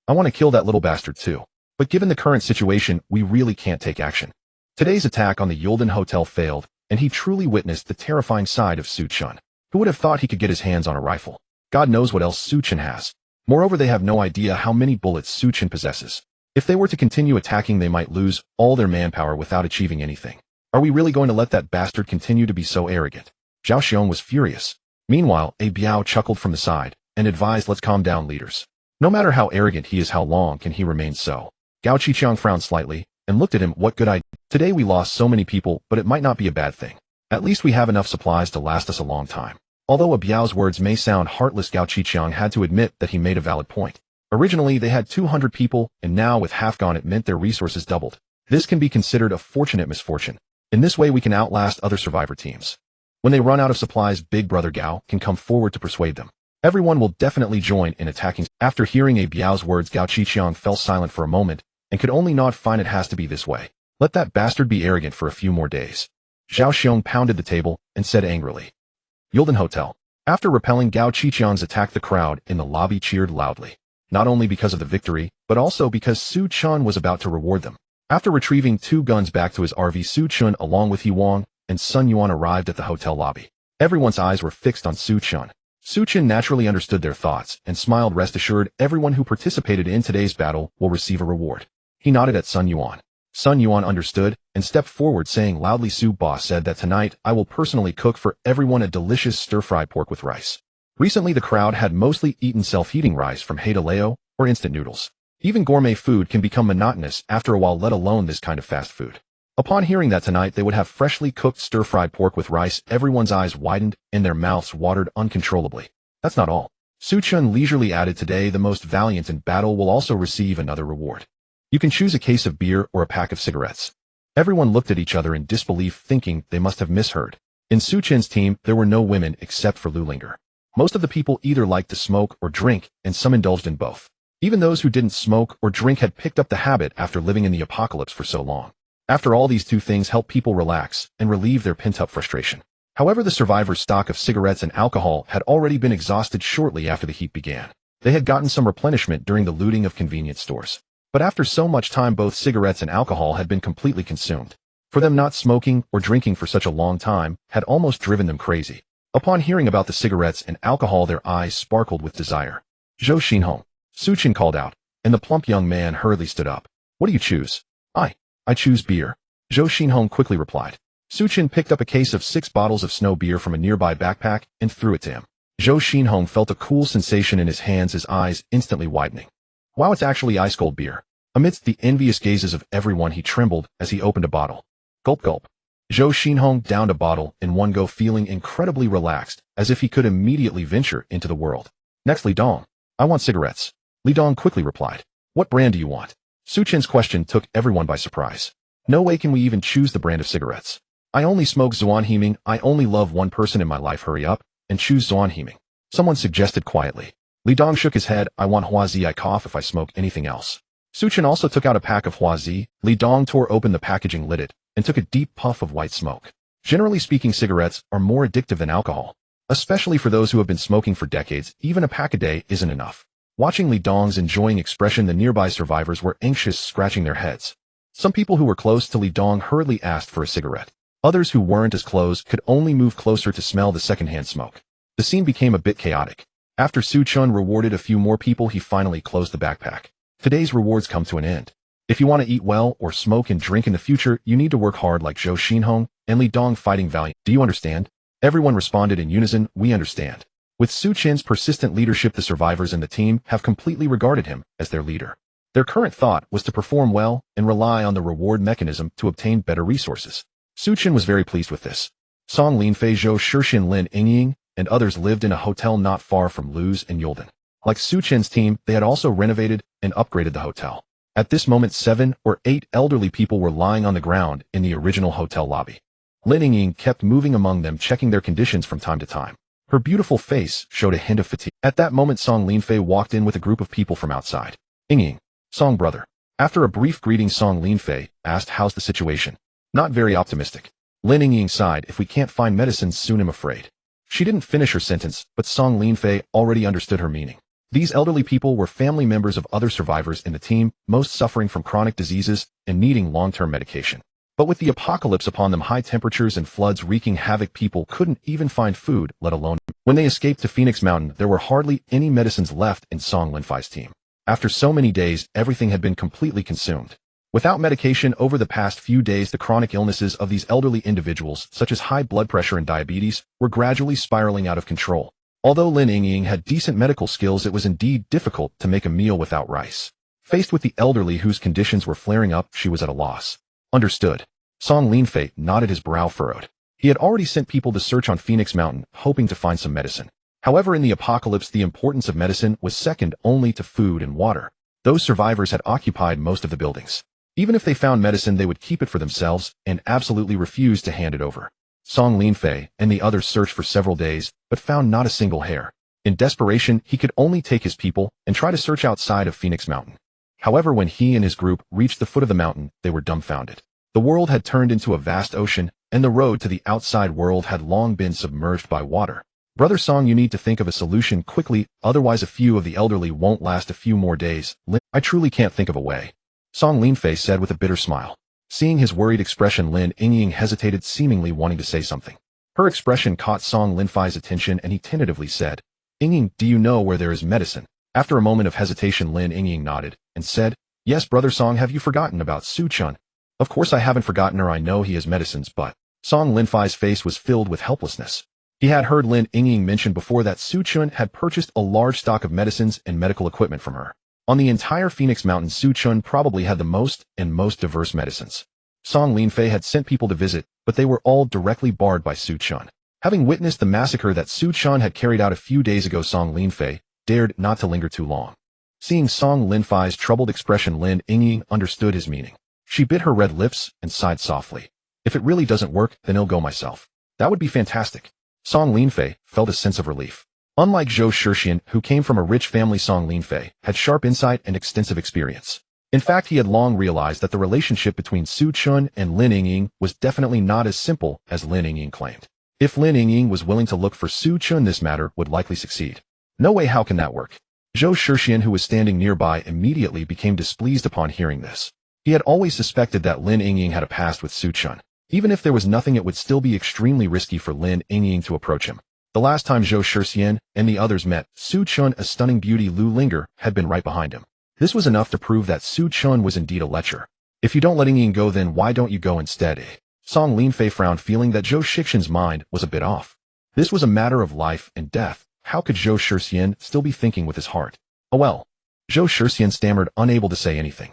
I want to kill that little bastard too. But given the current situation, we really can't take action. Today's attack on the Yulden Hotel failed, and he truly witnessed the terrifying side of Su Chen. Who would have thought he could get his hands on a rifle? God knows what else Su Chen has. Moreover, they have no idea how many bullets Su Chen possesses. If they were to continue attacking, they might lose all their manpower without achieving anything. Are we really going to let that bastard continue to be so arrogant? Zhao Xiong was furious. Meanwhile, a Biao chuckled from the side and advised, let's calm down, leaders. No matter how arrogant he is, how long can he remain so? Gao Qiqiang frowned slightly and looked at him. What good idea? Today we lost so many people, but it might not be a bad thing. At least we have enough supplies to last us a long time. Although a Biao's words may sound heartless, Gao Qiqiang had to admit that he made a valid point. Originally, they had 200 people, and now with half gone, it meant their resources doubled. This can be considered a fortunate misfortune. In this way, we can outlast other survivor teams. When they run out of supplies, Big Brother Gao can come forward to persuade them. Everyone will definitely join in attacking. After hearing a Biao's words, Gao Qiqiang fell silent for a moment and could only nod. Fine, it has to be this way. Let that bastard be arrogant for a few more days. Zhao Xiong pounded the table and said angrily. Yulden Hotel. After repelling Gao Qiqiang's attack, the crowd in the lobby cheered loudly. Not only because of the victory, but also because Su Chun was about to reward them. After retrieving 2 guns back to his RV, Su Chun along with He Wang and Sun Yuan arrived at the hotel lobby. Everyone's eyes were fixed on Su Chun. Su Chun naturally understood their thoughts and smiled. Rest assured, everyone who participated in today's battle will receive a reward. He nodded at Sun Yuan. Sun Yuan understood and stepped forward, saying loudly, Su Boss said that tonight I will personally cook for everyone a delicious stir-fried pork with rice. Recently the crowd had mostly eaten self-heating rice from Haidaleo or instant noodles. Even gourmet food can become monotonous after a while, let alone this kind of fast food. Upon hearing that tonight they would have freshly cooked stir-fried pork with rice, everyone's eyes widened and their mouths watered uncontrollably. That's not all. Su Chun leisurely added, today the most valiant in battle will also receive another reward. You can choose a case of beer or a pack of cigarettes. Everyone looked at each other in disbelief, thinking they must have misheard. In Su Chen's team, there were no women except for Lu Linger. Most of the people either liked to smoke or drink, and some indulged in both. Even those who didn't smoke or drink had picked up the habit after living in the apocalypse for so long. After all, these 2 things help people relax and relieve their pent-up frustration. However, the survivors' stock of cigarettes and alcohol had already been exhausted shortly after the heat began. They had gotten some replenishment during the looting of convenience stores. But after so much time, both cigarettes and alcohol had been completely consumed. For them, not smoking or drinking for such a long time had almost driven them crazy. Upon hearing about the cigarettes and alcohol, their eyes sparkled with desire. Zhou Xinhong, Su Chen called out, and the plump young man hurriedly stood up. What do you choose? I choose beer. Zhou Xinhong quickly replied. Su Chen picked up a case of 6 bottles of snow beer from a nearby backpack and threw it to him. Zhou Xinhong felt a cool sensation in his hands, his eyes instantly widening. Wow, it's actually ice-cold beer. Amidst the envious gazes of everyone, he trembled as he opened a bottle. Gulp gulp. Zhou Xinhong downed a bottle in one go, feeling incredibly relaxed, as if he could immediately venture into the world. Next, Li Dong. I want cigarettes. Li Dong quickly replied. What brand do you want? Su Chen's question took everyone by surprise. No way can we even choose the brand of cigarettes. I only smoke Zuanheming. I only love one person in my life. Hurry up and choose Zuanheming. Someone suggested quietly. Li Dong shook his head. I want Huazi. I cough if I smoke anything else. Su Chen also took out a pack of Huazi. Li Dong tore open the packaging, lit it, and took a deep puff of white smoke. Generally speaking, cigarettes are more addictive than alcohol. Especially for those who have been smoking for decades, even a pack a day isn't enough. Watching Li Dong's enjoying expression, the nearby survivors were anxious, scratching their heads. Some people who were close to Li Dong hurriedly asked for a cigarette. Others who weren't as close could only move closer to smell the secondhand smoke. The scene became a bit chaotic. After Su Chun rewarded a few more people, he finally closed the backpack. Today's rewards come to an end. If you want to eat well or smoke and drink in the future, you need to work hard like Zhou Xinhong and Li Dong fighting valiant. Do you understand? Everyone responded in unison, we understand. With Su Chen's persistent leadership, the survivors and the team have completely regarded him as their leader. Their current thought was to perform well and rely on the reward mechanism to obtain better resources. Su Chen was very pleased with this. Song Linfei, Zhou Shixin, Lin Yingying, and others lived in a hotel not far from Lu's and Yulden. Like Su Chen's team, they had also renovated and upgraded the hotel. At this moment, 7 or 8 elderly people were lying on the ground in the original hotel lobby. Lin Yingying kept moving among them, checking their conditions from time to time. Her beautiful face showed a hint of fatigue. At that moment, Song Linfei walked in with a group of people from outside. Yingying, Song brother. After a brief greeting, Song Linfei asked, how's the situation? Not very optimistic. Lin Yingying sighed, if we can't find medicines soon, I'm afraid. She didn't finish her sentence, but Song Linfei already understood her meaning. These elderly people were family members of other survivors in the team, most suffering from chronic diseases and needing long-term medication. But with the apocalypse upon them, high temperatures and floods wreaking havoc, people couldn't even find food, let alone. When they escaped to Phoenix Mountain, there were hardly any medicines left in Song Linfei's team. After so many days, everything had been completely consumed. Without medication over the past few days, the chronic illnesses of these elderly individuals, such as high blood pressure and diabetes, were gradually spiraling out of control. Although Lin Yingying had decent medical skills, it was indeed difficult to make a meal without rice. Faced with the elderly whose conditions were flaring up, she was at a loss. Understood. Song Linfei nodded, his brow furrowed. He had already sent people to search on Phoenix Mountain, hoping to find some medicine. However, in the apocalypse, the importance of medicine was second only to food and water. Those survivors had occupied most of the buildings. Even if they found medicine, they would keep it for themselves and absolutely refused to hand it over. Song Linfei and the others searched for several days, but found not a single hair. In desperation, he could only take his people and try to search outside of Phoenix Mountain. However, when he and his group reached the foot of the mountain, they were dumbfounded. The world had turned into a vast ocean, and the road to the outside world had long been submerged by water. Brother Song, you need to think of a solution quickly, otherwise a few of the elderly won't last a few more days. I truly can't think of a way. Song Linfei said with a bitter smile. Seeing his worried expression, Lin Yingying hesitated, seemingly wanting to say something. Her expression caught Song Linfei's attention, and he tentatively said, "Yingying, do you know where there is medicine?" After a moment of hesitation, Lin Yingying nodded and said, "Yes, Brother Song, have you forgotten about Su Chen?" "Of course I haven't forgotten her. I know he has medicines, but..." Song Linfei's face was filled with helplessness. He had heard Lin Yingying mention before that Su Chen had purchased a large stock of medicines and medical equipment from her. On the entire Phoenix Mountain, Su Chen probably had the most diverse medicines. Song Linfei had sent people to visit, but they were all directly barred by Su Chen. Having witnessed the massacre that Su Chen had carried out a few days ago, Song Linfei dared not to linger too long. Seeing Song Linfei's troubled expression, Lin Yingying understood his meaning. She bit her red lips and sighed softly. "If it really doesn't work, then I'll go myself." "That would be fantastic." Song Linfei felt a sense of relief. Unlike Zhou Shixian, who came from a rich family, Song Linfei had sharp insight and extensive experience. In fact, he had long realized that the relationship between Su Chen and Lin Yingying was definitely not as simple as Lin Yingying claimed. If Lin Yingying was willing to look for Su Chen, this matter would likely succeed. No way, how can that work? Zhou Shixian, who was standing nearby, immediately became displeased upon hearing this. He had always suspected that Lin Yingying had a past with Su Chen. Even if there was nothing, it would still be extremely risky for Lin Yingying to approach him. The last time Zhou Shixian and the others met, Su Chen, a stunning beauty, Lu Linger, had been right behind him. This was enough to prove that Su Chen was indeed a lecher. "If you don't let Yingying go, then why don't you go instead?" Song Linfei frowned, feeling that Zhou Shixian's mind was a bit off. This was a matter of life and death. How could Zhou Shixian still be thinking with his heart? "Oh well." Zhou Shixian stammered, unable to say anything.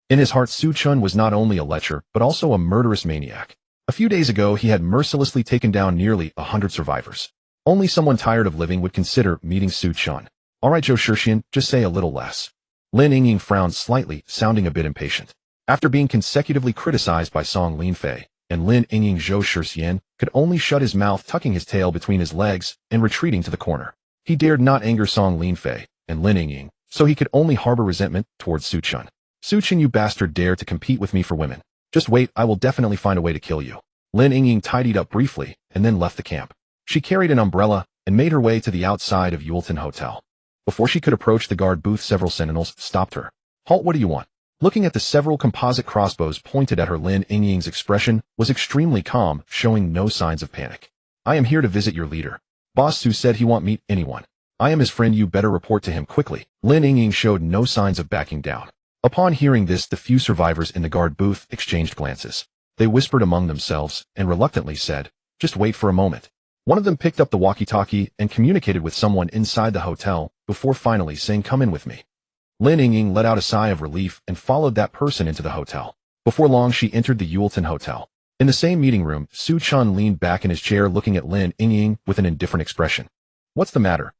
In his heart, Su Chen was not only a lecher, but also a murderous maniac. A few days ago, he had mercilessly taken down nearly 100 survivors. Only someone tired of living would consider meeting Su Chen. "All right, Zhou Shixian, just say a little less." Lin Yingying frowned slightly, sounding a bit impatient. After being consecutively criticized by Song Linfei and Lin Yingying, Zhou Shixian could only shut his mouth, tucking his tail between his legs and retreating to the corner. He dared not anger Song Linfei and Lin Yingying, so he could only harbor resentment towards Su Chen. "Su Chen, you bastard, dare to compete with me for women. Just wait, I will definitely find a way to kill you." Lin Yingying tidied up briefly and then left the camp. She carried an umbrella and made her way to the outside of Yulton Hotel. Before she could approach the guard booth, several sentinels stopped her. "Halt, what do you want?" Looking at the several composite crossbows pointed at her, Lin Yingying's expression was extremely calm, showing no signs of panic. "I am here to visit your leader. Boss Su said he won't meet anyone. I am his friend, you better report to him quickly." Lin Yingying showed no signs of backing down. Upon hearing this, the few survivors in the guard booth exchanged glances. They whispered among themselves and reluctantly said, "Just wait for a moment." One of them picked up the walkie-talkie and communicated with someone inside the hotel before finally saying, "Come in with me." Lin Yingying let out a sigh of relief and followed that person into the hotel. Before long, she entered the Yulton Hotel. In the same meeting room, Su Chen leaned back in his chair, looking at Lin Yingying with an indifferent expression. "What's the matter?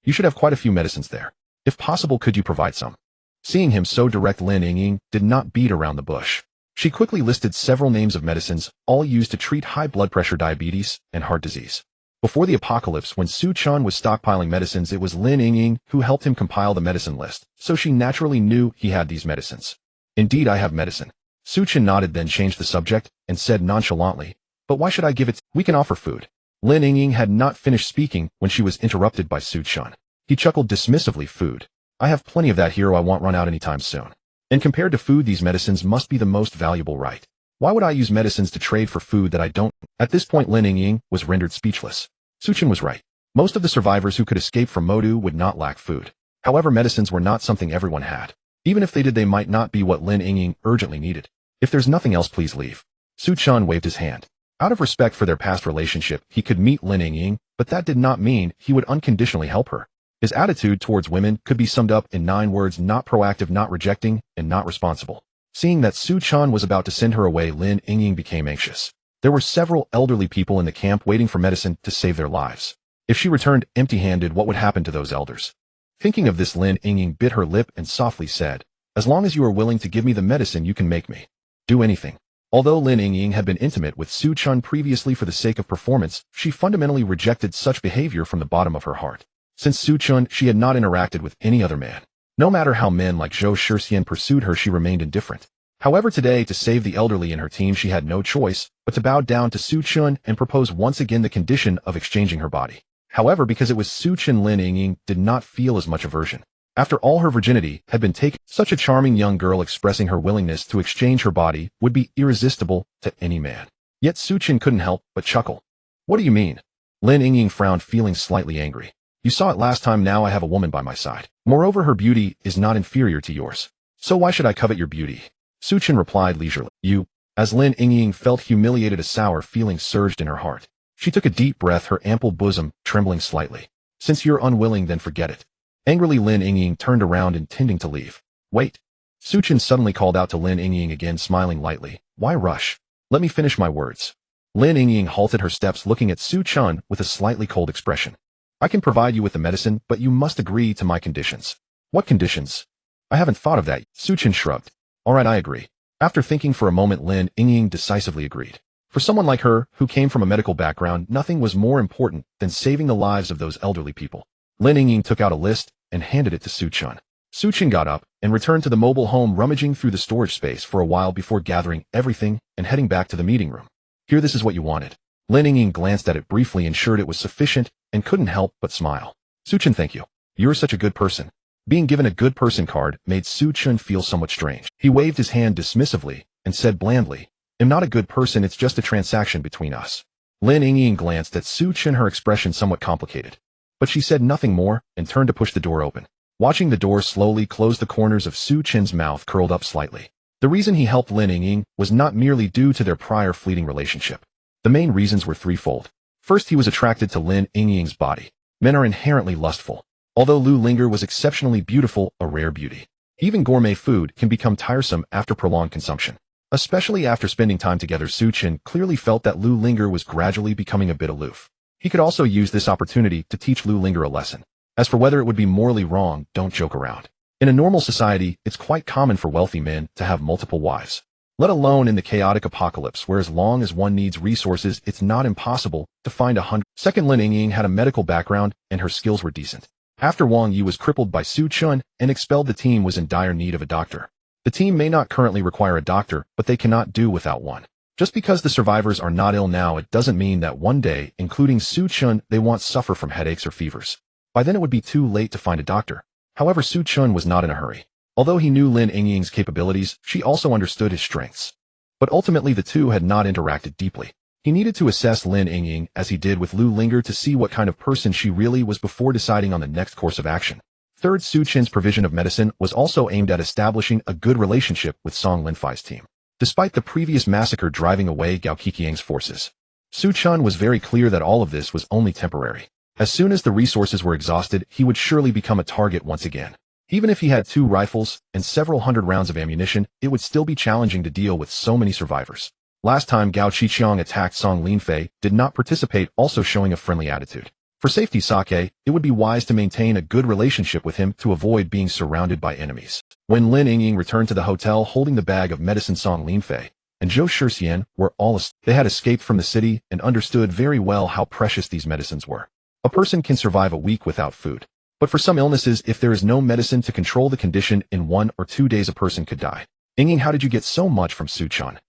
You should have quite a few medicines there. If possible, could you provide some?" Seeing him so direct, Lin Yingying did not beat around the bush. She quickly listed several names of medicines, all used to treat high blood pressure, diabetes, and heart disease. Before the apocalypse, when Su Chen was stockpiling medicines, it was Lin Yingying who helped him compile the medicine list, so she naturally knew he had these medicines. "Indeed, I have medicine." Su Chen nodded, then changed the subject and said nonchalantly, "But why should I give it? We can offer food." Lin Yingying had not finished speaking when she was interrupted by Su Chen. He chuckled dismissively. "Food? I have plenty of that here. I won't run out anytime soon. And compared to food, these medicines must be the most valuable, right? Why would I use medicines to trade for food that I don't?" At this point, Lin Yingying was rendered speechless. Su Chen was right. Most of the survivors who could escape from Modu would not lack food. However, medicines were not something everyone had. Even if they did, they might not be what Lin Yingying urgently needed. If there's nothing else, please leave. Su Chen waved his hand. Out of respect for their past relationship, he could meet Lin Yingying, but that did not mean he would unconditionally help her. His attitude towards women could be summed up in 9 words: not proactive, not rejecting, and not responsible. Seeing that Su Chen was about to send her away, Lin Yingying became anxious. There were several elderly people in the camp waiting for medicine to save their lives. If she returned empty-handed, what would happen to those elders? Thinking of this, Lin Yingying bit her lip and softly said, "As long as you are willing to give me the medicine, you can make me do anything." Although Lin Yingying had been intimate with Su Chen previously for the sake of performance, she fundamentally rejected such behavior from the bottom of her heart. Since Su Chen, she had not interacted with any other man. No matter how men like Zhou Shixian pursued her, she remained indifferent. However, today, to save the elderly in her team, she had no choice but to bow down to Su Chen and propose once again the condition of exchanging her body. However, because it was Su Chen, Lin Yingying did not feel as much aversion. After all, her virginity had been taken. Such a charming young girl expressing her willingness to exchange her body would be irresistible to any man. Yet Su Chen couldn't help but chuckle. "What do you mean?" Lin Yingying frowned, feeling slightly angry. "You saw it last time, now I have a woman by my side. Moreover, her beauty is not inferior to yours. So why should I covet your beauty?" Su Chen replied leisurely. "You." As Lin Yingying felt humiliated, a sour feeling surged in her heart. She took a deep breath, her ample bosom trembling slightly. "Since you're unwilling, then forget it." Angrily, Lin Yingying turned around, intending to leave. "Wait." Su Chen suddenly called out to Lin Yingying again, smiling lightly. "Why rush? Let me finish my words." Lin Yingying halted her steps, looking at Su Chen with a slightly cold expression. "I can provide you with the medicine, but you must agree to my conditions." "What conditions?" "I haven't thought of that." Su Chen shrugged. "All right, I agree." After thinking for a moment, Lin Yingying decisively agreed. For someone like her, who came from a medical background, nothing was more important than saving the lives of those elderly people. Lin Yingying took out a list and handed it to Su Chen. Su Chen got up and returned to the mobile home, rummaging through the storage space for a while before gathering everything and heading back to the meeting room. "Here, this is what you wanted." Lin Yingying glanced at it briefly, ensured it was sufficient, and couldn't help but smile. "Su Chen, thank you. You're such a good person." Being given a good person card made Su Chen feel somewhat strange. He waved his hand dismissively and said blandly, "I'm not a good person, it's just a transaction between us." Lin Yingying glanced at Su Chen, her expression somewhat complicated. But she said nothing more and turned to push the door open. Watching the door slowly close, the corners of Su Chen's mouth curled up slightly. The reason he helped Lin Yingying was not merely due to their prior fleeting relationship. The main reasons were threefold. First, he was attracted to Lin Yingying's body. Men are inherently lustful. Although Lu Linger was exceptionally beautiful, a rare beauty, even gourmet food can become tiresome after prolonged consumption. Especially after spending time together, Su Chen clearly felt that Lu Linger was gradually becoming a bit aloof. He could also use this opportunity to teach Lu Linger a lesson. As for whether it would be morally wrong, don't joke around. In a normal society, it's quite common for wealthy men to have multiple wives. Let alone in the chaotic apocalypse, where as long as one needs resources, it's not impossible to find 100. Second, Lin Yingying had a medical background, and her skills were decent. After Wang Yi was crippled by Su Chen and expelled, the team was in dire need of a doctor. The team may not currently require a doctor, but they cannot do without one. Just because the survivors are not ill now, it doesn't mean that one day, including Su Chen, they won't suffer from headaches or fevers. By then it would be too late to find a doctor. However, Su Chen was not in a hurry. Although he knew Lin Yingying's capabilities, she also understood his strengths. But ultimately the two had not interacted deeply. He needed to assess Lin Yingying, as he did with Lu Linger, to see what kind of person she really was before deciding on the next course of action. Third, Su Chen's provision of medicine was also aimed at establishing a good relationship with Song Linfei's team. Despite the previous massacre driving away Gao Qiqiang's forces, Su Chen was very clear that all of this was only temporary. As soon as the resources were exhausted, he would surely become a target once again. Even if he had 2 rifles and several hundred rounds of ammunition, it would still be challenging to deal with so many survivors. Last time Gao Qiqiang attacked Song Linfei did not participate, also showing a friendly attitude. For safety, Sake, it would be wise to maintain a good relationship with him to avoid being surrounded by enemies. When Lin Yingying returned to the hotel holding the bag of medicine, Song Linfei and Zhou Shixian were all they had escaped from the city and understood very well how precious these medicines were. A person can survive a week without food. But for some illnesses, if there is no medicine to control the condition, in 1 or 2 days a person could die. Yingying, how did you get so much from Su Chen?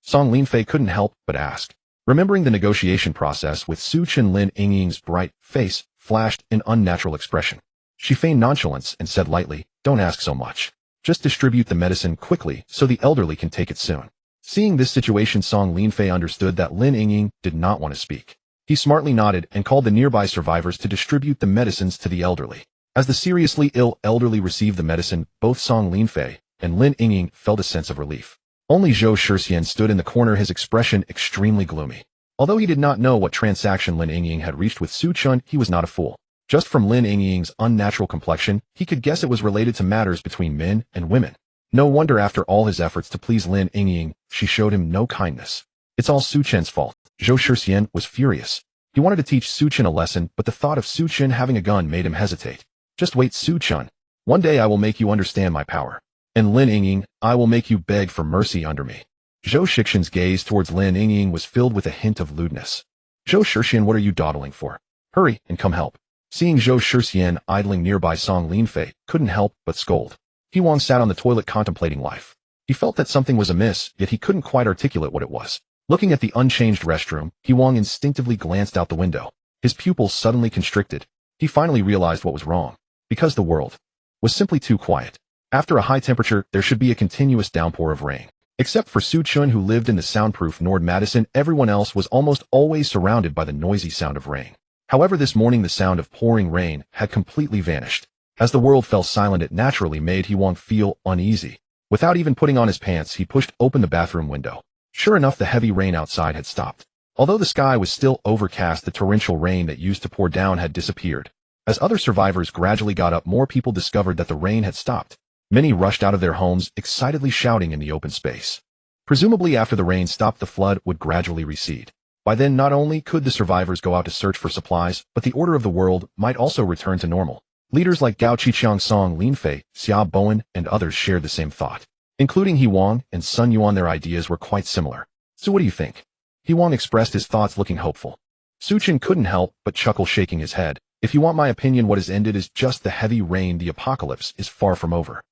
Song Linfei couldn't help but ask. Remembering the negotiation process with Su Chen, Lin Yingying's bright face flashed an unnatural expression. She feigned nonchalance and said lightly, "Don't ask so much. Just distribute the medicine quickly so the elderly can take it soon." Seeing this situation, Song Linfei understood that Lin Yingying did not want to speak. He smartly nodded and called the nearby survivors to distribute the medicines to the elderly. As the seriously ill elderly received the medicine, both Song Linfei and Lin Yingying felt a sense of relief. Only Zhou Shixian stood in the corner, his expression extremely gloomy. Although he did not know what transaction Lin Yingying had reached with Su Chun, he was not a fool. Just from Lin Yingying's unnatural complexion, he could guess it was related to matters between men and women. No wonder after all his efforts to please Lin Yingying, she showed him no kindness. It's all Su Chen's fault. Zhou Shixian was furious. He wanted to teach Su Chen a lesson, but the thought of Su Chen having a gun made him hesitate. Just wait, Su Chen. One day I will make you understand my power. And Lin Yingying, I will make you beg for mercy under me. Zhou Shixian's gaze towards Lin Yingying was filled with a hint of lewdness. Zhou Shixian, what are you dawdling for? Hurry and come help. Seeing Zhou Shixian idling nearby, Song Linfei couldn't help but scold. He Wang sat on the toilet contemplating life. He felt that something was amiss, yet he couldn't quite articulate what it was. Looking at the unchanged restroom, He Wang instinctively glanced out the window. His pupils suddenly constricted. He finally realized what was wrong. Because the world was simply too quiet. After a high temperature, there should be a continuous downpour of rain. Except for Su Chun, who lived in the soundproof NOMADISM, everyone else was almost always surrounded by the noisy sound of rain. However, this morning the sound of pouring rain had completely vanished. As the world fell silent, it naturally made He Wang feel uneasy. Without even putting on his pants, he pushed open the bathroom window. Sure enough, the heavy rain outside had stopped. Although the sky was still overcast, the torrential rain that used to pour down had disappeared. As other survivors gradually got up, more people discovered that the rain had stopped. Many rushed out of their homes, excitedly shouting in the open space. Presumably after the rain stopped, the flood would gradually recede. By then, not only could the survivors go out to search for supplies, but the order of the world might also return to normal. Leaders like Gao Qiqiang, Song Linfei, Xia Bowen, and others shared the same thought. Including He Wang and Sun Yuan, their ideas were quite similar. So what do you think? He Wang expressed his thoughts looking hopeful. Su Chen couldn't help but chuckle, shaking his head. If you want my opinion, what has ended is just the heavy rain. The apocalypse is far from over.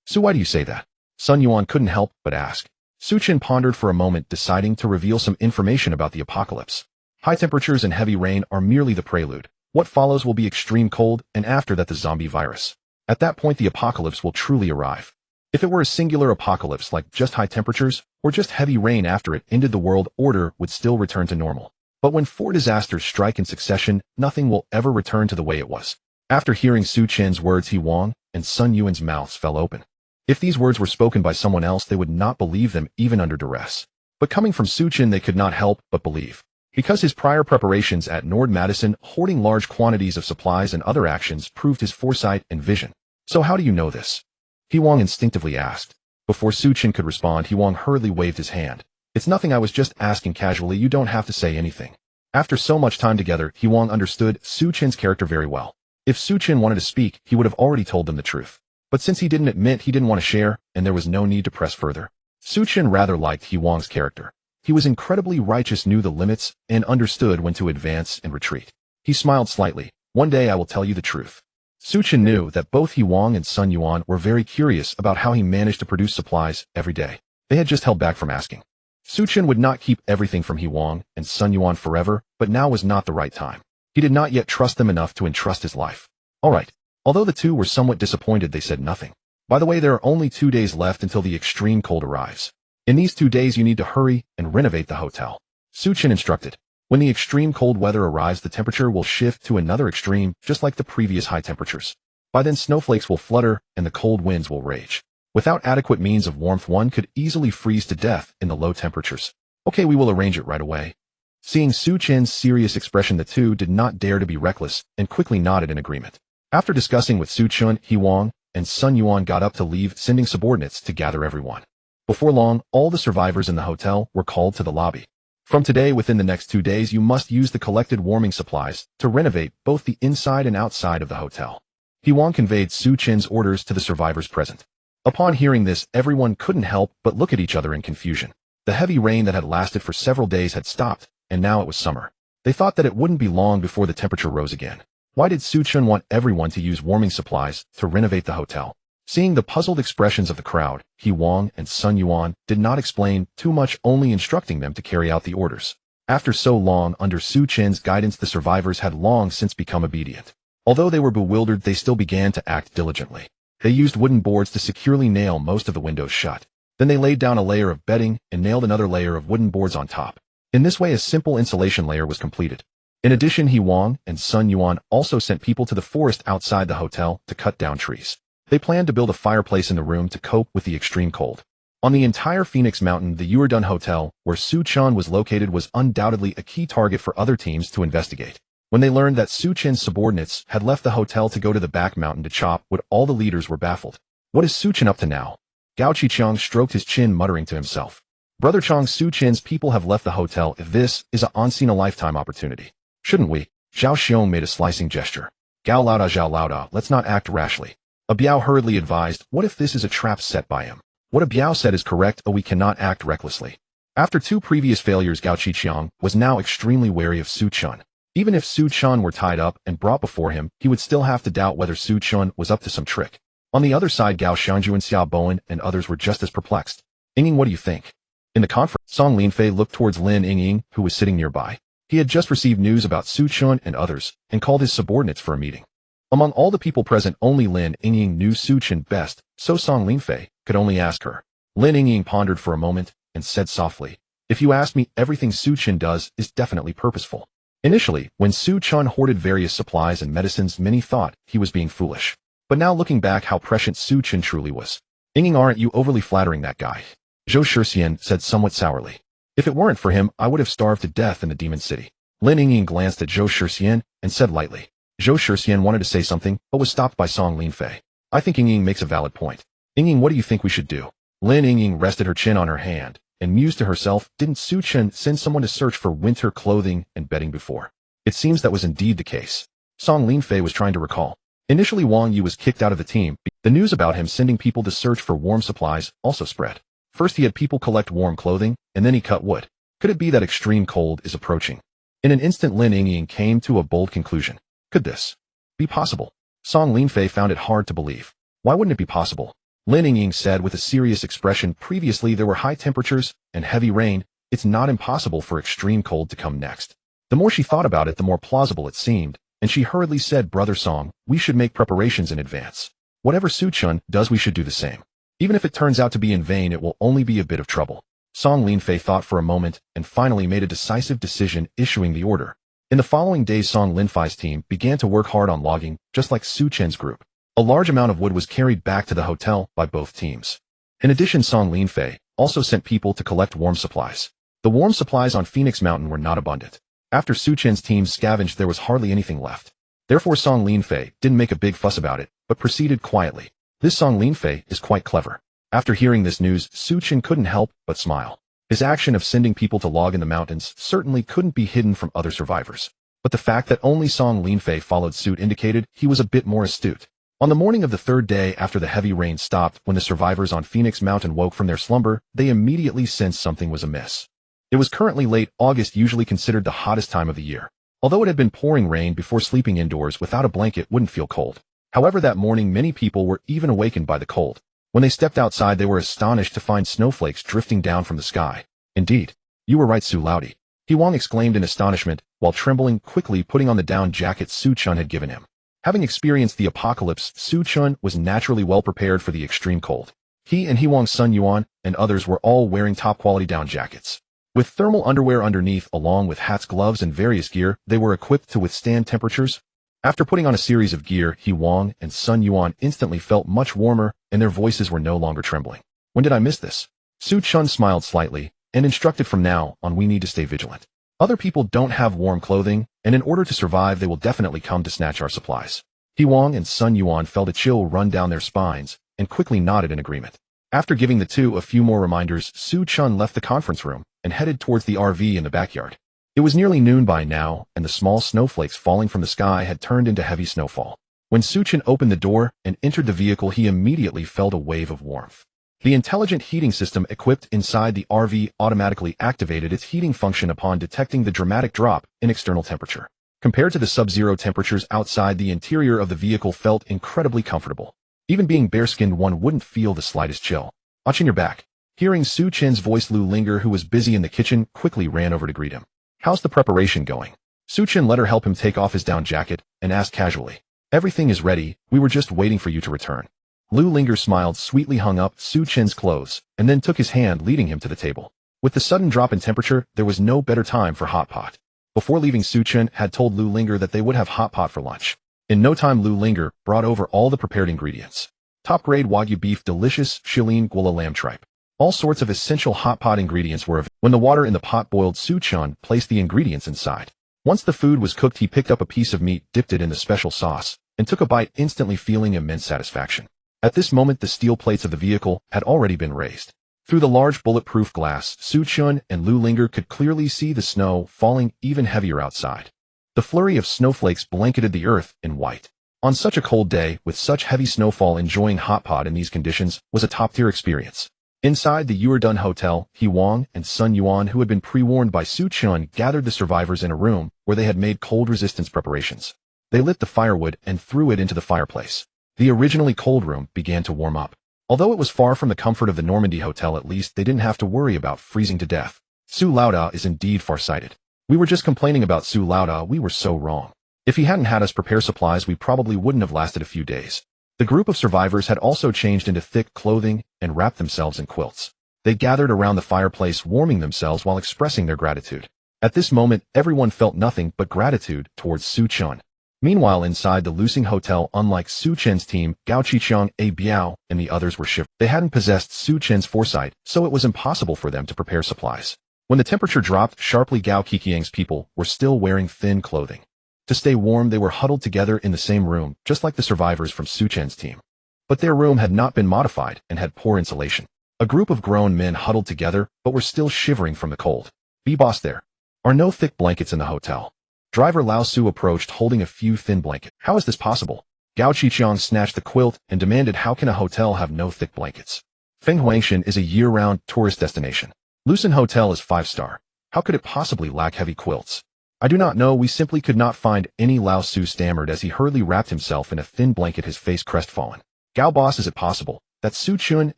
So why do you say that? Sun Yuan couldn't help but ask. Su Chen pondered for a moment, deciding to reveal some information about the apocalypse. High temperatures and heavy rain are merely the prelude. What follows will be extreme cold, and after that the zombie virus. At that point the apocalypse will truly arrive. If it were a singular apocalypse like just high temperatures, or just heavy rain after it ended, the world order would still return to normal. But when 4 disasters strike in succession, nothing will ever return to the way it was. After hearing Su Chen's words, He Wang and Sun Yuan's mouths fell open. If these words were spoken by someone else, they would not believe them even under duress. But coming from Su Chen, they could not help but believe. Because his prior preparations at NOMADISM, hoarding large quantities of supplies and other actions proved his foresight and vision. So how do you know this? He Wang instinctively asked. Before Su Chen could respond, He Wang hurriedly waved his hand. It's nothing, I was just asking casually, you don't have to say anything. After so much time together, He Wang understood Su Chen's character very well. If Su Chen wanted to speak, he would have already told them the truth. But since he didn't admit, he didn't want to share, and there was no need to press further. Su Chen rather liked He Wang's character. He was incredibly righteous, knew the limits, and understood when to advance and retreat. He smiled slightly. One day I will tell you the truth. Su Chen knew that both He Wang and Sun Yuan were very curious about how he managed to produce supplies every day. They had just held back from asking. Su Chen would not keep everything from He Wang and Sun Yuan forever, but now was not the right time. He did not yet trust them enough to entrust his life. All right. Although the two were somewhat disappointed, they said nothing. By the way, there are only 2 days left until the extreme cold arrives. In these 2 days you need to hurry and renovate the hotel. Su Chen instructed. When the extreme cold weather arrives, the temperature will shift to another extreme, just like the previous high temperatures. By then snowflakes will flutter and the cold winds will rage. Without adequate means of warmth, one could easily freeze to death in the low temperatures. Okay, we will arrange it right away. Seeing Su Chen's serious expression, the two did not dare to be reckless and quickly nodded in agreement. After discussing with Su Chen, He Wang and Sun Yuan got up to leave, sending subordinates to gather everyone. Before long, all the survivors in the hotel were called to the lobby. From today, within the next 2 days, you must use the collected warming supplies to renovate both the inside and outside of the hotel. He Wang conveyed Su Chen's orders to the survivors present. Upon hearing this, everyone couldn't help but look at each other in confusion. The heavy rain that had lasted for several days had stopped, and now it was summer. They thought that it wouldn't be long before the temperature rose again. Why did Su Chen want everyone to use warming supplies to renovate the hotel? Seeing the puzzled expressions of the crowd, He Wang and Sun Yuan did not explain too much, only instructing them to carry out the orders. After so long under Su Chen's guidance, the survivors had long since become obedient. Although they were bewildered, they still began to act diligently. They used wooden boards to securely nail most of the windows shut. Then they laid down a layer of bedding and nailed another layer of wooden boards on top. In this way, a simple insulation layer was completed. In addition, He Wang and Sun Yuan also sent people to the forest outside the hotel to cut down trees. They planned to build a fireplace in the room to cope with the extreme cold. On the entire Phoenix Mountain, the Yuerdun Hotel, where Su Chen was located, was undoubtedly a key target for other teams to investigate. When they learned that Su Chen's subordinates had left the hotel to go to the back mountain to chop wood, all the leaders were baffled. What is Su Chen up to now? Gao Qiqiang stroked his chin, muttering to himself. Brother Chang, Su Chen's people have left the hotel. If this is a once-in-a-lifetime opportunity, shouldn't we? Zhao Xiong made a slicing gesture. Gao Lauda, Zhao Lauda, let's not act rashly. A Biao hurriedly advised, what if this is a trap set by him? What a Biao said is correct, we cannot act recklessly. After 2 previous failures, Gao Qiqiang was now extremely wary of Su Chen. Even if Su Chen were tied up and brought before him, he would still have to doubt whether Su Chen was up to some trick. On the other side, Gao Xiangju and Xia Bowen and others were just as perplexed. Ying, what do you think? In the conference, Song Linfei looked towards Lin Ying, who was sitting nearby. He had just received news about Su Chen and others, and called his subordinates for a meeting. Among all the people present, only Lin Ying knew Su Chen best, so Song Linfei could only ask her. Lin Ying pondered for a moment, and said softly, if you ask me, everything Su Chen does is definitely purposeful. Initially, when Su Chen hoarded various supplies and medicines, many thought he was being foolish. But now looking back, how prescient Su Chen truly was. Ying, aren't you overly flattering that guy? Zhou Shixian said somewhat sourly. If it weren't for him, I would have starved to death in the Demon City. Lin Ying glanced at Zhou Shixian and said lightly. Zhou Shixian wanted to say something, but was stopped by Song Linfei. I think Ying makes a valid point. Ying, what do you think we should do? Lin Ying rested her chin on her hand and mused to herself, didn't Su Chen send someone to search for winter clothing and bedding before? It seems that was indeed the case. Song Linfei was trying to recall. Initially, Wang Yu was kicked out of the team. The news about him sending people to search for warm supplies also spread. First he had people collect warm clothing, and then he cut wood. Could it be that extreme cold is approaching? In an instant, Lin Ying came to a bold conclusion. Could this be possible? Song Linfei found it hard to believe. Why wouldn't it be possible? Lin Ying said with a serious expression, previously there were high temperatures and heavy rain. It's not impossible for extreme cold to come next. The more she thought about it, the more plausible it seemed, and she hurriedly said, Brother Song, we should make preparations in advance. Whatever Su Chen does, we should do the same. Even if it turns out to be in vain, it will only be a bit of trouble. Song Linfei thought for a moment and finally made a decisive decision, issuing the order. In the following days, Song Linfei's team began to work hard on logging, just like Su Chen's group. A large amount of wood was carried back to the hotel by both teams. In addition, Song Linfei also sent people to collect warm supplies. The warm supplies on Phoenix Mountain were not abundant. After Su Chen's team scavenged, there was hardly anything left. Therefore, Song Linfei didn't make a big fuss about it, but proceeded quietly. This Song Linfei is quite clever. After hearing this news, Su Chen couldn't help but smile. His action of sending people to log in the mountains certainly couldn't be hidden from other survivors. But the fact that only Song Linfei followed suit indicated he was a bit more astute. On the morning of the 3rd day after the heavy rain stopped, when the survivors on Phoenix Mountain woke from their slumber, they immediately sensed something was amiss. It was currently late August, usually considered the hottest time of the year. Although it had been pouring rain before, sleeping indoors without a blanket wouldn't feel cold. However, that morning many people were even awakened by the cold. When they stepped outside, they were astonished to find snowflakes drifting down from the sky. Indeed, you were right, Su Laudi. He Wang exclaimed in astonishment, while trembling, quickly putting on the down jacket Su Chen had given him. Having experienced the apocalypse, Su Chen was naturally well prepared for the extreme cold. He and He Wang, Sun Yuan, and others were all wearing top-quality down jackets. With thermal underwear underneath, along with hats, gloves, and various gear, they were equipped to withstand temperatures. After putting on a series of gear, He Wang and Sun Yuan instantly felt much warmer, and their voices were no longer trembling. When did I miss this? Su Chen smiled slightly, and instructed, from now on we need to stay vigilant. Other people don't have warm clothing, and in order to survive they will definitely come to snatch our supplies. He Wang and Sun Yuan felt a chill run down their spines, and quickly nodded in agreement. After giving the two a few more reminders, Su Chen left the conference room, and headed towards the RV in the backyard. It was nearly noon by now, and the small snowflakes falling from the sky had turned into heavy snowfall. When Su Chen opened the door and entered the vehicle, he immediately felt a wave of warmth. The intelligent heating system equipped inside the RV automatically activated its heating function upon detecting the dramatic drop in external temperature. Compared to the sub-zero temperatures outside, the interior of the vehicle felt incredibly comfortable. Even being bare-skinned, one wouldn't feel the slightest chill. Watching your back. Hearing Su Chen's voice, Lu Linger, who was busy in the kitchen, quickly ran over to greet him. How's the preparation going? Su Chen let her help him take off his down jacket, and asked casually. Everything is ready, we were just waiting for you to return. Lu Linger smiled sweetly, hung up Su Chen's clothes, and then took his hand, leading him to the table. With the sudden drop in temperature, there was no better time for hot pot. Before leaving, Su Chen had told Lu Linger that they would have hot pot for lunch. In no time, Lu Linger brought over all the prepared ingredients. Top-grade Wagyu beef, delicious Shilin Gula lamb tripe. All sorts of essential hot pot ingredients were available. When the water in the pot boiled, Su Chen placed the ingredients inside. Once the food was cooked, he picked up a piece of meat, dipped it in the special sauce, and took a bite, instantly feeling immense satisfaction. At this moment, the steel plates of the vehicle had already been raised. Through the large bulletproof glass, Su Chen and Lu Linger could clearly see the snow falling even heavier outside. The flurry of snowflakes blanketed the earth in white. On such a cold day, with such heavy snowfall, enjoying hot pot in these conditions was a top-tier experience. Inside the Yuerdun Hotel, He Wang and Sun Yuan, who had been pre-warned by Su Chen, gathered the survivors in a room where they had made cold resistance preparations. They lit the firewood and threw it into the fireplace. The originally cold room began to warm up. Although it was far from the comfort of the Normandy Hotel, at least they didn't have to worry about freezing to death. Su Lauda is indeed farsighted. We were just complaining about Su Lauda, we were so wrong. If he hadn't had us prepare supplies, we probably wouldn't have lasted a few days. The group of survivors had also changed into thick clothing and wrapped themselves in quilts. They gathered around the fireplace, warming themselves while expressing their gratitude. At this moment, everyone felt nothing but gratitude towards Su Chen. Meanwhile, inside the Lusing Hotel, unlike Su Chen's team, Gao Qiqiang, A Biao, and the others were shivering. They hadn't possessed Su Chen's foresight, so it was impossible for them to prepare supplies. When the temperature dropped sharply, Gao Qiqiang's people were still wearing thin clothing. To stay warm, they were huddled together in the same room, just like the survivors from Su Chen's team. But their room had not been modified and had poor insulation. A group of grown men huddled together, but were still shivering from the cold. "B-boss, there are no thick blankets in the hotel." Driver Lao Su approached, holding a few thin blankets. "How is this possible?" Gao Qiqiang snatched the quilt and demanded, "How can a hotel have no thick blankets? Fenghuangshan is a year-round tourist destination. Lucin Hotel is 5-star. How could it possibly lack heavy quilts?" "I do not know, we simply could not find any," Lao Su stammered as he hurriedly wrapped himself in a thin blanket, his face crestfallen. "Gao boss, is it possible that Su Chen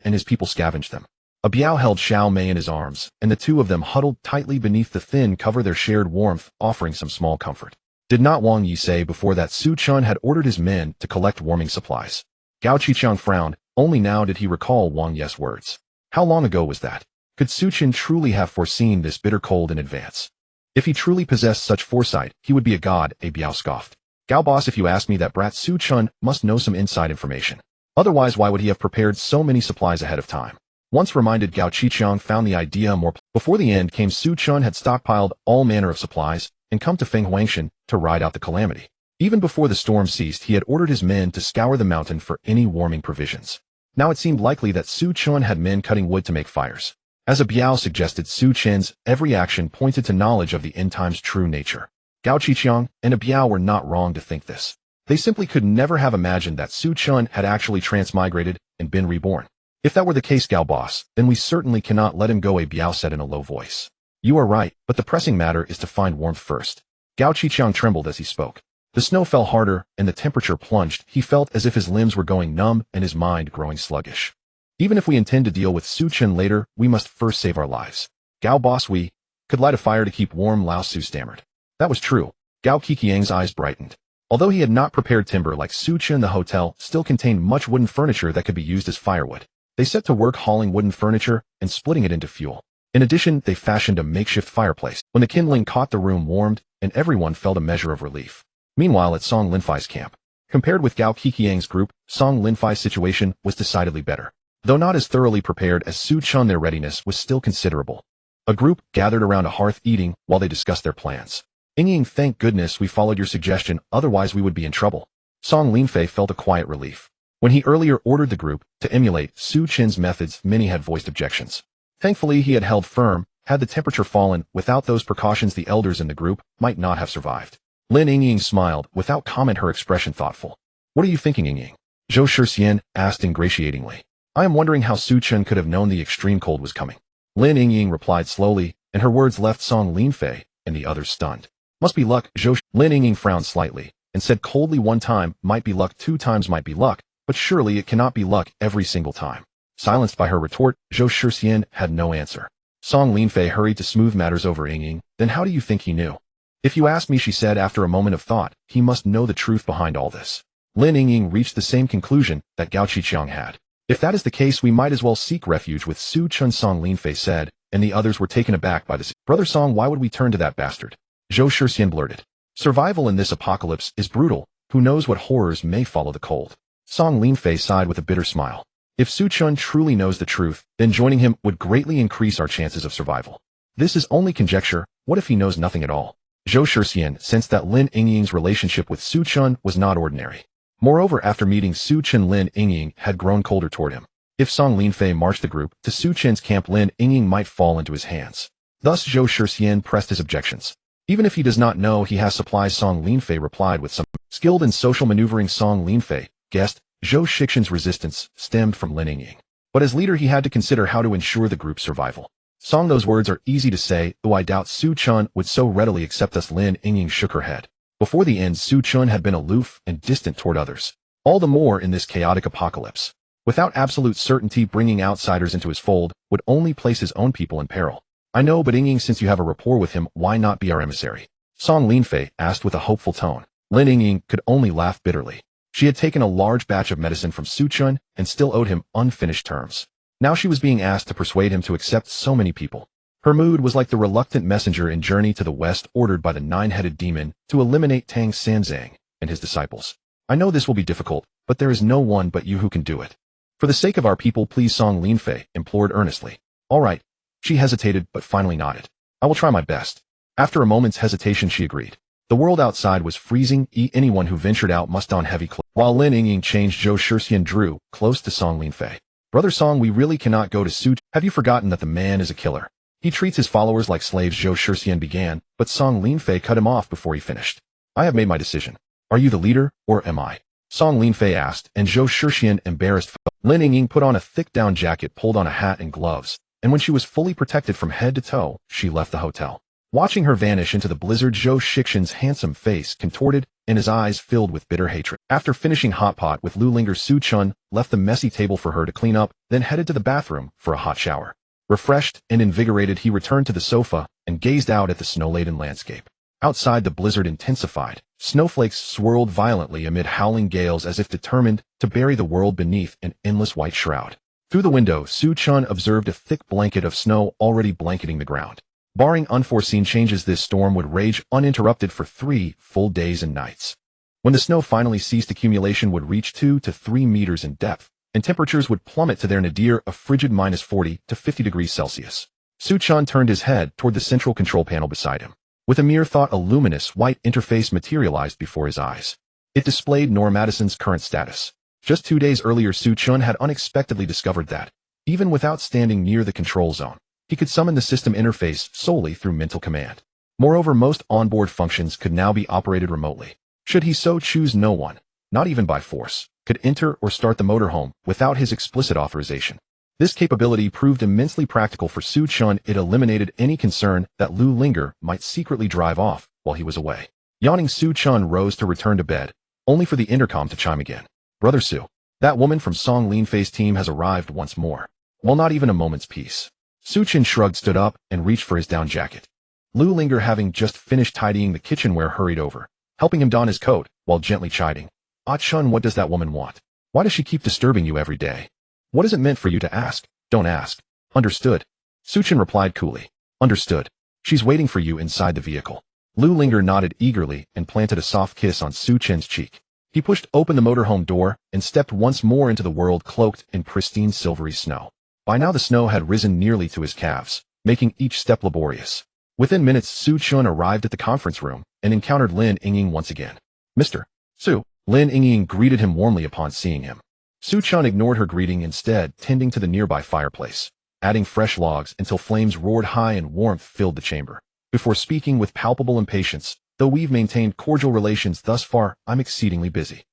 and his people scavenged them?" A Biao held Xiao Mei in his arms, and the two of them huddled tightly beneath the thin cover, their shared warmth offering some small comfort. Did not Wang Yi say before that Su Chen had ordered his men to collect warming supplies? Gao Qiqiang frowned. Only now did he recall Wang Yi's words. How long ago was that? Could Su Chen truly have foreseen this bitter cold in advance? If he truly possessed such foresight, he would be a god, A Biao scoffed. "Gao boss, if you ask me, that brat Su Chen must know some inside information. Otherwise, why would he have prepared so many supplies ahead of time?" Once reminded, Gao Qiqiang found the idea more. Before the end came, Su Chen had stockpiled all manner of supplies and come to Fenghuangshan to ride out the calamity. Even before the storm ceased, he had ordered his men to scour the mountain for any warming provisions. Now it seemed likely that Su Chen had men cutting wood to make fires. As a Biao suggested, Su Chen's every action pointed to knowledge of the end time's true nature. Gao Qiqiang and a Biao were not wrong to think this. They simply could never have imagined that Su Chen had actually transmigrated and been reborn. "If that were the case, Gao boss, then we certainly cannot let him go," A Biao said in a low voice. "You are right, but the pressing matter is to find warmth first." Gao Qiqiang trembled as he spoke. The snow fell harder and the temperature plunged. He felt as if his limbs were going numb and his mind growing sluggish. "Even if we intend to deal with Su Chen later, we must first save our lives." "Gao boss, we could light a fire to keep warm," Lao Su stammered. That was true. Gao Qiqiang's eyes brightened. Although he had not prepared timber like Su Chen, the hotel still contained much wooden furniture that could be used as firewood. They set to work hauling wooden furniture and splitting it into fuel. In addition, they fashioned a makeshift fireplace. When the kindling caught, the room warmed, and everyone felt a measure of relief. Meanwhile, at Song Linfei's camp, compared with Gao Qiqiang's group, Song Linfei's situation was decidedly better. Though not as thoroughly prepared as Su Chen, their readiness was still considerable. A group gathered around a hearth eating while they discussed their plans. "Ying, thank goodness we followed your suggestion, otherwise we would be in trouble." Song Linfei felt a quiet relief. When he earlier ordered the group to emulate Su Chen's methods, many had voiced objections. Thankfully, he had held firm. Had the temperature fallen, without those precautions, the elders in the group might not have survived. Lin Ying smiled, without comment, her expression thoughtful. "What are you thinking, Ying?" Zhou Shixian asked ingratiatingly. "I am wondering how Su Chen could have known the extreme cold was coming." Lin Ying replied slowly, and her words left Song Linfei and the others stunned. "Must be luck." Lin Ying frowned slightly and said coldly, "One time might be luck, 2 times might be luck, but surely it cannot be luck every single time." Silenced by her retort, Zhou Shixian had no answer. Song Linfei hurried to smooth matters over Ying. "Then how do you think he knew?" "If you ask me," she said after a moment of thought, "he must know the truth behind all this." Lin Ying reached the same conclusion that Gao Qiqiang had. "If that is the case, we might as well seek refuge with Su Chen," Song Linfei said, and the others were taken aback by this. "Brother Song, why would we turn to that bastard?" Zhou Shixian blurted. Survival in this apocalypse is brutal. Who knows what horrors may follow the cold? Song Linfei sighed with a bitter smile. If Su Chun truly knows the truth, then joining him would greatly increase our chances of survival. This is only conjecture. What if he knows nothing at all? Zhou Shixian sensed that Lin Yingying's relationship with Su Chun was not ordinary. Moreover, after meeting Su Chun, Lin Yingying had grown colder toward him. If Song Linfei marched the group to Su Chen's camp, Lin Yingying might fall into his hands. Thus Zhou Shixian pressed his objections. Even if he does not know he has supplies, Song Linfei replied with some skilled in social maneuvering. Song Linfei guessed Zhou Shixian's resistance stemmed from Lin Yingying. But as leader he had to consider how to ensure the group's survival. Song, those words are easy to say, though I doubt Su Chun would so readily accept us. Lin Yingying shook her head. Before the end, Su Chun had been aloof and distant toward others. All the more in this chaotic apocalypse. Without absolute certainty, bringing outsiders into his fold would only place his own people in peril. I know, but Yingying, since you have a rapport with him, why not be our emissary? Song Linfei asked with a hopeful tone. Lin Yingying could only laugh bitterly. She had taken a large batch of medicine from Su Chun and still owed him unfinished terms. Now she was being asked to persuade him to accept so many people. Her mood was like the reluctant messenger in Journey to the West ordered by the nine-headed demon to eliminate Tang Sanzang and his disciples. I know this will be difficult, but there is no one but you who can do it. For the sake of our people, please, Song Linfei implored earnestly. All right. She hesitated, but finally nodded. I will try my best. After a moment's hesitation, she agreed. The world outside was freezing. Anyone who ventured out must don heavy clothes. While Lin Yingying changed, Zhou Shixian drew close to Song Linfei. Brother Song, we really cannot go to Su. Have you forgotten that the man is a killer? He treats his followers like slaves. Zhou Shixian began, but Song Linfei cut him off before he finished. I have made my decision. Are you the leader, or am I? Song Linfei asked, and Zhou Shixian, embarrassed. Lin Yingying put on a thick down jacket, pulled on a hat and gloves, and when she was fully protected from head to toe, she left the hotel. Watching her vanish into the blizzard, Zhou Shixian's handsome face contorted and his eyes filled with bitter hatred. After finishing hot pot with Lu Linger, Su Chun left the messy table for her to clean up, then headed to the bathroom for a hot shower. Refreshed and invigorated, he returned to the sofa and gazed out at the snow-laden landscape. Outside, the blizzard intensified. Snowflakes swirled violently amid howling gales as if determined to bury the world beneath an endless white shroud. Through the window, Su Chun observed a thick blanket of snow already blanketing the ground. Barring unforeseen changes, this storm would rage uninterrupted for 3 full days and nights. When the snow finally ceased, accumulation would reach 2 to 3 meters in depth, and temperatures would plummet to their nadir of frigid -40 to 50 degrees Celsius. Su Chun turned his head toward the central control panel beside him. With a mere thought, a luminous white interface materialized before his eyes. It displayed NOMADISM's current status. Just 2 days earlier, Su Chun had unexpectedly discovered that, even without standing near the control zone, he could summon the system interface solely through mental command. Moreover, most onboard functions could now be operated remotely. Should he so choose, no one, not even by force, could enter or start the motorhome without his explicit authorization. This capability proved immensely practical for Su Chun. It eliminated any concern that Lu Linger might secretly drive off while he was away. Yawning, Su Chun rose to return to bed, only for the intercom to chime again. Brother Su, that woman from Song Linfei's team has arrived once more. Well, not even a moment's peace. Su Chun shrugged, stood up, and reached for his down jacket. Lu Linger, having just finished tidying the kitchenware, hurried over, helping him don his coat, while gently chiding. Ah Chun, what does that woman want? Why does she keep disturbing you every day? What is it meant for you to ask? Don't ask. Understood. Su Chun replied coolly. Understood. She's waiting for you inside the vehicle. Lu Linger nodded eagerly and planted a soft kiss on Su Chun's cheek. He pushed open the motorhome door and stepped once more into the world cloaked in pristine silvery snow. By now the snow had risen nearly to his calves, making each step laborious. Within minutes, Su Chun arrived at the conference room and encountered Lin Yingying once again. Mr. Su. Lin Yingying greeted him warmly upon seeing him. Su Chun ignored her greeting, instead tending to the nearby fireplace, adding fresh logs until flames roared high and warmth filled the chamber. Before speaking with palpable impatience, though we've maintained cordial relations thus far, I'm exceedingly busy.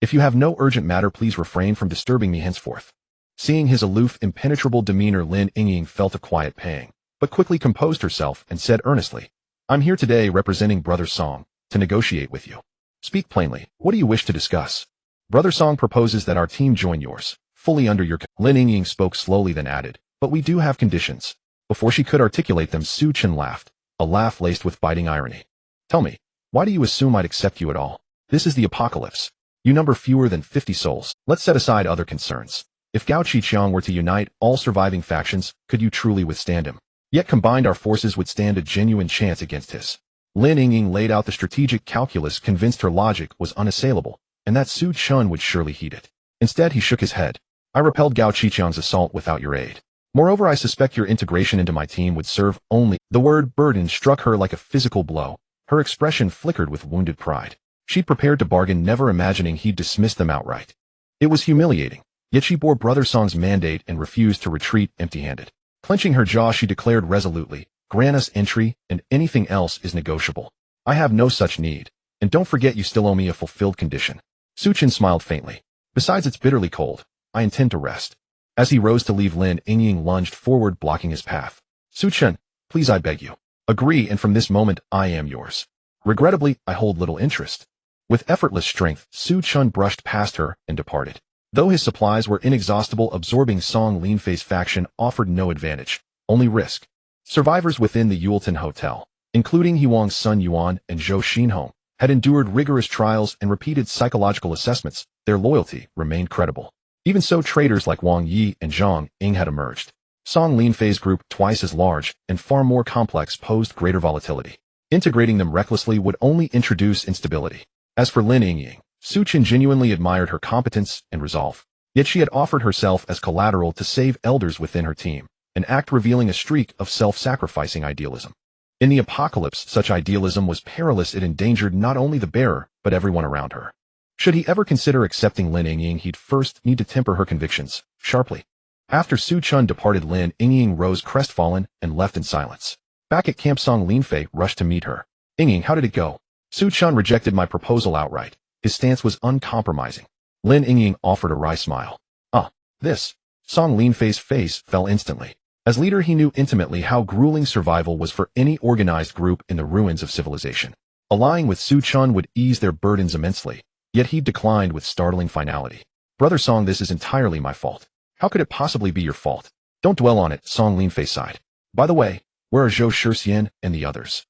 If you have no urgent matter, please refrain from disturbing me henceforth. Seeing his aloof, impenetrable demeanor, Lin Yingying felt a quiet pang, but quickly composed herself and said earnestly, I'm here today representing Brother Song, to negotiate with you. Speak plainly, what do you wish to discuss? Brother Song proposes that our team join yours, fully under your Lin Yingying spoke slowly, then added, but we do have conditions. Before she could articulate them, Su Chun laughed, a laugh laced with biting irony. Tell me, why do you assume I'd accept you at all? This is the apocalypse. You number fewer than 50 souls. Let's set aside other concerns. If Gao Qiqiang were to unite all surviving factions, could you truly withstand him? Yet combined our forces would stand a genuine chance against his. Lin Yingying laid out the strategic calculus, convinced her logic was unassailable, and that Su Chen would surely heed it. Instead, he shook his head. I repelled Gao Qiqiang's assault without your aid. Moreover, I suspect your integration into my team would serve only. The word burden struck her like a physical blow. Her expression flickered with wounded pride. She'd prepared to bargain, never imagining he'd dismiss them outright. It was humiliating, yet she bore Brother Song's mandate and refused to retreat empty-handed. Clenching her jaw, she declared resolutely, grant us entry, and anything else is negotiable. I have no such need, and don't forget you still owe me a fulfilled condition. Su Chen smiled faintly. Besides, it's bitterly cold. I intend to rest. As he rose to leave, Lin Yingying lunged forward, blocking his path. Su Chen, please, I beg you. Agree, and from this moment, I am yours. Regrettably, I hold little interest. With effortless strength, Su Chen brushed past her and departed. Though his supplies were inexhaustible, absorbing Song Linfei's faction offered no advantage, only risk. Survivors within the Yulton Hotel, including Huang's son Yuan and Zhou Xinhong, had endured rigorous trials and repeated psychological assessments. Their loyalty remained credible. Even so, traitors like Wang Yi and Zhang Ying had emerged. Song Linfei's group, twice as large and far more complex, posed greater volatility. Integrating them recklessly would only introduce instability. As for Lin Yingying, Su Chen genuinely admired her competence and resolve. Yet she had offered herself as collateral to save elders within her team, an act revealing a streak of self-sacrificing idealism. In the apocalypse, such idealism was perilous. It endangered not only the bearer, but everyone around her. Should he ever consider accepting Lin Yingying, he'd first need to temper her convictions, sharply. After Su Chen departed, Lin Yingying rose crestfallen and left in silence. Back at camp, Song Linfei rushed to meet her. Yingying, how did it go? Su Chen rejected my proposal outright. His stance was uncompromising. Lin Yingying offered a wry smile. This. Song Linfei's face fell instantly. As leader, he knew intimately how grueling survival was for any organized group in the ruins of civilization. Allying with Su Chen would ease their burdens immensely. Yet he declined with startling finality. Brother Song, this is entirely my fault. How could it possibly be your fault? Don't dwell on it, Song Linfei sighed. By the way, where are Zhou Shixian and the others?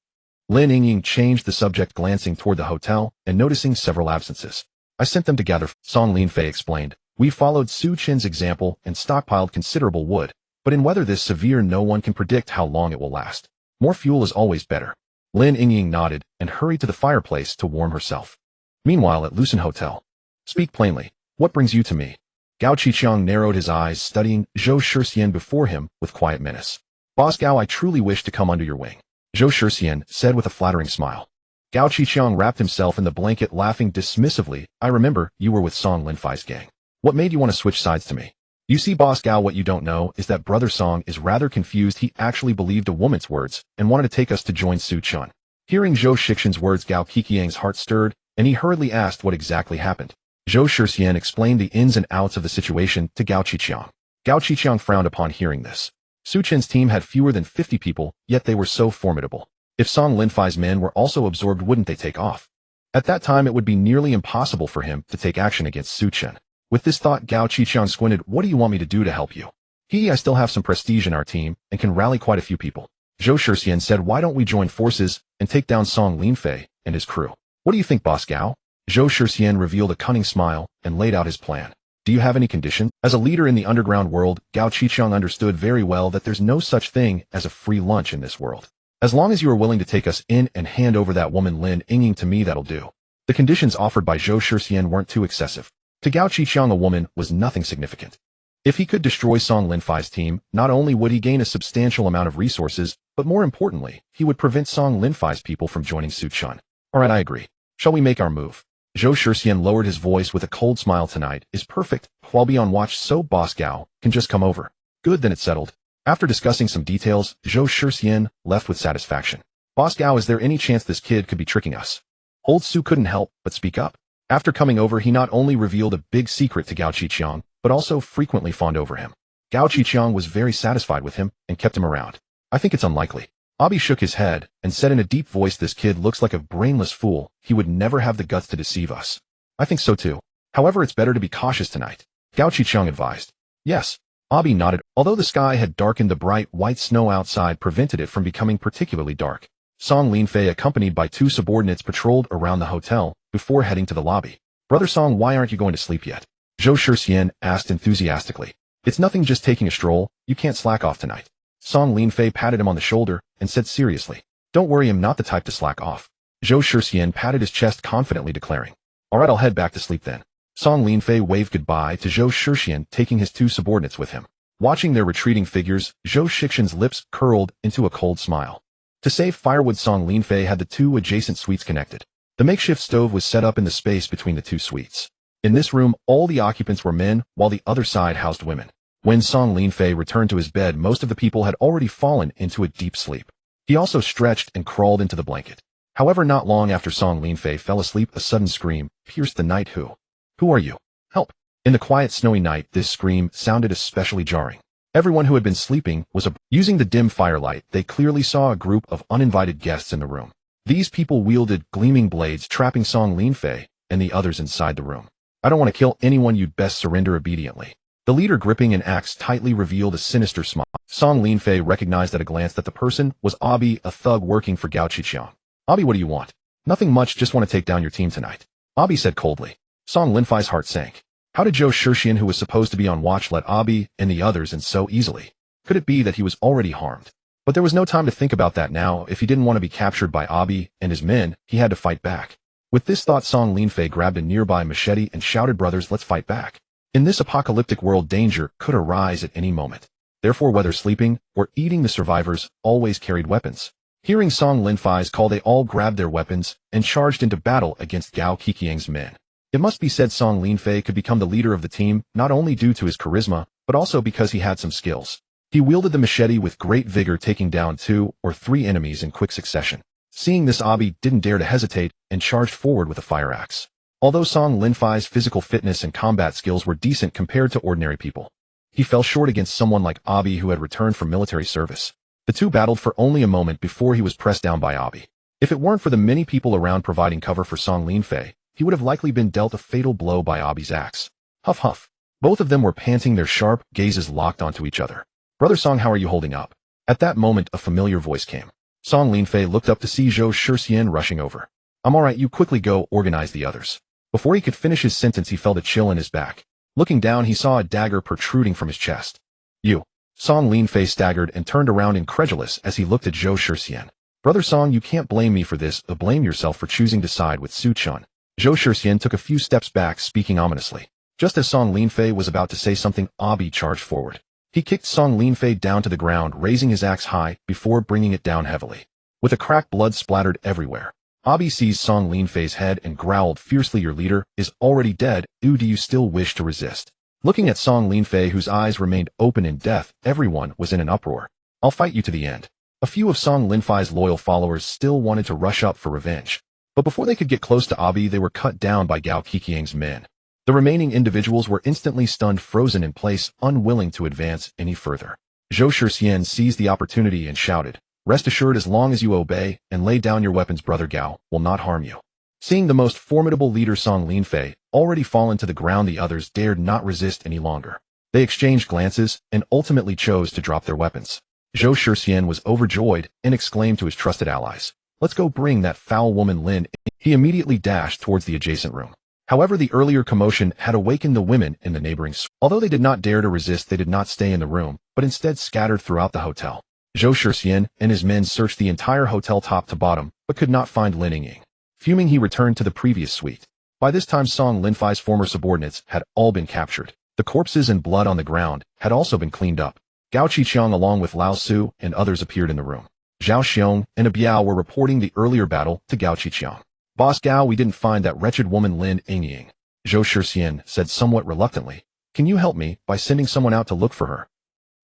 Lin Yingying changed the subject, glancing toward the hotel and noticing several absences. I sent them to gather, Song Linfei explained. We followed Su Chen's example and stockpiled considerable wood, but in weather this severe, no one can predict how long it will last. More fuel is always better. Lin Yingying nodded and hurried to the fireplace to warm herself. Meanwhile, at Lucen Hotel. Speak plainly. What brings you to me? Gao Qiqiang narrowed his eyes, studying Zhou Shixian before him with quiet menace. Boss Gao, I truly wish to come under your wing, Zhou Shixian said with a flattering smile. Gao Qiqiang wrapped himself in the blanket, laughing dismissively. I remember, you were with Song Linfei's gang. What made you want to switch sides to me? You see, Boss Gao, what you don't know is that Brother Song is rather confused. He actually believed a woman's words and wanted to take us to join Su Chen. Hearing Zhou Shixian's words, Gao Qiqiang's heart stirred, and he hurriedly asked what exactly happened. Zhou Shixian explained the ins and outs of the situation to Gao Qiqiang. Gao Qiqiang frowned upon hearing this. Su Chen's team had fewer than 50 people, yet they were so formidable. If Song Linfei's men were also absorbed, wouldn't they take off? At that time, it would be nearly impossible for him to take action against Su Chen. With this thought, Gao Qiqiang squinted. What do you want me to do to help you? I still have some prestige in our team and can rally quite a few people. Zhou Shixian said, why don't we join forces and take down Song Linfei and his crew? What do you think, Boss Gao? Zhou Shixian revealed a cunning smile and laid out his plan. Do you have any conditions? As a leader in the underground world, Gao Qiqiang understood very well that there's no such thing as a free lunch in this world. As long as you are willing to take us in and hand over that woman Lin Yingying to me, that'll do. The conditions offered by Zhou Shixian weren't too excessive. To Gao Qiqiang, a woman was nothing significant. If he could destroy Song Linfei's team, not only would he gain a substantial amount of resources, but more importantly, he would prevent Song Linfei's people from joining Su Chen. Alright, I agree. Shall we make our move? Zhou Shixian lowered his voice with a cold smile. Tonight is perfect. I'll be on watch, so Boss Gao can just come over. Good, then it's settled. After discussing some details, Zhou Shixian left with satisfaction. Boss Gao, is there any chance this kid could be tricking us? Old Su couldn't help but speak up. After coming over, he not only revealed a big secret to Gao Qiqiang, but also frequently fawned over him. Gao Qiqiang was very satisfied with him and kept him around. I think it's unlikely. Abi shook his head and said in a deep voice, this kid looks like a brainless fool. He would never have the guts to deceive us. I think so too. However, it's better to be cautious tonight, Gao Qiqiang advised. Yes. Abi nodded. Although the sky had darkened, the bright white snow outside prevented it from becoming particularly dark. Song Linfei, accompanied by two subordinates, patrolled around the hotel before heading to the lobby. Brother Song, why aren't you going to sleep yet? Zhou Shixian asked enthusiastically. It's nothing, just taking a stroll. You can't slack off tonight. Song Linfei patted him on the shoulder and said seriously. Don't worry, I'm not the type to slack off. Zhou Shixian patted his chest confidently, declaring, Alright, I'll head back to sleep then. Song Linfei waved goodbye to Zhou Shixian, taking his two subordinates with him. Watching their retreating figures, Zhou Shixian's lips curled into a cold smile. To save firewood, Song Linfei had the two adjacent suites connected. The makeshift stove was set up in the space between the two suites. In this room, all the occupants were men, while the other side housed women. When Song Linfei returned to his bed, most of the people had already fallen into a deep sleep. He also stretched and crawled into the blanket. However, not long after Song Linfei fell asleep, a sudden scream pierced the night. Who are you? Help! In the quiet, snowy night, this scream sounded especially jarring. Everyone who had been sleeping was using the dim firelight. They clearly saw a group of uninvited guests in the room. These people wielded gleaming blades, trapping Song Linfei and the others inside the room. I don't want to kill anyone, you'd best surrender obediently. The leader, gripping an axe tightly, revealed a sinister smile. Song Linfei recognized at a glance that the person was Abi, a thug working for Gao Qiqiang. Abi, what do you want? Nothing much, just want to take down your team tonight. Abi said coldly. Song Linfei's heart sank. How did Zhou Shixian, who was supposed to be on watch, let Abi and the others in so easily? Could it be that he was already harmed? But there was no time to think about that now. If he didn't want to be captured by Abi and his men, he had to fight back. With this thought, Song Linfei grabbed a nearby machete and shouted, Brothers, let's fight back. In this apocalyptic world, danger could arise at any moment. Therefore, whether sleeping or eating, the survivors always carried weapons. Hearing Song Linfei's call, they all grabbed their weapons and charged into battle against Gao Qiqiang's men. It must be said Song Linfei could become the leader of the team, not only due to his charisma, but also because he had some skills. He wielded the machete with great vigor, taking down 2 or 3 enemies in quick succession. Seeing this, Abi didn't dare to hesitate and charged forward with a fire axe. Although Song Linfei's physical fitness and combat skills were decent compared to ordinary people, he fell short against someone like Abi, who had returned from military service. The two battled for only a moment before he was pressed down by Abi. If it weren't for the many people around providing cover for Song Linfei, he would have likely been dealt a fatal blow by Abi's axe. Huff huff. Both of them were panting, their sharp gazes locked onto each other. Brother Song, how are you holding up? At that moment, a familiar voice came. Song Linfei looked up to see Zhou Shixian rushing over. I'm alright, you quickly go organize the others. Before he could finish his sentence, he felt a chill in his back. Looking down, he saw a dagger protruding from his chest. You. Song Linfei staggered and turned around incredulous as he looked at Zhou Shixian. Brother Song, you can't blame me for this, but blame yourself for choosing to side with Su Chen. Zhou Shixian took a few steps back, speaking ominously. Just as Song Linfei was about to say something, Abi charged forward. He kicked Song Linfei down to the ground, raising his axe high before bringing it down heavily. With a crack, blood splattered everywhere. Abi seized Song Linfei's head and growled fiercely, Your leader is already dead. Do you still wish to resist? Looking at Song Linfei, whose eyes remained open in death, everyone was in an uproar. I'll fight you to the end. A few of Song Linfei's loyal followers still wanted to rush up for revenge. But before they could get close to Abi, they were cut down by Gao Qiqiang's men. The remaining individuals were instantly stunned, frozen in place, unwilling to advance any further. Zhou Shixian seized the opportunity and shouted, Rest assured, as long as you obey and lay down your weapons, Brother Gao will not harm you. Seeing the most formidable leader, Song Linfei, already fallen to the ground, the others dared not resist any longer. They exchanged glances and ultimately chose to drop their weapons. Zhou Shixian was overjoyed and exclaimed to his trusted allies, Let's go bring that foul woman Lin. He immediately dashed towards the adjacent room. However, the earlier commotion had awakened the women in the neighboring suite. Although they did not dare to resist, they did not stay in the room, but instead scattered throughout the hotel. Zhou Shixian and his men searched the entire hotel top to bottom, but could not find Lin Ying. Fuming, he returned to the previous suite. By this time, Song Linfei's former subordinates had all been captured. The corpses and blood on the ground had also been cleaned up. Gao Qiqiang, along with Lao Su and others, appeared in the room. Zhao Xiong and a Biao were reporting the earlier battle to Gao Qiqiang. Boss Gao, we didn't find that wretched woman Lin Ying. Zhou Shixian said somewhat reluctantly. Can you help me by sending someone out to look for her?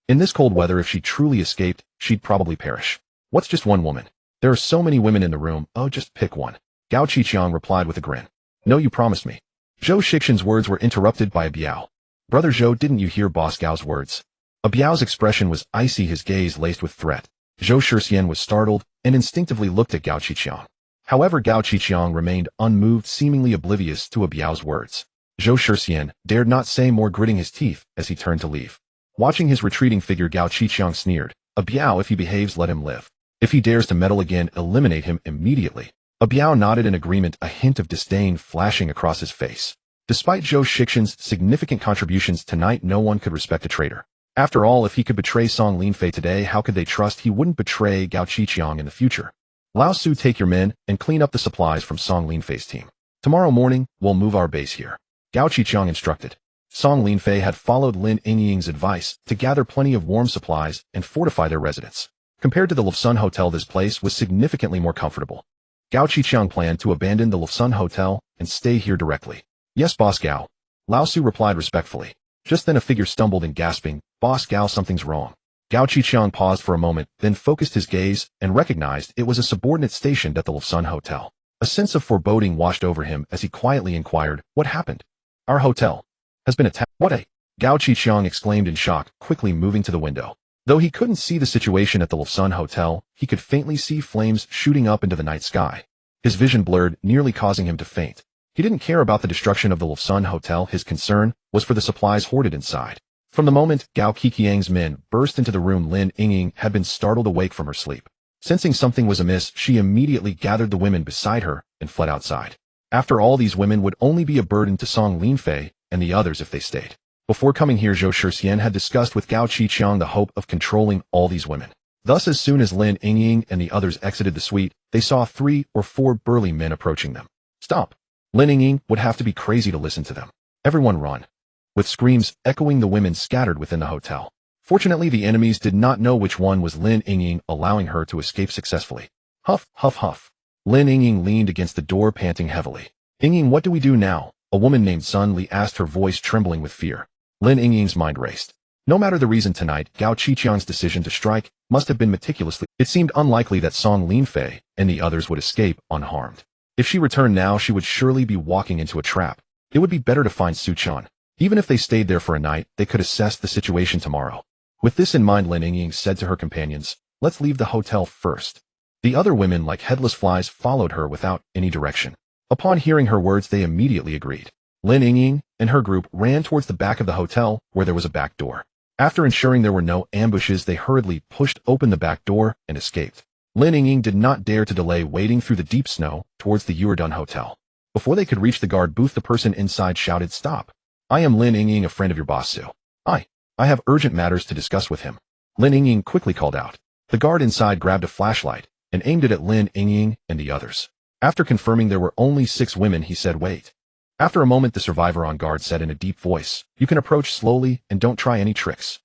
In this cold weather, if she truly escaped, she'd probably perish. What's just one woman? There are so many women in the room. Oh, just pick one. Gao Qiqiang replied with a grin. No, you promised me. Zhou Shixian's words were interrupted by a Biao. Brother Zhou, didn't you hear Boss Gao's words? A Biao's expression was icy, his gaze laced with threat. Zhou Shixian was startled and instinctively looked at Gao Qiqiang. However, Gao Qiqiang remained unmoved, seemingly oblivious to a Biao's words. Zhou Shixian dared not say more, gritting his teeth as he turned to leave. Watching his retreating figure, Gao Qiqiang sneered. A Biao, if he behaves, let him live. If he dares to meddle again, eliminate him immediately. A Biao nodded in agreement, a hint of disdain flashing across his face. Despite Zhou Shixian's significant contributions tonight, no one could respect a traitor. After all, if he could betray Song Linfei today, how could they trust he wouldn't betray Gao Qiqiang in the future? Lao Su, take your men and clean up the supplies from Song Linfei's team. Tomorrow morning, we'll move our base here. Gao Qiqiang instructed. Song Linfei had followed Lin Yingying's advice to gather plenty of warm supplies and fortify their residence. Compared to the Lufsun Hotel, this place was significantly more comfortable. Gao Qiqiang planned to abandon the Lufsun Hotel and stay here directly. Yes, Boss Gao. Lao Su replied respectfully. Just then a figure stumbled in, gasping, Boss Gao, something's wrong. Gao Qiqiang paused for a moment, then focused his gaze and recognized it was a subordinate stationed at the Lufsun Hotel. A sense of foreboding washed over him as he quietly inquired, what happened? Our hotel has been attacked. What a... Gao Qiqiang exclaimed in shock, quickly moving to the window. Though he couldn't see the situation at the Lufsun Hotel, he could faintly see flames shooting up into the night sky. His vision blurred, nearly causing him to faint. He didn't care about the destruction of the Lufsun Hotel. His concern was for the supplies hoarded inside. From the moment Gao Qiqiang's men burst into the room, Lin Yingying had been startled awake from her sleep. Sensing something was amiss, she immediately gathered the women beside her and fled outside. After all, these women would only be a burden to Song Linfei and the others if they stayed. Before coming here, Zhou Shixian had discussed with Gao Qiqiang the hope of controlling all these women. Thus, as soon as Lin Yingying and the others exited the suite, they saw 3 or 4 burly men approaching them. Stop! Lin Yingying would have to be crazy to listen to them. Everyone run! With screams echoing, the women scattered within the hotel. Fortunately, the enemies did not know which one was Lin Yingying, allowing her to escape successfully. Huff, huff, huff. Lin Yingying leaned against the door, panting heavily. Yingying, what do we do now? A woman named Sun Li asked, her voice trembling with fear. Lin Yingying's mind raced. No matter the reason tonight, Gao Qiqiang's decision to strike must have been meticulously. It seemed unlikely that Song Linfei and the others would escape unharmed. If she returned now, she would surely be walking into a trap. It would be better to find Su Chen. Even if they stayed there for a night, they could assess the situation tomorrow. With this in mind, Lin Yingying said to her companions, let's leave the hotel first. The other women, like headless flies, followed her without any direction. Upon hearing her words, they immediately agreed. Lin Yingying and her group ran towards the back of the hotel, where there was a back door. After ensuring there were no ambushes, they hurriedly pushed open the back door and escaped. Lin Yingying did not dare to delay, wading through the deep snow towards the Yuerdun Hotel. Before they could reach the guard booth, the person inside shouted, Stop! I am Lin Yingying, a friend of your boss Su. I have urgent matters to discuss with him. Lin Yingying quickly called out. The guard inside grabbed a flashlight and aimed it at Lin Yingying and the others. After confirming there were only 6 women, he said, Wait. After a moment, the survivor on guard said in a deep voice, You can approach slowly and don't try any tricks.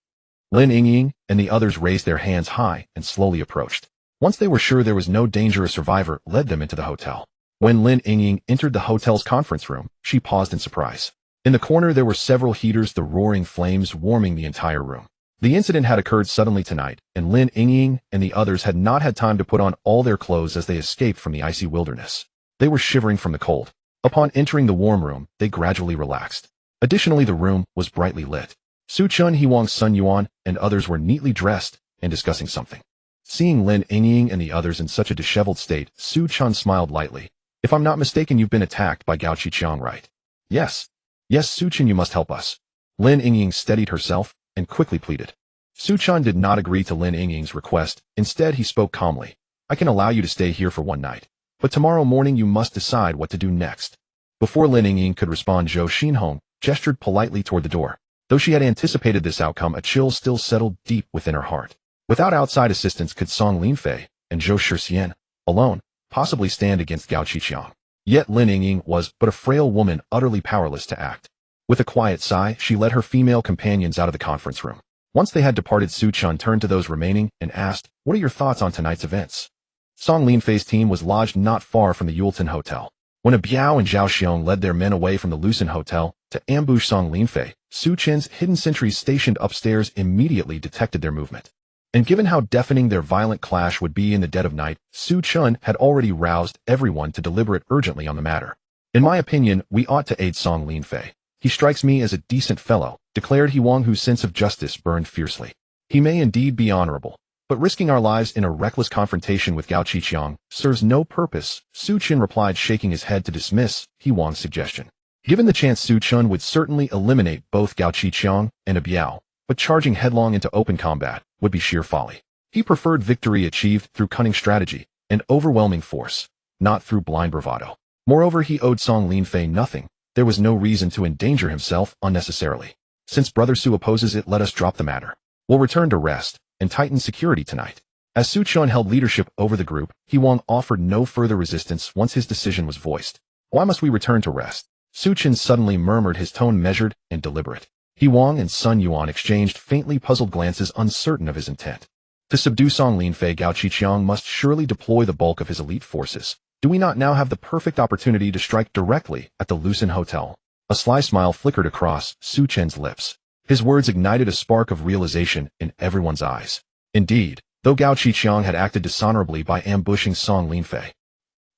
Lin Yingying and the others raised their hands high and slowly approached. Once they were sure there was no danger, a survivor led them into the hotel. When Lin Yingying entered the hotel's conference room, she paused in surprise. In the corner there were several heaters, the roaring flames warming the entire room. The incident had occurred suddenly tonight, and Lin Yingying and the others had not had time to put on all their clothes as they escaped from the icy wilderness. They were shivering from the cold. Upon entering the warm room, they gradually relaxed. Additionally, the room was brightly lit. Su Chen, Huang, Sun Yuan, and others were neatly dressed and discussing something. Seeing Lin Yingying and the others in such a disheveled state, Su Chen smiled lightly. If I'm not mistaken, you've been attacked by Gao Qiqiang, right? Yes. Yes, Su Chen, you must help us. Lin Yingying steadied herself and quickly pleaded. Su Chen did not agree to Lin Yingying's request. Instead, he spoke calmly. I can allow you to stay here for one night, but tomorrow morning you must decide what to do next. Before Lin Yingying could respond, Zhou Xinhong gestured politely toward the door. Though she had anticipated this outcome, a chill still settled deep within her heart. Without outside assistance, could Song Linfei and Zhou Shixian, alone, possibly stand against Gao Qiqiang? Yet Lin Yingying was but a frail woman, utterly powerless to act. With a quiet sigh, she led her female companions out of the conference room. Once they had departed, Su Chen turned to those remaining and asked, What are your thoughts on tonight's events? Song Linfei's team was lodged not far from the Yuelton Hotel. When a Biao and Zhao Xiong led their men away from the Lucen Hotel to ambush Song Linfei, Su Chen's hidden sentries stationed upstairs immediately detected their movement. And given how deafening their violent clash would be in the dead of night, Su Chen had already roused everyone to deliberate urgently on the matter. In my opinion, we ought to aid Song Linfei. He strikes me as a decent fellow, declared Huang, whose sense of justice burned fiercely. He may indeed be honorable, but risking our lives in a reckless confrontation with Gao Qiqiang serves no purpose, Su Chen replied, shaking his head to dismiss Huang's suggestion. Given the chance, Su Chen would certainly eliminate both Gao Qiqiang and a Biao, but charging headlong into open combat would be sheer folly. He preferred victory achieved through cunning strategy and overwhelming force, not through blind bravado. Moreover, he owed Song Linfei nothing. There was no reason to endanger himself unnecessarily. Since Brother Su opposes it, let us drop the matter. We'll return to rest and tighten security tonight. As Su Chun held leadership over the group, He Wang offered no further resistance once his decision was voiced. Why must we return to rest? Su Chun suddenly murmured, his tone measured and deliberate. He Wang and Sun Yuan exchanged faintly puzzled glances, uncertain of his intent. To subdue Song Linfei, Gao Qiqiang must surely deploy the bulk of his elite forces. Do we not now have the perfect opportunity to strike directly at the Lucin Hotel? A sly smile flickered across Su Chen's lips. His words ignited a spark of realization in everyone's eyes. Indeed, though Gao Qiqiang had acted dishonorably by ambushing Song Linfei,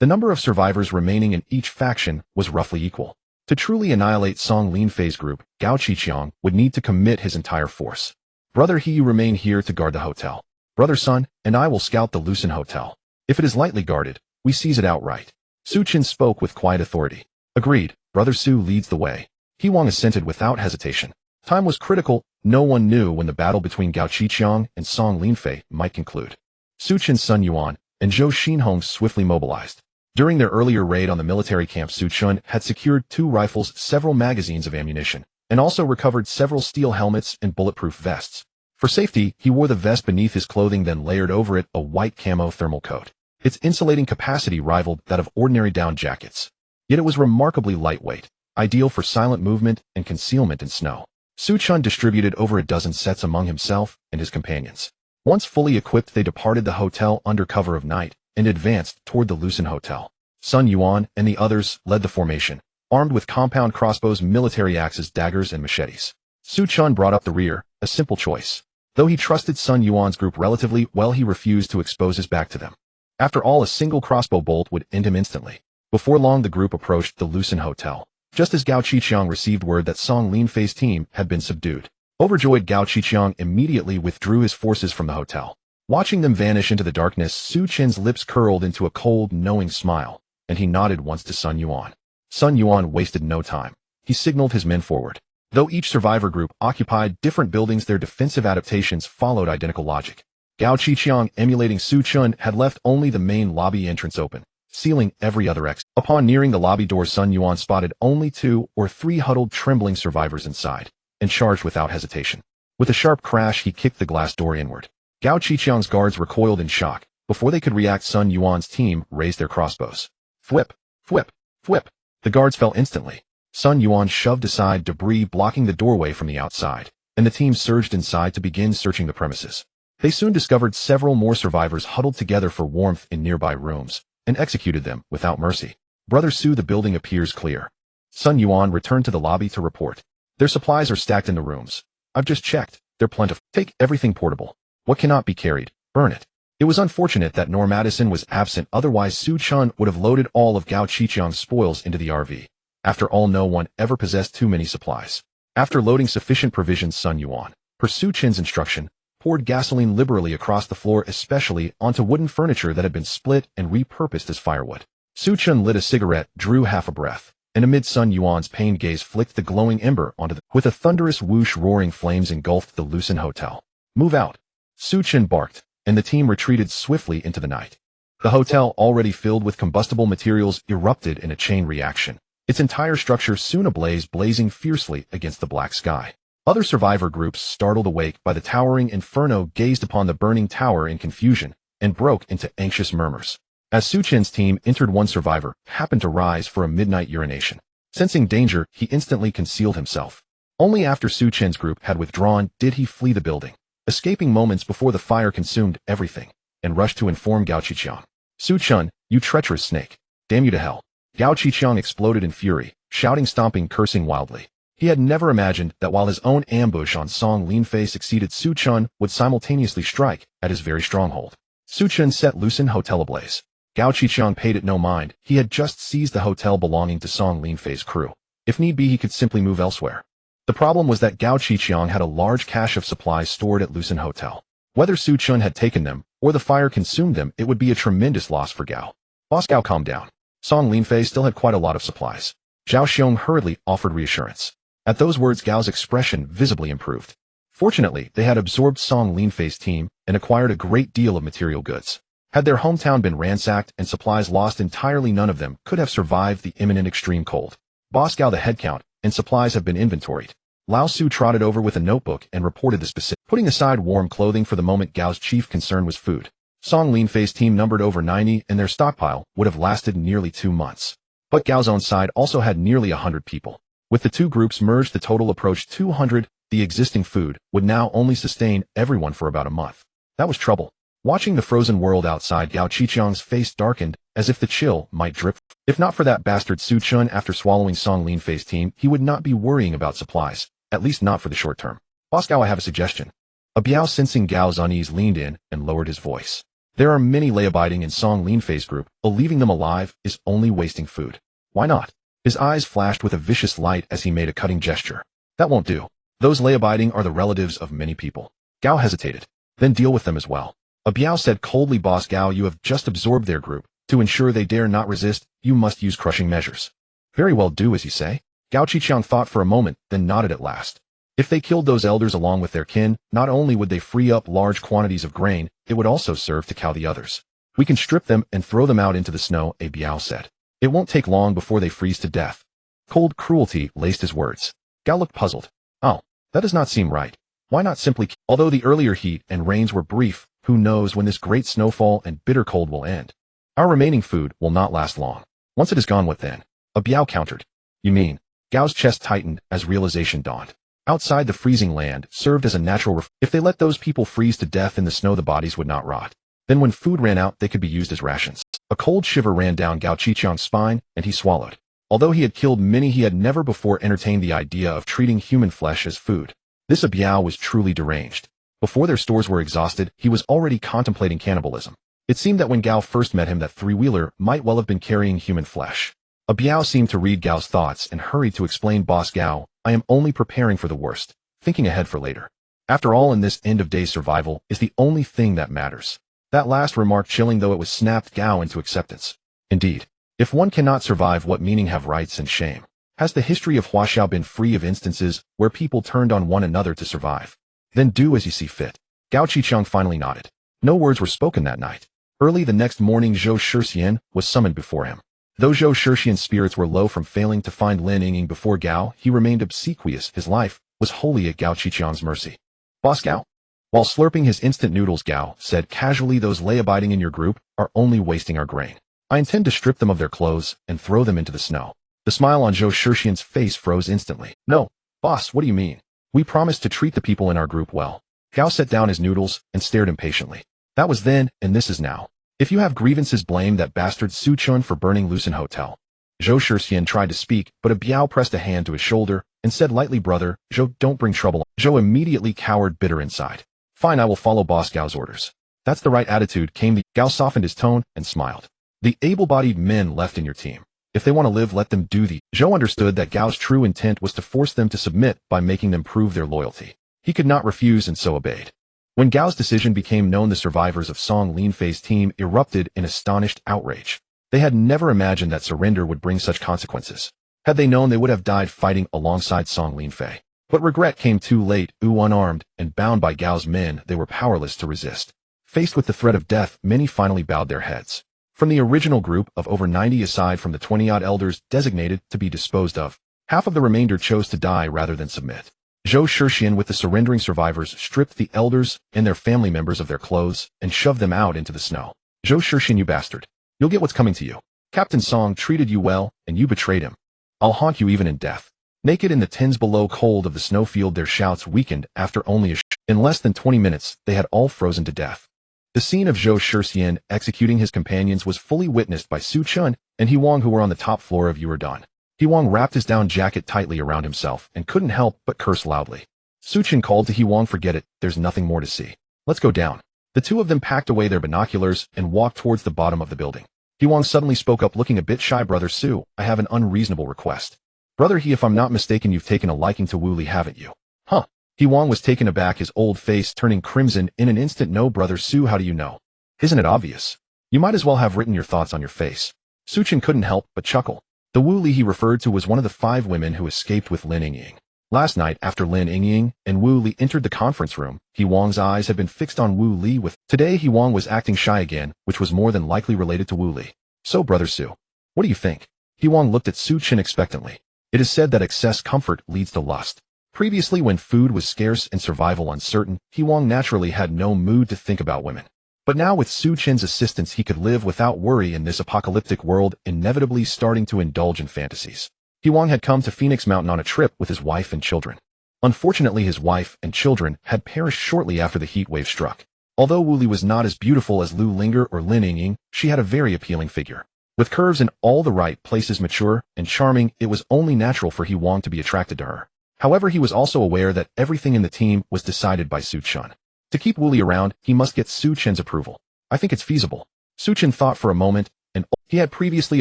the number of survivors remaining in each faction was roughly equal. To truly annihilate Song Linfei's group, Gao Qiqiang would need to commit his entire force. Brother He, you remain here to guard the hotel. Brother Sun and I will scout the Lucin Hotel. If it is lightly guarded, we seize it outright. Su Chen spoke with quiet authority. Agreed, Brother Su leads the way. He Wang assented without hesitation. Time was critical. No one knew when the battle between Gao Qiqiang and Song Linfei might conclude. Su Chen's Sun Yuan and Zhou Xinhong swiftly mobilized. During their earlier raid on the military camp, Su Chun had secured 2 rifles, several magazines of ammunition, and also recovered several steel helmets and bulletproof vests. For safety, he wore the vest beneath his clothing, then layered over it a white camo thermal coat. Its insulating capacity rivaled that of ordinary down jackets. Yet it was remarkably lightweight, ideal for silent movement and concealment in snow. Su Chun distributed over a dozen sets among himself and his companions. Once fully equipped, they departed the hotel under cover of night and advanced toward the Lucin Hotel. Sun Yuan and the others led the formation, armed with compound crossbows, military axes, daggers, and machetes. Su Chun brought up the rear, a simple choice. Though he trusted Sun Yuan's group relatively well, he refused to expose his back to them. After all, a single crossbow bolt would end him instantly. Before long, the group approached the Lucin Hotel, just as Gao Qiqiang received word that Song Linfei's team had been subdued. Overjoyed, Gao Qiqiang immediately withdrew his forces from the hotel. Watching them vanish into the darkness, Su Chen's lips curled into a cold, knowing smile, and he nodded once to Sun Yuan. Sun Yuan wasted no time. He signaled his men forward. Though each survivor group occupied different buildings, their defensive adaptations followed identical logic. Gao Qiqiang, emulating Su Chun, had left only the main lobby entrance open, sealing every other exit. Upon nearing the lobby door, Sun Yuan spotted only 2 or 3 huddled, trembling survivors inside, and charged without hesitation. With a sharp crash, he kicked the glass door inward. Gao Qiqiang's guards recoiled in shock. Before they could react, Sun Yuan's team raised their crossbows. Thwip, thwip, thwip. The guards fell instantly. Sun Yuan shoved aside debris blocking the doorway from the outside, and the team surged inside to begin searching the premises. They soon discovered several more survivors huddled together for warmth in nearby rooms, and executed them without mercy. Brother Su, the building appears clear. Sun Yuan returned to the lobby to report. Their supplies are stacked in the rooms. I've just checked. They're plentiful. Take everything portable. What cannot be carried, burn it. It was unfortunate that NOMADISM was absent, otherwise Su Chun would have loaded all of Gao Qiqiang's spoils into the RV. After all, no one ever possessed too many supplies. After loading sufficient provisions, Sun Yuan, per Su Chen's instruction, poured gasoline liberally across the floor, especially onto wooden furniture that had been split and repurposed as firewood. Su Chun lit a cigarette, drew half a breath, and amid Sun Yuan's pained gaze flicked the glowing ember onto the... With a thunderous whoosh, roaring flames engulfed the Lucin Hotel. Move out! Su Chun barked, and the team retreated swiftly into the night. The hotel, already filled with combustible materials, erupted in a chain reaction, its entire structure soon ablaze, blazing fiercely against the black sky. Other survivor groups, startled awake by the towering inferno, gazed upon the burning tower in confusion and broke into anxious murmurs. As Su Chen's team entered, one survivor happened to rise for a midnight urination. Sensing danger, he instantly concealed himself. Only after Su Chen's group had withdrawn did he flee the building, escaping moments before the fire consumed everything, and rushed to inform Gao Qiqiang. Su Chun, you treacherous snake! Damn you to hell! Gao Qiqiang exploded in fury, shouting, stomping, cursing wildly. He had never imagined that while his own ambush on Song Linfei succeeded, Su Chun would simultaneously strike at his very stronghold. Su Chun set Lucin Hotel ablaze. Gao Qiqiang paid it no mind. He had just seized the hotel belonging to Song Linfei's crew. If need be, he could simply move elsewhere. The problem was that Gao Qiqiang had a large cache of supplies stored at Lucin Hotel. Whether Su Chun had taken them, or the fire consumed them, it would be a tremendous loss for Gao. Boss Gao, calm down. Song Linfei still had quite a lot of supplies. Zhao Xiong hurriedly offered reassurance. At those words, Gao's expression visibly improved. Fortunately, they had absorbed Song Linfei's team and acquired a great deal of material goods. Had their hometown been ransacked and supplies lost entirely, none of them could have survived the imminent extreme cold. Boss Gao, the head count and supplies have been inventoried. Lao Su trotted over with a notebook and reported the specific. Putting aside warm clothing for the moment, Gao's chief concern was food. Song Linfei's team numbered over 90 and their stockpile would have lasted nearly 2 months. But Gao's own side also had nearly 100 people. With the two groups merged, the total approached 200. The existing food would now only sustain everyone for about a month. That was trouble. Watching the frozen world outside, Gao Qiqiang's face darkened, as if the chill might drip. If not for that bastard Su Chen after swallowing Song Linfei's team, he would not be worrying about supplies, at least not for the short term. Boss Gao, I have a suggestion. A Biao, sensing Gao's unease, leaned in and lowered his voice. There are many lay-abiding in Song Linfei's group, but leaving them alive is only wasting food. Why not? His eyes flashed with a vicious light as he made a cutting gesture. That won't do. Those lay-abiding are the relatives of many people. Gao hesitated. Then deal with them as well. A Biao said coldly, Boss Gao, you have just absorbed their group. To ensure they dare not resist, you must use crushing measures. Very well, do as you say. Gao Qiqiang thought for a moment, then nodded at last. If they killed those elders along with their kin, not only would they free up large quantities of grain, it would also serve to cow the others. We can strip them and throw them out into the snow, a Biao said. It won't take long before they freeze to death. Cold cruelty laced his words. Gao looked puzzled. Oh, that does not seem right. Why not simply Although the earlier heat and rains were brief, who knows when this great snowfall and bitter cold will end? Our remaining food will not last long. Once it is gone, what then? A Biao countered. You mean? Gao's chest tightened as realization dawned. Outside, the freezing land served as a natural if they let those people freeze to death in the snow, the bodies would not rot. Then when food ran out, they could be used as rations. A cold shiver ran down Gao Qiqiang's spine, and he swallowed. Although he had killed many, he had never before entertained the idea of treating human flesh as food. This A Biao was truly deranged. Before their stores were exhausted, he was already contemplating cannibalism. It seemed that when Gao first met him, that three-wheeler might well have been carrying human flesh. A Biao seemed to read Gao's thoughts and hurried to explain, Boss Gao, I am only preparing for the worst, thinking ahead for later. After all, in this end-of-days survival is the only thing that matters. That last remark, chilling though it was, snapped Gao into acceptance. Indeed, if one cannot survive, what meaning have rights and shame? Has the history of Huaxiao been free of instances where people turned on one another to survive? Then do as you see fit. Gao Qiqiang finally nodded. No words were spoken that night. Early the next morning, Zhou Shixian was summoned before him. Though Zhou Shixian's spirits were low from failing to find Lin Yingying before Gao, he remained obsequious. His life was wholly at Gao Qiqiang's mercy. Boss Gao? While slurping his instant noodles, Gao said casually, those lay-abiding in your group are only wasting our grain. I intend to strip them of their clothes and throw them into the snow. The smile on Zhou Shixian's face froze instantly. No, boss, what do you mean? We promised to treat the people in our group well. Gao set down his noodles and stared impatiently. That was then, and this is now. If you have grievances, blame that bastard Su Chen for burning Lucen Hotel. Zhou Shixian tried to speak, but a Biao pressed a hand to his shoulder and said lightly, brother, Zhou, don't bring trouble. Zhou immediately cowered, bitter inside. Fine, I will follow Boss Gao's orders. That's the right attitude, Gao softened his tone and smiled. The able-bodied men left in your team. If they want to live, let them do the. Zhou understood that Gao's true intent was to force them to submit by making them prove their loyalty. He could not refuse and so obeyed. When Gao's decision became known, the survivors of Song Linfei's team erupted in astonished outrage. They had never imagined that surrender would bring such consequences. Had they known, they would have died fighting alongside Song Linfei. But regret came too late. Unarmed and bound by Gao's men, they were powerless to resist. Faced with the threat of death, many finally bowed their heads. From the original group of over 90, aside from the 20-odd elders designated to be disposed of, half of the remainder chose to die rather than submit. Zhou Shixian, with the surrendering survivors, stripped the elders and their family members of their clothes and shoved them out into the snow. Zhou Shixian, you bastard. You'll get what's coming to you. Captain Song treated you well, and you betrayed him. I'll haunt you even in death. Naked in the tens below cold of the snowfield, their shouts weakened after only in less than 20 minutes, they had all frozen to death. The scene of Zhou Shixian executing his companions was fully witnessed by Su Chen and He Wang, who were on the top floor of Yuerdun. He Wang wrapped his down jacket tightly around himself and couldn't help but curse loudly. Su Chen called to He Wang, forget it, there's nothing more to see. Let's go down. The two of them packed away their binoculars and walked towards the bottom of the building. He Wang suddenly spoke up, looking a bit shy. Brother Su, I have an unreasonable request. Brother He, if I'm not mistaken, you've taken a liking to Wu Li, haven't you? Huh? He Wang was taken aback, his old face turning crimson in an instant. No, Brother Su, how do you know? Isn't it obvious? You might as well have written your thoughts on your face. Su Chen couldn't help but chuckle. The Wu Li he referred to was one of the 5 women who escaped with Lin Yingying. Last night, after Lin Yingying and Wu Li entered the conference room, He Wang's eyes had been fixed on Wu Li with. Today, He Wang was acting shy again, which was more than likely related to Wu Li. So, Brother Su, what do you think? He Wang looked at Su Chen expectantly. It is said that excess comfort leads to lust. Previously, when food was scarce and survival uncertain, He Wang naturally had no mood to think about women. But now with Su Chen's assistance he could live without worry in this apocalyptic world, inevitably starting to indulge in fantasies. He Wang had come to Phoenix Mountain on a trip with his wife and children. Unfortunately his wife and children had perished shortly after the heat wave struck. Although Wu Li was not as beautiful as Lu Linger or Lin Yingying, she had a very appealing figure. With curves in all the right places, mature and charming, it was only natural for He Wang to be attracted to her. However, he was also aware that everything in the team was decided by Su Chen. To keep Wu Li around, he must get Su Chen's approval. I think it's feasible. Su Chen thought for a moment, and he had previously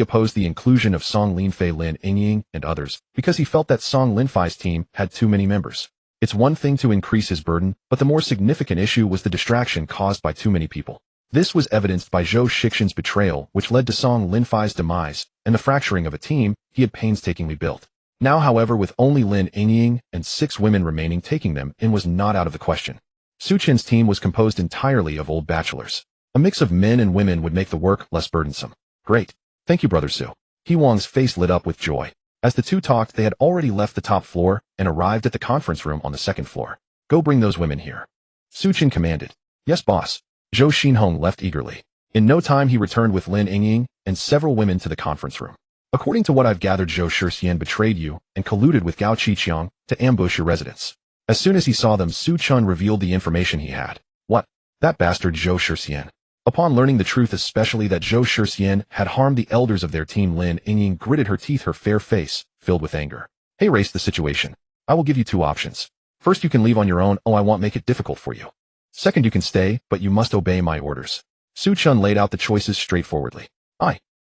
opposed the inclusion of Song Linfei, Lin Yingying, and others, because he felt that Song Linfei's team had too many members. It's one thing to increase his burden, but the more significant issue was the distraction caused by too many people. This was evidenced by Zhou Shixin's betrayal, which led to Song Linfei's demise, and the fracturing of a team he had painstakingly built. Now, however, with only Lin Yingying and 6 women remaining, taking them in was not out of the question. Su Chen's team was composed entirely of old bachelors. A mix of men and women would make the work less burdensome. Great. Thank you, Brother Su. He Wang's face lit up with joy. As the two talked, they had already left the top floor and arrived at the conference room on the second floor. Go bring those women here. Su Chen commanded. Yes, boss. Zhou Xinhong left eagerly. In no time he returned with Lin Yingying and several women to the conference room. According to what I've gathered, Zhou Shixian betrayed you and colluded with Gao Qiqiang to ambush your residence. As soon as he saw them, Su Chen revealed the information he had. What? That bastard Zhou Shixian. Upon learning the truth, especially that Zhou Shixian had harmed the elders of their team, Lin Yingying gritted her teeth, her fair face filled with anger. Hey, race the situation. I will give you 2 options. First, you can leave on your own. Oh, I won't make it difficult for you. Second, you can stay, but you must obey my orders. Su Chen laid out the choices straightforwardly.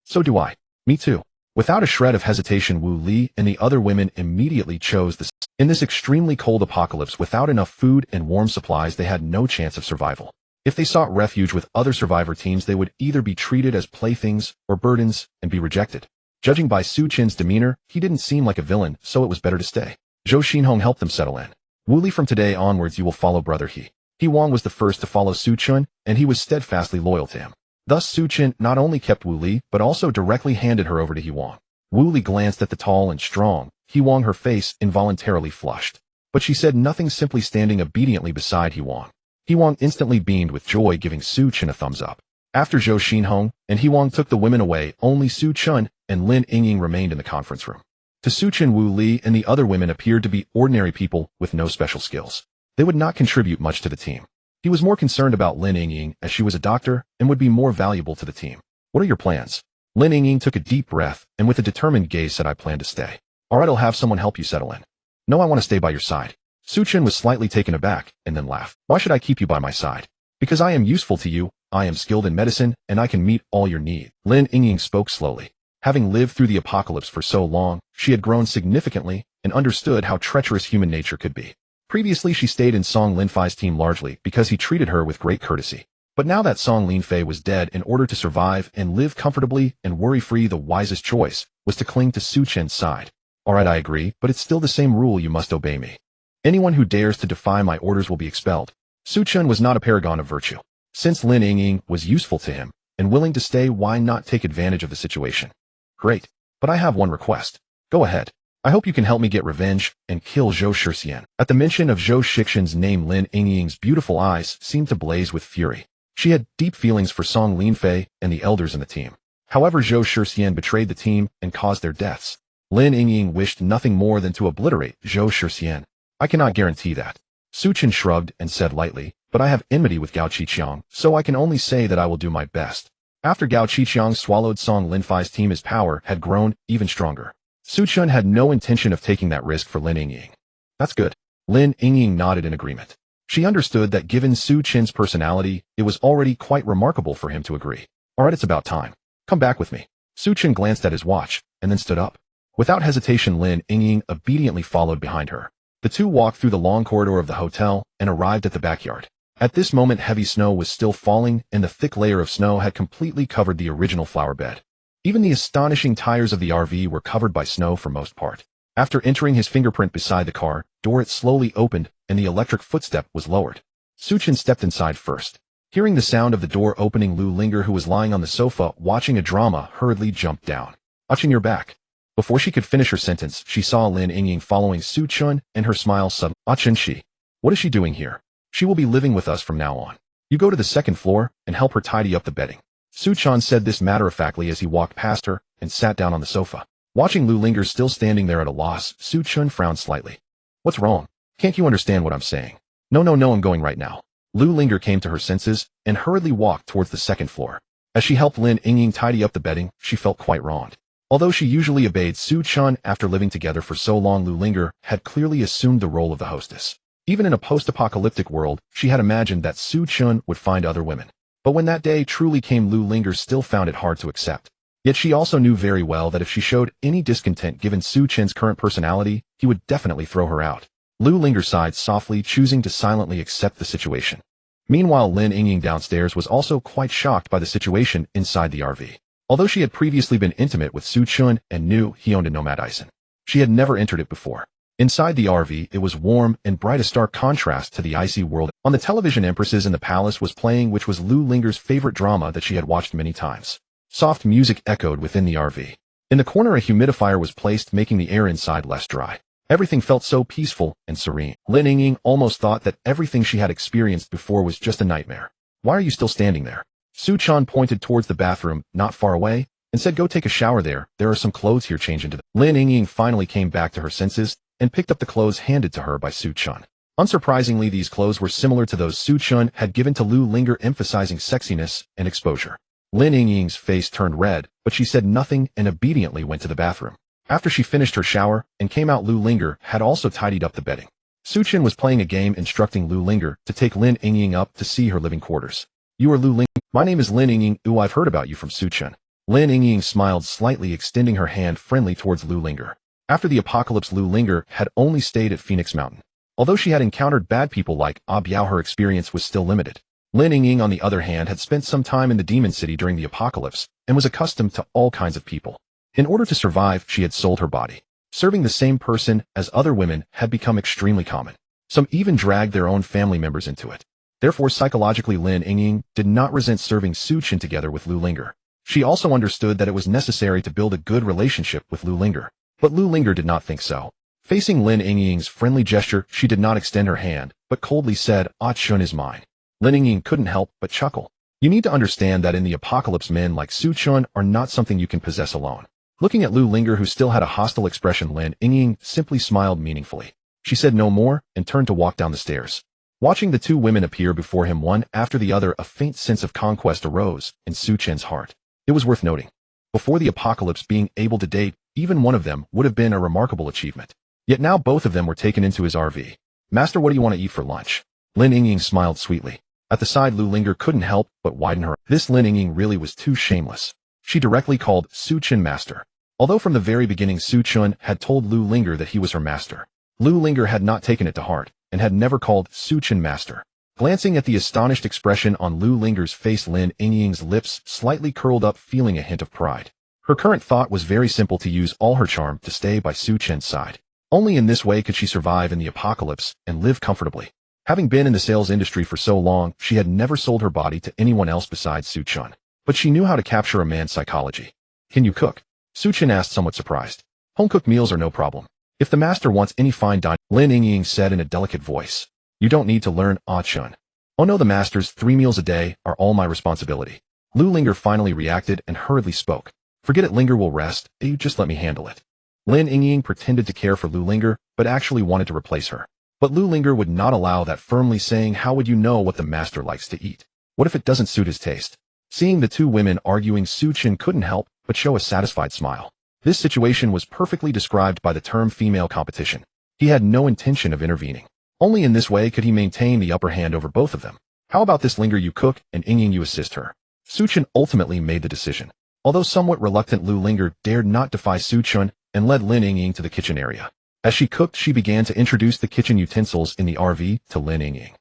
So do I. Me too. Without a shred of hesitation, Wu Li and the other women immediately chose this. In this extremely cold apocalypse, without enough food and warm supplies, they had no chance of survival. If they sought refuge with other survivor teams, they would either be treated as playthings or burdens and be rejected. Judging by Su Chen's demeanor, he didn't seem like a villain, so it was better to stay. Zhou Xinhong helped them settle in. Wu Li, from today onwards you will follow Brother He. He Wang was the first to follow Su Chen, and he was steadfastly loyal to him. Thus Su Chen not only kept Wu Li, but also directly handed her over to He Wang. Wu Li glanced at the tall and strong He Wang, her face involuntarily flushed. But she said nothing, simply standing obediently beside He Wang. He Wang instantly beamed with joy, giving Su Chen a thumbs up. After Zhou Xinhong and He Wang took the women away, only Su Chen and Lin Yingying remained in the conference room. To Su Chen, Wu Li and the other women appeared to be ordinary people with no special skills. They would not contribute much to the team. He was more concerned about Lin Yingying, as she was a doctor and would be more valuable to the team. What are your plans? Lin Yingying took a deep breath and with a determined gaze said, I plan to stay. Alright, I'll have someone help you settle in. No, I want to stay by your side. Su Chen was slightly taken aback and then laughed. Why should I keep you by my side? Because I am useful to you, I am skilled in medicine, and I can meet all your needs. Lin Yingying spoke slowly. Having lived through the apocalypse for so long, she had grown significantly and understood how treacherous human nature could be. Previously she stayed in Song Linfei's team largely because he treated her with great courtesy. But now that Song Linfei was dead, in order to survive and live comfortably and worry-free, the wisest choice was to cling to Su Chen's side. Alright, I agree, but it's still the same rule, you must obey me. Anyone who dares to defy my orders will be expelled. Su Chen was not a paragon of virtue. Since Lin Yingying was useful to him and willing to stay, why not take advantage of the situation? Great, but I have one request. Go ahead. I hope you can help me get revenge and kill Zhou Shixian. At the mention of Zhou Shixin's name, Lin Yingying's beautiful eyes seemed to blaze with fury. She had deep feelings for Song Linfei and the elders in the team. However, Zhou Shixian betrayed the team and caused their deaths. Lin Yingying wished nothing more than to obliterate Zhou Shixian. I cannot guarantee that. Su Chen shrugged and said lightly, but I have enmity with Gao Qiqiang, so I can only say that I will do my best. After Gao Qiqiang swallowed Song Linfei's team, his power had grown even stronger. Su Chen had no intention of taking that risk for Lin Yingying. That's good. Lin Yingying nodded in agreement. She understood that given Su Chen's personality, it was already quite remarkable for him to agree. Alright, it's about time. Come back with me. Su Chen glanced at his watch, and then stood up. Without hesitation, Lin Yingying obediently followed behind her. The two walked through the long corridor of the hotel and arrived at the backyard. At this moment, heavy snow was still falling, and the thick layer of snow had completely covered the original flower bed. Even the astonishing tires of the RV were covered by snow for most part. After entering his fingerprint beside the car door, it slowly opened, and the electric footstep was lowered. Su Chen stepped inside first. Hearing the sound of the door opening, Lu Linger, who was lying on the sofa watching a drama, hurriedly jumped down. Watching your back. Before she could finish her sentence, she saw Lin Yingying following Su Chen, and her smile suddenly. Chen, she. What is she doing here? She will be living with us from now on. You go to the second floor and help her tidy up the bedding. Su Chen said this matter-of-factly as he walked past her and sat down on the sofa. Watching Lu Linger still standing there at a loss, Su Chen frowned slightly. What's wrong? Can't you understand what I'm saying? No, I'm going right now. Lu Linger came to her senses and hurriedly walked towards the second floor. As she helped Lin Yingying tidy up the bedding, she felt quite wronged. Although she usually obeyed Su Chen after living together for so long, Lu Linger had clearly assumed the role of the hostess. Even in a post-apocalyptic world, she had imagined that Su Chen would find other women. But when that day truly came, Lu Linger still found it hard to accept. Yet she also knew very well that if she showed any discontent given Su Chen's current personality, he would definitely throw her out. Lu Linger sighed softly, choosing to silently accept the situation. Meanwhile, Lin Yingying downstairs was also quite shocked by the situation inside the RV. Although she had previously been intimate with Su Chen and knew he owned a NOMADISM, she had never entered it before. Inside the RV, it was warm and bright, a stark contrast to the icy world. On the television, Empresses in the Palace was playing, which was Lu Linger's favorite drama that she had watched many times. Soft music echoed within the RV. In the corner, a humidifier was placed, making the air inside less dry. Everything felt so peaceful and serene. Lin Yingying almost thought that everything she had experienced before was just a nightmare. Why are you still standing there? Su Chen pointed towards the bathroom, not far away, and said, go take a shower there. There are some clothes here, change into them. Lin Yingying finally came back to her senses and picked up the clothes handed to her by Su Chen. Unsurprisingly, these clothes were similar to those Su Chen had given to Lu Linger, emphasizing sexiness and exposure. Lin Yingying's face turned red, but she said nothing and obediently went to the bathroom. After she finished her shower and came out, Lu Linger had also tidied up the bedding. Su Chen was playing a game, instructing Lu Linger to take Lin Yingying up to see her living quarters. You are Lu Linger? My name is Lin Yingying. Ooh, I've heard about you from Su Chen. Lin Yingying smiled slightly, extending her hand friendly towards Lu Linger. After the apocalypse, Lu Linger had only stayed at Phoenix Mountain. Although she had encountered bad people like Biao, her experience was still limited. Lin Yingying, on the other hand, had spent some time in the Demon City during the apocalypse and was accustomed to all kinds of people. In order to survive, she had sold her body. Serving the same person as other women had become extremely common. Some even dragged their own family members into it. Therefore, psychologically, Lin Yingying did not resent serving Su Chen together with Lu Linger. She also understood that it was necessary to build a good relationship with Lu Linger. But Lu Linger did not think so. Facing Lin Yingying's friendly gesture, she did not extend her hand, but coldly said, Chen is mine. Lin Yingying couldn't help but chuckle. You need to understand that in the apocalypse, men like Su Chen are not something you can possess alone. Looking at Lu Linger, who still had a hostile expression, Lin Yingying simply smiled meaningfully. She said no more and turned to walk down the stairs. Watching the two women appear before him one after the other, a faint sense of conquest arose in Su Chen's heart. It was worth noting. Before the apocalypse, being able to date even one of them would have been a remarkable achievement. Yet now both of them were taken into his RV. Master, what do you want to eat for lunch? Lin Yingying smiled sweetly. At the side, Lu Linger couldn't help but widen her. This Lin Yingying really was too shameless. She directly called Su Chen master. Although from the very beginning Su Chen had told Lu Linger that he was her master, Lu Linger had not taken it to heart and had never called Su Chen master. Glancing at the astonished expression on Lu Linger's face, Lin Yingying's lips slightly curled up, feeling a hint of pride. Her current thought was very simple: to use all her charm to stay by Su Chen's side. Only in this way could she survive in the apocalypse and live comfortably. Having been in the sales industry for so long, she had never sold her body to anyone else besides Su Chen. But she knew how to capture a man's psychology. Can you cook? Su Chen asked, somewhat surprised. Home-cooked meals are no problem. If the master wants any fine dining, Lin Yingying said in a delicate voice. You don't need to learn, Chen. Oh no, the master's 3 meals a day are all my responsibility. Lu Linger finally reacted and hurriedly spoke. Forget it, Linger will rest. You just let me handle it. Lin Yingying pretended to care for Lu Linger, but actually wanted to replace her. But Lu Linger would not allow that, firmly saying, how would you know what the master likes to eat? What if it doesn't suit his taste? Seeing the two women arguing, Su Chen couldn't help but show a satisfied smile. This situation was perfectly described by the term female competition. He had no intention of intervening. Only in this way could he maintain the upper hand over both of them. How about this, Linger, you cook, and Yingying, you assist her. Su Chen ultimately made the decision. Although somewhat reluctant, Lu Linger dared not defy Su Chen and led Lin Yingying to the kitchen area. As she cooked, she began to introduce the kitchen utensils in the RV to Lin Yingying.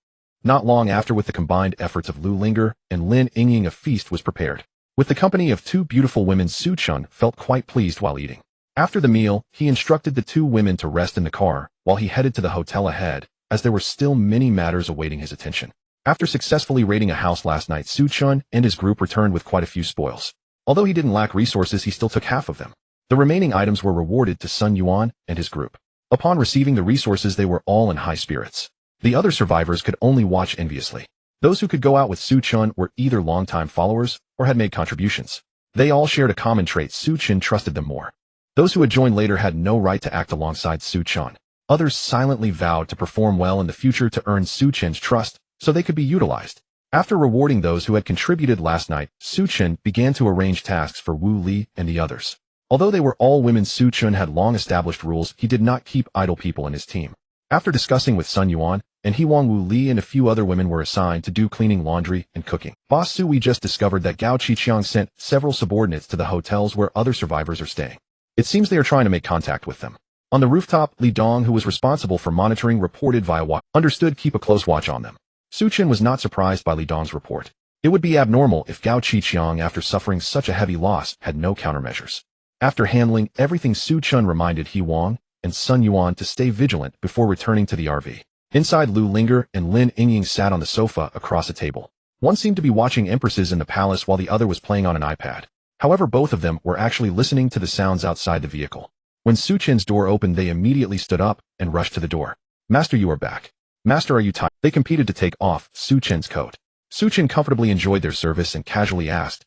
Not long after, with the combined efforts of Lu Linger and Lin Yingying, a feast was prepared. With the company of 2 beautiful women, Su Chen felt quite pleased while eating. After the meal, he instructed the 2 women to rest in the car while he headed to the hotel ahead, as there were still many matters awaiting his attention. After successfully raiding a house last night, Su Chen and his group returned with quite a few spoils. Although he didn't lack resources, he still took half of them. The remaining items were rewarded to Sun Yuan and his group. Upon receiving the resources, they were all in high spirits. The other survivors could only watch enviously. Those who could go out with Su Chun were either longtime followers or had made contributions. They all shared a common trait: Su Chun trusted them more. Those who had joined later had no right to act alongside Su Chun. Others silently vowed to perform well in the future to earn Su Chun's trust so they could be utilized. After rewarding those who had contributed last night, Su Chun began to arrange tasks for Wu Li and the others. Although they were all women, Su Chun had long established rules. He did not keep idle people in his team. After discussing with Sun Yuan and Huang, Wu Li and a few other women were assigned to do cleaning, laundry, and cooking. Boss Su, we just discovered that Gao Qiqiang sent several subordinates to the hotels where other survivors are staying. It seems they are trying to make contact with them. On the rooftop, Li Dong, who was responsible for monitoring, reported via watch. Understood, keep a close watch on them. Su Chen was not surprised by Li Dong's report. It would be abnormal if Gao Qiqiang, after suffering such a heavy loss, had no countermeasures. After handling everything, Su Chen reminded Huang and Sun Yuan to stay vigilant before returning to the RV. Inside, Lu Linger and Lin Yingying sat on the sofa across a table. One seemed to be watching Empresses in the Palace while the other was playing on an iPad. However, both of them were actually listening to the sounds outside the vehicle. When Su Chen's door opened, they immediately stood up and rushed to the door. Master, you are back. Master, are you tired? They competed to take off Su Chen's coat. Su Chen comfortably enjoyed their service and casually asked,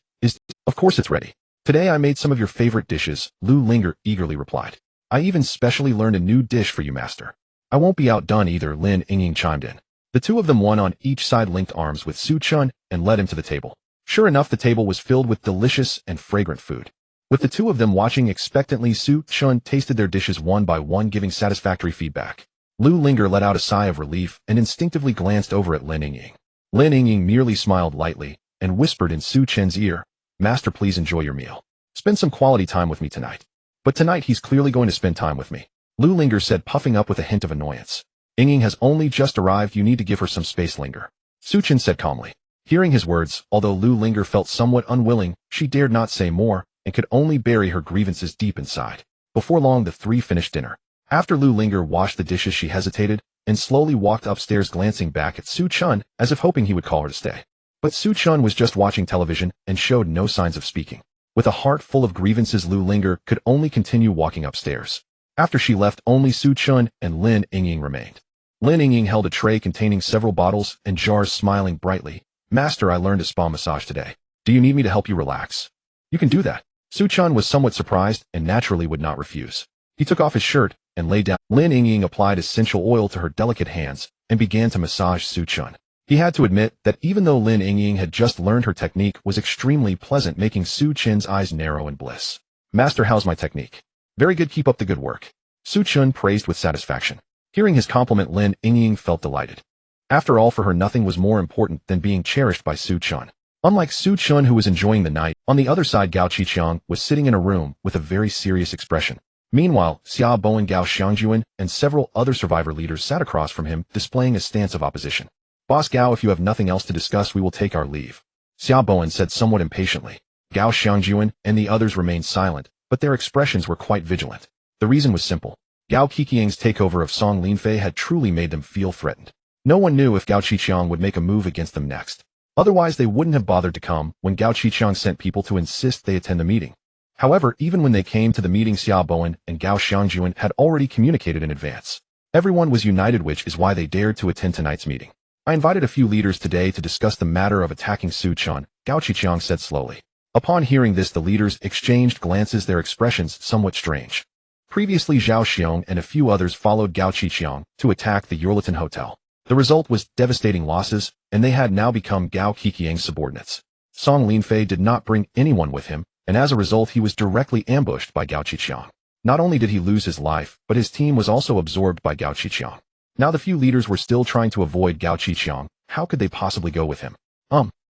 Of course it's ready. Today I made some of your favorite dishes, Lu Linger eagerly replied. I even specially learned a new dish for you, Master. I won't be outdone either, Lin Yingying chimed in. The two of them, one on each side, linked arms with Su Chen and led him to the table. Sure enough, the table was filled with delicious and fragrant food. With the two of them watching expectantly, Su Chen tasted their dishes one by one, giving satisfactory feedback. Lu Linger let out a sigh of relief and instinctively glanced over at Lin Yingying. Lin Yingying merely smiled lightly and whispered in Su Chen's ear, Master, please enjoy your meal. Spend some quality time with me tonight. But tonight he's clearly going to spend time with me, Lu Linger said, puffing up with a hint of annoyance. Yingying has only just arrived, you need to give her some space, Linger, Su Chen said calmly. Hearing his words, although Lu Linger felt somewhat unwilling, she dared not say more and could only bury her grievances deep inside. Before long, the three finished dinner. After Lu Linger washed the dishes, she hesitated and slowly walked upstairs, glancing back at Su Chen as if hoping he would call her to stay. But Su Chen was just watching television and showed no signs of speaking. With a heart full of grievances, Lu Linger could only continue walking upstairs. After she left, only Su Chen and Lin Yingying remained. Lin Yingying held a tray containing several bottles and jars, smiling brightly. Master, I learned a spa massage today. Do you need me to help you relax? You can do that. Su Chen was somewhat surprised and naturally would not refuse. He took off his shirt and lay down. Lin Yingying applied essential oil to her delicate hands and began to massage Su Chen. He had to admit that even though Lin Yingying had just learned, her technique was extremely pleasant, making Su Chen's eyes narrow in bliss. Master, how's my technique? Very good, keep up the good work, Su Chen praised with satisfaction. Hearing his compliment, Lin Yingying felt delighted. After all, for her nothing was more important than being cherished by Su Chen. Unlike Su Chen, who was enjoying the night, on the other side, Gao Qiqiang was sitting in a room with a very serious expression. Meanwhile, Xia Bowen, Gao Xiangjuan, and several other survivor leaders sat across from him, displaying a stance of opposition. Boss Gao, if you have nothing else to discuss, we will take our leave, Xia Bowen said somewhat impatiently. Gao Xiangjuan and the others remained silent, but their expressions were quite vigilant. The reason was simple. Gao Qiqiang's takeover of Song Linfei had truly made them feel threatened. No one knew if Gao Qiqiang would make a move against them next. Otherwise, they wouldn't have bothered to come when Gao Qiqiang sent people to insist they attend the meeting. However, even when they came to the meeting, Xia Bowen and Gao Xiangjuan had already communicated in advance. Everyone was united, which is why they dared to attend tonight's meeting. I invited a few leaders today to discuss the matter of attacking Su Chen, Gao Qiqiang said slowly. Upon hearing this, the leaders exchanged glances, their expressions somewhat strange. Previously, Zhao Xiong and a few others followed Gao Qiqiang to attack the Yorliton Hotel. The result was devastating losses, and they had now become Gao Qiqiang's subordinates. Song Linfei did not bring anyone with him, and as a result he was directly ambushed by Gao Qiqiang. Not only did he lose his life, but his team was also absorbed by Gao Qiqiang. Now the few leaders were still trying to avoid Gao Qiqiang. How could they possibly go with him?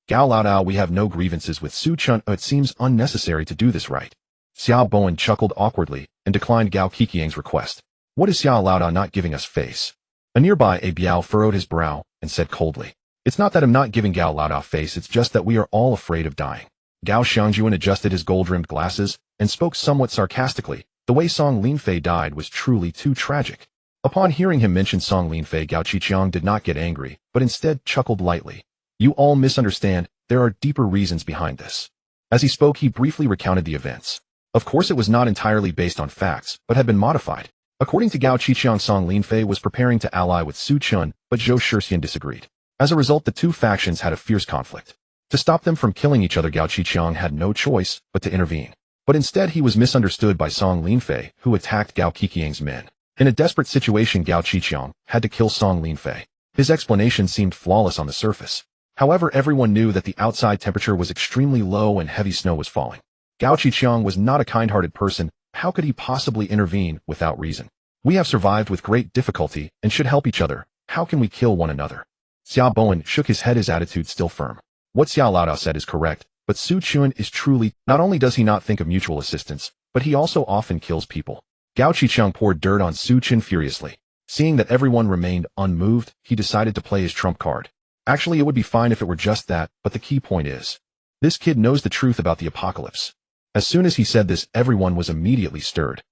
Gao Laodao, we have no grievances with Su Chen. It seems unnecessary to do this, right? Xia Bowen chuckled awkwardly and declined Gao Qiqiang's request. What is Xia Laodao not giving us face? A nearby Biao furrowed his brow and said coldly, It's not that I'm not giving Gao Laodao face, it's just that we are all afraid of dying. Gao Xiangjuan adjusted his gold-rimmed glasses and spoke somewhat sarcastically. The way Song Linfei died was truly too tragic. Upon hearing him mention Song Linfei, Gao Qiqiang did not get angry, but instead chuckled lightly. You all misunderstand, there are deeper reasons behind this. As he spoke, he briefly recounted the events. Of course, it was not entirely based on facts, but had been modified. According to Gao Qiqiang, Song Linfei was preparing to ally with Su Chen, but Zhou Shixian disagreed. As a result, the two factions had a fierce conflict. To stop them from killing each other, Gao Qiqiang had no choice but to intervene. But instead he was misunderstood by Song Linfei, who attacked Gao Qiqiang's men. In a desperate situation, Gao Qiqiang had to kill Song Linfei. His explanation seemed flawless on the surface. However, everyone knew that the outside temperature was extremely low and heavy snow was falling. Gao Qiqiang was not a kind-hearted person. How could he possibly intervene without reason? We have survived with great difficulty and should help each other. How can we kill one another? Xiao Bowen shook his head, his attitude still firm. What Xiao Laodao said is correct, but Su Chun is truly, not only does he not think of mutual assistance, but he also often kills people. Gao Qiqiang poured dirt on Su Chun furiously. Seeing that everyone remained unmoved, he decided to play his trump card. Actually, it would be fine if it were just that, but the key point is, this kid knows the truth about the apocalypse. As soon as he said this, everyone was immediately stirred.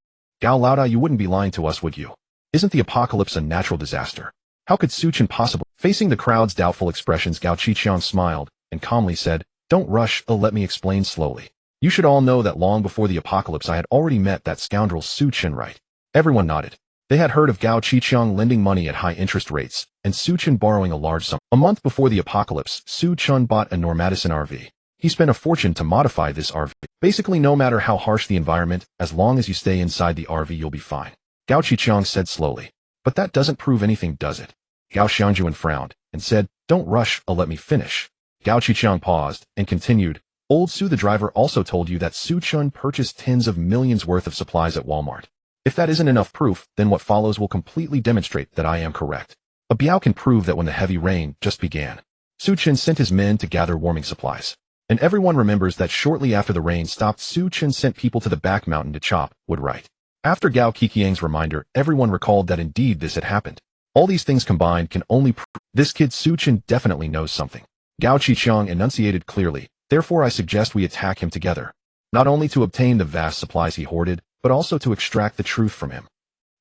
Gao Laodao, you wouldn't be lying to us, would you? Isn't the apocalypse a natural disaster? How could Su Chun possibly? Facing the crowd's doubtful expressions, Gao Qiqiang smiled and calmly said, "Don't rush, let me explain slowly. You should all know that long before the apocalypse I had already met that scoundrel Su Chun, right?" Everyone nodded. They had heard of Gao Qiqiang lending money at high interest rates, and Su Chun borrowing a large sum. A month before the apocalypse, Su Chun bought a NOMADISM RV. He spent a fortune to modify this RV. Basically, no matter how harsh the environment, as long as you stay inside the RV you'll be fine. Gao Qiqiang said slowly. But that doesn't prove anything, does it? Gao Xiangjuan frowned and said, "Don't rush, let me finish." Gao Qiqiang paused and continued, "Old Su the driver also told you that Su Chun purchased tens of millions worth of supplies at Walmart. If that isn't enough proof, then what follows will completely demonstrate that I am correct. A Biao can prove that when the heavy rain just began, Su Chun sent his men to gather warming supplies. And everyone remembers that shortly after the rain stopped, Su Chun sent people to the back mountain to chop wood, right?" After Gao Qiqiang's reminder, everyone recalled that indeed this had happened. All these things combined can only prove this kid Su Chun definitely knows something. Gao Qiqiang enunciated clearly, "Therefore I suggest we attack him together. Not only to obtain the vast supplies he hoarded, but also to extract the truth from him."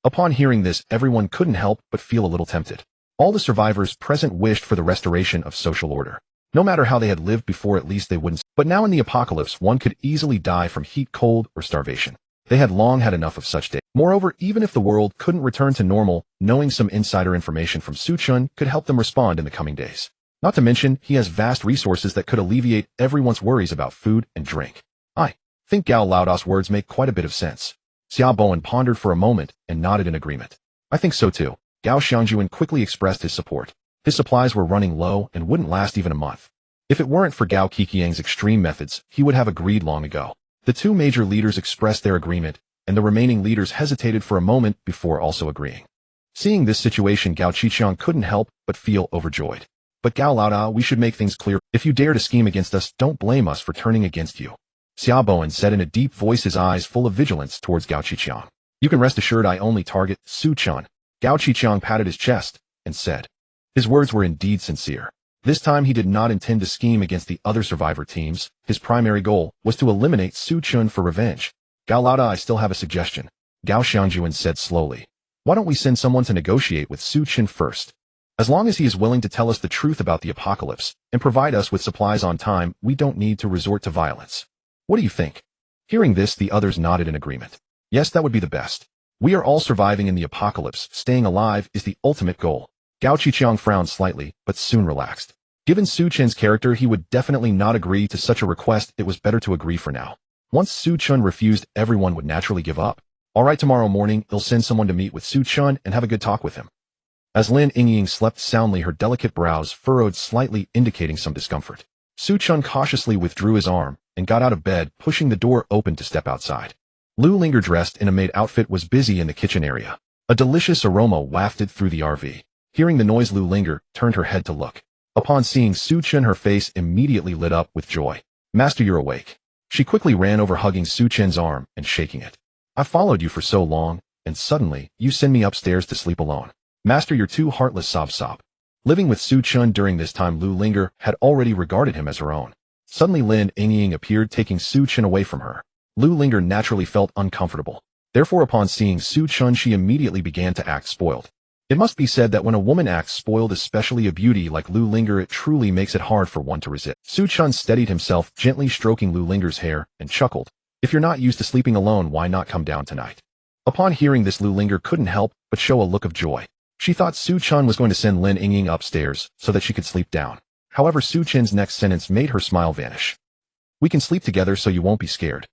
Upon hearing this, everyone couldn't help but feel a little tempted. All the survivors present wished for the restoration of social order. No matter how they had lived before, at least they wouldn't. But now in the apocalypse, one could easily die from heat, cold, or starvation. They had long had enough of such days. Moreover, even if the world couldn't return to normal, knowing some insider information from Su Chun could help them respond in the coming days. Not to mention, he has vast resources that could alleviate everyone's worries about food and drink. I think Gao Laodao's words make quite a bit of sense. Xiao Bowen pondered for a moment and nodded in agreement. I think so too. Gao Xiangjuan quickly expressed his support. His supplies were running low and wouldn't last even a month. If it weren't for Gao Qiqiang's extreme methods, he would have agreed long ago. The two major leaders expressed their agreement, and the remaining leaders hesitated for a moment before also agreeing. Seeing this situation, Gao Qiqiang couldn't help but feel overjoyed. But Gao Laodao, we should make things clear. If you dare to scheme against us, don't blame us for turning against you. Xiao Bowen said in a deep voice, his eyes full of vigilance towards Gao Qiqiang. You can rest assured I only target Su Chun. Gao Qiqiang patted his chest and said. His words were indeed sincere. This time he did not intend to scheme against the other survivor teams. His primary goal was to eliminate Su Chun for revenge. Gao Laodao, I still have a suggestion. Gao Xiangjuan said slowly. Why don't we send someone to negotiate with Su Chun first? As long as he is willing to tell us the truth about the apocalypse and provide us with supplies on time, we don't need to resort to violence. What do you think? Hearing this, the others nodded in agreement. Yes, that would be the best. We are all surviving in the apocalypse. Staying alive is the ultimate goal. Gao Qiqiang frowned slightly, but soon relaxed. Given Su Chun's character, he would definitely not agree to such a request. It was better to agree for now. Once Su Chun refused, everyone would naturally give up. All right, tomorrow morning, he'll send someone to meet with Su Chun and have a good talk with him. As Lin Yingying slept soundly, her delicate brows furrowed slightly, indicating some discomfort. Su Chun cautiously withdrew his arm and got out of bed, pushing the door open to step outside. Lu Linger, dressed in a maid outfit, was busy in the kitchen area. A delicious aroma wafted through the RV. Hearing the noise, Lu Linger turned her head to look. Upon seeing Su Chun, her face immediately lit up with joy. Master, you're awake. She quickly ran over, hugging Su Chun's arm and shaking it. I followed you for so long, and suddenly, you send me upstairs to sleep alone. Master, you're too heartless, sob. Living with Su Chun during this time, Lu Linger had already regarded him as her own. Suddenly, Lin Yingying appeared, taking Su Chun away from her. Lu Linger naturally felt uncomfortable. Therefore, upon seeing Su Chun, she immediately began to act spoiled. It must be said that when a woman acts spoiled, especially a beauty like Lu Linger, it truly makes it hard for one to resist. Su Chun steadied himself, gently stroking Lu Linger's hair, and chuckled. If you're not used to sleeping alone, why not come down tonight? Upon hearing this, Lu Linger couldn't help but show a look of joy. She thought Su Chen was going to send Lin Yingying upstairs so that she could sleep down. However, Su Chen's next sentence made her smile vanish. We can sleep together so you won't be scared.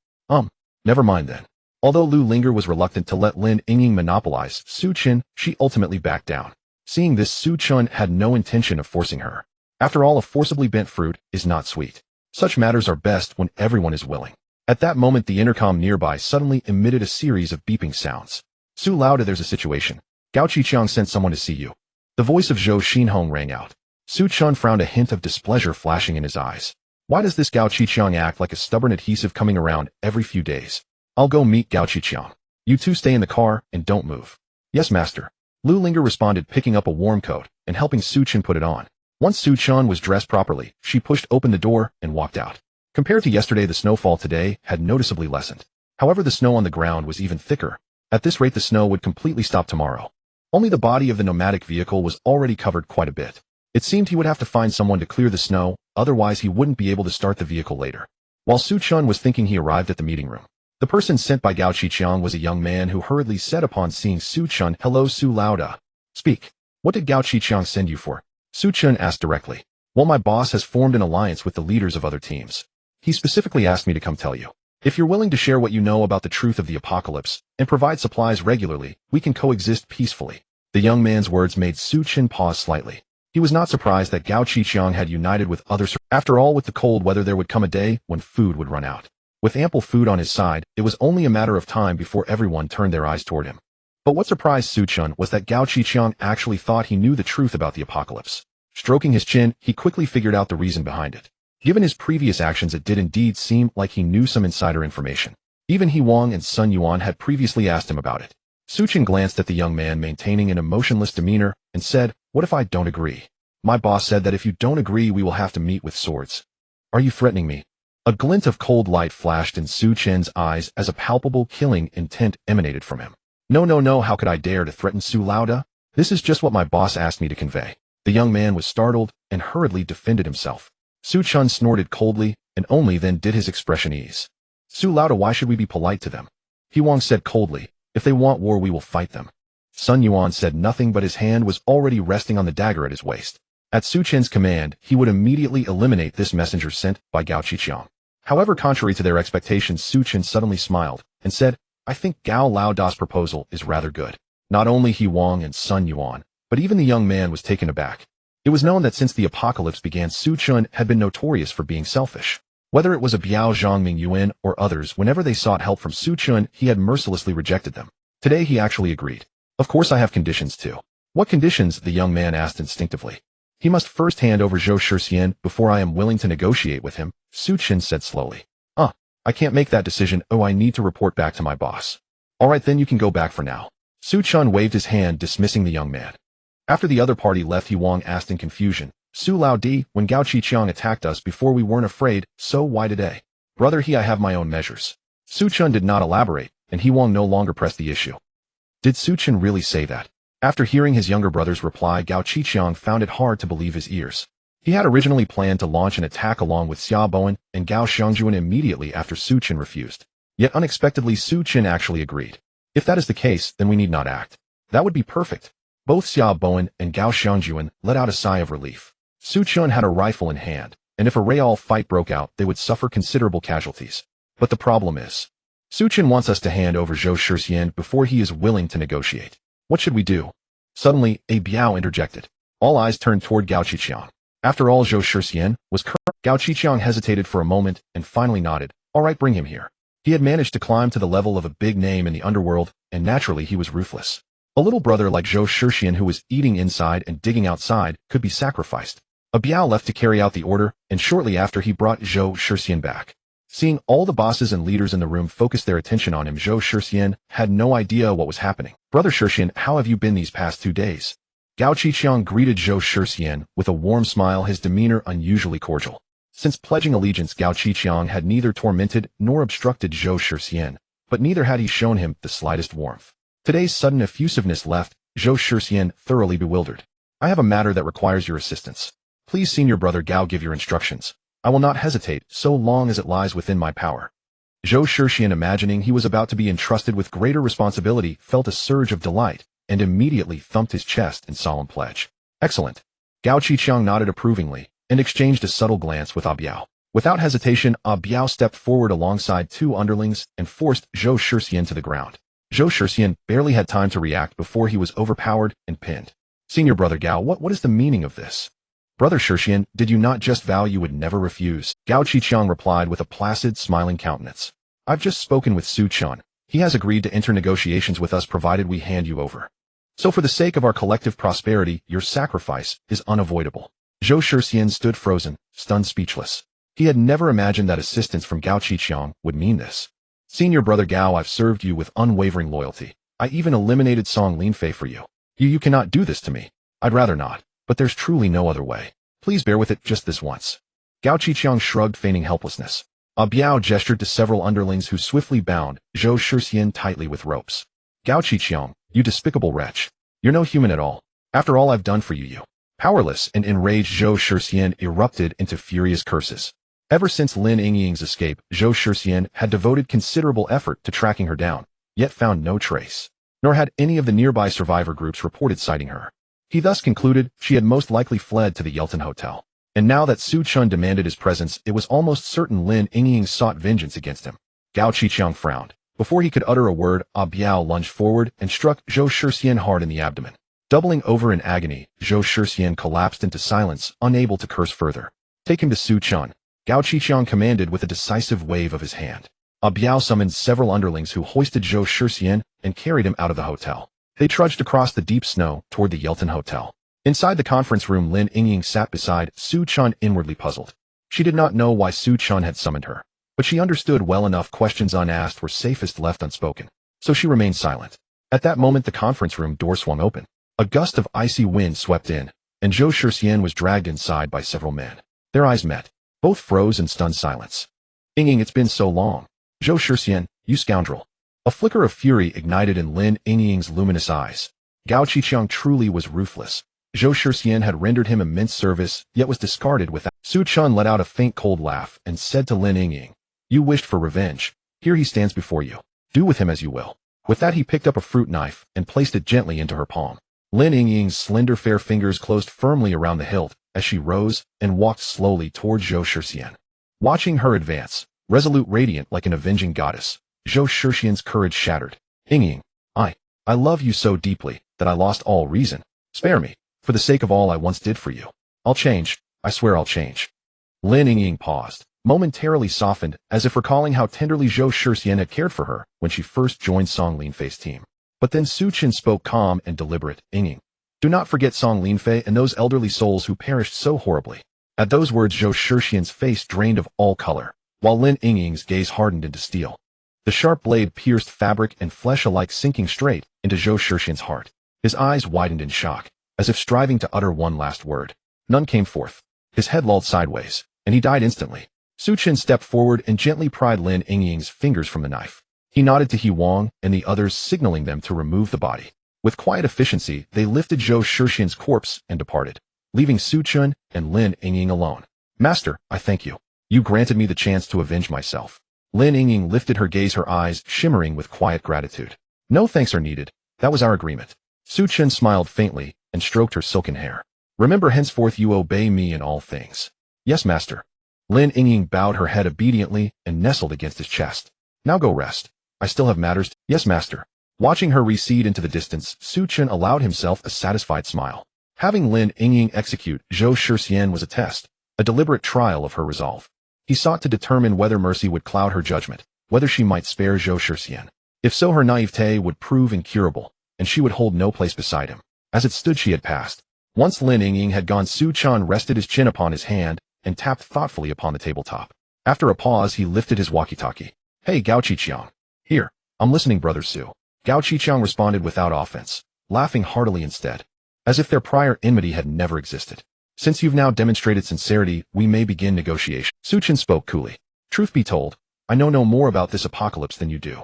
Never mind then. Although Lu Linger was reluctant to let Lin Yingying monopolize Su Chen, she ultimately backed down. Seeing this, Su Chen had no intention of forcing her. After all, a forcibly bent fruit is not sweet. Such matters are best when everyone is willing. At that moment, the intercom nearby suddenly emitted a series of beeping sounds. Su Lauda, there's a situation. Gao Qiqiang sent someone to see you. The voice of Zhou Xinhong rang out. Su Chen frowned, a hint of displeasure flashing in his eyes. Why does this Gao Qiqiang act like a stubborn adhesive coming around every few days? I'll go meet Gao Qiqiang. You two stay in the car and don't move. Yes, master. Lu Linger responded, picking up a warm coat and helping Su Chen put it on. Once Su Chen was dressed properly, she pushed open the door and walked out. Compared to yesterday, the snowfall today had noticeably lessened. However, the snow on the ground was even thicker. At this rate, the snow would completely stop tomorrow. Only the body of the nomadic vehicle was already covered quite a bit. It seemed he would have to find someone to clear the snow, otherwise he wouldn't be able to start the vehicle later. While Su Chen was thinking, he arrived at the meeting room. The person sent by Gao Qiqiang was a young man who hurriedly said upon seeing Su Chen, "Hello, Su Lauda. Speak. What did Gao Qiqiang send you for?" Su Chen asked directly. Well, my boss has formed an alliance with the leaders of other teams. He specifically asked me to come tell you. If you're willing to share what you know about the truth of the apocalypse and provide supplies regularly, we can coexist peacefully. The young man's words made Su Chen pause slightly. He was not surprised that Gao Qiqiang had united with others. After all, with the cold weather, there would come a day when food would run out. With ample food on his side, it was only a matter of time before everyone turned their eyes toward him. But what surprised Su Chen was that Gao Qiqiang actually thought he knew the truth about the apocalypse. Stroking his chin, he quickly figured out the reason behind it. Given his previous actions, it did indeed seem like he knew some insider information. Even He Wang and Sun Yuan had previously asked him about it. Su Chen glanced at the young man maintaining an emotionless demeanor and said, "What if I don't agree? My boss said that if you don't agree, we will have to meet with swords. Are you threatening me?" A glint of cold light flashed in Su Chen's eyes as a palpable killing intent emanated from him. No, how could I dare to threaten Su Lauda? This is just what my boss asked me to convey. The young man was startled and hurriedly defended himself. Su Chen snorted coldly, and only then did his expression ease. Su Lauda, why should we be polite to them? He Wang said coldly, if they want war, we will fight them. Sun Yuan said nothing, but his hand was already resting on the dagger at his waist. At Su Chen's command, he would immediately eliminate this messenger sent by Gao Qiqiang. However, contrary to their expectations, Su Chen suddenly smiled and said, I think Gao Laoda's proposal is rather good. Not only He Wang and Sun Yuan, but even the young man was taken aback. It was known that since the apocalypse began, Su Chen had been notorious for being selfish. Whether it was a Biao Zhangming Yuan or others, whenever they sought help from Su Chen, he had mercilessly rejected them. Today he actually agreed. Of course I have conditions too. What conditions? The young man asked instinctively. He must first hand over Zhou Shixian before I am willing to negotiate with him, Su Chen said slowly. I can't make that decision. I need to report back to my boss. Alright, then you can go back for now. Su Chen waved his hand, dismissing the young man. After the other party left, He Wang asked in confusion, Su Lao Di, when Gao Qiqiang attacked us before, we weren't afraid, so why today? Brother, I have my own measures. Su Chen did not elaborate, and He Wang no longer pressed the issue. Did Su Chen really say that? After hearing his younger brother's reply, Gao Qiqiang found it hard to believe his ears. He had originally planned to launch an attack along with Xia Bowen and Gao Xiangjuan immediately after Su Chen refused. Yet unexpectedly, Su Chen actually agreed. If that is the case, then we need not act. That would be perfect. Both Xia Bowen and Gao Xiangjuan let out a sigh of relief. Su Chen had a rifle in hand, and if a real fight broke out, they would suffer considerable casualties. But the problem is, Su Chen wants us to hand over Zhou Shixian before he is willing to negotiate. What should we do? Suddenly, a Biao interjected. All eyes turned toward Gao Qiqiang. After all, Zhou Shixian was current. Gao Qiqiang hesitated for a moment and finally nodded. All right, bring him here. He had managed to climb to the level of a big name in the underworld, and naturally he was ruthless. A little brother like Zhou Shixian, who was eating inside and digging outside, could be sacrificed. A Biao left to carry out the order, and shortly after he brought Zhou Shixian back. Seeing all the bosses and leaders in the room focus their attention on him, Zhou Shixian had no idea what was happening. Brother Shixian, how have you been these past 2 days? Gao Qiqiang greeted Zhou Shixian with a warm smile, his demeanor unusually cordial. Since pledging allegiance, Gao Qiqiang had neither tormented nor obstructed Zhou Shixian, but neither had he shown him the slightest warmth. Today's sudden effusiveness left Zhou Shixian thoroughly bewildered. I have a matter that requires your assistance. Please, senior brother Gao, give your instructions. I will not hesitate, so long as it lies within my power. Zhou Shixian, imagining he was about to be entrusted with greater responsibility, felt a surge of delight, and immediately thumped his chest in solemn pledge. Excellent. Gao Qiqiang nodded approvingly and exchanged a subtle glance with Biao. Without hesitation, Biao stepped forward alongside two underlings and forced Zhou Shixian to the ground. Zhou Shixian barely had time to react before he was overpowered and pinned. Senior brother Gao, what is the meaning of this? Brother Shixian, did you not just vow you would never refuse? Gao Qiqiang replied with a placid, smiling countenance. I've just spoken with Su Chen. He has agreed to enter negotiations with us provided we hand you over. So for the sake of our collective prosperity, your sacrifice is unavoidable. Zhou Shixian stood frozen, stunned speechless. He had never imagined that assistance from Gao Qiqiang would mean this. Senior brother Gao, I've served you with unwavering loyalty. I even eliminated Song Linfei for you. You cannot do this to me. I'd rather not, but there's truly no other way. Please bear with it just this once. Gao Qiqiang shrugged, feigning helplessness. Biao gestured to several underlings who swiftly bound Zhou Shixian tightly with ropes. Gao Qiqiang, you despicable wretch. You're no human at all. After all I've done for you. Powerless and enraged, Zhou Shixian erupted into furious curses. Ever since Lin Yingying's escape, Zhou Shixian had devoted considerable effort to tracking her down, yet found no trace. Nor had any of the nearby survivor groups reported sighting her. He thus concluded she had most likely fled to the Yelton Hotel. And now that Su Chen demanded his presence, it was almost certain Lin Yingying sought vengeance against him. Gao Qiqiang frowned. Before he could utter a word, Biao lunged forward and struck Zhou Shixian hard in the abdomen. Doubling over in agony, Zhou Shixian collapsed into silence, unable to curse further. Take him to Su Chen. Gao Qiqiang commanded with a decisive wave of his hand. Biao summoned several underlings who hoisted Zhou Shixian and carried him out of the hotel. They trudged across the deep snow toward the Yelton Hotel. Inside the conference room, Lin Yingying sat beside Su Chen, inwardly puzzled. She did not know why Su Chen had summoned her, but she understood well enough questions unasked were safest left unspoken. So she remained silent. At that moment, the conference room door swung open. A gust of icy wind swept in, and Zhou Shixian was dragged inside by several men. Their eyes met. Both froze in stunned silence. Yingying, it's been so long. Zhou Shixian, you scoundrel. A flicker of fury ignited in Lin Yingying's luminous eyes. Gao Qiqiang truly was ruthless. Zhou Shixian had rendered him immense service, yet was discarded without. Su Chen let out a faint cold laugh and said to Lin Yingying, you wished for revenge. Here he stands before you. Do with him as you will. With that he picked up a fruit knife and placed it gently into her palm. Lin Yingying's slender fair fingers closed firmly around the hilt as she rose and walked slowly toward Zhou Shixian. Watching her advance, resolute, radiant like an avenging goddess, Zhou Shixian's courage shattered. Yingying, I love you so deeply that I lost all reason. Spare me. For the sake of all I once did for you. I'll change. I swear I'll change. Lin Yingying paused, momentarily softened, as if recalling how tenderly Zhou Shixian had cared for her when she first joined Song Linfei's team. But then Su Chen spoke calm and deliberate. Yingying, do not forget Song Linfei and those elderly souls who perished so horribly. At those words, Zhou Shixian's face drained of all color, while Lin Yingying's gaze hardened into steel. The sharp blade pierced fabric and flesh alike, sinking straight into Zhou Shixian's heart. His eyes widened in shock, as if striving to utter one last word. None came forth. His head lolled sideways, and he died instantly. Su Chen stepped forward and gently pried Lin Yingying's fingers from the knife. He nodded to He Wang and the others, signaling them to remove the body. With quiet efficiency, they lifted Zhou Shixian's corpse and departed, leaving Su Chen and Lin Yingying alone. Master, I thank you. You granted me the chance to avenge myself. Lin Yingying lifted her gaze, her eyes shimmering with quiet gratitude. No thanks are needed. That was our agreement. Su Chen smiled faintly and stroked her silken hair. Remember, henceforth you obey me in all things. Yes, master. Lin Yingying bowed her head obediently and nestled against his chest. Now go rest. I still have matters. Yes, master. Watching her recede into the distance, Su Chen allowed himself a satisfied smile. Having Lin Yingying execute Zhou Shixian was a test, a deliberate trial of her resolve. He sought to determine whether mercy would cloud her judgment, whether she might spare Zhou Shixian. If so, her naivete would prove incurable, and she would hold no place beside him. As it stood, she had passed. Once Lin Yingying had gone, Su Chen rested his chin upon his hand and tapped thoughtfully upon the tabletop. After a pause, he lifted his walkie-talkie. Hey, Gao Qiqiang. Here, I'm listening, brother Su. Gao Qiqiang responded without offense, laughing heartily instead, as if their prior enmity had never existed. Since you've now demonstrated sincerity, we may begin negotiation. Su Chen spoke coolly. Truth be told, I know no more about this apocalypse than you do.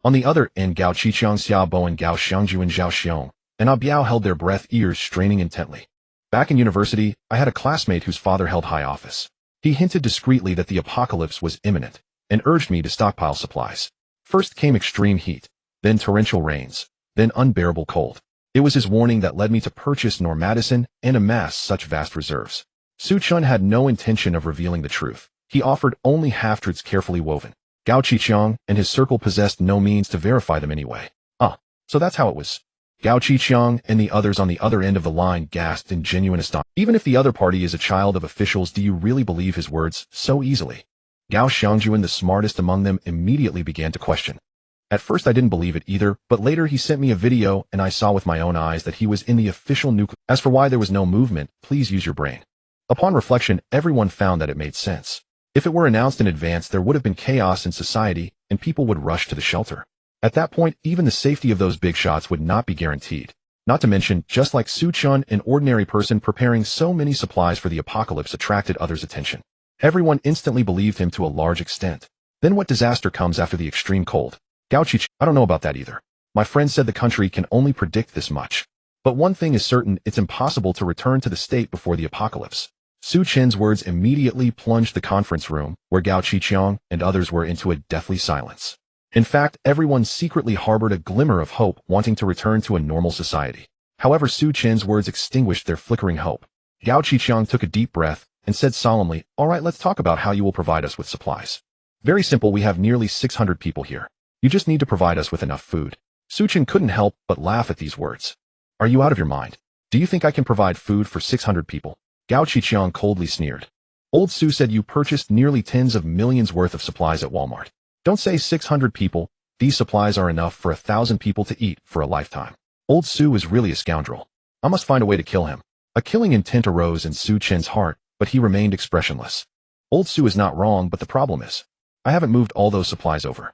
On the other end, Gao Qiqiang, Xiaobo, and Gao Xiangju and Zhao Xiong and Biao held their breath, ears straining intently. Back in university, I had a classmate whose father held high office. He hinted discreetly that the apocalypse was imminent and urged me to stockpile supplies. First came extreme heat, then torrential rains, then unbearable cold. It was his warning that led me to purchase NOMADISM and amass such vast reserves. Su Chen had no intention of revealing the truth. He offered only half-truths carefully woven. Gao Qiqiang and his circle possessed no means to verify them anyway. So that's how it was. Gao Qiqiang and the others on the other end of the line gasped in genuine astonishment. Even if the other party is a child of officials, do you really believe his words so easily? Gao Xiangjuan, the smartest among them, immediately began to question. At first I didn't believe it either, but later he sent me a video and I saw with my own eyes that he was in the official nuclear. As for why there was no movement, please use your brain. Upon reflection, everyone found that it made sense. If it were announced in advance, there would have been chaos in society and people would rush to the shelter. At that point, even the safety of those big shots would not be guaranteed. Not to mention, just like Su Chen, an ordinary person preparing so many supplies for the apocalypse attracted others' attention. Everyone instantly believed him to a large extent. Then what disaster comes after the extreme cold? Gao Qiqiang, I don't know about that either. My friend said the country can only predict this much. But one thing is certain, it's impossible to return to the state before the apocalypse. Su Chen's words immediately plunged the conference room, where Gao Qiqiang and others were, into a deathly silence. In fact, everyone secretly harbored a glimmer of hope, wanting to return to a normal society. However, Su Chen's words extinguished their flickering hope. Gao Qiqiang took a deep breath and said solemnly, "All right, let's talk about how you will provide us with supplies. Very simple, we have nearly 600 people here. You just need to provide us with enough food." Su Chen couldn't help but laugh at these words. "Are you out of your mind? Do you think I can provide food for 600 people?" Gao Qiqiang coldly sneered. "Old Su said you purchased nearly tens of millions worth of supplies at Walmart. Don't say 600 people, these supplies are enough for 1,000 people to eat for a lifetime." Old Su is really a scoundrel. I must find a way to kill him. A killing intent arose in Su Chen's heart, but he remained expressionless. Old Su is not wrong, but the problem is, I haven't moved all those supplies over.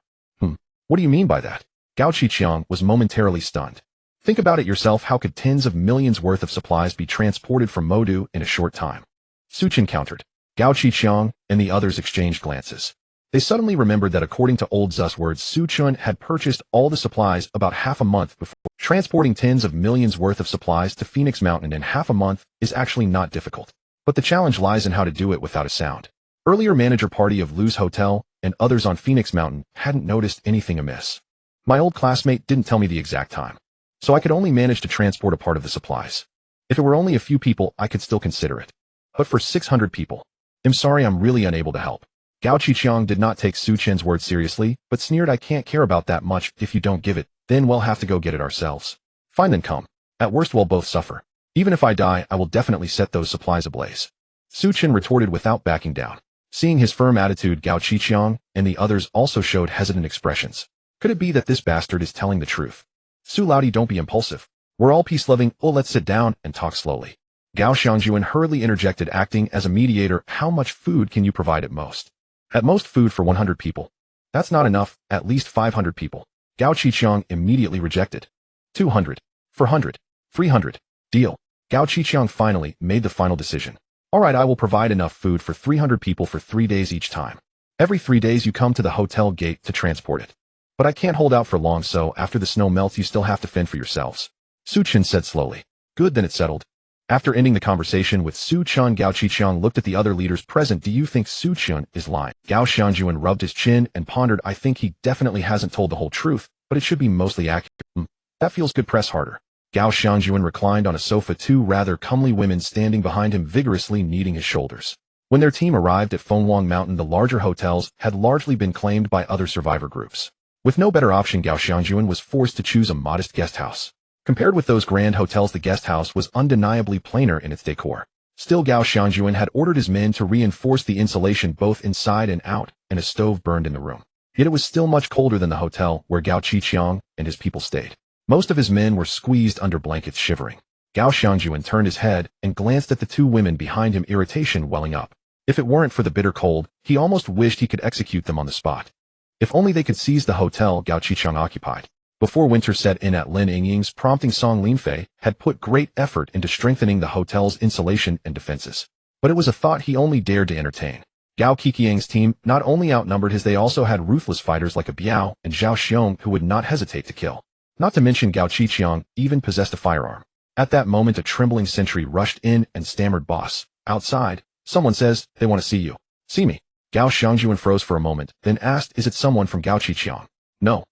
What do you mean by that? Gao Qiqiang was momentarily stunned. Think about it yourself, how could tens of millions worth of supplies be transported from Modu in a short time? Su Chen countered. Gao Qiqiang and the others exchanged glances. They suddenly remembered that according to Old Zu's words, Su Chen had purchased all the supplies about half a month before. Transporting tens of millions worth of supplies to Phoenix Mountain in half a month is actually not difficult. But the challenge lies in how to do it without a sound. Earlier manager party of Lu's Hotel and others on Phoenix Mountain hadn't noticed anything amiss. My old classmate didn't tell me the exact time, so I could only manage to transport a part of the supplies. If it were only a few people, I could still consider it. But for 600 people, I'm sorry, I'm really unable to help. Gao Qiqiang did not take Su Chen's words seriously, but sneered, "I can't care about that much. If you don't give it, then we'll have to go get it ourselves." "Fine, then come. At worst we'll both suffer. Even if I die, I will definitely set those supplies ablaze." Su Chen retorted without backing down. Seeing his firm attitude, Gao Qiqiang and the others also showed hesitant expressions. Could it be that this bastard is telling the truth? "Su Laudi, don't be impulsive. We're all peace-loving. Oh, let's sit down and talk slowly." Gao Xiangjuan hurriedly interjected, acting as a mediator. "How much food can you provide at most?" "At most food for 100 people. That's not enough, at least 500 people." Gao Qiqiang immediately rejected. 200, 400, 300. Deal. Gao Qiqiang finally made the final decision. "All right, I will provide enough food for 300 people for 3 days each time. Every 3 days you come to the hotel gate to transport it. But I can't hold out for long, so after the snow melts you still have to fend for yourselves." Su Chen said slowly. "Good, then it's settled." After ending the conversation with Su Chen, Gao Qiqiang looked at the other leaders present. "Do you think Su Chen is lying?" Gao Xiangjuan rubbed his chin and pondered. "I think he definitely hasn't told the whole truth, but it should be mostly accurate." That feels good. Press harder." Gao Xiangjuan reclined on a sofa, two rather comely women standing behind him vigorously kneading his shoulders. When their team arrived at Fenghuang Mountain, the larger hotels had largely been claimed by other survivor groups. With no better option, Gao Xiangjuan was forced to choose a modest guest house. Compared with those grand hotels, the guest house was undeniably plainer in its decor. Still, Gao Xiangjuan had ordered his men to reinforce the insulation both inside and out, and a stove burned in the room. Yet it was still much colder than the hotel where Gao Qiqiang and his people stayed. Most of his men were squeezed under blankets, shivering. Gao Xiangjuan turned his head and glanced at the two women behind him, irritation welling up. If it weren't for the bitter cold, he almost wished he could execute them on the spot. If only they could seize the hotel Gao Qiqiang occupied. Before winter set in at Lin Yingying's prompting, Song Linfei had put great effort into strengthening the hotel's insulation and defenses. But it was a thought he only dared to entertain. Gao Qiqiang's team not only outnumbered his, they also had ruthless fighters like a Biao and Zhao Xiong who would not hesitate to kill. Not to mention Gao Qiqiang even possessed a firearm. At that moment, a trembling sentry rushed in and stammered, "Boss, outside, someone says they want to see you." "See me?" Gao Xiangjuan froze for a moment, then asked, "Is it someone from Gao Qiqiang?" "No.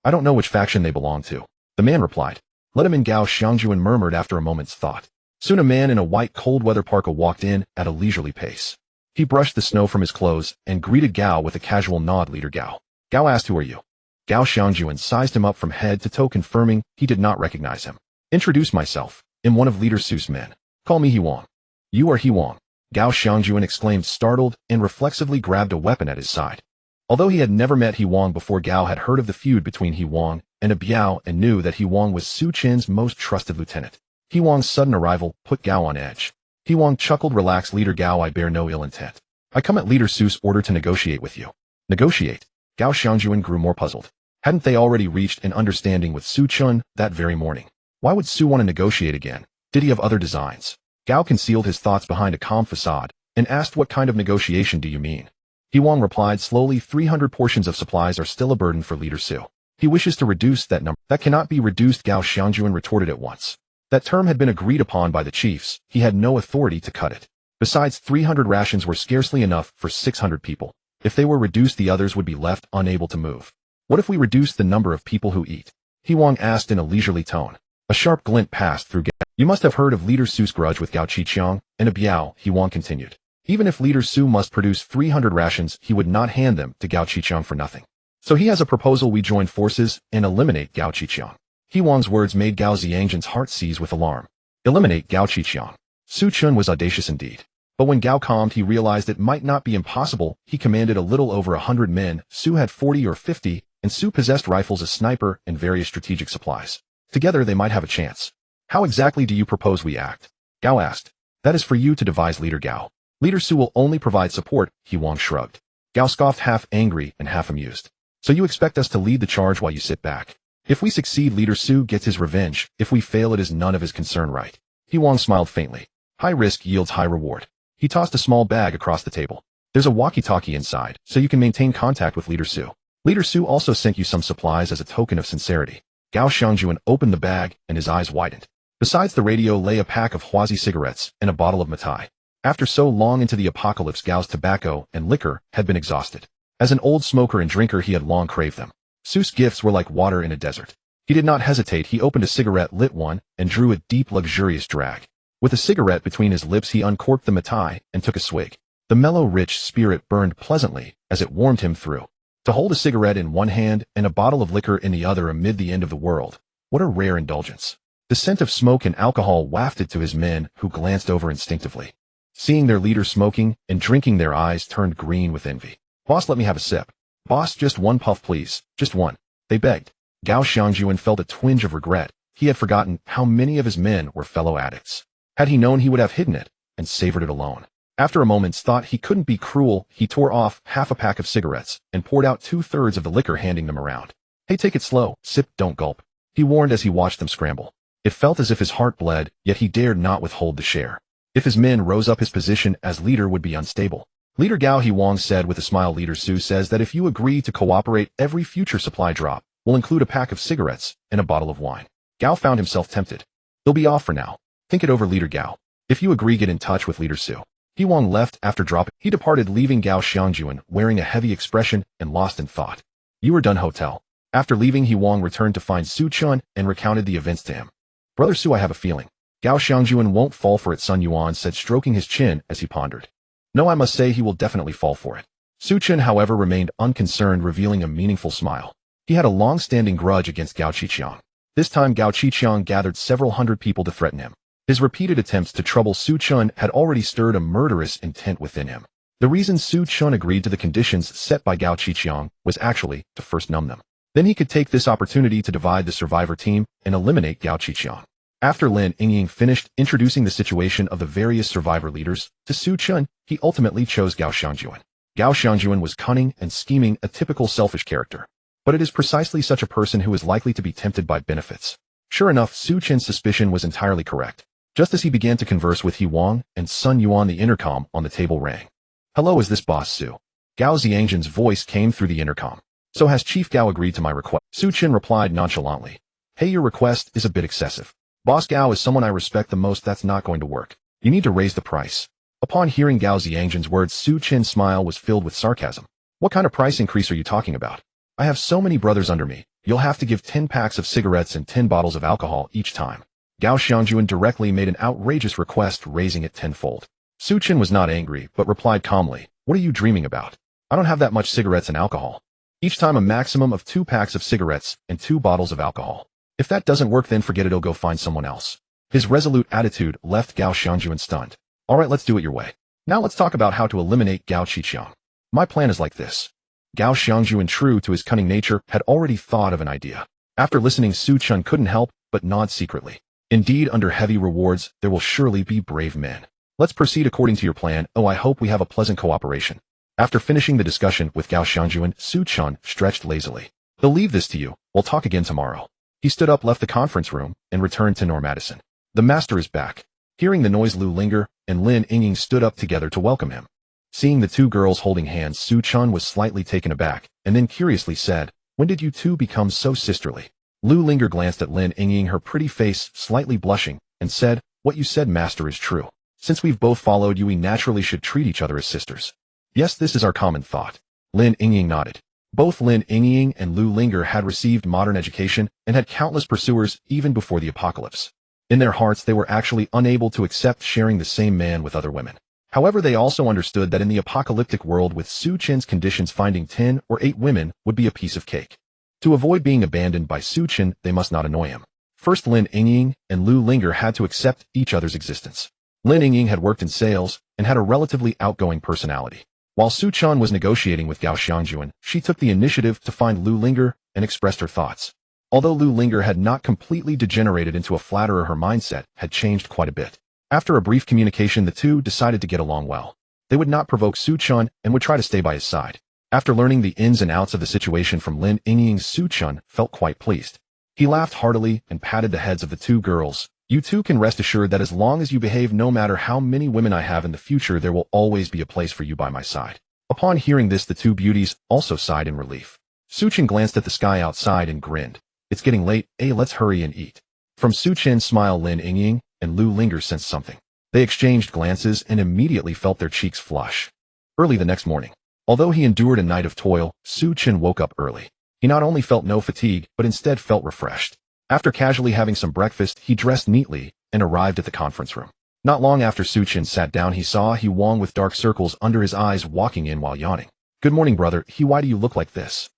I don't know which faction they belong to." The man replied. Let him in, Gao Xiangjuan murmured after a moment's thought. Soon a man in a white cold-weather parka walked in at a leisurely pace. He brushed the snow from his clothes and greeted Gao with a casual nod. Leader Gao. Gao asked, who are you? Gao Xiangjuan sized him up from head to toe, confirming he did not recognize him. Introduce myself. I'm one of Leader Su's men. Call me He Wang. You are He Wang. Gao Xiangjuan exclaimed, startled, and reflexively grabbed a weapon at his side. Although he had never met He Wang before, Gao had heard of the feud between He Wang and a Biao and knew that He Wang was Su Chen's most trusted lieutenant. He Wang's sudden arrival put Gao on edge. He Wang chuckled, relax, Leader Gao, I bear no ill intent. I come at Leader Su's order to negotiate with you. Negotiate? Gao Xiangjuan grew more puzzled. Hadn't they already reached an understanding with Su Chen that very morning? Why would Su want to negotiate again? Did he have other designs? Gao concealed his thoughts behind a calm facade and asked, what kind of negotiation do you mean? He Wang replied slowly, 300 portions of supplies are still a burden for Leader Su. He wishes to reduce that number. That cannot be reduced, Gao Xiangjuan retorted at once. That term had been agreed upon by the chiefs. He had no authority to cut it. Besides, 300 rations were scarcely enough for 600 people. If they were reduced, the others would be left unable to move. What if we reduce the number of people who eat? He Wang asked in a leisurely tone. A sharp glint passed through Gao. You must have heard of Leader Su's grudge with Gao Qiqiang and a Biao, He Wang continued. Even if Leader Su must produce 300 rations, he would not hand them to Gao Qiqiang for nothing. So he has a proposal: we join forces and eliminate Gao Qiqiang. He Wang's words made Gao Xiangjuan's heart seize with alarm. Eliminate Gao Qiqiang. Su Chen was audacious indeed. But when Gao calmed, he realized it might not be impossible. He commanded a little over 100 men, Su had 40 or 50, and Su possessed rifles, a sniper, and various strategic supplies. Together they might have a chance. How exactly do you propose we act? Gao asked. That is for you to devise, Leader Gao. Leader Su will only provide support, He Wang shrugged. Gao scoffed, half angry and half amused. So you expect us to lead the charge while you sit back? If we succeed, Leader Su gets his revenge. If we fail, it is none of his concern, right? He Wang smiled faintly. High risk yields high reward. He tossed a small bag across the table. There's a walkie-talkie inside, so you can maintain contact with Leader Su. Leader Su also sent you some supplies as a token of sincerity. Gao Xiangjuan opened the bag, and his eyes widened. Besides the radio lay a pack of Huazi cigarettes and a bottle of Matai. After so long into the apocalypse, Gao's tobacco and liquor had been exhausted. As an old smoker and drinker, he had long craved them. Su's gifts were like water in a desert. He did not hesitate. He opened a cigarette, lit one, and drew a deep, luxurious drag. With a cigarette between his lips, he uncorked the Matai and took a swig. The mellow, rich spirit burned pleasantly as it warmed him through. To hold a cigarette in one hand and a bottle of liquor in the other amid the end of the world, what a rare indulgence. The scent of smoke and alcohol wafted to his men, who glanced over instinctively. Seeing their leader smoking and drinking, their eyes turned green with envy. Boss, let me have a sip. Boss, just one puff, please. Just one. They begged. Gao Xiangjuan felt a twinge of regret. He had forgotten how many of his men were fellow addicts. Had he known, he would have hidden it and savored it alone. After a moment's thought, he couldn't be cruel. He tore off half a pack of cigarettes and poured out 2/3 of the liquor, handing them around. Hey, take it slow. Sip, don't gulp. He warned as he watched them scramble. It felt as if his heart bled, yet he dared not withhold the share. If his men rose up, his position as leader would be unstable. Leader Gao, He Wang said with a smile. Leader Su says that if you agree to cooperate, every future supply drop will include a pack of cigarettes and a bottle of wine. Gao found himself tempted. They'll be off for now. Think it over, Leader Gao. If you agree, get in touch with Leader Su. He Wang left after dropping. He departed, leaving Gao Xiangjuan wearing a heavy expression and lost in thought. You are done, hotel. After leaving, He Wang returned to find Su Chen and recounted the events to him. Brother Su, I have a feeling Gao Xiangjuan won't fall for it, Sun Yuan said, stroking his chin as he pondered. No, I must say he will definitely fall for it. Su Chen, however, remained unconcerned, revealing a meaningful smile. He had a long-standing grudge against Gao Qiqiang. This time, Gao Qiqiang gathered several hundred people to threaten him. His repeated attempts to trouble Su Chen had already stirred a murderous intent within him. The reason Su Chen agreed to the conditions set by Gao Qiqiang was actually to first numb them. Then he could take this opportunity to divide the survivor team and eliminate Gao Qiqiang. After Lin Yingying finished introducing the situation of the various survivor leaders to Su Chen, he ultimately chose Gao Xiangjuan. Gao Xiangjuan was cunning and scheming, a typical selfish character. But it is precisely such a person who is likely to be tempted by benefits. Sure enough, Su Chen's suspicion was entirely correct. Just as he began to converse with He Wang and Sun Yuan, the intercom on the table rang. Hello, is this Boss Su? Gao Xiangjuan's voice came through the intercom. So has Chief Gao agreed to my request? Su Chen replied nonchalantly. Hey, your request is a bit excessive. Boss Gao is someone I respect the most. That's not going to work. You need to raise the price. Upon hearing Gao Xiangjuan's words, Su Chen's smile was filled with sarcasm. What kind of price increase are you talking about? I have so many brothers under me. You'll have to give 10 packs of cigarettes and 10 bottles of alcohol each time. Gao Xiangjuan directly made an outrageous request, raising it tenfold. Su Chen was not angry, but replied calmly, "What are you dreaming about? I don't have that much cigarettes and alcohol. Each time a maximum of 2 packs of cigarettes and 2 bottles of alcohol. If that doesn't work, then forget it, I'll go find someone else." His resolute attitude left Gao Xiangjuan stunned. "Alright, let's do it your way. Now let's talk about how to eliminate Gao Qiqiang. My plan is like this." Gao Xiangjuan, true to his cunning nature, had already thought of an idea. After listening, Su Chen couldn't help but nod secretly. Indeed, under heavy rewards, there will surely be brave men. Let's proceed according to your plan. Oh, I hope we have a pleasant cooperation. After finishing the discussion with Gao Xiangjuan, Su Chen stretched lazily. "They'll leave this to you. We'll talk again tomorrow." He stood up, left the conference room, and returned to NOMADISM. The master is back. Hearing the noise, Lu Linger and Lin Yingying stood up together to welcome him. Seeing the two girls holding hands, Su Chen was slightly taken aback, and then curiously said, "When did you two become so sisterly?" Lu Linger glanced at Lin Yingying, her pretty face slightly blushing, and said, "What you said, master, is true. Since we've both followed you, we naturally should treat each other as sisters." "Yes, this is our common thought." Lin Yingying nodded. Both Lin Yingying and Lu Linger had received modern education and had countless pursuers even before the apocalypse. In their hearts, they were actually unable to accept sharing the same man with other women. However, they also understood that in the apocalyptic world with Su Chen's conditions, finding 10 or 8 women would be a piece of cake. To avoid being abandoned by Su Chen, they must not annoy him. First, Lin Yingying and Lu Linger had to accept each other's existence. Lin Yingying had worked in sales and had a relatively outgoing personality. While Su Chen was negotiating with Gao Xiangjuan, she took the initiative to find Lu Linger and expressed her thoughts. Although Lu Linger had not completely degenerated into a flatterer, her mindset had changed quite a bit. After a brief communication, the two decided to get along well. They would not provoke Su Chen and would try to stay by his side. After learning the ins and outs of the situation from Lin Yingying, Su Chen felt quite pleased. He laughed heartily and patted the heads of the two girls. "You two can rest assured that as long as you behave, no matter how many women I have in the future, there will always be a place for you by my side." Upon hearing this, the two beauties also sighed in relief. Su Chen glanced at the sky outside and grinned. "It's getting late, let's hurry and eat." From Su Chen's smile, Lin Yingying and Lu Linger sensed something. They exchanged glances and immediately felt their cheeks flush. Early the next morning, although he endured a night of toil, Su Chen woke up early. He not only felt no fatigue, but instead felt refreshed. After casually having some breakfast, he dressed neatly and arrived at the conference room. Not long after Su Chen sat down, he saw He Wang with dark circles under his eyes walking in while yawning. "Good morning, brother He. Why do you look like this?"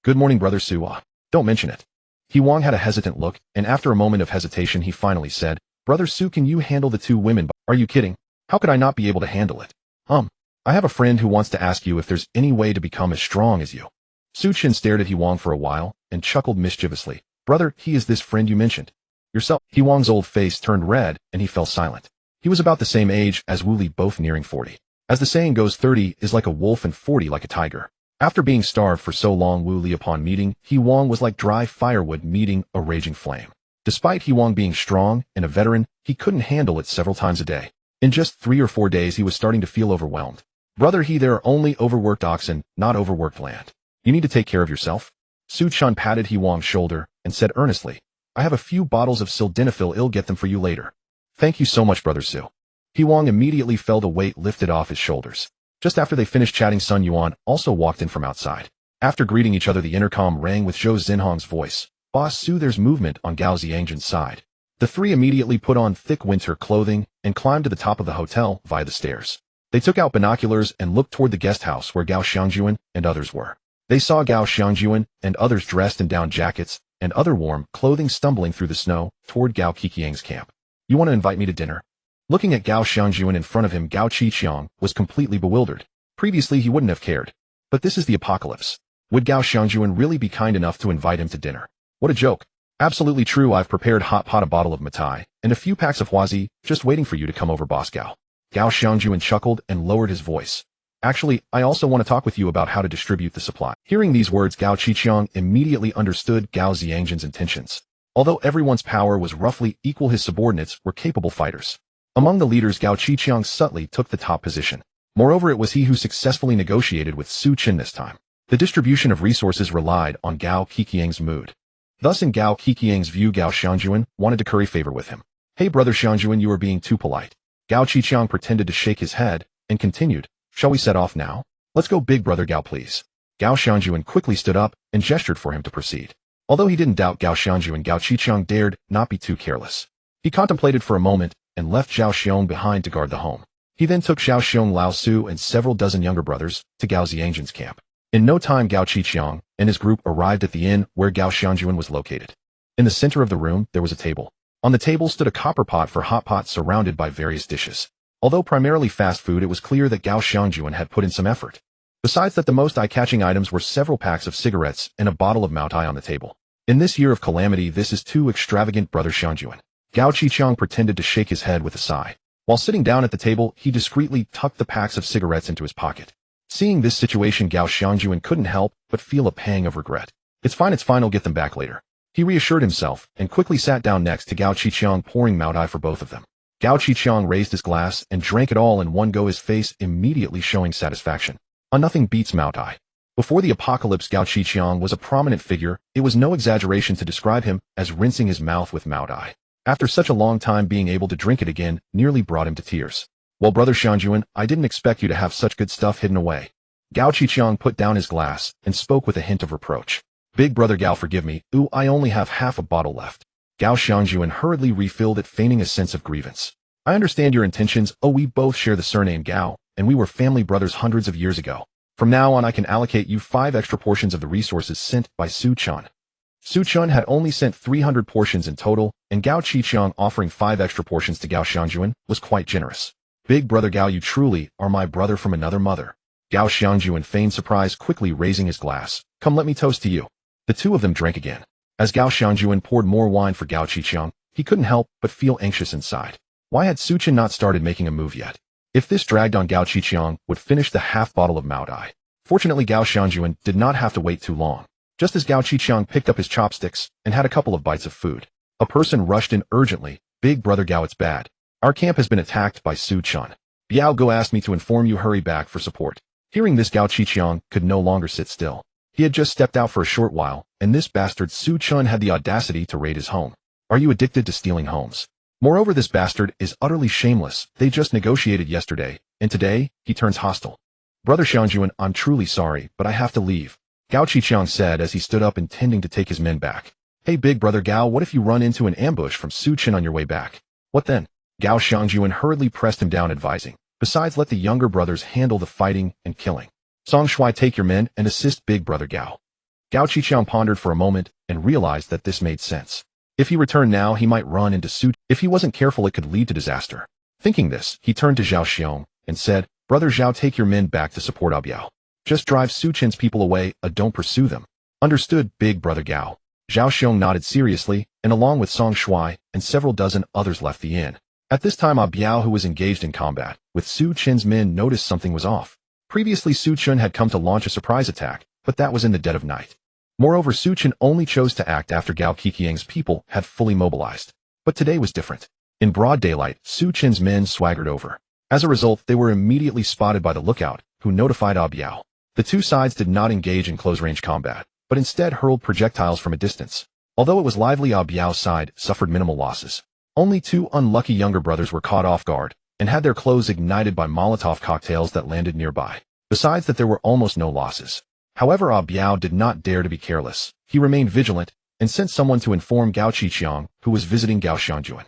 "Good morning, brother Su. Don't mention it." He Wang had a hesitant look, and after a moment of hesitation, he finally said, "Brother Su, can you handle the 2 women? Are you kidding? How could I not be able to handle it?" I have a friend who wants to ask you if there's any way to become as strong as you." Su Chen stared at He Wang for a while and chuckled mischievously. "Brother He, is this friend you mentioned yourself?" He Wang's old face turned red and he fell silent. He was about the same age as Wu Li, both nearing 40. As the saying goes, 30 is like a wolf and 40 like a tiger. After being starved for so long, Wu Li, upon meeting He Wang, was like dry firewood meeting a raging flame. Despite He Wang being strong and a veteran, he couldn't handle it several times a day. In just 3 or 4 days, he was starting to feel overwhelmed. "Brother He, there are only overworked oxen, not overworked land. You need to take care of yourself." Su Chen patted He Wang's shoulder and said earnestly, "I have a few bottles of sildenafil. I'll get them for you later." "Thank you so much, brother Su." He Wang immediately felt a weight lifted off his shoulders. Just after they finished chatting, Sun Yuan also walked in from outside. After greeting each other, the intercom rang with Zhou Xinhong's voice. "Boss Su, there's movement on Gao Xiangjuan's side." The three immediately put on thick winter clothing and climbed to the top of the hotel via the stairs. They took out binoculars and looked toward the guest house where Gao Xiangjuan and others were. They saw Gao Xiangjuan and others dressed in down jackets and other warm clothing stumbling through the snow toward Gao Qiqiang's camp. "You want to invite me to dinner?" Looking at Gao Xiangjuan in front of him, Gao Qiqiang was completely bewildered. Previously, he wouldn't have cared. But this is the apocalypse. Would Gao Xiangjuan really be kind enough to invite him to dinner? What a joke. "Absolutely true. I've prepared hot pot, a bottle of Matai, and a few packs of Huazi, just waiting for you to come over, boss Gao." Gao Xiangjuan chuckled and lowered his voice. "Actually, I also want to talk with you about how to distribute the supply." Hearing these words, Gao Qiqiang immediately understood Gao Xiangjuan's intentions. Although everyone's power was roughly equal, his subordinates were capable fighters. Among the leaders, Gao Qiqiang subtly took the top position. Moreover, it was he who successfully negotiated with Su Chen this time. The distribution of resources relied on Gao Qiqiang's mood. Thus, in Gao Qiqiang's view, Gao Xiangjuan wanted to curry favor with him. "Hey, brother Xiangjuan, you are being too polite." Gao Qiqiang pretended to shake his head and continued, "Shall we set off now? Let's go, big brother Gao, please." Gao Xiangjuan quickly stood up and gestured for him to proceed. Although he didn't doubt Gao Xiangju and Gao Qiqiang dared not be too careless. He contemplated for a moment and left Zhao Xiong behind to guard the home. He then took Zhao Xiong, Lao Su, and several dozen younger brothers to Gao Ziyangjin's camp. In no time, Gao Qiqiang and his group arrived at the inn where Gao Xiangjuan was located. In the center of the room, there was a table. On the table stood a copper pot for hot pot surrounded by various dishes. Although primarily fast food, it was clear that Gao Xiangjuan had put in some effort. Besides that, the most eye-catching items were several packs of cigarettes and a bottle of Maotai on the table. In this year of calamity, this is too extravagant, brother Xiangjuan. Gao Qiqiang pretended to shake his head with a sigh. While sitting down at the table, he discreetly tucked the packs of cigarettes into his pocket. Seeing this situation, Gao Xiangjuan couldn't help but feel a pang of regret. It's fine, I'll get them back later. He reassured himself and quickly sat down next to Gao Qiqiang, pouring Maotai for both of them. Gao Qiqiang raised his glass and drank it all in one go, his face immediately showing satisfaction. Nothing beats Maotai. Before the apocalypse, Gao Qiqiang was a prominent figure. It was no exaggeration to describe him as rinsing his mouth with Maotai. After such a long time, being able to drink it again nearly brought him to tears. Well, brother Xiangjuan, I didn't expect you to have such good stuff hidden away. Gao Qiqiang put down his glass and spoke with a hint of reproach. Big brother Gao, forgive me. I only have half a bottle left. Gao Xiangjuan hurriedly refilled it, feigning a sense of grievance. I understand your intentions. We both share the surname Gao, and we were family brothers hundreds of years ago. From now on, I can allocate you 5 extra portions of the resources sent by Su Chen. Su Chen had only sent 300 portions in total, and Gao Qiqiang offering 5 extra portions to Gao Xiangjuan was quite generous. Big brother Gao, you truly are my brother from another mother. Gao Xiangjuan feigned surprise, quickly raising his glass. Come, let me toast to you. The two of them drank again. As Gao Xiangjuan poured more wine for Gao Qiqiang, he couldn't help but feel anxious inside. Why had Su Chen not started making a move yet? If this dragged on, Gao Qiqiang would finish the half bottle of Maotai. Fortunately, Gao Xiangjuan did not have to wait too long. Just as Gao Qiqiang picked up his chopsticks and had a couple of bites of food, a person rushed in urgently. Big brother Gao, it's bad. Our camp has been attacked by Su Chen. Biao Go asked me to inform you, hurry back for support. Hearing this, Gao Qiqiang could no longer sit still. He had just stepped out for a short while, and this bastard Su Chen had the audacity to raid his home. Are you addicted to stealing homes? Moreover, this bastard is utterly shameless. They just negotiated yesterday, and today, he turns hostile. Brother Xiangjuan, I'm truly sorry, but I have to leave, Gao Qiqiang said as he stood up, intending to take his men back. Hey big brother Gao, what if you run into an ambush from Su Chen on your way back? What then? Gao Xiangjuan hurriedly pressed him down, advising. Besides, let the younger brothers handle the fighting and killing. Song Shuai, take your men and assist big brother Gao. Gao Qiqiang pondered for a moment and realized that this made sense. If he returned now, he might run into Su Chen. If he wasn't careful, it could lead to disaster. Thinking this, he turned to Zhao Xiong and said, Brother Zhao, take your men back to support Biao. Just drive Su Chen's people away, don't pursue them. Understood, big brother Gao. Zhao Xiong nodded seriously, and along with Song Shuai and several dozen others left the inn. At this time, Biao, who was engaged in combat with Su Chen's men, noticed something was off. Previously, Su Chen had come to launch a surprise attack, but that was in the dead of night. Moreover, Su Chen only chose to act after Gao Qiqiang's people had fully mobilized. But today was different. In broad daylight, Su Chen's men swaggered over. As a result, they were immediately spotted by the lookout, who notified Biao. The two sides did not engage in close-range combat, but instead hurled projectiles from a distance. Although it was lively, Biao's side suffered minimal losses. Only 2 unlucky younger brothers were caught off guard and had their clothes ignited by Molotov cocktails that landed nearby. Besides that, there were almost no losses. However, Biao did not dare to be careless. He remained vigilant and sent someone to inform Gao Qiqiang, who was visiting Gao Xiangjuan.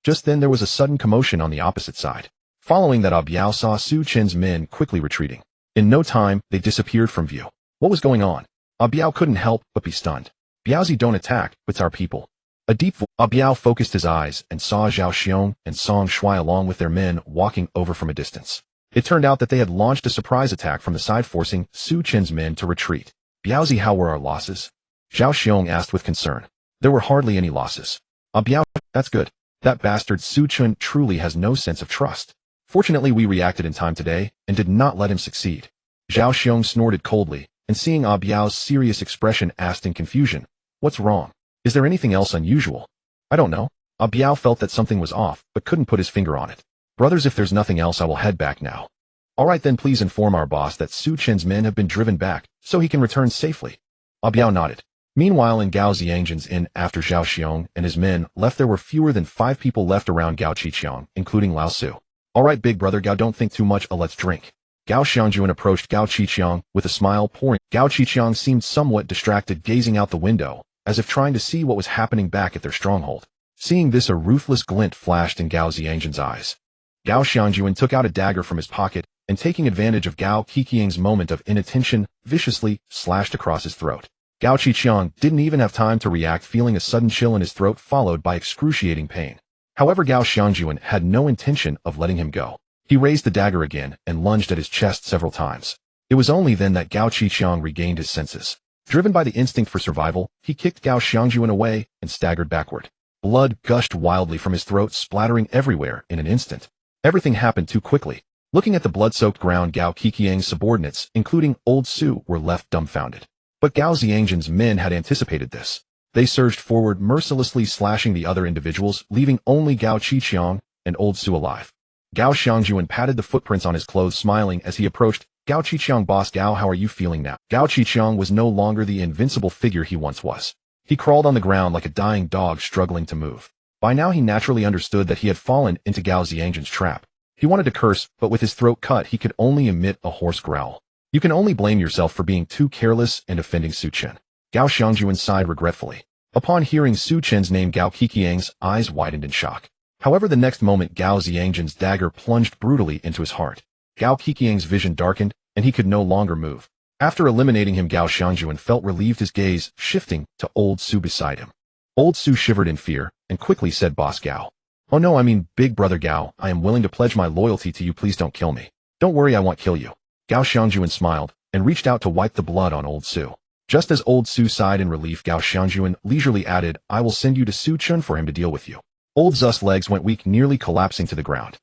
Just then, there was a sudden commotion on the opposite side. Following that, Biao saw Su Chen's men quickly retreating. In no time, they disappeared from view. What was going on? Biao couldn't help but be stunned. Biaozi, don't attack, it's our people. A deep voice. Biao focused his eyes and saw Zhao Xiong and Song Shuai along with their men walking over from a distance. It turned out that they had launched a surprise attack from the side, forcing Su Chen's men to retreat. Biaozi, how were our losses? Zhao Xiong asked with concern. There were hardly any losses. Biao, that's good. That bastard Su Chen truly has no sense of trust. Fortunately, we reacted in time today and did not let him succeed. Zhao Xiong snorted coldly, and seeing Biao's serious expression, asked in confusion, what's wrong? Is there anything else unusual? I don't know. Biao felt that something was off, but couldn't put his finger on it. Brothers, if there's nothing else, I will head back now. Alright then, please inform our boss that Su Chen's men have been driven back, so he can return safely. Biao nodded. Meanwhile, in Gao Ziyangjin's inn, after Zhao Xiong and his men left, there were fewer than 5 people left around Gao Qiqiang, including Lao Su. Alright big brother Gao, don't think too much, let's drink. Gao Xiangjuan approached Gao Qiqiang with a smile, pouring. Gao Qiqiang seemed somewhat distracted, gazing out the window, as if trying to see what was happening back at their stronghold. Seeing this, a ruthless glint flashed in Gao Ziyangjin's eyes. Gao Xiangjuan took out a dagger from his pocket, and taking advantage of Gao Qiqiang's moment of inattention, viciously slashed across his throat. Gao Qiqiang didn't even have time to react, feeling a sudden chill in his throat followed by excruciating pain. However, Gao Xiangjuan had no intention of letting him go. He raised the dagger again and lunged at his chest several times. It was only then that Gao Qiqiang regained his senses. Driven by the instinct for survival, he kicked Gao Xiangjuan away and staggered backward. Blood gushed wildly from his throat, splattering everywhere in an instant. Everything happened too quickly. Looking at the blood-soaked ground, Gao Qiqiang's subordinates, including Old Su, were left dumbfounded. But Gao Ziyangjin's men had anticipated this. They surged forward, mercilessly slashing the other individuals, leaving only Gao Qiqiang and Old Su alive. Gao Xiangjuan patted the footprints on his clothes, smiling as he approached. Gao Qiqiang, boss Gao, how are you feeling now? Gao Qiqiang was no longer the invincible figure he once was. He crawled on the ground like a dying dog struggling to move. By now he naturally understood that he had fallen into Gao Ziyangjin's trap. He wanted to curse, but with his throat cut he could only emit a hoarse growl. You can only blame yourself for being too careless and offending Su Chen. Gao Xiangjuan sighed regretfully. Upon hearing Su Chen's name, Gao Qiqiang's eyes widened in shock. However, the next moment Gao Ziyangjin's dagger plunged brutally into his heart. Gao Qiqiang's vision darkened, and he could no longer move. After eliminating him, Gao Xiangjuan felt relieved, his gaze shifting to Old Su beside him. Old Su shivered in fear, and quickly said, Boss Gao. Oh no, I mean Big Brother Gao, I am willing to pledge my loyalty to you, please don't kill me. Don't worry, I won't kill you. Gao Xiangjuan smiled, and reached out to wipe the blood on Old Su. Just as Old Su sighed in relief, Gao Xiangjuan leisurely added, I will send you to Su Chen for him to deal with you. Old Zu's legs went weak, nearly collapsing to the ground.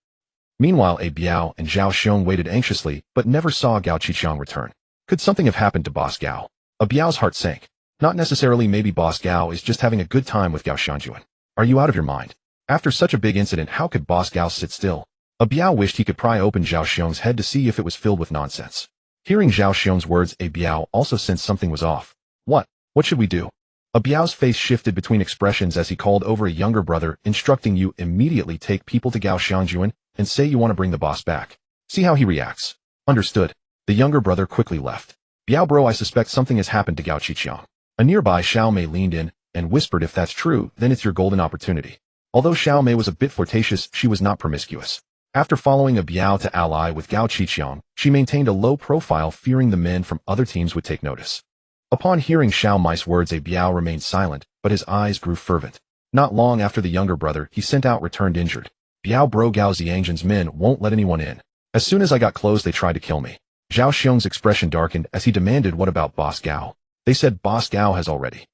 Meanwhile, A Biao and Zhao Xiong waited anxiously, but never saw Gao Qiqiang return. Could something have happened to Boss Gao? A Biao's heart sank. Not necessarily, maybe Boss Gao is just having a good time with Gao Xiangjuan. Are you out of your mind? After such a big incident, how could Boss Gao sit still? A Biao wished he could pry open Zhao Xiong's head to see if it was filled with nonsense. Hearing Zhao Xiong's words, A Biao also sensed something was off. What? What should we do? A Biao's face shifted between expressions as he called over a younger brother, instructing you immediately take people to Gao Xiangjuan and say you want to bring the boss back. See how he reacts. Understood. The younger brother quickly left. Biao bro, I suspect something has happened to Gao Qiqiang. A nearby Xiao Mei leaned in and whispered, if that's true, then it's your golden opportunity. Although Xiao Mei was a bit flirtatious, she was not promiscuous. After following a Biao to ally with Gao Qiqiang, she maintained a low profile, fearing the men from other teams would take notice. Upon hearing Xiao Mei's words, A Biao remained silent, but his eyes grew fervent. Not long after the younger brother he sent out returned injured. Biao bro, Gao Ziyangjin's men won't let anyone in. As soon as I got close, they tried to kill me. Zhao Xiong's expression darkened as he demanded, what about Boss Gao? They said Boss Gao has already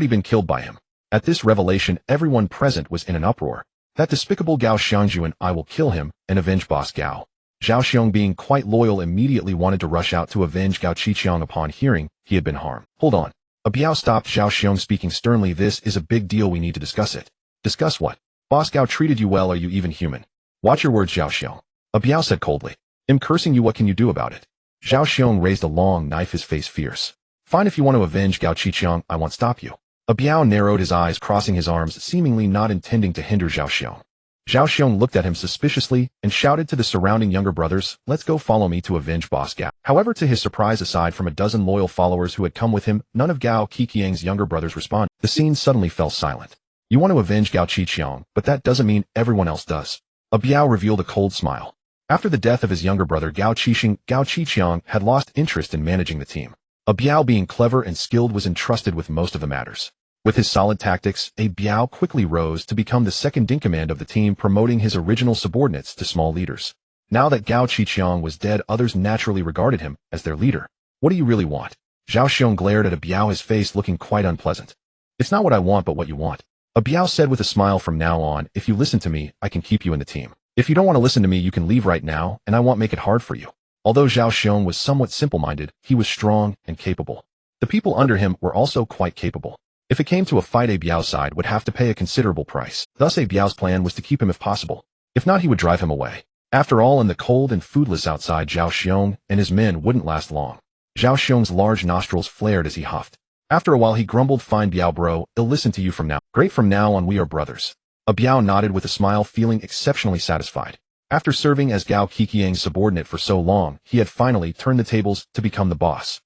been killed by him. At this revelation, everyone present was in an uproar. That despicable Gao Xiangjuan, I will kill him and avenge Boss Gao. Zhao Xiong, being quite loyal, immediately wanted to rush out to avenge Gao Qiqiang upon hearing he had been harmed. Hold on. A Biao stopped Zhao Xiong, speaking sternly, this is a big deal, we need to discuss it. Discuss what? Boss Gao treated you well, are you even human? Watch your words, Zhao Xiong. A Biao said coldly. I'm cursing you, what can you do about it? Zhao Xiong raised a long knife, his face fierce. Fine, if you want to avenge Gao Qiqiang, I won't stop you. A Biao narrowed his eyes, crossing his arms, seemingly not intending to hinder Zhao Xiong. Zhao Xiong looked at him suspiciously and shouted to the surrounding younger brothers, let's go, follow me to avenge Boss Gao. However, to his surprise, aside from a dozen loyal followers who had come with him, none of Gao Qiqiang's younger brothers responded. The scene suddenly fell silent. You want to avenge Gao Qiqiang, but that doesn't mean everyone else does. A Biao revealed a cold smile. After the death of his younger brother Gao Qiqiang had lost interest in managing the team. A Biao, being clever and skilled, was entrusted with most of the matters. With his solid tactics, A Biao quickly rose to become the second-in-command of the team, promoting his original subordinates to small leaders. Now that Gao Qiqiang was dead, others naturally regarded him as their leader. What do you really want? Zhao Xiong glared at A Biao, his face looking quite unpleasant. It's not what I want, but what you want. A Biao said with a smile, from now on, if you listen to me, I can keep you in the team. If you don't want to listen to me, you can leave right now, and I won't make it hard for you. Although Zhao Xiong was somewhat simple-minded, he was strong and capable. The people under him were also quite capable. If it came to a fight, A Biao's side would have to pay a considerable price. Thus, A Biao's plan was to keep him if possible. If not, he would drive him away. After all, in the cold and foodless outside, Zhao Xiong and his men wouldn't last long. Zhao Xiong's large nostrils flared as he huffed. After a while, he grumbled, fine Biao bro, I'll listen to you from now. Great, from now on we are brothers. A Biao nodded with a smile, feeling exceptionally satisfied. After serving as Gao Qiqiang's subordinate for so long, he had finally turned the tables to become the boss.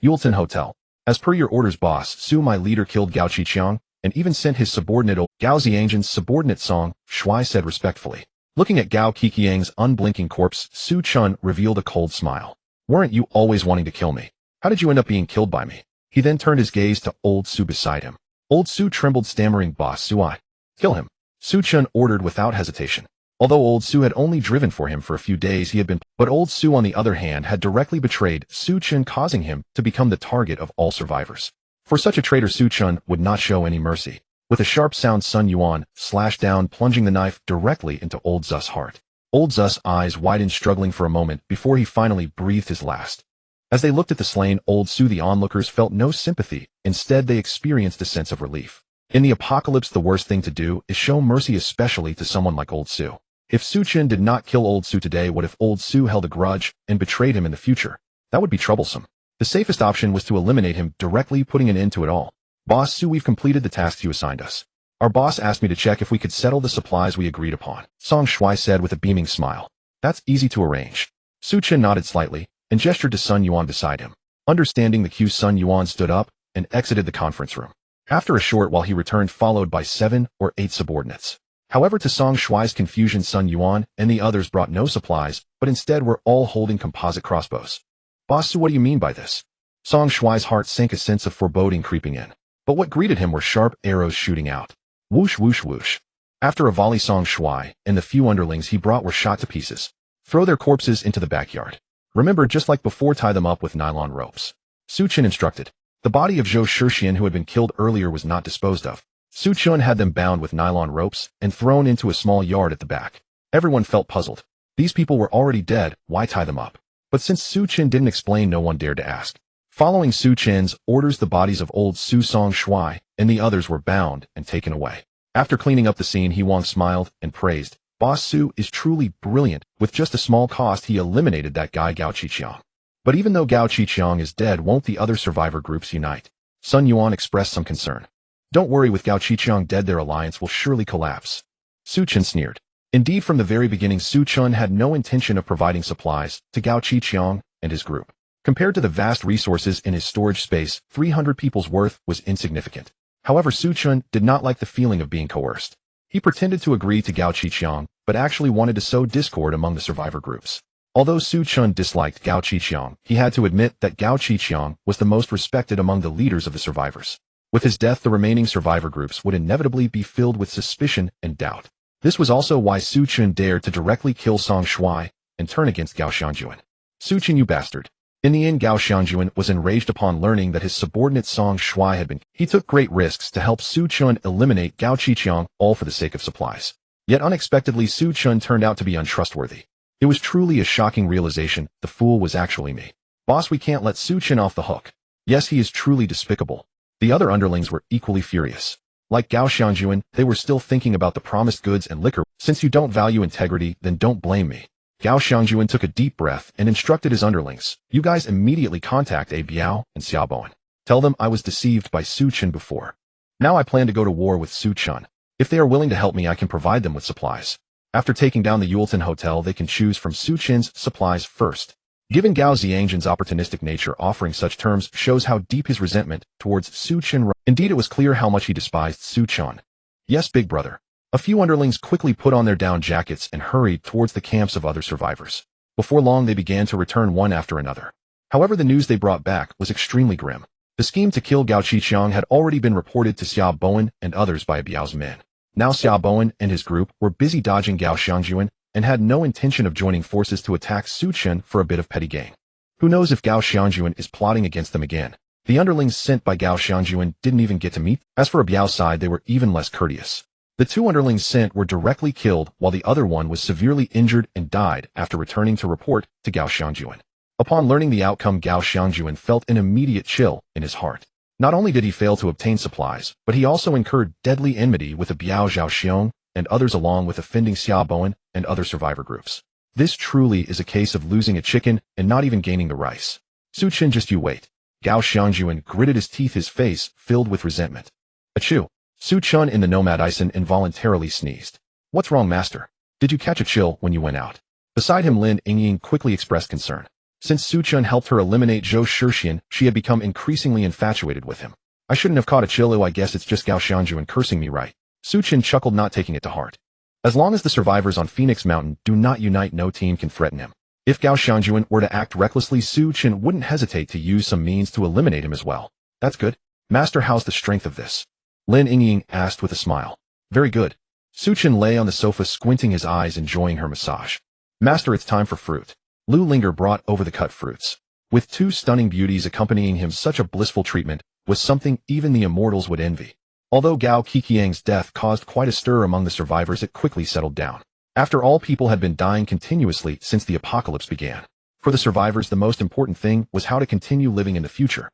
Yulton Hotel. As per your orders, boss, Su, my leader, killed Gao Qiqiang, and even sent his subordinate Gao Ziangzhen's subordinate Song, Shuai said respectfully. Looking at Gao Qiqiang's unblinking corpse, Su Chen revealed a cold smile. Weren't you always wanting to kill me? How did you end up being killed by me? He then turned his gaze to old Su beside him. Old Su trembled, stammering, boss Su, I kill him. Su Chen ordered without hesitation. Although old Su had only driven for him for a few days, but old Su on the other hand had directly betrayed Su Chen, causing him to become the target of all survivors. For such a traitor, Su Chen would not show any mercy. With a sharp sound, Sun Yuan slashed down, plunging the knife directly into old Zu's heart. Old Zu's eyes widened, struggling for a moment before he finally breathed his last. As they looked at the slain old Su, the onlookers felt no sympathy. Instead, they experienced a sense of relief. In the apocalypse, the worst thing to do is show mercy, especially to someone like old Su. If Su Chen did not kill old Su today, what if old Su held a grudge and betrayed him in the future? That would be troublesome. The safest option was to eliminate him directly, putting an end to it all. Boss Su, we've completed the tasks you assigned us. Our boss asked me to check if we could settle the supplies we agreed upon, Song Shuai said with a beaming smile. That's easy to arrange. Su Chen nodded slightly and gestured to Sun Yuan beside him. Understanding the cue, Sun Yuan stood up and exited the conference room. After a short while, he returned, followed by 7 or 8 subordinates. However, to Song Shuai's confusion, Sun Yuan and the others brought no supplies, but instead were all holding composite crossbows. Boss Su, what do you mean by this? Song Shuai's heart sank, a sense of foreboding creeping in. But what greeted him were sharp arrows shooting out. Whoosh, whoosh, whoosh. After a volley, Song Shuai and the few underlings he brought were shot to pieces. Throw their corpses into the backyard. Remember, just like before, tie them up with nylon ropes. Su Chen instructed. The body of Zhou Shixian, who had been killed earlier, was not disposed of. Su Chen had them bound with nylon ropes and thrown into a small yard at the back. Everyone felt puzzled. These people were already dead, why tie them up? But since Su Chen didn't explain, no one dared to ask. Following Su Chen's orders, the bodies of old Su, Song Shuai and the others were bound and taken away. After cleaning up the scene, He Wang smiled and praised. Boss Su is truly brilliant. With just a small cost, he eliminated that guy Gao Qiqiang. But even though Gao Qiqiang is dead, won't the other survivor groups unite? Sun Yuan expressed some concern. Don't worry, with Gao Qiqiang dead, their alliance will surely collapse. Su Chen sneered. Indeed, from the very beginning, Su Chen had no intention of providing supplies to Gao Qiqiang and his group. Compared to the vast resources in his storage space, 300 people's worth was insignificant. However, Su Chen did not like the feeling of being coerced. He pretended to agree to Gao Qiqiang, but actually wanted to sow discord among the survivor groups. Although Su Chen disliked Gao Qiqiang, he had to admit that Gao Qiqiang was the most respected among the leaders of the survivors. With his death, the remaining survivor groups would inevitably be filled with suspicion and doubt. This was also why Su Chen dared to directly kill Song Shuai and turn against Gao Xiangjuan. Su Chen, you bastard. In the end, Gao Xiangjuan was enraged upon learning that his subordinate Song Shuai had been. He took great risks to help Su Chen eliminate Gao Qiqiang, all for the sake of supplies. Yet unexpectedly, Su Chen turned out to be untrustworthy. It was truly a shocking realization. The fool was actually me. Boss, we can't let Su Chen off the hook. Yes, he is truly despicable. The other underlings were equally furious. Like Gao Xiangjuan, they were still thinking about the promised goods and liquor. Since you don't value integrity, then don't blame me. Gao Xiangjuan took a deep breath and instructed his underlings. You guys immediately contact A Biao and Xiaoboan. Tell them I was deceived by Su Chen before. Now I plan to go to war with Su Chen. If they are willing to help me, I can provide them with supplies. After taking down the Yulton Hotel, they can choose from Su Chen's supplies first. Given Gao Ziangzhen's opportunistic nature, offering such terms shows how deep his resentment towards Su Chen. Indeed, it was clear how much he despised Su Chen. Yes, big brother. A few underlings quickly put on their down jackets and hurried towards the camps of other survivors. Before long, they began to return one after another. However, the news they brought back was extremely grim. The scheme to kill Gao Qiqiang had already been reported to Xiaoboan and others by Biao's men. Now Xiaoboan and his group were busy dodging Gao Xiangjuan and had no intention of joining forces to attack Su Chen for a bit of petty gain. Who knows if Gao Xiangjuan is plotting against them again? The underlings sent by Gao Xiangjuan didn't even get to meet. As for Biao's side, they were even less courteous. The 2 underlings sent were directly killed, while the other one was severely injured and died after returning to report to Gao Xiangjuan. Upon learning the outcome, Gao Xiangjuan felt an immediate chill in his heart. Not only did he fail to obtain supplies, but he also incurred deadly enmity with the Biao Zhaoxiong and others, along with offending Xiaoboan and other survivor groups. This truly is a case of losing a chicken and not even gaining the rice. Su Chen, just you wait. Gao Xiangjuan gritted his teeth, his face filled with resentment. Achoo! Su Chen in the NOMADISM involuntarily sneezed. What's wrong, master? Did you catch a chill when you went out? Beside him, Lin Yingying quickly expressed concern. Since Su Chen helped her eliminate Zhou Shixian, she had become increasingly infatuated with him. I shouldn't have caught a chill. I guess it's just Gao Xianjuan cursing me, right? Su Chen chuckled, not taking it to heart. As long as the survivors on Phoenix Mountain do not unite, no team can threaten him. If Gao Xianjuan were to act recklessly, Su Chen wouldn't hesitate to use some means to eliminate him as well. That's good. Master, how's the strength of this? Lin Yingying asked with a smile. Very good. Su Chen lay on the sofa, squinting his eyes, enjoying her massage. Master, it's time for fruit. Lu Linger brought over the cut fruits. With two stunning beauties accompanying him, such a blissful treatment was something even the immortals would envy. Although Gao Qiqiang's death caused quite a stir among the survivors, it quickly settled down. After all, people had been dying continuously since the apocalypse began. For the survivors, the most important thing was how to continue living in the future.